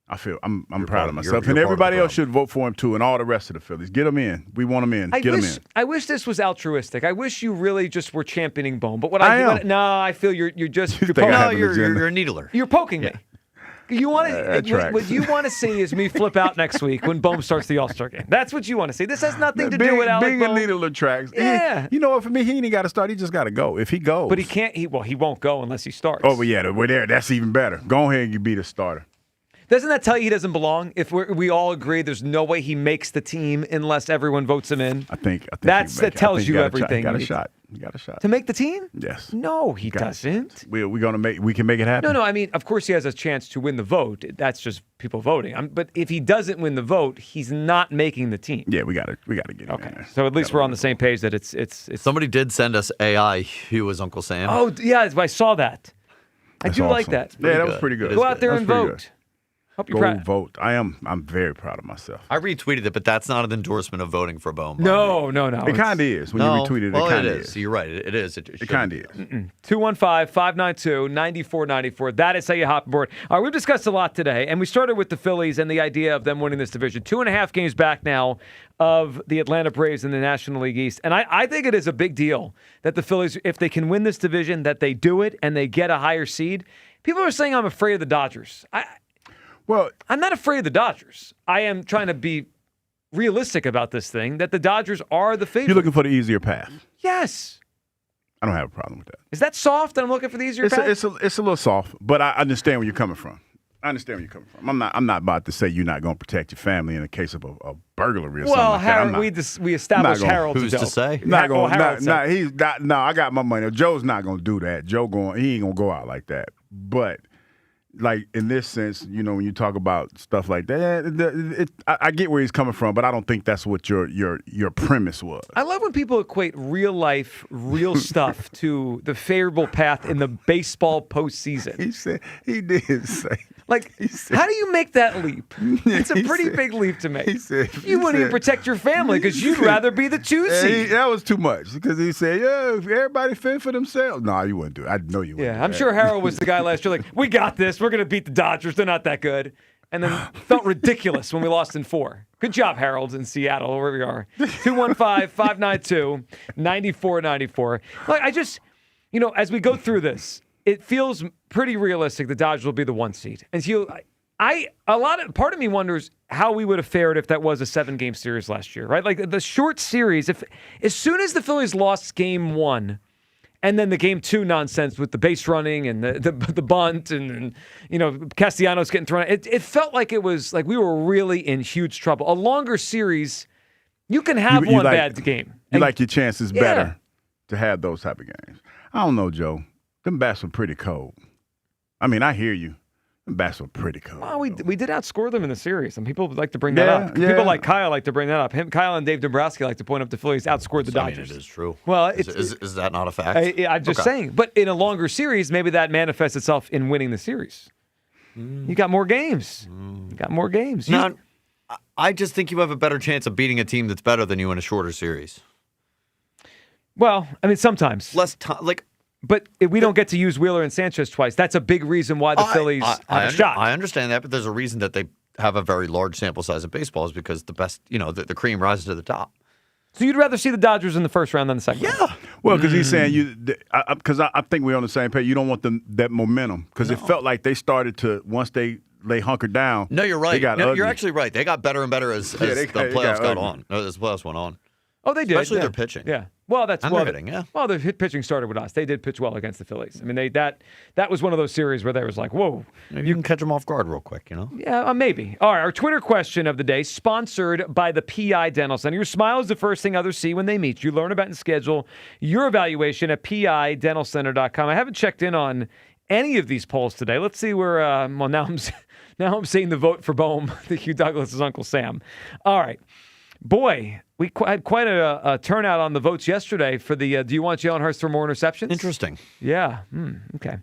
I'm proud of myself. And everybody else should vote for him, too, and all the rest of the Phillies. Get them in. We want them in. Get them in. I wish this was altruistic. I wish you really just were championing Bohm. But I feel you're just... You're a needler. You're poking me. You want what you want to see is me flip out next week when Bohm starts the All-Star game. That's what you want to see. This has nothing to do with Alec Bohm. Being a needle attracts. Yeah. You know what? For me, he ain't got to start. He just got to go. If he goes. But he can't. He won't go unless he starts. Oh, but yeah, we're there. That's even better. Go ahead and you be the starter. Doesn't that tell you he doesn't belong? If we all agree there's no way he makes the team unless everyone votes him in. I think that tells you everything. He got a shot. You got a shot to make the team. Yes. No, he doesn't. We can make it happen. No. I mean, of course he has a chance to win the vote. That's just people voting. But if he doesn't win the vote, he's not making the team. Yeah, we got to get him in there. So at least we're on the same page that it's. Somebody did send us AI. Who was Uncle Sam? Oh yeah, I saw that. That's do awesome. like that. Yeah, that was pretty good. Go out there and vote. Hope you're proud. Vote. I'm very proud of myself. I retweeted it, but that's not an endorsement of voting for Bohm. No. It kind of is when you retweet it. Well, it kind of is. is. You're right. It is. It kind of is. 215-592-9494. That is how you hop aboard. All right, we've discussed a lot today, and we started with the Phillies and the idea of them winning this division. 2.5 games back now of the Atlanta Braves in the National League East. And I think it is a big deal that the Phillies, if they can win this division, that they do it and they get a higher seed. People are saying I'm afraid of the Dodgers. Well, I'm not afraid of the Dodgers. I am trying to be realistic about this thing that the Dodgers are the favorite. You're looking for the easier path. Yes. I don't have a problem with that. Is that soft that I'm looking for the easier path? It's a little soft, but I understand where you're coming from. I'm not about to say you're not going to protect your family in the case of a burglary or something like that. Harold, we established Harold's who's to say? I got my money. Joe's not going to do that. He ain't going to go out like that. But like in this sense, when you talk about stuff like that, I get where he's coming from, but I don't think that's what your premise was. I love when people equate real life, real stuff to the favorable path in the baseball postseason. He did say. How do you make that leap? It's a pretty big leap to make. You wouldn't even protect your family because you'd rather be the 2 seed. That was too much because he said, if everybody fend for themselves. No, you wouldn't do it. I know you wouldn't. Yeah, I'm sure Harold was the guy last year we got this. We're going to beat the Dodgers. They're not that good. And then felt ridiculous when we lost in 4. Good job, Harold, in Seattle, where we are. 215-592-9494. I just, as we go through this, it feels pretty realistic the Dodgers will be the 1 seed. And part of me wonders how we would have fared if that was a 7-game series last year, right? Like the short series, as soon as the Phillies lost game 1, and then the game 2 nonsense with the base running and the bunt and Castellanos getting thrown, it felt like it was like we were really in huge trouble. A longer series, you can have one bad game. You like your chances better to have those type of games. I don't know, Joe. Them bats were pretty cold. I mean, I hear you. Them bats were pretty cold. Well, we did outscore them in the series, and people like to bring that up. Yeah. People like Kyle like to bring that up. Kyle and Dave Dombrowski like to point up the Phillies outscored the Dodgers. It is true. Well, is that not a fact? I'm just saying. But in a longer series, maybe that manifests itself in winning the series. You got more games. No, I just think you have a better chance of beating a team that's better than you in a shorter series. Well, I mean, sometimes. Less time, But if we don't get to use Wheeler and Sanchez twice, that's a big reason why the Phillies have a shot. I understand that, but there's a reason that they have a very large sample size of baseball is because the best, the cream rises to the top. So you'd rather see the Dodgers in the first round than the second round? Yeah. Well, because he's saying because I think we're on the same page. You don't want that momentum because it felt like they started to, once they hunkered down. No, you're right. You're actually right. They got better and better as the playoffs got on. As the playoffs went on. Oh, they did. Especially their pitching. Yeah. Well, that's their hitting, yeah. Well, their pitching started with us. They did pitch well against the Phillies. I mean, that was one of those series where they was like, whoa. Maybe you can catch them off guard real quick, Yeah, maybe. All right, our Twitter question of the day, sponsored by the PI Dental Center. Your smile is the first thing others see when they meet you. Learn about and schedule your evaluation at PIDentalCenter.com. I haven't checked in on any of these polls today. Let's see where, now I'm seeing the vote for Boehm, the Hugh Douglas' Uncle Sam. All right. Boy, we had quite a turnout on the votes yesterday for the do you want Jalen Hurts for more interceptions? Interesting. Yeah. Okay.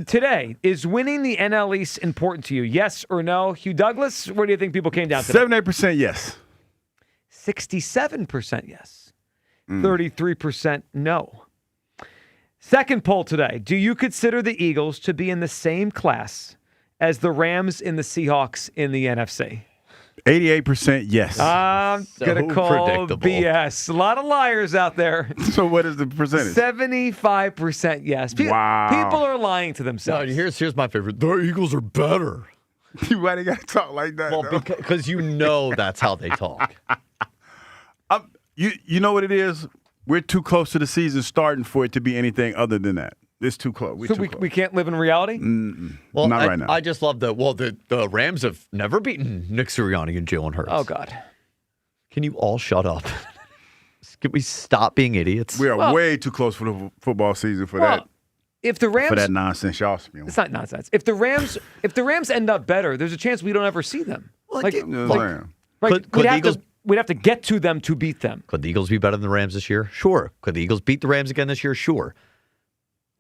Today, is winning the NL East important to you? Yes or no? Hugh Douglas, where do you think people came down today? 78% yes. 67% yes. 33% no. Second poll today. Do you consider the Eagles to be in the same class as the Rams and the Seahawks in the NFC? 88% yes. I'm going to call predictable. BS. A lot of liars out there. So what is the percentage? 75% yes. Wow. People are lying to themselves. No, here's my favorite. The Eagles are better. You might have got to talk like that. Well, because that's how they talk. You know what it is? We're too close to the season starting for it to be anything other than that. It's too close. We can't live in reality? Well, not right now. I just love the Rams have never beaten Nick Sirianni and Jalen Hurts. Oh, God. Can you all shut up? Can we stop being idiots? We are way too close for the football season for that. If the Rams, for that nonsense y'all spewing. It's not nonsense. If the Rams end up better, there's a chance we don't ever see them. We'd have to get to them to beat them. Could the Eagles be better than the Rams this year? Sure. Could the Eagles beat the Rams again this year? Sure.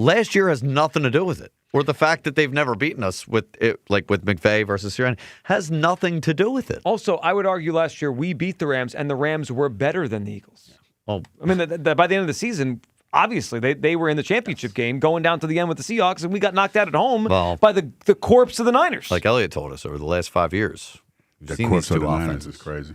Last year has nothing to do with it. Or the fact that they've never beaten us with it, like with McVay versus Sirianni, has nothing to do with it. Also, I would argue last year we beat the Rams, and the Rams were better than the Eagles. Well, I mean, by the end of the season, obviously they were in the championship game, going down to the end with the Seahawks, and we got knocked out at home by the corpse of the Niners. Like Elliott told us over the last 5 years. The corpse of the Niners is crazy.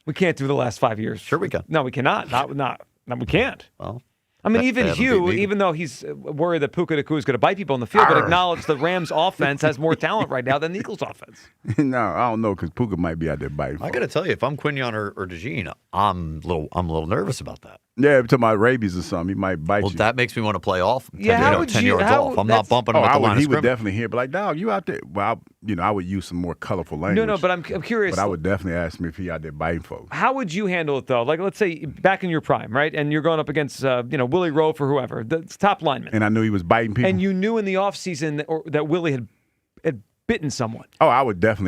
We can't do the last 5 years. Sure we can. No, we cannot. Not we can't. Well, I mean, even Hugh, even though he's worried that Puka Nacua is going to bite people in the field, but acknowledge the Rams' offense has more talent right now than the Eagles' offense. No, I don't know, because Puka might be out there biting. I got to tell you, if I'm Quinion or DeJean, I'm a little nervous about that. Yeah, if you're talking about rabies or something, he might bite you. Well, that makes me want to play off. 10 how yards off. I'm not bumping him at the line of He scrimmage. would definitely hear, but like, dog, you out there? Well, I would use some more colorful language. No, but I'm curious. But I would definitely ask him if he out there biting folks. How would you handle it, though? Like, let's say back in your prime, right? And you're going up against, Willie Rofe or whoever, the top lineman. And I knew he was biting people. And you knew in the offseason that Willie had bitten someone. Oh, I would let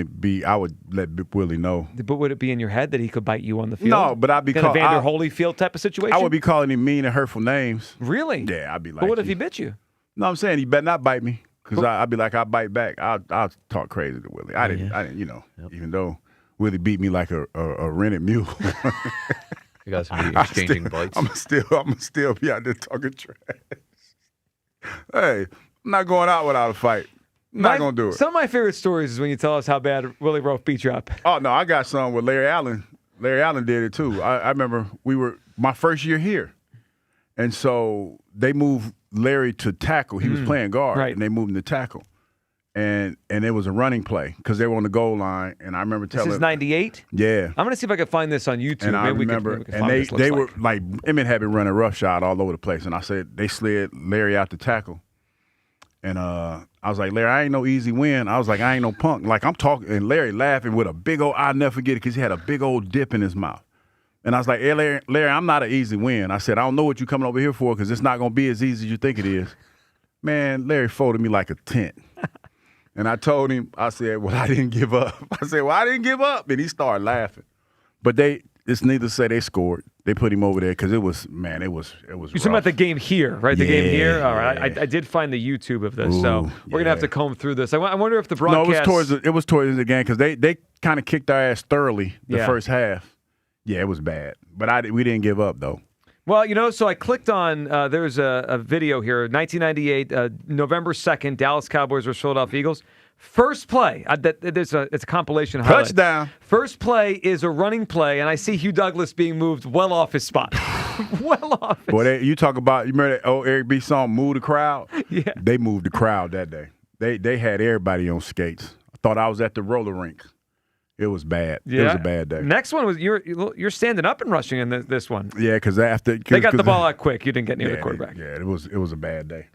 Willie know. But would it be in your head that he could bite you on the field? No, but I'd be calling Vander Holyfield type of situation. I would be calling him mean and hurtful names. Really? Yeah, I'd be like. But what if he bit you? No, I'm saying he better not bite me, because I'd be like, I'll bite back. I'll talk crazy to Willie. I didn't, even though Willie beat me like a rented mule. You guys can be exchanging bites. I'm still be out there talking trash. Hey, I'm not going out without a fight. Not going to do it. Some of my favorite stories is when you tell us how bad Willie Rofe beat you up. Oh, no, I got some with Larry Allen. Larry Allen did it, too. I remember my first year here. And so they moved Larry to tackle. He was playing guard, and they moved him to tackle. And it was a running play because they were on the goal line. And I remember telling This is 98? Yeah. I'm going to see if I can find this on YouTube. And I remember, they were like, Emmett had been running roughshod all over the place. And I said, they slid Larry out to tackle. And I was like, Larry, I ain't no easy win. I was like, I ain't no punk. Like, I'm talking, and Larry laughing with a big old, I'll never forget it, because he had a big old dip in his mouth. And I was like, hey, Larry, I'm not an easy win. I said, I don't know what you're coming over here for, because it's not going to be as easy as you think it is. Man, Larry folded me like a tent. And I told him, I said, well, I didn't give up. I said, well, I didn't give up. And he started laughing. But it's needless to say they scored. They put him over there because it was You're talking about the game here, right? The game here? All right. I did find the YouTube of this, so we're going to have to comb through this. I wonder if the broadcast... No, it was towards the game because they kind of kicked our ass thoroughly the first half. Yeah, it was bad. But we didn't give up, though. Well, so I clicked on, there's a video here, 1998, November 2nd, Dallas Cowboys versus Philadelphia Eagles. First play, it's a compilation of highlights. Touchdown. First play is a running play, and I see Hugh Douglas being moved well off his spot. Well off his spot. Boy, you talk about, you remember that old Eric B. song, Move the Crowd? Yeah. They moved the crowd that day. They had everybody on skates. I thought I was at the roller rink. It was bad. Yeah. It was a bad day. Next one was you're standing up and rushing in this one. Yeah, because after they got the ball out quick. You didn't get near the quarterback. It was a bad day.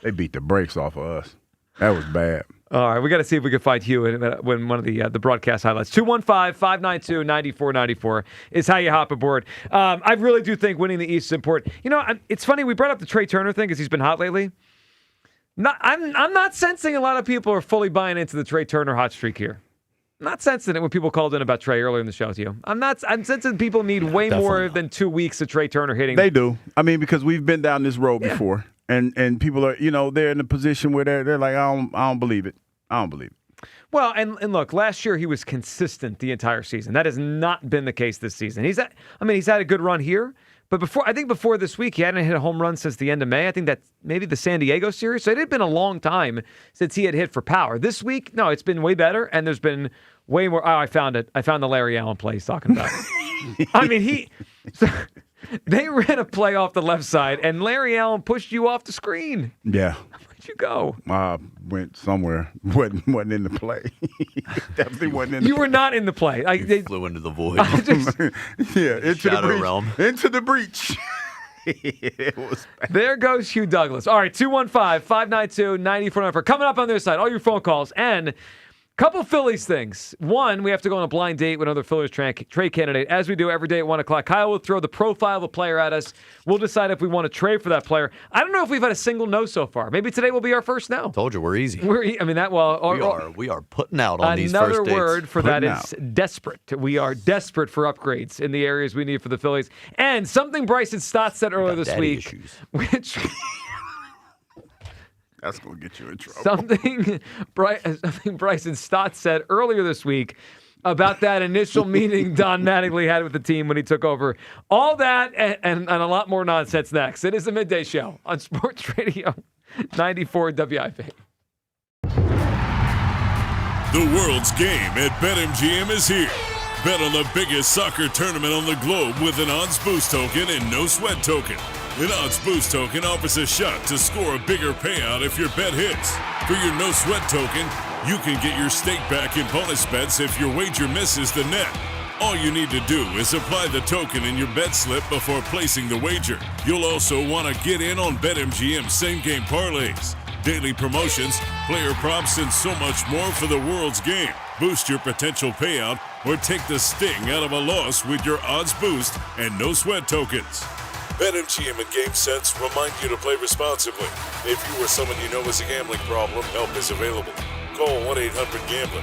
They beat the brakes off of us. That was bad. All right, we got to see if we can find Hugh when one of the broadcast highlights. 215-592-9494 is how you hop aboard. I really do think winning the East is important. You know, it's funny we brought up the Trea Turner thing because he's been hot lately. I'm not sensing a lot of people are fully buying into the Trea Turner hot streak here. I'm not sensing it when people called in about Trea earlier in the show to you. I'm sensing people need way more than 2 weeks of Trea Turner hitting. They do. I mean, because we've been down this road before. And people are, they're in a position where they're like, I don't believe it. I don't believe it. Well, and look, last year he was consistent the entire season. That has not been the case this season. He's had a good run here, but before this week, he hadn't hit a home run since the end of May. I think that's maybe the San Diego series. So it had been a long time since he had hit for power. This week, no, it's been way better, and there's been way more. Oh, I found it. I found the Larry Allen play he's talking about. I mean, they ran a play off the left side, and Larry Allen pushed you off the screen. Yeah. Where'd you go? Went somewhere. wasn't in the play. Definitely wasn't in the play. You were not in the play. They flew into the void. Into the breach. Realm. Into the breach. It was bad. There goes Hugh Douglas. All right, 215-592-9494. Coming up on their side, all your phone calls, and couple Phillies things. One, we have to go on a blind date with another Phillies trade candidate, as we do every day at 1 o'clock. Kyle will throw the profile of a player at us. We'll decide if we want to trade for that player. I don't know if we've had a single no so far. Maybe today will be our first no. Told you, we're easy. We are putting out on these first dates. Another word for that is desperate. We are desperate for upgrades in the areas we need for the Phillies. And something Bryson Stott said earlier this week, which... That's going to get you in trouble. Something Bryson Stott said earlier this week about that initial meeting Don Mattingly had with the team when he took over. All that and a lot more nonsense next. It is the Midday Show on Sports Radio 94 WIP. The world's game at BetMGM is here. Bet on the biggest soccer tournament on the globe with an odds boost token and no sweat token. An odds boost token offers a shot to score a bigger payout if your bet hits. For your no sweat token, you can get your stake back in bonus bets if your wager misses the net. All you need to do is apply the token in your bet slip before placing the wager. You'll also want to get in on BetMGM same-game parlays, daily promotions, player props, and so much more for the world's game. Boost your potential payout or take the sting out of a loss with your odds boost and no sweat tokens. BetMGM and GameSense remind you to play responsibly. If you or someone you know has a gambling problem, help is available. Call 1-800-GAMBLER.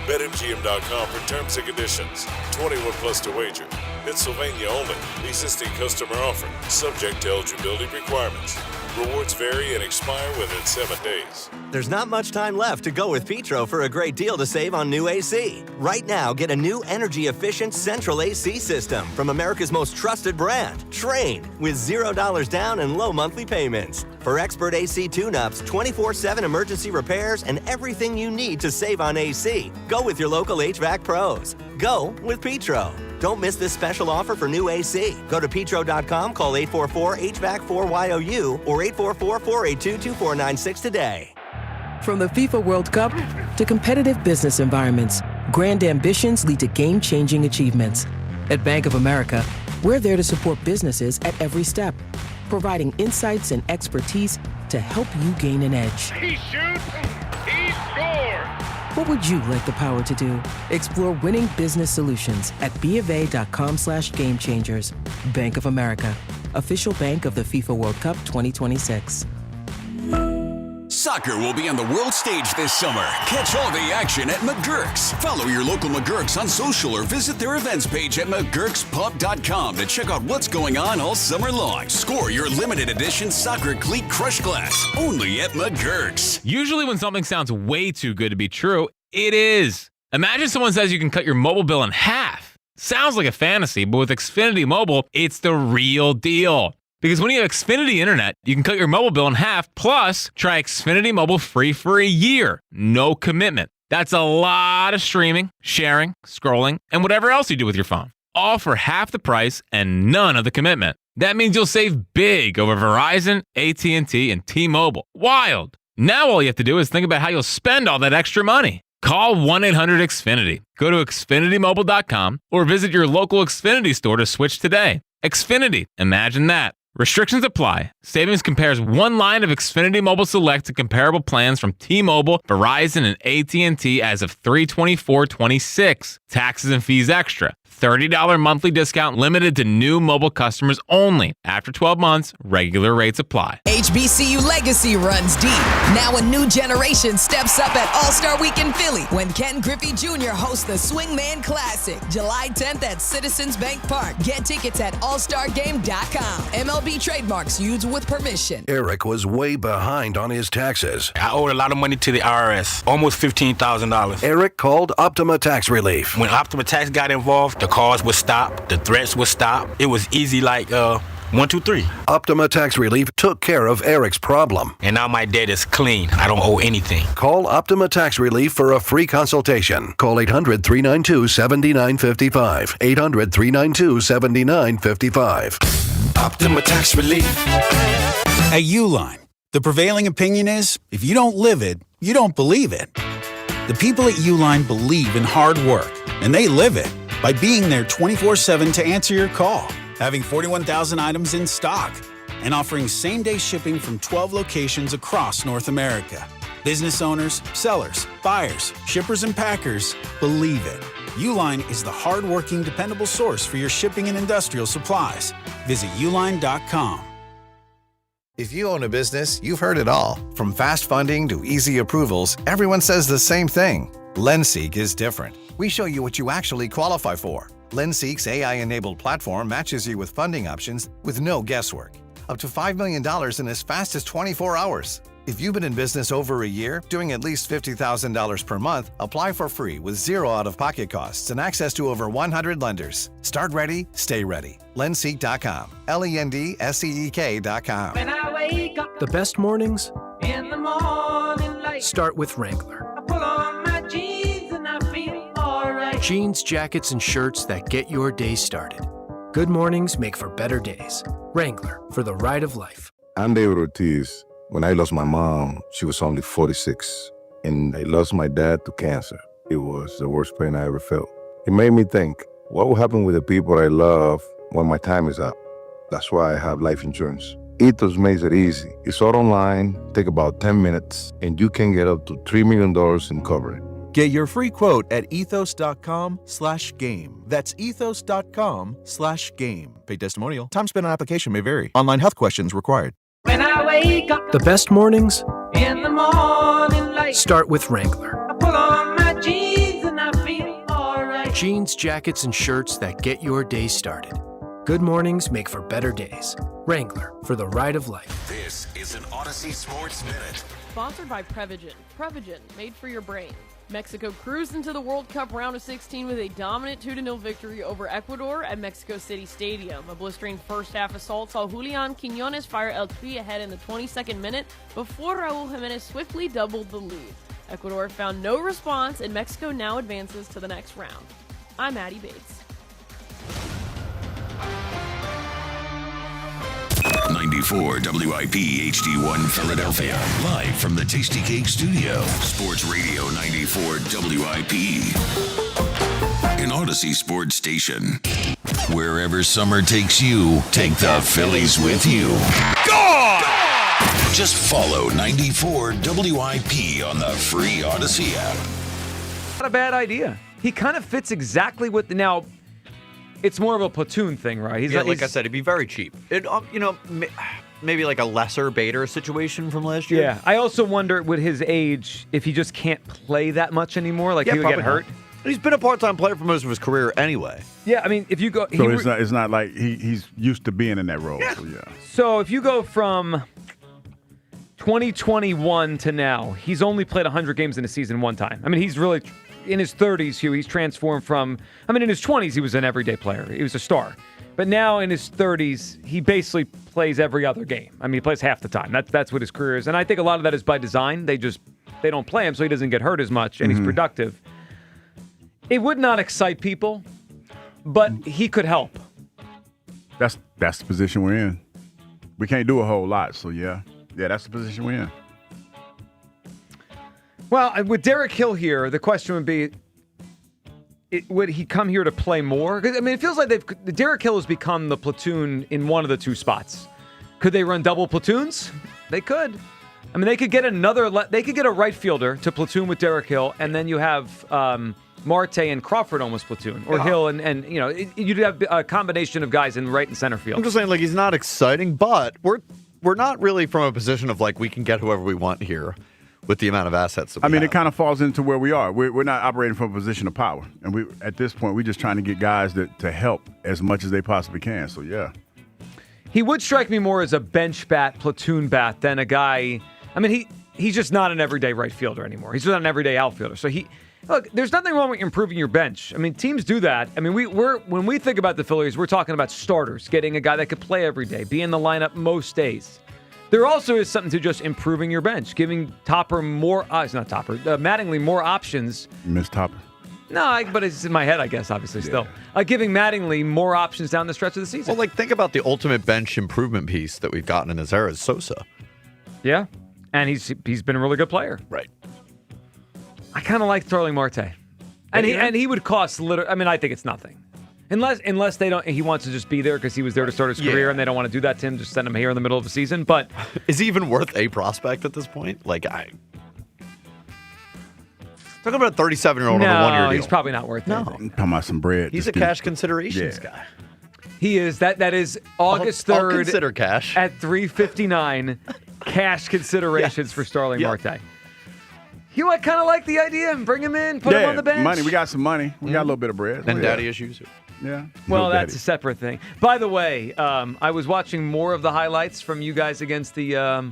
BetMGM.com for terms and conditions. 21 plus to wager. Pennsylvania only. Existing customer offer. Subject to eligibility requirements. Rewards vary and expire within 7 days. There's not much time left to go with Petro for a great deal to save on new AC. Right now, get a new energy-efficient central AC system from America's most trusted brand, Trane, with $0 down and low monthly payments. For expert AC tune-ups, 24/7 emergency repairs, and everything you need to save on AC, go with your local HVAC pros. Go with Petro. Don't miss this special offer for new AC. Go to petro.com, call 844-HVAC-4YOU or 844-482-2496 today. From the FIFA World Cup to competitive business environments, grand ambitions lead to game-changing achievements. At Bank of America, we're there to support businesses at every step, providing insights and expertise to help you gain an edge. He shoots, he scores! What would you like the power to do? Explore winning business solutions at BofA.com/gamechangers. Bank of America, official bank of the FIFA World Cup 2026. Soccer will be on the world stage this summer. Catch all the action at McGurk's. Follow your local McGurk's on social or visit their events page at McGurk'sPub.com to check out what's going on all summer long. Score your limited edition soccer cleat crush glass only at McGurk's. Usually when something sounds way too good to be true, it is. Imagine someone says you can cut your mobile bill in half. Sounds like a fantasy, but with Xfinity Mobile, it's the real deal. Because when you have Xfinity Internet, you can cut your mobile bill in half, plus try Xfinity Mobile free for a year. No commitment. That's a lot of streaming, sharing, scrolling, and whatever else you do with your phone. All for half the price and none of the commitment. That means you'll save big over Verizon, AT&T, and T-Mobile. Wild. Now all you have to do is think about how you'll spend all that extra money. Call 1-800-XFINITY. Go to XfinityMobile.com or visit your local Xfinity store to switch today. Xfinity. Imagine that. Restrictions apply. Savings compares one line of Xfinity Mobile Select to comparable plans from T-Mobile, Verizon, and AT&T as of 3/24/26. Taxes and fees extra. $30 monthly discount limited to new mobile customers only. After 12 months, regular rates apply. HBCU legacy runs deep. Now a new generation steps up at All-Star Week in Philly when Ken Griffey Jr. hosts the Swingman Classic, July 10th at Citizens Bank Park. Get tickets at allstargame.com. MLB trademarks used with permission. Eric was way behind on his taxes. I owed a lot of money to the IRS, almost $15,000. Eric called Optima Tax Relief. When Optima Tax got involved, the calls would stop, the threats would stop. It was easy like 1, 2, 3. Optima Tax Relief took care of Eric's problem. And now my debt is clean. I don't owe anything. Call Optima Tax Relief for a free consultation. Call 800-392-7955. 800-392-7955. Optima Tax Relief. At Uline, the prevailing opinion is, if you don't live it, you don't believe it. The people at Uline believe in hard work, and they live it by being there 24/7 to answer your call, having 41,000 items in stock, and offering same-day shipping from 12 locations across North America. Business owners, sellers, buyers, shippers, and packers believe it. Uline is the hard-working, dependable source for your shipping and industrial supplies. Visit uline.com. If you own a business, you've heard it all. From fast funding to easy approvals, everyone says the same thing. LendSeek is different. We show you what you actually qualify for. LendSeek's AI-enabled platform matches you with funding options with no guesswork. Up to $5 million in as fast as 24 hours. If you've been in business over a year, doing at least $50,000 per month, apply for free with zero out-of-pocket costs and access to over 100 lenders. Start ready, stay ready. LendSeek.com. LendSeek.com. When I wake up, the best mornings in the morning light, start with Wrangler. I pull on my jeans and I feel alright. Jeans, jackets, and shirts that get your day started. Good mornings make for better days. Wrangler, for the ride of life. I'm David Ortiz. When I lost my mom, she was only 46, and I lost my dad to cancer. It was the worst pain I ever felt. It made me think, what will happen with the people I love when my time is up? That's why I have life insurance. Ethos makes it easy. It's all online, take about 10 minutes, and you can get up to $3 million in coverage. Get your free quote at ethos.com/game. That's ethos.com/game. Paid testimonial. Time spent on application may vary. Online health questions required. When I wake up The best mornings in the morning light, start with Wrangler. I pull on my jeans and I feel alright. Jeans, jackets, and shirts that get your day started. Good mornings make for better days. Wrangler, for the ride of life. This is an Odyssey Sports Minute. Sponsored by Prevagen. Prevagen, made for your brain. Mexico cruised into the World Cup round of 16 with a dominant 2-0 victory over Ecuador at Mexico City Stadium. A blistering first-half assault saw Julian Quiñones fire El Tri ahead in the 22nd minute before Raul Jimenez swiftly doubled the lead. Ecuador found no response, and Mexico now advances to the next round. I'm Addie Bates. 94 WIP HD1 Philadelphia. Live from the Tasty Cake Studio. Sports Radio 94 WIP. An Odyssey Sports Station. Wherever summer takes you, take the Phillies with you. Go! Just follow 94 WIP on the free Odyssey app. Not a bad idea. He kind of fits exactly what now. It's more of a platoon thing, right? Like I said, it'd be very cheap. It, maybe like a lesser Bader situation from last year. Yeah. I also wonder, with his age, if he just can't play that much anymore, like he would get hurt. He's been a part-time player for most of his career anyway. Yeah, I mean, if you go... So it's not like he's used to being in that role. Yeah. So, yeah. So if you go from 2021 to now, he's only played 100 games in a season one time. I mean, he's really... In his 30s, Hugh, he's transformed from... I mean, in his 20s, he was an everyday player. He was a star. But now in his 30s, he basically plays every other game. I mean, he plays half the time. That's what his career is. And I think a lot of that is by design. They don't play him so he doesn't get hurt as much, and he's productive. It would not excite people, but he could help. That's the position we're in. We can't do a whole lot, so yeah. Yeah, that's the position we're in. Well, with Derek Hill here, the question would be, would he come here to play more? 'Cause, I mean, it feels like Derek Hill has become the platoon in one of the two spots. Could they run double platoons? They could. I mean, they could get a right fielder to platoon with Derek Hill, and then you have Marte and Crawford almost platoon, or Hill and you'd have a combination of guys in right and center field. I'm just saying, like, he's not exciting, but we're not really from a position of like we can get whoever we want here. With the amount of assets that we have. It kind of falls into where we are. We're not operating from a position of power. And at this point, we're just trying to get guys to help as much as they possibly can. So, yeah. He would strike me more as a bench bat, platoon bat, than a guy. I mean, he's just not an everyday right fielder anymore. He's just not an everyday outfielder. So, look, there's nothing wrong with improving your bench. I mean, teams do that. I mean, when we think about the Phillies, we're talking about starters, getting a guy that could play every day, be in the lineup most days. There also is something to just improving your bench, giving Mattingly more options. You miss Topper. No, but it's in my head, I guess, obviously, still. Giving Mattingly more options down the stretch of the season. Well, like, think about the ultimate bench improvement piece that we've gotten in his era is Sosa. Yeah, and he's been a really good player. Right. I kind of like Starling Marte. And he would cost I think it's nothing. Unless they don't, he wants to just be there because he was there to start his career, and they don't want to do that to him. Just send him here in the middle of the season. But is he even worth a prospect at this point? Like, talking about a 37-year-old on a 1-year deal. He's probably not worth anything. Talking about some bread. He's a cash considerations guy. He is. That is August 3rd. I'll consider cash at 3:59. Cash considerations for Starling Marte. You kind of like the idea and bring him in, put him on the bench. Money. We got some money. We got a little bit of bread. And daddy issues. Yeah. Well, that's a separate thing. By the way, I was watching more of the highlights from you guys against the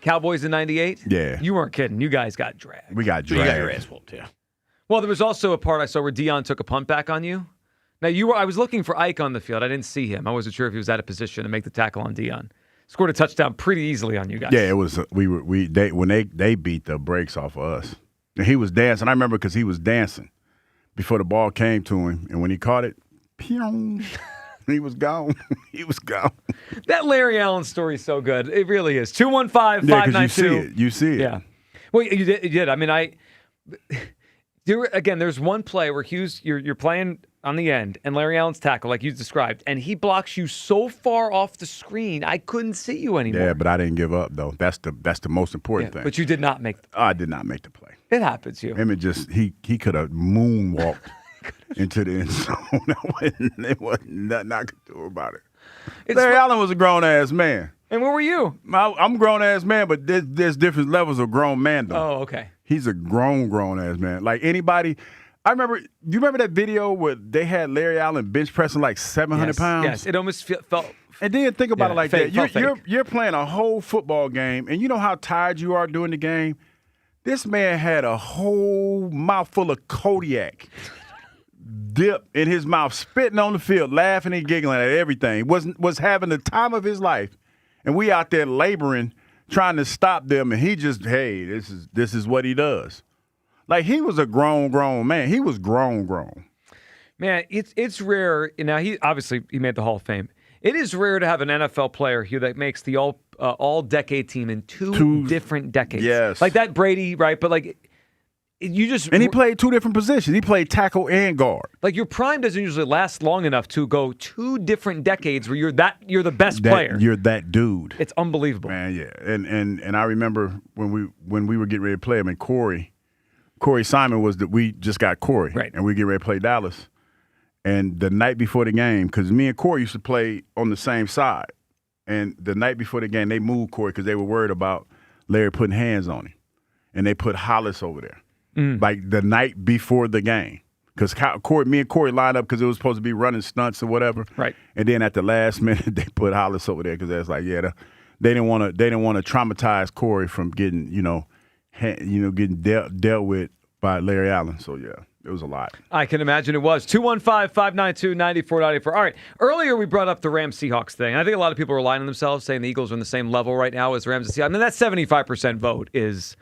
Cowboys in '98. Yeah. You weren't kidding. You guys got dragged. We got dragged. You got your ass whooped, yeah. Well, there was also a part I saw where Dion took a punt back on you. Now, I was looking for Ike on the field. I didn't see him. I wasn't sure if he was out of position to make the tackle on Dion. Scored a touchdown pretty easily on you guys. Yeah, it was. When they beat the brakes off of us. And he was dancing. I remember because he was dancing before the ball came to him, and when he caught it, pew. He was gone. He was gone. That Larry Allen story is so good. It really is. 215-592. You see it. Yeah. Well, you did. I mean, there's one play where Hughes, you're playing on the end, and Larry Allen's tackle, like you described, and he blocks you so far off the screen, I couldn't see you anymore. Yeah, but I didn't give up, though. That's the most important thing. But you did not make I did not make the play. It happens, Hugh. Him he could have moonwalked into the end zone. There wasn't nothing I could do about it. Larry Allen was a grown-ass man. And where were you? I'm a grown-ass man, but there's different levels of grown man, though. Oh, okay. He's a grown-ass man. Like anybody – do you remember that video where they had Larry Allen bench pressing like 700 pounds? Yes, it almost felt – and then think about it like fake, that. You're playing a whole football game, and you know how tired you are during the game? This man had a whole mouthful of Kodiak dip in his mouth, spitting on the field, laughing and giggling at everything. Was having the time of his life. And we out there laboring, trying to stop them, and he just, hey, this is what he does. Like, he was a grown man. He was grown. Man, it's rare. Now, he made the Hall of Fame. It is rare to have an NFL player here that makes the all-decade team in two different decades. Yes. Like that Brady, right? But, like, you just... And he played two different positions. He played tackle and guard. Like, your prime doesn't usually last long enough to go two different decades where you're the best player. You're that dude. It's unbelievable. Man, yeah. And I remember when we were getting ready to play him, and Corey Simon we just got Corey. Right. And we get ready to play Dallas. And the night before the game, because me and Corey used to play on the same side. And the night before the game, they moved Corey because they were worried about Larry putting hands on him. And they put Hollis over there. Like the night before the game. Because me and Corey lined up because it was supposed to be running stunts or whatever. Right. And then at the last minute, they put Hollis over there because that's like, they didn't want to traumatize Corey from getting, getting dealt with by Larry Allen. So, yeah. It was a lot. I can imagine it was. 215-592-9494. All right. Earlier, we brought up the Rams-Seahawks thing. I think a lot of people are lying to themselves, saying the Eagles are on the same level right now as Rams and Seahawks. I mean, that 75% vote is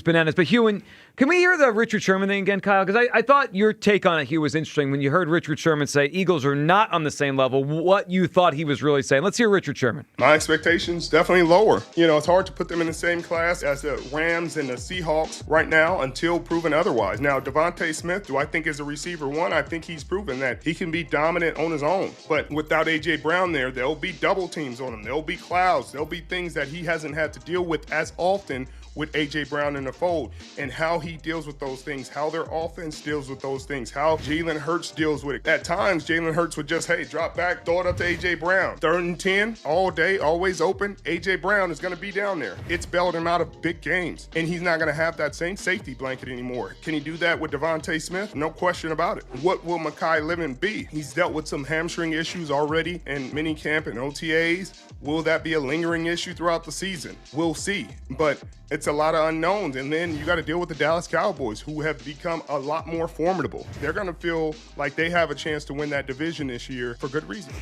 bananas. But, Hugh, can we hear the Richard Sherman thing again, Kyle? Because I thought your take on it, Hugh, was interesting when you heard Richard Sherman say Eagles are not on the same level, what you thought he was really saying. Let's hear Richard Sherman. My expectations definitely lower. It's hard to put them in the same class as the Rams and the Seahawks right now until proven otherwise. Now, Devontae Smith, do I think is a receiver one? I think he's proven that he can be dominant on his own. But without A.J. Brown there'll be double teams on him. There'll be clouds. There'll be things that he hasn't had to deal with as often with A.J. Brown in the fold, and how he deals with those things, how their offense deals with those things, how Jalen Hurts deals with it. At times, Jalen Hurts would just, drop back, throw it up to A.J. Brown. 3rd and 10, all day, always open. A.J. Brown is going to be down there. It's bailed him out of big games, and he's not going to have that same safety blanket anymore. Can he do that with Devontae Smith? No question about it. What will Mekhi Livin be? He's dealt with some hamstring issues already in minicamp and OTAs. Will that be a lingering issue throughout the season? We'll see, but it's a lot of unknowns. And then you got to deal with the Dallas Cowboys, who have become a lot more formidable. They're going to feel like they have a chance to win that division this year for good reason.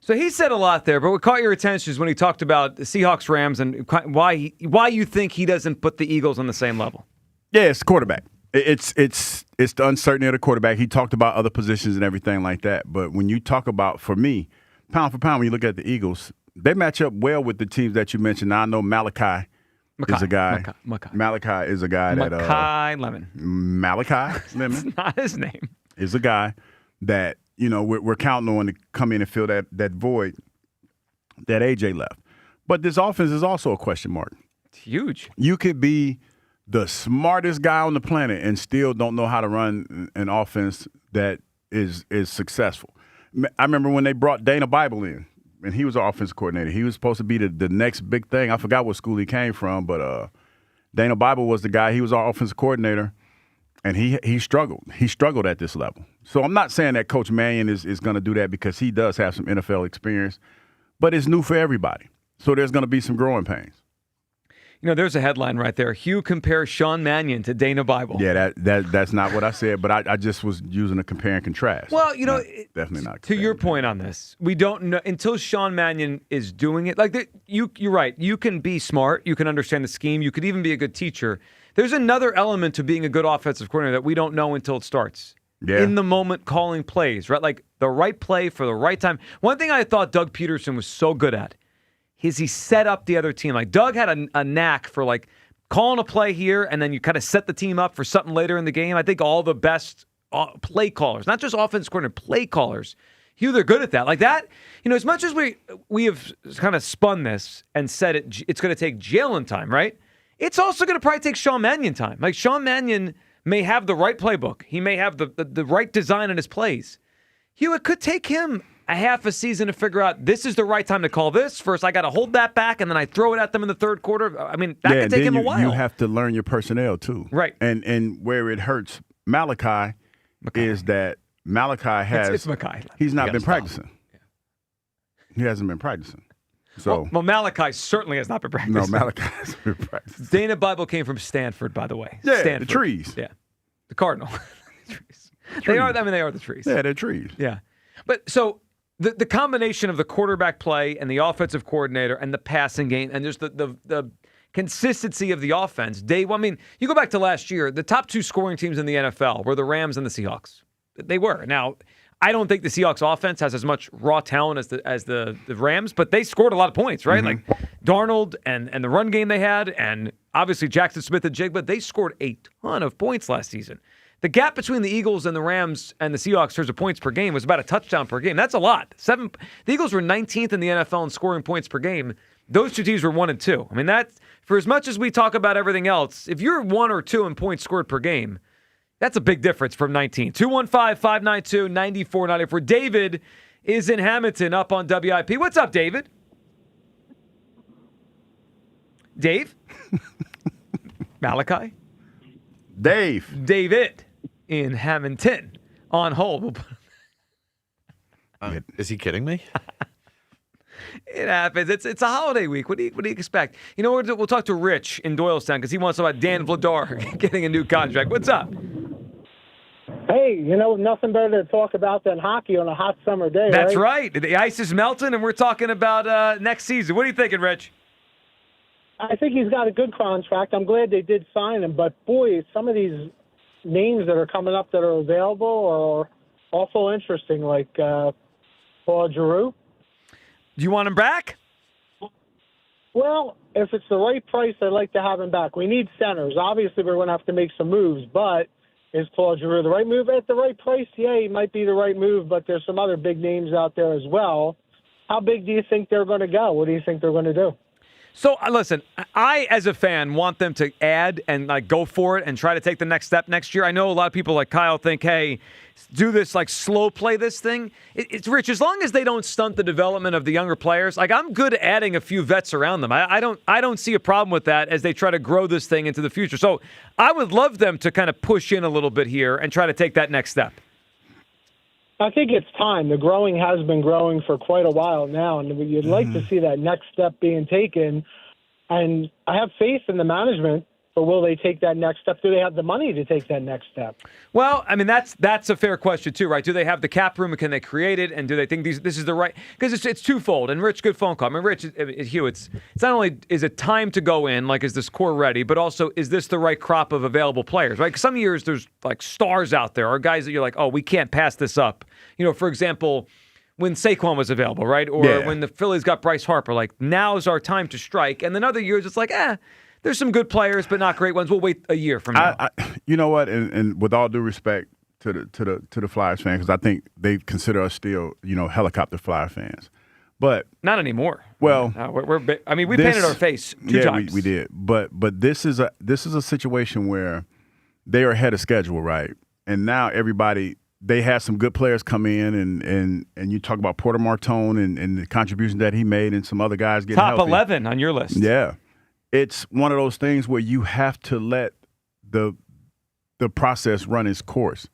So he said a lot there, but what caught your attention is when he talked about the Seahawks, Rams, and why you think he doesn't put the Eagles on the same level. Yeah, it's the quarterback. It's the uncertainty of the quarterback. He talked about other positions and everything like that. But when you talk about, for me, pound for pound, when you look at the Eagles, they match up well with the teams that you mentioned. Now, I know Malachi is a guy. Malachi is a guy that Malachi Lemon. Malachi Lemon. It's not his name. Is a guy that we're counting on to come in and fill that void that AJ left. But this offense is also a question mark. It's huge. You could be the smartest guy on the planet and still don't know how to run an offense that is successful. I remember when they brought Dana Bible in. And he was our offensive coordinator. He was supposed to be the next big thing. I forgot what school he came from, but Dana Bible was the guy. He was our offensive coordinator, and he struggled. He struggled at this level. So I'm not saying that Coach Mannion is going to do that because he does have some NFL experience, but it's new for everybody. So there's going to be some growing pains. There's a headline right there. Hugh compares Sean Mannion to Dana Bible. Yeah, that's not what I said, but I just was using a compare and contrast. Well, definitely not. To your point on this, we don't know until Sean Mannion is doing it. Like you're right. You can be smart. You can understand the scheme. You could even be a good teacher. There's another element to being a good offensive coordinator that we don't know until it starts. in the moment calling plays, right? Like the right play for the right time. One thing I thought Doug Peterson was so good at is he set up the other team. Like Doug had a knack for like calling a play here, and then you kind of set the team up for something later in the game. I think all the best play callers, not just offense coordinator, play callers, they're good at that. Like that, as much as we have kind of spun this and said it's going to take Jalen time, right? It's also going to probably take Sean Mannion time. Like Sean Mannion may have the right playbook. He may have the right design in his plays. It could take him a half a season to figure out this is the right time to call this. First, I got to hold that back, and then I throw it at them in the third quarter. I mean, that could take him a while. You have to learn your personnel, too. Right. And where it hurts Malachi is that Malachi has... It's Mackay. He's not been practicing. Yeah. He hasn't been practicing. So well, Malachi certainly has not been practicing. No, Malachi hasn't been practicing. Dana Bible came from Stanford, by the way. Yeah, Stanford. the trees. Yeah. The Cardinal. Trees. They are the trees. Yeah, they're trees. Yeah. But so... The combination of the quarterback play and the offensive coordinator and the passing game and just the consistency of the offense. I mean, you go back to last year, the top two scoring teams in the NFL were the Rams and the Seahawks. They were. Now, I don't think the Seahawks offense has as much raw talent as the Rams, but they scored a lot of points, right? Mm-hmm. Like Darnold and the run game they had, and obviously Jackson Smith and Jigba, they scored a ton of points last season. The gap between the Eagles and the Rams and the Seahawks in terms of points per game was about a touchdown per game. That's a lot. The Eagles were 19th in the NFL in scoring points per game. Those two teams were 1 and 2. I mean, that's for as much as we talk about everything else, if you're 1 or 2 in points scored per game, that's a big difference from 19. 215-592-9494. David is in Hamilton up on WIP. What's up, David? Dave? Malachi? David in Hamilton on hold. Is he kidding me? It happens. It's a holiday week. What do you expect? You know, we'll talk to Rich in Doylestown because he wants to talk about Dan Vladar getting a new contract. What's up? Hey, nothing better to talk about than hockey on a hot summer day. That's right. The ice is melting, and we're talking about next season. What are you thinking, Rich? I think he's got a good contract. I'm glad they did sign him, but boy, some of these names that are coming up that are available are also interesting, like Paul Giroux. Do you want him back? Well, if it's the right price, I'd like to have him back. We need centers. Obviously, we're going to have to make some moves, but is Paul Giroux the right move at the right price? Yeah, he might be the right move, but there's some other big names out there as well. How big do you think they're going to go? What do you think they're going to do? So, listen, I, as a fan, want them to add and go for it and try to take the next step next year. I know a lot of people like Kyle think, hey, do this, slow play this thing. It's Rich, as long as they don't stunt the development of the younger players, I'm good at adding a few vets around them. I don't see a problem with that as they try to grow this thing into the future. So I would love them to kind of push in a little bit here and try to take that next step. I think it's time. The growing has been growing for quite a while now, and you'd like to see that next step being taken. And I have faith in the management, but will they take that next step? Do they have the money to take that next step? Well, I mean, that's a fair question too, right? Do they have the cap room? Can they create it? And do they think this is the right? Because it's twofold. And Rich, good phone call. I mean, Rich, Hugh, it's not only is it time to go in, is this core ready, but also is this the right crop of available players, right? 'Cause some years there's stars out there or guys that you're like, oh, we can't pass this up. For example, when Saquon was available, right? Or when the Phillies got Bryce Harper, now's our time to strike. And then other years it's there's some good players, but not great ones. We'll wait a year from now. You know what? And with all due respect to the Flyers fans, because I think they consider us still, helicopter Flyer fans, but not anymore. Well, we painted our face two times. We did. But this is a situation where they are ahead of schedule, right? And now everybody. They had some good players come in, and you talk about Porter Martone and the contribution that he made, and some other guys getting top healthy. 11 on your list. Yeah, it's one of those things where you have to let the process run its course.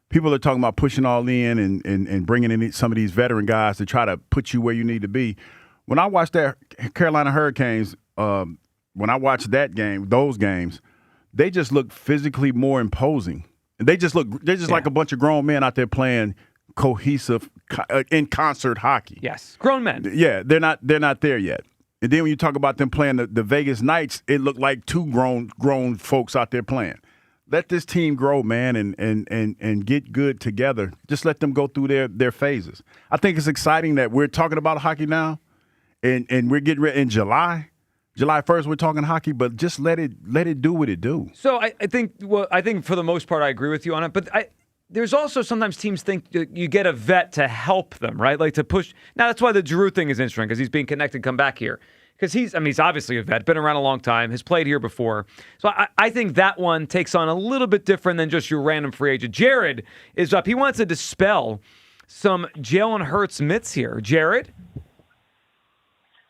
People are talking about pushing all in and bringing in some of these veteran guys to try to put you where you need to be. When I watched that Carolina Hurricanes, when I watched those games, they just looked physically more imposing. They're just like a bunch of grown men out there playing cohesive, in concert hockey. Yes, grown men. Yeah, they're not there yet. And then when you talk about them playing the Vegas Knights, it looked like two grown folks out there playing. Let this team grow, man, and get good together. Just let them go through their phases. I think it's exciting that we're talking about hockey now, and we're getting ready in July 1st. We're talking hockey, but just let it do what it do. So I think for the most part I agree with you on it, but there's also sometimes teams think you get a vet to help them, right? Like to push. Now that's why the Giroux thing is interesting because he's being connected, come back here. Because he's obviously a vet, been around a long time, has played here before. So I think that one takes on a little bit different than just your random free agent. Jared is up. He wants to dispel some Jalen Hurts myths here. Jared?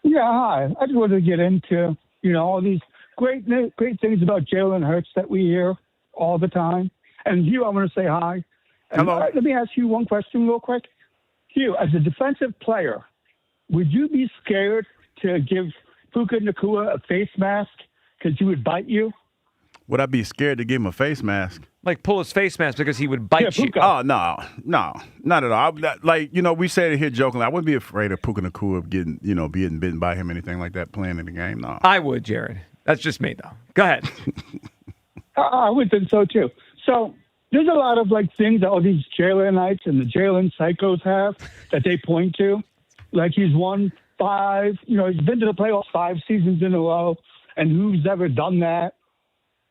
Yeah, hi. I just wanted to get into, all these great things about Jalen Hurts that we hear all the time. And Hugh, I want to say hi. And Hello. let me ask you one question real quick. Hugh, as a defensive player, would you be scared to give Puka Nacua a face mask because he would bite you? Would I be scared to give him a face mask? Like pull his face mask because he would bite you? Oh, no, not at all. We said it here jokingly. I wouldn't be afraid of Puka Nacua getting bitten by him, anything like that, playing in the game. No. I would, Jared. That's just me, though. Go ahead. I would think so, too. So there's a lot of, things that all these Jalenites and the Jalen psychos have that they point to. Like he's won 5, he's been to the playoffs 5 seasons in a row, and who's ever done that?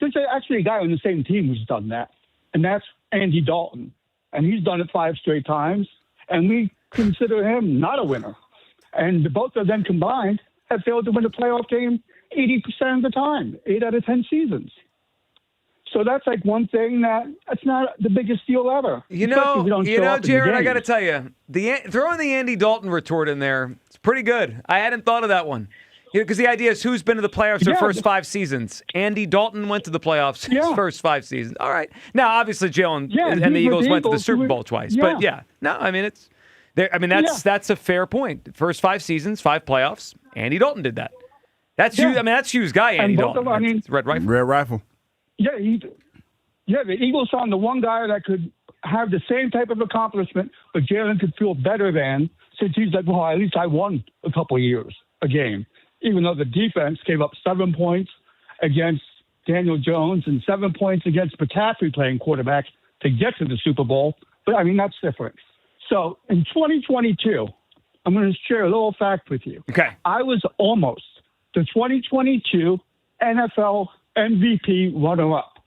There's actually a guy on the same team who's done that, and that's Andy Dalton. And he's done it 5 straight times, and we consider him not a winner. And the both of them combined have failed to win a playoff game 80% of the time, 8 out of 10 seasons. So that's one thing that's not the biggest deal ever. Jared, I got to tell you, throwing the Andy Dalton retort in there, it's pretty good. I hadn't thought of that one. Because the idea is who's been to the playoffs their first 5 seasons. Andy Dalton went to the playoffs his first 5 seasons. All right. Now, obviously, Jalen and the Eagles went to the Super Bowl twice. Yeah. But, that's a fair point. First 5 seasons, 5 playoffs. Andy Dalton did that. That's Hugh's guy, Andy Dalton. Red Rifle. Red Rifle. Yeah, the Eagles found the one guy that could have the same type of accomplishment, but Jalen could feel better than, since he's like, well, at least I won a couple of years a game, even though the defense gave up 7 points against Daniel Jones and 7 points against McCaffrey playing quarterback to get to the Super Bowl. But, that's different. So in 2022, I'm going to share a little fact with you. Okay. I was almost the 2022 NFL MVP runner-up.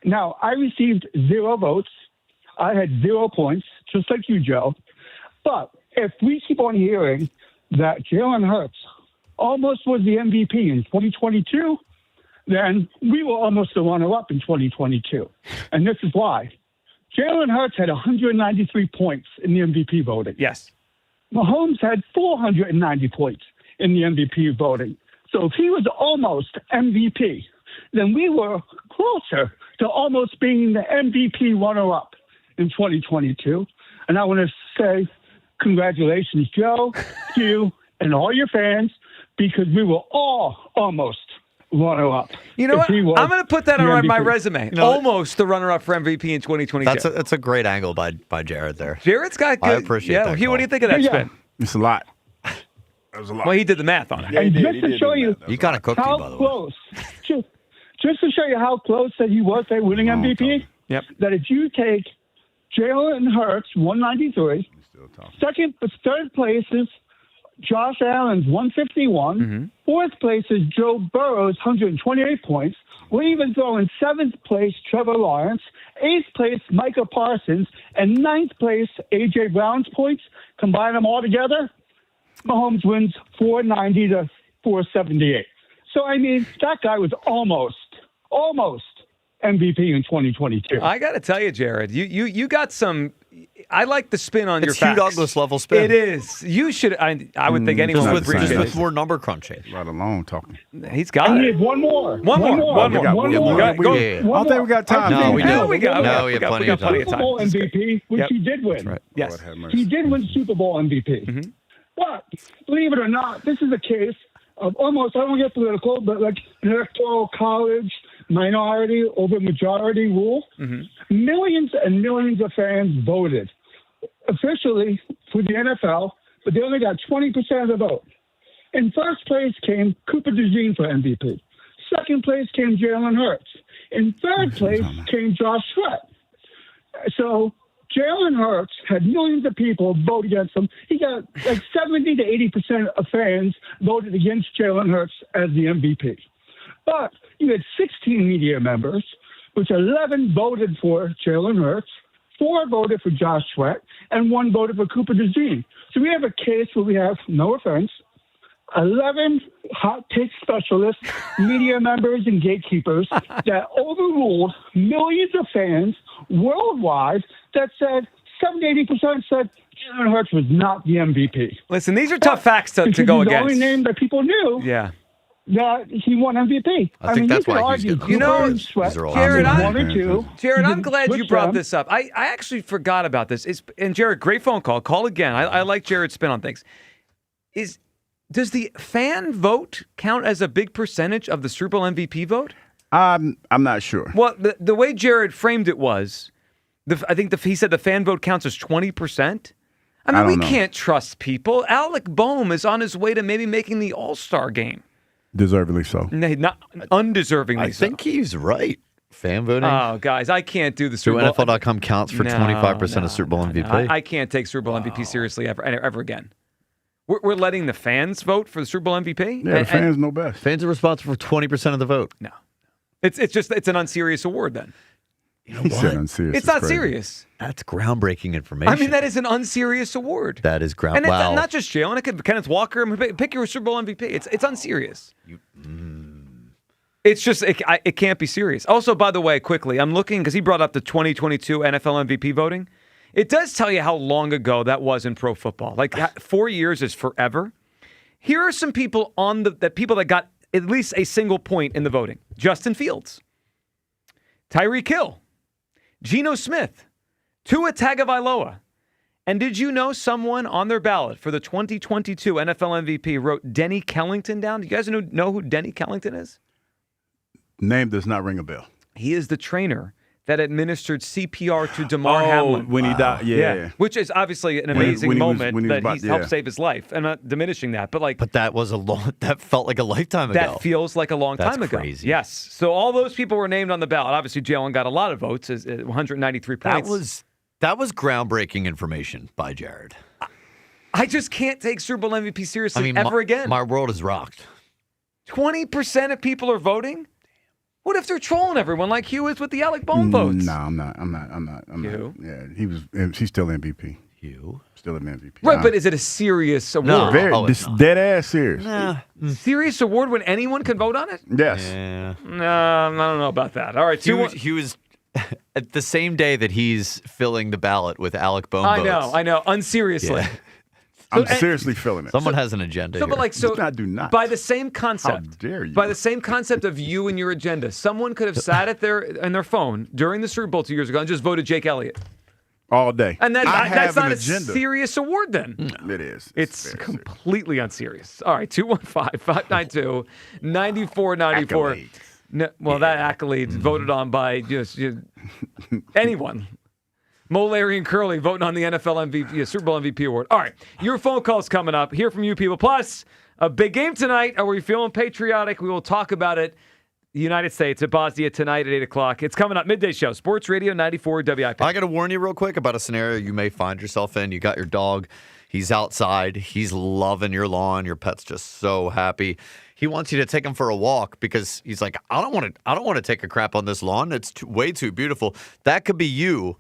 Now, I received 0 votes. I had 0 points, just like you, Joe. But if we keep on hearing that Jalen Hurts almost was the MVP in 2022, then we were almost the runner-up in 2022. And this is why. Jalen Hurts had 193 points in the MVP voting. Yes. Mahomes had 490 points in the MVP voting. So if he was almost MVP, then we were closer to almost being the MVP runner-up in 2022. And I want to say congratulations, Joe, you, and all your fans, because we were all almost runner-up. You know what? I'm going to put that on my resume. Almost the runner-up for MVP in 2022. That's a great angle by Jared there. Jared's got good. I appreciate that. Hugh, what do you think of that spin? It's a lot. That was a lot. Well, he did the math on it. And just to show you kind of cooked how by the way. close, just to show you how close that he was at winning MVP, that if you take Jalen Hurts, 193, third place is Josh Allen's 151, fourth place is Joe Burrow's 128 points. We're even throwing 7th place Trevor Lawrence, 8th place Micah Parsons, and 9th place A.J. Brown's points. Combine them all together, Mahomes wins 490 to 478. So, that guy was almost MVP in 2022. I got to tell you, Jared, you got some. I like the spin on your Hugh facts. Douglas level spin. It is. You should. I would think anyone would appreciate it. With more number crunching. Right along talking. He's got I it. need one more. One more. I don't think we got time. No, we do. No, we got plenty of time. Super Bowl MVP, which he did win. That's right. Yes. He did win Super Bowl MVP. But believe it or not, this is a case of almost, I don't get political, but like an electoral college minority over majority rule. Millions and millions of fans voted officially for the NFL, but they only got 20% of the vote. In first place came Cooper DeJean for MVP. Second place came Jalen Hurts. In third place came Josh Sweat. So Jalen Hurts had millions of people vote against him. He got like 70 to 80% of fans voted against Jalen Hurts as the MVP. But you had 16 media members, which 11 voted for Jalen Hurts, 4 voted for Josh Sweat, and 1 voted for Cooper DeJean. So we have a case where we have, no offense, 11 hot take specialists, media members, and gatekeepers that overruled millions of fans worldwide that said 70-80% said Jalen Hurts was not the MVP. Listen, these are tough facts to go the against. The only name that people knew that he won MVP. I think that's why he's good. You know, Jared, I'm glad you brought them. this up. I actually forgot about this. And Jared, great phone call. Call again. I like Jared's spin on things. Does the fan vote count as a big percentage of the Super Bowl MVP vote? I'm not sure. Well, the way Jared framed it was, I think he said the fan vote counts as 20%. I mean, we can't trust people. Alec Boehm is on his way to maybe making the All-Star game. Deservedly so. No, not undeservingly I think he's right. Fan voting. Oh, guys, I can't do the Super Bowl. NFL.com counts for 25% of Super Bowl MVP. I can't take Super Bowl MVP seriously ever again. We're letting the fans vote for the Super Bowl MVP? Yeah, the fans know best. Fans are responsible for 20% of the vote. No. It's an unserious award then. You know what? Unserious. It's not serious. That's groundbreaking information. I mean, that is an unserious award. That is ground. And wow. it's not just Jalen. It could be Kenneth Walker. Pick your Super Bowl MVP. It's unserious. It's just, it can't be serious. Also, by the way, quickly, I'm looking, because he brought up the 2022 NFL MVP voting. It does tell you how long ago that was in pro football. Like 4 years is forever. Here are some people that got at least a single point in the voting. Justin Fields, Tyreek Hill, Geno Smith, Tua Tagovailoa. And did you know someone on their ballot for the 2022 NFL MVP wrote Denny Kellington down? Do you guys know who Denny Kellington is? Name does not ring a bell. He is the trainer that administered CPR to Damar Hamlin. When he died, yeah. Which is obviously an amazing moment that he helped yeah. save his life. And not diminishing that, but that was that felt like a lifetime ago. That feels like a long time ago. Crazy. Yes. So all those people were named on the ballot. Obviously, Jalen got a lot of votes, 193 points. That was groundbreaking information by Jared. I just can't take Super Bowl MVP seriously ever again. My world is rocked. 20% of people are voting? What if they're trolling everyone like Hugh is with the Alec Boehm votes? No, I'm not. Hugh? Yeah, he's still MVP. Hugh? Still an MVP. Right, but is it a serious award? No, dead ass serious. Nah. Serious award when anyone can vote on it? Yes. Yeah. No, I don't know about that. All right, Hugh is at the same day that he's filling the ballot with Alec Boehm votes. I know. Unseriously. Yeah. I'm seriously feeling it. Someone has an agenda here. Do not. By the same concept. How dare you? By the same concept of you and your agenda, someone could have sat in their phone during the Super Bowl 2 years ago and just voted Jake Elliott. All day. And that's not a agenda. serious award then. No. It is. It's completely unserious. All right, 215-592-9494. No, well, that accolade voted on by just anyone. Mo, Larry, and Curly voting on the NFL MVP, Super Bowl MVP award. All right, your phone call's coming up. Hear from you people. Plus, a big game tonight. Are we feeling patriotic? We will talk about it. The United States at Bosnia tonight at 8 o'clock. It's coming up. Midday Show, Sports Radio 94 WIP. I got to warn you real quick about a scenario you may find yourself in. You got your dog. He's outside. He's loving your lawn. Your pet's just so happy. He wants you to take him for a walk because he's like, I don't want to take a crap on this lawn. It's way too beautiful. That could be you.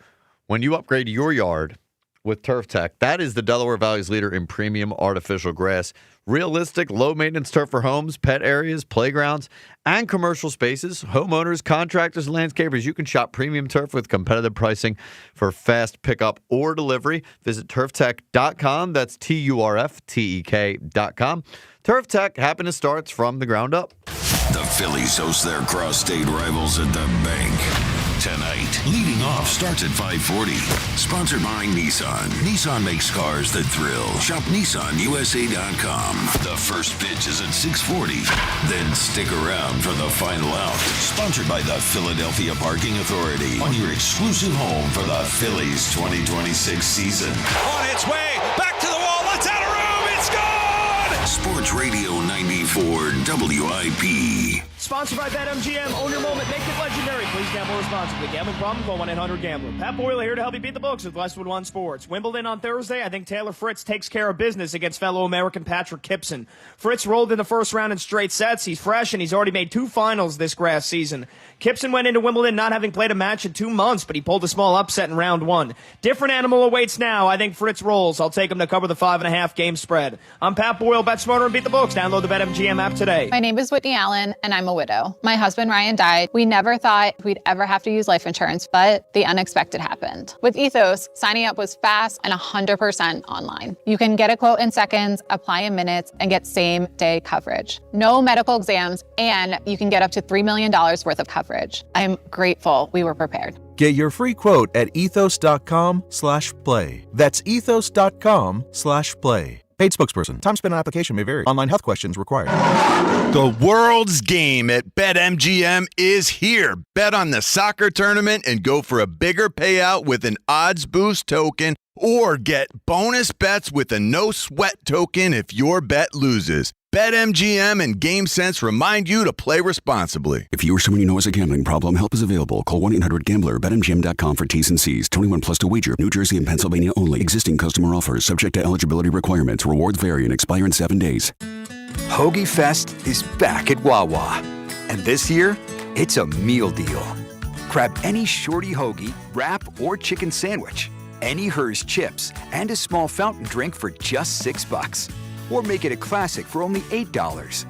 When you upgrade your yard with Turf Tech, that is the Delaware Valley's leader in premium artificial grass. Realistic, low-maintenance turf for homes, pet areas, playgrounds, and commercial spaces. Homeowners, contractors, and landscapers, you can shop premium turf with competitive pricing for fast pickup or delivery. Visit turftech.com. That's TURFTEK.com. Turf Tech, happiness starts from the ground up. The Phillies host their cross-state rivals at the Bank tonight. Leading off starts at 5:40. Sponsored by Nissan. Nissan makes cars that thrill. Shop NissanUSA.com. The first pitch is at 6:40. Then stick around for the final out. Sponsored by the Philadelphia Parking Authority. On your exclusive home for the Phillies 2026 season. On its way, back to the wall, it's out of room, it's gone! Sports Radio 94 WIP. Sponsored by BetMGM. Own your moment. Make it legendary. Please gamble responsibly. Gambling problem? Call 1-800-GAMBLER. Pat Boyle here to help you beat the books with Westwood One Sports. Wimbledon on Thursday. I think Taylor Fritz takes care of business against fellow American Patrick Kipson. Fritz rolled in the first round in straight sets. He's fresh, and he's already made 2 finals this grass season. Kipson went into Wimbledon not having played a match in 2 months, but he pulled a small upset in round 1. Different animal awaits now. I think Fritz rolls. I'll take him to cover the 5.5 game spread. I'm Pat Boyle. Bet smarter and beat the books. Download the BetMGM app today. My name is Whitney Allen, and I'm a widow. My husband Ryan died. We never thought we'd ever have to use life insurance, but the unexpected happened. With Ethos, signing up was fast and 100% online. You can get a quote in seconds, apply in minutes, and get same-day coverage. No medical exams, and you can get up to $3 million worth of coverage. I'm grateful we were prepared. Get your free quote at ethos.com/play. That's ethos.com/play. Paid spokesperson. Time spent on application may vary. Online health questions required. The world's game at BetMGM is here. Bet on the soccer tournament and go for a bigger payout with an odds boost token, or get bonus bets with a no sweat token if your bet loses. BetMGM and GameSense remind you to play responsibly. If you or someone you know has a gambling problem, help is available. Call 1-800-GAMBLER. BetMGM.com for T's and C's. 21 plus to wager. New Jersey and Pennsylvania only. Existing customer offers. Subject to eligibility requirements. Rewards vary and expire in 7 days. Hoagie Fest is back at Wawa. And this year, it's a meal deal. Grab any shorty hoagie, wrap, or chicken sandwich, any Hers chips, and a small fountain drink for just $6. Or make it a classic for only $8.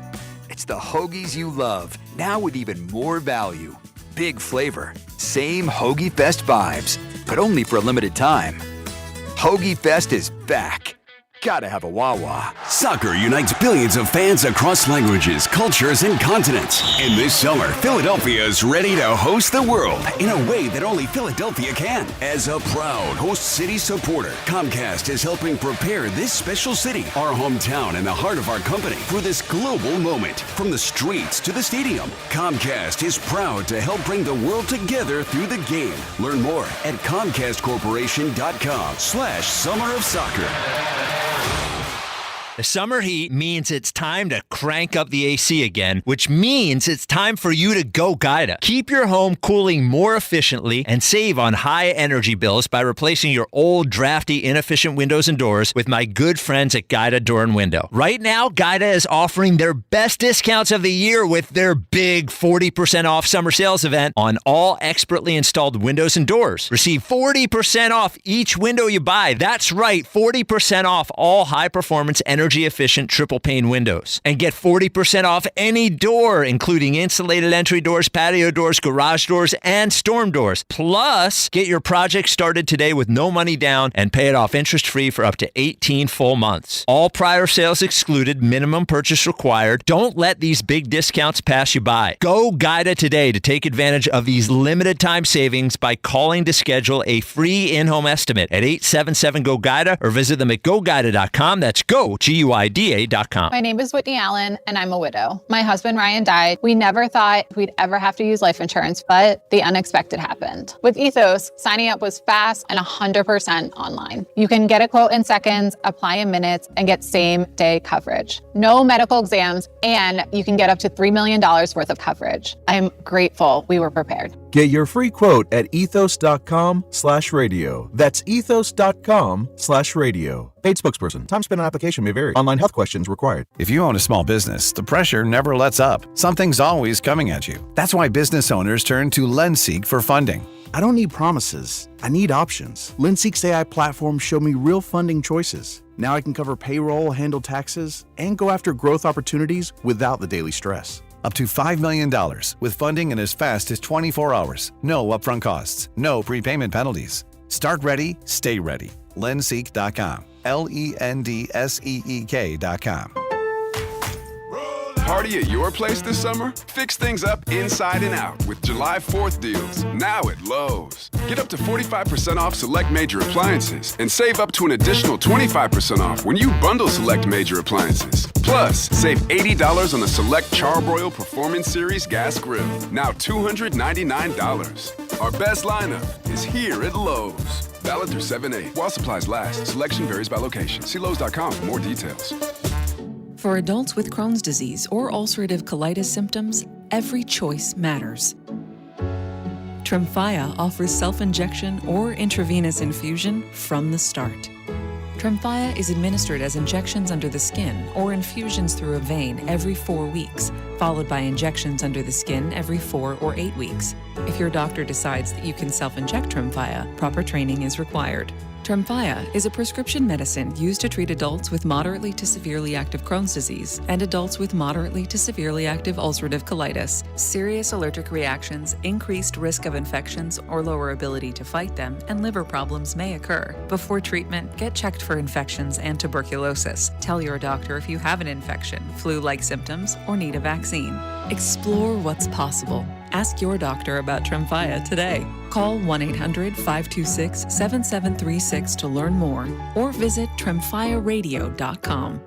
It's the hoagies you love, now with even more value. Big flavor, same Hoagie Fest vibes, but only for a limited time. Hoagie Fest is back. Gotta have a Wawa. Soccer unites billions of fans across languages, cultures, and continents. And this summer, Philadelphia is ready to host the world in a way that only Philadelphia can. As a proud host city supporter, Comcast is helping prepare this special city, our hometown and the heart of our company, for this global moment. From the streets to the stadium, Comcast is proud to help bring the world together through the game. Learn more at ComcastCorporation.com/Summer of Soccer. The summer heat means it's time to crank up the AC again, which means it's time for you to go Gaida. Keep your home cooling more efficiently and save on high energy bills by replacing your old, drafty, inefficient windows and doors with my good friends at Gaida Door and Window. Right now, Gaida is offering their best discounts of the year with their big 40% off summer sales event on all expertly installed windows and doors. Receive 40% off each window you buy. That's right, 40% off all high-performance energy-efficient triple-pane windows. And get 40% off any door, including insulated entry doors, patio doors, garage doors, and storm doors. Plus, get your project started today with no money down and pay it off interest-free for up to 18 full months. All prior sales excluded, minimum purchase required. Don't let these big discounts pass you by. Go Gaida today to take advantage of these limited-time savings by calling to schedule a free in-home estimate at 877-GO-GAIDA or visit them at GoGaida.com. That's go, GUIDA.com. My name is Whitney Allen, and I'm a widow. My husband Ryan died. We never thought we'd ever have to use life insurance, but the unexpected happened. With Ethos, signing up was fast and 100% online. You can get a quote in seconds, apply in minutes, and get same-day coverage. No medical exams, and you can get up to $3 million worth of coverage. I'm grateful we were prepared. Get your free quote at ethos.com/radio. That's ethos.com/radio. Paid spokesperson. Time spent on application may vary. Online health questions required. If you own a small business, the pressure never lets up. Something's always coming at you. That's why business owners turn to LendSeek for funding. I don't need promises. I need options. LendSeek's AI platform showed me real funding choices. Now I can cover payroll, handle taxes, and go after growth opportunities without the daily stress. Up to $5 million with funding in as fast as 24 hours. No upfront costs. No prepayment penalties. Start ready, stay ready. LendSeek.com. LENDSEEK.com. Party at your place this summer? Fix things up inside and out with July 4th deals, now at Lowe's. Get up to 45% off select major appliances and save up to an additional 25% off when you bundle select major appliances. Plus, save $80 on the select Charbroil Performance Series gas grill, now $299. Our best lineup is here at Lowe's. Valid through 7/8 while supplies last. Selection varies by location. See Lowe's.com for more details. For adults with Crohn's disease or ulcerative colitis symptoms, every choice matters. Tremfya offers self-injection or intravenous infusion from the start. Tremfya is administered as injections under the skin or infusions through a vein every 4 weeks, followed by injections under the skin every 4 or 8 weeks. If your doctor decides that you can self-inject Tremfya, proper training is required. Tremfya is a prescription medicine used to treat adults with moderately to severely active Crohn's disease and adults with moderately to severely active ulcerative colitis. Serious allergic reactions, increased risk of infections or lower ability to fight them, and liver problems may occur. Before treatment, get checked for infections and tuberculosis. Tell your doctor if you have an infection, flu-like symptoms, or need a vaccine. Explore what's possible. Ask your doctor about Tremfya today. Call 1-800-526-7736 to learn more or visit tremfyaradio.com.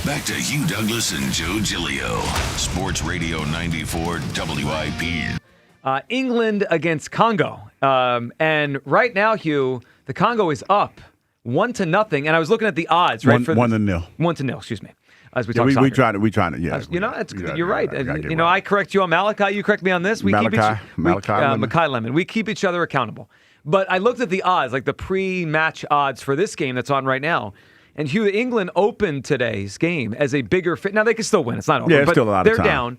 Back to Hugh Douglas and Joe Giglio. Sports Radio 94 WIP. England against Congo. And right now, Hugh, the Congo is up 1-0. And I was looking at the odds, right? 1-0. 1-0, excuse me. As we Yeah, talk we soccer. trying to, yeah. You're right. I correct you on Malachi. You correct me on this. Malachi Lemon. Mackay Lemon. We keep each other accountable. But I looked at the odds, like the pre-match odds for this game that's on right now. And Hugh, England opened today's game as a bigger fit. Now, they can still win. It's not over. Yeah, it's but still a lot of they're time. down.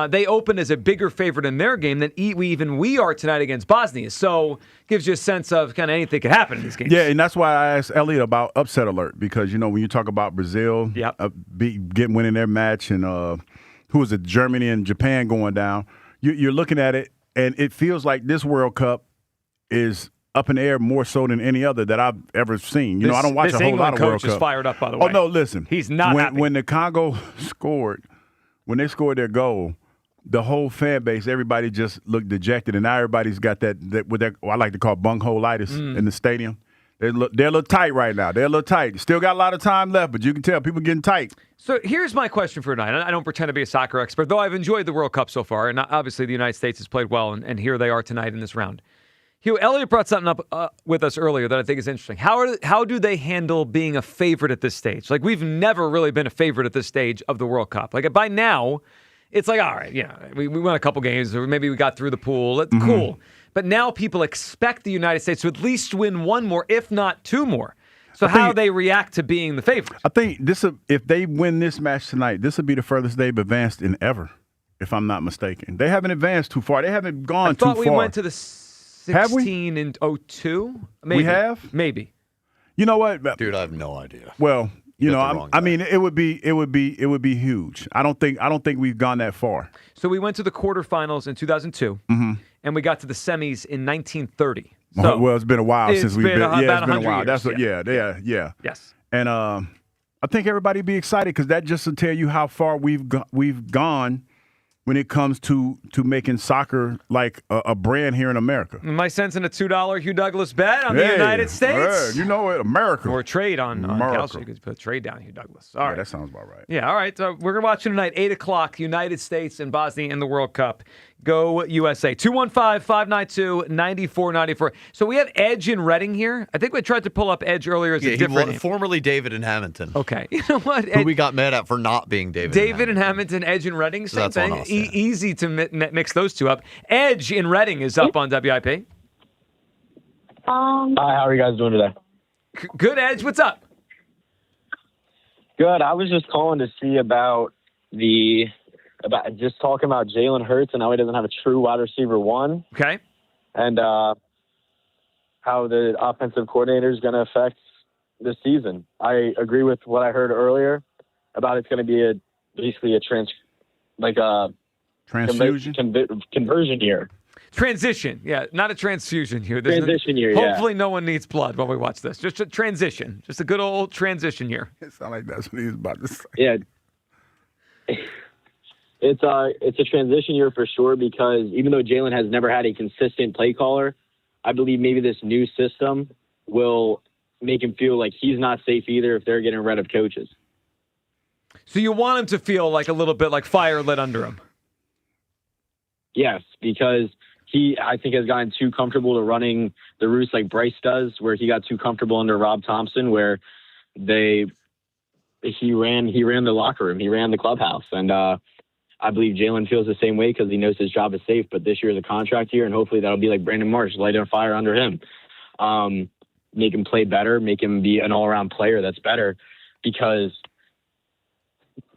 They opened as a bigger favorite in their game than we are tonight against Bosnia. So gives you a sense of kind of anything could happen in these games. Yeah, and that's why I asked Elliot about upset alert because, when you talk about Brazil winning their match and who was it, Germany and Japan going down, you're looking at it, and it feels like this World Cup is up in the air more so than any other that I've ever seen. I don't watch a whole lot of World Cup. This England coach is fired up, by the way. Oh, no, listen. He's not happy. When the Congo scored, when they scored their goal, the whole fan base, everybody just looked dejected, and now everybody's got that what I like to call bunghole-itis in the stadium. They're a little tight right now. They're a little tight. Still got a lot of time left, but you can tell people getting tight. So here's my question for tonight. I don't pretend to be a soccer expert, though I've enjoyed the World Cup so far, and obviously the United States has played well, and here they are tonight in this round. Hugh, Elliot brought something up with us earlier that I think is interesting. How do they handle being a favorite at this stage? Like, we've never really been a favorite at this stage of the World Cup. Like, by now, it's like, all right, we won a couple games, or maybe we got through the pool. It's cool. But now people expect the United States to at least win one more, if not two more. So how they react to being the favorite? I think if they win this match tonight, this will be the furthest they've advanced in ever, if I'm not mistaken. They haven't advanced too far. They haven't gone too far. I thought we went to the 16 and 02. Maybe. We have? Maybe. You know what? Dude, I have no idea. Well, I mean, it would be huge. I don't think we've gone that far. So we went to the quarterfinals in 2002, and we got to the semis in 1930. So well, it's been a while since we've been. Yeah, it's been a while. Years. That's yeah. Yes. And I think everybody be excited because that just will tell you how far we've gone when it comes to making soccer like a brand here in America. Am I sensing a $2 Hugh Douglas bet on the United States? You know it, America. Or a trade on America. Kelsey. You could put a trade down Hugh Douglas. All right. That sounds about right. Yeah, all right. So we're going to watch tonight, 8 o'clock, United States and Bosnia in the World Cup. Go USA. 215-592-9494. So we have Edge in Reading here. I think we tried to pull up Edge earlier as a different name. Formerly David in Hamilton. Okay. You know what? Who we got mad at for not being David. David in Hamilton, Edge in Reading, same thing. Easy to mix those two up. Edge in Reading is up on WIP. Hi, how are you guys doing today? Good, Edge. What's up? Good. I was just calling to see about just talking about Jalen Hurts and how he doesn't have a true wide receiver one. Okay. And how the offensive coordinator is going to affect this season. I agree with what I heard earlier about it's going to be basically a transfusion conversion year. Transition, yeah, not a transfusion here. Transition year, Hopefully no one needs blood while we watch this. Just a transition. Just a good old transition year. It sounds like that's what he was about to say. Yeah. It's a transition year for sure because even though Jalen has never had a consistent play caller, I believe maybe this new system will make him feel like he's not safe either if they're getting rid of coaches. So you want him to feel like a little bit like fire lit under him? Yes, because he, I think, has gotten too comfortable to running the roost like Bryce does, where he got too comfortable under Rob Thompson, where he ran the locker room, he ran the clubhouse, and I believe Jalen feels the same way because he knows his job is safe, but this year is a contract year, and hopefully that'll be like Brandon Marsh, light on fire under him. Make him play better, make him be an all-around player that's better, because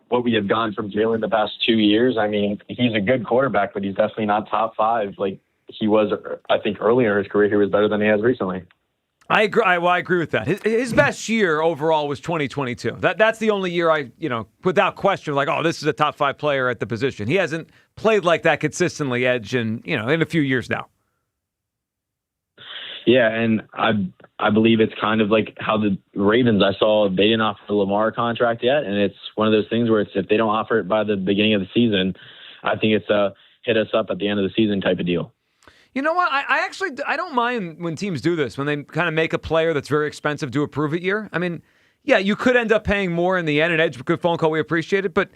what we have gotten from Jalen the past 2 years, I mean, he's a good quarterback, but he's definitely not top 5 like he was, I think, earlier in his career. He was better than he has recently. I agree. I agree with that. His best year overall was 2022. That's the only year I, without question, like, oh, this is a top 5 player at the position. He hasn't played like that consistently, Edge, in a few years now. Yeah, and I believe it's kind of like how the Ravens, I saw they didn't offer the Lamar a contract yet, and it's one of those things where if they don't offer it by the beginning of the season, I think it's a hit us up at the end of the season type of deal. You know what? I don't mind when teams do this, when they kind of make a player that's very expensive do a prove-it year. I mean, yeah, you could end up paying more in the end, and Edge, good phone call, we appreciate it, but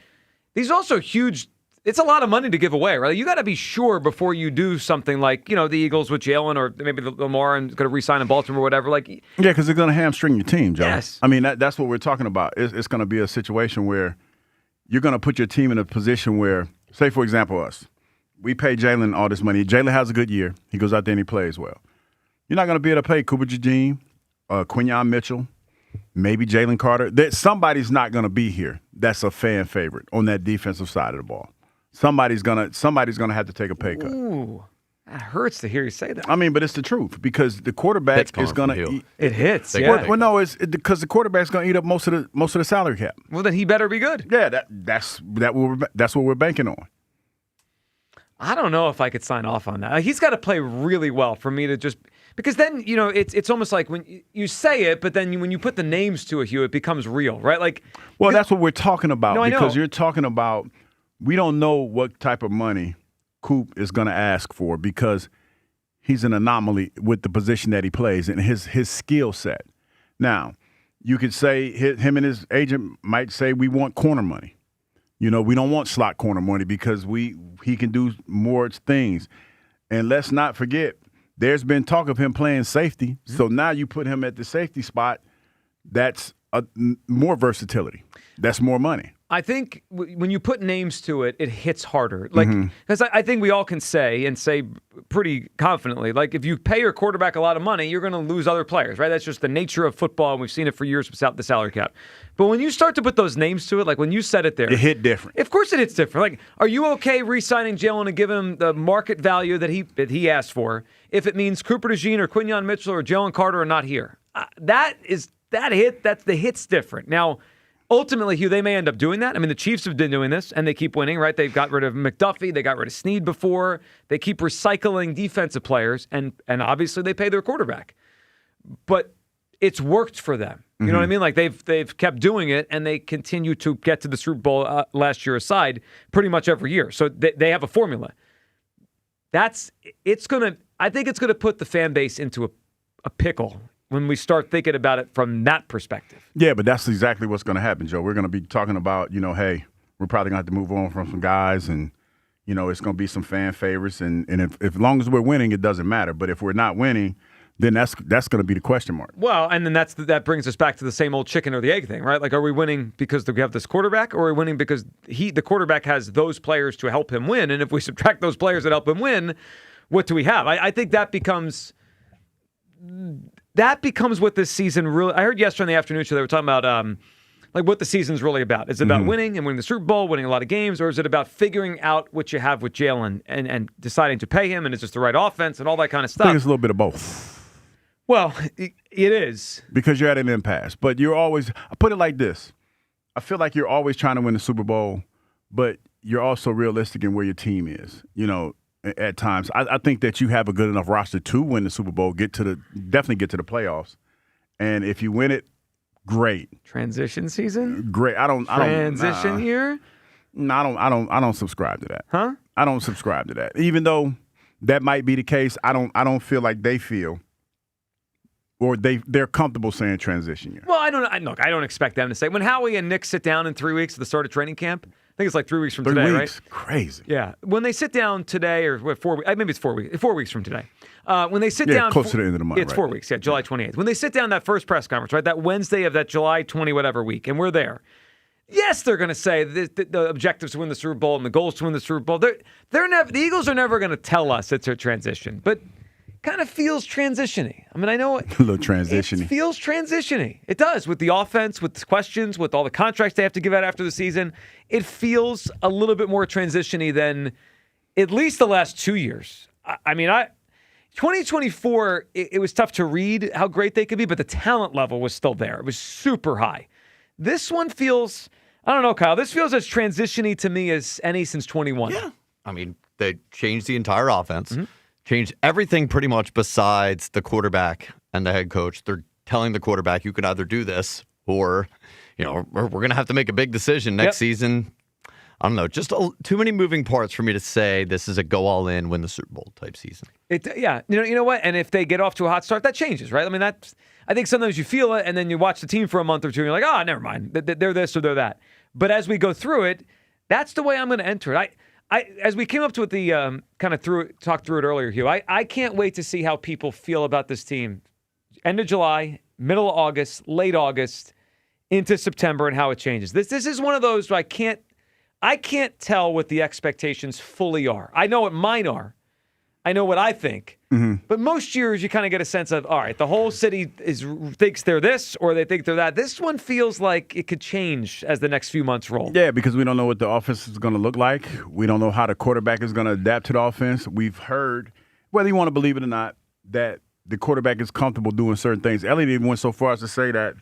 these are also huge. It's a lot of money to give away, right? You got to be sure before you do something like, the Eagles with Jalen, or maybe Lamar and going to re-sign in Baltimore or whatever. Yeah, because they're going to hamstring your team, Joe. Yes. I mean, that's what we're talking about. It's going to be a situation where you're going to put your team in a position where, say, for example, us. We pay Jalen all this money. Jalen has a good year. He goes out there and he plays well. You're not going to be able to pay Cooper DeJean, Quinyon Mitchell, maybe Jalen Carter. Somebody's not going to be here that's a fan favorite on that defensive side of the ball. Somebody's gonna have to take a pay cut. Ooh, that hurts to hear you say that. I mean, but it's the truth because the quarterback is going to eat. It hits. Yeah. Well, no, it's because the quarterback's going to eat up most of the salary cap. Well, then he better be good. Yeah, that's what we're banking on. I don't know if I could sign off on that. He's got to play really well for me to just because then it's almost like when you say it, but then when you put the names to it, Hugh, it becomes real, right? Well, that's what we're talking about because you're talking about. We don't know what type of money Coop is going to ask for because he's an anomaly with the position that he plays and his skill set. Now, you could say him and his agent might say we want corner money. We don't want slot corner money because he can do more things. And let's not forget, there's been talk of him playing safety. Mm-hmm. So now you put him at the safety spot. That's more versatility. That's more money. I think when you put names to it, it hits harder. Because I think we all can say pretty confidently, if you pay your quarterback a lot of money, you're going to lose other players, right? That's just the nature of football, and we've seen it for years without the salary cap. But when you start to put those names to it, like when you said it there, it hit different. Of course, it hits different. Are you okay re-signing Jalen and giving him the market value that he asked for if it means Cooper DeJean or Quinyon Mitchell or Jalen Carter are not here? That's the hit's different. Now, ultimately, Hugh, they may end up doing that. I mean, the Chiefs have been doing this, and they keep winning, right? They've got rid of McDuffie. They got rid of Snead before. They keep recycling defensive players, and obviously they pay their quarterback. But it's worked for them. You know what I mean? They've kept doing it, and they continue to get to the Super Bowl last year aside pretty much every year. So they have a formula. I think it's going to put the fan base into a pickle when we start thinking about it from that perspective. Yeah, but that's exactly what's going to happen, Joe. We're going to be talking about, hey, we're probably going to have to move on from some guys, and, it's going to be some fan favorites. And if as long as we're winning, it doesn't matter. But if we're not winning, then that's going to be the question mark. Well, and then that brings us back to the same old chicken or the egg thing, right? Are we winning because we have this quarterback, or are we winning because the quarterback has those players to help him win? And if we subtract those players that help him win, what do we have? I think that becomes what this season really. I heard yesterday in the afternoon show they were talking about what the season's really about. Is it about winning and winning the Super Bowl, winning a lot of games, or is it about figuring out what you have with Jalen and deciding to pay him, and is this the right offense and all that kind of stuff? I think it's a little bit of both. Well, it is. Because you're at an impasse. But you're always – I put it like this. I feel like you're always trying to win the Super Bowl, but you're also realistic in where your team is, at times. I think that you have a good enough roster to win the Super Bowl, definitely get to the playoffs. And if you win it, great. Transition season? Great. Transition year? No, I don't subscribe to that. Huh? I don't subscribe to that. Even though that might be the case, I don't feel like they feel or they're comfortable saying transition year. Well, I don't expect them to say. When Howie and Nick sit down in 3 weeks at the start of training camp, I think it's like 3 weeks from today, right? Crazy. Yeah. When they sit down today, or 4 weeks, maybe it's 4 weeks. 4 weeks from today. When they sit down, close to the end of the month. Yeah, it's 4 weeks. Yeah, July 28th. When they sit down that first press conference, right, that Wednesday of that July 20 whatever week, and we're there. Yes, they're going to say the objectives to win the Super Bowl and the goals to win the Super Bowl. The Eagles are never going to tell us it's a transition, but kind of feels transition-y. I mean, I know a little transition-y. It feels transition-y. It does with the offense, with the questions, with all the contracts they have to give out after the season. It feels a little bit more transition-y than at least the last 2 years. I mean, 2024, it was tough to read how great they could be, but the talent level was still there. It was super high. This one feels, I don't know, Kyle, this feels as transition-y to me as any since 21. Yeah. I mean, they changed the entire offense. Changed everything pretty much besides the quarterback and the head coach. They're telling the quarterback, you can either do this or, we're going to have to make a big decision next season. I don't know. Just too many moving parts for me to say this is a go all in, win the Super Bowl type season. You know what? And if they get off to a hot start, that changes, right? I mean, I think sometimes you feel it and then you watch the team for a month or two and you're like, never mind. They're this or they're that. But as we go through it, that's the way I'm going to enter it. As we came up to it, talked through it earlier, Hugh, I can't wait to see how people feel about this team. End of July, middle of August, late August, into September, and how it changes. This is one of those where I can't tell what the expectations fully are. I know what mine are. I know what I think. But most years you kind of get a sense of, all right, the whole city thinks they're this or they think they're that. This one feels like it could change as the next few months roll. Yeah, because we don't know what the offense is going to look like. We don't know how the quarterback is going to adapt to the offense. We've heard, whether you want to believe it or not, that the quarterback is comfortable doing certain things. Elliott even went so far as to say that,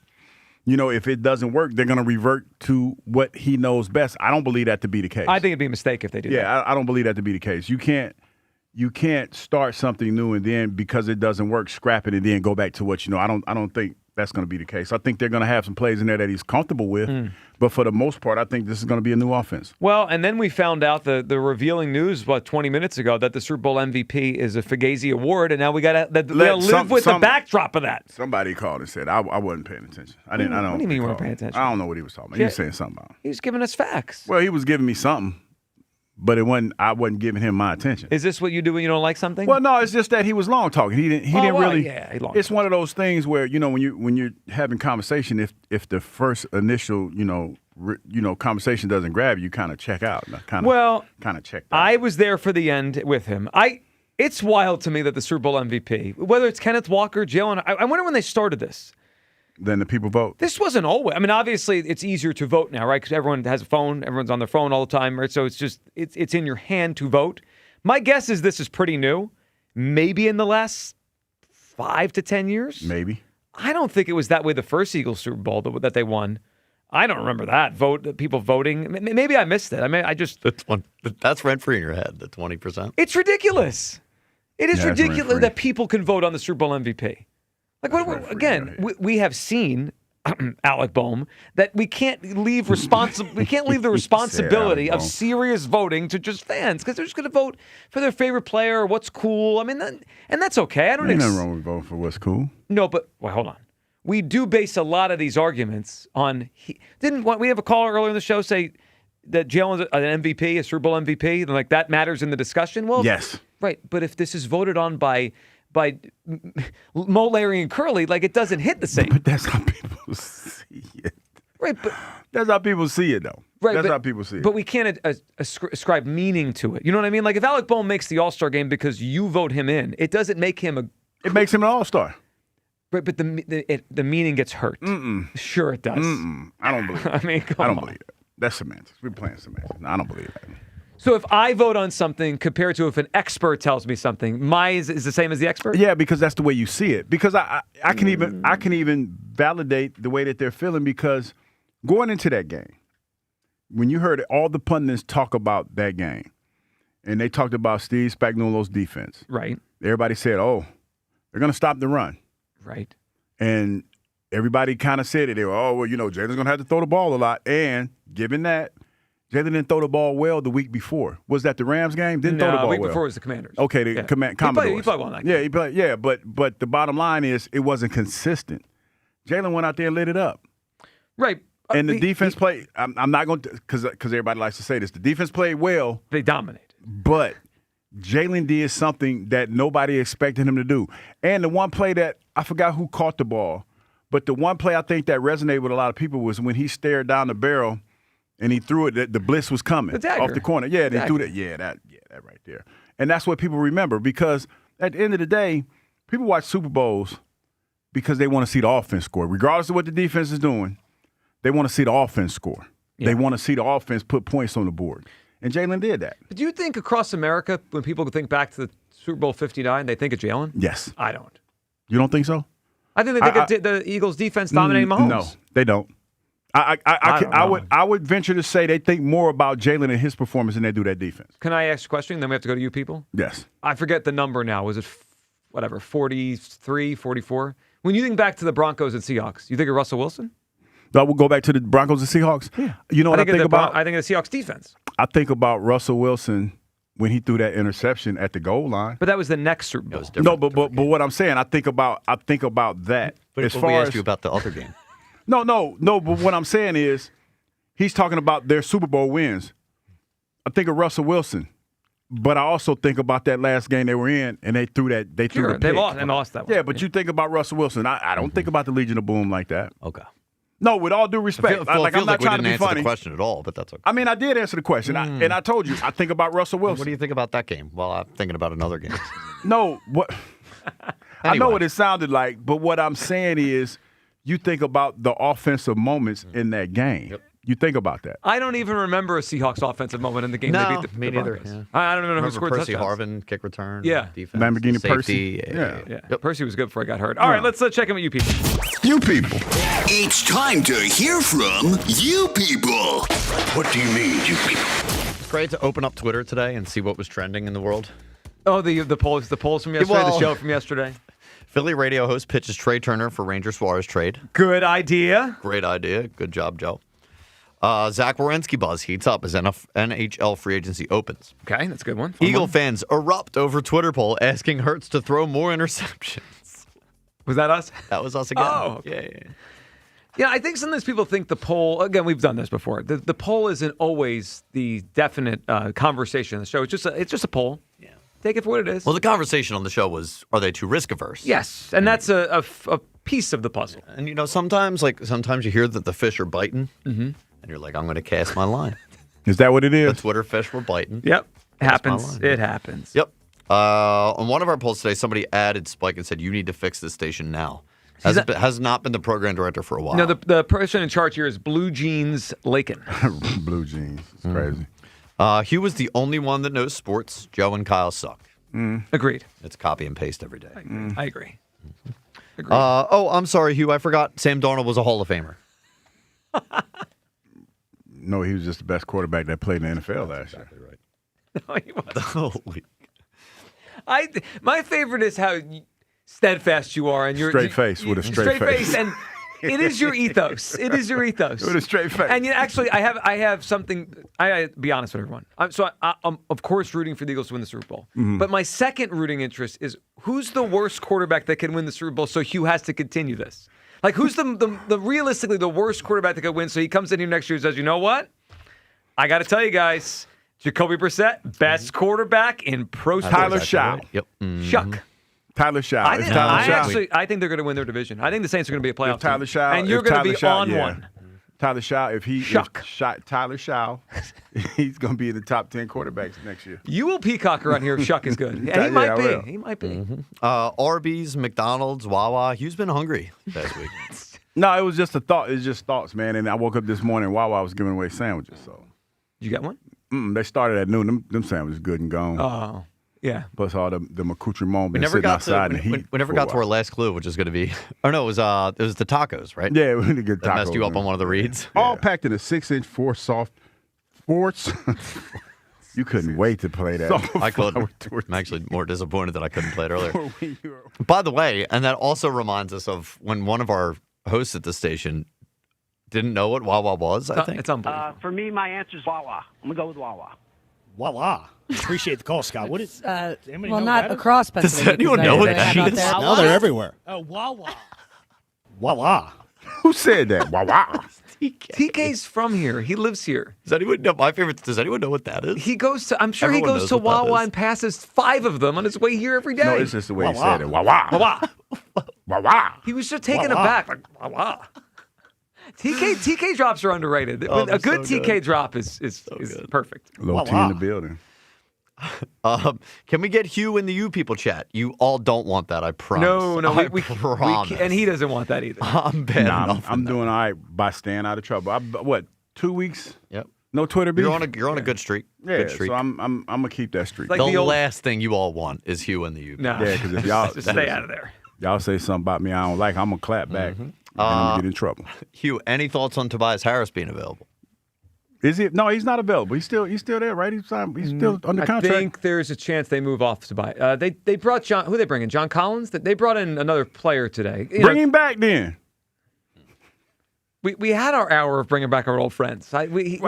if it doesn't work, they're going to revert to what he knows best. I don't believe that to be the case. I think it'd be a mistake if they do that. Yeah, I don't believe that to be the case. You can't start something new and then because it doesn't work, scrap it and then go back to what you know. I don't think that's going to be the case. I think they're going to have some plays in there that he's comfortable with, but for the most part, I think this is going to be a new offense. Well, and then we found out the revealing news 20 minutes ago that the Super Bowl MVP is a Fugazi award, and now we got to live with the backdrop of that. Somebody called and said I wasn't paying attention. I don't. What do you mean you weren't paying attention? I don't know what he was talking about. He was saying something about it. He was giving us facts. Well, he was giving me something. But I wasn't giving him my attention. Is this what you do when you don't like something? Well, no, it's just that he was long talking. He didn't really. Yeah, it's one of those things where when you're having conversation, if the first initial conversation doesn't grab you, kind of check out. Kind of check out. I was there for the end with him. It's wild to me that the Super Bowl MVP, whether it's Kenneth Walker, Jalen, I wonder when they started this. Then the people vote. This wasn't always. I mean, obviously, it's easier to vote now, right? Because everyone has a phone. Everyone's on their phone all the time, right? So it's in your hand to vote. My guess is this is pretty new. Maybe in the last 5 to 10 years. Maybe. I don't think it was that way the first Eagles Super Bowl that they won. I don't remember that people voting. Maybe I missed it. I mean, that's rent free in your head. The 20%. It's ridiculous. It is ridiculous that people can vote on the Super Bowl MVP. We have seen Alec Boehm that we can't leave the responsibility of serious voting to just fans because they're just going to vote for their favorite player or what's cool. I mean, and that's okay. I don't. Ain't nothing wrong with voting for what's cool. No, but hold on. We do base a lot of these arguments on. Didn't we have a caller earlier in the show say that Jalen's an MVP, a Super Bowl MVP, and like that matters in the discussion? Well, yes, right. But if this is voted on by Mo, Larry, and Curly, like it doesn't hit the same. But that's how people see it. Right, but that's how people see it, though. Right, that's how people see it. But we can't ascribe meaning to it. You know what I mean? Like if Alec Boehm makes the All-Star game because you vote him in, it doesn't make him It makes him an All-Star. Right, but the meaning gets hurt. Sure, it does. I don't believe it. I mean, I don't believe it. That's semantics. We're playing semantics. No, I don't believe that. So if I vote on something compared to if an expert tells me something, mine is the same as the expert? Yeah, because that's the way you see it. Because I can even validate the way that they're feeling because going into that game, when you heard all the pundits talk about that game, and they talked about Steve Spagnuolo's defense. Right. Everybody said, they're going to stop the run. Right. And everybody kind of said it. They were, Jalen's going to have to throw the ball a lot. And given that, Jalen didn't throw the ball well the week before. Was that the Rams game? Didn't throw the ball well. The week before was the Commanders. Okay, Commodores. He played well that game. He played. Yeah, but the bottom line is it wasn't consistent. Jalen went out there and lit it up. Right. And the defense played. I'm not going to because everybody likes to say this. The defense played well. They dominated. But Jalen did something that nobody expected him to do. And the one play that I forgot who caught the ball, but the one play I think that resonated with a lot of people was when he stared down the barrel and he threw it. The blitz was coming off the corner. Yeah, they threw that. Yeah, that right there. And that's what people remember because at the end of the day, people watch Super Bowls because they want to see the offense score. Regardless of what the defense is doing, they want to see the offense score. Yeah. They want to see the offense put points on the board. And Jalen did that. But do you think across America, when people think back to the Super Bowl 59, they think of Jalen? Yes. I don't. You don't think so? I think they think of the Eagles' defense dominating Mahomes. No, they don't. I would venture to say they think more about Jalen and his performance than they do that defense. Can I ask a question? Then we have to go to you people? Yes. I forget the number now. Was it, 43, 44? When you think back to the Broncos and Seahawks, you think of Russell Wilson? I would go back to the Broncos and Seahawks. Yeah. You know what I think about? I think of the Seahawks defense. I think about Russell Wilson when he threw that interception at the goal line. But that was the next Super Bowl. No, but what I'm saying, I think about that. But as we far asked as you about the other game. No. But what I'm saying is, he's talking about their Super Bowl wins. I think of Russell Wilson, but I also think about that last game they were in, and they threw the pick. They lost that one. Yeah, but you think about Russell Wilson. I don't think about the Legion of Boom like that. Okay. No, with all due respect. I'm not we trying to didn't be answer funny. the question at all, but that's okay. I mean, I did answer the question, and I told you I think about Russell Wilson. What do you think about that game? Well, I'm thinking about another game. No, what? I know what it sounded like, but what I'm saying is, you think about the offensive moments in that game. Yep. You think about that. I don't even remember a Seahawks offensive moment in the game. No, they beat the neither. Broncos. Yeah. I don't even know who scored Percy touchdowns. Harvin, kick return. Yeah. Defense, Lamborghini safety. Percy. Yeah. Yep. Percy was good before he got hurt. All right, let's check in with you people. You people. It's time to hear from you people. What do you mean, you people? It's great to open up Twitter today and see what was trending in the world. Oh, the polls from yesterday, the show from yesterday. Philly radio host pitches Trea Turner for Ranger Suarez trade. Good idea. Great idea. Good job, Joe. Zach Werenski buzz heats up as NHL free agency opens. Okay, that's a good one. Eagle fans erupt over Twitter poll asking Hurts to throw more interceptions. Was that us? That was us again. Oh, okay. Yeah, I think sometimes people think the poll, again, we've done this before, the poll isn't always the definite conversation on the show. It's just a poll. Yeah. Take it for what it is. Well, the conversation on the show was, are they too risk-averse? Yes, and that's a piece of the puzzle. And, sometimes you hear that the fish are biting, and you're like, I'm going to cast my line. Is that what it is? The Twitter fish were biting. Yep. Happens. It happens. Yep. On one of our polls today, somebody added Spike and said, you need to fix this station now. Has not been the program director for a while. No, the person in charge here is Blue Jeans Lakin. Blue Jeans. It's crazy. Hugh was the only one that knows sports. Joe and Kyle suck. Agreed. It's copy and paste every day. I agree. Agreed. I'm sorry, Hugh. I forgot Sam Darnold was a Hall of Famer. No, he was just the best quarterback that played in the NFL last year. Right. No, he wasn't. Holy. My favorite is how steadfast you are, and you're straight face with a straight face. And it is your ethos. It is your ethos with a straight face. And actually, I have something. I be honest with everyone. I'm of course rooting for the Eagles to win the Super Bowl. Mm-hmm. But my second rooting interest is who's the worst quarterback that can win the Super Bowl. So Hugh has to continue this. Like who's the realistically the worst quarterback that could win? So he comes in here next year and says, you know what? I got to tell you guys, Jacoby Brissett, best quarterback in pro sports. Tyler Shaw. Yep. Shuck. Tyler Shaw. I think they're going to win their division. I think the Saints are going to be a playoff Tyler team. Shaw, And you're going to be on one. Tyler Shaw, if Tyler Shaw, he's going to be in the top 10 quarterbacks next year. You will peacock around here if Shuck is good. And he might be. He might be. Arby's, McDonald's, Wawa. Hugh's been hungry last week. No, it was just a thought. It's just thoughts, man. And I woke up this morning, Wawa was giving away sandwiches. So you got one? They started at noon. Them sandwiches good and gone. Oh, yeah. Plus all the accoutrement been sitting outside in the heat. We never got to our last clue, which is going to be. Oh no, it was the tacos, right? Yeah, we had to get tacos. That messed you up on one of the reads. All packed in a 6-inch 4 soft forts. You couldn't wait to play that. I could. I'm actually more disappointed that I couldn't play it earlier. By the way, and that also reminds us of when one of our hosts at the station didn't know what Wawa was, I think. It's unbelievable. For me, my answer is Wawa. I'm going to go with Wawa. Wawa. Appreciate the call, Scott. What is well, not across Pennsylvania. Does anyone know what that is? No, they're everywhere. Oh, Wawa. Wawa. Who said that? Wawa. TK's from here. He lives here. Does anyone know? My favorite. Does anyone know what that is? He goes to. I'm sure Everyone he goes knows to what that Wawa is. and passes 5 of them on his way here every day. No, it's just the way he said it. Wawa. Wawa. Wawa. He was just taken Wawa. aback. Like Wawa. TK drops are underrated. Oh, A good so TK good. drop is perfect. Low T in the building. Can we get Hugh in the You People chat? You all don't want that, I promise. No, I we promise. and he doesn't want that either. I'm bad enough. I'm doing all right by staying out of trouble. What, 2 weeks? Yep. No Twitter beef? You're on a good streak. Yeah, Good streak. so I'm gonna keep that streak. Like the the old- last thing you all want is Hugh in the You. No. Yeah, because if y'all Just stay out of there. Y'all say something about me I don't like, I'm gonna clap back, and I'm gonna get in trouble. Hugh, any thoughts on Tobias Harris being available? Is he? No, he's not available. He's still there, right? He's still under contract. I think there's a chance they move off to buy. They brought John. Who they bring in? John Collins. They brought in another player today. Bring him back then. We had our hour of bringing back our old friends. Why would he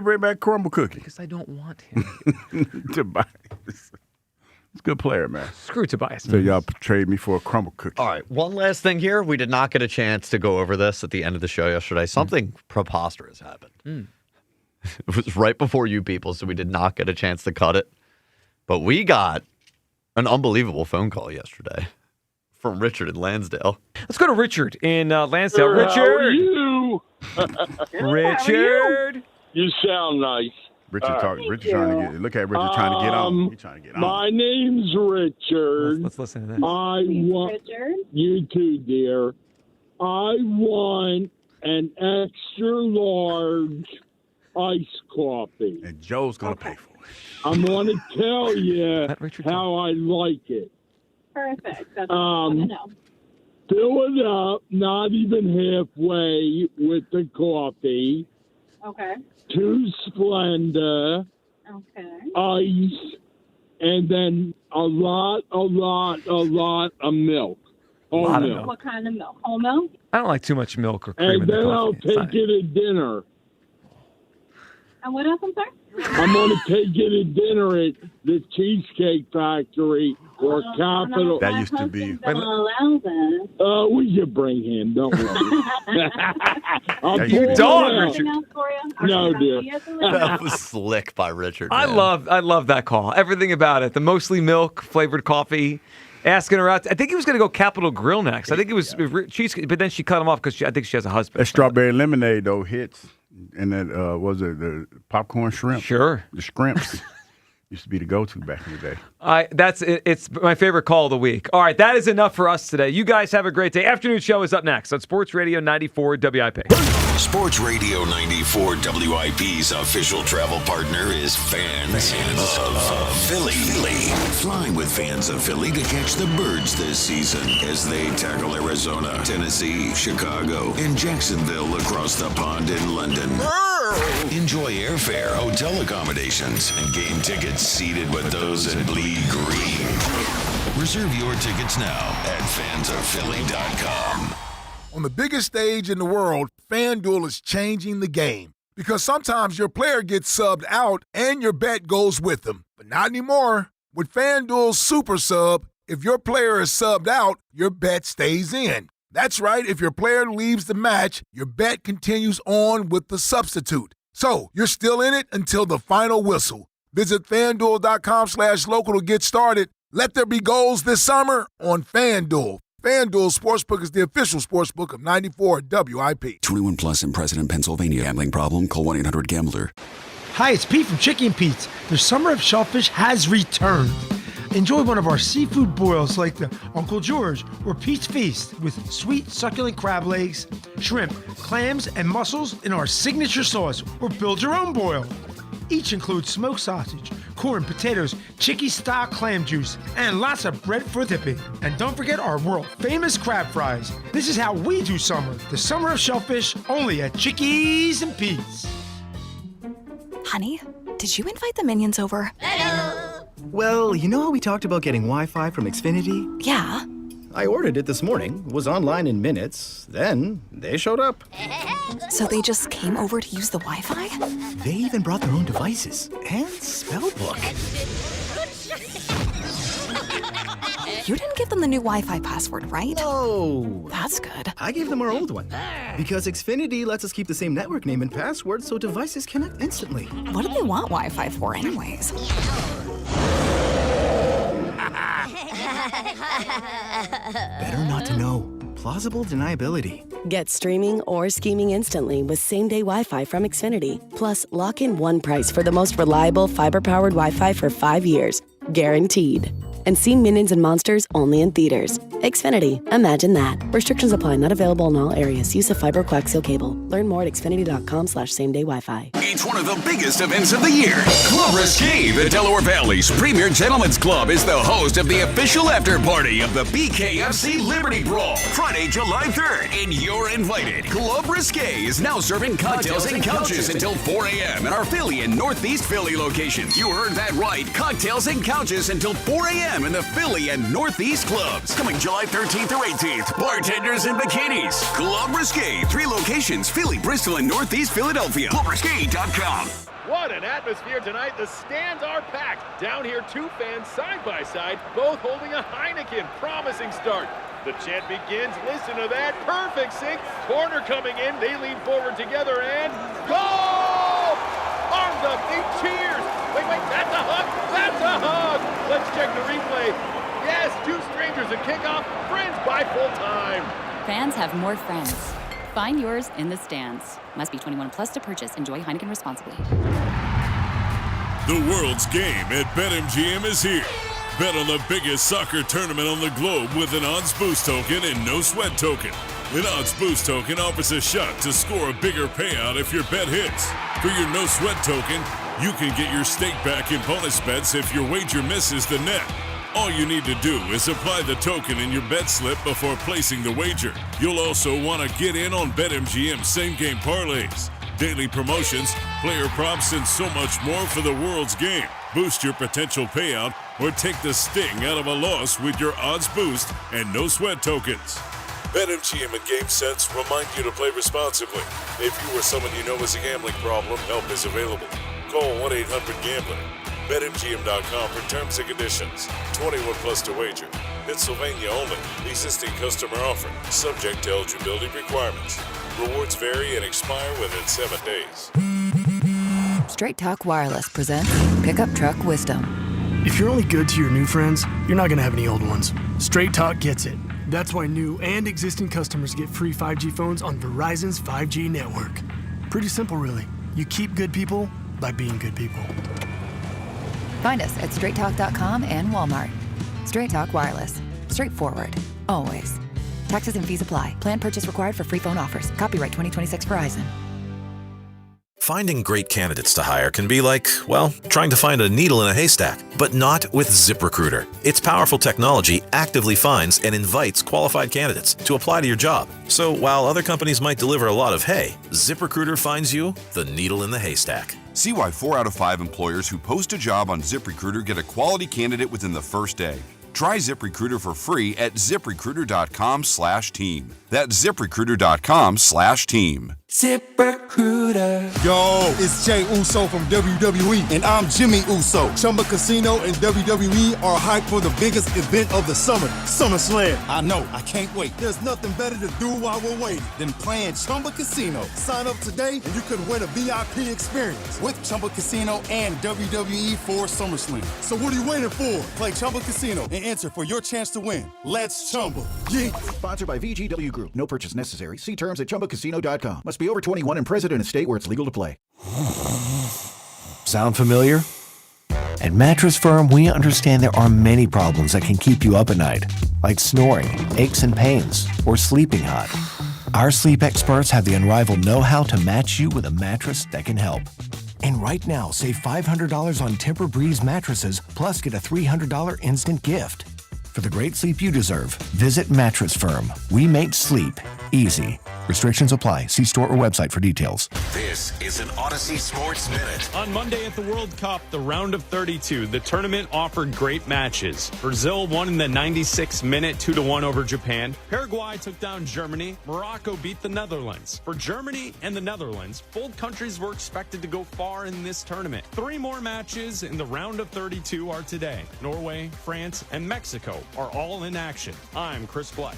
bring back Crumble Cookie? Because I don't want him. Tobias. He's a good player, man. Screw Tobias. So y'all trade me for a Crumble Cookie. All right, one last thing here. We did not get a chance to go over this at the end of the show yesterday. Something preposterous happened. It was right before You People, so we did not get a chance to cut it. But we got an unbelievable phone call yesterday from Richard in Lansdale. Let's go to Richard in Lansdale. Richard. How are you? Richard. You sound nice. Richard trying to get. Look at Richard trying to get on. He's trying to get on. My name's Richard. Let's listen to this. Richard. You too, dear. I want an extra large iced coffee. And Joe's gonna pay for it. I'm gonna tell you how I like it. Perfect. That's what I want to know. Fill it up, not even halfway with the coffee. Okay. 2 Splenda. Okay. Ice. And then a lot of milk. Whole milk. What kind of milk? Whole milk? I don't like too much milk or cream And in the then I'll coffee. take it at dinner. And what else, I'm sorry? I'm going to take it at dinner at the Cheesecake Factory or Capital. That used to be. We can bring him. Don't worry. You dog, Richard. No, dear. That was slick by Richard. I love that call. Everything about it. The mostly milk flavored coffee. Asking her out. I think he was going to go Capital Grill next. I think it was cheesecake, but then she cut him off because I think she has a husband. That strawberry lemonade though hits, and that was it the popcorn shrimp? Sure, the shrimps used to be the go-to back in the day. That's it. It's my favorite call of the week. All right, that is enough for us today. You guys have a great day. Afternoon show is up next on Sports Radio 94 WIP. Sports Radio 94 WIP's official travel partner is Fans of Philly. Fly with Fans of Philly to catch the birds this season as they tackle Arizona, Tennessee, Chicago, and Jacksonville across the pond in London. Enjoy airfare, hotel accommodations, and game tickets seated with those in bleed green. Reserve your tickets now at fansofphilly.com. On the biggest stage in the world, FanDuel is changing the game. Because sometimes your player gets subbed out and your bet goes with them. But not anymore. With FanDuel's Super Sub, if your player is subbed out, your bet stays in. That's right, if your player leaves the match, your bet continues on with the substitute. So, you're still in it until the final whistle. Visit FanDuel.com/local to get started. Let there be goals this summer on FanDuel. FanDuel Sportsbook is the official sportsbook of 94 WIP. 21 plus in President, Pennsylvania. Gambling problem? Call 1-800-GAMBLER. Hi, it's Pete from Chicken Pete's. The summer of shellfish has returned. Enjoy one of our seafood boils like the Uncle George or Pete's Feast with sweet, succulent crab legs, shrimp, clams, and mussels in our signature sauce, or build your own boil. Each includes smoked sausage, corn, potatoes, chicky-style clam juice, and lots of bread for dipping. And don't forget our world-famous crab fries. This is how we do summer. The summer of shellfish, only at Chickies and Pete's. Honey, did you invite the minions over? Well, you know how we talked about getting Wi-Fi from Xfinity? Yeah. I ordered it this morning, was online in minutes, then they showed up. So they just came over to use the Wi-Fi? They even brought their own devices and spellbook. You didn't give them the new Wi-Fi password, right? No. That's good. I gave them our old one. Because Xfinity lets us keep the same network name and password so devices connect instantly. What do they want Wi-Fi for anyways? Better not to know. plausible deniability. Get streaming or scheming instantly with same-day Wi-Fi from Xfinity. Plus, lock in one price for the most reliable fiber-powered Wi-Fi for 5 years. Guaranteed. And see Minions and Monsters only in theaters. Xfinity. Imagine that. Restrictions apply. Not available in all areas. Use of fiber coaxial cable. Learn more at xfinity.com/same-day Wi-Fi. It's one of the biggest events of the year. Club Risque, the Delaware Valley's premier gentlemen's club, is the host of the official after party of the BKFC Liberty Brawl, Friday, July 3rd, and you're invited. Club Risque is now serving cocktails and couches until 4 a.m. at our Philly and Northeast Philly locations. You heard that right. Cocktails and couches until 4 a.m. in the Philly and Northeast clubs. Coming July 13th through 18th. Bartenders in bikinis. Club Risque, 3 locations, Philly, Bristol, and Northeast Philadelphia. ClubRisque.com. What an atmosphere tonight. The stands are packed. Down here, 2 fans side by side, both holding a Heineken. Promising start. The chant begins. Listen to that. Perfect sync. Corner coming in. They lean forward together and goal! Arms up. They cheers. Wait, that's a hug. That's a hug. Let's check the replay. Yes, 2 strangers at kickoff. Friends by full time. Fans have more friends. Find yours in the stands. Must be 21 plus to purchase. Enjoy Heineken responsibly. The world's game at BetMGM is here. Bet on the biggest soccer tournament on the globe with an odds boost token and no sweat token. An odds boost token offers a shot to score a bigger payout if your bet hits. For your no sweat token, you can get your stake back in bonus bets if your wager misses the net. All you need to do is apply the token in your bet slip before placing the wager. You'll also want to get in on BetMGM same-game parlays, daily promotions, player props, and so much more for the world's game. Boost your potential payout or take the sting out of a loss with your odds boost and no sweat tokens. BetMGM and GameSense remind you to play responsibly. If you or someone you know has a gambling problem, help is available. Call 1-800-GAMBLER. BetMGM.com for terms and conditions. 21 plus to wager. Pennsylvania only. Existing customer offer. Subject to eligibility requirements. Rewards vary and expire within 7 days. Straight Talk Wireless presents Pickup Truck Wisdom. If you're only good to your new friends, you're not going to have any old ones. Straight Talk gets it. That's why new and existing customers get free 5G phones on Verizon's 5G network. Pretty simple, really. You keep good people by being good people. Find us at straighttalk.com and Walmart. Straight Talk Wireless. Straightforward. Always. Taxes and fees apply. Plan purchase required for free phone offers. Copyright 2026 Verizon. Finding great candidates to hire can be like, well, trying to find a needle in a haystack, but not with ZipRecruiter. Its powerful technology actively finds and invites qualified candidates to apply to your job. So while other companies might deliver a lot of hay, ZipRecruiter finds you the needle in the haystack. See why 4 out of 5 employers who post a job on ZipRecruiter get a quality candidate within the first day. Try ZipRecruiter for free at ZipRecruiter.com/team. That's ZipRecruiter.com/team. ZipRecruiter. Yo, it's Jay Uso from WWE, and I'm Jimmy Uso. Chumba Casino and WWE are hyped for the biggest event of the summer, SummerSlam. I know, I can't wait. There's nothing better to do while we're waiting than playing Chumba Casino. Sign up today and you could win a VIP experience with Chumba Casino and WWE for SummerSlam. So what are you waiting for? Play Chumba Casino and enter for your chance to win. Let's Chumba. Yeah. Sponsored by VGW Group. No purchase necessary. See terms at ChumbaCasino.com. Must be over 21 and present in a state where it's legal to play. Sound familiar? At Mattress Firm, we understand there are many problems that can keep you up at night, like snoring, aches and pains, or sleeping hot. Our sleep experts have the unrivaled know-how to match you with a mattress that can help. And right now, save $500 on Tempur-Breeze mattresses, plus get a $300 instant gift. For the great sleep you deserve, visit Mattress Firm. We make sleep easy. Restrictions apply. See store or website for details. This is an Odyssey Sports Minute. On Monday at the World Cup, the round of 32, the tournament offered great matches. Brazil won in the 96th minute 2-1 over Japan. Paraguay took down Germany. Morocco beat the Netherlands. For Germany and the Netherlands, both countries were expected to go far in this tournament. 3 more matches in the round of 32 are today. Norway, France, and Mexico are all in action. I'm Chris Black.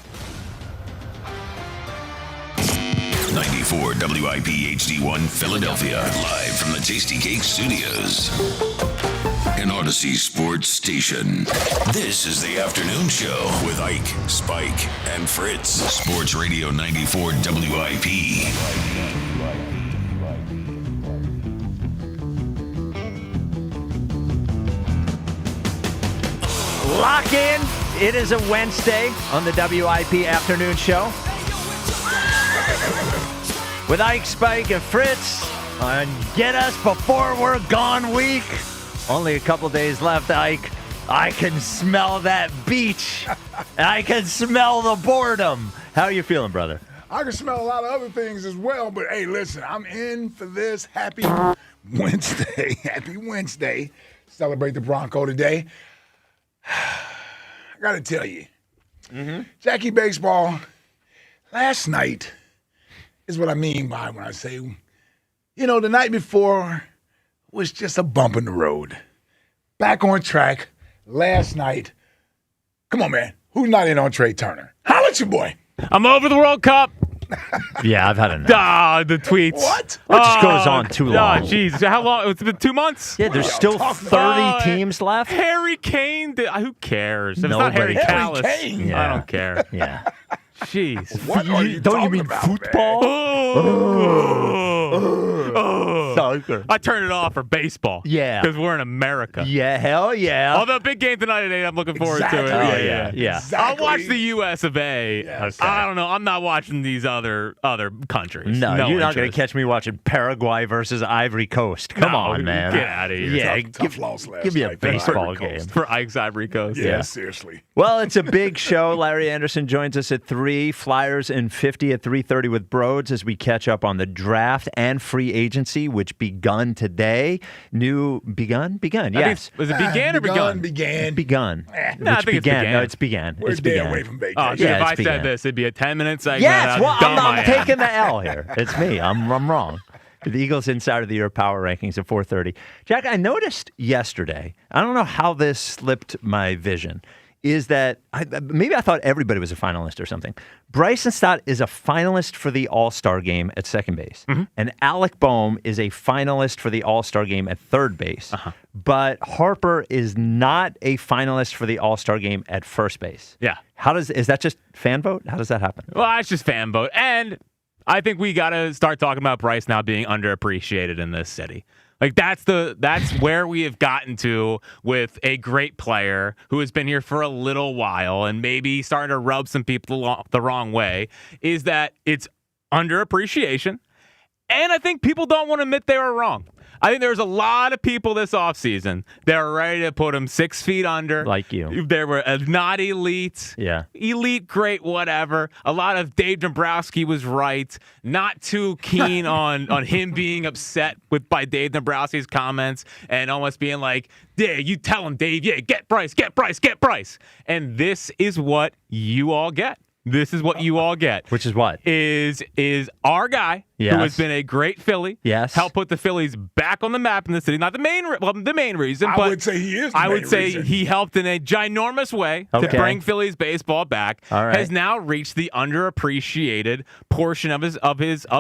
94 WIP HD1 Philadelphia. Live from the Tasty Cake Studios. An Odyssey Sports Station. This is the afternoon show with Ike, Spike, and Fritz. Sports Radio 94 WIP. Lock in. It is a Wednesday on the WIP afternoon show with Ike, Spike, and Fritz on Get Us Before We're Gone week. Only a couple days left, Ike. I can smell that beach. I can smell the boredom. How are you feeling, brother? I can smell a lot of other things as well, but hey, listen, I'm in for this. Happy Wednesday. Happy Wednesday. Celebrate the Bronco today. I got to tell you, Jackie Baseball, last night is what I mean by when I say, the night before was just a bump in the road. Back on track last night. Come on, man. Who's not in on Trea Turner? Holla at your boy. I'm over the World Cup. Yeah, I've had enough. The tweets. What? It just goes on too long. Oh, jeez. How long? It's been 2 months? Yeah, there's still 30 teams left. Harry Kane. Who cares? If Nobody it's not Harry cares. Callis, Kane. Yeah. I don't care. Yeah. Jeez. What are you Don't you talking mean about, football? Soccer. I turned it off for baseball. Yeah. Because we're in America. Yeah, hell yeah. Although big game tonight at 8, I'm looking forward to it. Exactly. Yeah. I'll Exactly. watch the U.S. of A. Yes. I don't know. I'm not watching these other countries. No, you're not going to interest. catch me watching Paraguay versus Ivory Coast. Come on, man. Get out of here. Yeah, Tough loss last give me a night. baseball Ivory game. Coast. For Ike's Ivory Coast. Yeah, seriously. Well, it's a big show. Larry Anderson joins us at 3. Flyers in 50 at 3:30 with Broads as we catch up on the draft and free agency, which begun today. Begun? Yes. Was it began or begun? Began. Begun. No, I Which think it's began. No, it's began. We're It's a day began. away from vacation. Oh, shit, Yeah, if I it's began. said this, it'd be a 10-minute segment. Yes, How well, dumb I I'm am. taking the L here. It's me. I'm wrong. The Eagles Insider of the Year Power Rankings at 4:30. Jack, I noticed yesterday, I don't know how this slipped my vision, is that maybe I thought everybody was a finalist or something. Bryson Stott is a finalist for the All-Star game at second base. And Alec Boehm is a finalist for the All-Star game at third base. But Harper is not a finalist for the All-Star game at first base. Yeah. Is that just fan vote? How does that happen? Well, it's just fan vote. And I think we got to start talking about Bryce now being underappreciated in this city. Like that's where we have gotten to with a great player who has been here for a little while and maybe starting to rub some people the wrong way, is that it's underappreciation. And I think people don't want to admit they were wrong. I think there's a lot of people this offseason that are ready to put him 6 feet under. Like you. They were not elite. Yeah. Elite, great, whatever. A lot of Dave Dombrowski was right. Not too keen on him being upset by Dave Dombrowski's comments and almost being like, yeah, you tell him, Dave, yeah, get Bryce. And this is what you all get. This is what you all get. Which is what? Is our guy who has been a great Philly. Yes. Helped put the Phillies back on the map in the city. Not the main reason, but I would say he is the I main would say reason. he helped in a ginormous way to bring Phillies baseball back. All right. Has now reached the underappreciated portion of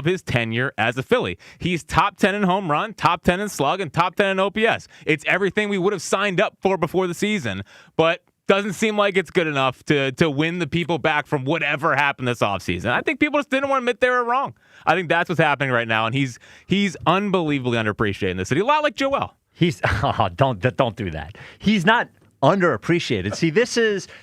his tenure as a Philly. He's top 10 in home run, top 10 in slug, and top 10 in OPS. It's everything we would have signed up for before the season, but doesn't seem like it's good enough to win the people back from whatever happened this offseason. I think people just didn't want to admit they were wrong. I think that's what's happening right now, and he's unbelievably underappreciated in the city. A lot like Joel. Don't do that. He's not underappreciated.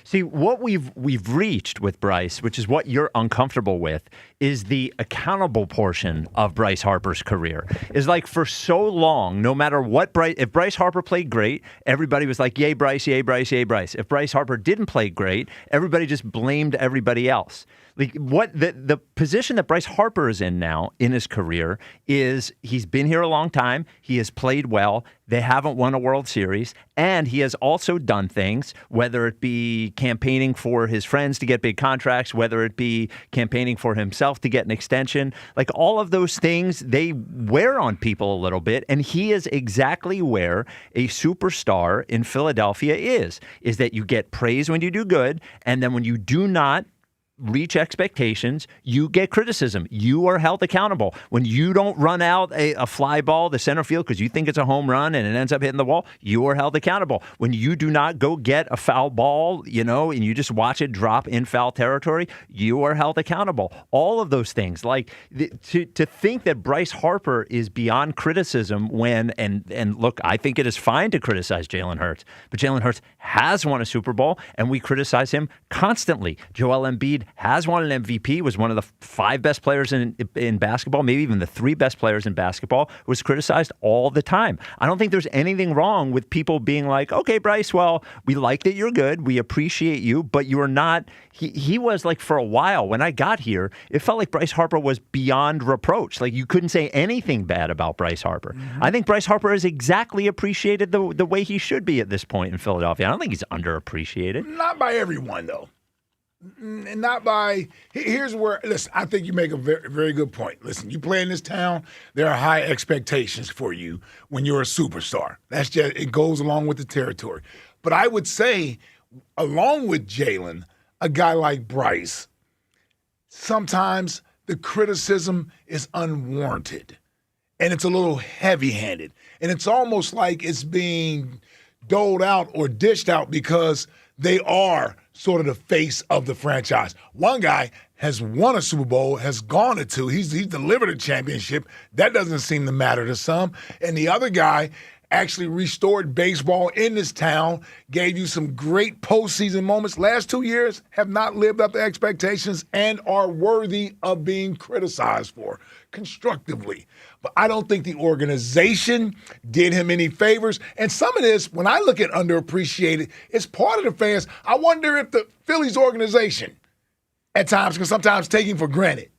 See, what we've reached with Bryce, which is what you're uncomfortable with, is the accountable portion of Bryce Harper's career. Is like for so long, no matter what if Bryce Harper played great, everybody was like, yay Bryce, yay Bryce, yay Bryce. If Bryce Harper didn't play great, everybody just blamed everybody else. Like what the position that Bryce Harper is in now in his career is he's been here a long time. He has played well. They haven't won a World Series. And he has also done things, whether it be campaigning for his friends to get big contracts, whether it be campaigning for himself to get an extension. Like all of those things, they wear on people a little bit. And he is exactly where a superstar in Philadelphia is that you get praise when you do good. And then when you do not reach expectations, you get criticism. You are held accountable. When you don't run out a fly ball to center field because you think it's a home run and it ends up hitting the wall, you are held accountable. When you do not go get a foul ball, and you just watch it drop in foul territory, you are held accountable. All of those things. Like to think that Bryce Harper is beyond criticism when, and look, I think it is fine to criticize Jalen Hurts, but Jalen Hurts has won a Super Bowl and we criticize him constantly. Joel Embiid has won an MVP, was one of the 5 best players in basketball, maybe even the 3 best players in basketball, was criticized all the time. I don't think there's anything wrong with people being like, okay, Bryce, well, we like that you're good. We appreciate you, but you are not. He was like, for a while when I got here, it felt like Bryce Harper was beyond reproach. Like you couldn't say anything bad about Bryce Harper. Mm-hmm. I think Bryce Harper is exactly appreciated the way he should be at this point in Philadelphia. I don't think he's underappreciated. Not by everyone, though. And not by – here's where – listen, I think you make a very, very good point. Listen, you play in this town, there are high expectations for you when you're a superstar. That's just – it goes along with the territory. But I would say, along with Jalen, a guy like Bryce, sometimes the criticism is unwarranted. And it's a little heavy-handed. And it's almost like it's being doled out or dished out because they are – sort of the face of the franchise. One guy has won a Super Bowl, has gone to 2. He's delivered a championship. That doesn't seem to matter to some. And the other guy actually restored baseball in this town, gave you some great postseason moments. Last 2 years have not lived up to expectations and are worthy of being criticized for constructively. But I don't think the organization did him any favors. And some of this, when I look at underappreciated, it's part of the fans. I wonder if the Phillies organization at times can sometimes take him for granted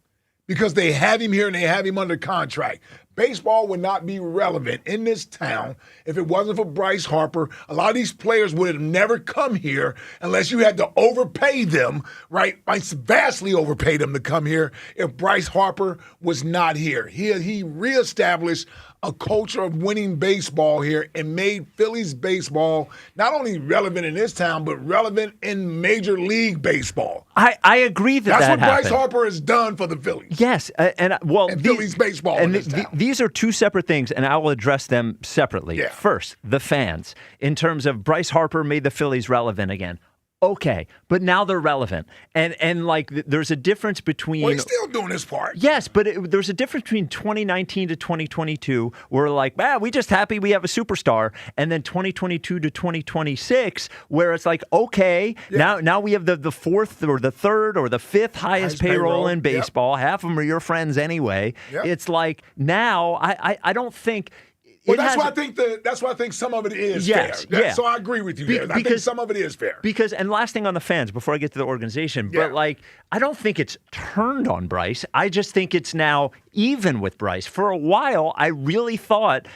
because they have him here and they have him under contract. Baseball would not be relevant in this town if it wasn't for Bryce Harper. A lot of these players would have never come here unless you had to overpay them, right? Vastly overpay them to come here if Bryce Harper was not here. He reestablished a culture of winning baseball here and made Phillies baseball not only relevant in this town, but relevant in Major League Baseball. I agree that that's what happened. Bryce Harper has done for the Phillies. Yes, and Phillies baseball in this town. These are 2 separate things, and I will address them separately. Yeah. First, the fans. In terms of Bryce Harper made the Phillies relevant again. Okay, but now they're relevant. And like, there's a difference between... Well, he's still doing his part. Yes, but there's a difference between 2019 to 2022. We're like, we just happy we have a superstar. And then 2022 to 2026, where it's like, okay, now we have the 4th or the 3rd or the 5th highest payroll in baseball. Yep. Half of them are your friends anyway. Yep. It's like, now, I don't think... Well, that's why I think some of it is fair. Yeah. So I agree with you there. I think some of it is fair. And last thing on the fans before I get to the organization, but like, I don't think it's turned on Bryce. I just think it's now even with Bryce. For a while, I really thought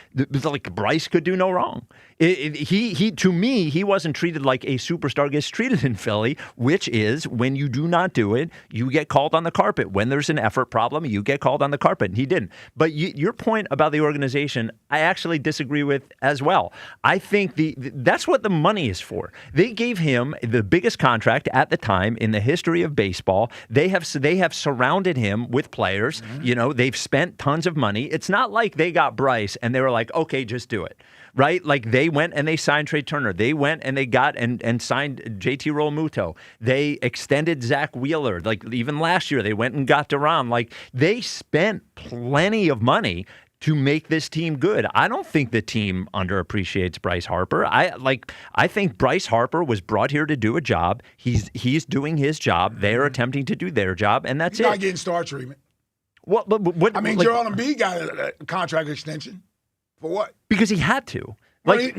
like Bryce could do no wrong. To me, he wasn't treated like a superstar gets treated in Philly, which is when you do not do it, you get called on the carpet. When there's an effort problem, you get called on the carpet, and he didn't. But your point about the organization, I actually disagree with as well. I think that's what the money is for. They gave him the biggest contract at the time in the history of baseball. They have surrounded him with players. Mm-hmm. They've spent tons of money. It's not like they got Bryce and they were like, okay, just do it. Right? Like they went and they signed Trea Turner. They went and they got and signed JT Realmuto. They extended Zach Wheeler. Like even last year, they went and got Duran. Like they spent plenty of money to make this team good. I don't think the team underappreciates Bryce Harper. I think Bryce Harper was brought here to do a job. He's doing his job. They're attempting to do their job, and that's He's not getting star treatment. What? Joel Embiid got a contract extension. For what? Because he had to. It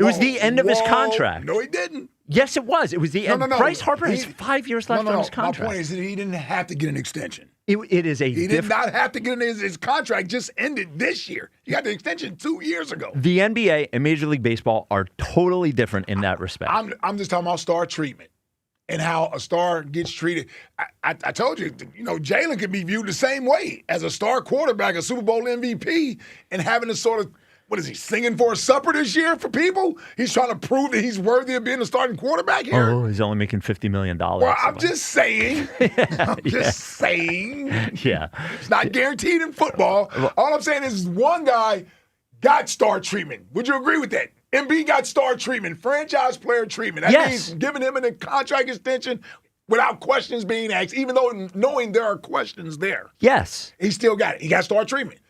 was the end of his contract. No, he didn't. Yes, it was. It was the end. No. Bryce Harper has 5 years left on his contract. My point is that he didn't have to get an extension. He did not have to get his contract. Just ended this year. He got the extension 2 years ago. The NBA and Major League Baseball are totally different in that respect. I'm just talking about star treatment and how a star gets treated. I told you, Jalen could be viewed the same way as a star quarterback, a Super Bowl MVP, and having to sort of What is he, singing for a supper this year for people? He's trying to prove that he's worthy of being the starting quarterback here? Oh, he's only making $50 million. Well, I'm just saying. I'm just saying. Yeah. It's not guaranteed in football. All I'm saying is one guy got star treatment. Would you agree with that? MB got star treatment, franchise player treatment. That means giving him a contract extension without questions being asked, even though knowing there are questions there. Yes. He still got it. He got star treatment.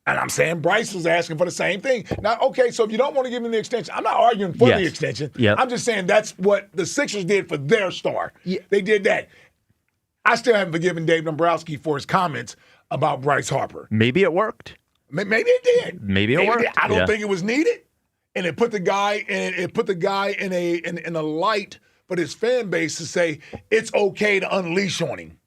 And I'm saying Bryce was asking for the same thing. Now, okay, so if you don't want to give him the extension, I'm not arguing for the extension. Yep. I'm just saying that's what the Sixers did for their star. They did that. I still haven't forgiven Dave Dombrowski for his comments about Bryce Harper. Maybe it worked. Maybe it did. Maybe it worked. I don't think it was needed. And it put the guy in a light for his fan base to say it's okay to unleash on him.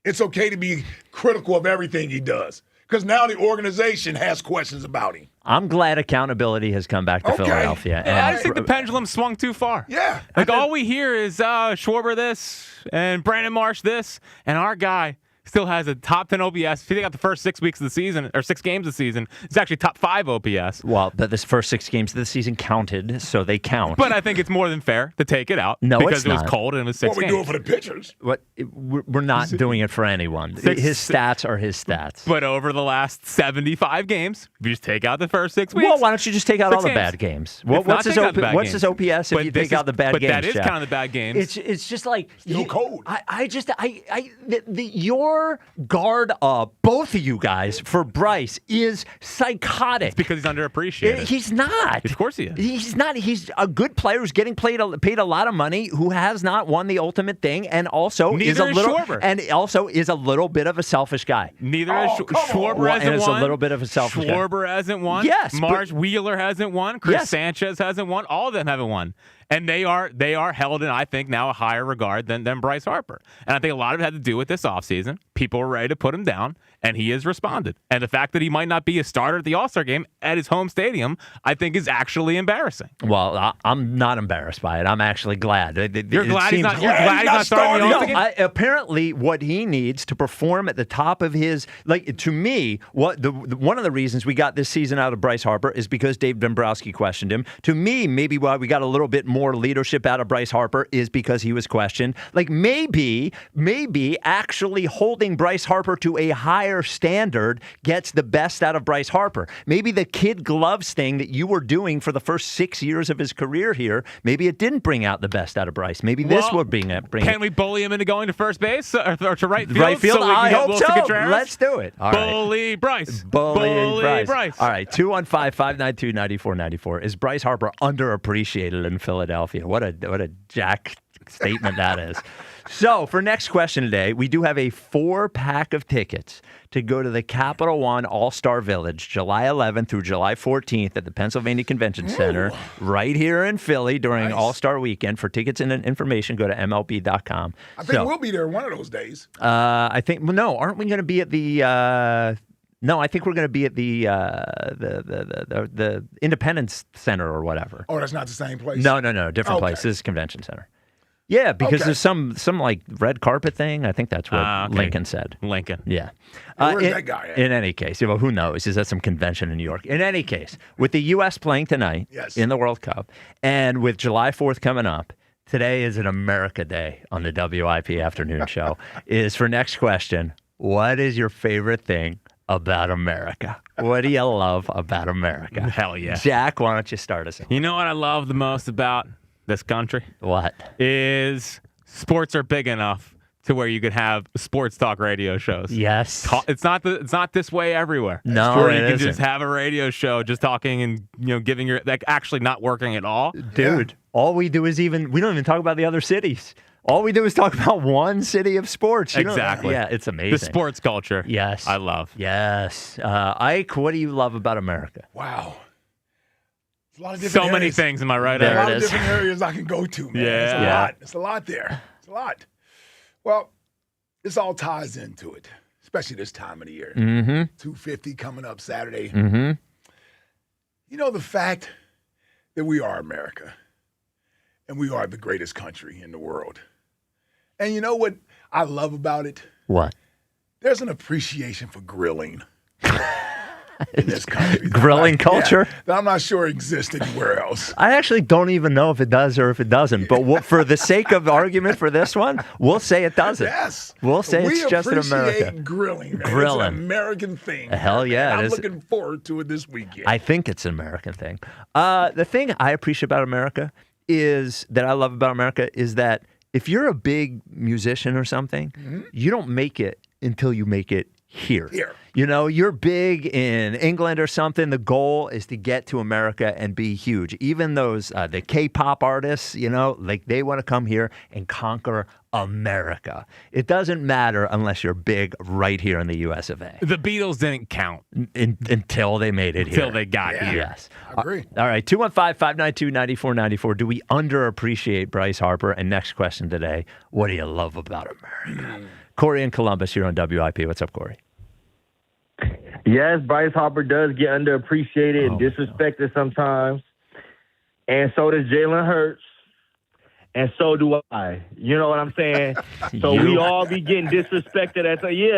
It's okay to be critical of everything he does. Because now the organization has questions about him. I'm glad accountability has come back to Philadelphia. Yeah, I just think the pendulum swung too far. Yeah. Like all we hear is Schwarber this and Brandon Marsh this, and our guy still has a top 10 OPS. If you think about the first 6 weeks of the season, or 6 games of the season, it's actually top 5 OPS. Well, but this first 6 games of the season counted, so they count. But I think it's more than fair to take it out. No, because it's it was not. cold and it was 6 games. What we doing for the pitchers? We're not doing it for anyone. His stats are his stats. But over the last 75 games, if you just take out the first 6 weeks. Well, why don't you just take out all the games. bad games? What's his OPS if you take out the bad games? But that is kind of the bad games. It's just like still cold. Your guard up, both of you guys, for Bryce is psychotic. It's because he's underappreciated. He's not. Of course he is. He's not. He's a good player who's getting paid a lot of money, who has not won the ultimate thing, and also is a little bit of a selfish guy. Neither is Schwarber hasn't won. Is a little bit of a selfish guy. Schwarber hasn't won. Yes. Marsh Wheeler hasn't won. Chris Sanchez hasn't won. All of them haven't won. And they are held in, I think, now a higher regard than Bryce Harper. And I think a lot of it had to do with this offseason. People were ready to put him down, and he has responded. And the fact that he might not be a starter at the All-Star game at his home stadium, I think is actually embarrassing. Well, I'm not embarrassed by it. I'm actually glad. You're glad he's not starting the All-Star game? Apparently, what he needs to perform at the top of his, to me, one of the reasons we got this season out of Bryce Harper is because Dave Dombrowski questioned him. To me, maybe why we got a little bit more leadership out of Bryce Harper is because he was questioned. Maybe actually holding Bryce Harper to a higher standard gets the best out of Bryce Harper. Maybe the kid gloves thing that you were doing for the first 6 years of his career here, maybe it didn't bring out the best out of Bryce. Maybe this would bring it. Can we bully him into going to first base or to right field? Right field? So we can I get hope Wilson so. Contreras? Let's do it. All right. Bully Bryce. Bully Bryce. All right, 215-592-9494. Is Bryce Harper underappreciated in Philadelphia? What a jack statement that is. So for next question today, we do have a 4-pack of tickets to go to the Capital One All-Star Village, July 11th through July 14th at the Pennsylvania Convention Center, right here in Philly during All-Star Weekend. For tickets and information, go to MLB.com. I think we'll be there one of those days. I think, aren't we going to be at the... No, I think we're going to be at the Independence Center or whatever. Oh, that's not the same place? No, different place. This is Convention Center. Yeah, because there's some like red carpet thing. I think that's what Lincoln said. Lincoln. Yeah. Where's that guy at? In any case, who knows? He's at some convention in New York. In any case, with the U.S. playing tonight in the World Cup, and with July 4th coming up, today is an America Day on the WIP afternoon show. Is for next question, what is your favorite thing about America? What do you love about America? Hell yeah. Jack, why don't you start us off? You know what I love the most about this country? What? Is sports are big enough to where you could have sports talk radio shows. Yes. It's not this way everywhere. No, where it you can isn't. just have a radio show just talking and giving your actually not working at all. Dude, all we do is we don't even talk about the other cities. All we do is talk about one city of sports. Exactly. Yeah, it's amazing. The sports culture. Yes. I love. Yes. Ike, what do you love about America? Wow. There's a lot of different many areas. things, am I right? There's a lot of different areas I can go to, man. Yeah. It's a lot. It's a lot there. It's a lot. Well, this all ties into it, especially this time of the year. Mm-hmm. 250 coming up Saturday. Mm-hmm. The fact that we are America and we are the greatest country in the world. And you know what I love about it? What? There's an appreciation for grilling. in this country. Grilling culture? That I'm not sure exists anywhere else. I actually don't even know if it does or if it doesn't. But for the sake of argument for this one, we'll say it doesn't. Yes. We'll say it's just in America. Grilling, man. Grilling. It's an American thing. Hell yeah. I'm looking forward to it this weekend. I think it's an American thing. The thing I appreciate about America that I love about America is that if you're a big musician or something, you don't make it until you make it here. You know, you're big in England or something. The goal is to get to America and be huge. Even those, the K-pop artists, you know, like they want to come here and conquer America. It doesn't matter unless you're big right here in the US of A. The Beatles didn't count. Until they made it here. Until they got here. Yes. I agree. All right, 215-592-9494. Do we underappreciate Bryce Harper? And next question today, what do you love about America? Corey in Columbus here on WIP. What's up, Corey? Yes, Bryce Harper does get underappreciated and disrespected sometimes. And so does Jalen Hurts. And so do I. You know what I'm saying? So we all be getting disrespected.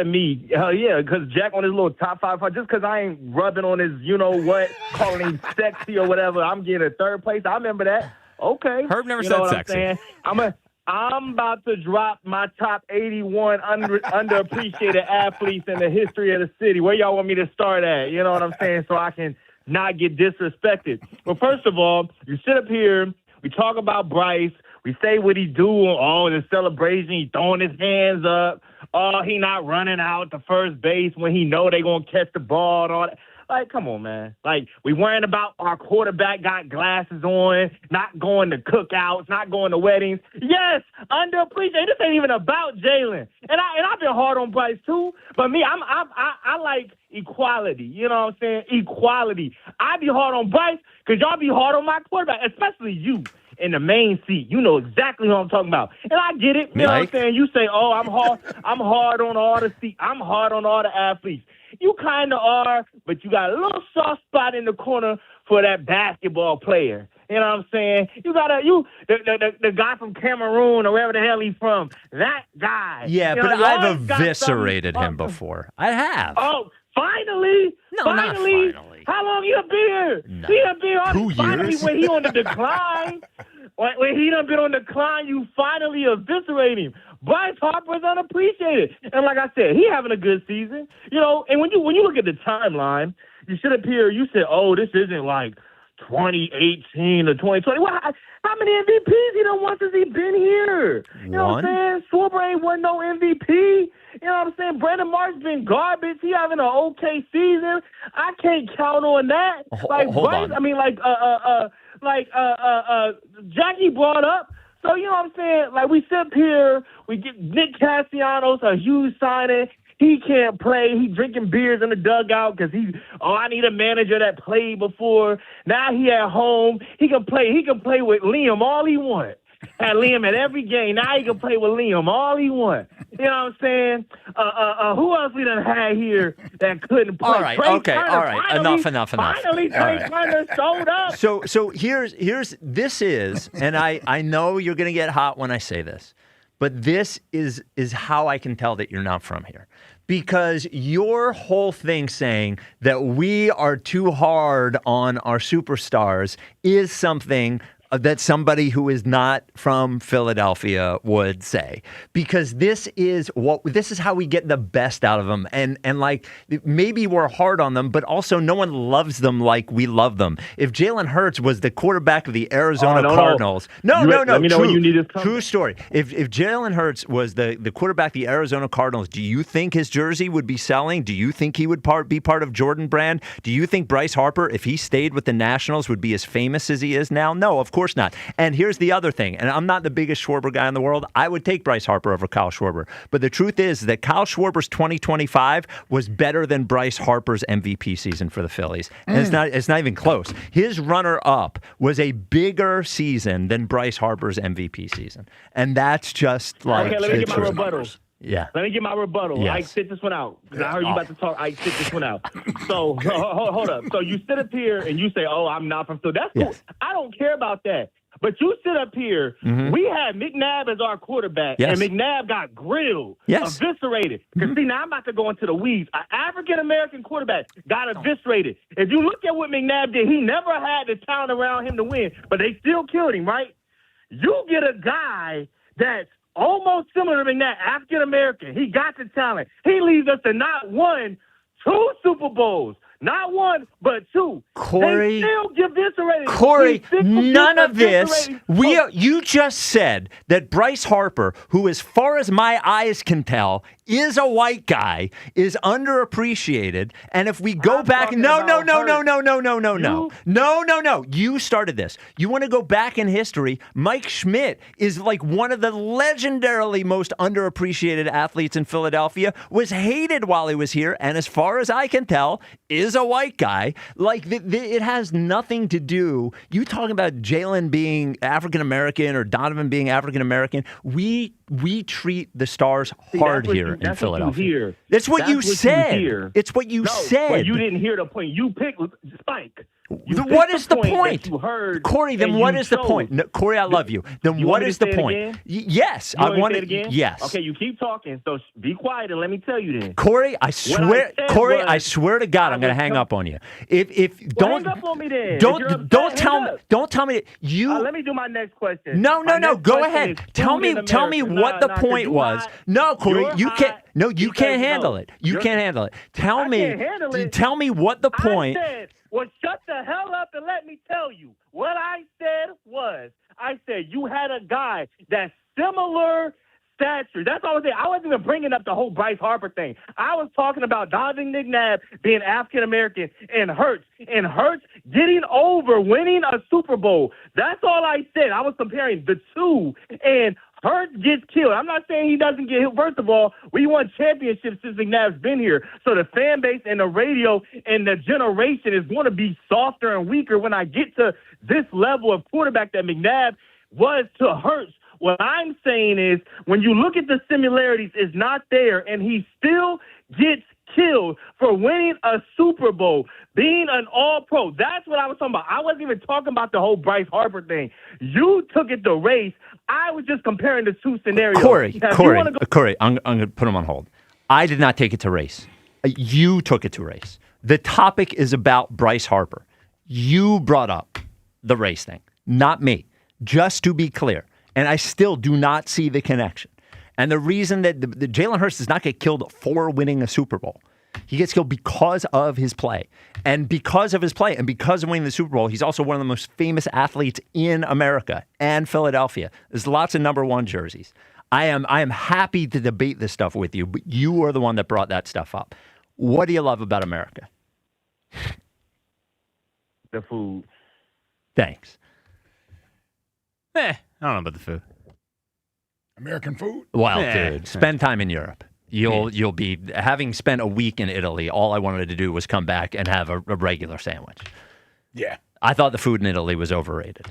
Me. Hell yeah, because Jack on his little top 5, just because I ain't rubbing on his, you know what, calling him sexy or whatever, I'm getting a third place. I remember that. Okay. Herb never you said know what sexy. I'm saying? I'm about to drop my top 81 underappreciated athletes in the history of the city. Where y'all want me to start at? You know what I'm saying? So I can not get disrespected. Well, first of all, you sit up here, we talk about Bryce, we say what he do, the celebration, he throwing his hands up, he not running out to first base when he know they going to catch the ball and all that. Like, come on, man. Like, we worrying about our quarterback got glasses on, not going to cookouts, not going to weddings. Yes, underappreciated. This ain't even about Jalen. And I've been hard on Bryce too. But me, I like equality. You know what I'm saying? Equality. I be hard on Bryce because y'all be hard on my quarterback, especially you in the main seat. You know exactly what I'm talking about. And I get it. You know what I'm saying? You say, I'm hard on all the seats. I'm hard on all the athletes. You kind of are, but you got a little soft spot in the corner for that basketball player. You know what I'm saying? The guy from Cameroon or wherever the hell he's from, that guy. Yeah, but I've eviscerated him before. I have. Oh, finally? No, finally? not finally. How long you been here? No. He done been on 2 years. Finally, when he on the decline. When he done been on the decline, you finally eviscerate him. Bryce Harper's unappreciated. And like I said, he having a good season. You know, and when you look at the timeline, you sit up here, you said, this isn't like 2018 or 2020. Well, how many MVPs he done won since he been here? You know what I'm saying? Schwarber ain't won no MVP. You know what I'm saying? Brandon Marsh's been garbage. He having an okay season. I can't count on that. Hold on. I mean, Jackie brought up. So, you know what I'm saying? Like, we sit here, we get Nick Castellanos, a huge signing. He can't play. He drinking beers in the dugout because I need a manager that played before. Now he at home. He can play. He can play with Liam all he wants. Had Liam at every game. Now he can play with Liam all he wants. You know what I'm saying? Who else we done had here that couldn't play? All right, Trey okay, Turner, all right. Enough. Finally, Trey Turner showed up. So here's this is, and I know you're going to get hot when I say this, but this is how I can tell that you're not from here. Because your whole thing saying that we are too hard on our superstars is something that somebody who is not from Philadelphia would say, because this is how we get the best out of them, and like maybe we're hard on them, but also no one loves them like we love them. If Jalen Hurts was the quarterback of the Arizona Cardinals, true story. If Jalen Hurts was the quarterback of the Arizona Cardinals, do you think his jersey would be selling? Do you think he would be part of Jordan Brand? Do you think Bryce Harper, if he stayed with the Nationals, would be as famous as he is now? No, of course not. And here's the other thing, and I'm not the biggest Schwarber guy in the world. I would take Bryce Harper over Kyle Schwarber. But the truth is that Kyle Schwarber's 2025 was better than Bryce Harper's MVP season for the Phillies. And it's not even close. His runner-up was a bigger season than Bryce Harper's MVP season. And that's just like... Okay, let me get my rebuttal. Yeah. Let me get my rebuttal. Yes. I sit this one out because I heard you about to talk. I sit this one out. So hold up. So you sit up here and you say, I'm not from Philly. That's cool. Yes. I don't care about that. But you sit up here. Mm-hmm. We had McNabb as our quarterback, Yes. and McNabb got grilled, Yes. eviscerated. Because, see, now I'm about to go into the weeds. An African-American quarterback got eviscerated. If you look at what McNabb did, he never had the talent around him to win, but they still killed him, right? You get a guy that's almost similar to McNabb, African-American. He got the talent. He leads us to not 1, 2 Super Bowls. Not 1, but 2. Corey, they still get eviscerated. Corey, none of this. eviscerated. You just said that Bryce Harper, who as far as my eyes can tell, is a white guy, is underappreciated. And if we go back, no. You started this. You want to go back in history. Mike Schmidt is like one of the legendarily most underappreciated athletes in Philadelphia, was hated while he was here. And as far as I can tell, is a white guy. Like, it has nothing to do. You talking about Jalen being African-American or Donovan being African-American. We treat the stars hard here in Philadelphia. That's what you said. It's what you said. But you didn't hear the point. You picked Spike. What is the point? You heard, Corey, then what is the point? No, Corey, I love you. Then what is the point? Yes. I want to. Again? Yes. Okay, you keep talking, so be quiet and let me tell you then. Corey, I swear to God, I'm going to hang up on you. If don't hang up on me then. Don't tell me that you. Let me do my next question. No. Go ahead. Tell me what the point was. No, Corey, you can't. No, you can't handle it. You can't handle it. Tell me what the point. Well, shut the hell up and let me tell you. What I said you had a guy that's similar stature. That's all I was saying. I wasn't even bringing up the whole Bryce Harper thing. I was talking about Donovan McNabb being African-American and Hurts getting over winning a Super Bowl. That's all I said. I was comparing the two, and Hurts gets killed. I'm not saying he doesn't get hit. First of all, we won championships since McNabb's been here. So the fan base and the radio and the generation is going to be softer and weaker when I get to this level of quarterback that McNabb was to Hurts. What I'm saying is when you look at the similarities, it's not there, and he still gets killed for winning a Super Bowl, being an all-pro. That's what I was talking about. I wasn't even talking about the whole Bryce Harper thing. You took it to race. I was just comparing the two scenarios. Corey, I'm going to put him on hold. I did not take it to race. You took it to race. The topic is about Bryce Harper. You brought up the race thing, not me, just to be clear. And I still do not see the connection. And the reason that the Jalen Hurts does not get killed for winning a Super Bowl. He gets killed because of his play. And because of his play and because of winning the Super Bowl, he's also one of the most famous athletes in America and Philadelphia. There's lots of number one jerseys. I am happy to debate this stuff with you, but you are the one that brought that stuff up. What do you love about America? The food. Thanks. I don't know about the food. American food? Well, dude, spend time in Europe. You'll be, having spent a week in Italy, all I wanted to do was come back and have a regular sandwich. Yeah. I thought the food in Italy was overrated.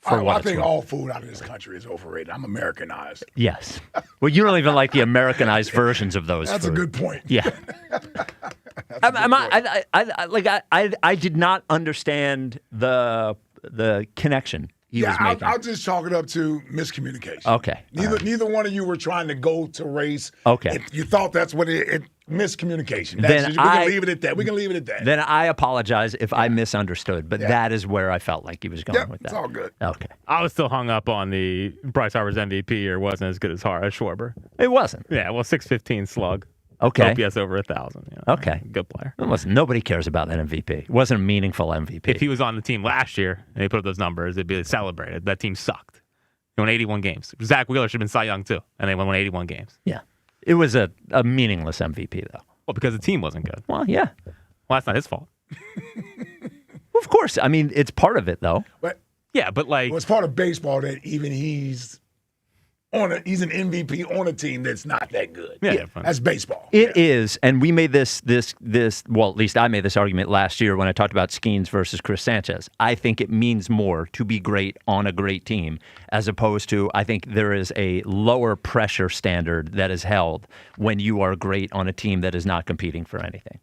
I think all food out of this country is overrated. I'm Americanized. Yes. Well, you don't even like the Americanized versions of those. That's a good point. Yeah. I did not understand the connection he was making. I'll just chalk it up to miscommunication. Okay. Neither one of you were trying to go to race. Okay. You thought that's what miscommunication. We can leave it at that. Then I apologize if I misunderstood, but that is where I felt like he was going with that. It's all good. Okay. I was still hung up on the Bryce Harper's MVP or wasn't as good as Schwarber. It wasn't. Yeah, well, 615 slug. Okay. OPS over 1,000. Okay. Good player. Listen, nobody cares about that MVP. It wasn't a meaningful MVP. If he was on the team last year and they put up those numbers, it'd be celebrated. That team sucked. They won 81 games. Zach Wheeler should have been Cy Young too, and they won 81 games. Yeah. It was a meaningless MVP, though. Well, because the team wasn't good. Well, yeah. Well, that's not his fault. Well, of course. I mean, it's part of it, though. But it's part of baseball that even he's an MVP on a team that's not that good. Yeah. That's baseball. It is, and we made this, well, at least I made this argument last year when I talked about Skeens versus Chris Sanchez. I think it means more to be great on a great team as opposed to, I think there is a lower pressure standard that is held when you are great on a team that is not competing for anything.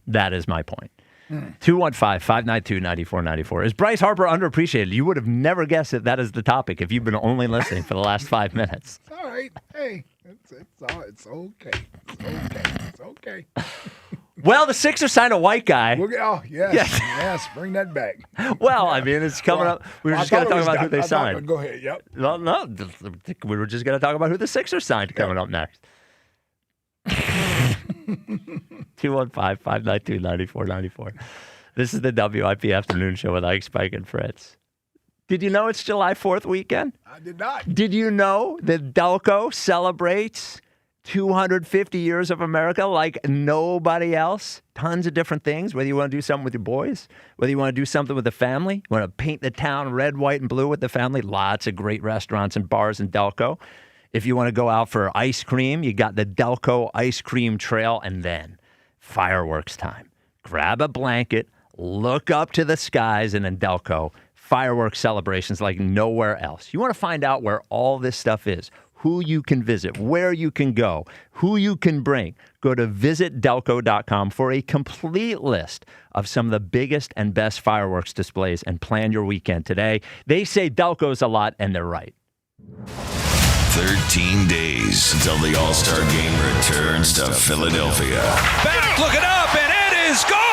That is my point. 215-592-9494. Is Bryce Harper underappreciated? You would have never guessed that is the topic if you've been only listening for the last 5 minutes. All right. Hey, it's okay. It's okay. Well, the Sixers signed a white guy. Yes. Bring that back. Well, I mean, it's coming up. We were just going to talk about who they signed. Go ahead. Yep. No, we were just going to talk about who the Sixers signed coming up next. 215-592-9494. This is the WIP Afternoon Show with Ike, Spike, and Fritz. Did you know it's July 4th weekend? I did not. Did you know that Delco celebrates 250 years of America like nobody else? Tons of different things, whether you want to do something with your boys, whether you want to do something with the family, you want to paint the town red, white, and blue with the family. Lots of great restaurants and bars in Delco. If you want to go out for ice cream, you got the Delco Ice Cream Trail, and then fireworks time. Grab a blanket, look up to the skies, and in Delco, fireworks celebrations like nowhere else. You want to find out where all this stuff is, who you can visit, where you can go, who you can bring. Go to visitdelco.com for a complete list of some of the biggest and best fireworks displays and plan your weekend today. They say Delco's a lot, and they're right. 13 days until the All-Star Game returns to Philadelphia. Back, look it up, and it is gone!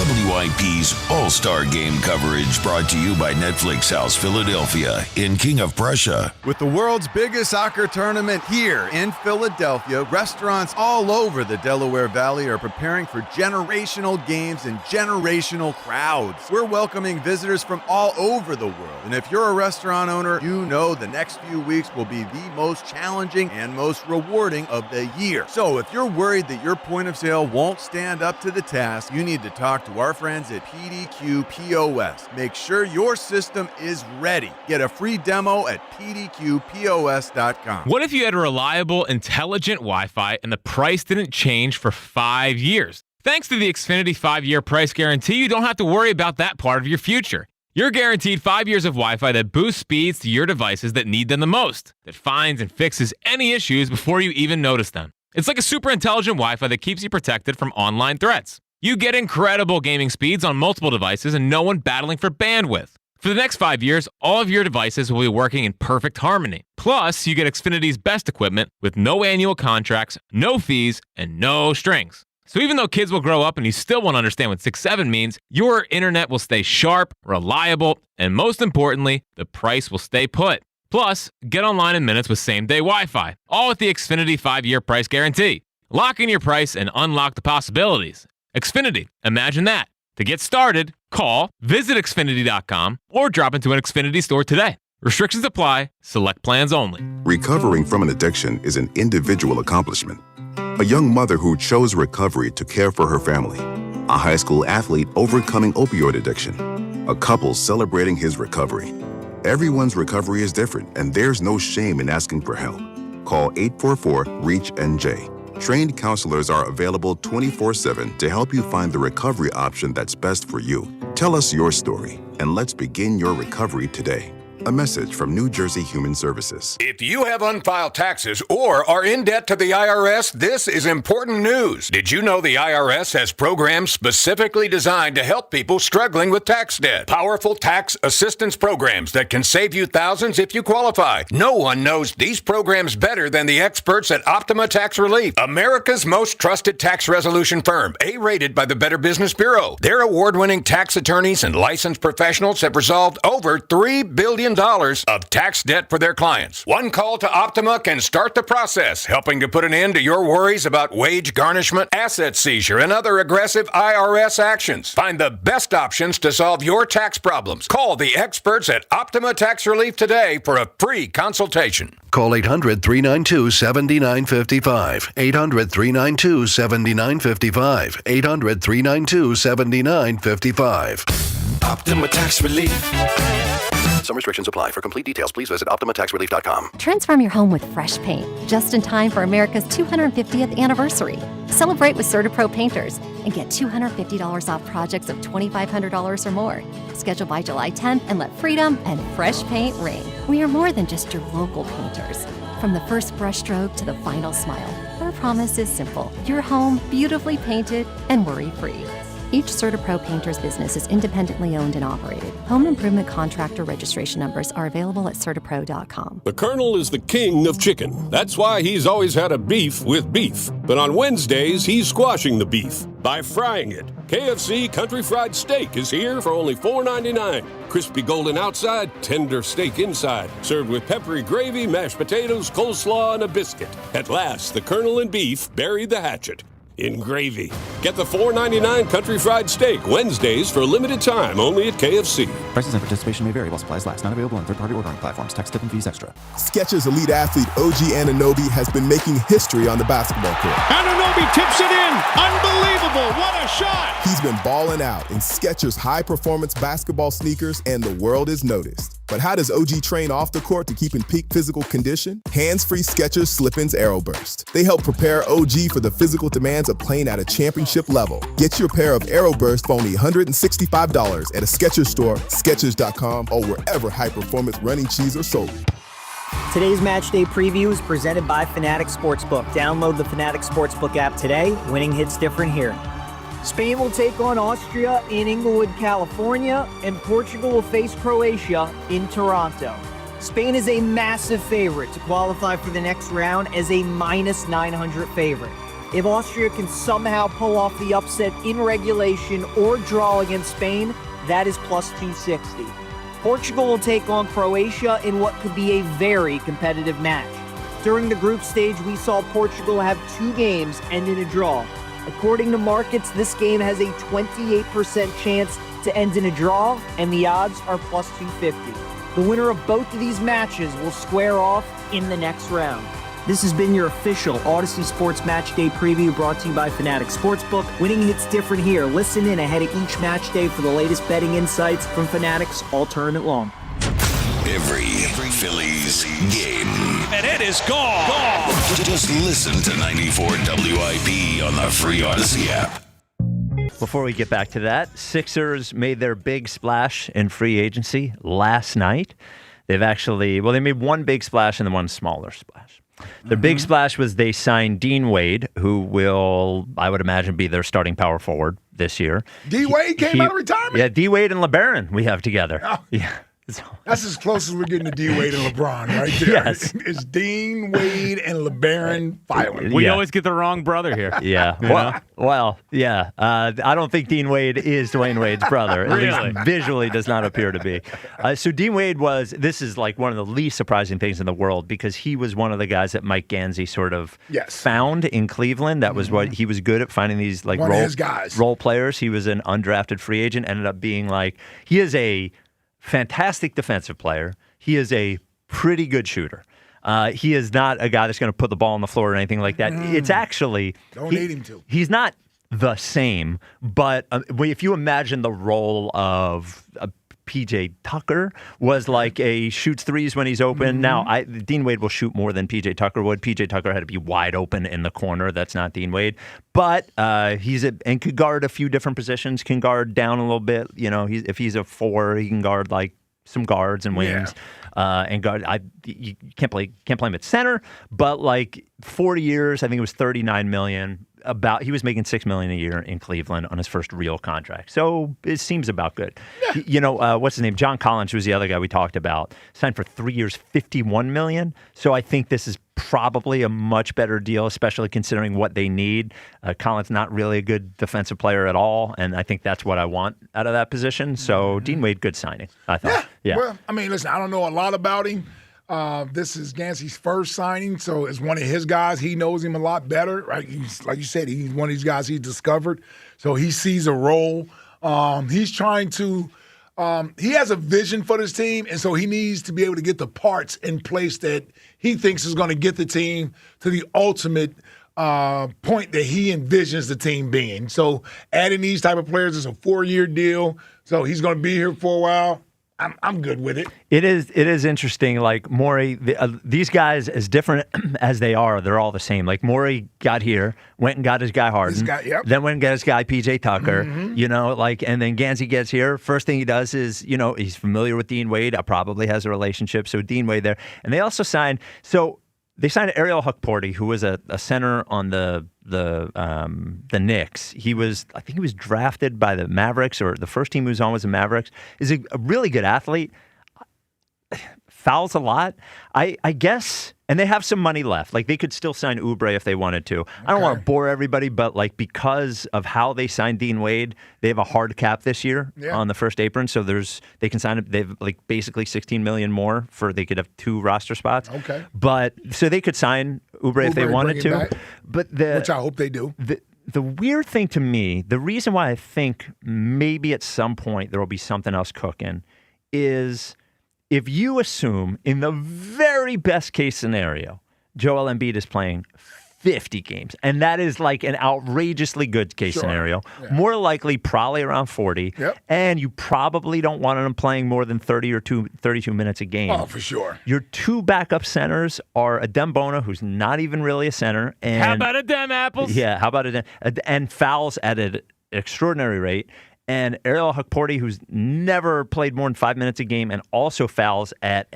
WIP's All-Star Game coverage brought to you by Netflix House Philadelphia in King of Prussia. With the world's biggest soccer tournament here in Philadelphia, restaurants all over the Delaware Valley are preparing for generational games and generational crowds. We're welcoming visitors from all over the world. And if you're a restaurant owner, you know the next few weeks will be the most challenging and most rewarding of the year. So if you're worried that your point of sale won't stand up to the task, you need to talk to our friends at PDQ POS. Make sure your system is ready. Get a free demo at pdqpos.com. What if you had reliable, intelligent Wi-Fi and the price didn't change for 5 years? Thanks to the Xfinity 5-year price guarantee, you don't have to worry about that part of your future. You're guaranteed 5 years of Wi-Fi that boosts speeds to your devices that need them the most, that finds and fixes any issues before you even notice them. It's like a super intelligent Wi-Fi that keeps you protected from online threats. You get incredible gaming speeds on multiple devices and no one battling for bandwidth. For the next 5 years, all of your devices will be working in perfect harmony. Plus, you get Xfinity's best equipment with no annual contracts, no fees, and no strings. So even though kids will grow up and you still won't understand what 6-7 means, your internet will stay sharp, reliable, and most importantly, the price will stay put. Plus, get online in minutes with same-day Wi-Fi, all with the Xfinity 5-year price guarantee. Lock in your price and unlock the possibilities. Xfinity, imagine that. To get started, call, visit Xfinity.com, or drop into an Xfinity store today. Restrictions apply. Select plans only. Recovering from an addiction is an individual accomplishment. A young mother who chose recovery to care for her family. A high school athlete overcoming opioid addiction. A couple celebrating his recovery. Everyone's recovery is different, and there's no shame in asking for help. Call 844-REACH-NJ. Trained counselors are available 24/7 to help you find the recovery option that's best for you. Tell us your story, and let's begin your recovery today. A message from New Jersey Human Services. If you have unfiled taxes or are in debt to the IRS, this is important news. Did you know the IRS has programs specifically designed to help people struggling with tax debt? Powerful tax assistance programs that can save you thousands if you qualify. No one knows these programs better than the experts at Optima Tax Relief, America's most trusted tax resolution firm, A-rated by the Better Business Bureau. Their award-winning tax attorneys and licensed professionals have resolved over $3 billion of tax debt for their clients. One call to Optima can start the process, helping to put an end to your worries about wage garnishment, asset seizure, and other aggressive IRS actions. Find the best options to solve your tax problems. Call the experts at Optima Tax Relief today for a free consultation. Call 800-392-7955. 800-392-7955. 800-392-7955. Optima Tax Relief. Some restrictions apply. For complete details, please visit OptimaTaxRelief.com. Transform your home with fresh paint, just in time for America's 250th anniversary. Celebrate with CertaPro Painters and get $250 off projects of $2,500 or more. Schedule by July 10th and let freedom and fresh paint ring. We are more than just your local painters. From the first brushstroke to the final smile, our promise is simple. Your home beautifully painted and worry-free. Each CertaPro painter's business is independently owned and operated. Home improvement contractor registration numbers are available at CertaPro.com. The Colonel is the king of chicken. That's why he's always had a beef with beef. But on Wednesdays, he's squashing the beef by frying it. KFC Country Fried Steak is here for only $4.99. Crispy golden outside, tender steak inside. Served with peppery gravy, mashed potatoes, coleslaw, and a biscuit. At last, the Colonel and beef buried the hatchet in gravy. Get the $4.99 Country Fried Steak Wednesdays for a limited time only at KFC. Prices and participation may vary while supplies last. Not available on third-party ordering platforms. Tax, tip, and fees extra. Skechers elite athlete OG Anunoby has been making history on the basketball court. Anunoby tips it in. Unbelievable. What a shot. He's been balling out in Skechers high-performance basketball sneakers, and the world is noticed. But how does OG train off the court to keep in peak physical condition? Hands-free Skechers Slip-ins Aeroburst. They help prepare OG for the physical demands of playing at a championship level. Get your pair of Aeroburst for only $165 at a Skechers store, Skechers.com, or wherever high-performance running shoes are sold. Today's match day preview is presented by Fanatic Sportsbook. Download the Fanatic Sportsbook app today. Winning hits different here. Spain will take on Austria in Inglewood, California, and Portugal will face Croatia in Toronto. Spain is a massive favorite to qualify for the next round as a minus 900 favorite. If Austria can somehow pull off the upset in regulation or draw against Spain, that is plus 260. Portugal will take on Croatia in what could be a very competitive match. During the group stage, we saw Portugal have 2 games end in a draw. According to markets, this game has a 28% chance to end in a draw, and the odds are plus 250. The winner of both of these matches will square off in the next round. This has been your official Odyssey Sports Match Day preview brought to you by Fanatic Sportsbook. Winning hits different here. Listen in ahead of each match day for the latest betting insights from Fanatic's all tournament long. Every Phillies game. And it is gone. Just listen to 94 WIP on the free Odyssey app. Before we get back to that, Sixers made their big splash in free agency last night. They made one big splash and then one smaller splash. Their big splash was they signed Dean Wade, who will, I would imagine, be their starting power forward this year. D. Wade came out of retirement? Yeah, D. Wade and LeBaron we have together. Oh. Yeah. That's as close as we're getting to D. Wade and LeBron right there. Yes. It's Dean Wade and LeBaron filing. We always get the wrong brother here. Yeah. Yeah. I don't think Dean Wade is Dwayne Wade's brother. At least visually does not appear to be. So Dean Wade this is like one of the least surprising things in the world because he was one of the guys that Mike Gansey sort of found in Cleveland. That was what he was good at, finding these like role players. He was an undrafted free agent, ended up being he is a fantastic defensive player. He is a pretty good shooter. He is not a guy that's going to put the ball on the floor or anything like that. It's actually... Don't need him to. He's not the same, but if you imagine the role of PJ Tucker was like a shoots threes when he's open. Now, Dean Wade will shoot more than PJ Tucker would. PJ Tucker had to be wide open in the corner. That's not Dean Wade. But and could guard a few different positions, can guard down a little bit. You know, if he's a 4, he can guard like some guards and wings. And guard. You can't play him at center, but like 40 years, I think it was $39 million. He was making $6 million a year in Cleveland on his first real contract. So it seems about good. Yeah. You know, what's his name? John Collins, who was the other guy we talked about, signed for 3 years, $51 million. So I think this is probably a much better deal, especially considering what they need. Collins not really a good defensive player at all, and I think that's what I want out of that position. So Dean Wade, good signing, I thought. Yeah. Well, I mean, listen, I don't know a lot about him. This is Gansey's first signing, so it's one of his guys. He knows him a lot better, right? Like you said, he's one of these guys he's discovered, so he sees a role. He's trying to he has a vision for this team, and so he needs to be able to get the parts in place that he thinks is going to get the team to the ultimate point that he envisions the team being. So adding these type of players is a 4-year deal, so he's going to be here for a while. I'm good with it. It is interesting. Like Morey, these guys, as different as they are, they're all the same. Like Morey got here, went and got his guy Harden, then went and got his guy PJ Tucker. You know, and then Gansey gets here. First thing he does is, he's familiar with Dean Wade. Probably has a relationship. So Dean Wade there, and they also signed. So They signed Ariel Hukporty, who was a center on the Knicks. I think he was drafted by the Mavericks, or the first team he was on was the Mavericks. Is a really good athlete. Fouls a lot, I guess, and they have some money left. Like, they could still sign Oubre if they wanted to. I don't want to bore everybody, but like, because of how they signed Dean Wade, they have a hard cap this year on the first apron. So they can sign. They've like basically $16 million more they could have 2 roster spots. Okay, but so they could sign Oubre if they wanted to. But which I hope they do. The weird thing to me, the reason why I think maybe at some point there will be something else cooking, is if you assume, in the very best case scenario, Joel Embiid is playing 50 games, and that is like an outrageously good case scenario, more likely probably around 40, and you probably don't want him playing more than 30 or 32 minutes a game. Oh, for sure. Your 2 backup centers are Adem Bona, who's not even really a center. And how about Adem Apples? Yeah, how about Adem? And fouls at an extraordinary rate. And Ariel Hukporty, who's never played more than 5 minutes a game and also fouls at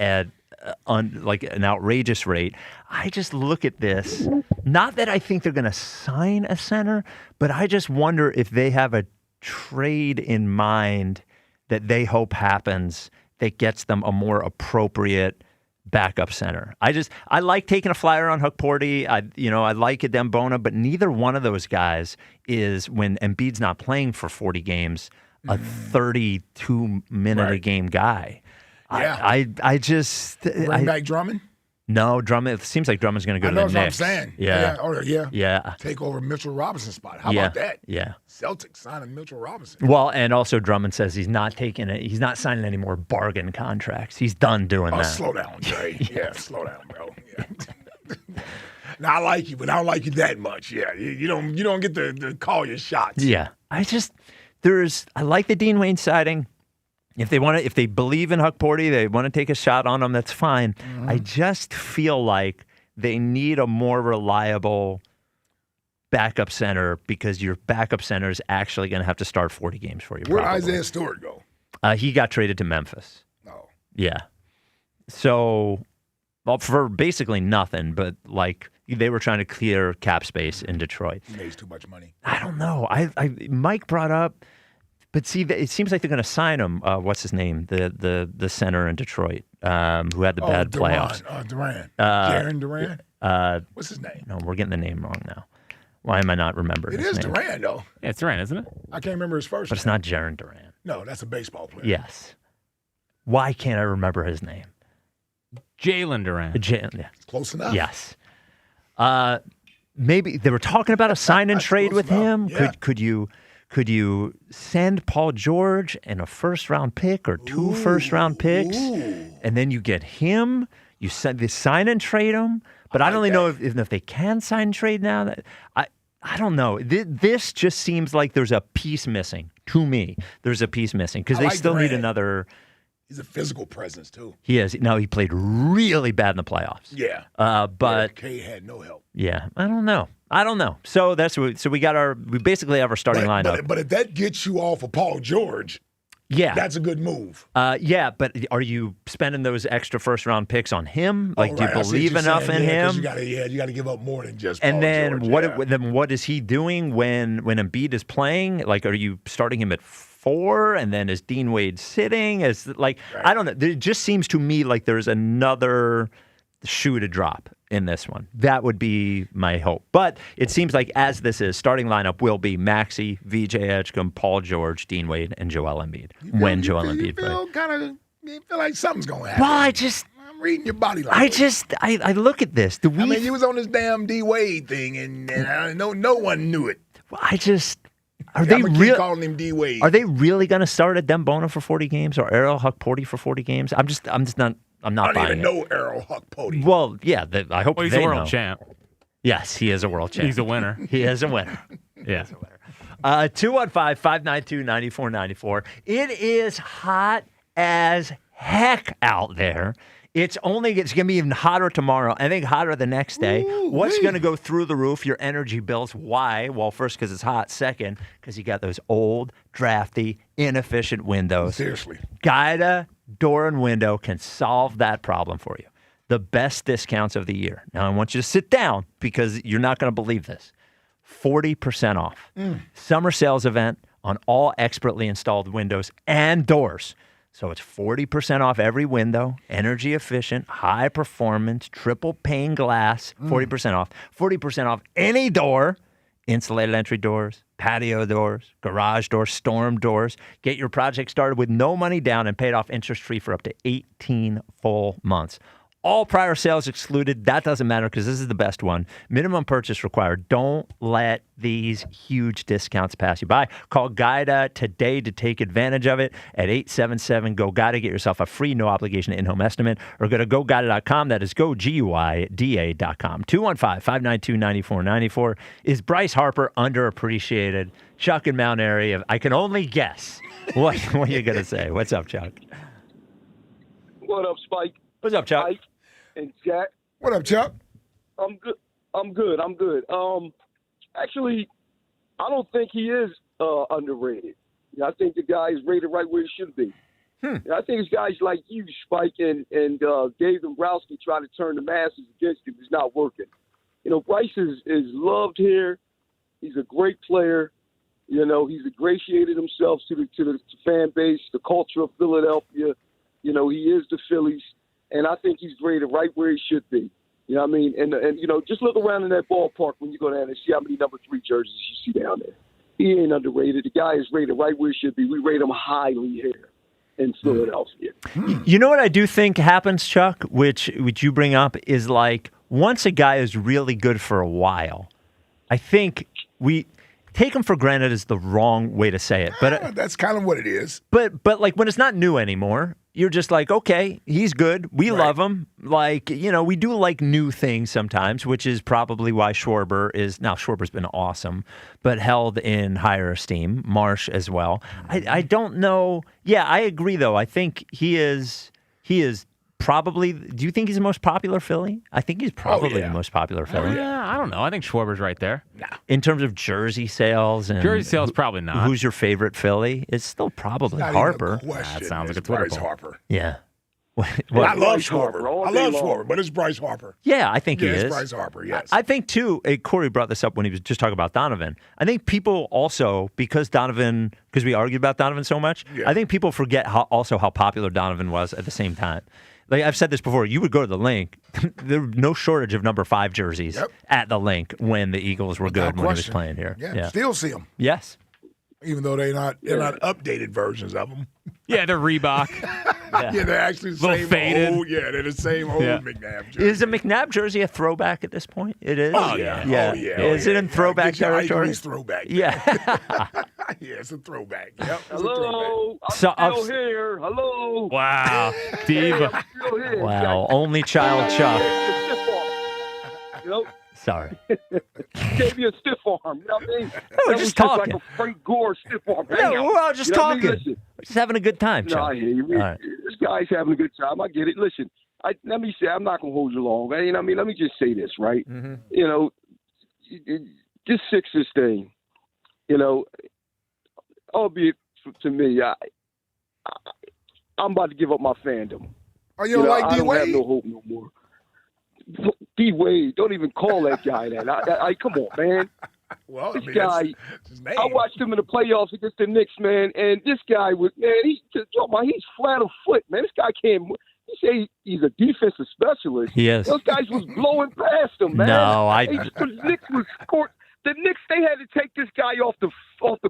like an outrageous rate. I just look at this, not that I think they're going to sign a center, but I just wonder if they have a trade in mind that they hope happens that gets them a more appropriate backup center. I like taking a flyer on Hukporty. I like Adem Bona, but neither one of those guys is, when Embiid's not playing for 40 games, a 32-minute a game guy. Yeah. I just bring back Drummond. No, Drummond. It seems like Drummond's going to go to the Knicks. That's what I'm saying. Yeah. Take over Mitchell Robinson's spot. How about that? Yeah. Celtics signing Mitchell Robinson. Well, and also Drummond says he's not taking it. He's not signing any more bargain contracts. He's done doing that. Slow down, Jay. Slow down, bro. Yeah. Now, I like you, but I don't like you that much. Yeah, you don't get to call your shots. Yeah, I like the Dean Wayne siding. If they believe in Hukporty, they want to take a shot on him, that's fine. Mm-hmm. I just feel like they need a more reliable backup center, because your backup center is actually going to have to start 40 games for you. Where'd Isaiah Stewart go? He got traded to Memphis. Oh. Yeah. So, well, for basically nothing, but like they were trying to clear cap space in Detroit. He makes too much money. I don't know. Mike brought up. But see, it seems like they're going to sign him. What's his name? The center in Detroit, who had the bad playoffs. Durant. Jaren Durant. What's his name? No, we're getting the name wrong now. Why am I not remembering his name? It is Durant, though. Yeah, it's Durant, isn't it? I can't remember his first name. But it's not Jaren Durant. No, that's a baseball player. Yes. Why can't I remember his name? Jalen Durant. Yeah. Close enough. Yes. Maybe they were talking about a sign and trade with him. Yeah. Could you send Paul George and a first-round pick or 2 first-round picks, and then you get him? You sign and trade him, but I don't really know if they can sign and trade now. I don't know. This just seems like there's a piece missing to me. There's a piece missing because they still need another. He's a physical presence too. He is. No, he played really bad in the playoffs. Yeah. But K had no help. Yeah, I don't know. So we basically have our starting lineup. But if that gets you off of Paul George, that's a good move. But are you spending those extra first round picks on him? Like, do you believe enough in him? You got to give up more than just. And Paul then George, what is he doing when Embiid is playing? Like, are you starting him at 4, and then is Dean Wade sitting? I don't know. It just seems to me like there's another shoe to drop in this one. That would be my hope. But it seems like as this is, starting lineup will be Maxey, VJ Edgecombe, Paul George, Dean Wade, and Joel Embiid. You feel like something's going to happen. Well, I'm reading your body language. I look at this. You was on this damn D Wade thing, and no one knew it. Well, Are they really calling him D Wade? Are they really going to start Adem Bona for 40 games or Ariel Hukporty for 40 games? I'm just not. I'm not buying it. I don't even know Ariel Hukporty. Well, yeah. I hope he's they a world know. champ. Yes, he is a world champ. He's a winner. He is a winner. Yeah. 215-592-9494. It is hot as heck out there. It's going to be even hotter tomorrow. I think hotter the next day. What's going to go through the roof? Your energy bills. Why? Well, first, because it's hot. Second, because you got those old, drafty, inefficient windows. Seriously. Guida Door and Window can solve that problem for you. the best discounts of the year. Now, I want you to sit down because you're not going to believe this. 40% off. Summer sales event on all expertly installed windows and doors. So it's 40% off every window, energy efficient, high performance, triple pane glass, 40% off. 40% off any door, insulated entry doors, patio doors, garage doors, storm doors. Get your project started with no money down and paid off interest-free for up to 18 full months. All prior sales excluded. That doesn't matter because this is the best one. Minimum purchase required. Don't let these huge discounts pass you by. Call Guida today to take advantage of it at 877-GO-GUIDA. Get yourself a free, no-obligation in-home estimate or go to GoGuida.com. That is GoGuida.com. 215-592-9494. Is Bryce Harper underappreciated? Chuck in Mount Airy. I can only guess. What are you going to say? What's up, Chuck? What up, Spike? What's up, Chuck? Spike and Jack. What up, Chuck? I'm good. Actually, I don't think he is underrated. I think the guy is rated right where he should be. I think it's guys like you, Spike, and Dave Dombrowski trying to turn the masses against him is not working. Bryce is loved here. He's a great player. He's ingratiated himself to the fan base, the culture of Philadelphia. He is the Phillies. And I think he's rated right where he should be. You know what I mean? And just look around in that ballpark when you go down and see how many number 3 jerseys you see down there. He ain't underrated. The guy is rated right where he should be. We rate him highly here in Philadelphia. You know what I do think happens, Chuck, which you bring up, is like once a guy is really good for a while, I think we take him for granted is the wrong way to say it. But that's kind of what it is. But like when it's not new anymore, you're just like, okay, he's good. We love him. Like, we do like new things sometimes, which is probably why Schwarber's been awesome, but held in higher esteem. Marsh as well. I don't know. Yeah, I agree, though. I think he is probably, do you think he's the most popular Philly? I think he's probably the most popular Philly. I don't know. I think Schwarber's right there. In terms of jersey sales. Probably not. Who's your favorite Philly? It's still probably Harper. That sounds like a Twitter Bryce poll. Harper. Yeah. I love Schwarber. But it's Bryce Harper. Yeah, I think he is. It's Bryce Harper, yes. I think, too, Corey brought this up when he was just talking about Donovan. I think people also, because we argued about Donovan so much, I think people forget how popular Donovan was at the same time. Like I've said this before, you would go to the Link. There was no shortage of number 5 jerseys at the Link when the Eagles were good when he was playing here. Yeah, still see them. Yes. Even though they're not updated versions of them. Yeah, they're Reebok. They're actually the same faded. old. Yeah, they're the same old McNabb jersey. Is a McNabb jersey a throwback at this point? It is. Oh yeah. Is it in throwback territory? It's throwback. Yeah. Yeah, it's a throwback. Yep. Hello. I'm still here. Hello. Wow. Diva. I'm still here. Wow. Only child Chuck. Sorry. Gave you a stiff arm. You know what I mean? We're just talking. Like a Frank Gore stiff arm. Yeah, we're all just talking. Listen, we're just having a good time, Chuck. No, I hear you. Right. This guy's having a good time. I get it. Listen, let me say, I'm not going to hold you long. You know what I mean? Let me just say this, right? Mm-hmm. Just fix this thing. Albeit to me, I'm about to give up my fandom. Oh, you don't like D Wade? I don't have no hope no more. D Wade, don't even call that guy that. Come on, man. Well, this guy, I watched him in the playoffs against the Knicks, man, and this guy he's flat of foot, man. This guy can't. You say he's a defensive specialist. He is. Those guys was blowing past him, man. No, the Knicks was court. The Knicks, they had to take this guy off the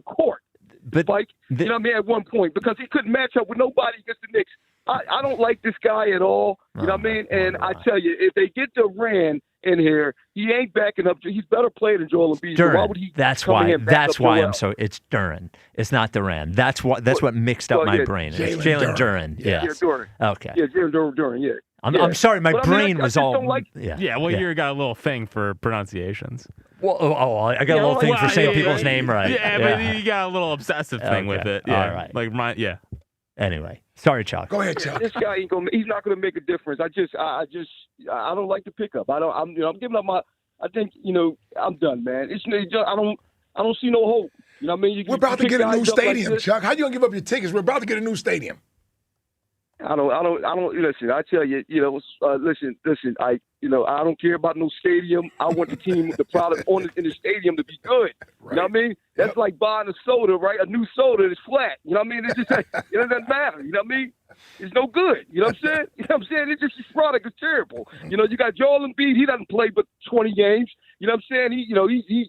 court. But you know what I mean, at one point, because he couldn't match up with nobody against the Knicks. I don't like this guy at all. You know what I mean? And I tell you, if they get Durant in here, he ain't backing up. He's better player than Joel Embiid. Duran. So why would he that's why I'm so. It's Duran. It's not Duran. That's what mixed up my brain. It's Jalen Duran. Yes. Yeah, Duran. Okay. Yeah, Jalen Duran. Yeah. I'm sorry. My brain was all. Well, you got a little thing for pronunciations. Well, I got a little thing for saying people's name right. Yeah, but you got a little obsessive thing with it. Yeah. All right. Anyway, sorry, Chuck. Go ahead, Chuck. This guy he's not going to make a difference. I don't like the pickup. I'm giving up my. I think I'm done, man. I don't see no hope. You know what I mean? We're about to get a new stadium, Chuck. How you gonna give up your tickets? We're about to get a new stadium. I don't listen. I tell you, listen. I don't care about no stadium. I want the team, the product in the stadium to be good. Right. You know what I mean? That's like buying a soda, right? A new soda that's flat. You know what I mean? It's just, it doesn't matter. You know what I mean? It's no good. You know what I'm saying? You know what I'm saying? It's just, his product is terrible. You got Joel Embiid. He doesn't play but 20 games. You know what I'm saying? He's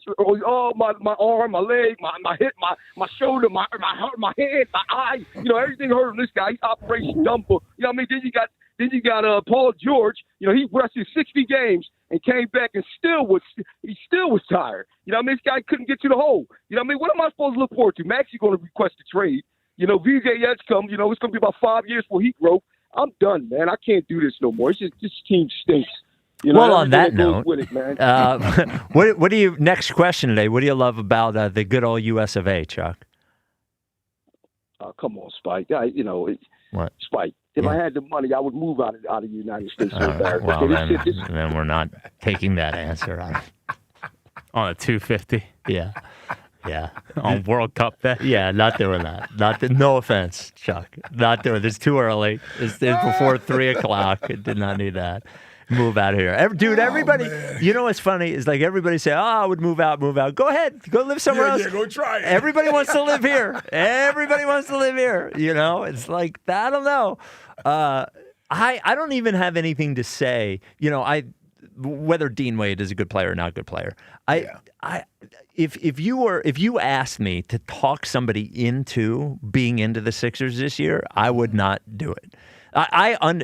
my arm, my leg, my hip, my shoulder, my head, my eye. Everything hurt on this guy. He's Operation Dumper. You know what I mean? Then you got Paul George. He wrestled 60 games and came back and still was tired. You know what I mean? This guy couldn't get to the hole. You know what I mean? What am I supposed to look forward to? Maxey's going to request a trade. VJ's come. It's going to be about 5 years before he grows. I'm done, man. I can't do this no more. It's just this team stinks. On that note, with it, man. what do you? Next question today. What do you love about the good old U.S. of A., Chuck? Oh, come on, Spike. What? Spike. If I had the money, I would move out of the United States. Well, then we're not taking that answer on a 250. Yeah. On World Cup bet. Yeah, not doing that. No offense, Chuck. Not doing it. It's too early. It's before 3 o'clock. It did not need that. Move out of here. Dude, everybody, what's funny is like everybody say, I would move out. Go ahead. Go live somewhere else. Yeah, go try it. Everybody wants to live here. It's like, I don't know. I don't even have anything to say. Whether Dean Wade is a good player or not a good player. If you asked me to talk somebody into being into the Sixers this year, I would not do it.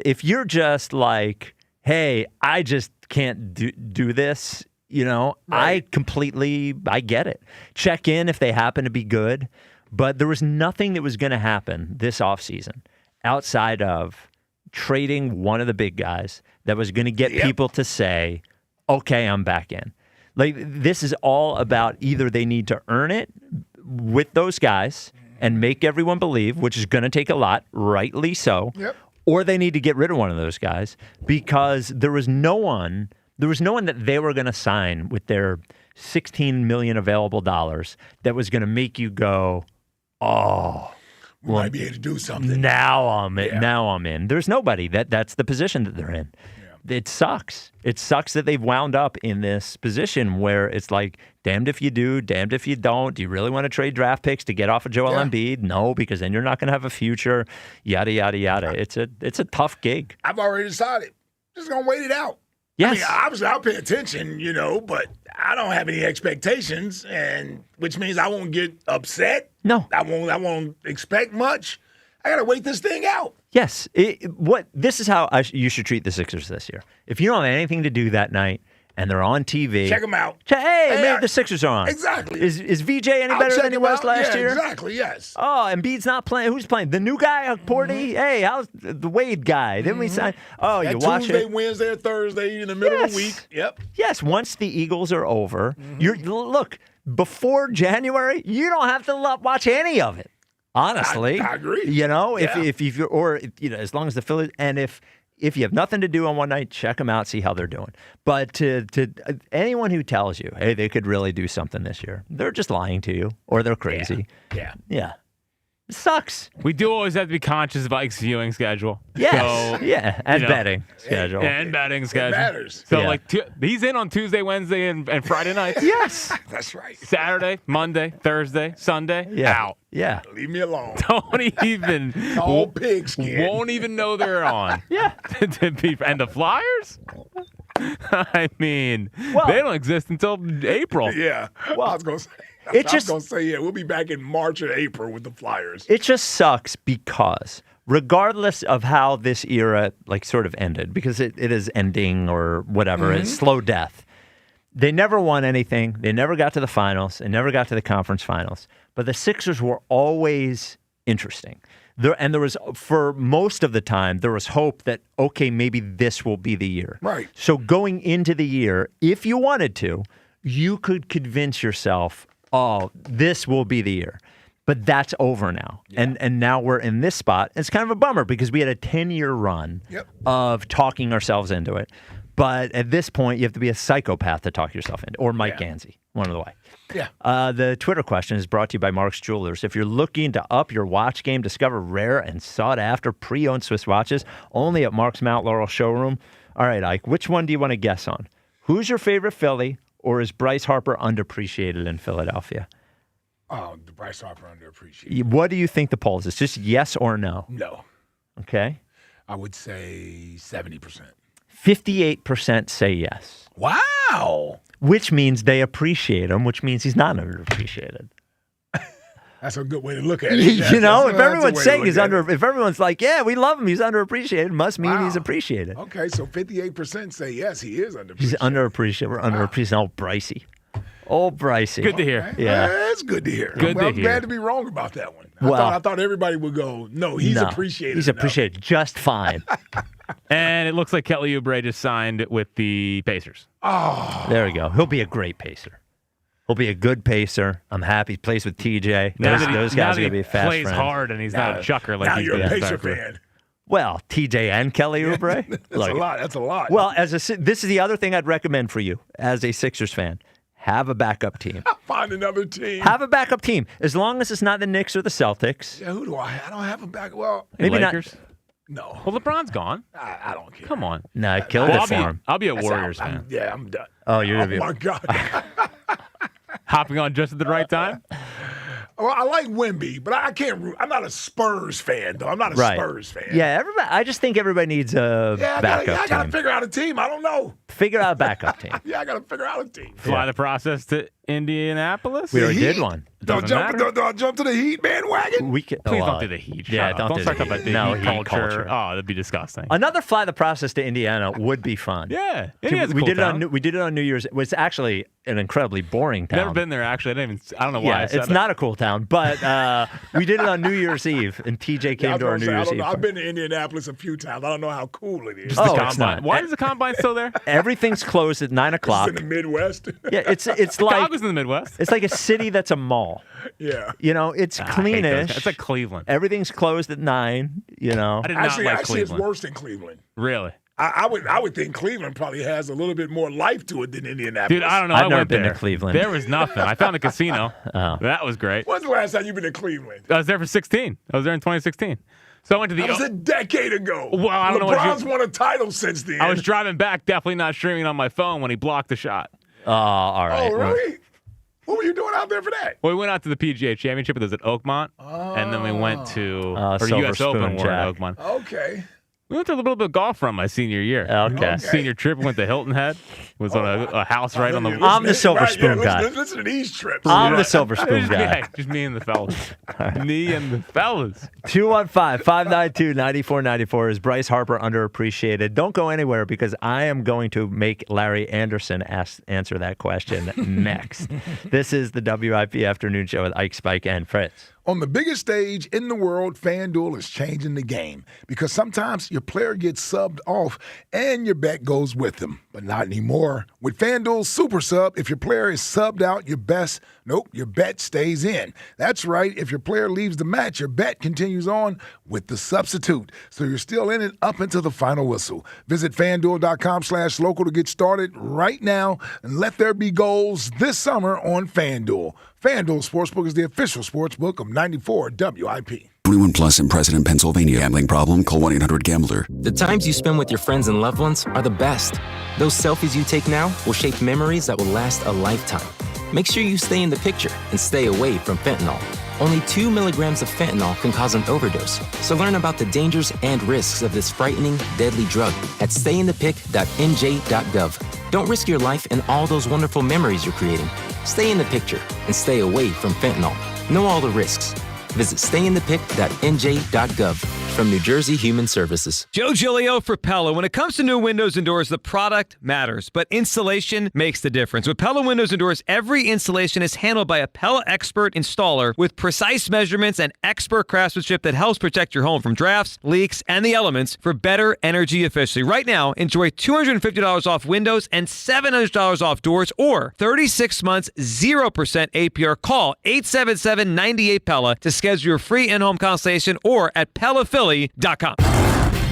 If you're just like, hey, I just can't do this, right. I get it. Check in if they happen to be good, but there was nothing that was going to happen this offseason outside of trading one of the big guys that was going to get people to say, okay, I'm back in. Like, this is all about either they need to earn it with those guys and make everyone believe, which is going to take a lot, rightly so, or they need to get rid of one of those guys because there was no one that they were going to sign with their $16 million available dollars that was going to make you go, we might be able to do something. Now I'm in. Now I'm in. There's nobody. That's the position that they're in. It sucks. It sucks that they've wound up in this position where it's like, damned if you do, damned if you don't. Do you really want to trade draft picks to get off of Joel Embiid? No, because then you're not going to have a future. Yada, yada, yada. It's a tough gig. I've already decided. Just going to wait it out. Yes. I mean, obviously, I'll pay attention, but I don't have any expectations, and which means I won't get upset. No. I won't expect much. I got to wait this thing out. Yes. This is how you should treat the Sixers this year. If you don't have anything to do that night and they're on TV, check them out. Hey, maybe the Sixers are on. Exactly. Is VJ any better than he was last year? Exactly. Yes. Oh, Embiid's not playing. Who's playing? The new guy, Porty. Hey, how's the Wade guy? Didn't we sign? Oh, you watch Tuesday, it. Wednesday, or Thursday in the middle of the week. Yep. Yes. Once the Eagles are over, look before January. You don't have to watch any of it. Honestly, I agree. If you're as long as the Phillies, and if you have nothing to do on one night, check them out, see how they're doing. But to anyone who tells you, hey, they could really do something this year, they're just lying to you or they're crazy. Yeah. It sucks. We do always have to be conscious of Ike's viewing schedule. Yes. So, and betting schedule. And betting schedule. It matters. So, he's in on Tuesday, Wednesday, and Friday nights. Yes. That's right. Saturday, Monday, Thursday, Sunday, out. Yeah. Leave me alone. Don't even. All pigskin. Won't even know they're on. Yeah. And the Flyers? I mean, they don't exist until April. Yeah. Well, I was going to say. I was going to say, we'll be back in March or April with the Flyers. It just sucks because regardless of how this era sort of ended, because it is ending or whatever, it's slow death. They never won anything. They never got to the finals. They never got to the conference finals. But the Sixers were always interesting. There was, for most of the time, there was hope that, okay, maybe this will be the year. Right. So going into the year, if you wanted to, you could convince yourself, this will be the year. But that's over now. Yeah. And now we're in this spot. It's kind of a bummer because we had a 10-year run of talking ourselves into it. But at this point, you have to be a psychopath to talk yourself into, or Mike Gansey, one of the way. Yeah. The Twitter question is brought to you by Mark's Jewelers. If you're looking to up your watch game, discover rare and sought-after pre-owned Swiss watches only at Mark's Mount Laurel showroom. All right, Ike, which one do you want to guess on? Who's your favorite Philly, or is Bryce Harper underappreciated in Philadelphia? Oh, the Bryce Harper underappreciated. What do you think the polls is? Just yes or no? No. Okay. I would say 70%. 58% say yes. Wow. Which means they appreciate him, which means he's not underappreciated. That's a good way to look at it. You know, if everyone's saying he's if everyone's like, yeah, we love him, he's underappreciated, must mean he's appreciated. Okay, so 58% say yes, he is underappreciated. He's underappreciated. We're underappreciated. Oh, Brycey. Oh, Brycey. Good to hear. Yeah. That's good to hear. I'm glad to be wrong about that one. I thought everybody would go, no, he's appreciated. He's appreciated just fine. And it looks like Kelly Oubre just signed with the Pacers. Oh. There we go. He'll be a great pacer. He'll be a good pacer. I'm happy. He plays with TJ. Those guys are going to be fast plays friends. hard, and he's not a chucker like he's you're a Pacer fan. Well, TJ and Kelly Oubre. That's a lot. Well, this is the other thing I'd recommend for you as a Sixers fan. Have a backup team. Find another team. Have a backup team. As long as it's not the Knicks or the Celtics. Yeah, who do I have? I don't have a backup. Well, maybe Lakers? No. Well, LeBron's gone. I don't care. Come on. No, I killed it for him. I'll be a Warriors fan. I'm done. Oh, you're going to be. Oh, my God. Hopping on just at the right time? Well, I like Wemby, but I can't root. I'm not a Spurs fan, though. I'm not a Spurs fan. Yeah, everybody. I just think everybody needs a backup team. I got to figure out a team. I don't know. Figure out a backup team. Yeah, I got to figure out a team. Fly the process to Indianapolis? We already did one. Do I jump to the Heat bandwagon? We can, Please don't do the Heat. Yeah, don't start talking about the Heat culture. Oh, that'd be disgusting. Another fly the process to Indiana would be fun. Yeah, we did it on New Year's. It was actually an incredibly boring town. Never been there actually. I don't know why. It's not a cool town, but we did it on New Year's Eve, and TJ came to our New Year's Eve. I've been to Indianapolis a few times. I don't know how cool it is. It's not. Why is the combine still there? Everything's closed at 9 o'clock. It's in the Midwest. Yeah, it's like Chicago's in the Midwest. It's like a city that's a mall. Yeah. You know, it's cleanish. It's like Cleveland. Everything's closed at 9, you know. I did not like actually, it's Cleveland. worse than Cleveland. Really? I would think Cleveland probably has a little bit more life to it than Indianapolis. Dude, I don't know. I've I never went been there. to Cleveland. There was nothing. I found a casino. Oh. That was great. When's the last time you've been to Cleveland? I was there for 16. I was there in 2016. So I went to the. That was a decade ago. Well, I don't know what LeBron's won a title since then. I was driving back, definitely not streaming on my phone when he blocked the shot. Oh, all right. Oh, really? What were you doing out there for that? Well, we went out to the PGA Championship. It was at Oakmont, and then we went to Silver U.S. Spoon Open. We're at Jack. Oakmont. Okay. We went to a little bit of golf from my senior year. Okay. Senior trip, we went to Hilton Head. Was on a house right on the. I'm the Silver Spoon guy. Listen to these trips. I'm the Silver Spoon guy. Just me and the fellas. Me and the fellas. 215-592-9494. Is Bryce Harper underappreciated? Don't go anywhere because I am going to make Larry Anderson answer that question next. This is the WIP Afternoon Show with Ike, Spike, and Fritz. On the biggest stage in the world, FanDuel is changing the game because sometimes your player gets subbed off and your bet goes with them, but not anymore. With FanDuel Super Sub, if your player is subbed out, your bet stays in. That's right. If your player leaves the match, your bet continues on with the substitute. So you're still in it up until the final whistle. Visit FanDuel.com/local to get started right now and let there be goals this summer on FanDuel. FanDuel Sportsbook is the official sportsbook of 94 WIP. 21 plus in President, Pennsylvania. Gambling problem? Call 1-800-GAMBLER. The times you spend with your friends and loved ones are the best. Those selfies you take now will shape memories that will last a lifetime. Make sure you stay in the picture and stay away from fentanyl. Only 2 milligrams of fentanyl can cause an overdose. So learn about the dangers and risks of this frightening, deadly drug at stayinthepic.nj.gov. Don't risk your life and all those wonderful memories you're creating. Stay in the picture and stay away from fentanyl. Know all the risks. Visit stayinthepic.nj.gov. From New Jersey Human Services. Joe Giglio for Pella. When it comes to new windows and doors, the product matters, but installation makes the difference. With Pella Windows and Doors, every installation is handled by a Pella expert installer with precise measurements and expert craftsmanship that helps protect your home from drafts, leaks, and the elements for better energy efficiency. Right now, enjoy $250 off windows and $700 off doors or 36 months, 0% APR. Call 877-98-PELLA to schedule your free in-home consultation or at PellaPhilly.com.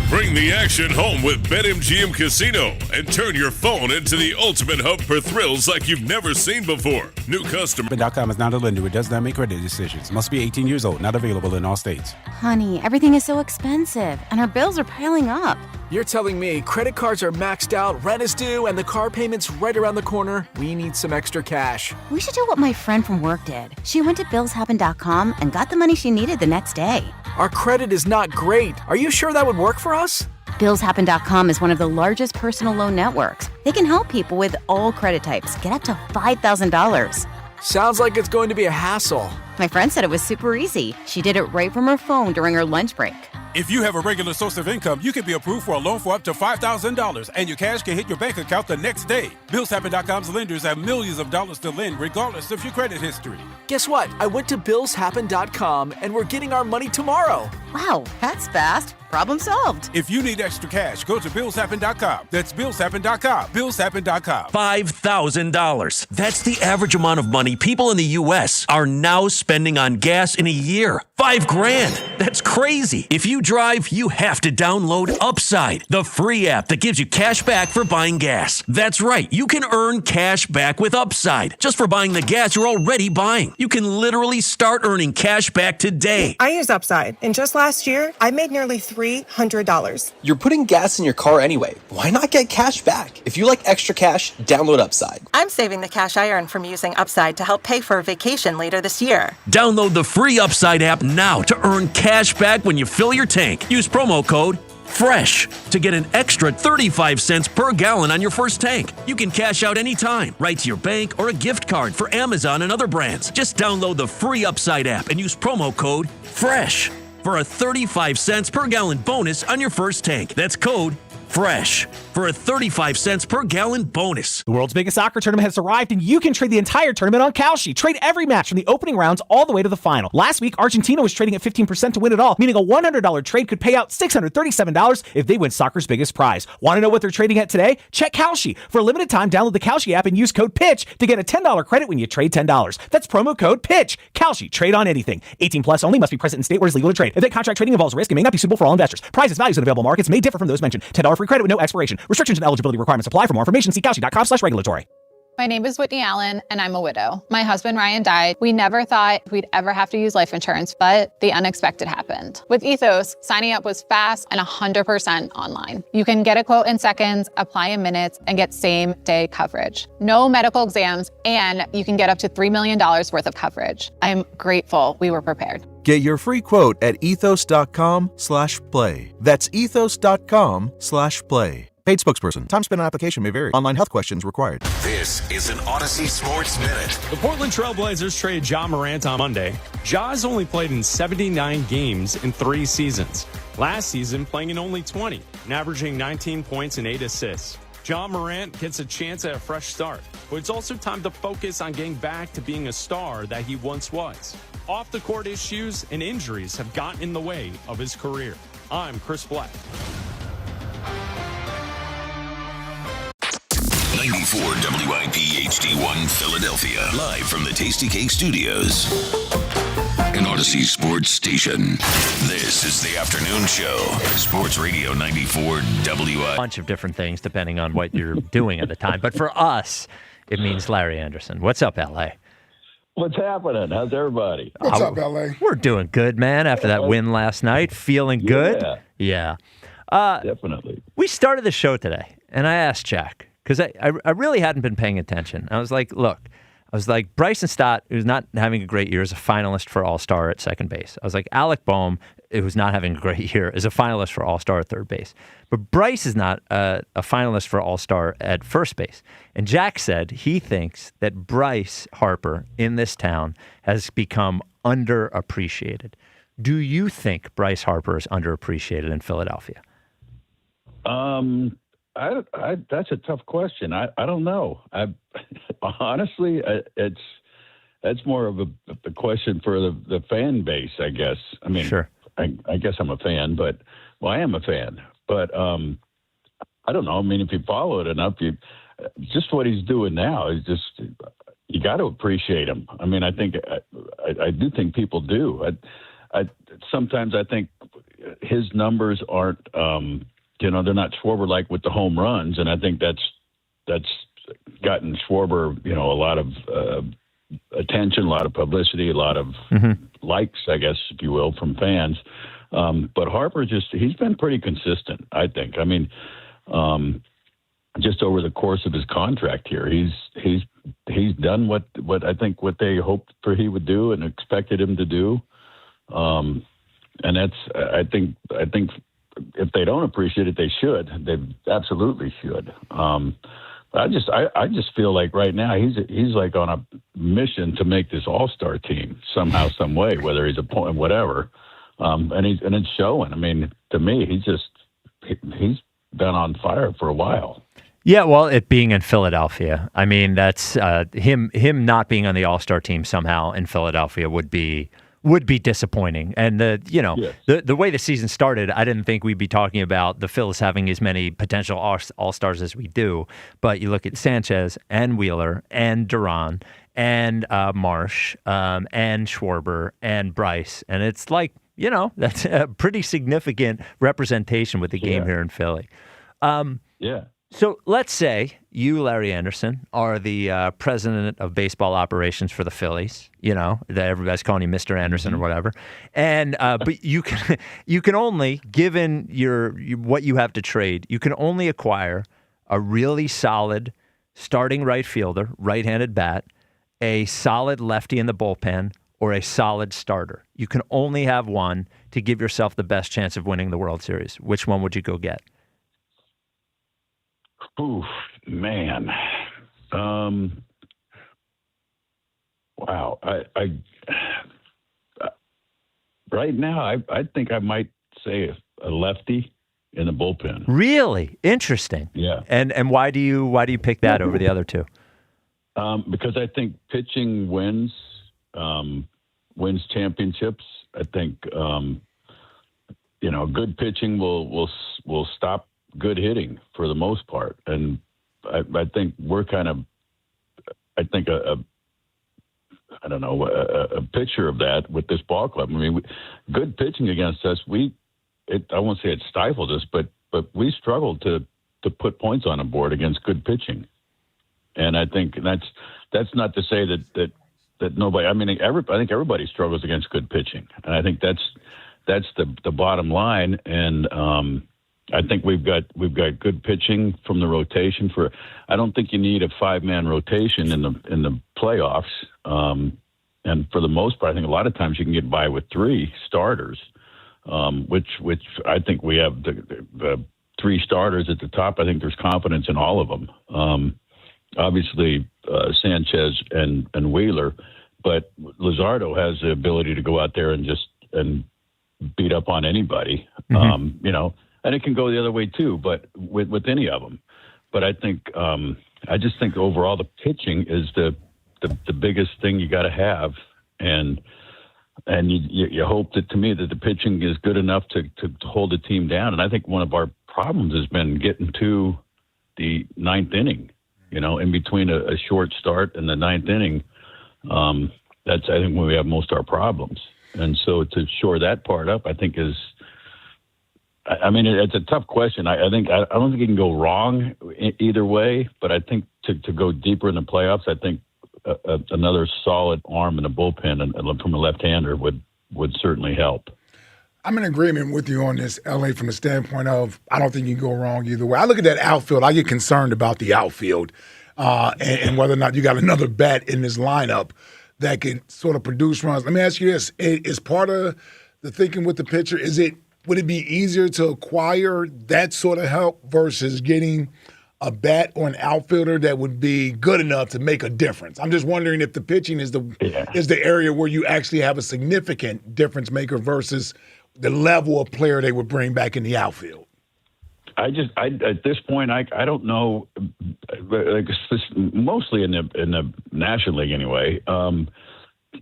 Bring the action home with BetMGM Casino and turn your phone into the ultimate hub for thrills like you've never seen before. New customer. Bet.com is not a lender. It does not make credit decisions. Must be 18 years old. Not available in all states. Honey, everything is so expensive, and our bills are piling up. You're telling me credit cards are maxed out, rent is due, and the car payment's right around the corner? We need some extra cash. We should do what my friend from work did. She went to billshappen.com and got the money she needed the next day. Our credit is not great. Are you sure that would work for us? Billshappen.com is one of the largest personal loan networks. They can help people with all credit types get up to $5,000. Sounds like it's going to be a hassle. My friend said it was super easy. She did it right from her phone during her lunch break. If you have a regular source of income, you can be approved for a loan for up to $5,000, and your cash can hit your bank account the next day. Billshappen.com's lenders have millions of dollars to lend, regardless of your credit history. Guess what? I went to billshappen.com, and we're getting our money tomorrow. Wow, that's fast. Problem solved. If you need extra cash, go to billshappen.com. That's billshappen.com. Billshappen.com. $5,000. That's the average amount of money people in the U.S. are now spending on gas in a year. $5,000. That's crazy. If you drive, you have to download Upside, the free app that gives you cash back for buying gas. That's right. You can earn cash back with Upside just for buying the gas you're already buying. You can literally start earning cash back today. I use Upside, and just last year, I made nearly $300. You're putting gas in your car anyway. Why not get cash back? If you like extra cash, download Upside. I'm saving the cash I earn from using Upside to help pay for a vacation later this year. Download the free Upside app now to earn cash back when you fill your tank. Use promo code FRESH to get an extra 35 cents per gallon on your first tank. You can cash out anytime, right to your bank or a gift card for Amazon and other brands. Just download the free Upside app and use promo code FRESH for a 35 cents per gallon bonus on your first tank. That's code FRESH for a 35 cents per gallon bonus. The world's biggest soccer tournament has arrived, and you can trade the entire tournament on Kalshi. Trade every match from the opening rounds all the way to the final. Last week, Argentina was trading at 15% to win it all, meaning a $100 trade could pay out $637 if they win soccer's biggest prize. Want to know what they're trading at today? Check Kalshi. For a limited time, download the Kalshi app and use code PITCH to get a $10 credit when you trade $10. That's promo code PITCH. Kalshi. Trade on anything. 18 plus only. Must be present in state where it's legal to trade. If that contract trading involves risk, it may not be suitable for all investors. Prizes, values, and available markets may differ from those mentioned. $10 free credit with no expiration. Restrictions and eligibility requirements apply. For more information, see Kalshi.com/regulatory. My name is Whitney Allen, and I'm a widow. My husband, Ryan, died. We never thought we'd ever have to use life insurance, but the unexpected happened. With Ethos, signing up was fast and 100% online. You can get a quote in seconds, apply in minutes, and get same-day coverage. No medical exams, and you can get up to $3 million worth of coverage. I'm grateful we were prepared. Get your free quote at ethos.com/play. That's ethos.com/play. Paid spokesperson. Time spent on application may vary. Online health questions required. This is an Odyssey Sports Minute. The Portland Trail Blazers traded Ja Morant on Monday. Ja has only played in 79 games in 3 seasons. Last season, playing in only 20 and averaging 19 points and 8 assists. Ja Morant gets a chance at a fresh start, but it's also time to focus on getting back to being a star that he once was. Off-the-court issues and injuries have gotten in the way of his career. I'm Chris Black. 94 WIP HD1 Philadelphia. Live from the Tasty Cake Studios. An Odyssey Sports Station. This is the afternoon show. Sports Radio 94 WIP. A bunch of different things depending on what you're doing at the time. But for us, it means Larry Anderson. What's up, L.A.? What's happening? How's everybody? What's up, L.A.? We're doing good, man, after that win last night. Feeling good? Yeah. Definitely. We started the show today, and I asked Jack, because I really hadn't been paying attention. I was like, Bryson Stott, who's not having a great year, is a finalist for All-Star at second base. I was like, Alec Boehm, who's not having a great year, is a finalist for All-Star at third base. But Bryce is not a finalist for All-Star at first base. And Jack said he thinks that Bryce Harper in this town has become underappreciated. Do you think Bryce Harper is underappreciated in Philadelphia? That's a tough question. I don't know. Honestly, that's more of a question for the fan base, I guess. I mean, sure. I guess I'm a fan, I am a fan. But I don't know. I mean, if you follow it enough, just what he's doing now is just, you got to appreciate him. I mean, I think I do think people do. Sometimes I think his numbers aren't, they're not Schwarber like with the home runs, and I think that's gotten Schwarber, a lot of attention, a lot of publicity, a lot of likes, I guess, if you will, from fans. But Harper he's been pretty consistent, I think. I mean, just over the course of his contract here, he's done what I think what they hoped for he would do and expected him to do. And that's, I think if they don't appreciate it, they should. They absolutely should. I just feel like right now he's like on a mission to make this all-star team somehow, some way, whether he's a point, whatever. And it's showing. I mean, to me, he's been on fire for a while. Yeah, well, it being in Philadelphia, I mean, that's him not being on the All-Star team somehow in Philadelphia would be disappointing. And the way the season started, I didn't think we'd be talking about the Phillies having as many potential All-Stars as we do. But you look at Sanchez and Wheeler and Duran and Marsh and Schwarber and Bryce, and it's like, that's a pretty significant representation with the game here in Philly. Yeah. So let's say you, Larry Anderson, are the president of baseball operations for the Phillies. That everybody's calling you Mr. Anderson or whatever. And but you can only, given what you have to trade, you can only acquire a really solid starting right fielder, right-handed bat, a solid lefty in the bullpen, or a solid starter. You can only have one to give yourself the best chance of winning the World Series. Which one would you go get? Oof, man. Wow. I right now, I think I might say a lefty in the bullpen. Really? Interesting. Yeah. And why do you pick that over the other two? Because I think pitching wins championships. I think good pitching will stop good hitting for the most part, and I think we're kind of, a picture of that with this ball club. I mean, good pitching against us, I won't say it stifled us, but we struggled to put points on the board against good pitching, and I think that's not to say that nobody. I mean, I think everybody struggles against good pitching, and I think that's the bottom line, and I think we've got good pitching from the rotation. I don't think you need a 5-man rotation in the playoffs. And for the most part, I think a lot of times you can get by with 3 starters, which I think we have the 3 starters at the top. I think there's confidence in all of them. Obviously, Sanchez and Wheeler, but Luzardo has the ability to go out there and beat up on anybody. And it can go the other way too, but with any of them. But I think I just think overall the pitching is the biggest thing you got to have, and you hope that, to me, that the pitching is good enough to hold the team down. And I think one of our problems has been getting to the 9th inning. In between a short start and the 9th inning, that's I think when we have most of our problems. And so to shore that part up, I think is. I mean, it's a tough question. I don't think you can go wrong either way, but I think to go deeper in the playoffs, I think another solid arm in the bullpen and from a left-hander would certainly help. I'm in agreement with you on this, LA, from the standpoint of I don't think you can go wrong either way. I look at that outfield. I get concerned about the outfield and whether or not you got another bat in this lineup that can sort of produce runs. Let me ask you this. Is part of the thinking with the pitcher, would it be easier to acquire that sort of help versus getting a bat or an outfielder that would be good enough to make a difference? I'm just wondering if the pitching is the area where you actually have a significant difference maker versus the level of player they would bring back in the outfield. At this point, I don't know. Mostly in the National League anyway.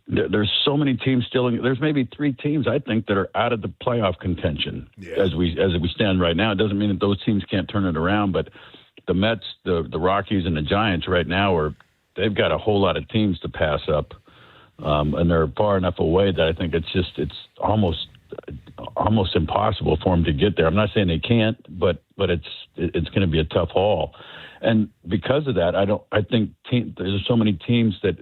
There's so many teams still. There's maybe 3 teams I think that are out of the playoff contention as we stand right now. It doesn't mean that those teams can't turn it around, but the Mets, the Rockies, and the Giants right now they've got a whole lot of teams to pass up, and they're far enough away that I think it's almost almost impossible for them to get there. I'm not saying they can't, but it's going to be a tough haul. And because of that, I think there's so many teams that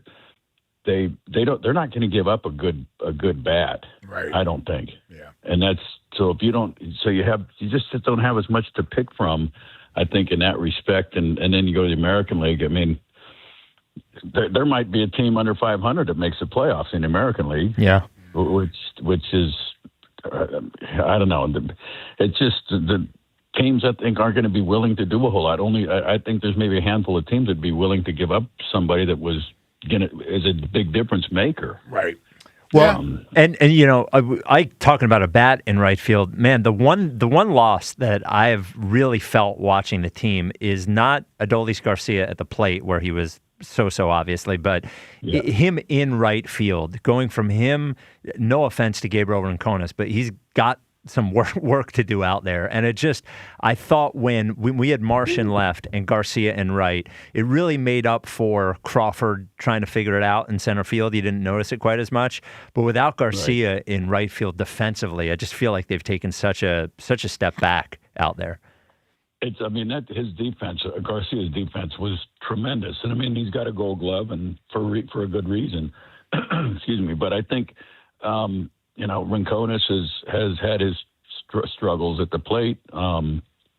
they're not going to give up a good bat. Right. I don't think. Yeah. And that's so if you don't, so you just don't have as much to pick from, I think, in that respect. And then you go to the American League. I mean, there might be a team under 500 that makes the playoffs in the American League. Yeah. Which is, I don't know. It's just the teams I think aren't going to be willing to do a whole lot. I think there's maybe a handful of teams that'd be willing to give up somebody that is a big difference maker. Right. Well, and I talking about a bat in right field, man, the one loss that I've really felt watching the team is not Adolis Garcia at the plate where he was so obviously, but him in right field, going from him, no offense to Gabriel Rincones, but he's got some work to do out there. And I thought when we had Martian left and Garcia in right, it really made up for Crawford trying to figure it out in center field. You didn't notice it quite as much. But without Garcia in right field defensively, I just feel like they've taken such a step back out there. His defense, Garcia's defense was tremendous. And he's got a Gold Glove and for a good reason. Excuse me. But I think, Rincones has had his struggles at the plate.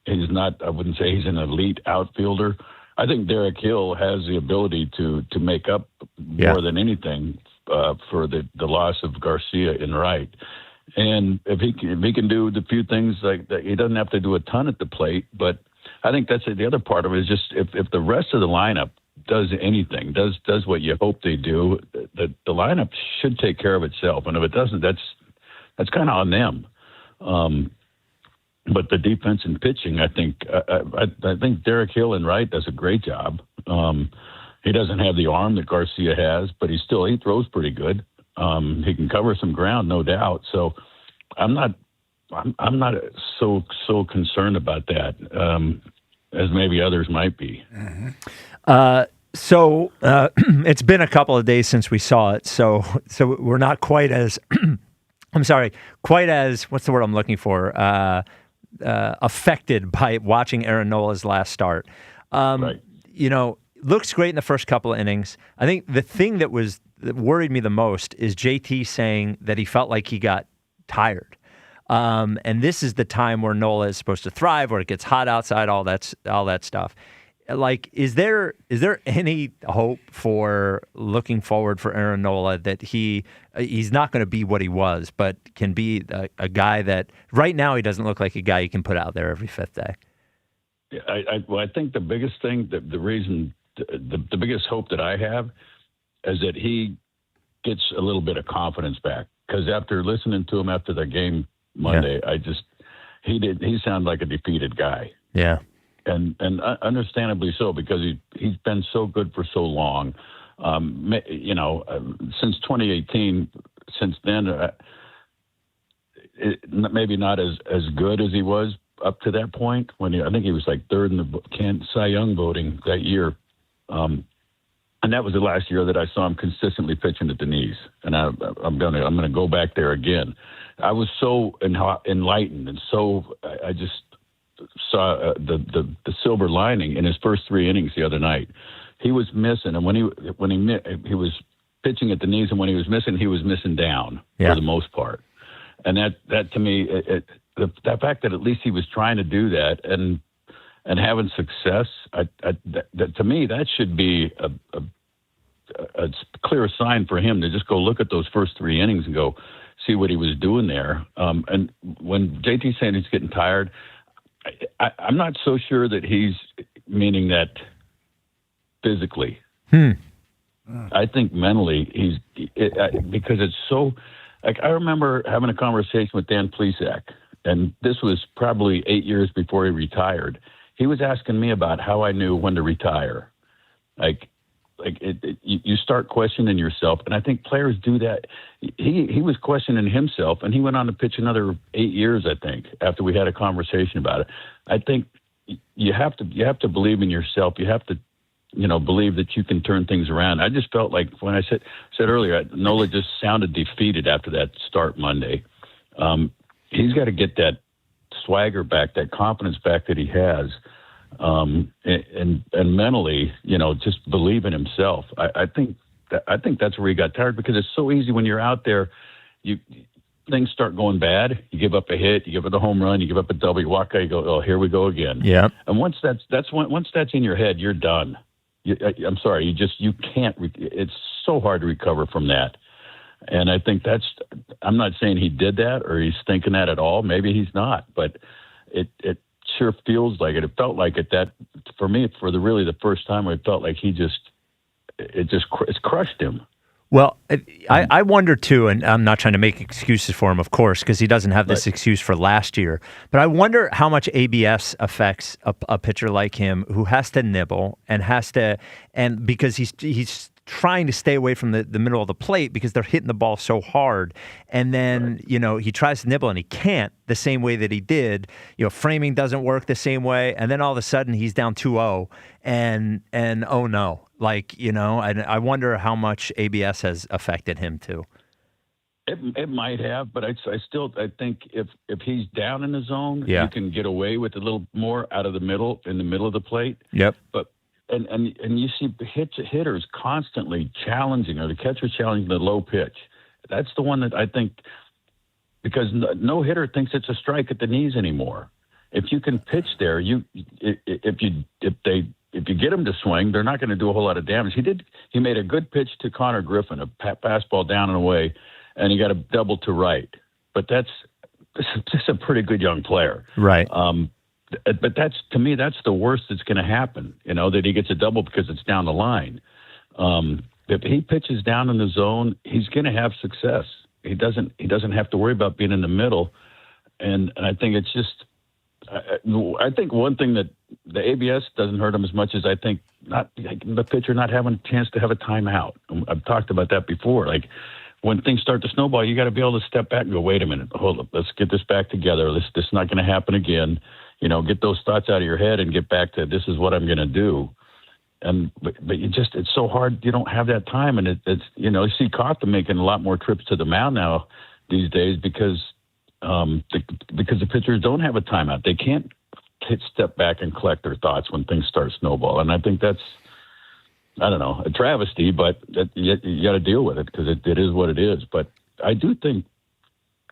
He's not, I wouldn't say he's an elite outfielder. I think Derek Hill has the ability to make up more than anything for the loss of Garcia in right. And if he can do the few things like that, he doesn't have to do a ton at the plate. But I think that's the other part of it is just if the rest of the lineup does anything, does what you hope they do, the lineup should take care of itself. And if it doesn't, that's kind of on them. But the defense and pitching, I think Derek Hill in right does a great job. He doesn't have the arm that Garcia has, but he throws pretty good. He can cover some ground, no doubt. So I'm not so concerned about that as maybe others might be. Mm-hmm. So it's been a couple of days since we saw it. So we're not quite as what's the word I'm looking for? Affected by watching Aaron Nola's last start. Looks great in the first couple of innings. I think the thing that worried me the most is JT saying that he felt like he got tired. And this is the time where Nola is supposed to thrive, where it gets hot outside, all that stuff. Like, is there any hope for looking forward for Aaron Nola that he's not going to be what he was, but can be a guy that right now he doesn't look like a guy you can put out there every fifth day? Yeah, I think the biggest thing, the reason, the biggest hope that I have is that he gets a little bit of confidence back. Because after listening to him after the game Monday, he sounded like a defeated guy. Yeah. And understandably so, because he's been so good for so long. Since 2018, since then, maybe not as good as he was up to that point. I think he was like third in the Cy Young voting that year. And that was the last year that I saw him consistently pitching at the knees. And I'm gonna go back there again. I was so enlightened, and I just saw the silver lining in his first three innings the other night. He was missing, and when he was pitching at the knees, and when he was missing down for the most part. And that to me, the fact that at least he was trying to do that and having success, that to me, that should be a clear sign for him to just go look at those first three innings and go see what he was doing there. And when JT's saying he's getting tired, I'm not so sure that he's meaning that physically. I think mentally because it's so. Like, I remember having a conversation with Dan Plesac, and this was probably 8 years before he retired. He was asking me about how I knew when to retire. You start questioning yourself, and I think players do that. He was questioning himself, and he went on to pitch another 8 years, I think, after we had a conversation about it. I think you have to believe in yourself. You have to, believe that you can turn things around. I just felt like when I said earlier, Nola just sounded defeated after that start Monday. He's got to get that swagger back, that confidence back that he has, and mentally, just believe in himself. I think that's where he got tired, because it's so easy when you're out there, things start going bad. You give up a hit, you give up a home run, you give up a double, you walk out, you go, oh, here we go again. Yeah. And once that's in your head, you're done. I'm sorry, you can't. It's so hard to recover from that. And I think I'm not saying he did that or he's thinking that at all. Maybe he's not, but it sure feels like it. It felt like it, that for me, for the first time, it felt like it's crushed him. Well, I wonder too, and I'm not trying to make excuses for him, of course, because he doesn't have this excuse for last year. But I wonder how much ABS affects a pitcher like him, who has to nibble and because he's trying to stay away from the middle of the plate because they're hitting the ball so hard. And then, he tries to nibble and he can't the same way that he did. Framing doesn't work the same way. And then all of a sudden he's down 2-0 and oh no. And I wonder how much ABS has affected him too. It might have, but I think if he's down in the zone, you can get away with a little more out of in the middle of the plate. Yep. But and you see hitters constantly challenging, or the catcher challenging the low pitch. That's the one that I think, because no hitter thinks it's a strike at the knees anymore. If you can pitch there, if you get them to swing, they're not going to do a whole lot of damage. He made a good pitch to Connor Griffin, a fastball down and away, and he got a double to right. But that's just a pretty good young player. Right. But to me, that's the worst that's going to happen, that he gets a double because it's down the line. If he pitches down in the zone, he's going to have success. He doesn't have to worry about being in the middle. And I think it's just, I think one thing that the ABS doesn't hurt him as much as I think the pitcher not having a chance to have a timeout. I've talked about that before. Like, when things start to snowball, you got to be able to step back and go, wait a minute, hold up, let's get this back together. This is not going to happen again. Get those thoughts out of your head and get back to, this is what I'm going to do. But it's so hard. You don't have that time. And it's, you see Cotham making a lot more trips to the mound now these days because the pitchers don't have a timeout. They can't step back and collect their thoughts when things start snowball. And I think that's, I don't know, a travesty, but you got to deal with it because it is what it is. But I do think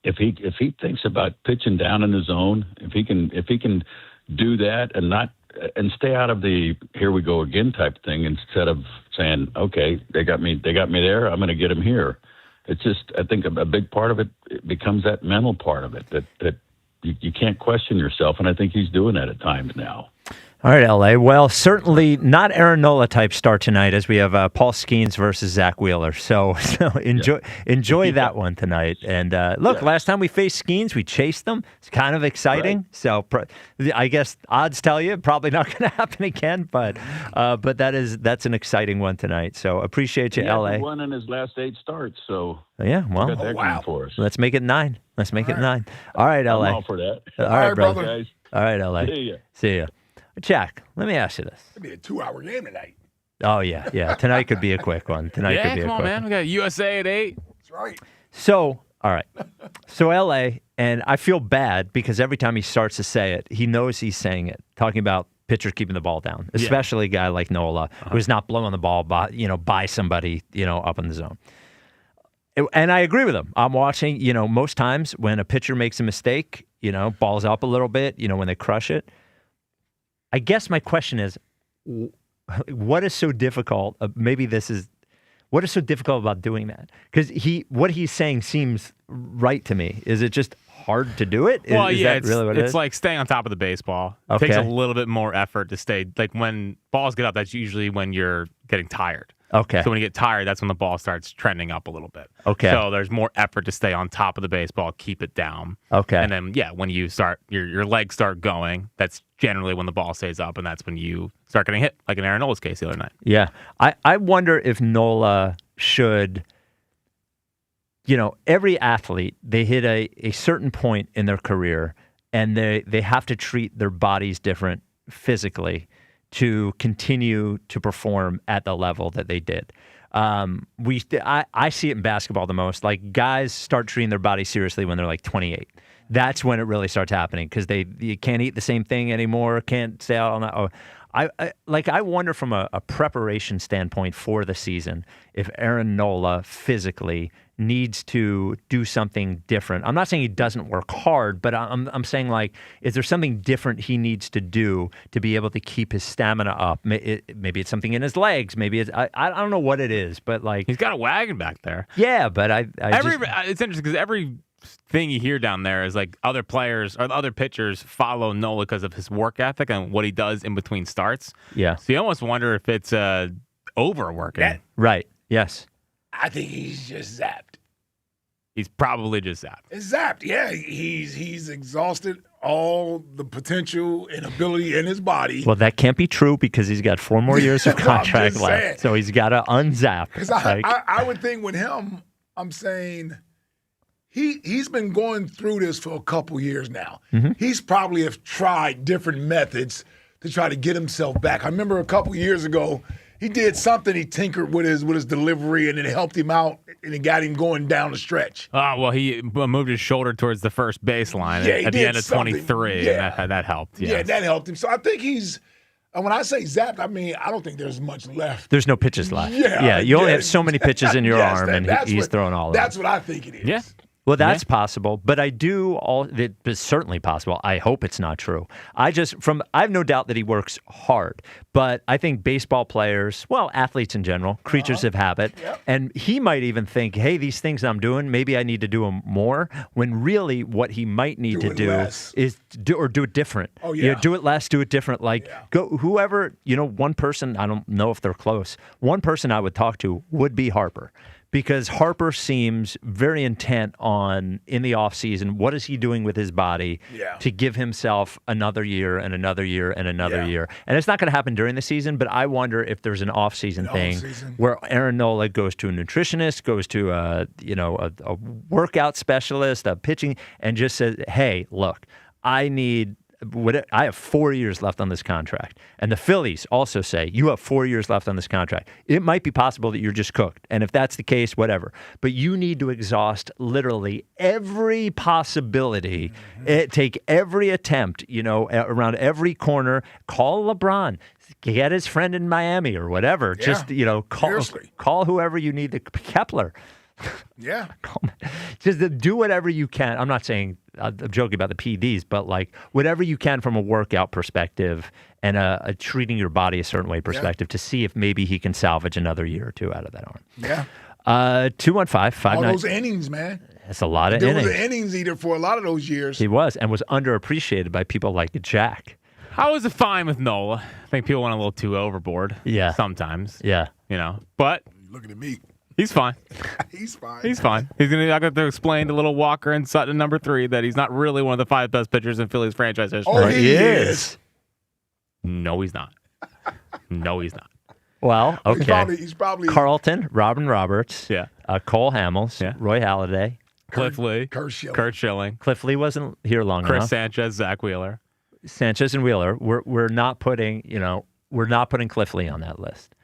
if he thinks about pitching down in the zone, if he can do that and stay out of the here we go again type thing, instead of saying, okay, they got me there, I'm going to get him here. It's just, I think a big part of it becomes that mental part of it that you can't question yourself, and I think he's doing that at times now. All right, LA. Well, certainly not Aaron Nola type start tonight, as we have Paul Skeens versus Zach Wheeler. So enjoy that one tonight. And look, last time we faced Skeens, we chased them. It's kind of exciting. Right. So I guess odds tell you probably not going to happen again. But that's an exciting one tonight. So appreciate you, LA. He won in his last 8 starts. So yeah, well, got that going for us. Let's make it 9. Let's make it 9. All right, LA. I'm all for that. All right, brother. Guys. All right, LA. See ya. Jack, let me ask you this. It'll be a 2-hour game tonight. Oh, yeah. Tonight could be a quick one. Come on, man. We got USA at 8. That's right. So, all right. So, LA, and I feel bad because every time he starts to say it, he knows he's saying it, talking about pitchers keeping the ball down, especially a guy like Nola, who's not blowing the ball by somebody, up in the zone. And I agree with him. I'm watching, most times when a pitcher makes a mistake, balls up a little bit, when they crush it. I guess my question is, what is so difficult? What is so difficult about doing that? Because what he's saying seems right to me. Is it just hard to do it? Well, is that really what it is? It's like staying on top of the baseball. It takes a little bit more effort to stay. Like when balls get up, that's usually when you're getting tired. Okay. So when you get tired, that's when the ball starts trending up a little bit. Okay. So there's more effort to stay on top of the baseball, keep it down. Okay. And then, when you start, your legs start going, that's generally when the ball stays up, and that's when you start getting hit, like in Aaron Nola's case the other night. Yeah. I wonder if Nola should, every athlete, they hit a certain point in their career, and they have to treat their bodies different physically to continue to perform at the level that they did. I see it in basketball the most. Like, guys start treating their body seriously when they're like 28. That's when it really starts happening because you can't eat the same thing anymore, can't stay out on that. Oh, I wonder from a preparation standpoint for the season if Aaron Nola physically needs to do something different. I'm not saying he doesn't work hard, but I'm saying, like, is there something different he needs to do to be able to keep his stamina up? Maybe it's something in his legs. Maybe it's I don't know what it is, but like he's got a wagon back there. Yeah, but it's interesting because every thing you hear down there is like other players or other pitchers follow Nola because of his work ethic and what he does in between starts. Yeah. So you almost wonder if it's overworking. Right. Yes. I think he's just zapped. He's probably just zapped. It's zapped. Yeah, he's exhausted all the potential and ability in his body. Well, that can't be true because he's got 4 more years of contract left. So he's got to unzap. Because I would think with him, I'm saying he's been going through this for a couple years now. Mm-hmm. He's probably have tried different methods to try to get himself back. I remember a couple years ago, he did something. He tinkered with his delivery, and it helped him out, and it got him going down the stretch. Oh, well, he moved his shoulder towards the first baseline at the end of 23, and that helped. Yes. Yeah, that helped him. So I think he's – when I say zapped, I mean I don't think there's much left. There's no pitches left. Yeah. You only have so many pitches in your Yes, arm, and he's throwing all of That's what I think it is. Yeah. Well, that's possible, but it's certainly possible. I hope it's not true. I have no doubt that he works hard, but I think baseball players, well, athletes in general, creatures of habit, and he might even think, hey, these things I'm doing, maybe I need to do them more, when really what he might need to do is do it different. Oh, yeah. Do it less, do it different. Like, go whoever, one person, I don't know if they're close, one person I would talk to would be Harper. Because Harper seems very intent on, in the offseason, what is he doing with his body to give himself another year and another year and another year. And it's not going to happen during the season, but I wonder if there's an offseason thing where Aaron Nola goes to a nutritionist, goes to a workout specialist, a pitching, and just says, hey, look, I have 4 years left on this contract. And the Phillies also say, you have 4 years left on this contract. It might be possible that you're just cooked. And if that's the case, whatever. But you need to exhaust literally every possibility, take every attempt, around every corner, call LeBron, get his friend in Miami or whatever. Yeah. Just, call whoever you need to, Kepler. Yeah. Just do whatever you can. I'm not saying, I'm joking about the PEDs, but like whatever you can from a workout perspective and a treating your body a certain way perspective to see if maybe he can salvage another year or two out of that arm. Yeah. 215-59. All those innings, man. That's a lot of there innings. There was an innings eater for a lot of those years. He was, and was underappreciated by people like Jack. I was fine with Nola. I think people went a little too overboard. Yeah. Sometimes. Yeah. But looking at me. He's fine. He's fine. He's fine. He's going to explain to little Walker and Sutton number 3 that he's not really one of the 5 best pitchers in Phillies franchise history. Oh, he is. No, he's not. No, he's not. Well, okay. He's probably Carlton, Robin Roberts, Cole Hamels, Roy Halladay, Cliff Lee, Kurt Schilling. Cliff Lee wasn't here long enough. Chris Sanchez, Zach Wheeler. Sanchez and Wheeler. We're not putting Cliff Lee on that list.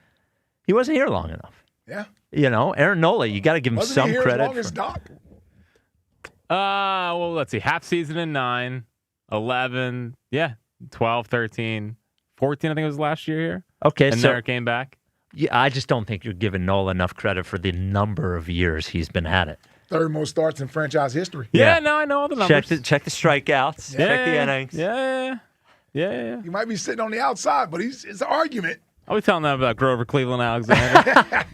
He wasn't here long enough. Yeah. Aaron Nola, you got to give him Wasn't some he here credit. As long as Doc? Well, let's see. Half season in 9, 11, 12, 13, 14, I think it was last year here. Okay, and so there came back. Yeah, I just don't think you're giving Nola enough credit for the number of years he's been at it. Third most starts in franchise history. Yeah, no, I know all the numbers. Check the strikeouts. Check the innings. Yeah. You might be sitting on the outside, but it's an argument. I was telling them about Grover Cleveland Alexander.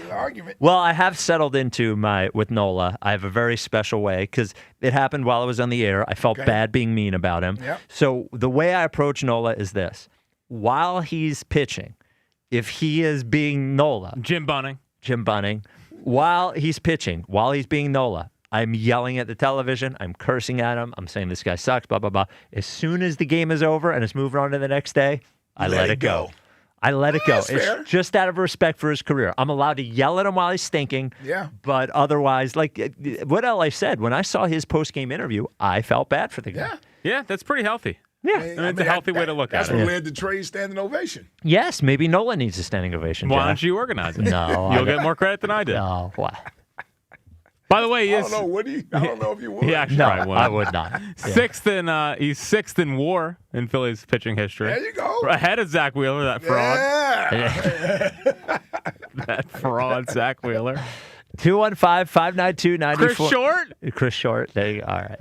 Argument. Well, I have settled into with Nola. I have a very special way because it happened while I was on the air. I felt bad being mean about him. Yep. So the way I approach Nola is this. While he's pitching, if he is being Nola. Jim Bunning. While he's pitching, while he's being Nola, I'm yelling at the television. I'm cursing at him. I'm saying this guy sucks, blah, blah, blah. As soon as the game is over and it's moving on to the next day, I let it go. I let it go. Fair. It's just out of respect for his career. I'm allowed to yell at him while he's stinking. Yeah. But otherwise, what I said, when I saw his post-game interview, I felt bad for the guy. Yeah, that's pretty healthy. Yeah. It's a healthy way to look at it. That's what led to Trea's standing ovation. Yes, maybe Nola needs a standing ovation. Why Jack. don't you organize it? No. You'll get more credit than I did. No. Why? By the way, I don't know. Would he? I don't know if you would. He actually No, probably would. I would not. Yeah. He's sixth in WAR in Phillies pitching history. There you go. Ahead of Zach Wheeler, that fraud. Yeah. That fraud, Zach Wheeler. 215-592-94. Chris Short? Chris Short. There you go. All right.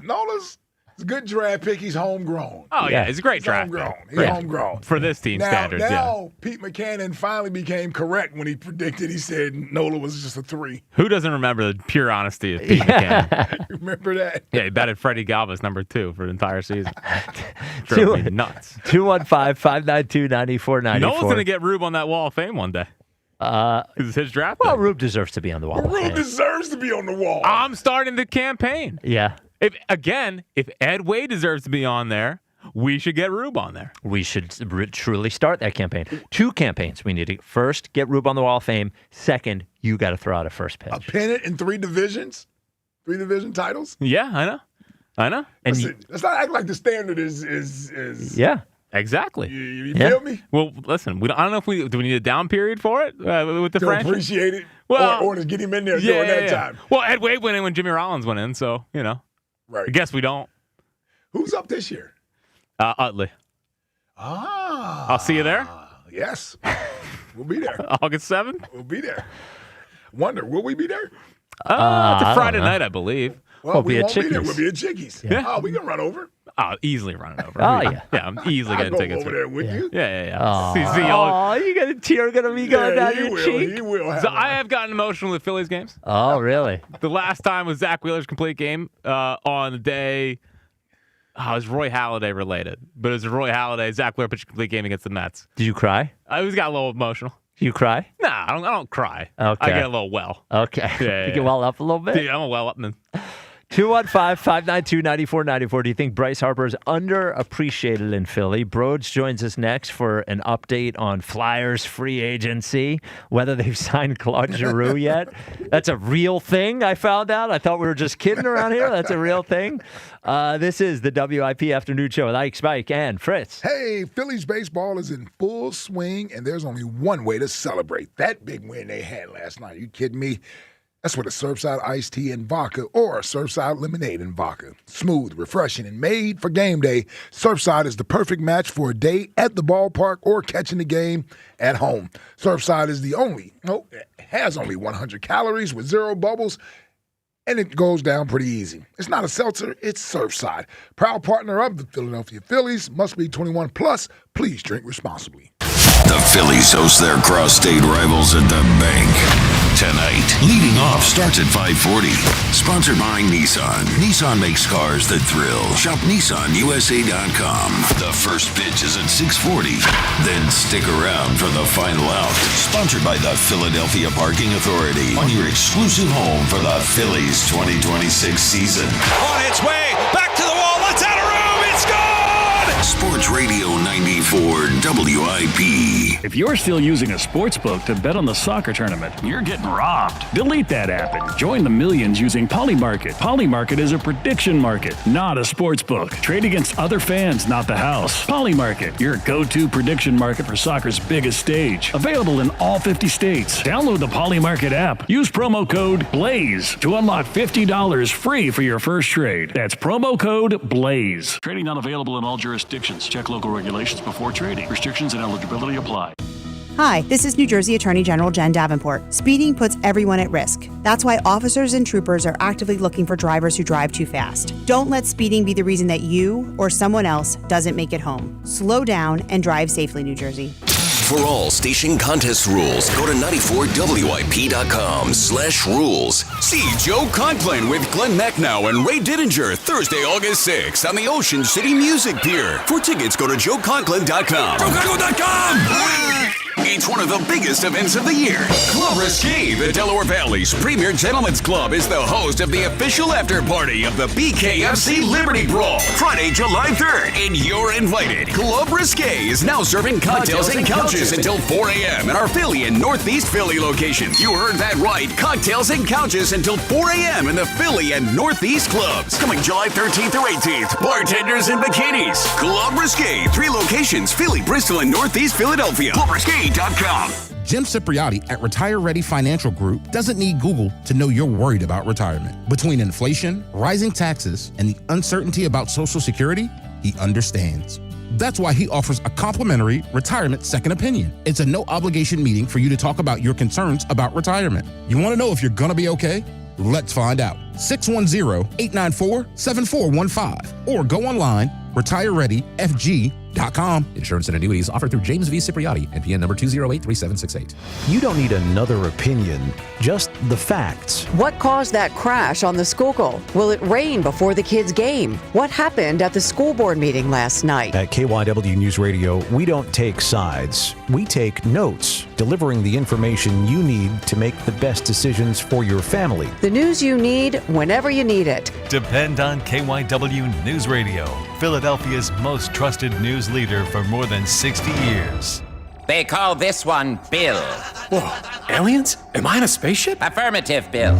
Nola's a good draft pick. He's homegrown. Oh, yeah. He's a great draft homegrown. pick. He's homegrown. For this team standards, now, Pete McCannon finally became correct when he predicted. He said Nola was just a 3. Who doesn't remember the pure honesty of Pete McCannon? Remember that? Yeah, he betted Freddie Galvis number 2 for the entire season. Drove me nuts. 215-592-9494. Nola's going to get Rube on that Wall of Fame one day. It's his draft. Well, Rube deserves to be on the wall. Rube deserves to be on the wall. I'm starting the campaign. Yeah. If Ed Wade deserves to be on there, we should get Rube on there. We should truly start that campaign. 2 campaigns we need to. First, get Rube on the Wall of Fame. Second, you got to throw out a first pitch. A pennant in 3 divisions? 3 division titles? Yeah, I know. And let's not act like the standard is yeah. Exactly. You feel me? Well, listen, I don't know if do we need a down period for it with the to franchise? appreciate it, well, or to get him in there during that time. Well, Ed Wade went in when Jimmy Rollins went in, so Right. I guess we don't. Who's up this year? Utley. I'll see you there. Yes, we'll be there. August 7th. We'll be there. Wonder, will we be there? It's a Friday night, I believe. Well, we won't be there. We'll be at Chickies. Yeah. Oh, we can run over. Oh, easily run it over. Oh, yeah. Yeah, I'm easily getting tickets. Over there with you. Yeah. Oh, See, you got a tear going to be going down your cheek. He will. So I have gotten emotional with Phillies games. Oh, really? The last time was Zach Wheeler's complete game on the day. Oh, it was Roy Halladay related, but it was a Roy Halladay Zach Wheeler pitched a complete game against the Mets. Did you cry? I always got a little emotional. You cry? Nah, I don't cry. Okay. I get a little well. Okay. Yeah, You get well up a little bit? Dude, I'm a well up man. 215-592-9494. Do you think Bryce Harper is underappreciated in Philly? Broads joins us next for an update on Flyers free agency, whether they've signed Claude Giroux yet. That's a real thing, I found out. I thought we were just kidding around here. That's a real thing. This is the WIP Afternoon Show with Ike, Spike, and Fritz. Hey, Phillies baseball is in full swing, and there's only one way to celebrate that big win they had last night. Are you kidding me? That's with a Surfside iced tea and vodka or a Surfside lemonade and vodka. Smooth, refreshing, and made for game day, Surfside is the perfect match for a day at the ballpark or catching the game at home. Surfside has only 100 calories with 0 bubbles, and it goes down pretty easy. It's not a seltzer, it's Surfside. Proud partner of the Philadelphia Phillies, must be 21 plus. Please drink responsibly. The Phillies host their cross-state rivals at the Bank tonight. Leading off starts at 5:40. Sponsored by Nissan. Nissan makes cars that thrill. Shop NissanUSA.com. The first pitch is at 6:40. Then stick around for the final out. Sponsored by the Philadelphia Parking Authority. On your exclusive home for the Phillies 2026 season. On its way, back to the wall, let's out of room, it's gone! Sports Radio 94 WIP. If you're still using a sports book to bet on the soccer tournament, you're getting robbed. Delete that app and join the millions using Polymarket. Polymarket is a prediction market, not a sports book. Trade against other fans, not the house. Polymarket, your go-to prediction market for soccer's biggest stage. Available in all 50 states. Download the Polymarket app. Use promo code BLAZE to unlock $50 free for your first trade. That's promo code BLAZE. Trading not available in all jurisdictions. Check local regulations before trading. Restrictions and eligibility apply. Hi, this is New Jersey Attorney General Jen Davenport. Speeding puts everyone at risk. That's why officers and troopers are actively looking for drivers who drive too fast. Don't let speeding be the reason that you or someone else doesn't make it home. Slow down and drive safely, New Jersey. For all station contest rules, go to 94WIP.com/rules. See Joe Conklin with Glenn Macnow and Ray Didinger Thursday, August 6th on the Ocean City Music Pier. For tickets, go to joeconklin.com. JoeConklin.com! It's one of the biggest events of the year. Club Risque, the Delaware Valley's premier gentlemen's club, is the host of the official after party of the BKFC Liberty Brawl, Friday, July 3rd, and you're invited. Club Risque is now serving cocktails and couches until 4 a.m. in our Philly and Northeast Philly locations. You heard that right. Cocktails and couches until 4 a.m. in the Philly and Northeast clubs. Coming July 13th through 18th. Bartenders in bikinis. Club Risque, 3 locations, Philly, Bristol, and Northeast Philadelphia. ClubRisque.com. Jim Cipriotti at Retire Ready Financial Group doesn't need Google to know you're worried about retirement. Between inflation, rising taxes, and the uncertainty about Social Security, he understands. That's why he offers a complimentary retirement second opinion. It's a no-obligation meeting for you to talk about your concerns about retirement. You want to know if you're going to be okay? Let's find out. 610-894-7415 or go online, retirereadyfg.com. Insurance and annuities offered through James V. Cipriotti, NPN number 2083768. You don't need another opinion, just the facts. What caused that crash on the Schuylkill? Will it rain before the kids' game? What happened at the school board meeting last night? At KYW News Radio, we don't take sides. We take notes, delivering the information you need to make the best decisions for your family. The news you need whenever you need it. Depend on KYW News Radio, Philadelphia's most trusted news leader for more than 60 years. They call this one Bill. Whoa, aliens? Am I in a spaceship? Affirmative, Bill.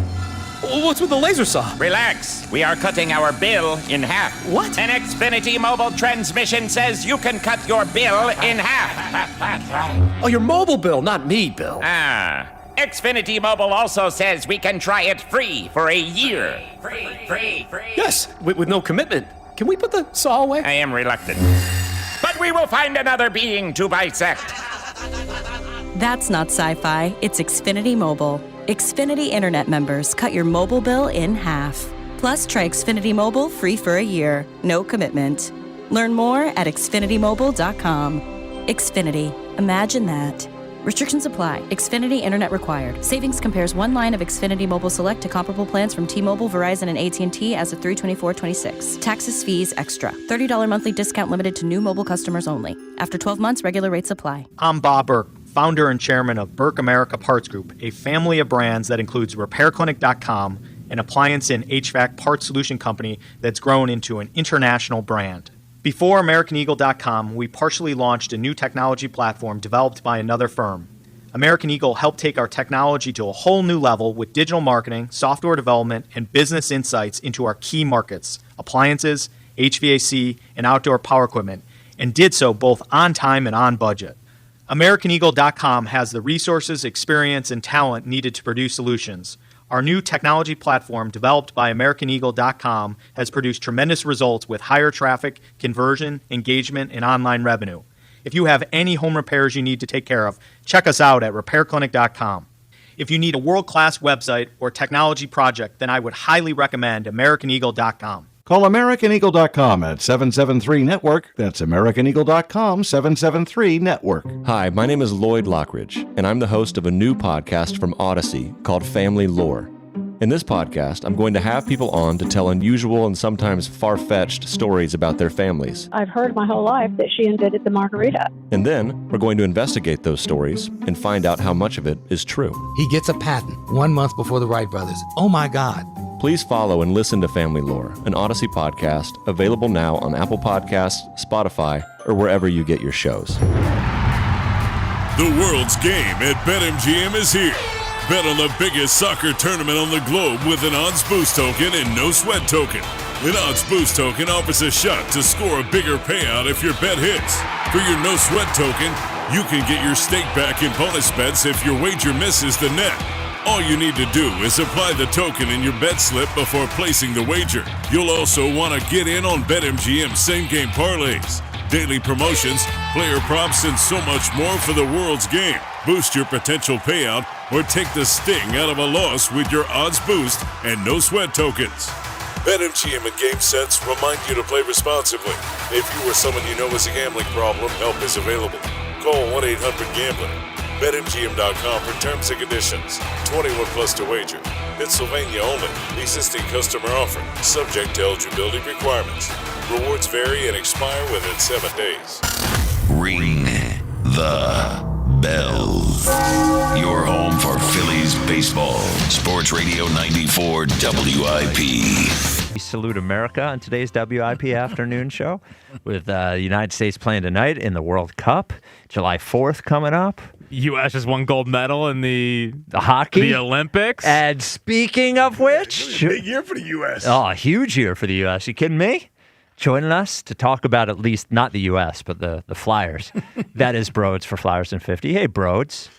What's with the laser saw? Relax. We are cutting our bill in half. What? An Xfinity mobile transmission says you can cut your bill in half. Oh, your mobile bill, not me, Bill. Xfinity Mobile also says we can try it free for a year. Free. Yes, with no commitment. Can we put the saw away? I am reluctant. But we will find another being to bisect. That's not sci-fi, it's Xfinity Mobile. Xfinity Internet members cut your mobile bill in half. Plus, try Xfinity Mobile free for a year. No commitment. Learn more at xfinitymobile.com. Xfinity. Imagine that. Restrictions apply. Xfinity Internet required. Savings compares one line of Xfinity Mobile Select to comparable plans from T-Mobile, Verizon, and AT&T as of 3/24/26. Taxes, fees, extra. $30 monthly discount limited to new mobile customers only. After 12 months, regular rates apply. I'm Bob Burke, founder and chairman of Burke America Parts Group, a family of brands that includes RepairClinic.com, an appliance and HVAC parts solution company that's grown into an international brand. Before AmericanEagle.com, we partially launched a new technology platform developed by another firm. American Eagle helped take our technology to a whole new level with digital marketing, software development, and business insights into our key markets, appliances, HVAC, and outdoor power equipment, and did so both on time and on budget. AmericanEagle.com has the resources, experience, and talent needed to produce solutions. Our new technology platform, developed by AmericanEagle.com, has produced tremendous results with higher traffic, conversion, engagement, and online revenue. If you have any home repairs you need to take care of, check us out at RepairClinic.com. If you need a world-class website or technology project, then I would highly recommend AmericanEagle.com. Call AmericanEagle.com at 773-NETWORK. That's AmericanEagle.com, 773-NETWORK. Hi, my name is Lloyd Lockridge, and I'm the host of a new podcast from Odyssey called Family Lore. In this podcast, I'm going to have people on to tell unusual and sometimes far-fetched stories about their families. I've heard my whole life that she invented the margarita. And then, we're going to investigate those stories and find out how much of it is true. He gets a patent 1 month before the Wright brothers. Oh my God. Please follow and listen to Family Lore, an Odyssey podcast, available now on Apple Podcasts, Spotify, or wherever you get your shows. The world's game at BetMGM is here. Bet on the biggest soccer tournament on the globe with an odds boost token and no sweat token. An odds boost token offers a shot to score a bigger payout if your bet hits. For your no sweat token, you can get your stake back in bonus bets if your wager misses the net. All you need to do is apply the token in your bet slip before placing the wager. You'll also want to get in on BetMGM same-game parlays, daily promotions, player props, and so much more for the world's game. Boost your potential payout or take the sting out of a loss with your odds boost and no sweat tokens. BetMGM and GameSense remind you to play responsibly. If you or someone you know has a gambling problem, help is available. Call 1-800-GAMBLER. BetMGM.com for terms and conditions. 21 plus to wager. Pennsylvania only. Existing customer offer. Subject to eligibility requirements. Rewards vary and expire within 7 days. Ring the Bell. Your home for Phillies baseball. Sports Radio 94 WIP. We salute America on today's WIP afternoon show with the United States playing tonight in the World Cup. July 4th coming up. U.S. has won gold medal in the hockey, the Olympics. And speaking of which, big year for the U.S. Oh, a huge year for the U.S. You kidding me? Joining us to talk about at least not the U.S., but the Flyers. That is Broads for Flyers in 50. Hey, Broads.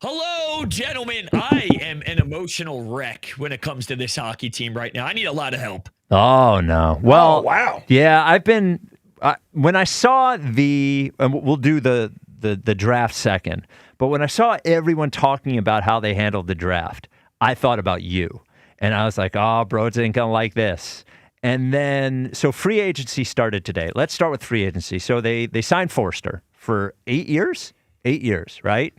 Hello, gentlemen. I am an emotional wreck when it comes to this hockey team right now. I need a lot of help. Oh, no. Well, wow. Yeah, I've been when I saw we'll do the draft second, but when I saw everyone talking about how they handled the draft, I thought about you. And I was like, oh, Broads ain't going to like this. And then, so free agency started today. Let's start with free agency. So they signed Forster for 8 years? 8 years, right?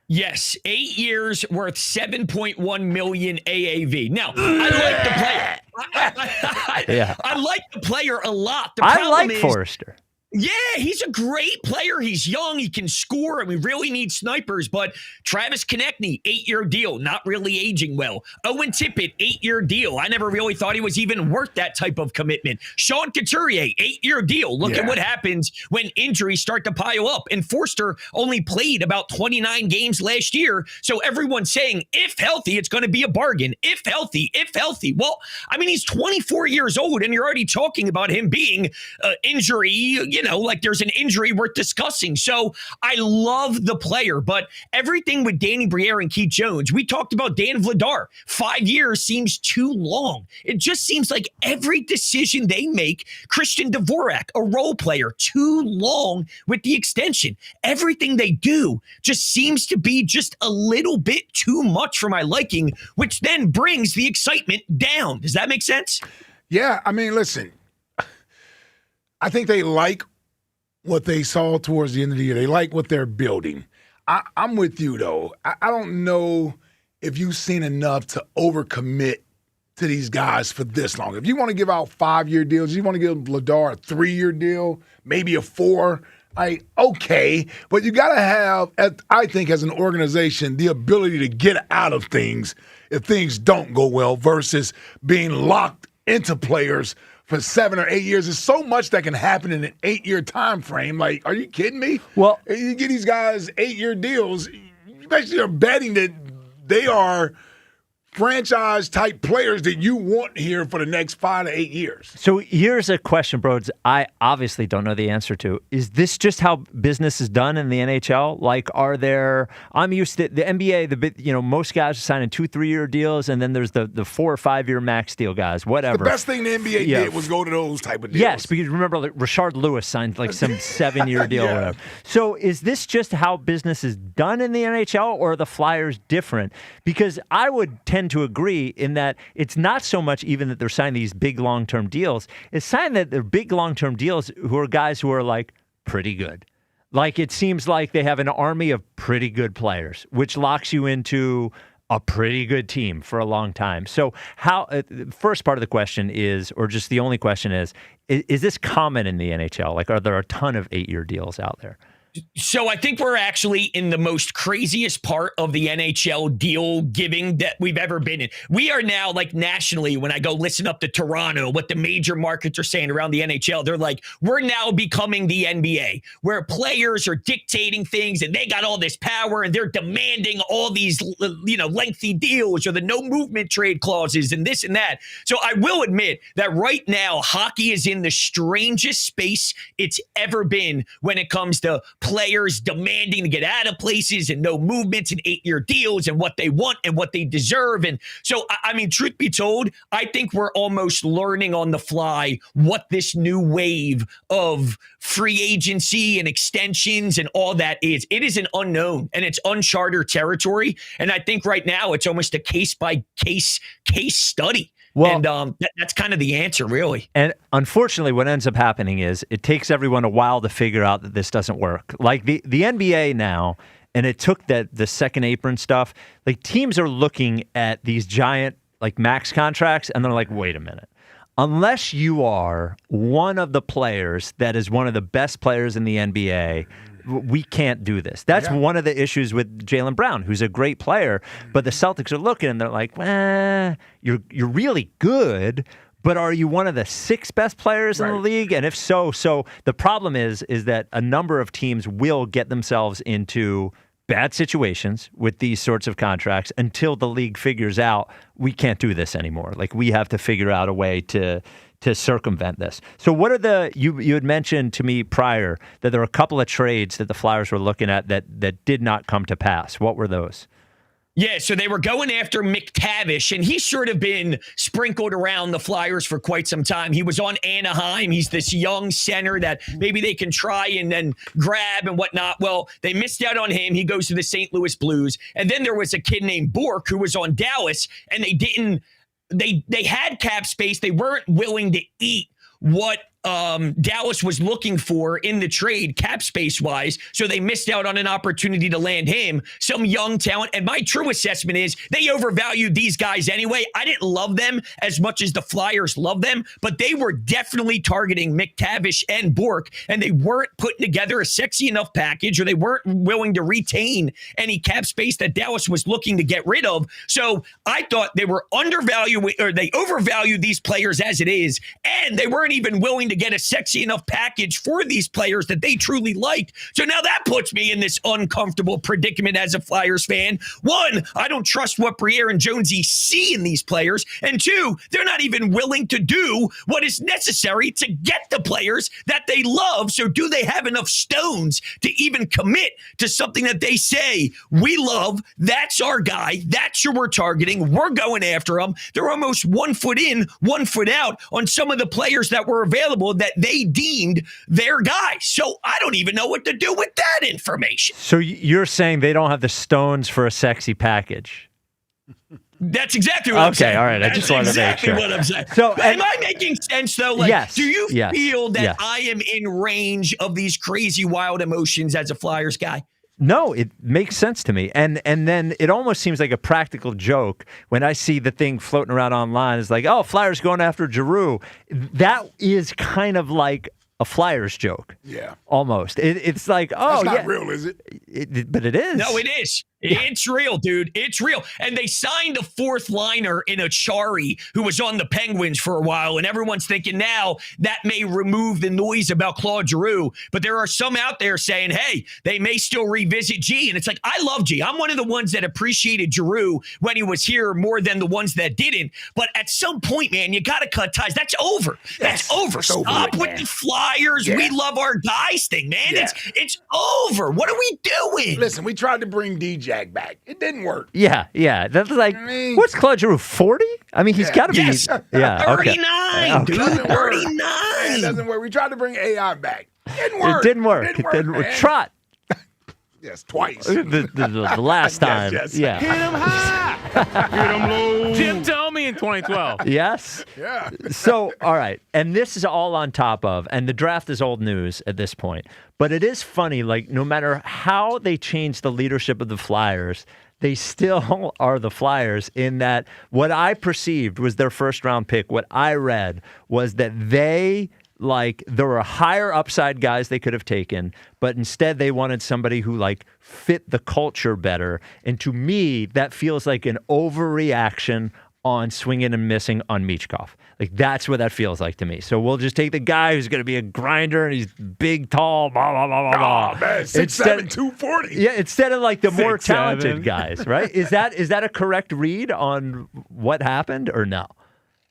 Yes, 8 years worth $7.1 million AAV. Now, I like the player. I like the player a lot. The problem I like is, Forster. Yeah, he's a great player. He's young. He can score, and we really need snipers. But Travis Konechny, 8-year deal, not really aging well. Owen Tippett, 8-year deal. I never really thought he was even worth that type of commitment. Sean Couturier, 8-year deal. Look at what happens when injuries start to pile up. And Forster only played about 29 games last year. So everyone's saying, if healthy, it's going to be a bargain. If healthy. Well, I mean, he's 24 years old, and you're already talking about him being injury, like there's an injury worth discussing. So I love the player, but everything with Danny Briere and Keith Jones, we talked about Dan Vladar. 5 years seems too long. It just seems like every decision they make, Christian Dvorak, a role player, too long with the extension. Everything they do just seems to be just a little bit too much for my liking, which then brings the excitement down. Does that make sense? Yeah, I mean, listen, I think they like what they saw towards the end of the year. They like what they're building. I'm with you, though. I don't know if you've seen enough to overcommit to these guys for this long. If you want to give out 5-year deals, you want to give Vladar a 3-year deal, maybe a 4, okay. But you got to have, I think, as an organization, the ability to get out of things if things don't go well versus being locked into players for 7 or 8 years. There's so much that can happen in an 8-year time frame. Like, are you kidding me? Well, you get these guys 8-year deals, you basically are betting that they are franchise-type players that you want here for the next 5 to 8 years. So here's a question, Broads, I obviously don't know the answer to. Is this just how business is done in the NHL? Like, are there – I'm used to – the NBA, most guys are signing 2-3-year deals, and then there's the 4 or 5-year max deal guys, whatever. The best thing the NBA did was go to those type of deals. Yes, because remember, like, Rashard Lewis signed like some 7-year deal or whatever. So is this just how business is done in the NHL, or are the Flyers different? Because I would tend to agree in that it's not so much even that they're signing these big long-term deals. It's signing that they're big long-term deals who are guys who are like pretty good. Like it seems like they have an army of pretty good players, which locks you into a pretty good team for a long time. So how, first part of the question is, or just the only question is this common in the NHL? Like, are there a ton of 8-year deals out there? So I think we're actually in the most craziest part of the NHL deal giving that we've ever been in. We are now, like, nationally, when I go listen up to Toronto, what the major markets are saying around the NHL, they're like, we're now becoming the NBA, where players are dictating things and they got all this power and they're demanding all these, lengthy deals or the no movement trade clauses and this and that. So I will admit that right now, hockey is in the strangest space it's ever been when it comes to players demanding to get out of places and no movements and 8-year deals and what they want and what they deserve. And so, I mean, truth be told, I think we're almost learning on the fly what this new wave of free agency and extensions and all that is. It is an unknown and it's uncharted territory. And I think right now it's almost a case-by-case study. Well, and that's kind of the answer, really. And unfortunately, what ends up happening is it takes everyone a while to figure out that this doesn't work. Like the NBA now, and it took the second apron stuff, like teams are looking at these giant like max contracts, and they're like, wait a minute. Unless you are one of the players that is one of the best players in the NBA, we can't do this. That's one of the issues with Jaylen Brown, who's a great player, but the Celtics are looking and they're like, you're really good, but are you one of the 6 best players in the league? And if so, the problem is that a number of teams will get themselves into bad situations with these sorts of contracts until the league figures out we can't do this anymore. Like, we have to figure out a way to circumvent this. So what are you had mentioned to me prior that there were a couple of trades that the Flyers were looking at that did not come to pass. What were those? Yeah, so they were going after McTavish, and he's sort of been sprinkled around the Flyers for quite some time. He was on Anaheim. He's this young center that maybe they can try and then grab and whatnot. Well, they missed out on him. He goes to the St. Louis Blues. And then there was a kid named Bourque who was on Dallas, and they had cap space. They weren't willing to eat what Dallas was looking for in the trade, cap space wise. So they missed out on an opportunity to land him, some young talent. And my true assessment is they overvalued these guys anyway. I didn't love them as much as the Flyers love them, but they were definitely targeting McTavish and Bourque, and they weren't putting together a sexy enough package, or they weren't willing to retain any cap space that Dallas was looking to get rid of. So I thought they were they overvalued these players as it is, and they weren't even willing to get a sexy enough package for these players that they truly liked. So now that puts me in this uncomfortable predicament as a Flyers fan. 1, I don't trust what Briere and Jonesy see in these players. And 2, they're not even willing to do what is necessary to get the players that they love. So do they have enough stones to even commit to something that they say, we love, that's our guy, that's who we're targeting, we're going after them. They're almost 1 foot in, 1 foot out on some of the players that were available that they deemed their guys. So I don't even know what to do with that information. So you're saying they don't have the stones for a sexy package? That's exactly what I'm saying. Okay, all right. I just wanted to make sure. What I'm saying. So, am I making sense, though? Like, yes, do you yes, feel that yes. I am in range of these crazy, wild emotions as a Flyers guy? No, it makes sense to me. And then it almost seems like a practical joke when I see the thing floating around online. It's like, oh, Flyers going after Giroux. That is kind of like a Flyers joke. Yeah. Almost. It's like, oh, that's not real, is it? But it is. No, it is. It's real, dude. It's real. And they signed a 4th liner in Achari who was on the Penguins for a while. And everyone's thinking now that may remove the noise about Claude Giroux. But there are some out there saying, hey, they may still revisit G. And it's like, I love G. I'm one of the ones that appreciated Giroux when he was here more than the ones that didn't. But at some point, man, you got to cut ties. That's over. That's over. Stop with the Flyers. We love our guys thing, man. Yeah. It's over. What are we doing? Listen, we tried to bring DJ back. It didn't work. Yeah. That's like, what's Claude Giroux, 40? I mean, he's got to be. Yeah, 39, dude. 39. It doesn't work. We tried to bring AI back. It didn't work. It didn't work. Trot. Yes, twice. The last time. Yes. Yeah. Hit him high. Hit him low. Jim Thome in 2012. Yes. Yeah. So, all right. And this is all on top of, and the draft is old news at this point. But it is funny, like, no matter how they change the leadership of the Flyers, they still are the Flyers in that what I perceived was their first round pick. What I read was that there were higher upside guys they could have taken, but instead they wanted somebody who fit the culture better. And to me, that feels like an overreaction on swinging and missing on Michkov. That's what that feels like to me. So we'll just take the guy who's going to be a grinder and he's big, tall, blah, blah, blah, blah, blah. Oh, man, 6'7", 240. Yeah, instead of the more 6'7". talented guys, right? Is that a correct read on what happened or no?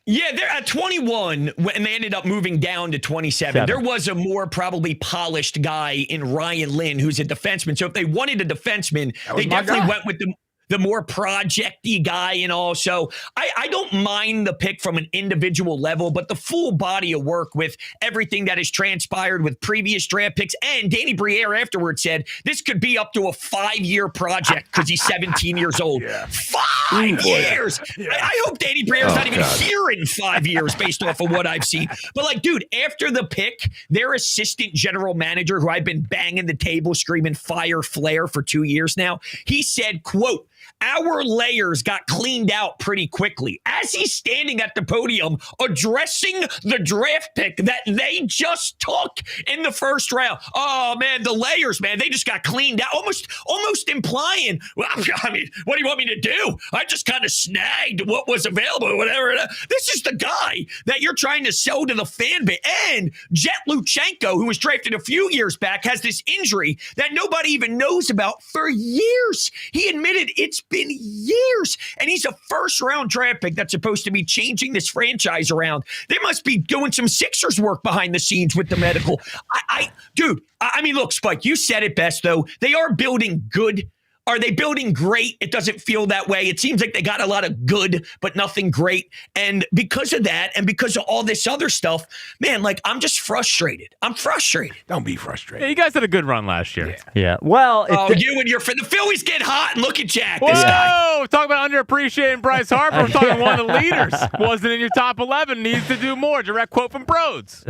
Yeah, they're at 21, and they ended up moving down to 27. There was a more probably polished guy in Ryan Lynn, who's a defenseman. So if they wanted a defenseman, they definitely went with the more project-y guy and all. So I don't mind the pick from an individual level, but the full body of work with everything that has transpired with previous draft picks. And Danny Briere afterwards said this could be up to a 5-year project because he's 17 years old. Yeah. 5 years! Yeah. I hope Danny Briere's not even here in 5 years based off of what I've seen. But dude, after the pick, their assistant general manager, who I've been banging the table screaming fire flare for 2 years now, he said, quote, our layers got cleaned out pretty quickly. As he's standing at the podium addressing the draft pick that they just took in the first round. Oh, man, the layers, man, they just got cleaned out, almost implying, well, I mean, what do you want me to do? I just kind of snagged what was available or whatever. This is the guy that you're trying to sell to the fan base. And Jet Luchenko, who was drafted a few years back, has this injury that nobody even knows about for years. He admitted it's been years. And he's a first-round draft pick that's supposed to be changing this franchise around. They must be doing some Sixers work behind the scenes with the medical. Dude, I mean, look, Spike, you said it best, though. They are building good. Are they building great? It doesn't feel that way. It seems like they got a lot of good, but nothing great. And because of that, and because of all this other stuff, man, like, I'm just frustrated. I'm frustrated. Don't be frustrated. Yeah, you guys had a good run last year. Yeah. Well, you and your friend, the Phillies get hot, and look at Jack. Whoa! This guy. Talk about underappreciating Bryce Harper. We're talking one of the leaders. Wasn't in your top 11. Needs to do more. Direct quote from Broads.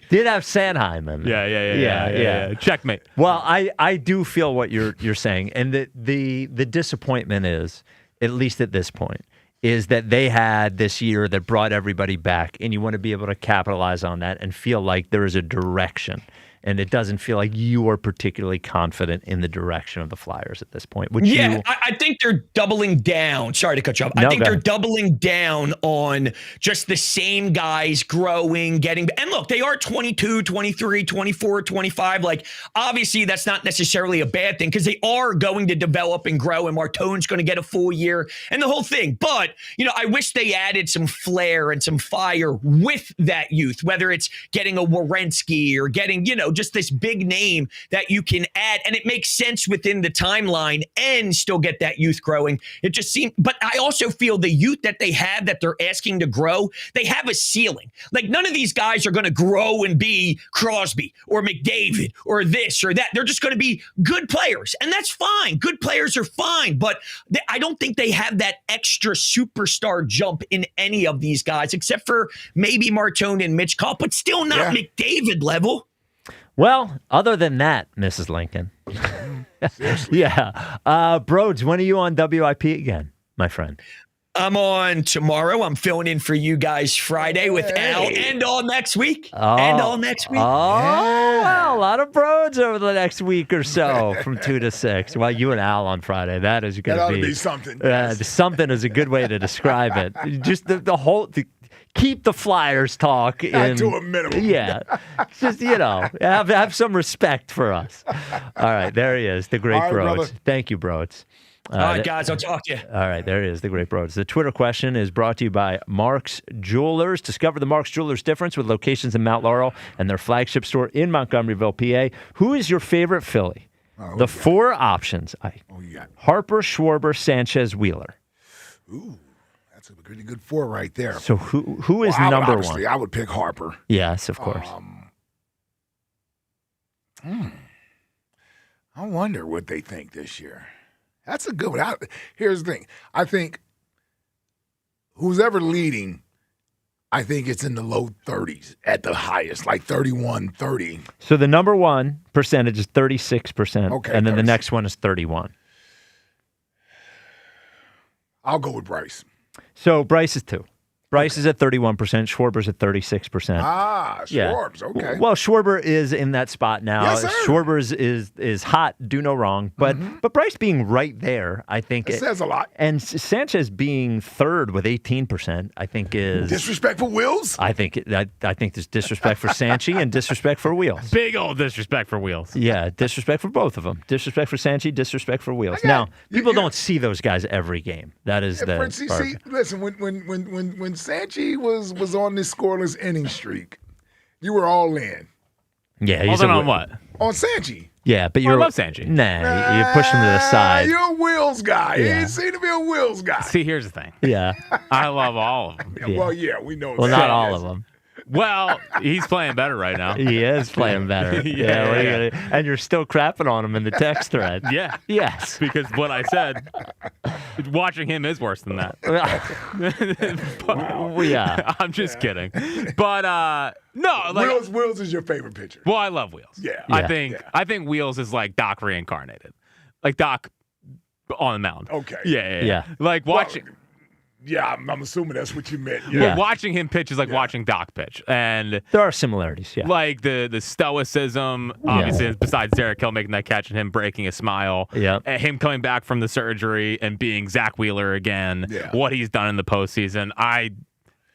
Did have Sanheim in there. Yeah. Checkmate. Well, I do feel what you're saying, and the disappointment is, at least at this point, is that they had this year that brought everybody back, and you want to be able to capitalize on that and feel like there is a direction. And it doesn't feel like you are particularly confident in the direction of the Flyers at this point. I think they're doubling down. Sorry to cut you off. I think they're doubling down on just the same guys growing, getting. And look, they are 22, 23, 24, 25. Like, obviously, that's not necessarily a bad thing because they are going to develop and grow, and Martone's going to get a full year and the whole thing. But, I wish they added some flair and some fire with that youth, whether it's getting a Werenski or getting, just this big name that you can add, and it makes sense within the timeline and still get that youth growing. It just seems, but I also feel the youth that they have that they're asking to grow, they have a ceiling. Like, none of these guys are going to grow and be Crosby or McDavid or this or that. They're just going to be good players, and that's fine. Good players are fine, but I don't think they have that extra superstar jump in any of these guys, except for maybe Martone and Mitch Kopp, but still not McDavid level. Well, other than that, Mrs. Lincoln. Broads, when are you on WIP again, my friend? I'm on tomorrow. I'm filling in for you guys Friday with Al and all next week. Well, a lot of Broads over the next week or so from 2 to 6. Well, you and Al on Friday. That is going to be something. Something is a good way to describe it. Just the whole... Keep the Flyers talk to a minimum. Yeah. Just, have some respect for us. All right, there he is, the great Broads. Brother. Thank you, Broads. All right, guys, I'll talk to you. All right, there he is, the great Broads. The Twitter question is brought to you by Mark's Jewelers. Discover the Mark's Jewelers difference with locations in Mount Laurel and their flagship store in Montgomeryville, PA. Who is your favorite Philly? The four options. Harper, Schwarber, Sanchez, Wheeler. Ooh. That's a pretty good four right there. So who is number one? I would pick Harper. Yes, of course. I wonder what they think this year. That's a good one. Here's the thing. I think who's ever leading, I think it's in the low 30s at the highest, like 31, 30. So the number one percentage is 36%. Okay. And then the next one is 31. I'll go with Bryce. So Bryce is 2. Bryce is at 31%. Schwarber's at 36%. Schwarb's, okay. Well, Schwarber is in that spot now. Yes, sir. Schwarber's is hot, do no wrong. But but Bryce being right there, I think it says a lot. And Sanchez being third with 18%, I think is disrespect for Wheels. I think there's disrespect for Sanchez and disrespect for Wheels. Big old disrespect for Wheels. Yeah, disrespect for both of them. Disrespect for Sanchez, disrespect for Wheels. Now, people don't see those guys every game. That is the listen, when Sanchez was on this scoreless inning streak, you were all in. Yeah, he's on what? On Sanchez. Yeah, but I love Sanchez. Nah, you push him to the side. You're a Wheels guy. Yeah. You seem to be a Wheels guy. See, here's the thing. Yeah. I love all of them. Yeah. Well, yeah, we know Well, that. not all of them. Well, he's playing better right now. He is playing better. Yeah. And you're still crapping on him in the text thread. Yeah. Yes. Because what I said, watching him is worse than that. Yeah. I'm just kidding. But no, like Wheels is your favorite pitcher. Well, I love Wheels. Yeah. I think Wheels is like Doc reincarnated. Like Doc on the mound. Okay. Yeah. Like watching. Well, yeah, I'm assuming that's what you meant. Well, watching him pitch is like watching Doc pitch, and there are similarities. Yeah, like the stoicism, obviously, besides Derek Hill making that catch and him breaking a smile. Yeah, and him coming back from the surgery and being Zach Wheeler again. Yeah. What he's done in the postseason, I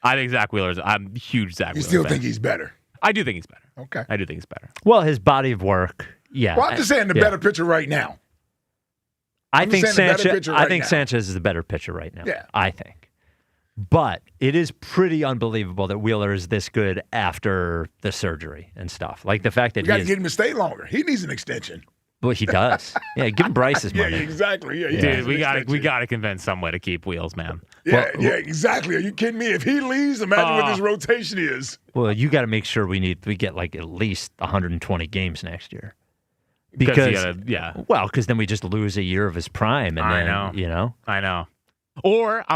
think Zach Wheeler's. I'm a huge Zach. You Wheeler still fan. think he's better? I do think he's better. Okay, I do think he's better. Well, his body of work. Yeah. Well, I'm just saying the better pitcher right now. I think Sanchez is the better pitcher right now. Yeah, I think. But it is pretty unbelievable that Wheeler is this good after the surgery and stuff. Like the fact that you got to get him to stay longer. He needs an extension. Well, he does. Yeah, give him Bryce's money. Yeah, exactly. Yeah, dude, we got to convince some way to keep Wheels, man. Yeah, exactly. Are you kidding me? If he leaves, imagine what this rotation is. Well, you got to make sure we get like at least 120 games next year. Because then we just lose a year of his prime, and I know. Or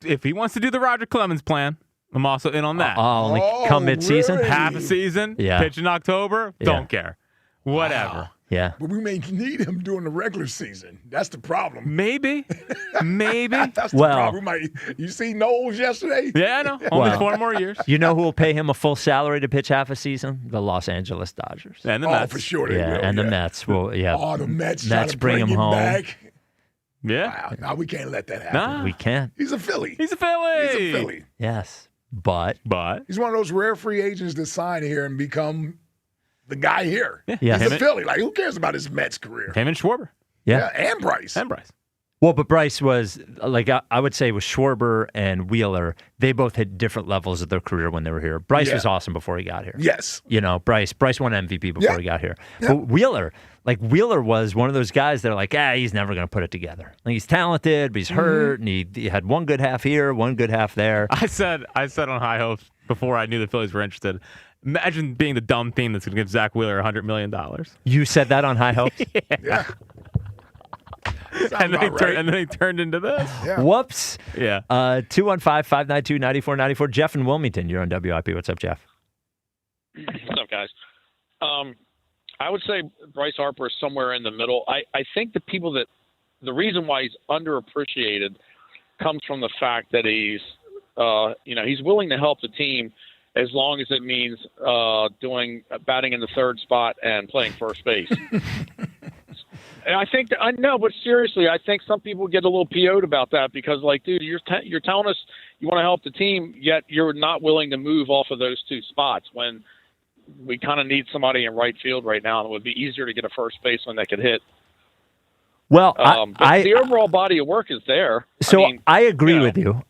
if he wants to do the Roger Clemens plan, I'm also in on that. Only come mid-season? Really? Half a season, pitch in October, don't care. Whatever. Wow. Yeah. But we may need him during the regular season. That's the problem. Maybe. That's the problem. You see Knowles yesterday? Yeah, I know. Only 4 more years. You know who will pay him a full salary to pitch half a season? The Los Angeles Dodgers. And the Mets. For sure they will. And the Mets will, Oh, the Mets trying to bring him home. Back. Yeah. Wow. No, we can't let that happen. Nah. We can't. He's a Philly. He's a Philly. Yes. But he's one of those rare free agents that sign here and become the guy here. Yeah. He's a Philly. Like, who cares about his Mets career? Him and Schwarber. Yeah. And Bryce. Well, but Bryce was, like, I would say with Schwarber and Wheeler, they both hit different levels of their career when they were here. Bryce was awesome before he got here. Yes. Bryce won MVP before he got here. But Wheeler was one of those guys that are like, he's never going to put it together. Like, he's talented, but he's hurt, and he had one good half here, one good half there. I said on High Hopes before I knew the Phillies were interested, imagine being the dumb team that's going to give Zach Wheeler $100 million. You said that on High Hopes? Yeah. And then he turned into this. Yeah. Whoops. Yeah. 215-592-9494. Jeff in Wilmington, you're on WIP. What's up, Jeff? What's up, guys? I would say Bryce Harper is somewhere in the middle. I think the reason why he's underappreciated comes from the fact that he's willing to help the team as long as it means batting in the third spot and playing first base. And I know, but seriously, I think some people get a little PO'd about that because, like, dude, you're telling us you want to help the team, yet you're not willing to move off of those 2 spots when we kind of need somebody in right field right now, and it would be easier to get a first baseman that could hit. Well, the overall body of work is there. So I agree with you.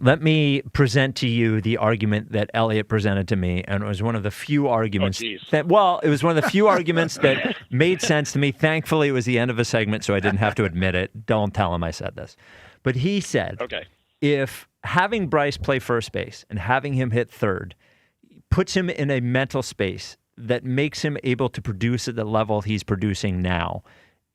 Let me present to you the argument that Elliot presented to me, and it was one of the few arguments that made sense to me. Thankfully, it was the end of a segment, so I didn't have to admit it. Don't tell him I said this. But he said, if having Bryce play first base and having him hit third puts him in a mental space that makes him able to produce at the level he's producing now,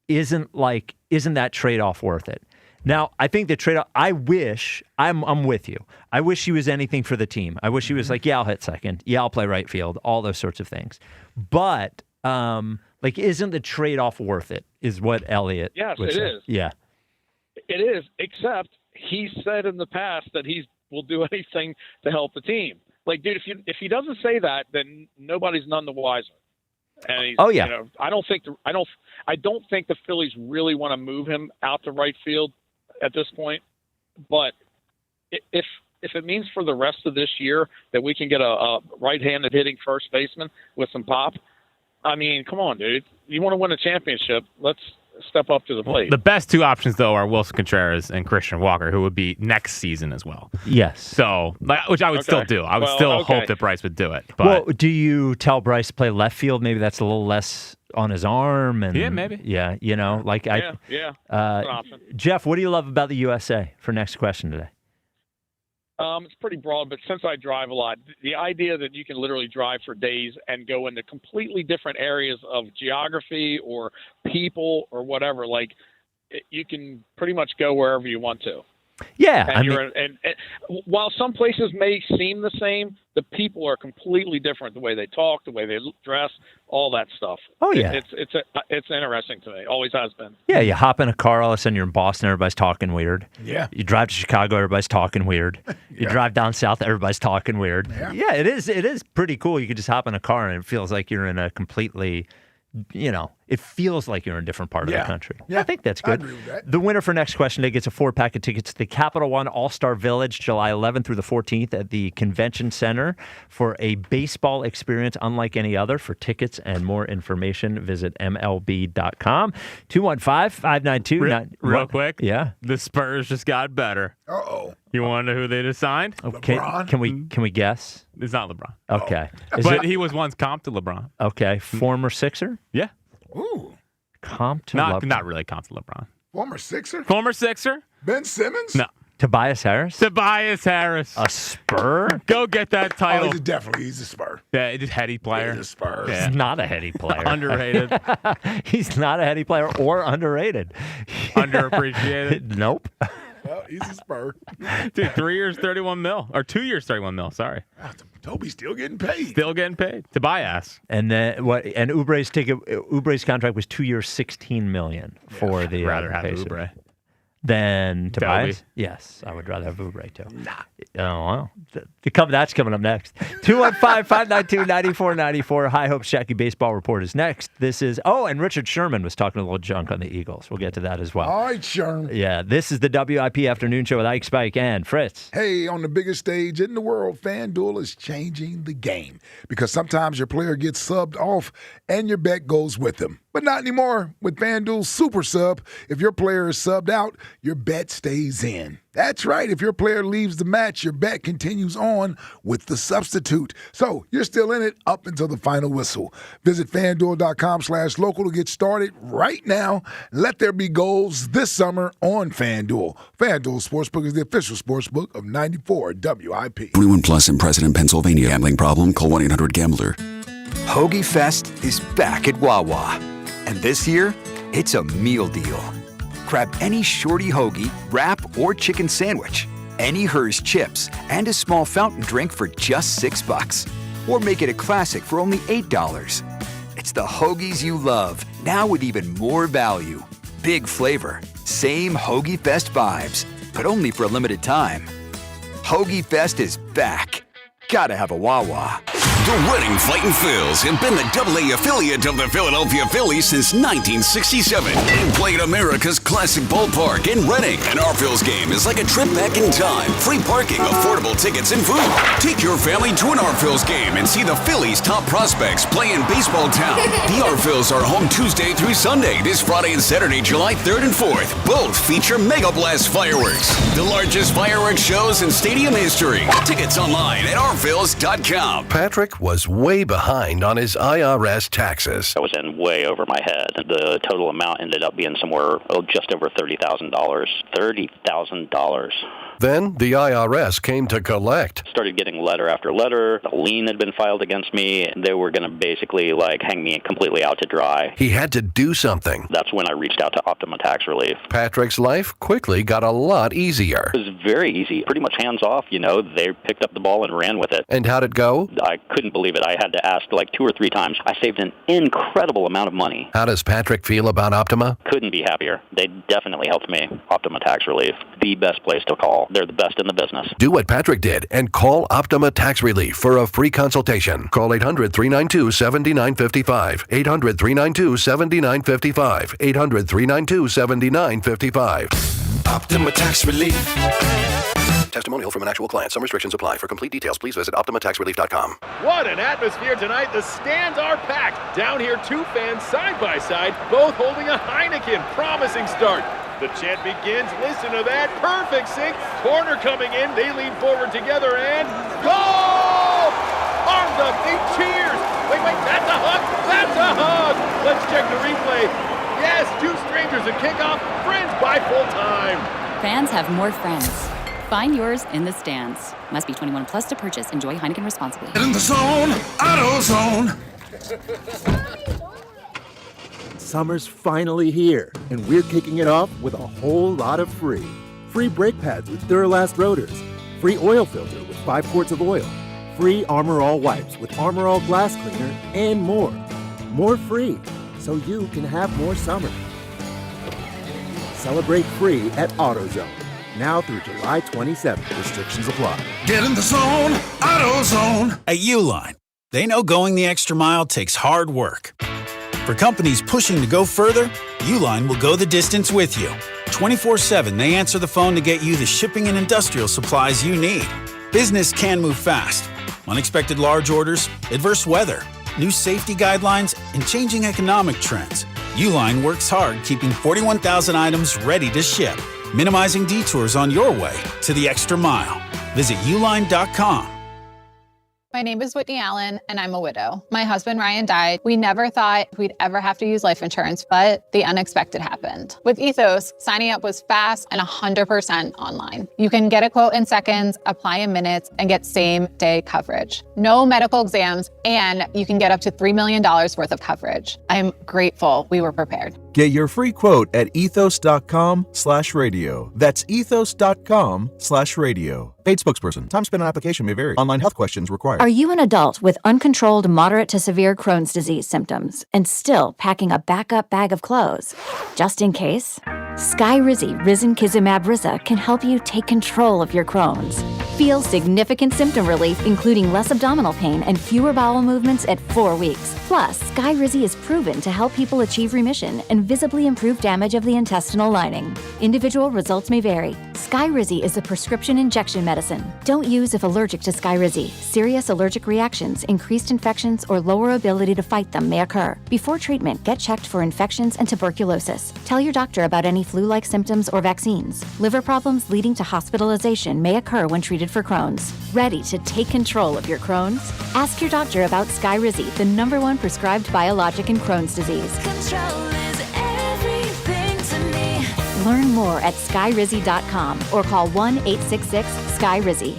isn't that trade-off worth it? Now, I think the trade-off, I'm with you. I wish he was anything for the team. I wish he was like, I'll hit second. I'll play right field, all those sorts of things. But, isn't the trade-off worth it, is what Elliot would say. Is. Yeah. It is, except he said in the past that he will do anything to help the team. Like, dude, if he doesn't say that, then nobody's none the wiser. And he's, I don't think the Phillies really want to move him out to right field at this point. But if it means for the rest of this year that we can get a right-handed hitting first baseman with some pop, I mean, come on, dude. You want to win a championship? Let's step up to the plate. The best 2 options, though, are Wilson Contreras and Christian Walker, who would be next season as well. Yes. So, which I would still do. I would still hope that Bryce would do it. But. Well, do you tell Bryce to play left field? Maybe that's a little less on his arm. And yeah, maybe. Yeah, That's an option. Jeff, what do you love about the USA for next question today? It's pretty broad, but since I drive a lot, the idea that you can literally drive for days and go into completely different areas of geography or people or whatever, like you can pretty much go wherever you want to. Yeah, And while some places may seem the same, the people are completely different. The way they talk, the way they dress, all that stuff. Oh, yeah. It's interesting to me. Always has been. Yeah, you hop in a car, all of a sudden you're in Boston, everybody's talking weird. Yeah. You drive to Chicago, everybody's talking weird. You drive down south, everybody's talking weird. Yeah, it is pretty cool. You could just hop in a car and it feels like you're in a completely, it feels like you're in a different part of the country. Yeah, I think that's good. I agree with that. The winner for next question day gets a 4-pack of tickets to the Capital One All-Star Village, July 11th through the 14th at the Convention Center for a baseball experience unlike any other. For tickets and more information, visit MLB.com. 215-592. Real quick. Yeah. The Spurs just got better. Uh-oh. You want to know who they just signed? Okay. LeBron? Can we guess? It's not LeBron. Okay. But he was once comped to LeBron. Okay. Former Sixer? Yeah. Ooh. Comp to not really comp to LeBron. Former Sixer? Former Sixer? Ben Simmons? No. Tobias Harris? Tobias Harris. A Spur? Go get that title. He's a Spur. Yeah, he's a heady player. He's a Spur. Yeah. He's not a heady player. Underrated. He's not a heady player or underrated. Underappreciated. Nope. Well, he's a Spur. Dude, 3 years, 31 mil. Or 2 years, 31 mil. Sorry. Toby's still getting paid. Still getting paid. Tobias. And then what? And Oubre's contract was 2 years, $16 million for the rather have Pacers. Oubre. Then Tobias? Toby. Yes, I would rather have Oubre too. Oh, well. That's coming up next. 215-592-9494. High Hopes Jackie Baseball Report is next. This is, and Richard Sherman was talking a little junk on the Eagles. We'll get to that as well. All right, Sherman. Yeah, this is the WIP Afternoon Show with Ike, Spike, and Fritz. Hey, on the biggest stage in the world, FanDuel is changing the game because sometimes your player gets subbed off and your bet goes with them. But not anymore with FanDuel Super Sub. If your player is subbed out, your bet stays in. That's right. If your player leaves the match, your bet continues on with the substitute. So you're still in it up until the final whistle. Visit FanDuel.com/local to get started right now. Let there be goals this summer on FanDuel. FanDuel Sportsbook is the official sportsbook of 94 WIP. 21 plus in President, Pennsylvania. Gambling problem? Call 1-800-GAMBLER. Hoagie Fest is back at Wawa. And this year, it's a meal deal. Grab any shorty hoagie, wrap, or chicken sandwich, any Hers chips, and a small fountain drink for just $6. Or make it a classic for only $8. It's the hoagies you love, now with even more value. Big flavor, same Hoagie Fest vibes, but only for a limited time. Hoagie Fest is back. Gotta have a Wawa. The Reading Fightin' Phils have been the AA affiliate of the Philadelphia Phillies since 1967 and play at America's classic ballpark in Reading. An our Phils game is like a trip back in time. Free parking, affordable tickets, and food. Take your family to an our Phils game and see the Phillies' top prospects play in baseball town. The our Phils are home Tuesday through Sunday, this Friday and Saturday, July 3rd and 4th. Both feature Mega Blast fireworks, the largest fireworks shows in stadium history. Tickets online at ourphils.com. Patrick was way behind on his IRS taxes. I was in way over my head. The total amount ended up being somewhere just over $30,000. $30,000. Then the IRS came to collect. Started getting letter after letter. A lien had been filed against me. They were going to basically hang me completely out to dry. He had to do something. That's when I reached out to Optima Tax Relief. Patrick's life quickly got a lot easier. It was very easy. Pretty much hands off, They picked up the ball and ran with it. And how'd it go? I couldn't believe it. I had to ask 2 or 3 times. I saved an incredible amount of money. How does Patrick feel about Optima? Couldn't be happier. They definitely helped me. Optima Tax Relief, the best place to call. They're the best in the business. Do what Patrick did and call Optima Tax Relief for a free consultation. Call 800-392-7955. 800-392-7955. 800-392-7955. Optima Tax Relief. Testimonial from an actual client. Some restrictions apply. For complete details, please visit OptimaTaxRelief.com. What an atmosphere tonight. The stands are packed. Down here, 2 fans side by side, both holding a Heineken. Promising start. The chant begins. Listen to that. Perfect sync. Corner coming in. They lean forward together and goal! Arms up. They cheers. Wait. That's a hug. That's a hug. Let's check the replay. Yes, 2 strangers at kickoff. Friends by full time. Fans have more friends. Find yours in the stands. Must be 21 plus to purchase. Enjoy Heineken responsibly. In the zone, AutoZone. Summer's finally here, and we're kicking it off with a whole lot of free. Free brake pads with Duralast rotors. Free oil filter with 5 quarts of oil. Free Armor All wipes with Armor All glass cleaner, and more. More free, so you can have more summer. Celebrate free at AutoZone. Now through July 27th. Restrictions apply. Get in the zone, AutoZone. At Uline, they know going the extra mile takes hard work. For companies pushing to go further, Uline will go the distance with you. 24/7, they answer the phone to get you the shipping and industrial supplies you need. Business can move fast. Unexpected large orders, adverse weather, new safety guidelines, and changing economic trends. Uline works hard keeping 41,000 items ready to ship, minimizing detours on your way to the extra mile. Visit uline.com. My name is Whitney Allen, and I'm a widow. My husband, Ryan, died. We never thought we'd ever have to use life insurance, but the unexpected happened. With Ethos, signing up was fast and 100% online. You can get a quote in seconds, apply in minutes, and get same-day coverage. No medical exams, and you can get up to $3 million worth of coverage. I'm grateful we were prepared. Get your free quote at ethos.com/radio. That's ethos.com/radio. Paid spokesperson. Time spent on application may vary. Online health questions required. Are you an adult with uncontrolled moderate to severe Crohn's disease symptoms and still packing a backup bag of clothes? Just in case? Skyrizi Risankizumab Riza can help you take control of your Crohn's. Feel significant symptom relief, including less abdominal pain and fewer bowel movements at 4 weeks. Plus, Skyrizi is proven to help people achieve remission and visibly improve damage of the intestinal lining. Individual results may vary. Skyrizi is a prescription injection medicine. Don't use if allergic to Skyrizi. Serious allergic reactions, increased infections, or lower ability to fight them may occur. Before treatment, get checked for infections and tuberculosis. Tell your doctor about any flu-like symptoms or vaccines. Liver problems leading to hospitalization may occur when treated for Crohn's. Ready to take control of your Crohn's? Ask your doctor about Skyrizi, the #1 prescribed biologic in Crohn's disease. Control is everything to me. Learn more at skyrizi.com or call 1-866-SKY-RIZZI.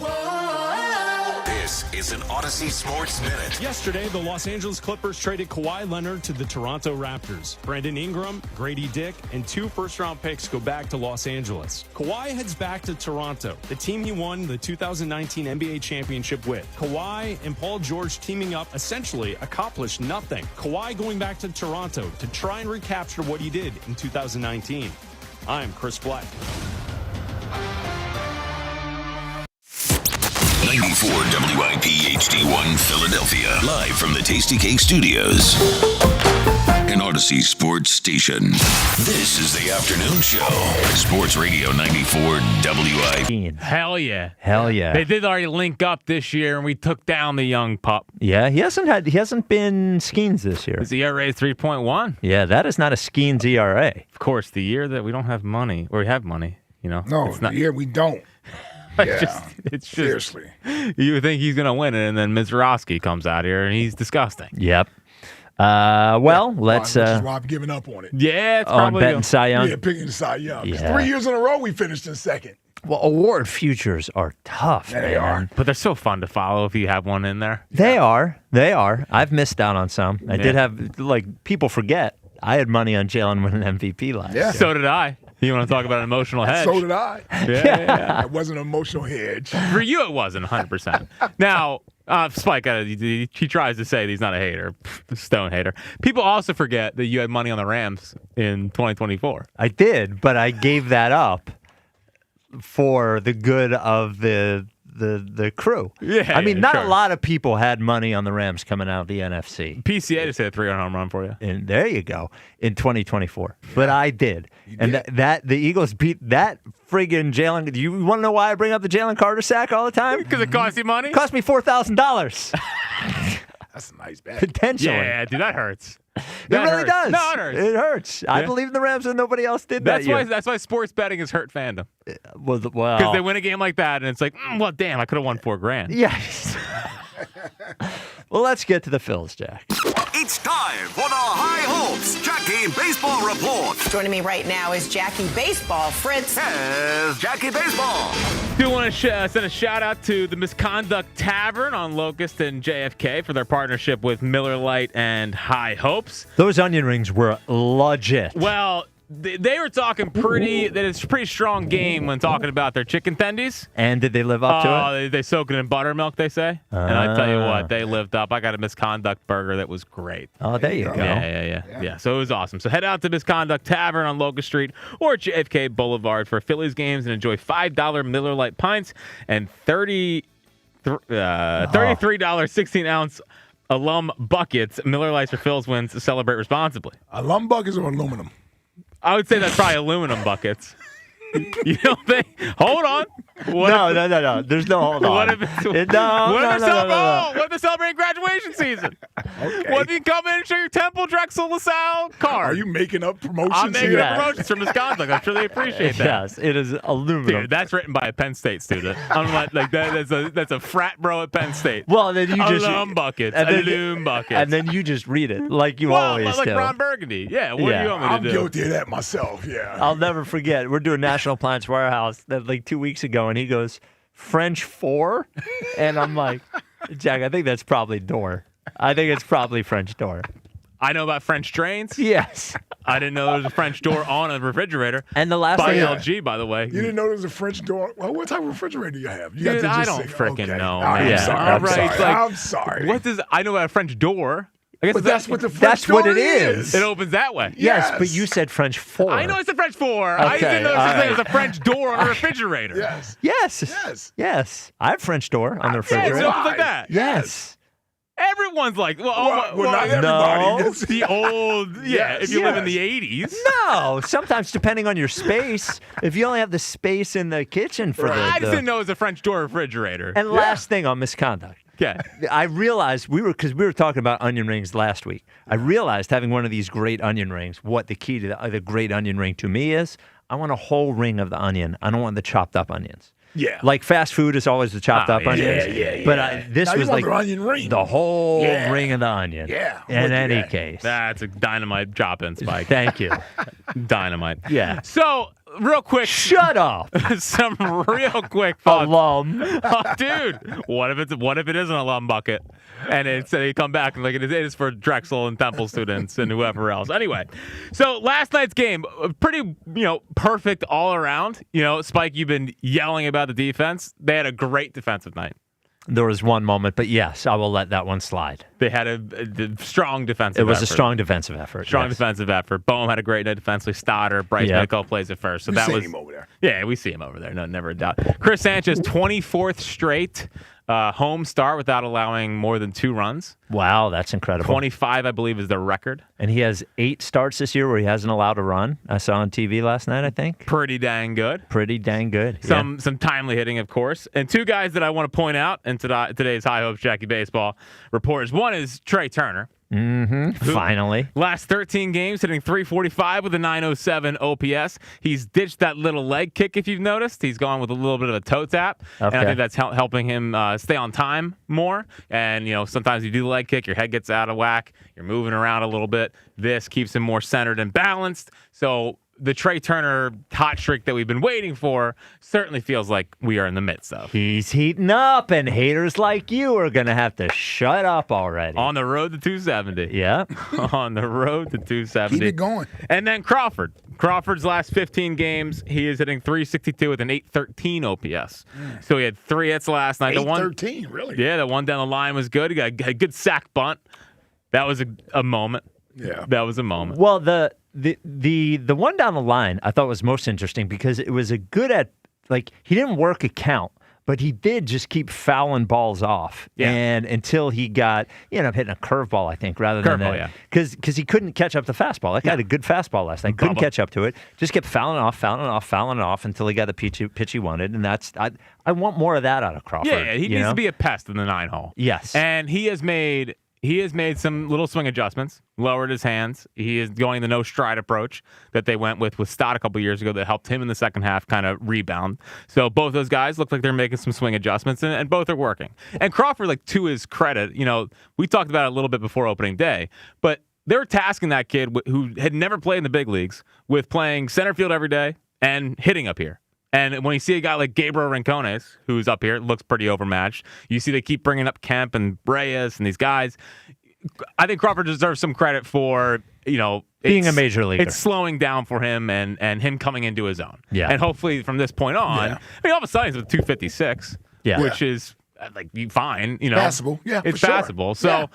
This is an Odyssey Sports Minute. Yesterday, the Los Angeles Clippers traded Kawhi Leonard to the Toronto Raptors. Brandon Ingram, Grady Dick, and 2 first-round picks go back to Los Angeles. Kawhi heads back to Toronto, the team he won the 2019 NBA championship with. Kawhi and Paul George teaming up essentially accomplished nothing. Kawhi going back to Toronto to try and recapture what he did in 2019. I'm Chris Black. 94 WIP HD1 Philadelphia. Live from the Tasty Cake Studios. An Odyssey Sports Station. This is the afternoon show. Sports Radio 94 WIP. Hell yeah. Hell yeah. They did already link up this year, and we took down the young pup. Yeah, he hasn't been Skeens this year. His ERA is 3.1. Yeah, that is not a Skeens ERA. Of course, the year that we don't have money, or we have money, you know. No, it's not, the year we don't. Yeah, it's just seriously. You would think he's going to win it, and then Mizorowski comes out here, and he's disgusting. Yep. Well, let's. Which is why I've given up on it. Yeah, it's on probably betting Cy Young. Yeah, picking Cy Young. Yeah. 3 years in a row we finished in second. Well, award futures are tough. They are, but they're so fun to follow if you have one in there. They are. I've missed out on some. I did have people forget. I had money on Jalen winning MVP last year. So did I. You want to talk about an emotional hedge? So did I. Yeah. It wasn't an emotional hedge. For you, it wasn't 100%. Now, Spike, he tries to say that he's not a hater, stone hater. People also forget that you had money on the Rams in 2024. I did, but I gave that up for the good of the crew. Yeah, I mean, not sure. a lot of people had money on the Rams coming out of the NFC. PCA just hit a 3-run home run for you. And there you go, in 2024. But I did. And that the Eagles beat that friggin' Jalen. Do you want to know why I bring up the Jalen Carter sack all the time? Because it cost you money? It cost me $4,000. That's a nice bet. Potentially. Yeah, dude, that hurts. It really does. No, it hurts. It hurts. I believe in the Rams and nobody else did that year. That's why sports betting has hurt fandom. Well, because they win a game like that, and it's like, well, damn, I could have won $4,000. Yes. Well, let's get to the Phils, Jack. It's time for the High Hopes Jackie Baseball Report. Joining me right now is Jackie Baseball. Fritz. Here's Jackie Baseball. Do want to send a shout out to the Misconduct Tavern on Locust and JFK for their partnership with Miller Lite and High Hopes. Those onion rings were legit. Well, They were talking that it's a pretty strong game when talking about their chicken tendies. And did they live up to it? They soak it in buttermilk, they say. And I tell you what, they lived up. I got a Misconduct burger that was great. Oh, there you go. Yeah. So it was awesome. So head out to Misconduct Tavern on Locust Street or JFK Boulevard for Phillies games and enjoy $5 Miller Lite pints and $33 16-ounce alum buckets. Miller Lites for Phil's wins to celebrate responsibly. Alum buckets or aluminum? I would say that's probably aluminum buckets. You don't think? Hold on. No. There's no hold on. What if it's what if they're celebrating graduation season? Okay. What if you come in and show your Temple, Drexel, LaSalle card? Are you making up promotions? I'm making up promotions for Misconduct. I'm sure they appreciate that. Yes, it is aluminum. Dude, that's written by a Penn State student. I'm like that's a frat bro at Penn State. Well, then you just alum buckets, and then you just read it like you always like do. Ron Burgundy. Yeah. What do you want me to I'm do? guilty of that myself. Yeah. I'll never forget. We're doing National Appliance Warehouse like 2 weeks ago, and he goes, French 4? And I'm like, Jack, I think that's probably door. I think it's probably French door. I know about French drains. Yes. I didn't know there was a French door on a refrigerator. And the last by thing, LG, by the way. You didn't know there was a French door? Well, what type of refrigerator do you have? You Dude, got to I just don't say, freaking okay. know. I'm sorry. All right, I'm sorry. What does I know about a French door? I guess But that's what the French door is. It opens that way. Yes, but you said French 4. I know it's a French 4. I didn't know it was a French door on a refrigerator. Yes. I have French door on the refrigerator. Yes, it opens like that. Yes. Everyone's like, not everybody. No. The old, if you live in the 80s. No, sometimes depending on your space. If you only have the space in the kitchen for I just didn't know it was a French door refrigerator. And last thing on Misconduct. Yeah. I realized we were talking about onion rings last week. I realized having one of these great onion rings, what the key to the great onion ring to me is. I want a whole ring of the onion. I don't want the chopped up onions. Yeah. Like fast food is always the chopped up onions. Yeah. But this now was like the onion ring. The whole ring of the onion. Yeah. In any case. That's a dynamite drop-in, Spike. Thank you. Dynamite. Yeah. So, real quick. Shut up. Some real quick thoughts. Alum. Oh, dude. What if it is an alum bucket? And they come back and like it is for Drexel and Temple students and whoever else. Anyway, so last night's game, pretty perfect all around. Spike, you've been yelling about the defense. They had a great defensive night. There was one moment, but yes, I will let that one slide. They had a strong defensive effort. It was a strong defensive effort. Defensive effort. Boehm had a great night defensively. Stoddard, Bryce Mitchell plays it first. So we see him over there. Yeah, we see him over there. No, never a doubt. Chris Sanchez, 24th straight home start without allowing more than 2 runs. Wow, that's incredible. 25, I believe, is the record. And he has 8 starts this year where he hasn't allowed a run. I saw on TV last night, I think. Pretty dang good. Some timely hitting, of course. And 2 guys that I want to point out in today's High Hopes Jackie Baseball reporters. One is Trea Turner. Finally. Last 13 games, hitting .345 with a .907 OPS. He's ditched that little leg kick, if you've noticed. He's gone with a little bit of a toe tap. Okay. And I think that's helping him stay on time more. And, sometimes you do the leg kick, your head gets out of whack, you're moving around a little bit. This keeps him more centered and balanced. So the Trea Turner hot streak that we've been waiting for certainly feels like we are in the midst of. He's heating up, and haters like you are going to have to shut up already. On the road to 270. Yeah. On the road to 270. Keep it going. And then Crawford. Crawford's last 15 games, he is hitting .362 with an .813 OPS. So he had 3 hits last night. .813, really? Yeah, the one down the line was good. He got a good sack bunt. That was a moment. Yeah. That was a moment. Well, the one down the line I thought was most interesting because it was he didn't work a count, but he did just keep fouling balls off. Yeah. And until he got, hitting a curveball, I think, rather than that. Because he couldn't catch up the fastball. That guy had a good fastball last night. Couldn't catch up to it. Just kept fouling it off until he got the pitch he wanted. And that's I want more of that out of Crawford. Yeah, he needs to be a pest in the 9-hole. Yes. And he has made some little swing adjustments, lowered his hands. He is going the no stride approach that they went with Stott a couple years ago that helped him in the second half kind of rebound. So both those guys look like they're making some swing adjustments, and both are working. And Crawford, to his credit, we talked about it a little bit before opening day, but they were tasking that kid who had never played in the big leagues with playing center field every day and hitting up here. And when you see a guy like Gabriel Rincones, who's up here, looks pretty overmatched. You see they keep bringing up Kemp and Reyes and these guys. I think Crawford deserves some credit for being a major leaguer. It's slowing down for him and him coming into his own. Yeah. And hopefully from this point on, all of a sudden he's with 256, which is fine. Passable. Yeah, it's for sure. passable. So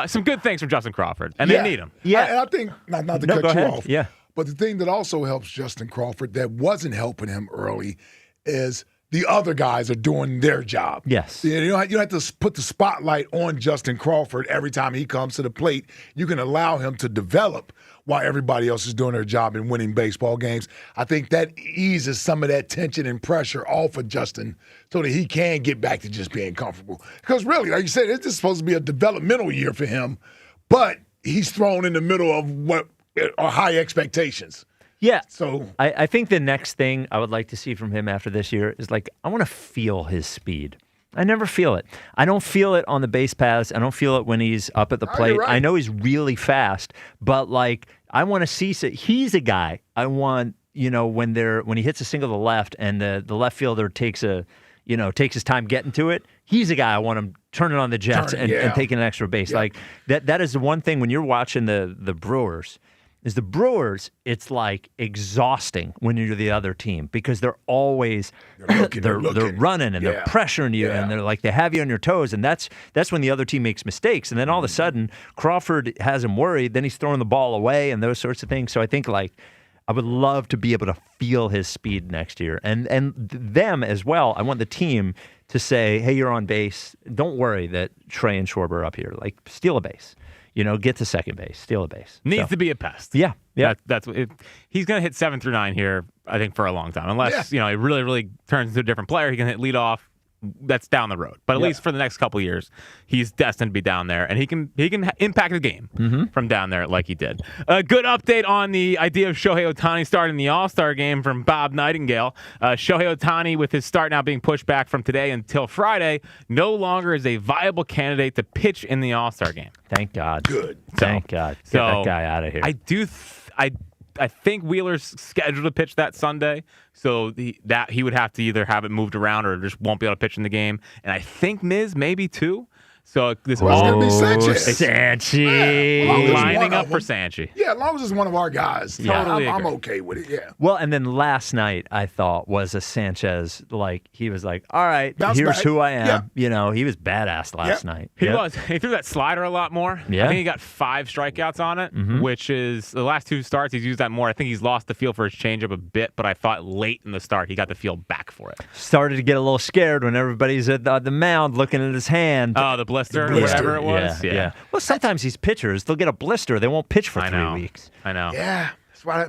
some good things from Justin Crawford, and they need him. Yeah, and I think not to cut you off. Yeah. But the thing that also helps Justin Crawford that wasn't helping him early is the other guys are doing their job. Yes. You don't have to put the spotlight on Justin Crawford every time he comes to the plate. You can allow him to develop while everybody else is doing their job and winning baseball games. I think that eases some of that tension and pressure off of Justin so that he can get back to just being comfortable. Because really, like you said, this is supposed to be a developmental year for him, but he's thrown in the middle of what are high expectations. Yeah. So I think the next thing I would like to see from him after this year is I want to feel his speed. I never feel it. I don't feel it on the base paths. I don't feel it when he's up at the plate. Right. I know he's really fast, but I want to see. He's a guy I want. When he hits a single to the left and the left fielder takes his time getting to it. He's a guy I want him turning on the jets and taking an extra base. Yeah. That is the one thing when you're watching the Brewers. Is the Brewers, it's exhausting when you're the other team because they're always they're running and they're pressuring you and they're they have you on your toes, and that's when the other team makes mistakes, and then all of a sudden Crawford has him worried, then he's throwing the ball away and those sorts of things. So I think I would love to be able to feel his speed next year, and them as well. I want the team to say, hey, you're on base. Don't worry that Trea and Schwarber are up here. Steal a base. Get to second base, steal a base. Needs to be a pest. Yeah. That's what he's going to hit 7 through 9 here, I think, for a long time. Unless, he really, really turns into a different player. He can hit leadoff. That's down the road. But at least for the next couple of years, he's destined to be down there. And he can impact the game from down there like he did. A good update on the idea of Shohei Ohtani starting the All-Star game from Bob Nightingale. Shohei Ohtani, with his start now being pushed back from today until Friday, no longer is a viable candidate to pitch in the All-Star game. Thank God. Good. Thank God. Get that guy out of here. I think Wheeler's scheduled to pitch that Sunday, so that he would have to either have it moved around or just won't be able to pitch in the game. And I think Miz maybe too. So this it's going to be Sanchez. Sanchez. Lining up for Sanchez. Yeah, as long as it's one of our guys. Totally I'm okay with it, yeah. Well, and then last night, I thought, was a Sanchez, he was all right, Bounce here's back. who I am. Yeah. He was badass last night. He was. He threw that slider a lot more. Yeah. I think he got 5 strikeouts on it, which is the last 2 starts, he's used that more. I think he's lost the feel for his changeup a bit, but I thought late in the start, he got the feel back for it. Started to get a little scared when everybody's at the mound looking at his hand. Oh, the blister. Whatever it was. Yeah. Well, sometimes these pitchers, they'll get a blister. They won't pitch for 3 weeks. I know. Yeah. That's why,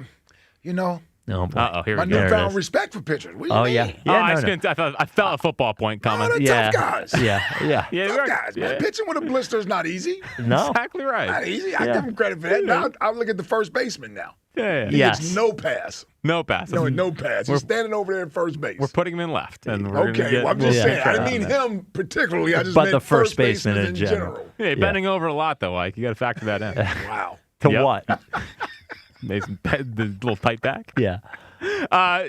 No, boy. Uh-oh, here my we go. newfound respect for pitchers. What do you mean? Yeah. I felt a football point coming. They're tough guys. Yeah. Tough guys, man. Pitching with a blister is not easy. No. Exactly right. Not easy. I give him credit for that. Now I look at the first baseman now. Yeah. He gets no pass. No pass. No pass. He's standing over there at first base. We're putting him in left. And we're I'm just saying. I didn't mean him particularly. I just but meant the first baseman baseman in general. Yeah, bending over a lot, though, Ike. You got to factor that in. Wow. To what? The little tight back? Yeah.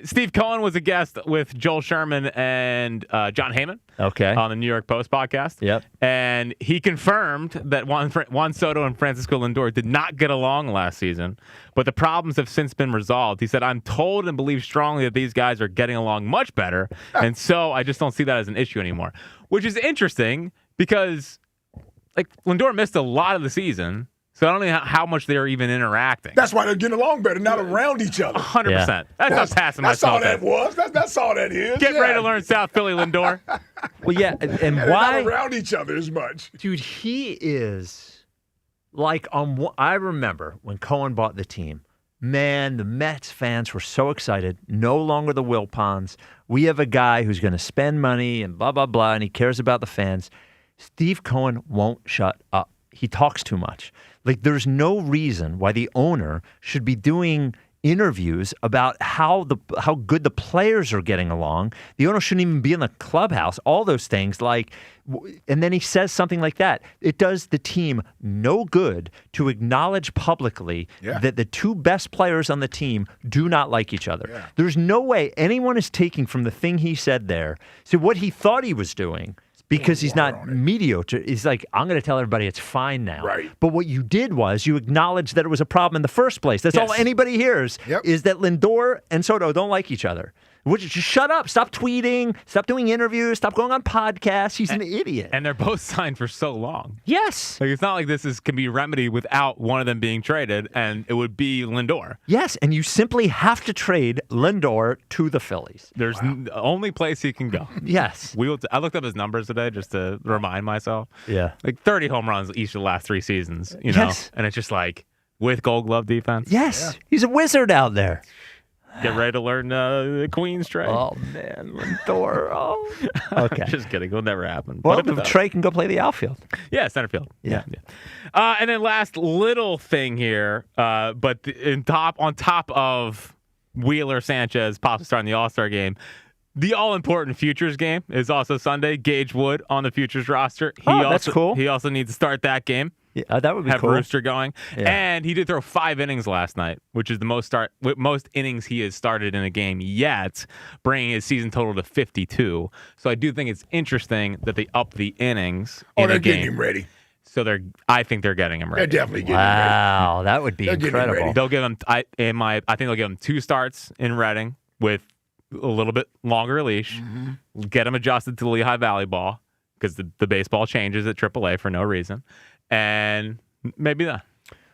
Steve Cohen was a guest with Joel Sherman and John Heyman on the New York Post podcast. Yep. And he confirmed that Juan Soto and Francisco Lindor did not get along last season, but the problems have since been resolved. He said, I'm told and believe strongly that these guys are getting along much better, and so I just don't see that as an issue anymore, which is interesting because Lindor missed a lot of the season. So I don't know how much they're even interacting. That's why they're getting along better, not around each other. 100%. That's not passing That's myself. all that was. That's all that is. Get ready to learn South Philly, Lindor. Well, yeah, and they're why? not around each other as much. Dude, he is I remember when Cohen bought the team. Man, the Mets fans were so excited. No longer the Wilpons. We have a guy who's going to spend money and blah, blah, blah, and he cares about the fans. Steve Cohen won't shut up. He talks too much. There's no reason why the owner should be doing interviews about how good the players are getting along. The owner shouldn't even be in the clubhouse. All those things, and then he says something like that. It does the team no good to acknowledge publicly that the 2 best players on the team do not like each other. Yeah. There's no way anyone is taking from the thing he said there. So what he thought he was doing, because he's not mediocre. He's like, I'm going to tell everybody it's fine now. Right. But what you did was you acknowledged that it was a problem in the first place. That's all anybody hears is that Lindor and Soto don't like each other. Just shut up. Stop tweeting. Stop doing interviews. Stop going on podcasts. He's an idiot. And they're both signed for so long. Yes. Like, it's not like this can be remedied without one of them being traded, and it would be Lindor. Yes, and you simply have to trade Lindor to the Phillies. There's the only place he can go. Yes. I looked up his numbers today just to remind myself. Yeah. Like 30 home runs each of the last 3 seasons, you know? Yes. And it's just like, with Gold Glove defense. Yes. He's a wizard out there. Get ready to learn the Queen's trade. Oh, man. Lindor. Oh. Okay. Just kidding. It'll never happen. Well, But if it does- Trey can go play the outfield. Yeah, center field. Yeah. And then last little thing here, but on top of Wheeler Sanchez possibly starting the All-Star game, the all-important futures game is also Sunday. Gage Wood on the futures roster. That's cool. He also needs to start that game. Yeah, that would be have cool. Rooster going. Yeah. And he did throw 5 innings last night, which is the most innings he has started in a game yet, bringing his season total to 52. So I do think it's interesting that they up the innings in they're a game. getting him ready. So I think they're getting him ready. They're definitely getting him ready. Wow, that would be They're getting him incredible. ready. They'll give him. I think they'll give him 2 starts in Reading with a little bit longer leash. Mm-hmm. Get him adjusted to the Lehigh Valley ball because the baseball changes at AAA for no reason, and maybe that.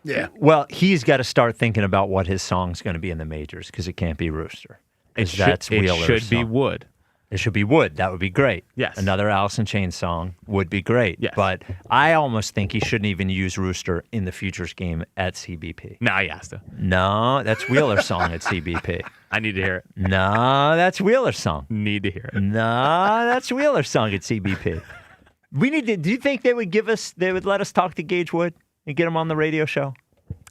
Yeah. Well, he's got to start thinking about what his song's going to be in the majors because it can't be Rooster. It That's Wheeler's should be song. Wood. It should be Wood. That would be great. Yes. Another Alice in Chains song would be great. Yes. But I almost think he shouldn't even use Rooster in the futures game at CBP. Nah, he has to. No, that's Wheeler's song at CBP. I need to hear it. No, that's Wheeler's song. Need to hear it. No, that's Wheeler's song at CBP. We need to. Do you think they would let us talk to Gage Wood and get him on the radio show?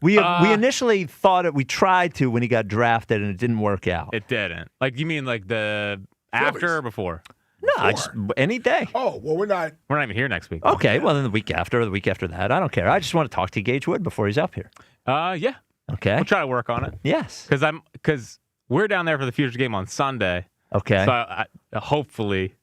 We initially thought we tried to when he got drafted and it didn't work out. It didn't. Like, you mean like the after or before? No, just any day. Oh, well, we're not even here next week. Okay, well then the week after or the week after that. I don't care. I just want to talk to Gage Wood before he's up here. Yeah. Okay. We'll try to work on it. Yes. Because we're down there for the futures game on Sunday. Okay. So hopefully.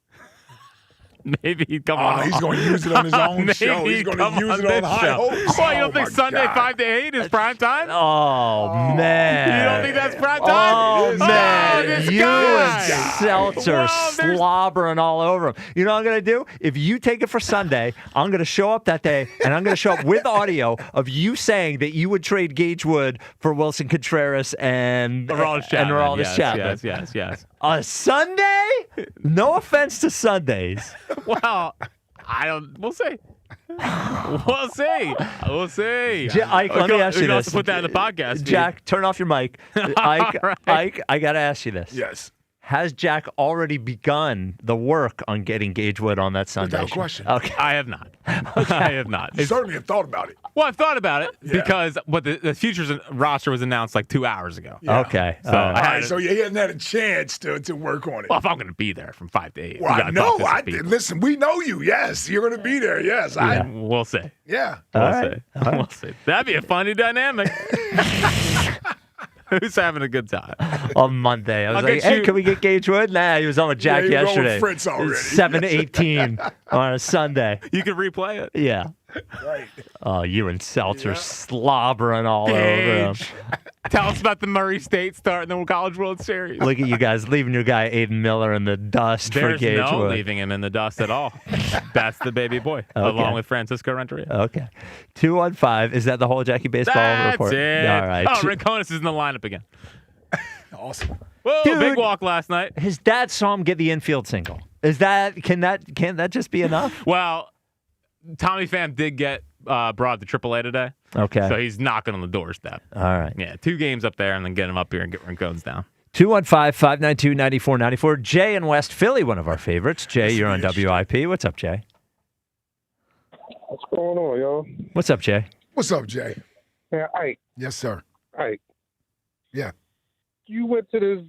Maybe he'd come on. He's going to use it on his own show. He's going to use it on High Hopes. Well, you don't think Sunday 5 to 8 is prime time? Oh, man. You don't think that's prime time? Oh, man. this You guy. and Seltzer slobbering all over him. You know what I'm going to do? If you take it for Sunday, I'm going to show up that day, and I'm going to show up with audio of you saying that you would trade Gage Wood for Wilson Contreras and Aroldis Chapman. Yes. A Sunday? No offense to Sundays. Well, we'll see. We'll see. Ike, let me ask you we can this. also put that in the podcast feed. Jack, turn off your mic. Ike, Right. Ike, I got to ask you this. Yes. Has Jack already begun the work on getting Gage Wood on that Sunday? Without show? question. Okay. I have not. I have not. You certainly have thought about it. Well, I've thought about it because the futures roster was announced like 2 hours ago. Yeah. Okay. So, All right, so he hasn't had a chance to work on it. Well, if I'm going to be there from 5 to 8. Well, we I gotta know. talk to some people. Listen, we know you. Yes, you're going to be there. Yes. We'll see. Yeah. We'll see. That'd be a funny dynamic. Who's having a good time? On Monday. I was I'll like, get hey, you- can we get Gage Wood? Nah, he was on with Jack he was on with yesterday. Fritz already. 7-18 on a Sunday. You can replay it. Yeah. Right. Oh, you and Seltzer slobbering all over him. Gage. Tell us about the Murray State starting the College World Series. Look at you guys leaving your guy Aiden Miller in the dust for There's Gage no Wood. leaving him in the dust at all. That's the baby boy, along with Francisco Renteria. Okay. 215. Is that the whole Jackie Baseball That's report? it. All right. Oh, Rincones is in the lineup again. Awesome. Whoa, Dude. big walk last night. His dad saw him get the infield single. Can't that just be enough? Well, Tommy Pham did get brought to AAA today. Okay. So he's knocking on the doorstep. All right. Yeah, 2 games up there and then get him up here and get Rincones down. 215-592-9494. Jay in West Philly, one of our favorites. Jay, you're on WIP. What's up, Jay? What's going on, y'all? What's up, Jay? What's up, Jay? Yeah, Ike. Yes, sir. Ike. Yeah. You went to this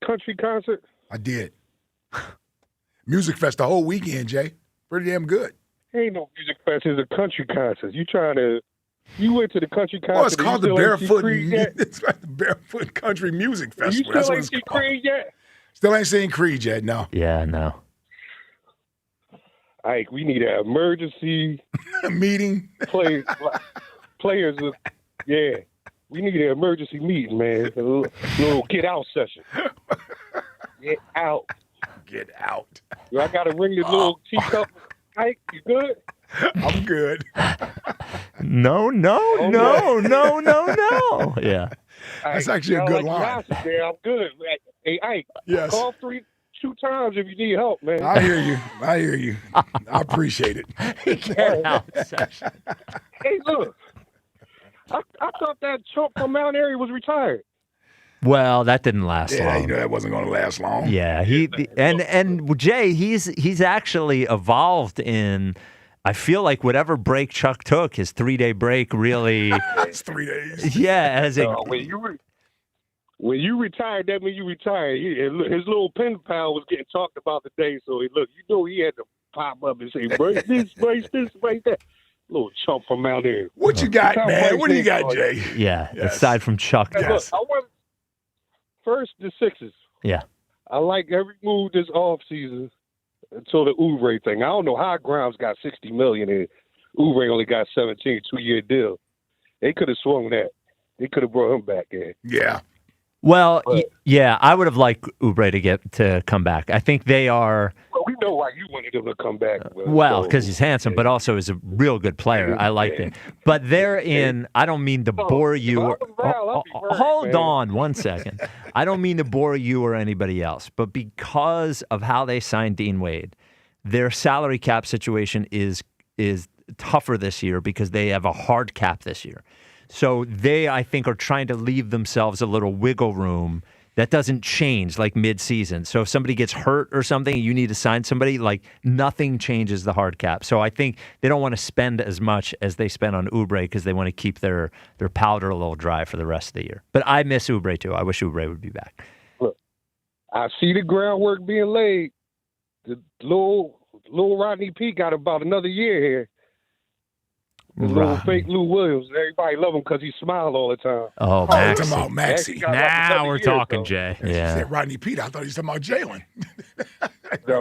country concert? I did. Music Fest the whole weekend, Jay. Pretty damn good. Ain't no music fest. It's a country concert. You went to the country concert. Oh, it's called the Barefoot. Yet? It's like the Barefoot Country Music You Festival. still That's what ain't it's seen called. Creed yet? Still ain't seen Creed yet. No. Yeah, no. Ike, we need an emergency meeting. Players, yeah. We need an emergency meeting, man. A little get out session. Get out. Get out. I got to ring the little teacup. Ike, you good? I'm good. No. Yeah. That's actually a good line. Man, I'm good. Hey, Ike, yes. Call 2 times if you need help, man. I hear you. I appreciate it. Get out session. Hey, look. I thought that chump from Mount Airy was retired. Well, that didn't last long. You know that wasn't going to last long. Yeah, and Jay, he's actually evolved in. I feel like whatever break Chuck took, his 3-day break really. It's 3 days. Yeah, when you retired, that means you retired. His little pen pal was getting talked about today, so he had to pop up and say, "Break this, break that." Little chump from out there. What you got, man? What do you got, Jay? Yeah, aside from Chuck. Yes. Look, I want first the Sixers. Yeah. I like every move this offseason until the Oubre thing. I don't know how Grimes got $60 million and Oubre only got 17, 2-year deal. They could have swung that. They could have brought him back in. Yeah. Well, yeah, I would have liked Oubre to come back. I think they are. Well, we know why you wanted him to come back. Well, because he's handsome, but also is a real good player. I like it. But they're in. I don't mean to bore you. Hold on 1 second. I don't mean to bore you or anybody else, but because of how they signed Dean Wade, their salary cap situation is tougher this year because they have a hard cap this year. So they, I think, are trying to leave themselves a little wiggle room that doesn't change like mid-season. So if somebody gets hurt or something, you need to sign somebody, like nothing changes the hard cap. So I think they don't want to spend as much as they spent on Oubre because they want to keep their powder a little dry for the rest of the year. But I miss Oubre too. I wish Oubre would be back. Look, I see the groundwork being laid. The little Rodney P got about another year here. The little fake Lou Williams. Everybody love him because he smiled all the time. Oh, Maxie. Talking about Maxie. Now we're talking, Jay. Yeah. He said Rodney Pete. I thought he was talking about Jalen.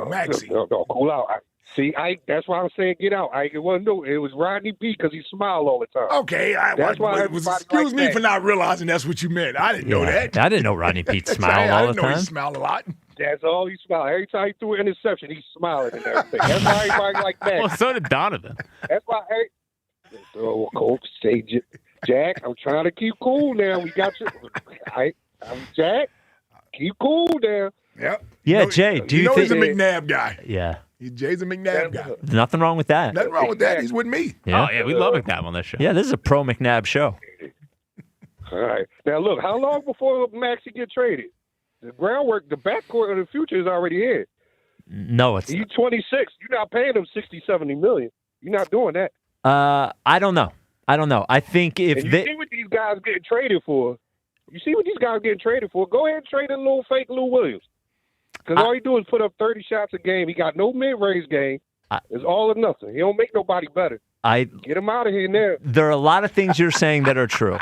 Maxie. No, cool out. See, Ike, that's why I'm saying get out. Ike, it was Rodney P because he smiled all the time. Okay. Excuse me for not realizing that's what you meant. I didn't know that. I didn't know Rodney Pete smiled all the time. I didn't know he smiled a lot. That's all he smiled. Every time he threw an interception, he smiled and everything. That's why everybody like that. Well, so did Donovan. That's why Coach say, Jack, I'm trying to keep cool now. We got you. I'm Jack. Keep cool now. Yep. Yeah, Jay, do you think he's a McNabb guy? Yeah. Jay's a McNabb guy. There's nothing wrong with that. Nothing wrong with that. He's with me. Yeah. Oh, yeah, we love McNabb on this show. Yeah, this is a pro McNabb show. All right. Now, look, how long before Maxey get traded? The groundwork, the backcourt of the future is already here. No, it's He's 26. You're not paying him $60-70 million. You're not doing that. I don't know. I think if and you see what these guys getting traded for. Go ahead and trade a little fake Lou Williams. Because all he do is put up 30 shots a game. He got no mid-range game. It's all or nothing. He don't make nobody better. Get him out of here now. There are a lot of things you're saying that are true.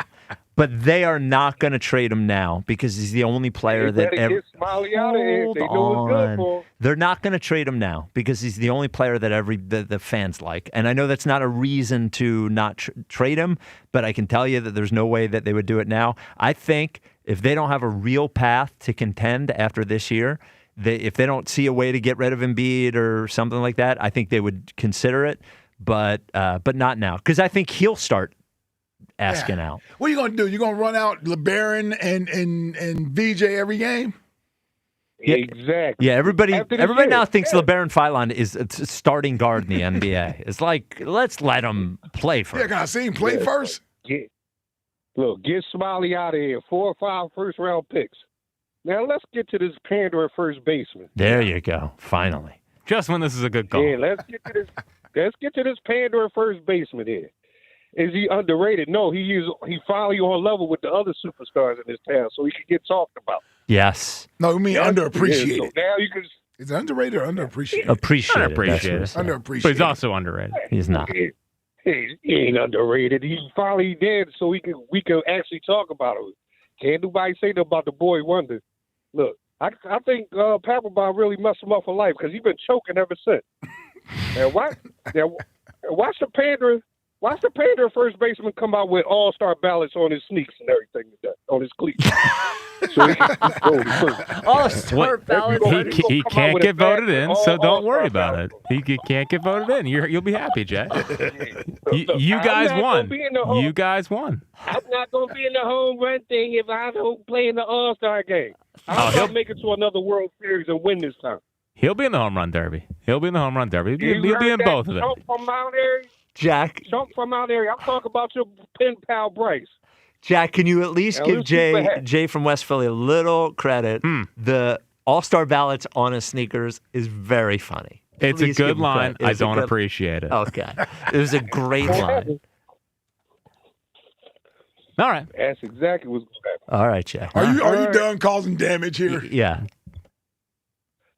But they are not going to trade him now because he's the only player that ever. Get Smiley out of here. They know it's good for him. They're not going to trade him now because he's the only player that the fans like. And I know that's not a reason to not trade him, but I can tell you that there's no way that they would do it now. I think if they don't have a real path to contend after this year, if they don't see a way to get rid of Embiid or something like that, I think they would consider it, but not now because I think he'll start asking out. What are you going to do? You going to run out LeBaron and VJ every game? Yeah, exactly. Yeah, everybody now thinks LeBaron Feiland is a starting guard in the NBA. It's like, let's let him play first. Yeah, can I see him play first? Get Smiley out of here. 4 or 5 first-round picks. Now, let's get to this Pandora first baseman. There you go. Finally. Just when this is a good call. Yeah, let's get to this Pandora first baseman here. Is he underrated? No, he finally on level with the other superstars in this town, so he can get talked about. Yes. No, you mean underappreciated. So now you can. Is it underrated or underappreciated? Appreciated. Underappreciated. But he's also underrated. He's not. He ain't underrated. He finally did, so we can actually talk about him. Can't nobody say nothing about the boy wonder. Look, I think Papelbon really messed him up for life because he's been choking ever since. And watch the pandering. Watch the pandering first baseman come out with all-star ballots on his sneaks and everything like that, on his cleats. So he can go to first. All-star ballots. He can't get voted in, so don't worry about it. He can't get voted in. You'll be happy, Jay. You guys won. You guys won. I'm not going to be in the home run thing if I don't play in the All-Star game. I'm going to make it to another World Series and win this time. He'll be in the home run derby. He'll be in both of them. From Mount Airy? Jack. Jump from Mount Airy. I'm talking about your pen pal Bryce. Jack, can you at least give Jay from West Philly a little credit? The all-star ballots on his sneakers is very funny. It's a good line. I don't appreciate it. Okay. It was a great line. All right. That's exactly what's going to happen. All right, Jack. Are you done causing damage here? Yeah.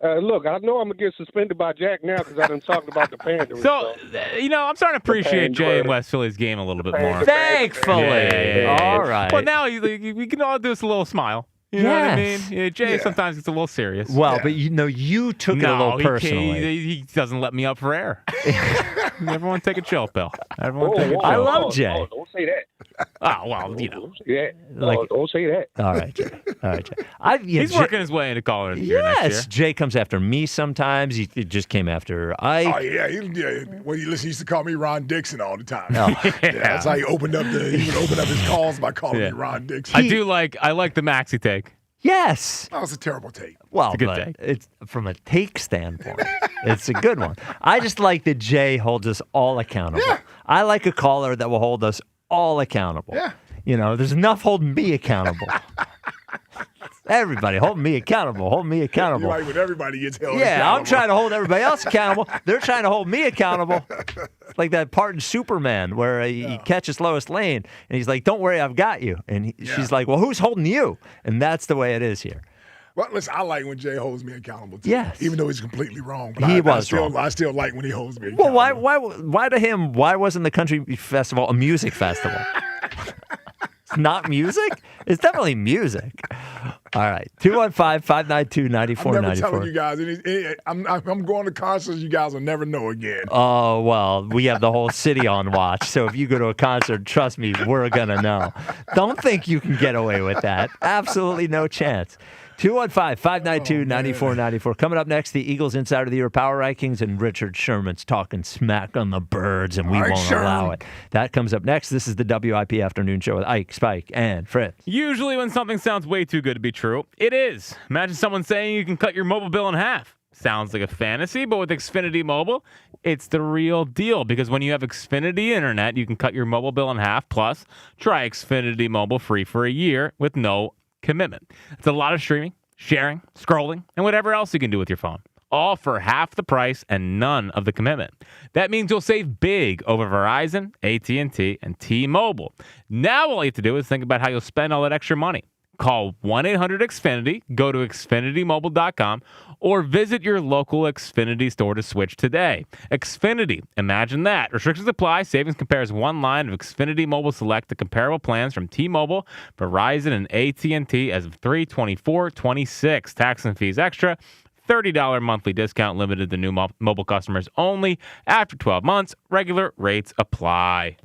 Look, I know I'm going to get suspended by Jack now because I done talked about the Panthers. So, I'm starting to appreciate Jay and West Philly's game a little bit more. Thankfully. Yeah. All right. Well, now we can all do this a little smile. You know what I mean? Yeah, Jay sometimes gets a little serious. Well, but you took it a little personally. He doesn't let me up for air. Everyone take a chill pill. Everyone take a chill. I love Jay. Oh, don't say that. Oh, well, you know. Don't say that. Don't say that. All right, Jay. He's working his way into caller of the year next year. Jay comes after me sometimes. He just came after Ike. Oh, yeah. When he used to call me Ron Dixon all the time. Oh. That's how he would open up his calls by calling me Ron Dixon. I like the Maxi take. Yes. That was a terrible take. Well, it's a good take. It's from a take standpoint. It's a good one. I just like that Jay holds us all accountable. Yeah. I like a caller that will hold us all accountable. Yeah. There's enough holding me accountable. Everybody, hold me accountable. Hold me accountable. You're like when everybody gets held accountable. accountable. I'm trying to hold everybody else accountable. They're trying to hold me accountable. It's like that part in Superman where he catches Lois Lane, and he's like, don't worry, I've got you. And she's like, well, who's holding you? And that's the way it is here. Well, listen, I like when Jay holds me accountable, too. Yes. Even though he's completely wrong. But I still like when he holds me accountable. Well, why to him, why wasn't the country festival a music festival? It's not music? It's definitely music. All right. 215-592-9494. I'm never telling you guys. I'm going to concerts you guys will never know again. Oh, well, we have the whole city on watch. So if you go to a concert, trust me, we're going to know. Don't think you can get away with that. Absolutely no chance. 215-592-9494. Coming up next, the Eagles Insider of the Year Power Rankings, and Richard Sherman's talking smack on the Birds, and we won't allow it. That comes up next. This is the WIP Afternoon Show with Ike, Spike, and Fritz. Usually when something sounds way too good to be true, it is. Imagine someone saying you can cut your mobile bill in half. Sounds like a fantasy, but with Xfinity Mobile, it's the real deal, because when you have Xfinity Internet, you can cut your mobile bill in half. Plus, try Xfinity Mobile free for a year with no commitment. It's a lot of streaming, sharing, scrolling, and whatever else you can do with your phone, all for half the price and none of the commitment. That means you'll save big over Verizon, AT&T, and T-Mobile. Now all you have to do is think about how you'll spend all that extra money. Call 1-800-XFINITY, go to XfinityMobile.com, or visit your local Xfinity store to switch today. Xfinity, imagine that. Restrictions apply. Savings compares one line of Xfinity Mobile Select to comparable plans from T-Mobile, Verizon, and AT&T as of 3/24/26. Tax and fees extra. $30 monthly discount limited to new mobile customers only. After 12 months, regular rates apply.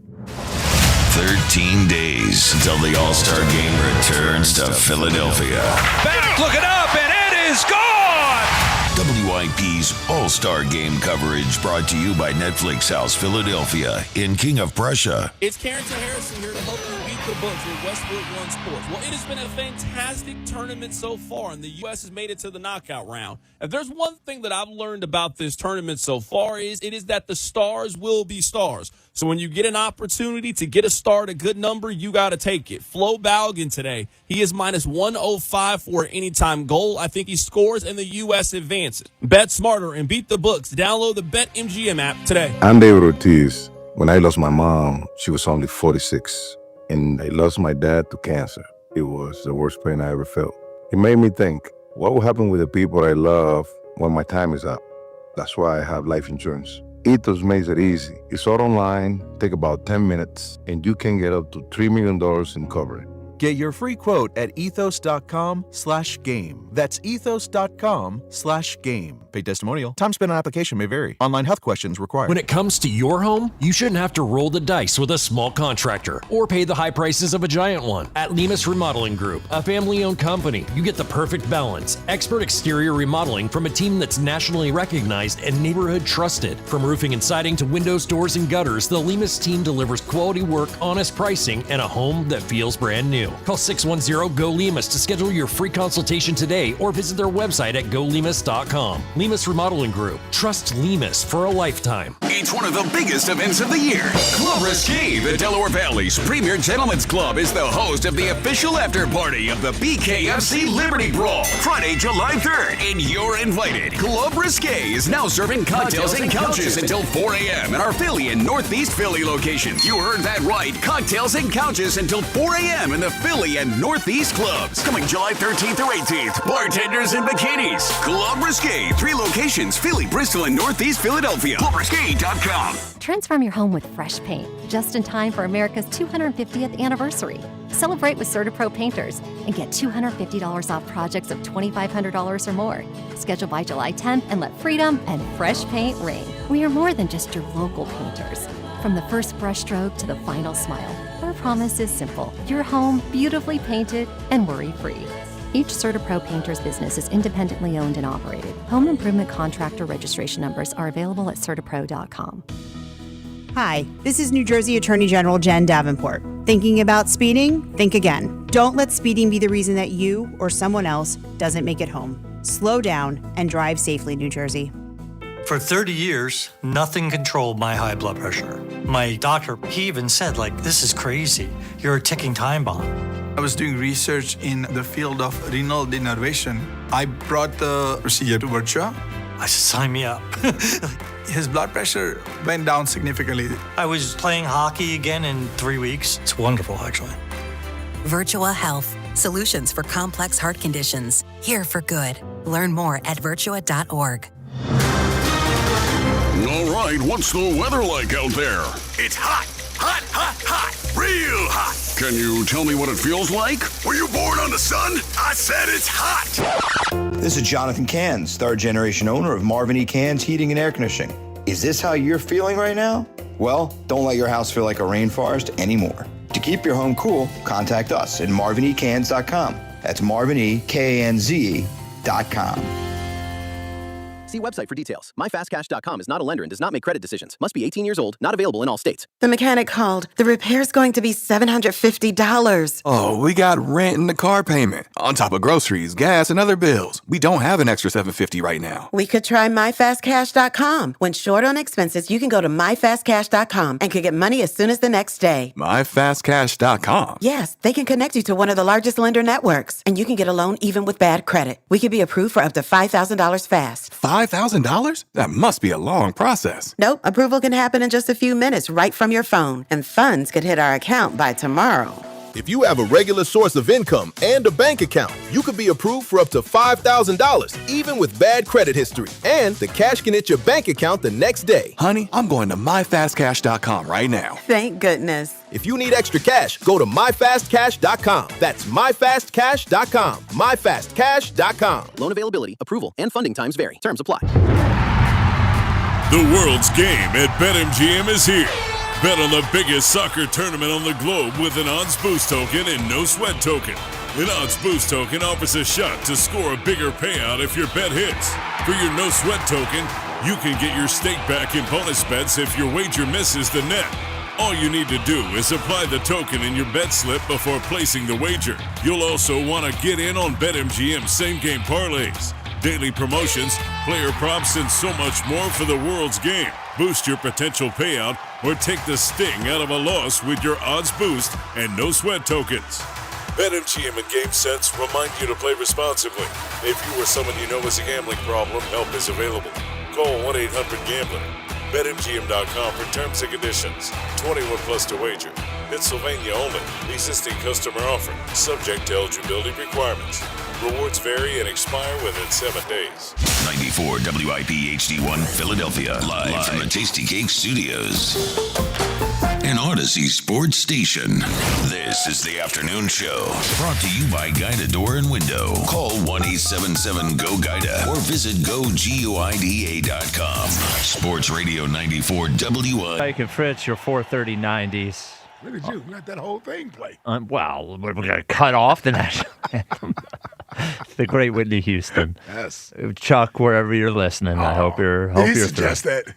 13 days until the All-Star Game returns to Philadelphia. Back, looking up, and it is gone! WIP's All-Star Game coverage brought to you by Netflix House Philadelphia in King of Prussia. It's Carrington Harrison here to help you beat the books with Westwood One Sports. Well, it has been a fantastic tournament so far, and the U.S. has made it to the knockout round. If there's one thing that I've learned about this tournament so far is that the stars will be stars. So when you get an opportunity to get a star at a good number, you got to take it. Flo Balogun today, he is minus 105 for an anytime goal. I think he scores and the U.S. advances. Bet smarter and beat the books. Download the BetMGM app today. I'm David Ortiz. When I lost my mom, she was only 46. And I lost my dad to cancer. It was the worst pain I ever felt. It made me think, what will happen with the people I love when my time is up? That's why I have life insurance. Ethos makes it easy. It's all online, take about 10 minutes, and you can get up to $3 million in coverage. Get your free quote at ethos.com/game. That's ethos.com/game. Paid testimonial. Time spent on application may vary. Online health questions required. When it comes to your home, you shouldn't have to roll the dice with a small contractor or pay the high prices of a giant one. At Lemus Remodeling Group, a family-owned company, you get the perfect balance. Expert exterior remodeling from a team that's nationally recognized and neighborhood trusted. From roofing and siding to windows, doors, and gutters, the Lemus team delivers quality work, honest pricing, and a home that feels brand new. Call 610-GO-LEMUS to schedule your free consultation today or visit their website at golemus.com. Lemus Remodeling Group. Trust Lemus for a lifetime. It's one of the biggest events of the year. Club Risque, the Delaware Valley's premier gentlemen's club, is the host of the official after party of the BKFC Liberty Brawl, Friday, July 3rd, and you're invited. Club Risque is now serving cocktails and couches until 4 a.m. at our Philly and Northeast Philly locations. You heard that right. Cocktails and couches until 4 a.m. in the Philly and Northeast clubs. Coming July 13th through 18th. Bartenders in bikinis. Club Risque, 3 locations, Philly, Bristol, and Northeast Philadelphia. ClubRisque.com. Transform your home with fresh paint, just in time for America's 250th anniversary. Celebrate with CertaPro Painters and get $250 off projects of $2,500 or more. Schedule by July 10th and let freedom and fresh paint ring. We are more than just your local painters. From the first brushstroke to the final smile, our promise is simple. Your home beautifully painted and worry-free. Each CertaPro Painters business is independently owned and operated. Home improvement contractor registration numbers are available at CertaPro.com. Hi, this is New Jersey Attorney General Jen Davenport. Thinking about speeding? Think again. Don't let speeding be the reason that you or someone else doesn't make it home. Slow down and drive safely, New Jersey. For 30 years, nothing controlled my high blood pressure. My doctor, he even said, this is crazy. You're a ticking time bomb. I was doing research in the field of renal denervation. I brought the procedure to Virtua. I said, sign me up. His blood pressure went down significantly. I was playing hockey again in 3 weeks. It's wonderful, actually. Virtua Health. Solutions for complex heart conditions. Here for good. Learn more at virtua.org. All right, what's the weather like out there? It's hot, hot, hot, hot, real hot. Can you tell me what it feels like? Were you born on the sun? I said it's hot. This is Jonathan Cans, third-generation owner of Marvin E. Cans Heating and Air Conditioning. Is this how you're feeling right now? Well, don't let your house feel like a rainforest anymore. To keep your home cool, contact us at marvinecans.com. That's marvinecans.com. See website for details. MyFastCash.com is not a lender and does not make credit decisions. Must be 18 years old. Not available in all states. The mechanic called. The repair's going to be $750. Oh, we got rent and the car payment. On top of groceries, gas, and other bills. We don't have an extra $750 right now. We could try MyFastCash.com. When short on expenses, you can go to MyFastCash.com and could get money as soon as the next day. MyFastCash.com? Yes, they can connect you to one of the largest lender networks. And you can get a loan even with bad credit. We could be approved for up to $5,000 fast. $5,000? That must be a long process. Nope, approval can happen in just a few minutes right from your phone, and funds could hit our account by tomorrow. If you have a regular source of income and a bank account, you could be approved for up to $5,000, even with bad credit history. And the cash can hit your bank account the next day. Honey, I'm going to myfastcash.com right now. Thank goodness. If you need extra cash, go to myfastcash.com. That's myfastcash.com. myfastcash.com. Loan availability, approval, and funding times vary. Terms apply. The world's game at BetMGM is here. Bet on the biggest soccer tournament on the globe with an odds boost token and no sweat token. An odds boost token offers a shot to score a bigger payout if your bet hits. For your no sweat token, you can get your stake back in bonus bets if your wager misses the net. All you need to do is apply the token in your bet slip before placing the wager. You'll also want to get in on BetMGM same-game parlays, daily promotions, player props, and so much more for the world's game. Boost your potential payout or take the sting out of a loss with your odds boost and no sweat tokens. BetMGM and GameSense remind you to play responsibly. If you or someone you know has a gambling problem, help is available. Call 1-800-GAMBLER. BetMGM.com for terms and conditions. 21 plus to wager. Pennsylvania only. Existing customer offer. Subject to eligibility requirements. Rewards vary and expire within 7 days. 94 WIP HD1 Philadelphia. Live from the Tasty Cake Studios. An Odyssey sports station. This is the afternoon show. Brought to you by Guida Door and Window. Call 1-877-GO-GUIDA or visit GoGuida.com. Sports Radio 94 WI. Mike and Fritz, your 4:30 90s. Look at you. Let that whole thing play. Well, we're going to cut off the national anthem. The great Whitney Houston. Yes. Chuck, wherever you're listening, I hope you're Did he suggest that?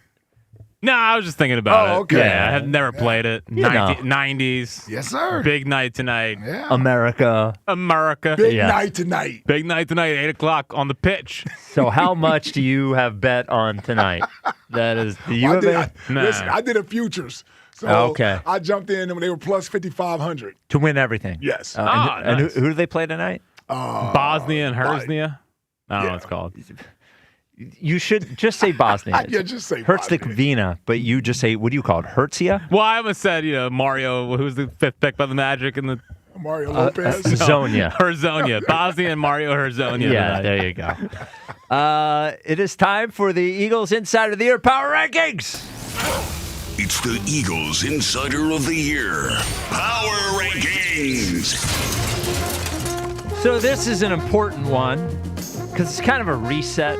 No, I was just thinking about it. Okay. Yeah, I have never played it. 90s. Yes, sir. Big night tonight. Yeah. America. Big night tonight. Big night tonight, 8 o'clock on the pitch. So how much do you have bet on tonight? That is, do you Listen, I did a futures. So Okay. I jumped in when they were plus 5,500. To win everything? Yes. And nice. who do they play tonight? Bosnia and Herzegovina? I don't know what it's called. You should just say Bosnia. Yeah, just say Herzegovina, but you just say, what do you call it, Hertzia? Well, I almost said, Mario, who's the fifth pick by the Magic in the Mario Lopez. Zonia. Herzonia. Bosnia and Mario Herzonia. Yeah, there you go. It is time for the Eagles Insider of the Year Power Rankings. It's the Eagles Insider of the Year Power Rankings. So this is an important one because it's kind of a reset.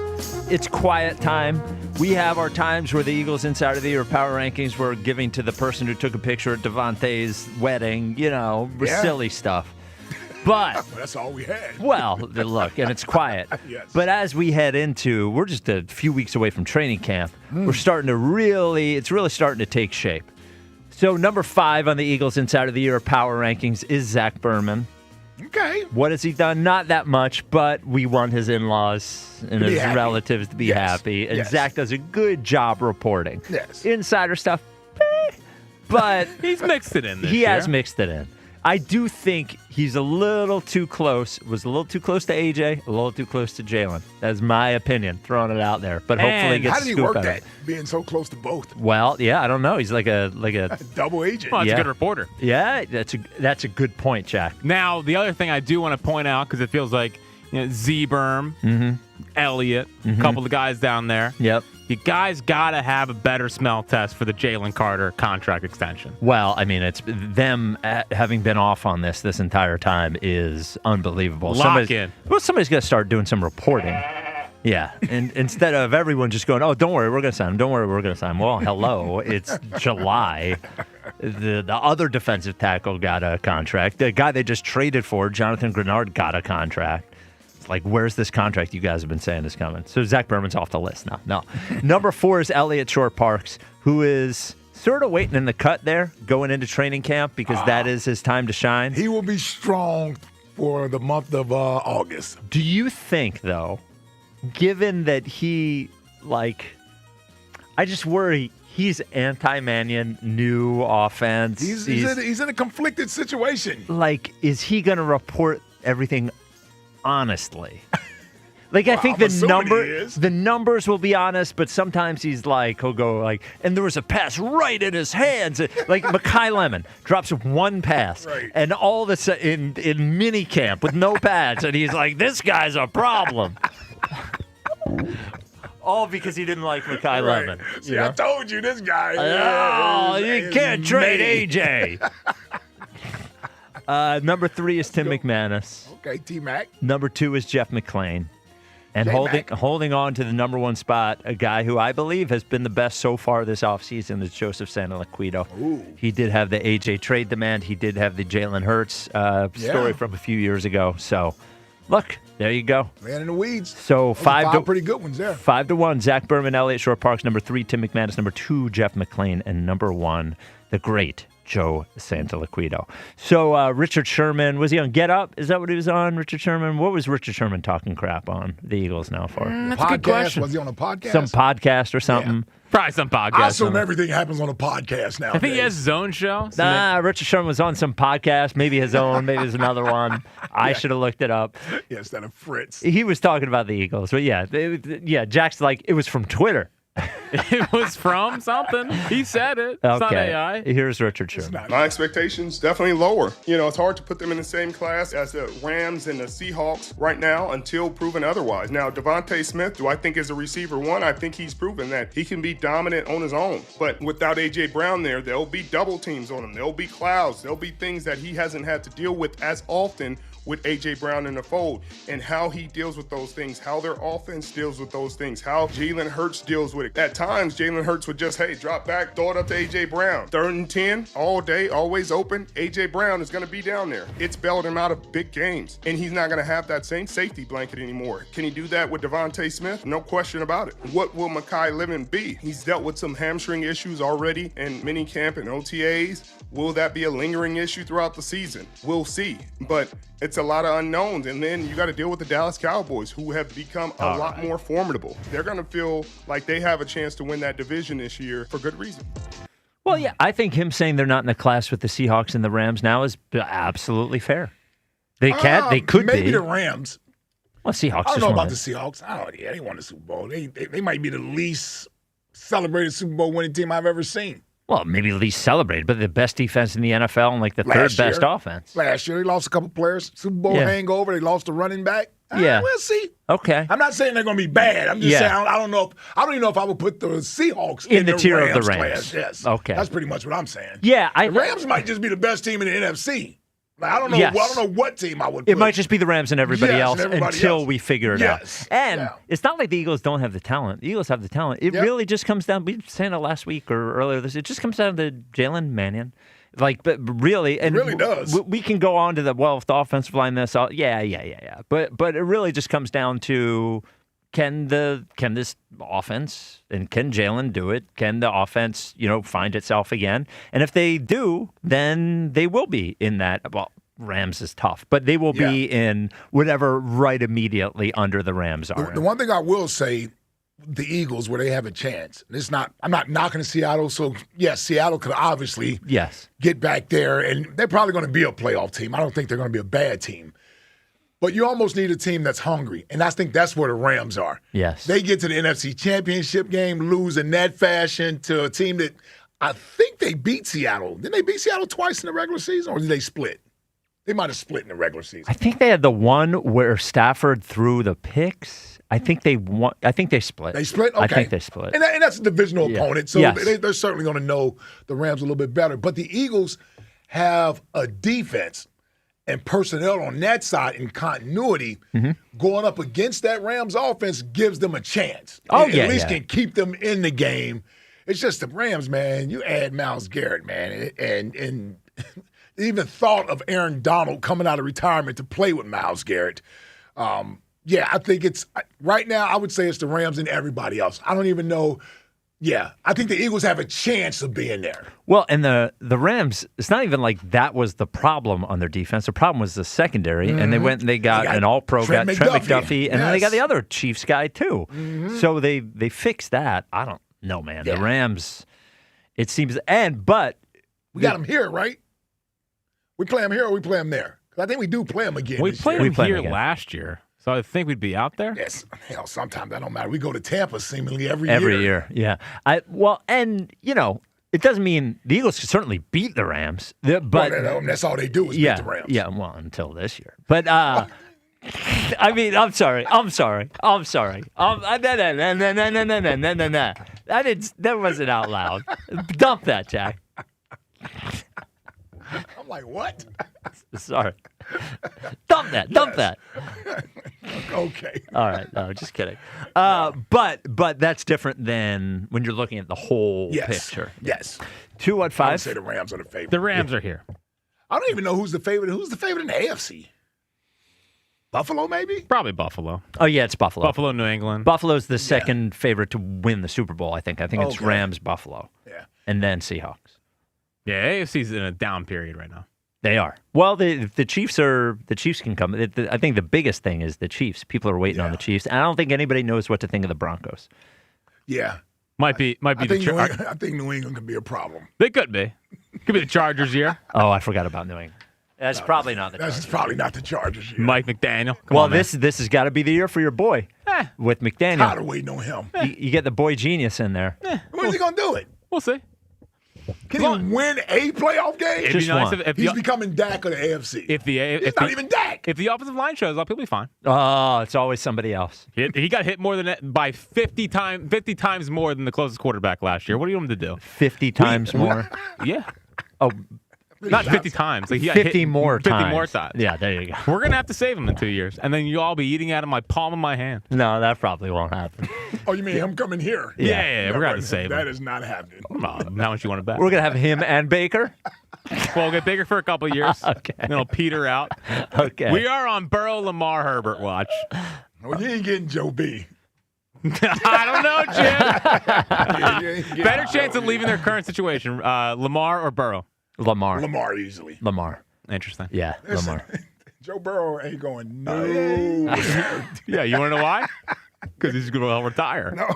It's quiet time. We have our times where the Eagles Insider of the Year Power Rankings we're giving to the person who took a picture at Devontae's wedding, silly stuff. But that's all we had. Well, look, and it's quiet. Yes. But as we head into, we're just a few weeks away from training camp. We're starting to it's really starting to take shape. So number 5 on the Eagles Insider of the Year Power Rankings is Zach Berman. Okay. What has he done? Not that much, but we want his in-laws and his relatives to be happy. And Zach does a good job reporting. Yes. Insider stuff, but he's mixed it in this He year. has mixed it in. I do think he's a little too close. Was a little too close to AJ, a little too close to Jalen. That's my opinion, throwing it out there. But hopefully, he gets how did he scoop work out of that? it. Being so close to both. Well, yeah, I don't know. He's like a double agent. Well, that's a good reporter. Yeah, that's a good point, Jack. Now, the other thing I do want to point out, because it feels like Z-Berm, Elliott, a couple of guys down there. Yep. You guys got to have a better smell test for the Jalen Carter contract extension. Well, I mean, it's them having been off on this entire time is unbelievable. Lock in. Well, somebody's got to start doing some reporting. Yeah, and instead of everyone just going, "Oh, don't worry, we're going to sign him. Don't worry, we're going to sign him." Well, hello, it's July. The other defensive tackle got a contract. The guy they just traded for, Jonathan Grenard, got a contract. It's like, where's this contract you guys have been saying is coming? So Zach Berman's off the list now. No. Number 4 is Elliott Short-Parks, who is sort of waiting in the cut there going into training camp because that is his time to shine. He will be strong for the month of August. Do you think, though, given that he, I just worry he's anti-Mannion, new offense. He's in a conflicted situation. Is he going to report everything honestly? I think the numbers will be honest, but sometimes he'll go and there was a pass right in his hands. Mekhi Lemon drops one pass, and all of a sudden in mini camp with no pads, and he's like, this guy's a problem. All because he didn't like Mekhi Lemon. See, I told you this guy. Oh, you can't trade AJ. Number 3 is Tim McManus. Okay, T-Mac. Number 2 is Jeff McClain. And holding on to the number 1 spot, a guy who I believe has been the best so far this offseason is Joseph Santoliquito. He did have the AJ trade demand. He did have the Jalen Hurts story from a few years ago. So, look, there you go. Man in the weeds. So five pretty good ones there. 5-1. Zach Berman, Elliott Short-Parks. Number 3, Tim McManus. Number 2, Jeff McClain. And number 1, the great Joe Santoliquito. So Richard Sherman, was he on Get Up? Is that what he was on, Richard Sherman? What was Richard Sherman talking crap on the Eagles now for? That's a good question. Was he on a podcast? Some podcast or something? Yeah. Probably some podcast. I assume everything happens on a podcast now. I think he has his own show. Richard Sherman was on some podcast, maybe his own, maybe there's another one. I should have looked it up. Yeah, instead of Fritz. He was talking about the Eagles. But yeah, Jack's like, it was from Twitter. It was from something. He said it. It's not AI. Here's Richard Sherman. My expectations definitely lower. It's hard to put them in the same class as the Rams and the Seahawks right now until proven otherwise. Now, Devontae Smith, do I think is a receiver one? I think he's proven that he can be dominant on his own. But without A.J. Brown there'll be double teams on him. There'll be clouds. There'll be things that he hasn't had to deal with as often with A.J. Brown in the fold, and how he deals with those things, how their offense deals with those things, how Jalen Hurts deals with it. At times, Jalen Hurts would just, drop back, throw it up to A.J. Brown. 3rd and 10, all day, always open. A.J. Brown is going to be down there. It's bailed him out of big games, and he's not going to have that same safety blanket anymore. Can he do that with Devontae Smith? No question about it. What will Mekhi Livin be? He's dealt with some hamstring issues already in minicamp and OTAs. Will that be a lingering issue throughout the season? We'll see, but it's a lot of unknowns, and then you got to deal with the Dallas Cowboys, who have become a lot more formidable. They're going to feel like they have a chance to win that division this year for good reason. Well, yeah, I think him saying they're not in the class with the Seahawks and the Rams now is absolutely fair. They can, they could maybe be. the Rams. Well, Seahawks. I don't know about the Seahawks. They won the Super Bowl. They might be the least celebrated Super Bowl winning team I've ever seen. Well, maybe least celebrated, but the best defense in the NFL and like the third best offense. Last year, they lost a couple players. Super Bowl hangover. They lost a running back. Yeah, we'll see. Okay, I'm not saying they're going to be bad. I'm just saying I don't know. I don't even know if I would put the Seahawks in the tier Rams of the Rams. Class. Yes. Okay, that's pretty much what I'm saying. Yeah, the Rams might just be the best team in the NFC. I don't know. Yes. I don't know what team I would put. It might just be the Rams and everybody else until we figure it out. And it's not like the Eagles don't have the talent. The Eagles have the talent. It really just comes down. We were saying it last week or earlier this. It just comes down to Jalen Mannion. But really, and it really does. We can go on to if the offensive line this. But it really just comes down to can this offense and can Jalen do it? Can the offense find itself again? And if they do, then they will be in that. Well, Rams is tough, but they will be in whatever right immediately under the Rams are. The one thing I will say. The Eagles, where they have a chance. I'm not knocking Seattle, so yes, Seattle could obviously get back there, and they're probably going to be a playoff team. I don't think they're going to be a bad team. But you almost need a team that's hungry, and I think that's where the Rams are. Yes. They get to the NFC Championship game, lose in that fashion to a team that I think they beat Seattle. Didn't they beat Seattle twice in the regular season, or did they split? They might have split in the regular season. I think they had the one where Stafford threw the picks. I think they won. I think they split. They split? Okay. I think they split. And that's a divisional opponent, so they're certainly going to know the Rams a little bit better. But the Eagles have a defense and personnel on that side in continuity going up against that Rams offense gives them a chance. At least can keep them in the game. It's just the Rams, man. You add Myles Garrett, man, and even thought of Aaron Donald coming out of retirement to play with Myles Garrett. I think it's right now. I would say it's the Rams and everybody else. I don't even know. Yeah, I think the Eagles have a chance of being there. Well, and the Rams, it's not even like that was the problem on their defense. The problem was the secondary, and they went and they got an all-pro guy, Trent McDuffie, and then they got the other Chiefs guy too. So they fixed that. I don't know, man. The Rams, it seems, but we got them here, right? We play them here or we play them there? Because I think we do play them again. We played them here last year. So I think we'd be out there. Yes. Hell, sometimes that don't matter. We go to Tampa seemingly every year. Yeah. It doesn't mean the Eagles could certainly beat the Rams, but that's all they do is beat the Rams. Yeah, well, until this year. But I mean, I'm sorry. That wasn't out loud. Dump that, Jack. I'm like, what? Sorry. Dump that. Okay. All right. No, just kidding. But that's different than when you're looking at the whole picture. Yes. 2-5. I would say the Rams are the favorite. The Rams are here. I don't even know who's the favorite. Who's the favorite in the AFC? Buffalo, maybe? Probably Buffalo. Oh, yeah, it's Buffalo. Buffalo, New England. Buffalo's the second favorite to win the Super Bowl, I think. I think it's Rams, Buffalo. Yeah. And then Seahawks. Yeah, AFC's in a down period right now. They are. Well, the Chiefs can come. I think the biggest thing is the Chiefs. People are waiting on the Chiefs. And I don't think anybody knows what to think of the Broncos. Yeah. Might be I think New England could be a problem. They could be. Could be the Chargers year. Oh, I forgot about New England. That's probably not the Chargers. That's probably not the Chargers year. Mike McDaniel. This has got to be the year for your boy. with McDaniel. Tired of waiting on him. You get the boy genius in there. When is he going to do it? We'll see. Can he win a playoff game? It'd be nice if He's becoming Dak of the AFC. He's not even Dak. If the offensive line shows up, he'll be fine. Oh, it's always somebody else. He got hit more than that by 50 times more than the closest quarterback last year. What do you want him to do? 50 times more? Yeah. Oh, not 50 times. Like he got 50 hit more 50 times. more times. Yeah, there you go. We're going to have to save him in 2 years. And then you'll all be eating out of my palm of my hand. No, that probably won't happen. Oh, you mean him coming here? Yeah, we're going to have to save him. That is not happening. Come on, how much you want to bet? We're going to have him and Baker? Well, we'll get Baker for a couple of years. Okay. Then he'll peter out. Okay. We are on Burrow, Lamar, Herbert watch. Well, you ain't getting Joe B. I don't know, Jim. Better chance of leaving their current situation, Lamar or Burrow? Lamar. Lamar easily. Lamar. Interesting. Yeah, Lamar. Joe Burrow ain't going no. Yeah, you want to know why? Because he's going to retire. No.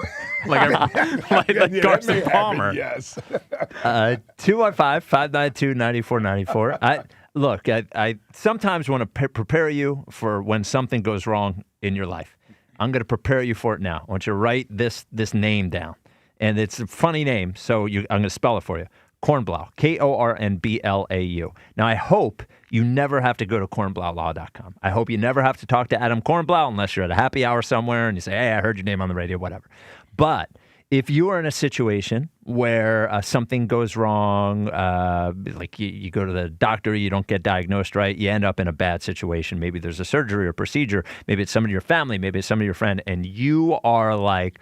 like Carson Palmer. Yes. 215-592-9494. Look, I sometimes want to prepare you for when something goes wrong in your life. I'm going to prepare you for it now. I want you to write this name down. And it's a funny name, so I'm going to spell it for you. Kornblau, Kornblau. Now, I hope you never have to go to kornblaulaw.com. I hope you never have to talk to Adam Kornblau unless you're at a happy hour somewhere and you say, hey, I heard your name on the radio, whatever. But if you are in a situation where something goes wrong, like you go to the doctor, you don't get diagnosed right, you end up in a bad situation. Maybe there's a surgery or procedure. Maybe it's somebody in your family. Maybe it's somebody in your friend. And you are like,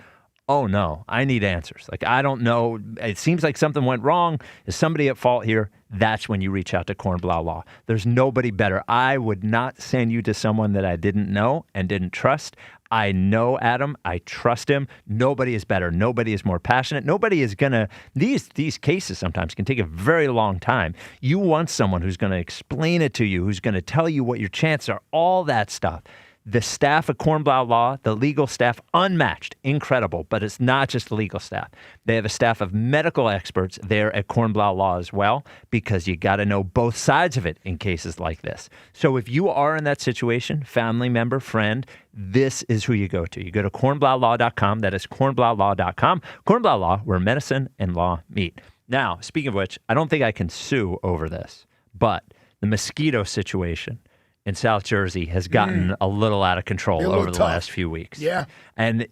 oh, no, I need answers. Like, I don't know. It seems like something went wrong. Is somebody at fault here? That's when you reach out to Kornblau Law. There's nobody better. I would not send you to someone that I didn't know and didn't trust. I know Adam. I trust him. Nobody is better. Nobody is more passionate. Nobody is going to – these cases sometimes can take a very long time. You want someone who's going to explain it to you, who's going to tell you what your chances are, all that stuff. The staff at Kornblau Law, the legal staff, unmatched, incredible. But it's not just the legal staff. They have a staff of medical experts there at Kornblau Law as well, because you got to know both sides of it in cases like this. So if you are in that situation, family member, friend, this is who you go to. You go to kornblaulaw.com. That is kornblaulaw.com. Kornblau Law, where medicine and law meet. Now, speaking of which, I don't think I can sue over this, but the mosquito situation in South Jersey has gotten a little out of control over the last few weeks. Yeah. And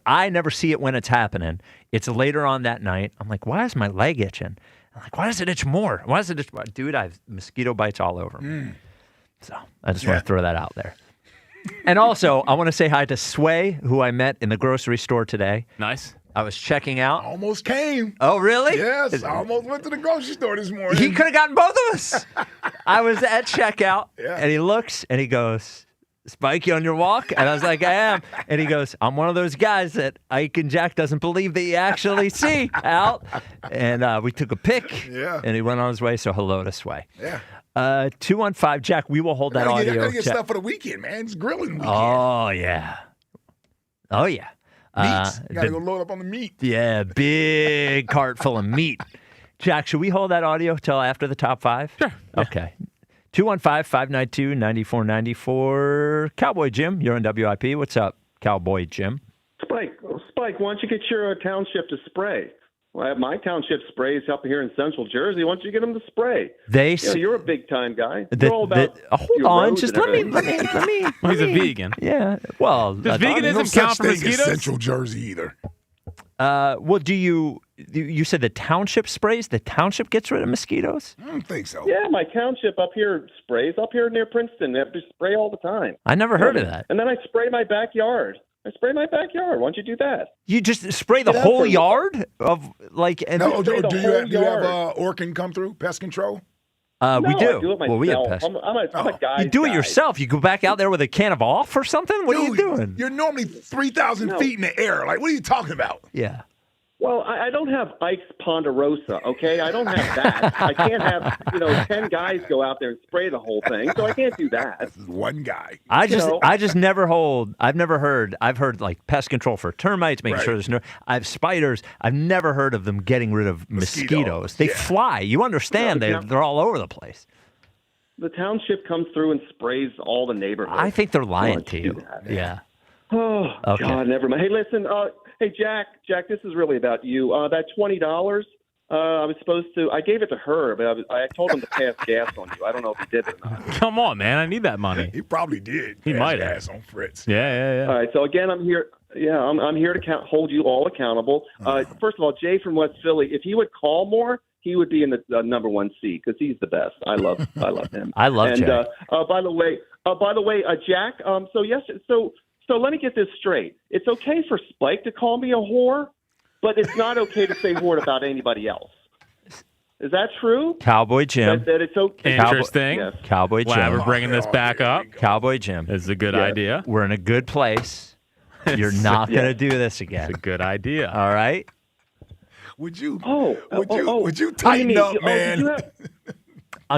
I never see it when it's happening. It's later on that night. I'm like, why is my leg itching? I'm like, why does it itch more? Why does it itch more? Dude, I have mosquito bites all over me. So I just want to throw that out there. And also, I want to say hi to Sway, who I met in the grocery store today. Nice. I was checking out. Almost came. Oh, really? Yes, I almost went to the grocery store this morning. He could have gotten both of us. I was at checkout, and he looks, and he goes, Spike, you on your walk? And I was like, I am. And he goes, I'm one of those guys that Ike and Jack doesn't believe that you actually see out. And we took a pic, and he went on his way, so hello to Sway. Yeah. 215, Jack, we will hold that audio. I gotta get stuff for the weekend, man. It's grilling weekend. Oh, yeah. Oh, yeah. Meat. Gotta go load up on the meat. Yeah, big cart full of meat. Jack, should we hold that audio till after the top five? Sure. Okay. 215-592-9494. Cowboy Jim, you're on WIP. What's up, Cowboy Jim? Spike, why don't you get your township to spray? Well, my township sprays up here in Central Jersey. Why don't you get them to spray? You're a big time guy. You're all about hold on, just let me. He's a vegan. Yeah. Well, does veganism count for mosquitoes? Central Jersey either. Well, you said the township sprays? The township gets rid of mosquitoes? I don't think so. Yeah, my township up here sprays up here near Princeton. They have to spray all the time. I never heard of that. And then I spray my backyard. Why don't you do that? You just spray the whole yard of like? And no, do you have Orkin come through pest control? We do. I do it myself. Well, we have pest. I'm a guy. You do it yourself. You go back out there with a can of off or something. What are you doing? You're normally 3,000 feet in the air. Like, what are you talking about? Yeah. Well, I don't have Ike's Ponderosa, okay? I don't have that. I can't have 10 guys go out there and spray the whole thing, so I can't do that. This is one guy. I just never hold. I've never heard. I've heard like pest control for termites, making sure there's no. I have spiders. I've never heard of them getting rid of mosquitoes. They fly. You understand? They're all over the place. The township comes through and sprays all the neighborhoods. I think they're lying to you. Yeah. Oh, Okay. God, never mind. Hey, listen. Hey, Jack, this is really about you. That $20, I was supposed to. I gave it to her, but I told him to pass gas on you. I don't know if he did it or not. Come on, man. I need that money. He probably did. He might have. Ass on Fritz. Yeah. All right. So again, I'm here. Yeah, I'm here to hold you all accountable. First of all, Jay from West Philly, if he would call more, he would be in the number one seat because he's the best. I love him. I love Jay. By the way, Jack. So let me get this straight. It's okay for Spike to call me a whore, but it's not okay to say whore about anybody else. Is that true? Cowboy Jim. That it's okay. Interesting. Yes. Cowboy Jim. Wow, we're bringing this back up. Cowboy Jim. This is a good Yes. idea. We're in a good place. You're not going to do this again. It's a good idea. All right? Would you Jamie, tighten up, man?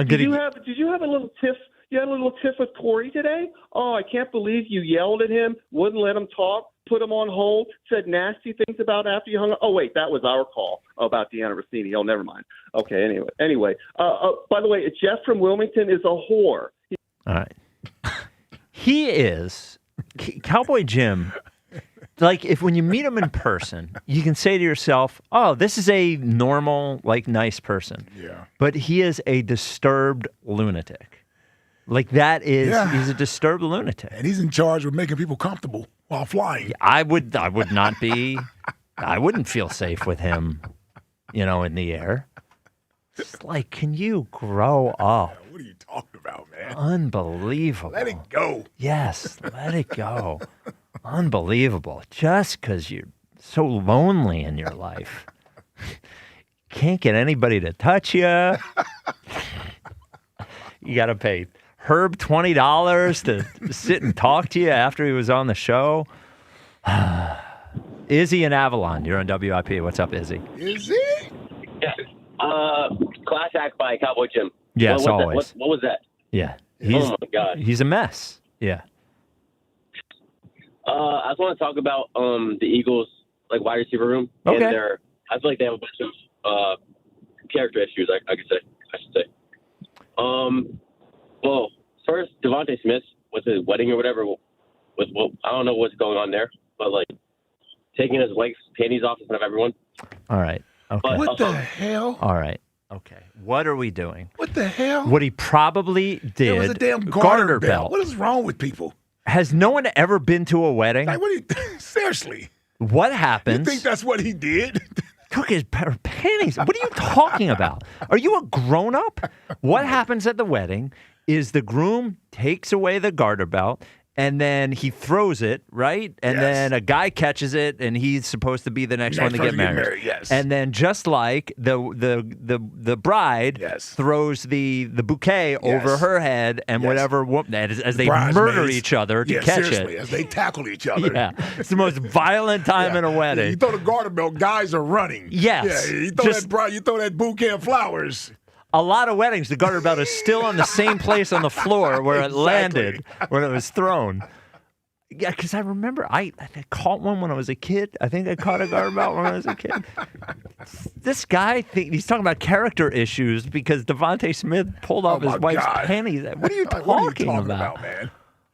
Did you have a little tiff? You had a little tiff with Corey today? Oh, I can't believe you yelled at him, wouldn't let him talk, put him on hold, said nasty things about after you hung up. Oh, wait, that was our call about Deanna Rossini. Oh, never mind. Okay, anyway. By the way, Jeff from Wilmington is a whore. All right. He is. Cowboy Jim, like, if when you meet him in person, you can say to yourself, oh, this is a normal, like, nice person. Yeah. But he is a disturbed lunatic. Like, that is, he's a disturbed lunatic. And he's in charge of making people comfortable while flying. I would not be, I wouldn't feel safe with him, in the air. It's like, can you grow up? What are you talking about, man? Unbelievable. Let it go. Yes, let it go. Unbelievable. Just because you're so lonely in your life. Can't get anybody to touch you. You got to pay Herb $20 to sit and talk to you after he was on the show. Izzy in Avalon, you're on WIP. What's up, Izzy? Izzy? Yeah. Class act by Cowboy Jim. Yes, always. What was that? Yeah. Oh, my God. He's a mess. Yeah. I just want to talk about the Eagles, wide receiver room. Okay. And I feel like they have a bunch of character issues, I should say. Well, first, Devontae Smith with his wedding or whatever, I don't know what's going on there, but, taking his wife's panties off in front of everyone. All right. Okay. But, What the hell? All right. Okay. What are we doing? What the hell? What he probably did. It was a damn garter belt. What is wrong with people? Has no one ever been to a wedding? Like, seriously? What happens? You think that's what he did? Took his panties. What are you talking about? Are you a grown-up? What happens at the wedding is the groom takes away the garter belt, and then he throws it, right? And then a guy catches it, and he's supposed to be the next one to get married. Yes. And then just like the bride throws the bouquet over her head, and whatever as they murder each other to catch seriously, it. As they tackle each other. Yeah, it's the most violent time in a wedding. Yeah, you throw the garter belt, guys are running. Yes. Yeah, you throw that bouquet of flowers. A lot of weddings, the garter belt is still on the same place on the floor where it landed, when it was thrown. Yeah, because I remember I caught one when I was a kid. I think I caught a garter belt when I was a kid. This guy, he's talking about character issues because Devontae Smith pulled off his wife's panties. What are you talking about, man?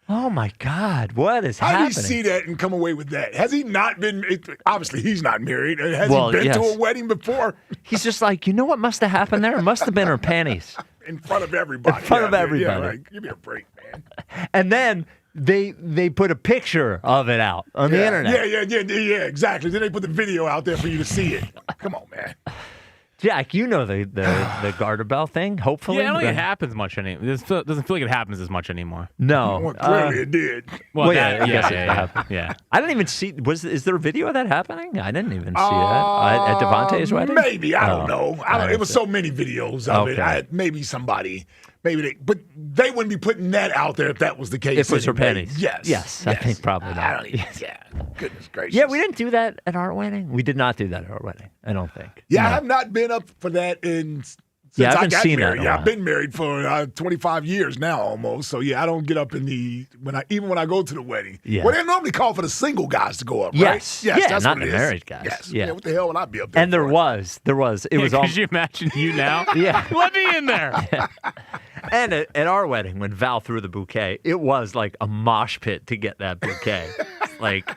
Oh, my God. What is How happening? How do you see that and come away with that? Has he not been – obviously, he's not married. Has he been to a wedding before? He's just like, you know what must have happened there? It must have been her panties. In front of everybody. In front of everybody. Yeah, right. Give me a break, man. And then they put a picture of it out on the internet. Yeah, exactly. Then they put the video out there for you to see it. Come on, man. Jack, you know the garter belt thing, hopefully. Yeah, I don't think it happens much anymore. It doesn't feel like it happens as much anymore. No. Well, clearly it did. Well, yeah. I didn't even see. Is there a video of that happening? I didn't even see that at Devontae's wedding. Maybe. I don't know. It was so many videos of it. Maybe somebody. But they wouldn't be putting that out there if that was the case. If it was her panties. Yes. I think probably not. Goodness gracious. Yeah, we didn't do that at our wedding. We did not do that at our wedding, I don't think. Yeah, I have not been up for that since I I haven't got seen married. that. Yeah, I've been married for 25 years now almost. So yeah, I don't get up in when I go to the wedding. Yeah. Well, they normally call for the single guys to go up, yes. right? Yes, that's not what the married guys. Yes. Yeah. What the hell would I be up there? And there was. It was all. Could you imagine you now? Yeah. Let me in there. Yeah. And at our wedding, when Val threw the bouquet, it was like a mosh pit to get that bouquet. Like,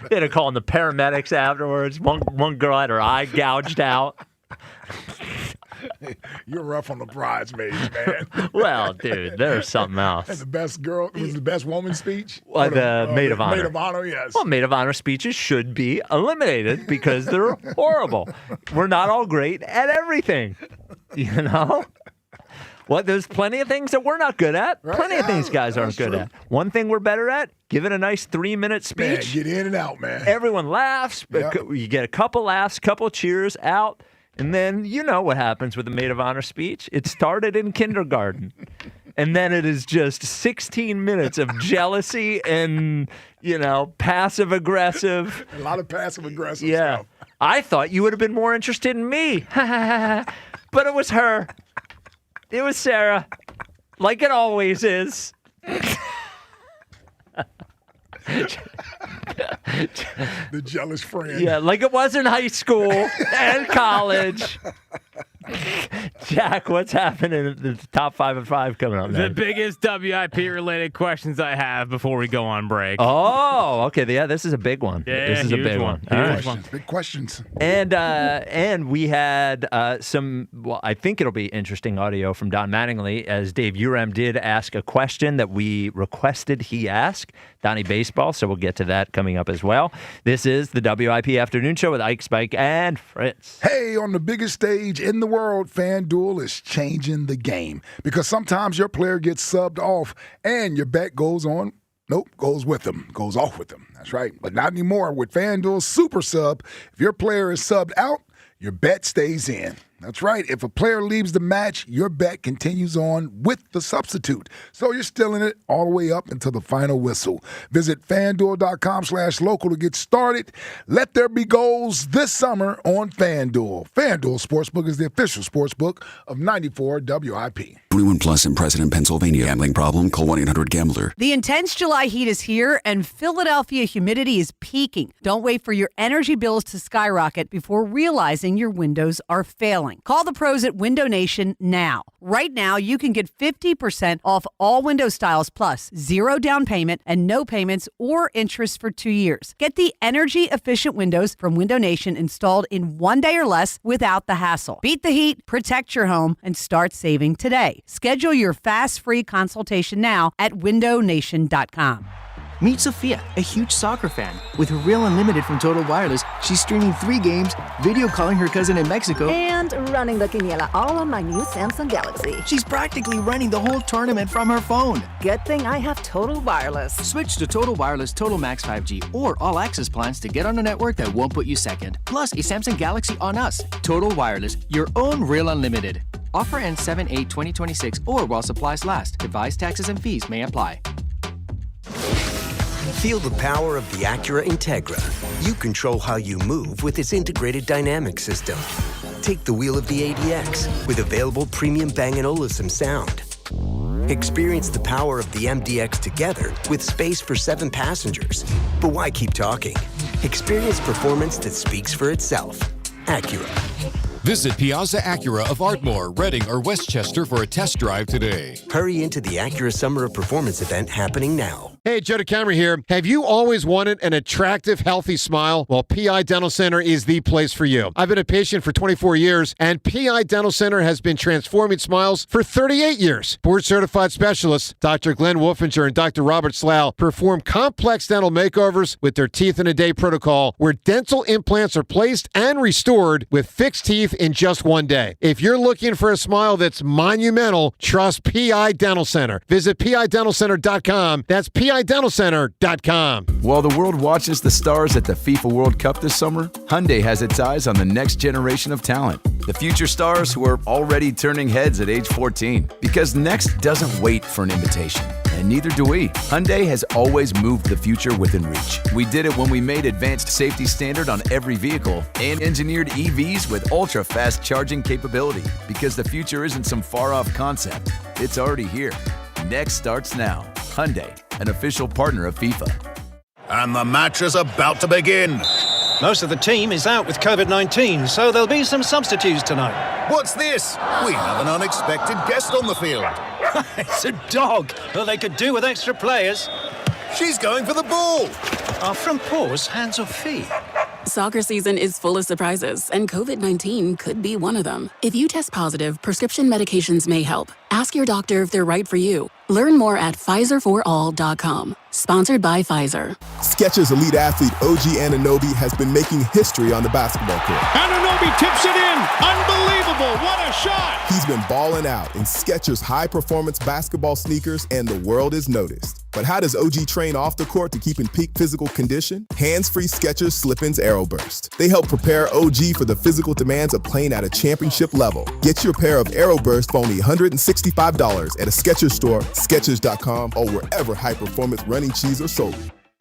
they had to call in the paramedics afterwards. One girl had her eye gouged out. You're rough on the bridesmaids, man. Well, dude, there's something else. And the best girl was the best woman speech? The maid of honor. Maid of honor, yes. Well, maid of honor speeches should be eliminated because they're horrible. We're not all great at everything, you know? Well, there's plenty of things that we're not good at. Right? Plenty of things guys aren't good at. One thing we're better at, giving a nice 3-minute speech. Man, get in and out, man. Everyone laughs. Yep. You get a couple laughs, couple cheers, out. And then you know what happens with a maid of honor speech. It started in kindergarten. And then it is just 16 minutes of jealousy and, passive-aggressive. A lot of passive-aggressive stuff. I thought you would have been more interested in me. But it was her. It was Sarah. Like it always is. The jealous friend. Yeah, like it was in high school and college. Jack, what's happening in the top 5 and 5 coming up, man? The biggest WIP-related questions I have before we go on break. Oh, okay. Yeah, this is a big one. Yeah, this is a big one. Big questions. And we had some, I think it'll be interesting audio from Don Mattingly, as Dave Urem did ask a question that we requested he ask. Donnie Baseball, so we'll get to that coming up as well. This is the WIP Afternoon Show with Ike, Spike, and Fritz. Hey, on the biggest stage in the world, FanDuel is changing the game. Because sometimes your player gets subbed off and your bet goes on. Nope, goes with them. Goes off with them. That's right. But not anymore with FanDuel Super Sub. If your player is subbed out, your bet stays in. That's right. If a player leaves the match, your bet continues on with the substitute. So you're still in it all the way up until the final whistle. Visit FanDuel.com/local to get started. Let there be goals this summer on FanDuel. FanDuel Sportsbook is the official sportsbook of 94 WIP. 21 plus in President, Pennsylvania. Gambling problem? Call 1-800-GAMBLER. The intense July heat is here, and Philadelphia humidity is peaking. Don't wait for your energy bills to skyrocket before realizing your windows are failing. Call the pros at Window Nation now. Right now, you can get 50% off all window styles plus 0 down payment and no payments or interest for 2 years. Get the energy-efficient windows from Window Nation installed in 1 day or less without the hassle. Beat the heat, protect your home, and start saving today. Schedule your fast, free consultation now at windownation.com. Meet Sophia, a huge soccer fan. With her Real Unlimited from Total Wireless, she's streaming 3 games, video calling her cousin in Mexico, and running the quiniela all on my new Samsung Galaxy. She's practically running the whole tournament from her phone. Good thing I have Total Wireless. Switch to Total Wireless Total Max 5G or All Access plans to get on a network that won't put you second. Plus, a Samsung Galaxy on us. Total Wireless, your own Real Unlimited. Offer ends 7/8/2026 or while supplies last. Device taxes and fees may apply. Feel the power of the Acura Integra. You control how you move with its integrated dynamic system. Take the wheel of the ADX with available premium Bang & Olufsen sound. Experience the power of the MDX together with space for 7 passengers. But why keep talking? Experience performance that speaks for itself. Acura. Visit Piazza Acura of Ardmore, Reading, or Westchester for a test drive today. Hurry into the Acura Summer of Performance event happening now. Hey, Joe DeCamera here. Have you always wanted an attractive, healthy smile? Well, PI Dental Center is the place for you. I've been a patient for 24 years, and PI Dental Center has been transforming smiles for 38 years. Board-certified specialists, Dr. Glenn Wolfinger and Dr. Robert Slough, perform complex dental makeovers with their Teeth-in-a-Day protocol, where dental implants are placed and restored with fixed teeth in just 1 day. If you're looking for a smile that's monumental, trust PI Dental Center. Visit PIDentalCenter.com. That's PIDentalCenter.com. While the world watches the stars at the FIFA World Cup this summer, Hyundai has its eyes on the next generation of talent. The future stars who are already turning heads at age 14. Because next doesn't wait for an invitation. And neither do we. Hyundai has always moved the future within reach. We did it when we made advanced safety standard on every vehicle and engineered EVs with ultra-fast charging capability. Because the future isn't some far-off concept. It's already here. Next starts now. Hyundai, an official partner of FIFA. And the match is about to begin. Most of the team is out with COVID-19, so there'll be some substitutes tonight. What's this? We have an unexpected guest on the field. It's a dog. Well, they could do with extra players. She's going for the ball. Are front paws hands or feet? Soccer season is full of surprises, and COVID-19 could be one of them. If you test positive, prescription medications may help. Ask your doctor if they're right for you. Learn more at PfizerForAll.com. Sponsored by Pfizer. Skechers elite athlete OG Anunoby has been making history on the basketball court. Anunoby tips it in. Unbelievable. What a shot. He's been balling out in Skechers high-performance basketball sneakers, and the world is noticed. But how does OG train off the court to keep in peak physical condition? Hands-free Skechers Slip-ins AeroBurst. They help prepare OG for the physical demands of playing at a championship level. Get your pair of AeroBurst for only $165 at a Skechers store, Skechers.com, or wherever high-performance running shoes are sold.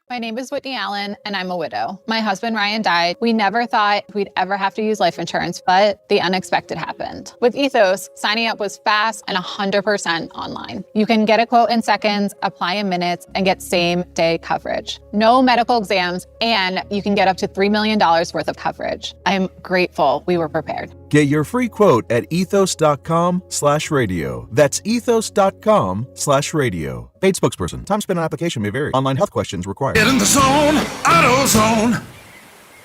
My name is Whitney Allen, and I'm a widow. My husband, Ryan, died. We never thought we'd ever have to use life insurance, but the unexpected happened. With Ethos, signing up was fast and 100% online. You can get a quote in seconds, apply in minutes, and get same-day coverage. No medical exams, and you can get up to $3 million worth of coverage. I'm grateful we were prepared. Get your free quote at ethos.com/radio. That's ethos.com/radio. Paid spokesperson. Time spent on application may vary. Online health questions required. Get in the zone. AutoZone.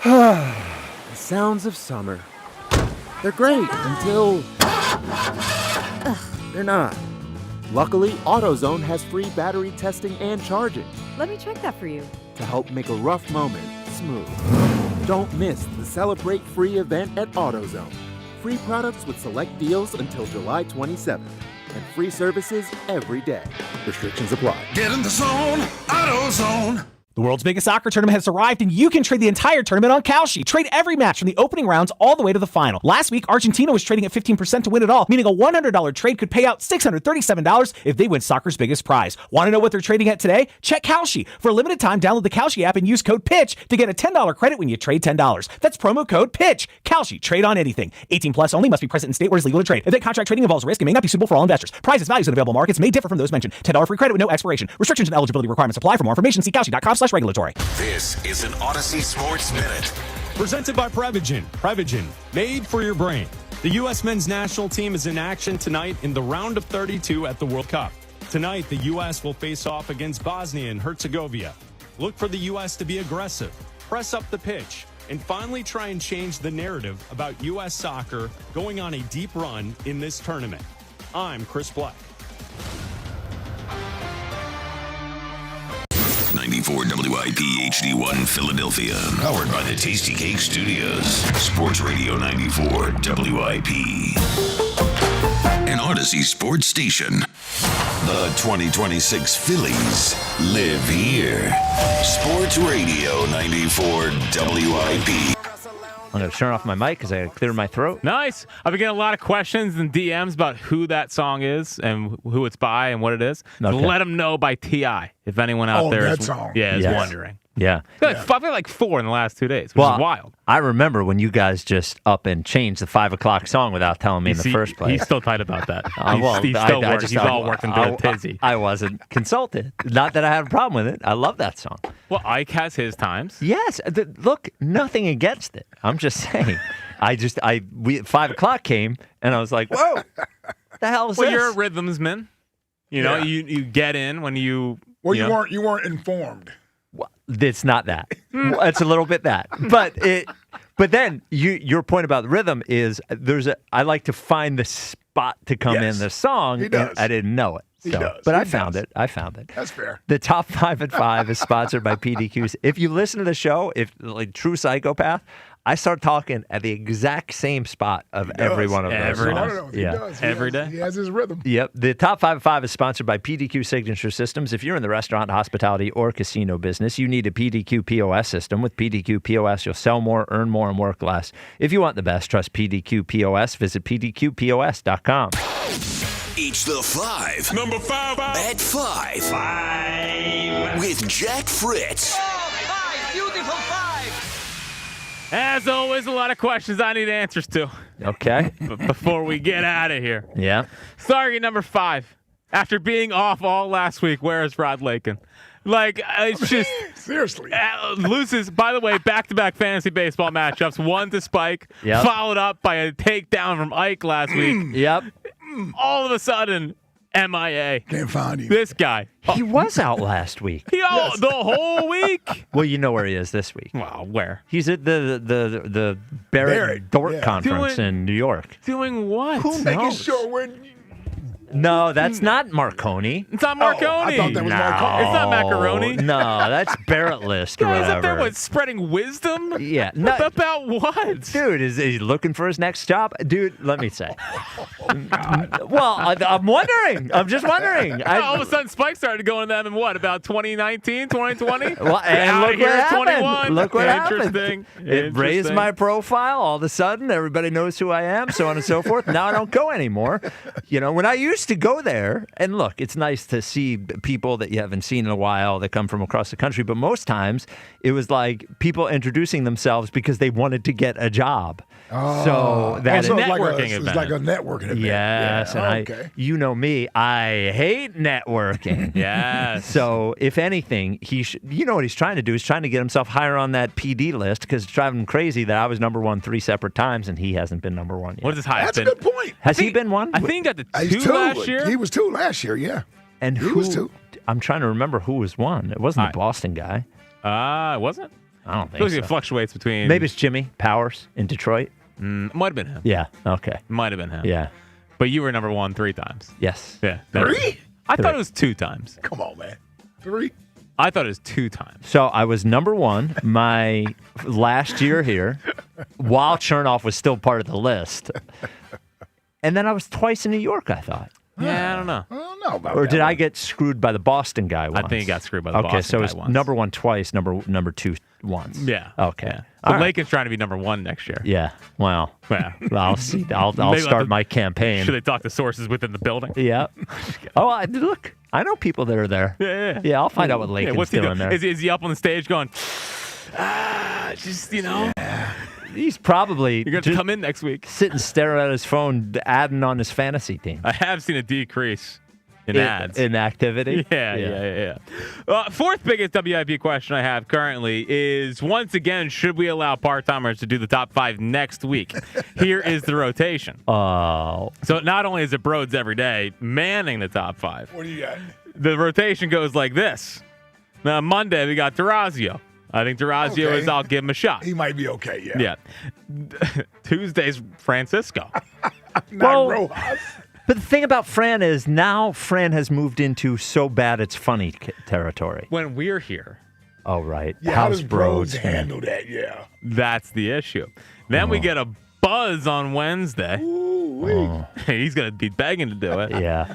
The sounds of summer. They're great until they're not. Luckily, AutoZone has free battery testing and charging Let me check that for you. to help make a rough moment smooth. Don't miss the Celebrate Free event at AutoZone. Free products with select deals until July 27th. And free services every day. Restrictions apply. Get in the zone. AutoZone. The world's biggest soccer tournament has arrived, and you can trade the entire tournament on Kalshi. Trade every match from the opening rounds all the way to the final. Last week, Argentina was trading at 15% to win it all, meaning a $100 trade could pay out $637 if they win soccer's biggest prize. Want to know what they're trading at today? Check Kalshi. For a limited time, download the Kalshi app and use code PITCH to get a $10 credit when you trade $10. That's promo code PITCH. Kalshi. Trade on anything. 18 plus only. Must be present in state where it's legal to trade. Event contract trading involves risk and may not be suitable for all investors. Prices, values, and available markets may differ from those mentioned. $10 free credit with no expiration. Restrictions and eligibility requirements apply. For more information, see Kalshi.com/regulatory. This is an Odyssey Sports Minute. Presented by Prevagen. Prevagen, made for your brain. The U.S. men's national team is in action tonight in the round of 32 at the World Cup. Tonight, the U.S. will face off against Bosnia and Herzegovina. Look for the U.S. to be aggressive, press up the pitch, and finally try and change the narrative about U.S. soccer going on a deep run in this tournament. I'm Chris Black. 94 WIP HD1 Philadelphia. Powered by the Tasty Cake Studios. Sports Radio 94 WIP. An Odyssey sports station. The 2026 Phillies live here. Sports Radio 94 WIP. I'm going to turn off my mic because I got to clear my throat. Nice. I've been getting a lot of questions and DMs about who that song is and who it's by and what it is. Okay. Let them know by T.I. if anyone out there that is, song. is wondering. Yeah. I feel like 4 in the last 2 days, which is wild. I remember when you guys just up and changed the 5 o'clock song without telling me in the first place. He's still tight about that. He's all working through a tizzy. I wasn't consulted. Not that I had a problem with it. I love that song. Well, Ike has his times. Yes. Look, nothing against it. I'm just saying. 5 o'clock came, and I was like, whoa, the hell is this? Well, you're a rhythmsman. You know, you get in when you... Well, you weren't informed. Well, it's not that. It's a little bit that. But then your point about the rhythm is I like to find the spot to come in the song. He does. I didn't know it. He does. But He I found does. it. I found it. That's fair. The Top 5 at 5 is sponsored by PDQs. If you listen to the show, true psychopath, I start talking at the exact same spot of every one of those songs. He does. Every day. He has his rhythm. Yep. The Top 5 at 5 is sponsored by PDQ Signature Systems. If you're in the restaurant, hospitality, or casino business, you need a PDQ POS system. With PDQ POS, you'll sell more, earn more, and work less. If you want the best, trust PDQ POS. Visit PDQPOS.com. Each the 5. Number 5. At 5. 5. With Jack Fritz. 5, beautiful 5. As always, a lot of questions I need answers to. Okay. Before we get out of here. Yeah. Sorry, number 5. After being off all last week, where is Rod Lakin? It's just... Seriously. Loses, by the way, back-to-back fantasy baseball matchups. One to Spike, followed up by a takedown from Ike last week. Yep. All of a sudden, MIA. Can't find him. This guy. He was out last week. The whole week. Well, you know where he is this week. Well, where? He's at the Barrett Dork Conference in New York. Doing what? Who making sure we're... No, that's not Marconi. It's not Marconi. I thought that was Marconi. It's not macaroni. No, that's Barrett List or Guys whatever. up there, what, spreading wisdom? Yeah. No, about what? Dude, is he looking for his next job? Dude, let me say. Well, I'm wondering. I'm just wondering. All of a sudden, Spike started going to them in what, about 2019, 2020? Well, and look what happened. 21. Look what Interesting. happened. It raised my profile. All of a sudden, everybody knows who I am, so on and so forth. Now I don't go anymore. You know, when I used to go there, and look, it's nice to see people that you haven't seen in a while that come from across the country, but most times it was like people introducing themselves because they wanted to get a job. So that's a networking event. It's like a networking event. Yes, yeah. and you know me, I hate networking. Yes. So if anything, you know what he's trying to do? He's trying to get himself higher on that PD list because it's driving him crazy that I was number one 3 separate times and he hasn't been number one yet. What is his highest? That's a good point. Has he been one? I think he got the 2 last year. He was 2 last year, yeah. And he was 2. I'm trying to remember who was one. It wasn't the Boston guy. It wasn't? I don't think so. It fluctuates between... Maybe it's Jimmy Powers in Detroit. Might have been him. Yeah, okay. Might have been him. Yeah. But you were number one 3 times. Yes. Yeah. 3? I thought it was 2 times. Come on, man. 3? I thought it was 2 times. So I was number one my last year here while Chernoff was still part of the list. And then I was twice in New York, I thought. Yeah, I don't know. I don't know about Or that did one. I get screwed by the Boston guy once? I think he got screwed by the Boston guy once. Okay, so it's number one twice, number 2 once. Yeah. Okay. Yeah. All So right. Lakin's trying to be number one next year. Yeah. Well, Yeah. I'll see. I'll Maybe we'll start have to- my campaign. Should they talk to sources within the building? Yeah. Oh, look. I know people that are there. Yeah. Yeah, I'll find out what Lakin's what's he doing there. Is he up on the stage going, just, you know? He's probably You're going to come in next week. sitting staring at his phone, adding on his fantasy team. I have seen a decrease in ads. In activity? Yeah. Fourth biggest WIP question I have currently is, once again, should we allow part-timers to do the top 5 next week? Here is the rotation. Oh. So not only is it Broads every day manning the top 5, What do you got? the rotation goes like this. Now, Monday, we got Durazio. I think Durazio Okay. is, I'll give him a shot. He might be okay, yeah. Yeah. Tuesday's Francisco. Not Rojas. But the thing about Fran is now Fran has moved into so bad it's funny territory. When we're here, Oh, right. Yeah, how How's does Broads been? handle that? Yeah. that's the issue. Then we get a buzz on Wednesday. He's going to be begging to do it. Yeah.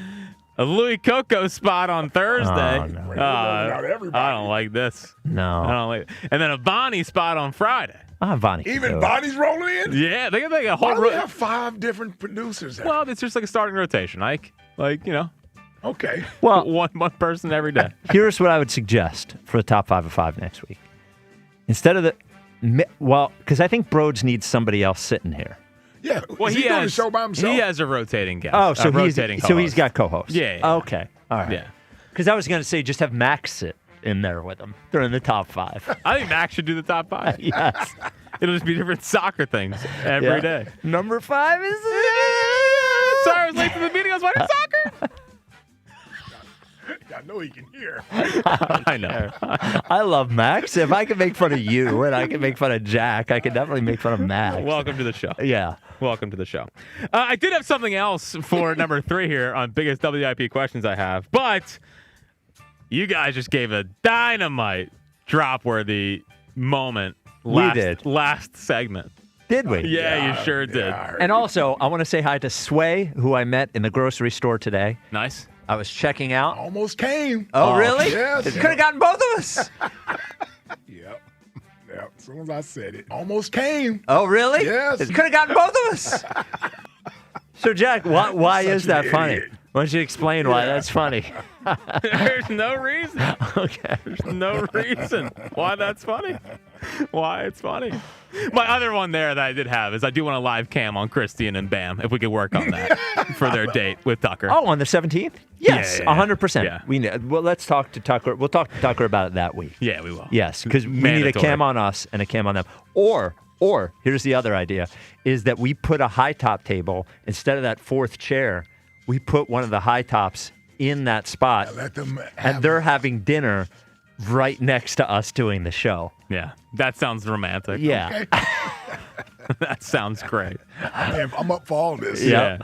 A Louis Coco spot on Thursday. Oh, no. I don't like this. No. I don't like it. And then a Bonnie spot on Friday. Bonnie. Even Bonnie's rolling in? Yeah, they got like a Why whole do we have 5 different producers? Well, it's just like a starting rotation, Ike. Like, you know, Okay. Well, one person every day. here's what I would suggest for the top 5 of 5 next week. Instead of because I think Broads needs somebody else sitting here. Yeah. Well, Is he doing the show by himself? He has a rotating guest. Oh, so a rotating he's co-host. got co-hosts. Yeah. Okay. All right. Yeah. Because I was going to say just have Max sit in there with him. They're in the top 5. I think Max should do the top 5. Yes. It'll just be different soccer things every day. Number 5 is. Sorry, I was late to the meeting. I was watching soccer. I know he can hear. I know. I love Max. If I can make fun of you and I can make fun of Jack, I can definitely make fun of Max. Welcome to the show. Yeah. Welcome to the show. I did have something else for number 3 here on biggest WIP questions I have, but you guys just gave a dynamite drop-worthy moment last segment. Did we? Yeah, you sure did. And also, I want to say hi to Sway, who I met in the grocery store today. Nice. I was checking out. Almost came. Oh, really? Yes. Could have gotten both of us. Yep. As soon as I said it. Almost came. Oh, really? Yes. Could have gotten both of us. So, Jack, why is that funny? idiot. Why don't you explain why that's funny? There's no reason. Okay. There's no reason why that's funny. Why it's funny. My other one there that I did have is I do want a live cam on Christian and Bam, if we could work on that for their date with Tucker. Oh, on the 17th? Yes, Yeah. 100%. Yeah. Well, let's talk to Tucker. We'll talk to Tucker about it that week. Yeah, we will. Yes, because we need a Mandatory. cam on us and a cam on them. Or here's the other idea, is that we put a high top table instead of that 4th chair. we put one of the high tops in that spot, Let them and they're having dinner right next to us doing the show. Yeah, that sounds romantic. Yeah. Okay. That sounds great. Man, I'm up for all this. Yeah.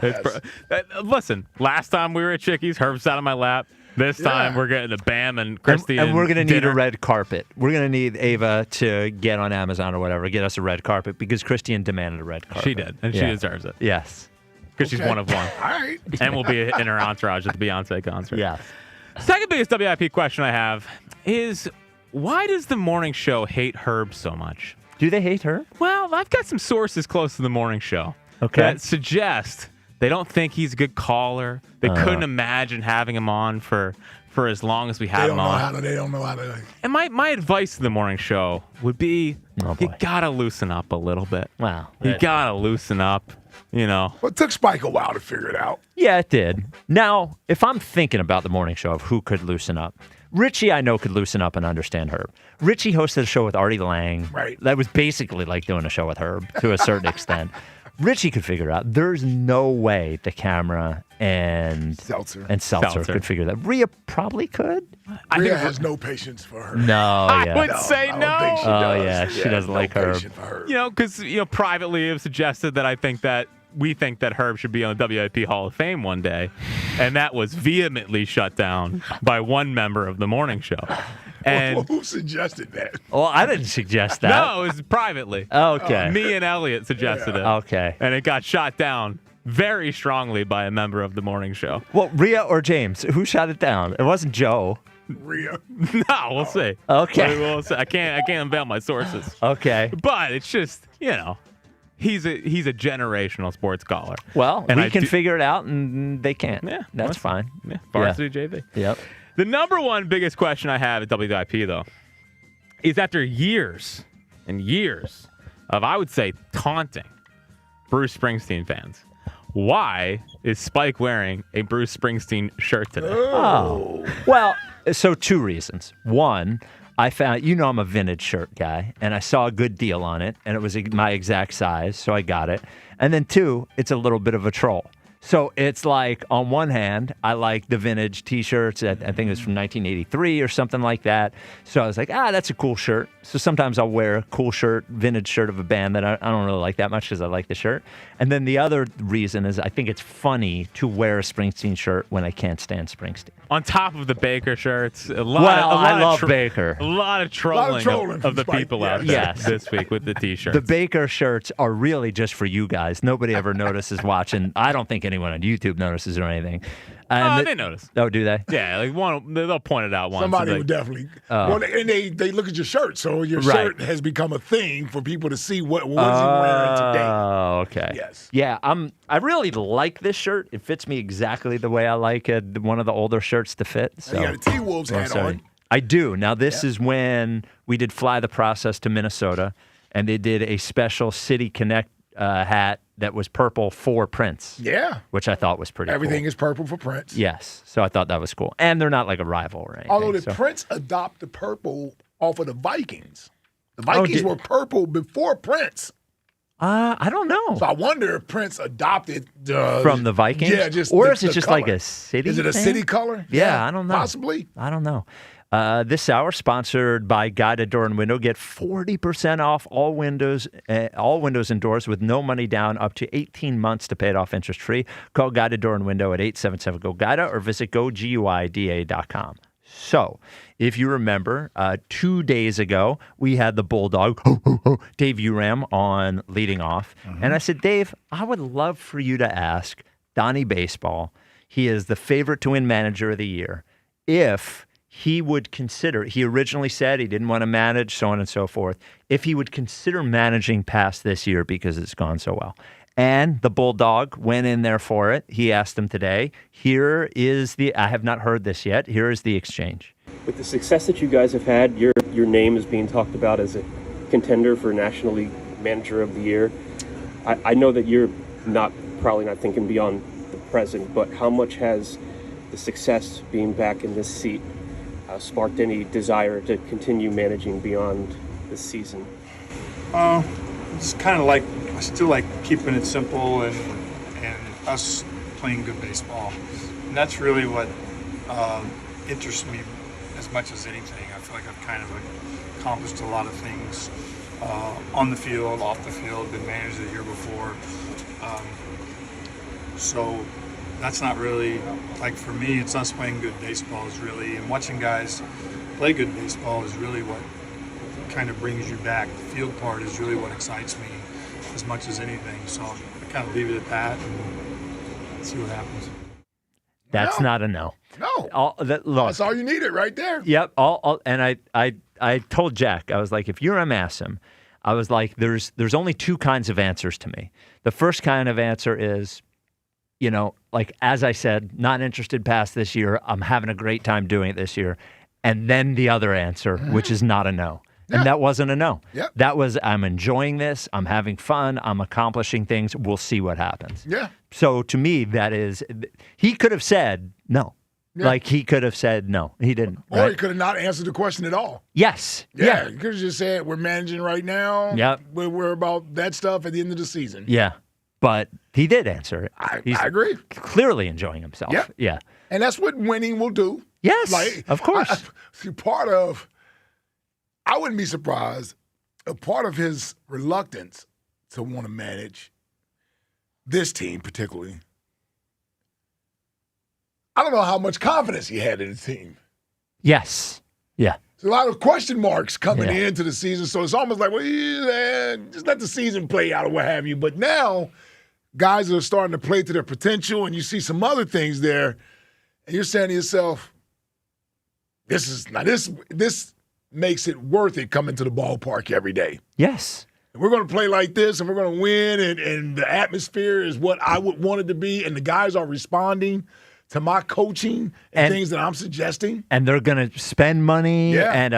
Listen, last time we were at Chickies, Herb sat on my lap. This time we're getting a Bam and Christy and we're going to need dinner. a red carpet. We're going to need Ava to get on Amazon or whatever, get us a red carpet because Christian demanded a red carpet. She did, and she deserves it. Yes. Because she's one of one. All right. And we'll be in her entourage at the Beyonce concert. Yeah. Second biggest WIP question I have is, why does the morning show hate Herb so much? Do they hate Herb? Well, I've got some sources close to the morning show that suggest they don't think he's a good caller. They couldn't imagine having him on for as long as we have him on. They don't know how to. And my advice to the morning show would be, you gotta loosen up a little bit. Wow. You gotta loosen up, you know. Well, it took Spike a while to figure it out. Yeah, it did. Now, if I'm thinking about the morning show of who could loosen up, Richie, I know, could loosen up and understand Herb. Richie hosted a show with Artie Lang. Right. That was basically like doing a show with Herb to a certain extent. Richie could figure it out. There's no way the camera and Seltzer could figure that. Rhea probably could. Rhea has no patience for her. No, I would say I no. don't think she does. Yeah, she doesn't like Herb. patience for her. You know, because privately have suggested that we think that Herb should be on the WIP Hall of Fame one day, and that was vehemently shut down by one member of the morning show. And Well, who suggested that? Well, I didn't suggest that. no, it was privately. Okay. Me and Elliot suggested it. Okay. And it got shot down very strongly by a member of the morning show. Well, Rhea or James? Who shot it down? It wasn't Joe. Rhea. No, we'll see. Okay. We'll see. I can't unveil my sources. Okay. But it's just, he's a generational sports caller. Well, And we I can do- figure it out, and they can't. Yeah, That's fine. Yeah, varsity JV. Yep. The number one biggest question I have at WIP, though, is after years and years of, I would say, taunting Bruce Springsteen fans, why is Spike wearing a Bruce Springsteen shirt today? Oh. Well, so two reasons. One, I found, I'm a vintage shirt guy, and I saw a good deal on it, and it was my exact size, so I got it. And then two, it's a little bit of a troll. So it's like, on one hand, I like the vintage T-shirts. I think it was from 1983 or something like that. So I was like, that's a cool shirt. So sometimes I'll wear a cool shirt, vintage shirt of a band that I don't really like that much because I like the shirt. And then the other reason is I think it's funny to wear a Springsteen shirt when I can't stand Springsteen. On top of the Baker shirts, I love Baker. A lot of trolling of the Spike, people out there this week with the T-shirts. The Baker shirts are really just for you guys. Nobody ever notices watching. I don't think anyone on YouTube notices or anything. And they notice. Oh, do they? Yeah, they'll point it out once. Somebody would definitely. Well, and they look at your shirt, so your shirt has become a thing for people to see what was he wearing today. Oh, okay. Yes. Yeah, I really like this shirt. It fits me exactly the way I like it. One of the older shirts to fit. So. You got a T-Wolves hat on. I do. Now, this is when we did Fly the Process to Minnesota, and they did a special City Connect hat that was purple for Prince. Yeah. Which I thought was pretty Everything cool. is purple for Prince. Yes. So I thought that was cool. And they're not like a rival or anything. Although did Prince adopt the purple off of the Vikings? The Vikings were purple before Prince. I don't know. So I wonder if Prince adopted from the Vikings? Yeah, just or the, is it just color. like a city Is it a thing? city color? Yeah, I don't know. Possibly. I don't know. This hour sponsored by Guided Door and Window. Get 40% off all windows and doors with no money down, up to 18 months to pay it off interest free. Call Guided Door and Window at 877-GO-GUIDA or visit GoGUIDA.com. So, if you remember, 2 days ago, we had the Bulldog, Dave Uram, on leading off. And I said, Dave, I would love for you to ask Donnie Baseball, he is the favorite to win Manager of the Year, if he would consider, he originally said he didn't want to manage, so on and so forth, if he would consider managing past this year because it's gone so well. And the Bulldog went in there for it. He asked him today. Here is I have not heard this yet. Here is the exchange. With the success that you guys have had, your name is being talked about as a contender for National League Manager of the Year. I know that you're probably not thinking beyond the present, but how much has the success being back in this seat sparked any desire to continue managing beyond this season? It's kind of like, I still like keeping it simple and us playing good baseball. And that's really what interests me as much as anything. I feel like I've kind of accomplished a lot of things on the field, off the field, been manager the year before. So that's not really, like for me, it's us playing good baseball is really, and watching guys play good baseball is really what kind of brings you back. The field part is really what excites me as much as anything. So I kind of leave it at that and see what happens. That's not a no. No. Look, that's all you needed right there. Yep. And I told Jack, I was like, if you're Amassam, I was like, there's only two kinds of answers to me. The first kind of answer is, like, as I said, not interested past this year. I'm having a great time doing it this year. And then the other answer, which is not a no. Yeah. And that wasn't a no. Yep. That was, I'm enjoying this. I'm having fun. I'm accomplishing things. We'll see what happens. Yeah. So to me, that is, he could have said no. Yeah. Like, he could have said no. He didn't. Or right? he could have not answered the question at all. Yes. Yeah. He could have just said, we're managing right now. Yep. We're about that stuff at the end of the season. Yeah. But he did answer it. I agree. Clearly enjoying himself. Yep. Yeah. And that's what winning will do. Yes, of course. I wouldn't be surprised if part of his reluctance to want to manage this team particularly, I don't know how much confidence he had in the team. Yes. Yeah. There's a lot of question marks coming into the season, so it's almost like, well, just let the season play out or what have you. But now guys are starting to play to their potential, and you see some other things there, and you're saying to yourself, this makes it worth it coming to the ballpark every day. Yes. And we're going to play like this, and we're going to win, and the atmosphere is what I would want it to be, and the guys are responding to my coaching and things that I'm suggesting. And they're going to spend money. Yeah. And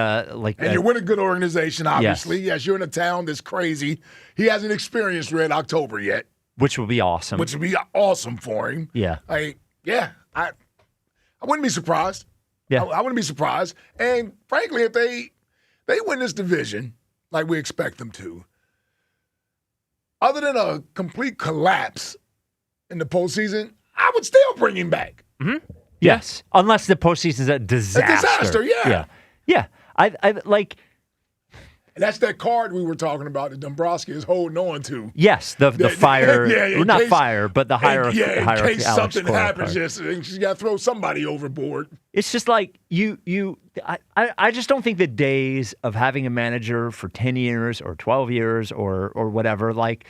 you're with a good organization, obviously. Yes, you're in a town that's crazy. He hasn't experienced Red October yet. Which will be awesome. Which will be awesome for him. Yeah. I wouldn't be surprised. Yeah. I wouldn't be surprised. And frankly, if they win this division like we expect them to, other than a complete collapse in the postseason, I would still bring him back. Mm-hmm. Yes. Unless the postseason's a disaster. A disaster, yeah. Yeah. Yeah. I like. And that's that card we were talking about that Dombrowski is holding on to. Yes, the fire, well, not case, fire, but the hierarchy. In case Alex something Cora happens, card. she's got to throw somebody overboard. It's just like I just don't think the days of having a manager for 10 years or 12 years or whatever, like,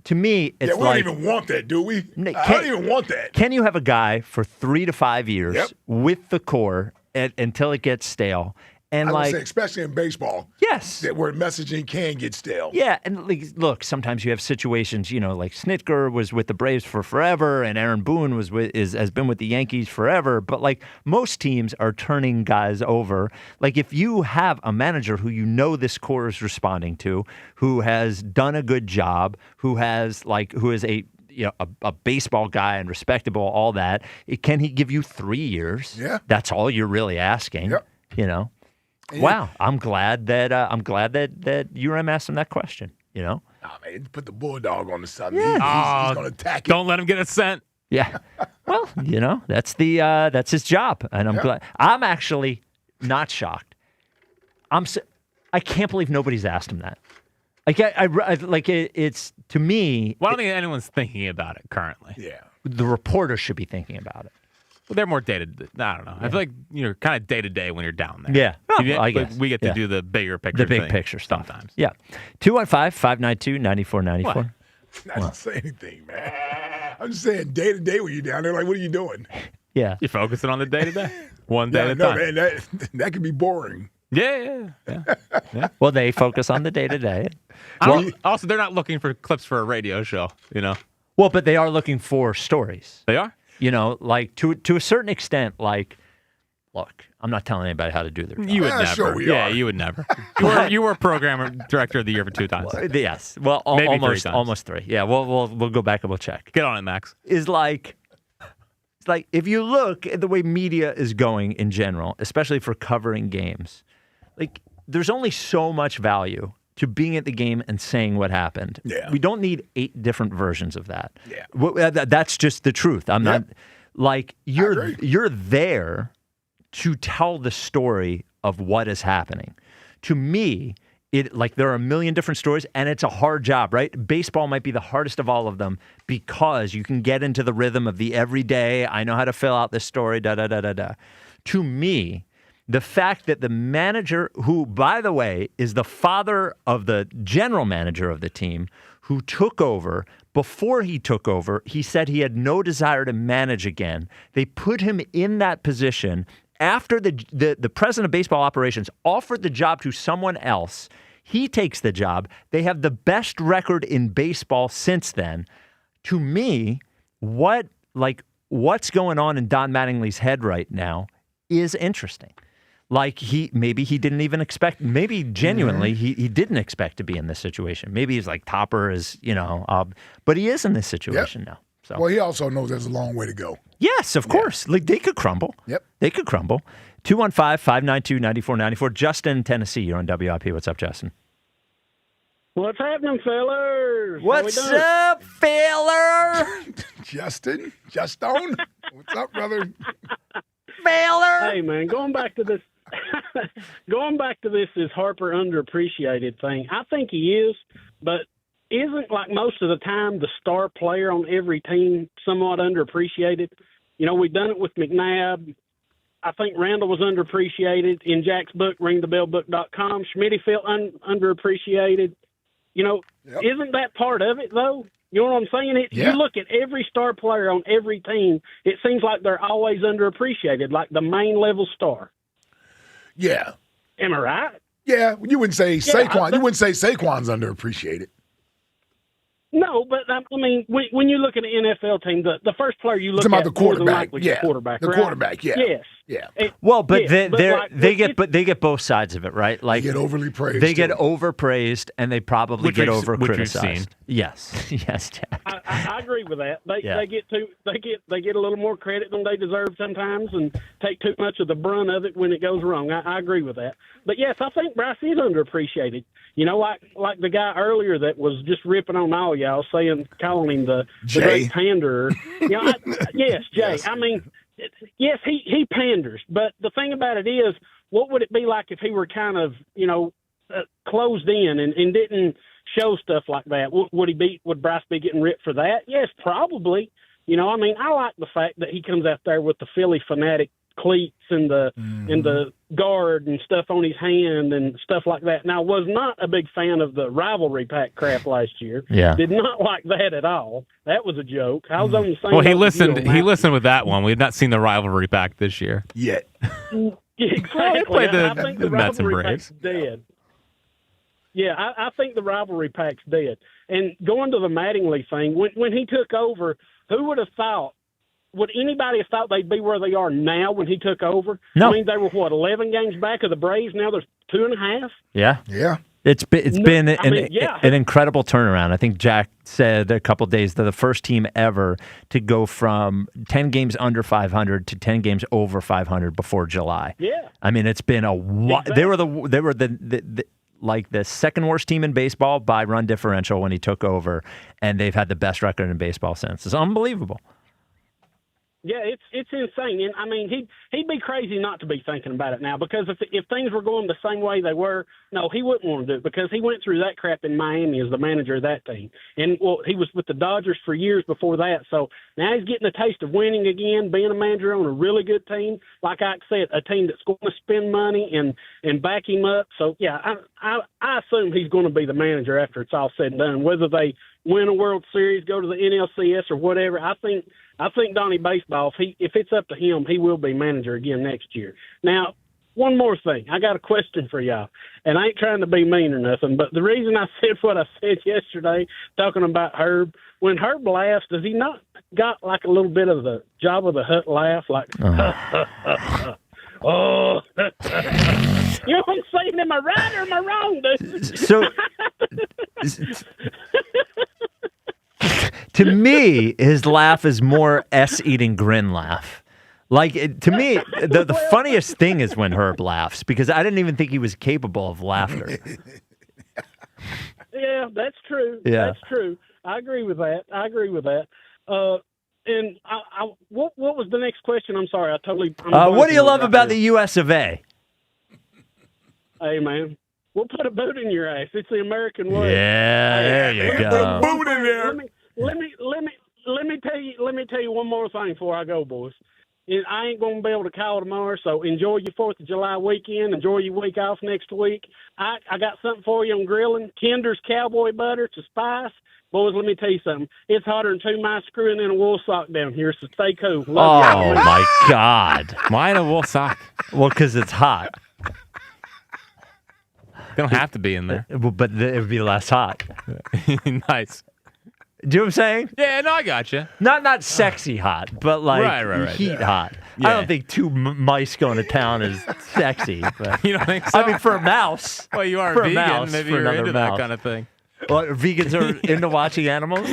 to me, it's we don't even want that, do we? I don't even want that. Can you have a guy for 3 to 5 years with the core until it gets stale? And I would say, especially in baseball, yes, where messaging can get stale. Yeah, and look, sometimes you have situations, like Snitker was with the Braves for forever, and Aaron Boone has been with the Yankees forever. But like most teams are turning guys over. Like if you have a manager who this core is responding to, who has done a good job, who is a baseball guy and respectable, all that, can he give you 3 years? Yeah, that's all you're really asking. Yep. Wow, I'm glad that URM asked him that question. Oh man, put the bulldog on the side. Yeah. He's going to attack it. Don't let him get a scent. Yeah. Well, that's his job, and I'm glad. I'm actually not shocked. I can't believe nobody's asked him that. It's to me. Well, I don't think anyone's thinking about it currently. Yeah. The reporter should be thinking about it. Well, they're more I don't know. Yeah. I feel like you're kind of day to day when you're down there. Yeah. Well, I guess. We get to do the bigger picture. The big picture stuff. Sometimes. Yeah. 215-592-9494. Not say anything, man. I'm just saying day to day when you're down there, like, what are you doing? Yeah. You're focusing on the day to day. One day at a time. Man, that can be boring. Yeah. Well, they focus on the day to day. Also, they're not looking for clips for a radio show, Well, but they are looking for stories. They are? Like to a certain extent, like, look, I'm not telling anybody how to do their job. You would never. Sure You would never. You were programmer director of the year for 2 times. Yes. Well, Maybe almost 3 times. Almost 3. Yeah, we'll go back and we'll check. Get on it, Max. It's like if you look at the way media is going in general, especially for covering games, like there's only so much value to being at the game and saying what happened. Yeah. We don't need 8 different versions of that. Yeah. That's just the truth. I'm not like you're there to tell the story of what is happening. To me, there are a million different stories, and it's a hard job, right? Baseball might be the hardest of all of them because you can get into the rhythm of the everyday, I know how to fill out this story, da-da-da-da-da. To me, the fact that the manager, who, by the way, is the father of the general manager of the team, who took over, before he took over, he said he had no desire to manage again. They put him in that position after the president of baseball operations offered the job to someone else. He takes the job. They have the best record in baseball since then. To me, what's going on in Don Mattingly's head right now is interesting. Like maybe he didn't even expect, maybe genuinely he didn't expect to be in this situation. Maybe he's like Topper is, but he is in this situation now. So. Well, he also knows there's a long way to go. Yes, of course. Like they could crumble. Yep. They could crumble. 215-592-9494. Justin, Tennessee, you're on WIP. What's up, Justin? What's happening, fellas? What's up, feller? Justin? What's up, brother? Feller? Hey, man, going back to this is Harper underappreciated thing. I think he is, but isn't, like, most of the time the star player on every team somewhat underappreciated? We've done it with McNabb. I think Randall was underappreciated. In Jack's book, ringthebellbook.com, Schmitty felt underappreciated. Isn't that part of it, though? You know what I'm saying? You look at every star player on every team, it seems like they're always underappreciated, like the main level star. Yeah. Am I right? Yeah, you wouldn't say Saquon. You wouldn't say Saquon's underappreciated. No, but I mean, when you look at an NFL team, the first player you look at the quarterback, the quarterback, yeah. Yes. Yeah. Well, but they get both sides of it, right? Like they get overly praised. They get overpraised, and they probably get over criticized. Seen. Yes, Jack. I agree with that. They get a little more credit than they deserve sometimes, and take too much of the brunt of it when it goes wrong. I agree with that. But yes, I think Bryce is underappreciated. Like the guy earlier that was just ripping on all y'all, calling him the great panderer. Yes, Jay. Yes. I mean, yes, he panders, but the thing about it is, what would it be like if he were kind of, closed in and didn't show stuff like that? Would Bryce be getting ripped for that? Yes, probably. I like the fact that he comes out there with the Philly fanatic cleats and the guard and stuff on his hand and stuff like that. Now, I was not a big fan of the rivalry pack crap last year. Yeah. Did not like that at all. That was a joke. I was on the same. Well, he listened with that one. We've not seen the rivalry pack this year yet. Exactly. I think the Mets and rivalry Braves. pack's dead. Yeah, I think the rivalry pack's dead. And going to the Mattingly thing, when he took over, who would have thought? Would anybody have thought they'd be where they are now when he took over? No. I mean, they were, 11 games back of the Braves? Now there's 2.5? Yeah. Yeah. It's been an incredible turnaround. I think Jack said a couple days they're the first team ever to go from 10 games under 500 to 10 games over 500 before July. Yeah. I mean, it's been Exactly. They were the second worst team in baseball by run differential when he took over, and they've had the best record in baseball since. It's unbelievable. Yeah, it's insane. And I mean, he'd be crazy not to be thinking about it now, because if things were going the same way they were, no, he wouldn't want to do it, because he went through that crap in Miami as the manager of that team. And he was with the Dodgers for years before that. So now he's getting a taste of winning again, being a manager on a really good team. Like I said, a team that's going to spend money and back him up. So yeah, I assume he's going to be the manager after it's all said and done, whether they win a World Series, go to the NLCS or whatever. I think Donnie Baseball, if it's up to him, he will be manager again next year. Now, one more thing. I got a question for y'all, and I ain't trying to be mean or nothing, but the reason I said what I said yesterday, talking about Herb, when Herb laughs, does he not got like a little bit of the Jabba the Hutt laugh, like, oh. You know what I'm saying? Am I right or am I wrong, dude? So, to me, his laugh is more S-eating grin laugh. Like, to me, the funniest thing is when Herb laughs, because I didn't even think he was capable of laughter. Yeah, that's true. Yeah. That's true. I agree with that. And what was the next question? I'm sorry. What do you love about the U.S. of A.? Hey, man, we'll put a boot in your ass. It's the American way. Yeah, there you go. Boot in there. Let me tell you one more thing before I go, boys. I ain't gonna be able to call tomorrow, so enjoy your 4th of July weekend. Enjoy your week off next week. I got something for you on grilling. Kinder's cowboy butter to spice. Boys, let me tell you something. It's hotter than 2 mice screwing in a wool sock down here, so stay cool. Love Oh, my God. Why in a wool sock? Well, because it's hot. They don't have to be in there. But it would be less hot. Nice. Do you know what I'm saying? Yeah, no, I got you. Not sexy hot, but like right, heat yeah. hot. Yeah. I don't think 2 mice going to town is sexy. But You don't think so? I mean, for a mouse. Well, you are for vegan. Mouse, Maybe for you're another into mouse. that kind of thing. Well, vegans are into watching animals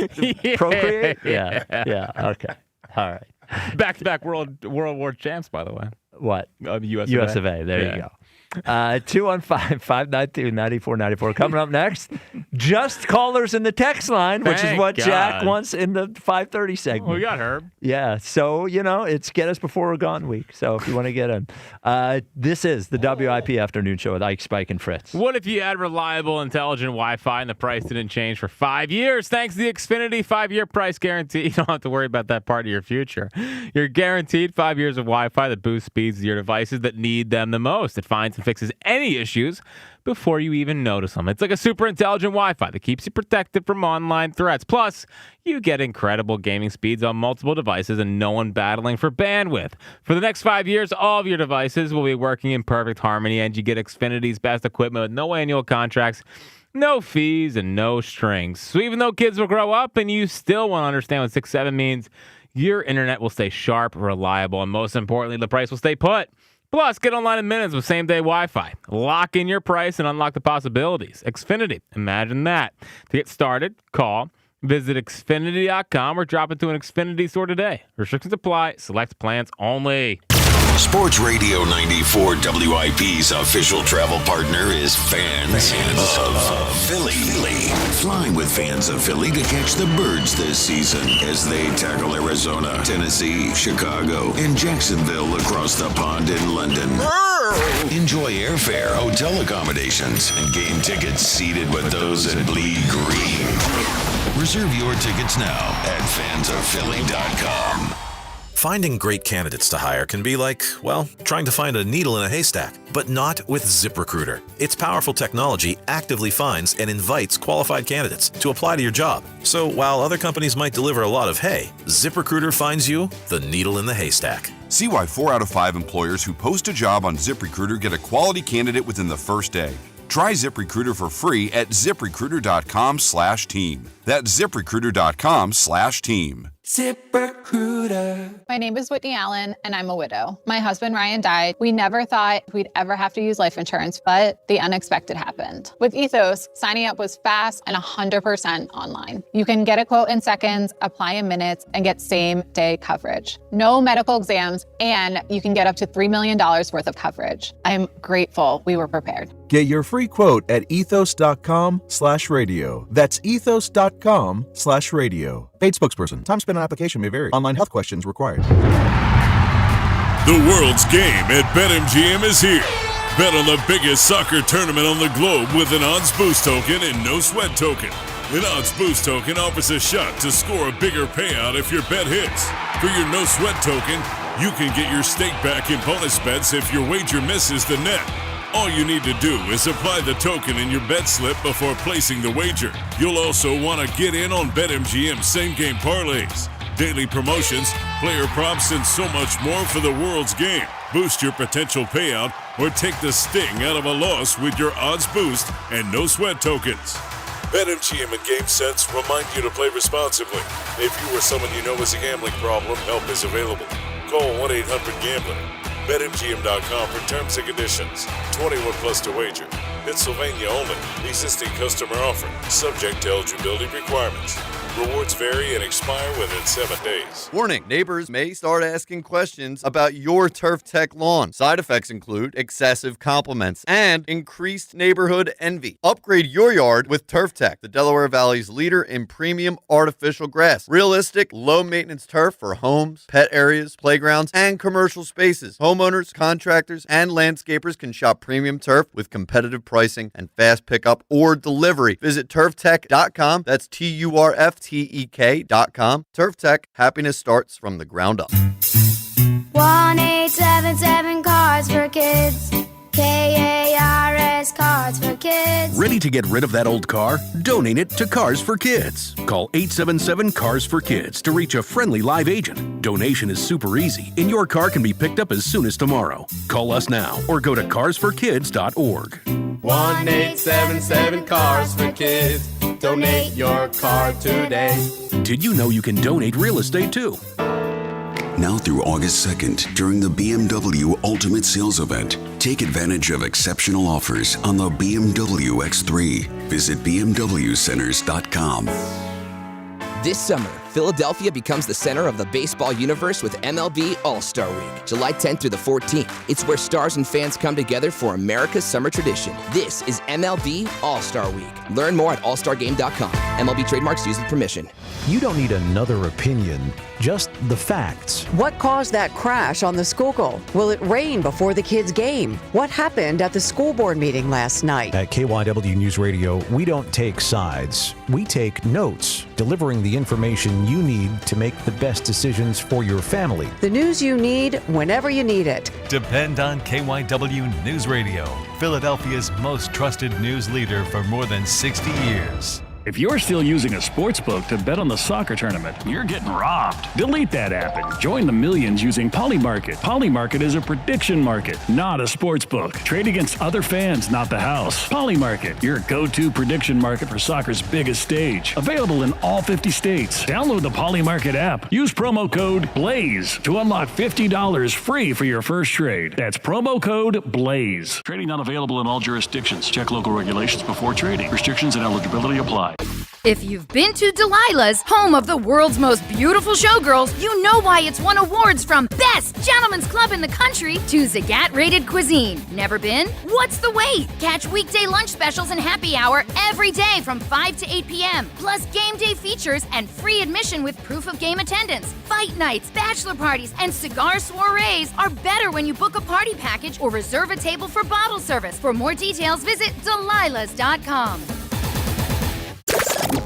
procreate? Yeah. Okay. All right. Back-to-back World War champs, by the way. What? The US of A. There you go. 215-592-9494. Coming up next, just callers in the text line, which Thank is what God. Jack wants in the 5:30 segment. Well, we got Herb. Yeah, so, it's Get Us Before We're Gone week. So if you want to get in. This is the WIP Afternoon Show with Ike, Spike, and Fritz. What if you had reliable, intelligent Wi-Fi and the price didn't change for 5 years? Thanks to the Xfinity 5-year price guarantee, you don't have to worry about that part of your future. You're guaranteed 5 years of Wi-Fi that boosts speeds to your devices that need them the most. It finds and fixes any issues before you even notice them. It's like a super intelligent Wi-Fi that keeps you protected from online threats. Plus, you get incredible gaming speeds on multiple devices and no one battling for bandwidth. For the next 5 years, all of your devices will be working in perfect harmony, and you get Xfinity's best equipment with no annual contracts, no fees, and no strings. So even though kids will grow up and you still won't understand what 6-7 means, your internet will stay sharp, reliable, and most importantly, the price will stay put. Plus, get online in minutes with same-day Wi-Fi. Lock in your price and unlock the possibilities. Xfinity. Imagine that. To get started, visit Xfinity.com or drop into an Xfinity store today. Restrictions apply. Select plans only. Sports Radio 94 WIP's official travel partner is Fans of Philly. Fly with Fans of Philly to catch the birds this season as they tackle Arizona, Tennessee, Chicago, and Jacksonville across the pond in London. Enjoy airfare, hotel accommodations, and game tickets seated with those in bleed green. Reserve your tickets now at fansofphilly.com. Finding great candidates to hire can be like, well, trying to find a needle in a haystack, but not with ZipRecruiter. Its powerful technology actively finds and invites qualified candidates to apply to your job. So while other companies might deliver a lot of hay, ZipRecruiter finds you the needle in the haystack. See why 4 out of 5 employers who post a job on ZipRecruiter get a quality candidate within the first day. Try ZipRecruiter for free at ZipRecruiter.com/team. That's ZipRecruiter.com/team. ZipRecruiter. My name is Whitney Allen, and I'm a widow. My husband, Ryan, died. We never thought we'd ever have to use life insurance, but the unexpected happened. With Ethos, signing up was fast and 100% online. You can get a quote in seconds, apply in minutes, and get same-day coverage. No medical exams, and you can get up to $3 million worth of coverage. I'm grateful we were prepared. Get your free quote at ethos.com/radio. That's ethos.com/radio. Paid spokesperson. Time spent on application may vary. Online health questions required. The world's game at BetMGM is here. Bet on the biggest soccer tournament on the globe with an odds boost token and no sweat token. An odds boost token offers a shot to score a bigger payout if your bet hits. For your no sweat token, you can get your stake back in bonus bets if your wager misses the net. All you need to do is apply the token in your bet slip before placing the wager. You'll also want to get in on BetMGM same-game parlays, daily promotions, player props, and so much more for the world's game. Boost your potential payout or take the sting out of a loss with your odds boost and no sweat tokens. BetMGM and GameSense remind you to play responsibly. If you or someone you know has a gambling problem, help is available. Call 1-800-GAMBLER. BetMGM.com for terms and conditions. 21 plus to wager. Pennsylvania only. Existing customer offer. Subject to eligibility requirements. Rewards vary and expire within 7 days. Warning, neighbors may start asking questions about your Turf Tech lawn. Side effects include excessive compliments and increased neighborhood envy. Upgrade your yard with Turf Tech, the Delaware Valley's leader in premium artificial grass. Realistic, low-maintenance turf for homes, pet areas, playgrounds, and commercial spaces. Homeowners, contractors, and landscapers can shop premium turf with competitive pricing and fast pickup or delivery. Visit turftech.com. That's TURFTEK.com. Turf Tech, happiness starts from the ground up. 1-877 Cards for Kids. KARS Cards for Kids. Ready to get rid of that old car? Donate it to Cars for Kids. Call 877 Cars for Kids to reach a friendly live agent. Donation is super easy, and your car can be picked up as soon as tomorrow. Call us now or go to carsforkids.org. 1-877 Cars for Kids. Donate your car today. Did you know you can donate real estate too? Now through August 2nd, during the BMW Ultimate Sales Event, take advantage of exceptional offers on the BMW X3. Visit bmwcenters.com. This summer, Philadelphia becomes the center of the baseball universe with MLB All-Star Week, July 10th through the 14th. It's where stars and fans come together for America's summer tradition. This is MLB All-Star Week. Learn more at allstargame.com. MLB trademarks used with permission. You don't need another opinion, just the facts. What caused that crash on the Schuylkill? Will it rain before the kids' game? What happened at the school board meeting last night? At KYW News Radio, we don't take sides. We take notes, delivering the information you need to make the best decisions for your family. The news you need whenever you need it. Depend on KYW News Radio, Philadelphia's most trusted news leader for more than 60 years. If you're still using a sports book to bet on the soccer tournament, you're getting robbed. Delete that app and join the millions using Polymarket. Polymarket is a prediction market, not a sports book. Trade against other fans, not the house. Polymarket, your go-to prediction market for soccer's biggest stage. Available in all 50 states. Download the Polymarket app. Use promo code BLAZE to unlock $50 free for your first trade. That's promo code BLAZE. Trading not available in all jurisdictions. Check local regulations before trading. Restrictions and eligibility apply. If you've been to Delilah's, home of the world's most beautiful showgirls, you know why it's won awards from Best Gentlemen's Club in the country to Zagat-rated cuisine. Never been? What's the wait? Catch weekday lunch specials and happy hour every day from 5 to 8 p.m. Plus game day features and free admission with proof of game attendance. Fight nights, bachelor parties, and cigar soirees are better when you book a party package or reserve a table for bottle service. For more details, visit delilahs.com.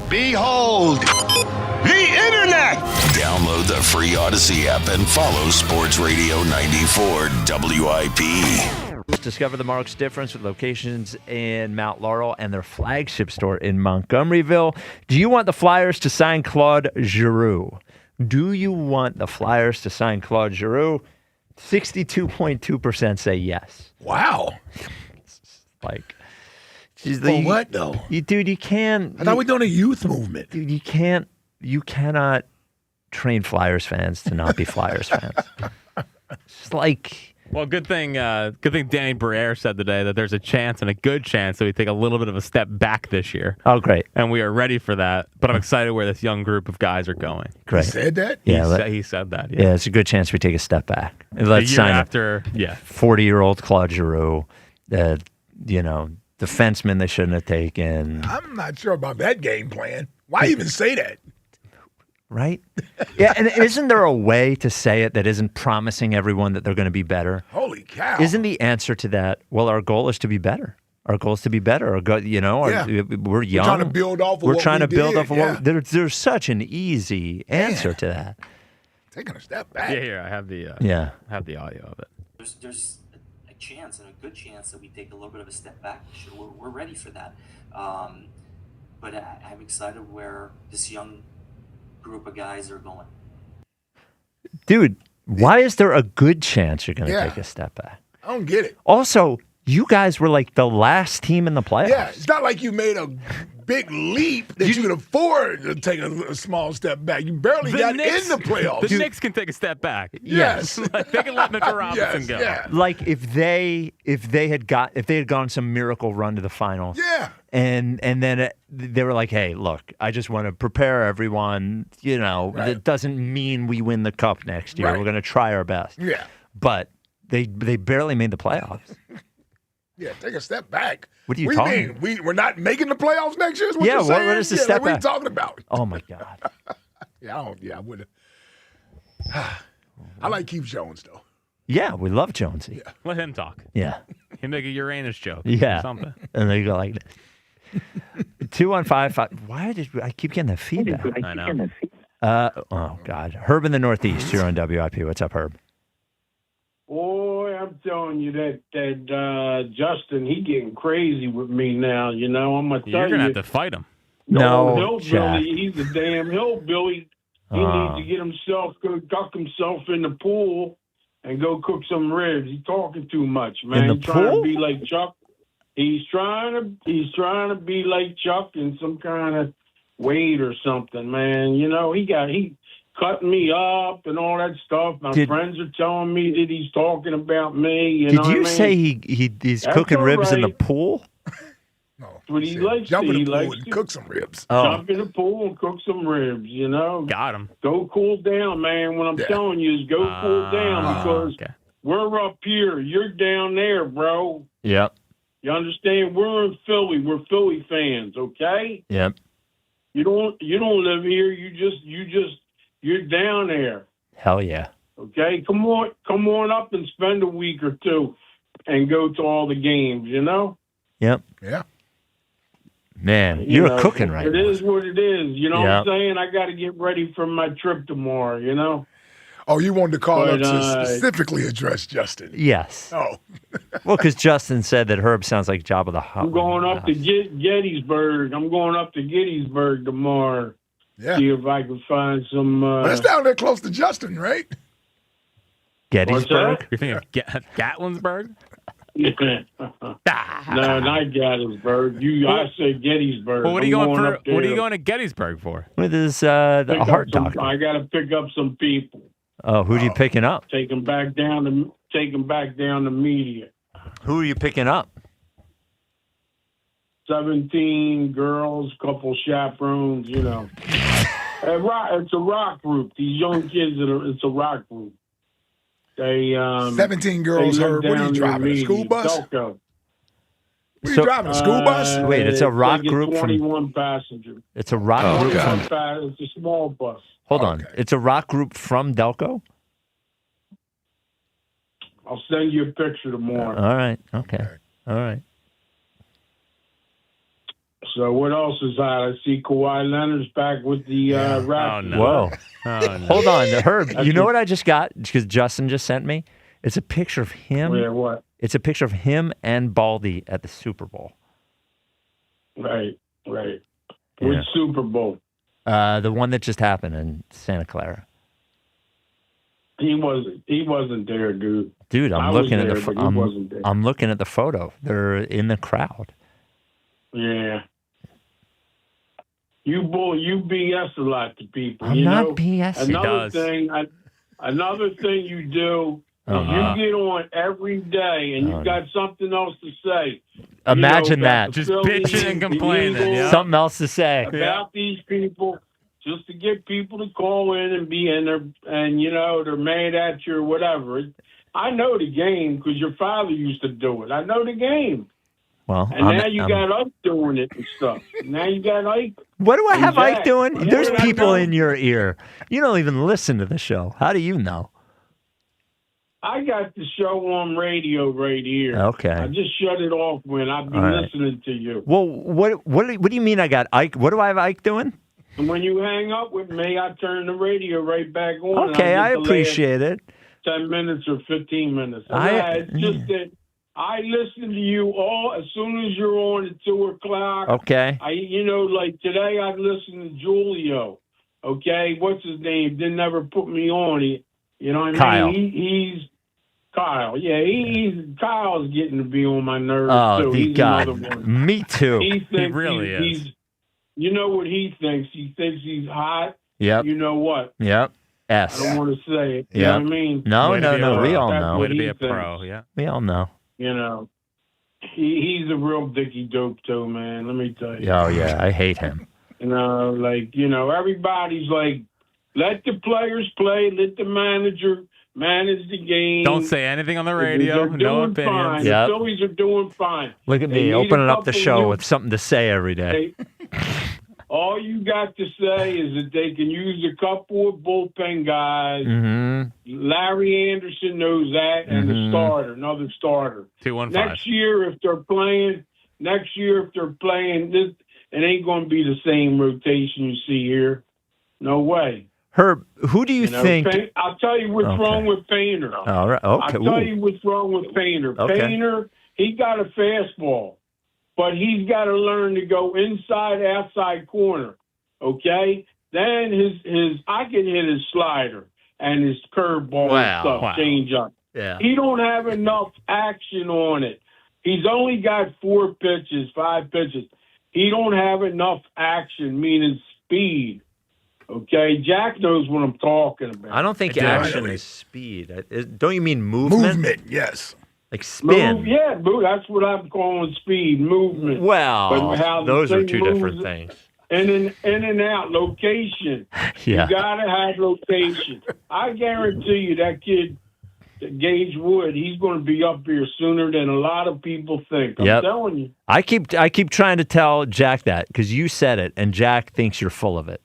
Behold, the internet! Download the free Odyssey app and follow Sports Radio 94 WIP. Discover the Marks difference with locations in Mount Laurel and their flagship store in Montgomeryville. Do you want the Flyers to sign Claude Giroux? Do you want the Flyers to sign Claude Giroux? 62.2% say yes. Wow. Like... For what, though? Dude, you can't... I thought we were doing a youth movement. Dude, you cannot train Flyers fans to not be Flyers fans. It's like... Well, good thing Danny Briere said today that there's a chance and a good chance that we take a little bit of a step back this year. Oh, great. And we are ready for that. But I'm excited where this young group of guys are going. Great. He said that? Yeah, he said that. Yeah, it's a good chance we take a step back. And let's sign after, 40-year-old Claude Giroux, defenseman they shouldn't have taken. I'm not sure about that game plan. Why even say that? Right? Yeah, and isn't there a way to say it that isn't promising everyone that they're going to be better? Holy cow. Isn't the answer to that, well, our goal is to be better. Our goal is to be better. We're young. We're trying to build off of what we did. There's such an easy answer to that. Taking a step back. Yeah, here, I have the audio of it. There's a chance and a good chance that we take a little bit of a step back. Sure, we're ready for that. But I'm excited where this young group of guys are going. Dude, why is there a good chance you're going to take a step back? I don't get it. Also, you guys were like the last team in the playoffs. Yeah, it's not like you made a big leap that you could afford to take a small step back. You barely got in the playoffs. The Knicks can take a step back. Yes. Like, they can let Mitchell Robinson go. Yeah. Like if they had gone some miracle run to the finals. Yeah. And then they were like, hey, look, I just want to prepare everyone. It doesn't mean we win the cup next year. Right. We're going to try our best. Yeah. But they barely made the playoffs. Yeah, take a step back. What are you What talking do you mean? We're not making the playoffs next year? Is what Yeah, you're what saying? is the Yeah, step what are you back? talking about? Oh, my God. I would have. I like Keith Jones, though. Yeah, we love Jonesy. Yeah. Let him talk. Yeah. He'll make a Uranus joke. Yeah. Or something. And they go like this. 215. Why did I keep getting that feedback? I know. Oh, God. Herb in the Northeast. You're on WIP. What's up, Herb? Boy, I'm telling you that Justin, he getting crazy with me now. I'm gonna tell you. You're gonna have to fight him. No, Jack. Hillbilly. He's a damn hillbilly. He needs to get himself, go duck himself in the pool and go cook some ribs. He's talking too much, man. In the He's trying pool? to be like Chuck. He's trying to be like Chuck in some kind of weight or something, man. He cutting me up and all that stuff. My friends are telling me that he's talking about me. Did you say he's That's cooking ribs in the right. pool? That's what he likes Jump to. in He the pool likes and to cook some ribs. jump in the pool and cook some ribs, Got him. Go cool down, man. What I'm telling you is go cool down because we're up here. You're down there, bro. Yep. You understand? We're in Philly. We're Philly fans, okay? Yep. You don't live here. You're down there. Hell yeah. Okay? Come on up and spend a week or two and go to all the games, Yep. Yeah. Man, you're cooking right now. now. It is what it is. You know Yep. what I'm saying? I got to get ready for my trip tomorrow, Oh, you wanted to call But, up to specifically address Justin? Yes. Oh. Well, because Justin said that Herb sounds like Jabba the Hutt. I'm going up to Gettysburg. I'm going up to Gettysburg tomorrow. Yeah. See if I can find some. That's down there close to Justin, right? Gettysburg? You're thinking of Gatlinburg? No, not Gettysburg. I said Gettysburg. Well, what are you I'm going for? up there What are you going to Gettysburg for? With his the pick up heart some- doctor. I got to pick up some people. Oh, who are you picking up? Take them back down to media. Who are you picking up? 17 girls, couple chaperones. It's a rock group. These young kids, it's a rock group. They 17 girls, they live Herb. What are down you near driving, a me, school bus? Delco. What are you driving, a school bus? Wait, it's a rock they get group 21 passengers. It's a rock group from... It's a small bus. Hold on. It's a rock group from Delco? I'll send you a picture tomorrow. All right. Okay. All right. So what else is hot? I see Kawhi Leonard's back with the Raptors. Whoa. Oh, no. Hold on, Herb. That's You know what- what I just got? Because Justin just sent me? It's a picture of him. Yeah, what? It's a picture of him and Baldy at the Super Bowl. Right. Yeah. Which Super Bowl? The one that just happened in Santa Clara. He wasn't there, dude. Dude, I I'm was looking there, at the but he wasn't there. I'm looking at the photo. They're in the crowd. Yeah. You BS a lot to people. I'm not BSing. Another thing you do is Uh-huh. you get on every day and you've got something else to say. Imagine about that. the Just Phillies, bitching and the complaining, Eagles, yeah. Something else to say. about these people, just to get people to call in and be in there, and they're mad at you or whatever. I know the game because your father used to do it. I know the game. Well, And now you got Ike doing it and stuff. Now you got Ike. What do I have Jack. Ike doing? Yeah, There's I people know. in your ear. You don't even listen to the show. How do you know? I got the show on radio right here. Okay. I just shut it off when I've been All right. listening to you. Well, what do you mean I got Ike? What do I have Ike doing? And when you hang up with me, I turn the radio right back on. Okay, I get the last appreciate it. 10 minutes or 15 minutes. I- It's just that I listen to you all as soon as you're on at 2 o'clock. Okay. Like today I listened to Julio. Okay, what's his name? Didn't never put me on. You know what I Kyle. mean? He's Kyle. Yeah, Kyle's getting to be on my nerves Oh, too. the He's God. another one. Me too. He thinks really is. He's, you know what he thinks? He thinks he's hot. Yep. You know what? Yep. I S. don't want to say it. You Yep. know what I mean? No, Way to no, be a no. pro. We all That's know. Way what to be he a thinks. pro, yeah. We all know. he's a real dicky dope too, man. Let me tell you. Oh yeah, I hate him. Everybody's like, let the players play, let the manager manage the game. Don't say anything on the radio. No opinions. The Phillies are doing fine. Look at me opening up the show with something to say every day. All you got to say is that they can use a couple of bullpen guys. Mm-hmm. Larry Anderson knows that, and another starter. 2-1-5. Next year, if they're playing this, it ain't going to be the same rotation you see here. No way. Herb, who do you think? I'll tell you what's wrong with Painter. All right. Okay. I'll tell you what's wrong with Painter. Okay. Painter, he got a fastball, but he's got to learn to go inside, outside corner. Okay? Then I can hit his slider and his curveball and stuff, change up. Yeah. He don't have enough action on it. He's only got 5 pitches. He don't have enough action, meaning speed. Okay, Jack knows what I'm talking about. I don't think action is speed. Don't you mean movement? Movement, yes. Like spin. That's what I'm calling speed, movement. Well, those are two different things. In and out, location. Yeah. You got to have location. I guarantee you that kid, Gage Wood, he's going to be up here sooner than a lot of people think. I'm telling you. I keep trying to tell Jack that because you said it, and Jack thinks you're full of it.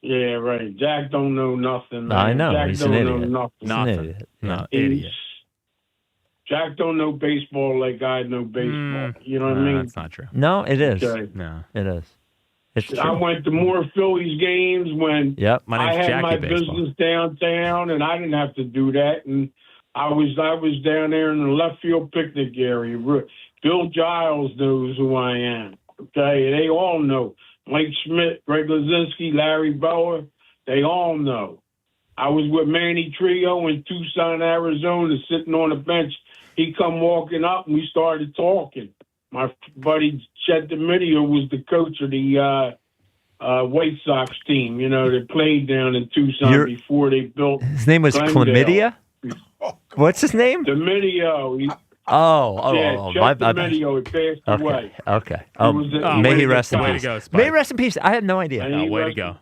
Yeah, right. Jack don't know nothing, man. I know. Jack He's don't an know idiot. nothing. He's an idiot. No, idiot. Jack don't know baseball like I know baseball. You know what I mean? That's not true. No, it is. Okay. No, it is. It's true. I went to more Phillies games when My name's I had Jackie my Baseball. business downtown, and I didn't have to do that. And I was down there in the left field picnic area. Bill Giles knows who I am. Okay, they all know. Mike Schmidt, Greg Lazinski, Larry Bower, they all know. I was with Manny Trio in Tucson, Arizona, sitting on a bench. He come walking up, and we started talking. My buddy Chet DeMidio was the coach of the White Sox team, that played down in Tucson before they built. His name was Glendale. Chlamydia? What's his name? DeMidio. Oh, Chet DeMidio, he passed away. Okay. May he rest in way peace. to go, Spike. May he rest in peace. I had no idea. Way to go.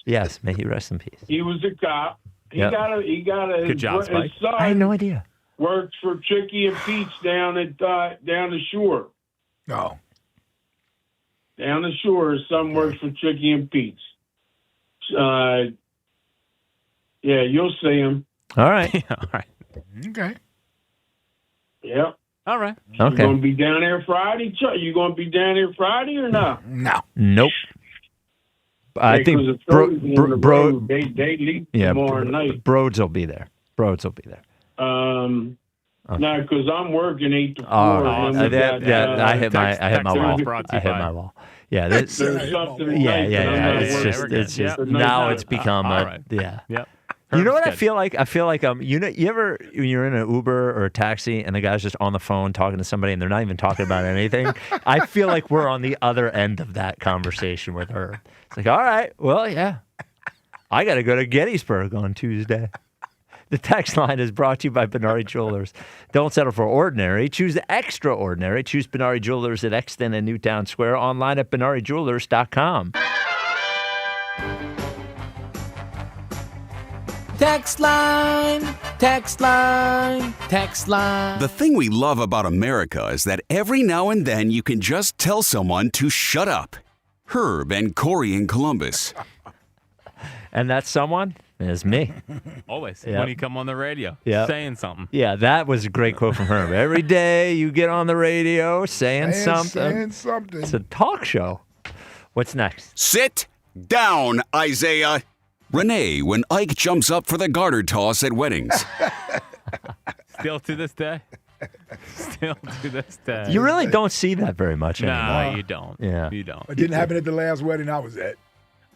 Yes, may he rest in peace. He was a cop. He Yep. got a. Good job, his Spike. son I had no idea. works for Chicky and Pete's down the shore. No. Down the shore, his son works for Chicky and Pete's. You'll see him. All right. All right. Okay. Yep. All right. You Okay. going to be down there Friday, Chuck? You going to be down there Friday or not? No. Nope. I Yeah, think 'cause the Phillies on the road, they leave tomorrow night. Broads will be there. Broads will be there. No, because I'm working 8 to 4. Oh, and then we got, I hit my wall. brought to you I hit by- my wall. Yeah, this, There's something yeah. nice, but I'm not It's working. just We're good. now Yep. it's become all a right. yeah. Yep. You know what I Herb's feel like? I feel like you ever when you're in an Uber or a taxi and the guy's just on the phone talking to somebody and they're not even talking about anything. I feel like we're on the other end of that conversation with her. It's like, all right, well, yeah, I got to go to Gettysburg on Tuesday. The text line is brought to you by Benari Jewelers. Don't settle for ordinary. Choose the extraordinary. Choose Benari Jewelers at Exton and Newtown Square. Online at BenariJewelers.com. Text line, text line, text line. The thing we love about America is that every now and then you can just tell someone to shut up. Herb and Corey in Columbus. And that someone is me. Always. Yep. When you come on the radio. Yep. Saying something. Yeah, that was a great quote from Herb. Every day you get on the radio saying something. It's a talk show. What's next? Sit down, Isaiah. Renee, when Ike jumps up for the garter toss at weddings. Still to this day. Still to this day. You really don't see that very much No, anymore. you don't. Yeah. You don't. It didn't happen at the last wedding I was at.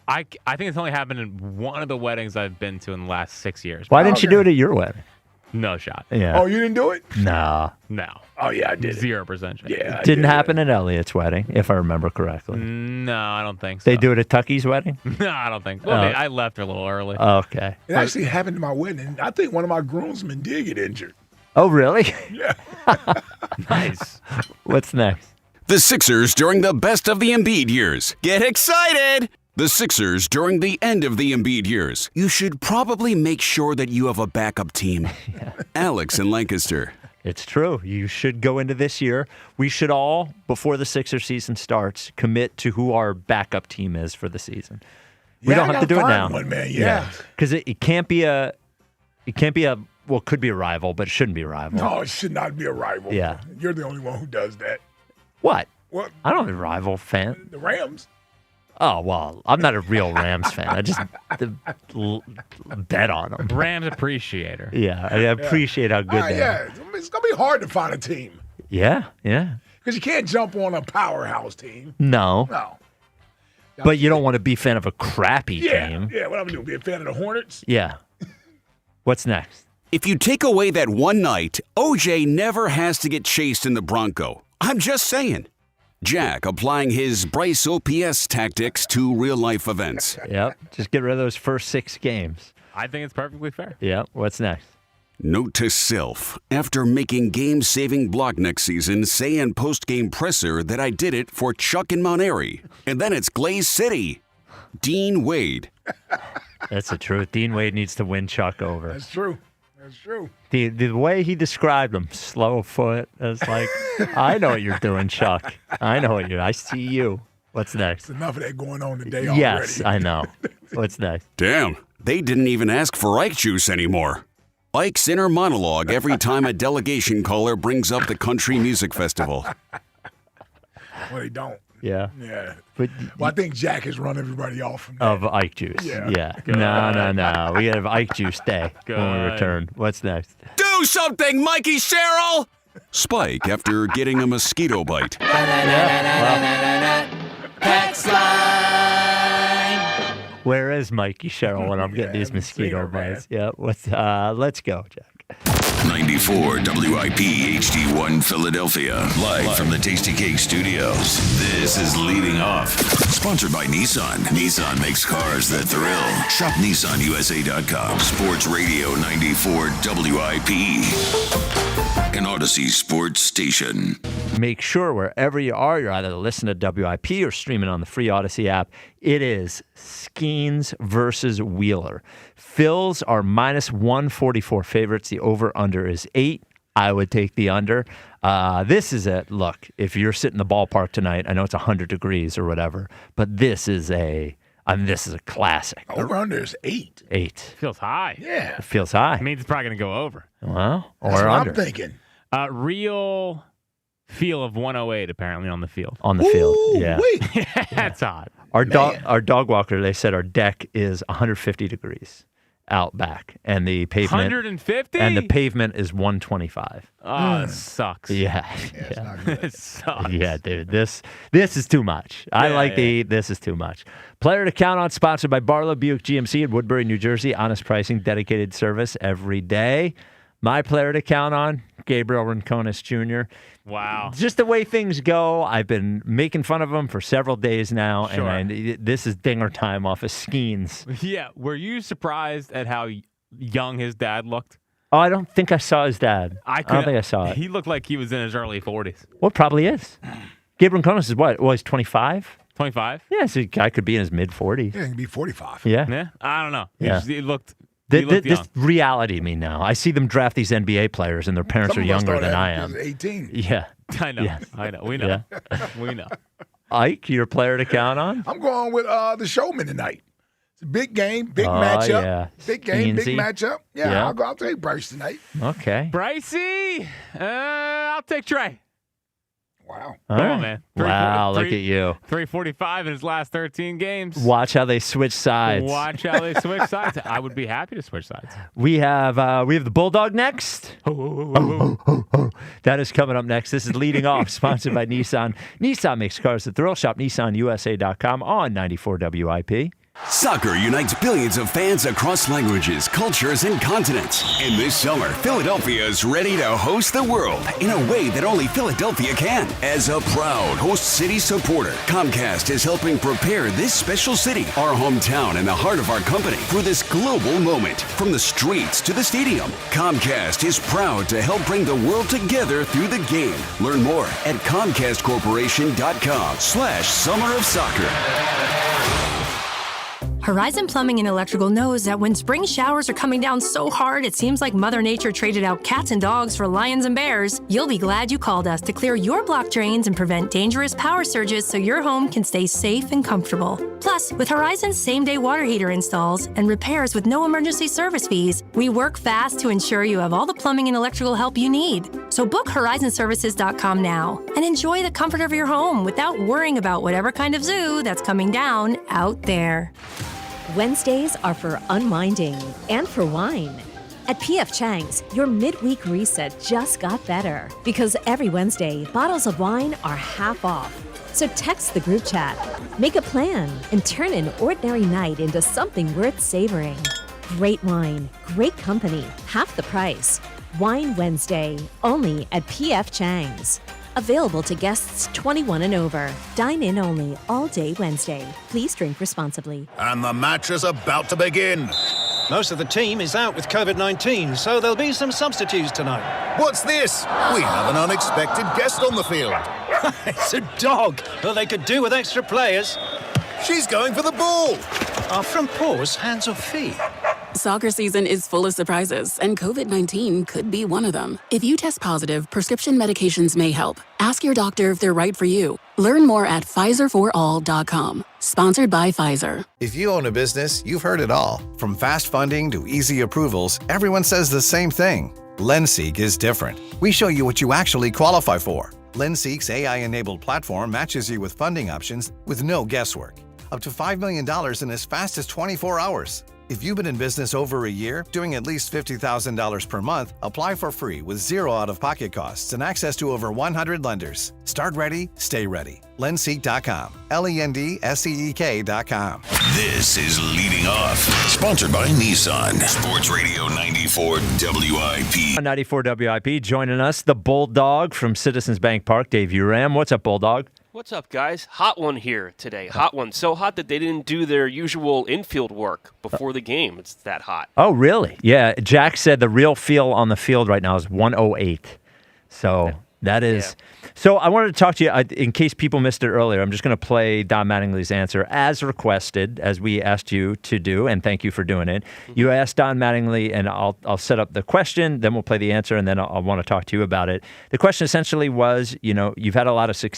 I think it's only happened in one of the weddings I've been to in the last 6 years. Why didn't you do it at your wedding? No shot. Yeah. Oh, you didn't do it? No. No. Oh, yeah, I did. 0% chance. Yeah. Didn't happen at Elliot's wedding, if I remember correctly. No, I don't think so. They do it at Tucky's wedding? No, I don't think so. Well, I left her a little early. Okay. It actually happened at my wedding. I think one of my groomsmen did get injured. Oh, really? Yeah. Nice. What's next? The Sixers during the best of the Embiid years. Get excited! The Sixers during the end of the Embiid years. You should probably make sure that you have a backup team. Alex in Lancaster. It's true. You should go into this year. We should all, before the Sixers season starts, commit to who our backup team is for the season. We don't have to do it now. One, man. Yeah. Because it can't be a, well, it could be a rival, but it shouldn't be a rival. No, it should not be a rival. Yeah. You're the only one who does that. What? What? I don't have a rival fan. The Rams. Oh, well, I'm not a real Rams fan. I just bet on them. Rams appreciator. Yeah, I appreciate how good they are. Yeah, it's going to be hard to find a team. Yeah. Because you can't jump on a powerhouse team. No. But you don't want to be a fan of a crappy team. Yeah, what I'm going to do, be a fan of the Hornets? Yeah. What's next? If you take away that one night, OJ never has to get chased in the Bronco. I'm just saying. Jack applying his Bryce OPS tactics to real-life events. Yep. Just get rid of those first 6 games. I think it's perfectly fair. Yeah. What's next? Note to self. After making game-saving block next season, say in post-game presser that I did it for Chuck in Mount Airy. And then it's Glaze City. Dean Wade. That's the truth. Dean Wade needs to win Chuck over. That's true. That's true. The way he described him, slow foot, it's like, I know what you're doing, Chuck. I see you. What's next? There's enough of that going on today already. Yes, I know. What's next? Damn, they didn't even ask for Ike juice anymore. Ike's inner monologue every time a delegation caller brings up the Country Music Festival. Well, they don't. Yeah. Yeah. But I think Jack has run everybody off from that. Of Ike juice. Yeah. No. We have Ike juice day when we return. What's next? Do something, Mikey Cheryl! Spike after getting a mosquito bite. Where is Mikey Cheryl when I'm getting these mosquito bites? Yeah. Let's go, Jack. 94 WIP HD1 Philadelphia, live from the Tasty Cake Studios. This is Leading Off, sponsored by Nissan. Nissan makes cars that thrill. Shop NissanUSA.com. Sports Radio 94 WIP, an Odyssey sports station. Make sure wherever you are, you're either listening to WIP or streaming on the free Odyssey app. It is Skeens versus Wheeler. Phils are minus 144 favorites. The over-under is 8. I would take the under. This is look, if you're sitting in the ballpark tonight, I know it's 100 degrees or whatever, but this is a classic. Over-under is 8. 8. Feels high. Yeah. It feels high. It means it's probably going to go over. Well, or That's what under. I'm thinking. Real feel of 108 apparently on the field. On the field, yeah. That's odd. Our dog walker, they said our deck is 150 degrees out back, and the pavement 150, and the pavement is 125. Oh, it sucks. Yeah. It sucks. Yeah, dude, this is too much. This is too much. Player to count on, sponsored by Barlow Buick GMC in Woodbury, New Jersey. Honest pricing, dedicated service every day. My player to count on, Gabriel Rincones Jr. Wow. Just the way things go, I've been making fun of him for several days now, Sure. and this is dinger time off of Skeens. Yeah. Were you surprised at how young his dad looked? Oh, I don't think I saw his dad. I don't think I saw it. He looked like he was in his early 40s. Well, probably is. Gabriel Rincones is what? Well, he's 25? 25? Yeah, so a guy could be in his mid-40s. Yeah, he can be 45. Yeah. I don't know. Yeah. He looked This reality me now. I see them draft these NBA players, and their parents Some are of us younger thought than that I he am. was 18. Yeah. I know. Yeah. I know. We know. We know. Ike, your player to count on? I'm going with the showman tonight. It's a big game, big matchup. Yeah. Big game, Skeensy. big matchup. Yeah, Yeah. I'll take Bryce tonight. Okay. Brycey, I'll take Trey. Wow. Come on, man. Wow, look at you. 345 in his last 13 games. Watch how they switch sides. Watch how they switch sides. I would be happy to switch sides. We have the Bulldog next. That is coming up next. This is Leading Off, sponsored by Nissan. Nissan makes cars that thrill. Shop NissanUSA.com on 94 WIP. Soccer unites billions of fans across languages, cultures, and continents. And this summer, Philadelphia is ready to host the world in a way that only Philadelphia can. As a proud host city supporter, Comcast is helping prepare this special city, our hometown and the heart of our company, for this global moment. From the streets to the stadium, Comcast is proud to help bring the world together through the game. Learn more at ComcastCorporation.com/Summer of Soccer. Horizon Plumbing and Electrical knows that when spring showers are coming down so hard it seems like Mother Nature traded out cats and dogs for lions and bears, you'll be glad you called us to clear your block drains and prevent dangerous power surges so your home can stay safe and comfortable. Plus, with Horizon's same-day water heater installs and repairs with no emergency service fees, we work fast to ensure you have all the plumbing and electrical help you need. So book HorizonServices.com now and enjoy the comfort of your home without worrying about whatever kind of zoo that's coming down out there. Wednesdays are for unwinding and for wine. At P.F. Chang's, your midweek reset just got better because every Wednesday, bottles of wine are half off. So text the group chat, make a plan, and turn an ordinary night into something worth savoring. Great wine, great company, half the price. Wine Wednesday, only at P.F. Chang's. Available to guests 21 and over. Dine in only all day Wednesday. Please drink responsibly. And the match is about to begin. Most of the team is out with COVID-19, so there'll be some substitutes tonight. What's this? We have an unexpected guest on the field. It's a dog. Well, they could do with extra players. She's going for the ball. Are front paws hands or feet? Soccer season is full of surprises, and COVID-19 could be one of them. If you test positive, prescription medications may help. Ask your doctor if they're right for you. Learn more at PfizerForAll.com. Sponsored by Pfizer. If you own a business, you've heard it all. From fast funding to easy approvals, everyone says the same thing. LendSeek is different. We show you what you actually qualify for. LendSeek's AI-enabled platform matches you with funding options with no guesswork. Up to $5 million in as fast as 24 hours. If you've been in business over a year, doing at least $50,000 per month, apply for free with zero out-of-pocket costs and access to over 100 lenders. Start ready, stay ready. LendSeek.com. LendSeek.com. This is Leading Off, sponsored by Nissan. Sports Radio 94 WIP. 94 WIP. Joining us, the Bulldog from Citizens Bank Park, Dave Uram. What's up, Bulldog? What's up, guys? Hot one here today. Hot one. So hot that they didn't do their usual infield work before the game. It's that hot. Oh, really? Yeah. Jack said the real feel on the field right now is 108. So that is. Yeah. So I wanted to talk to you, in case people missed it earlier, I'm just going to play Don Mattingly's answer as requested, as we asked you to do, and thank you for doing it. Mm-hmm. You asked Don Mattingly, and I'll set up the question, then we'll play the answer, and then I'll want to talk to you about it. The question essentially was, you've had a lot of success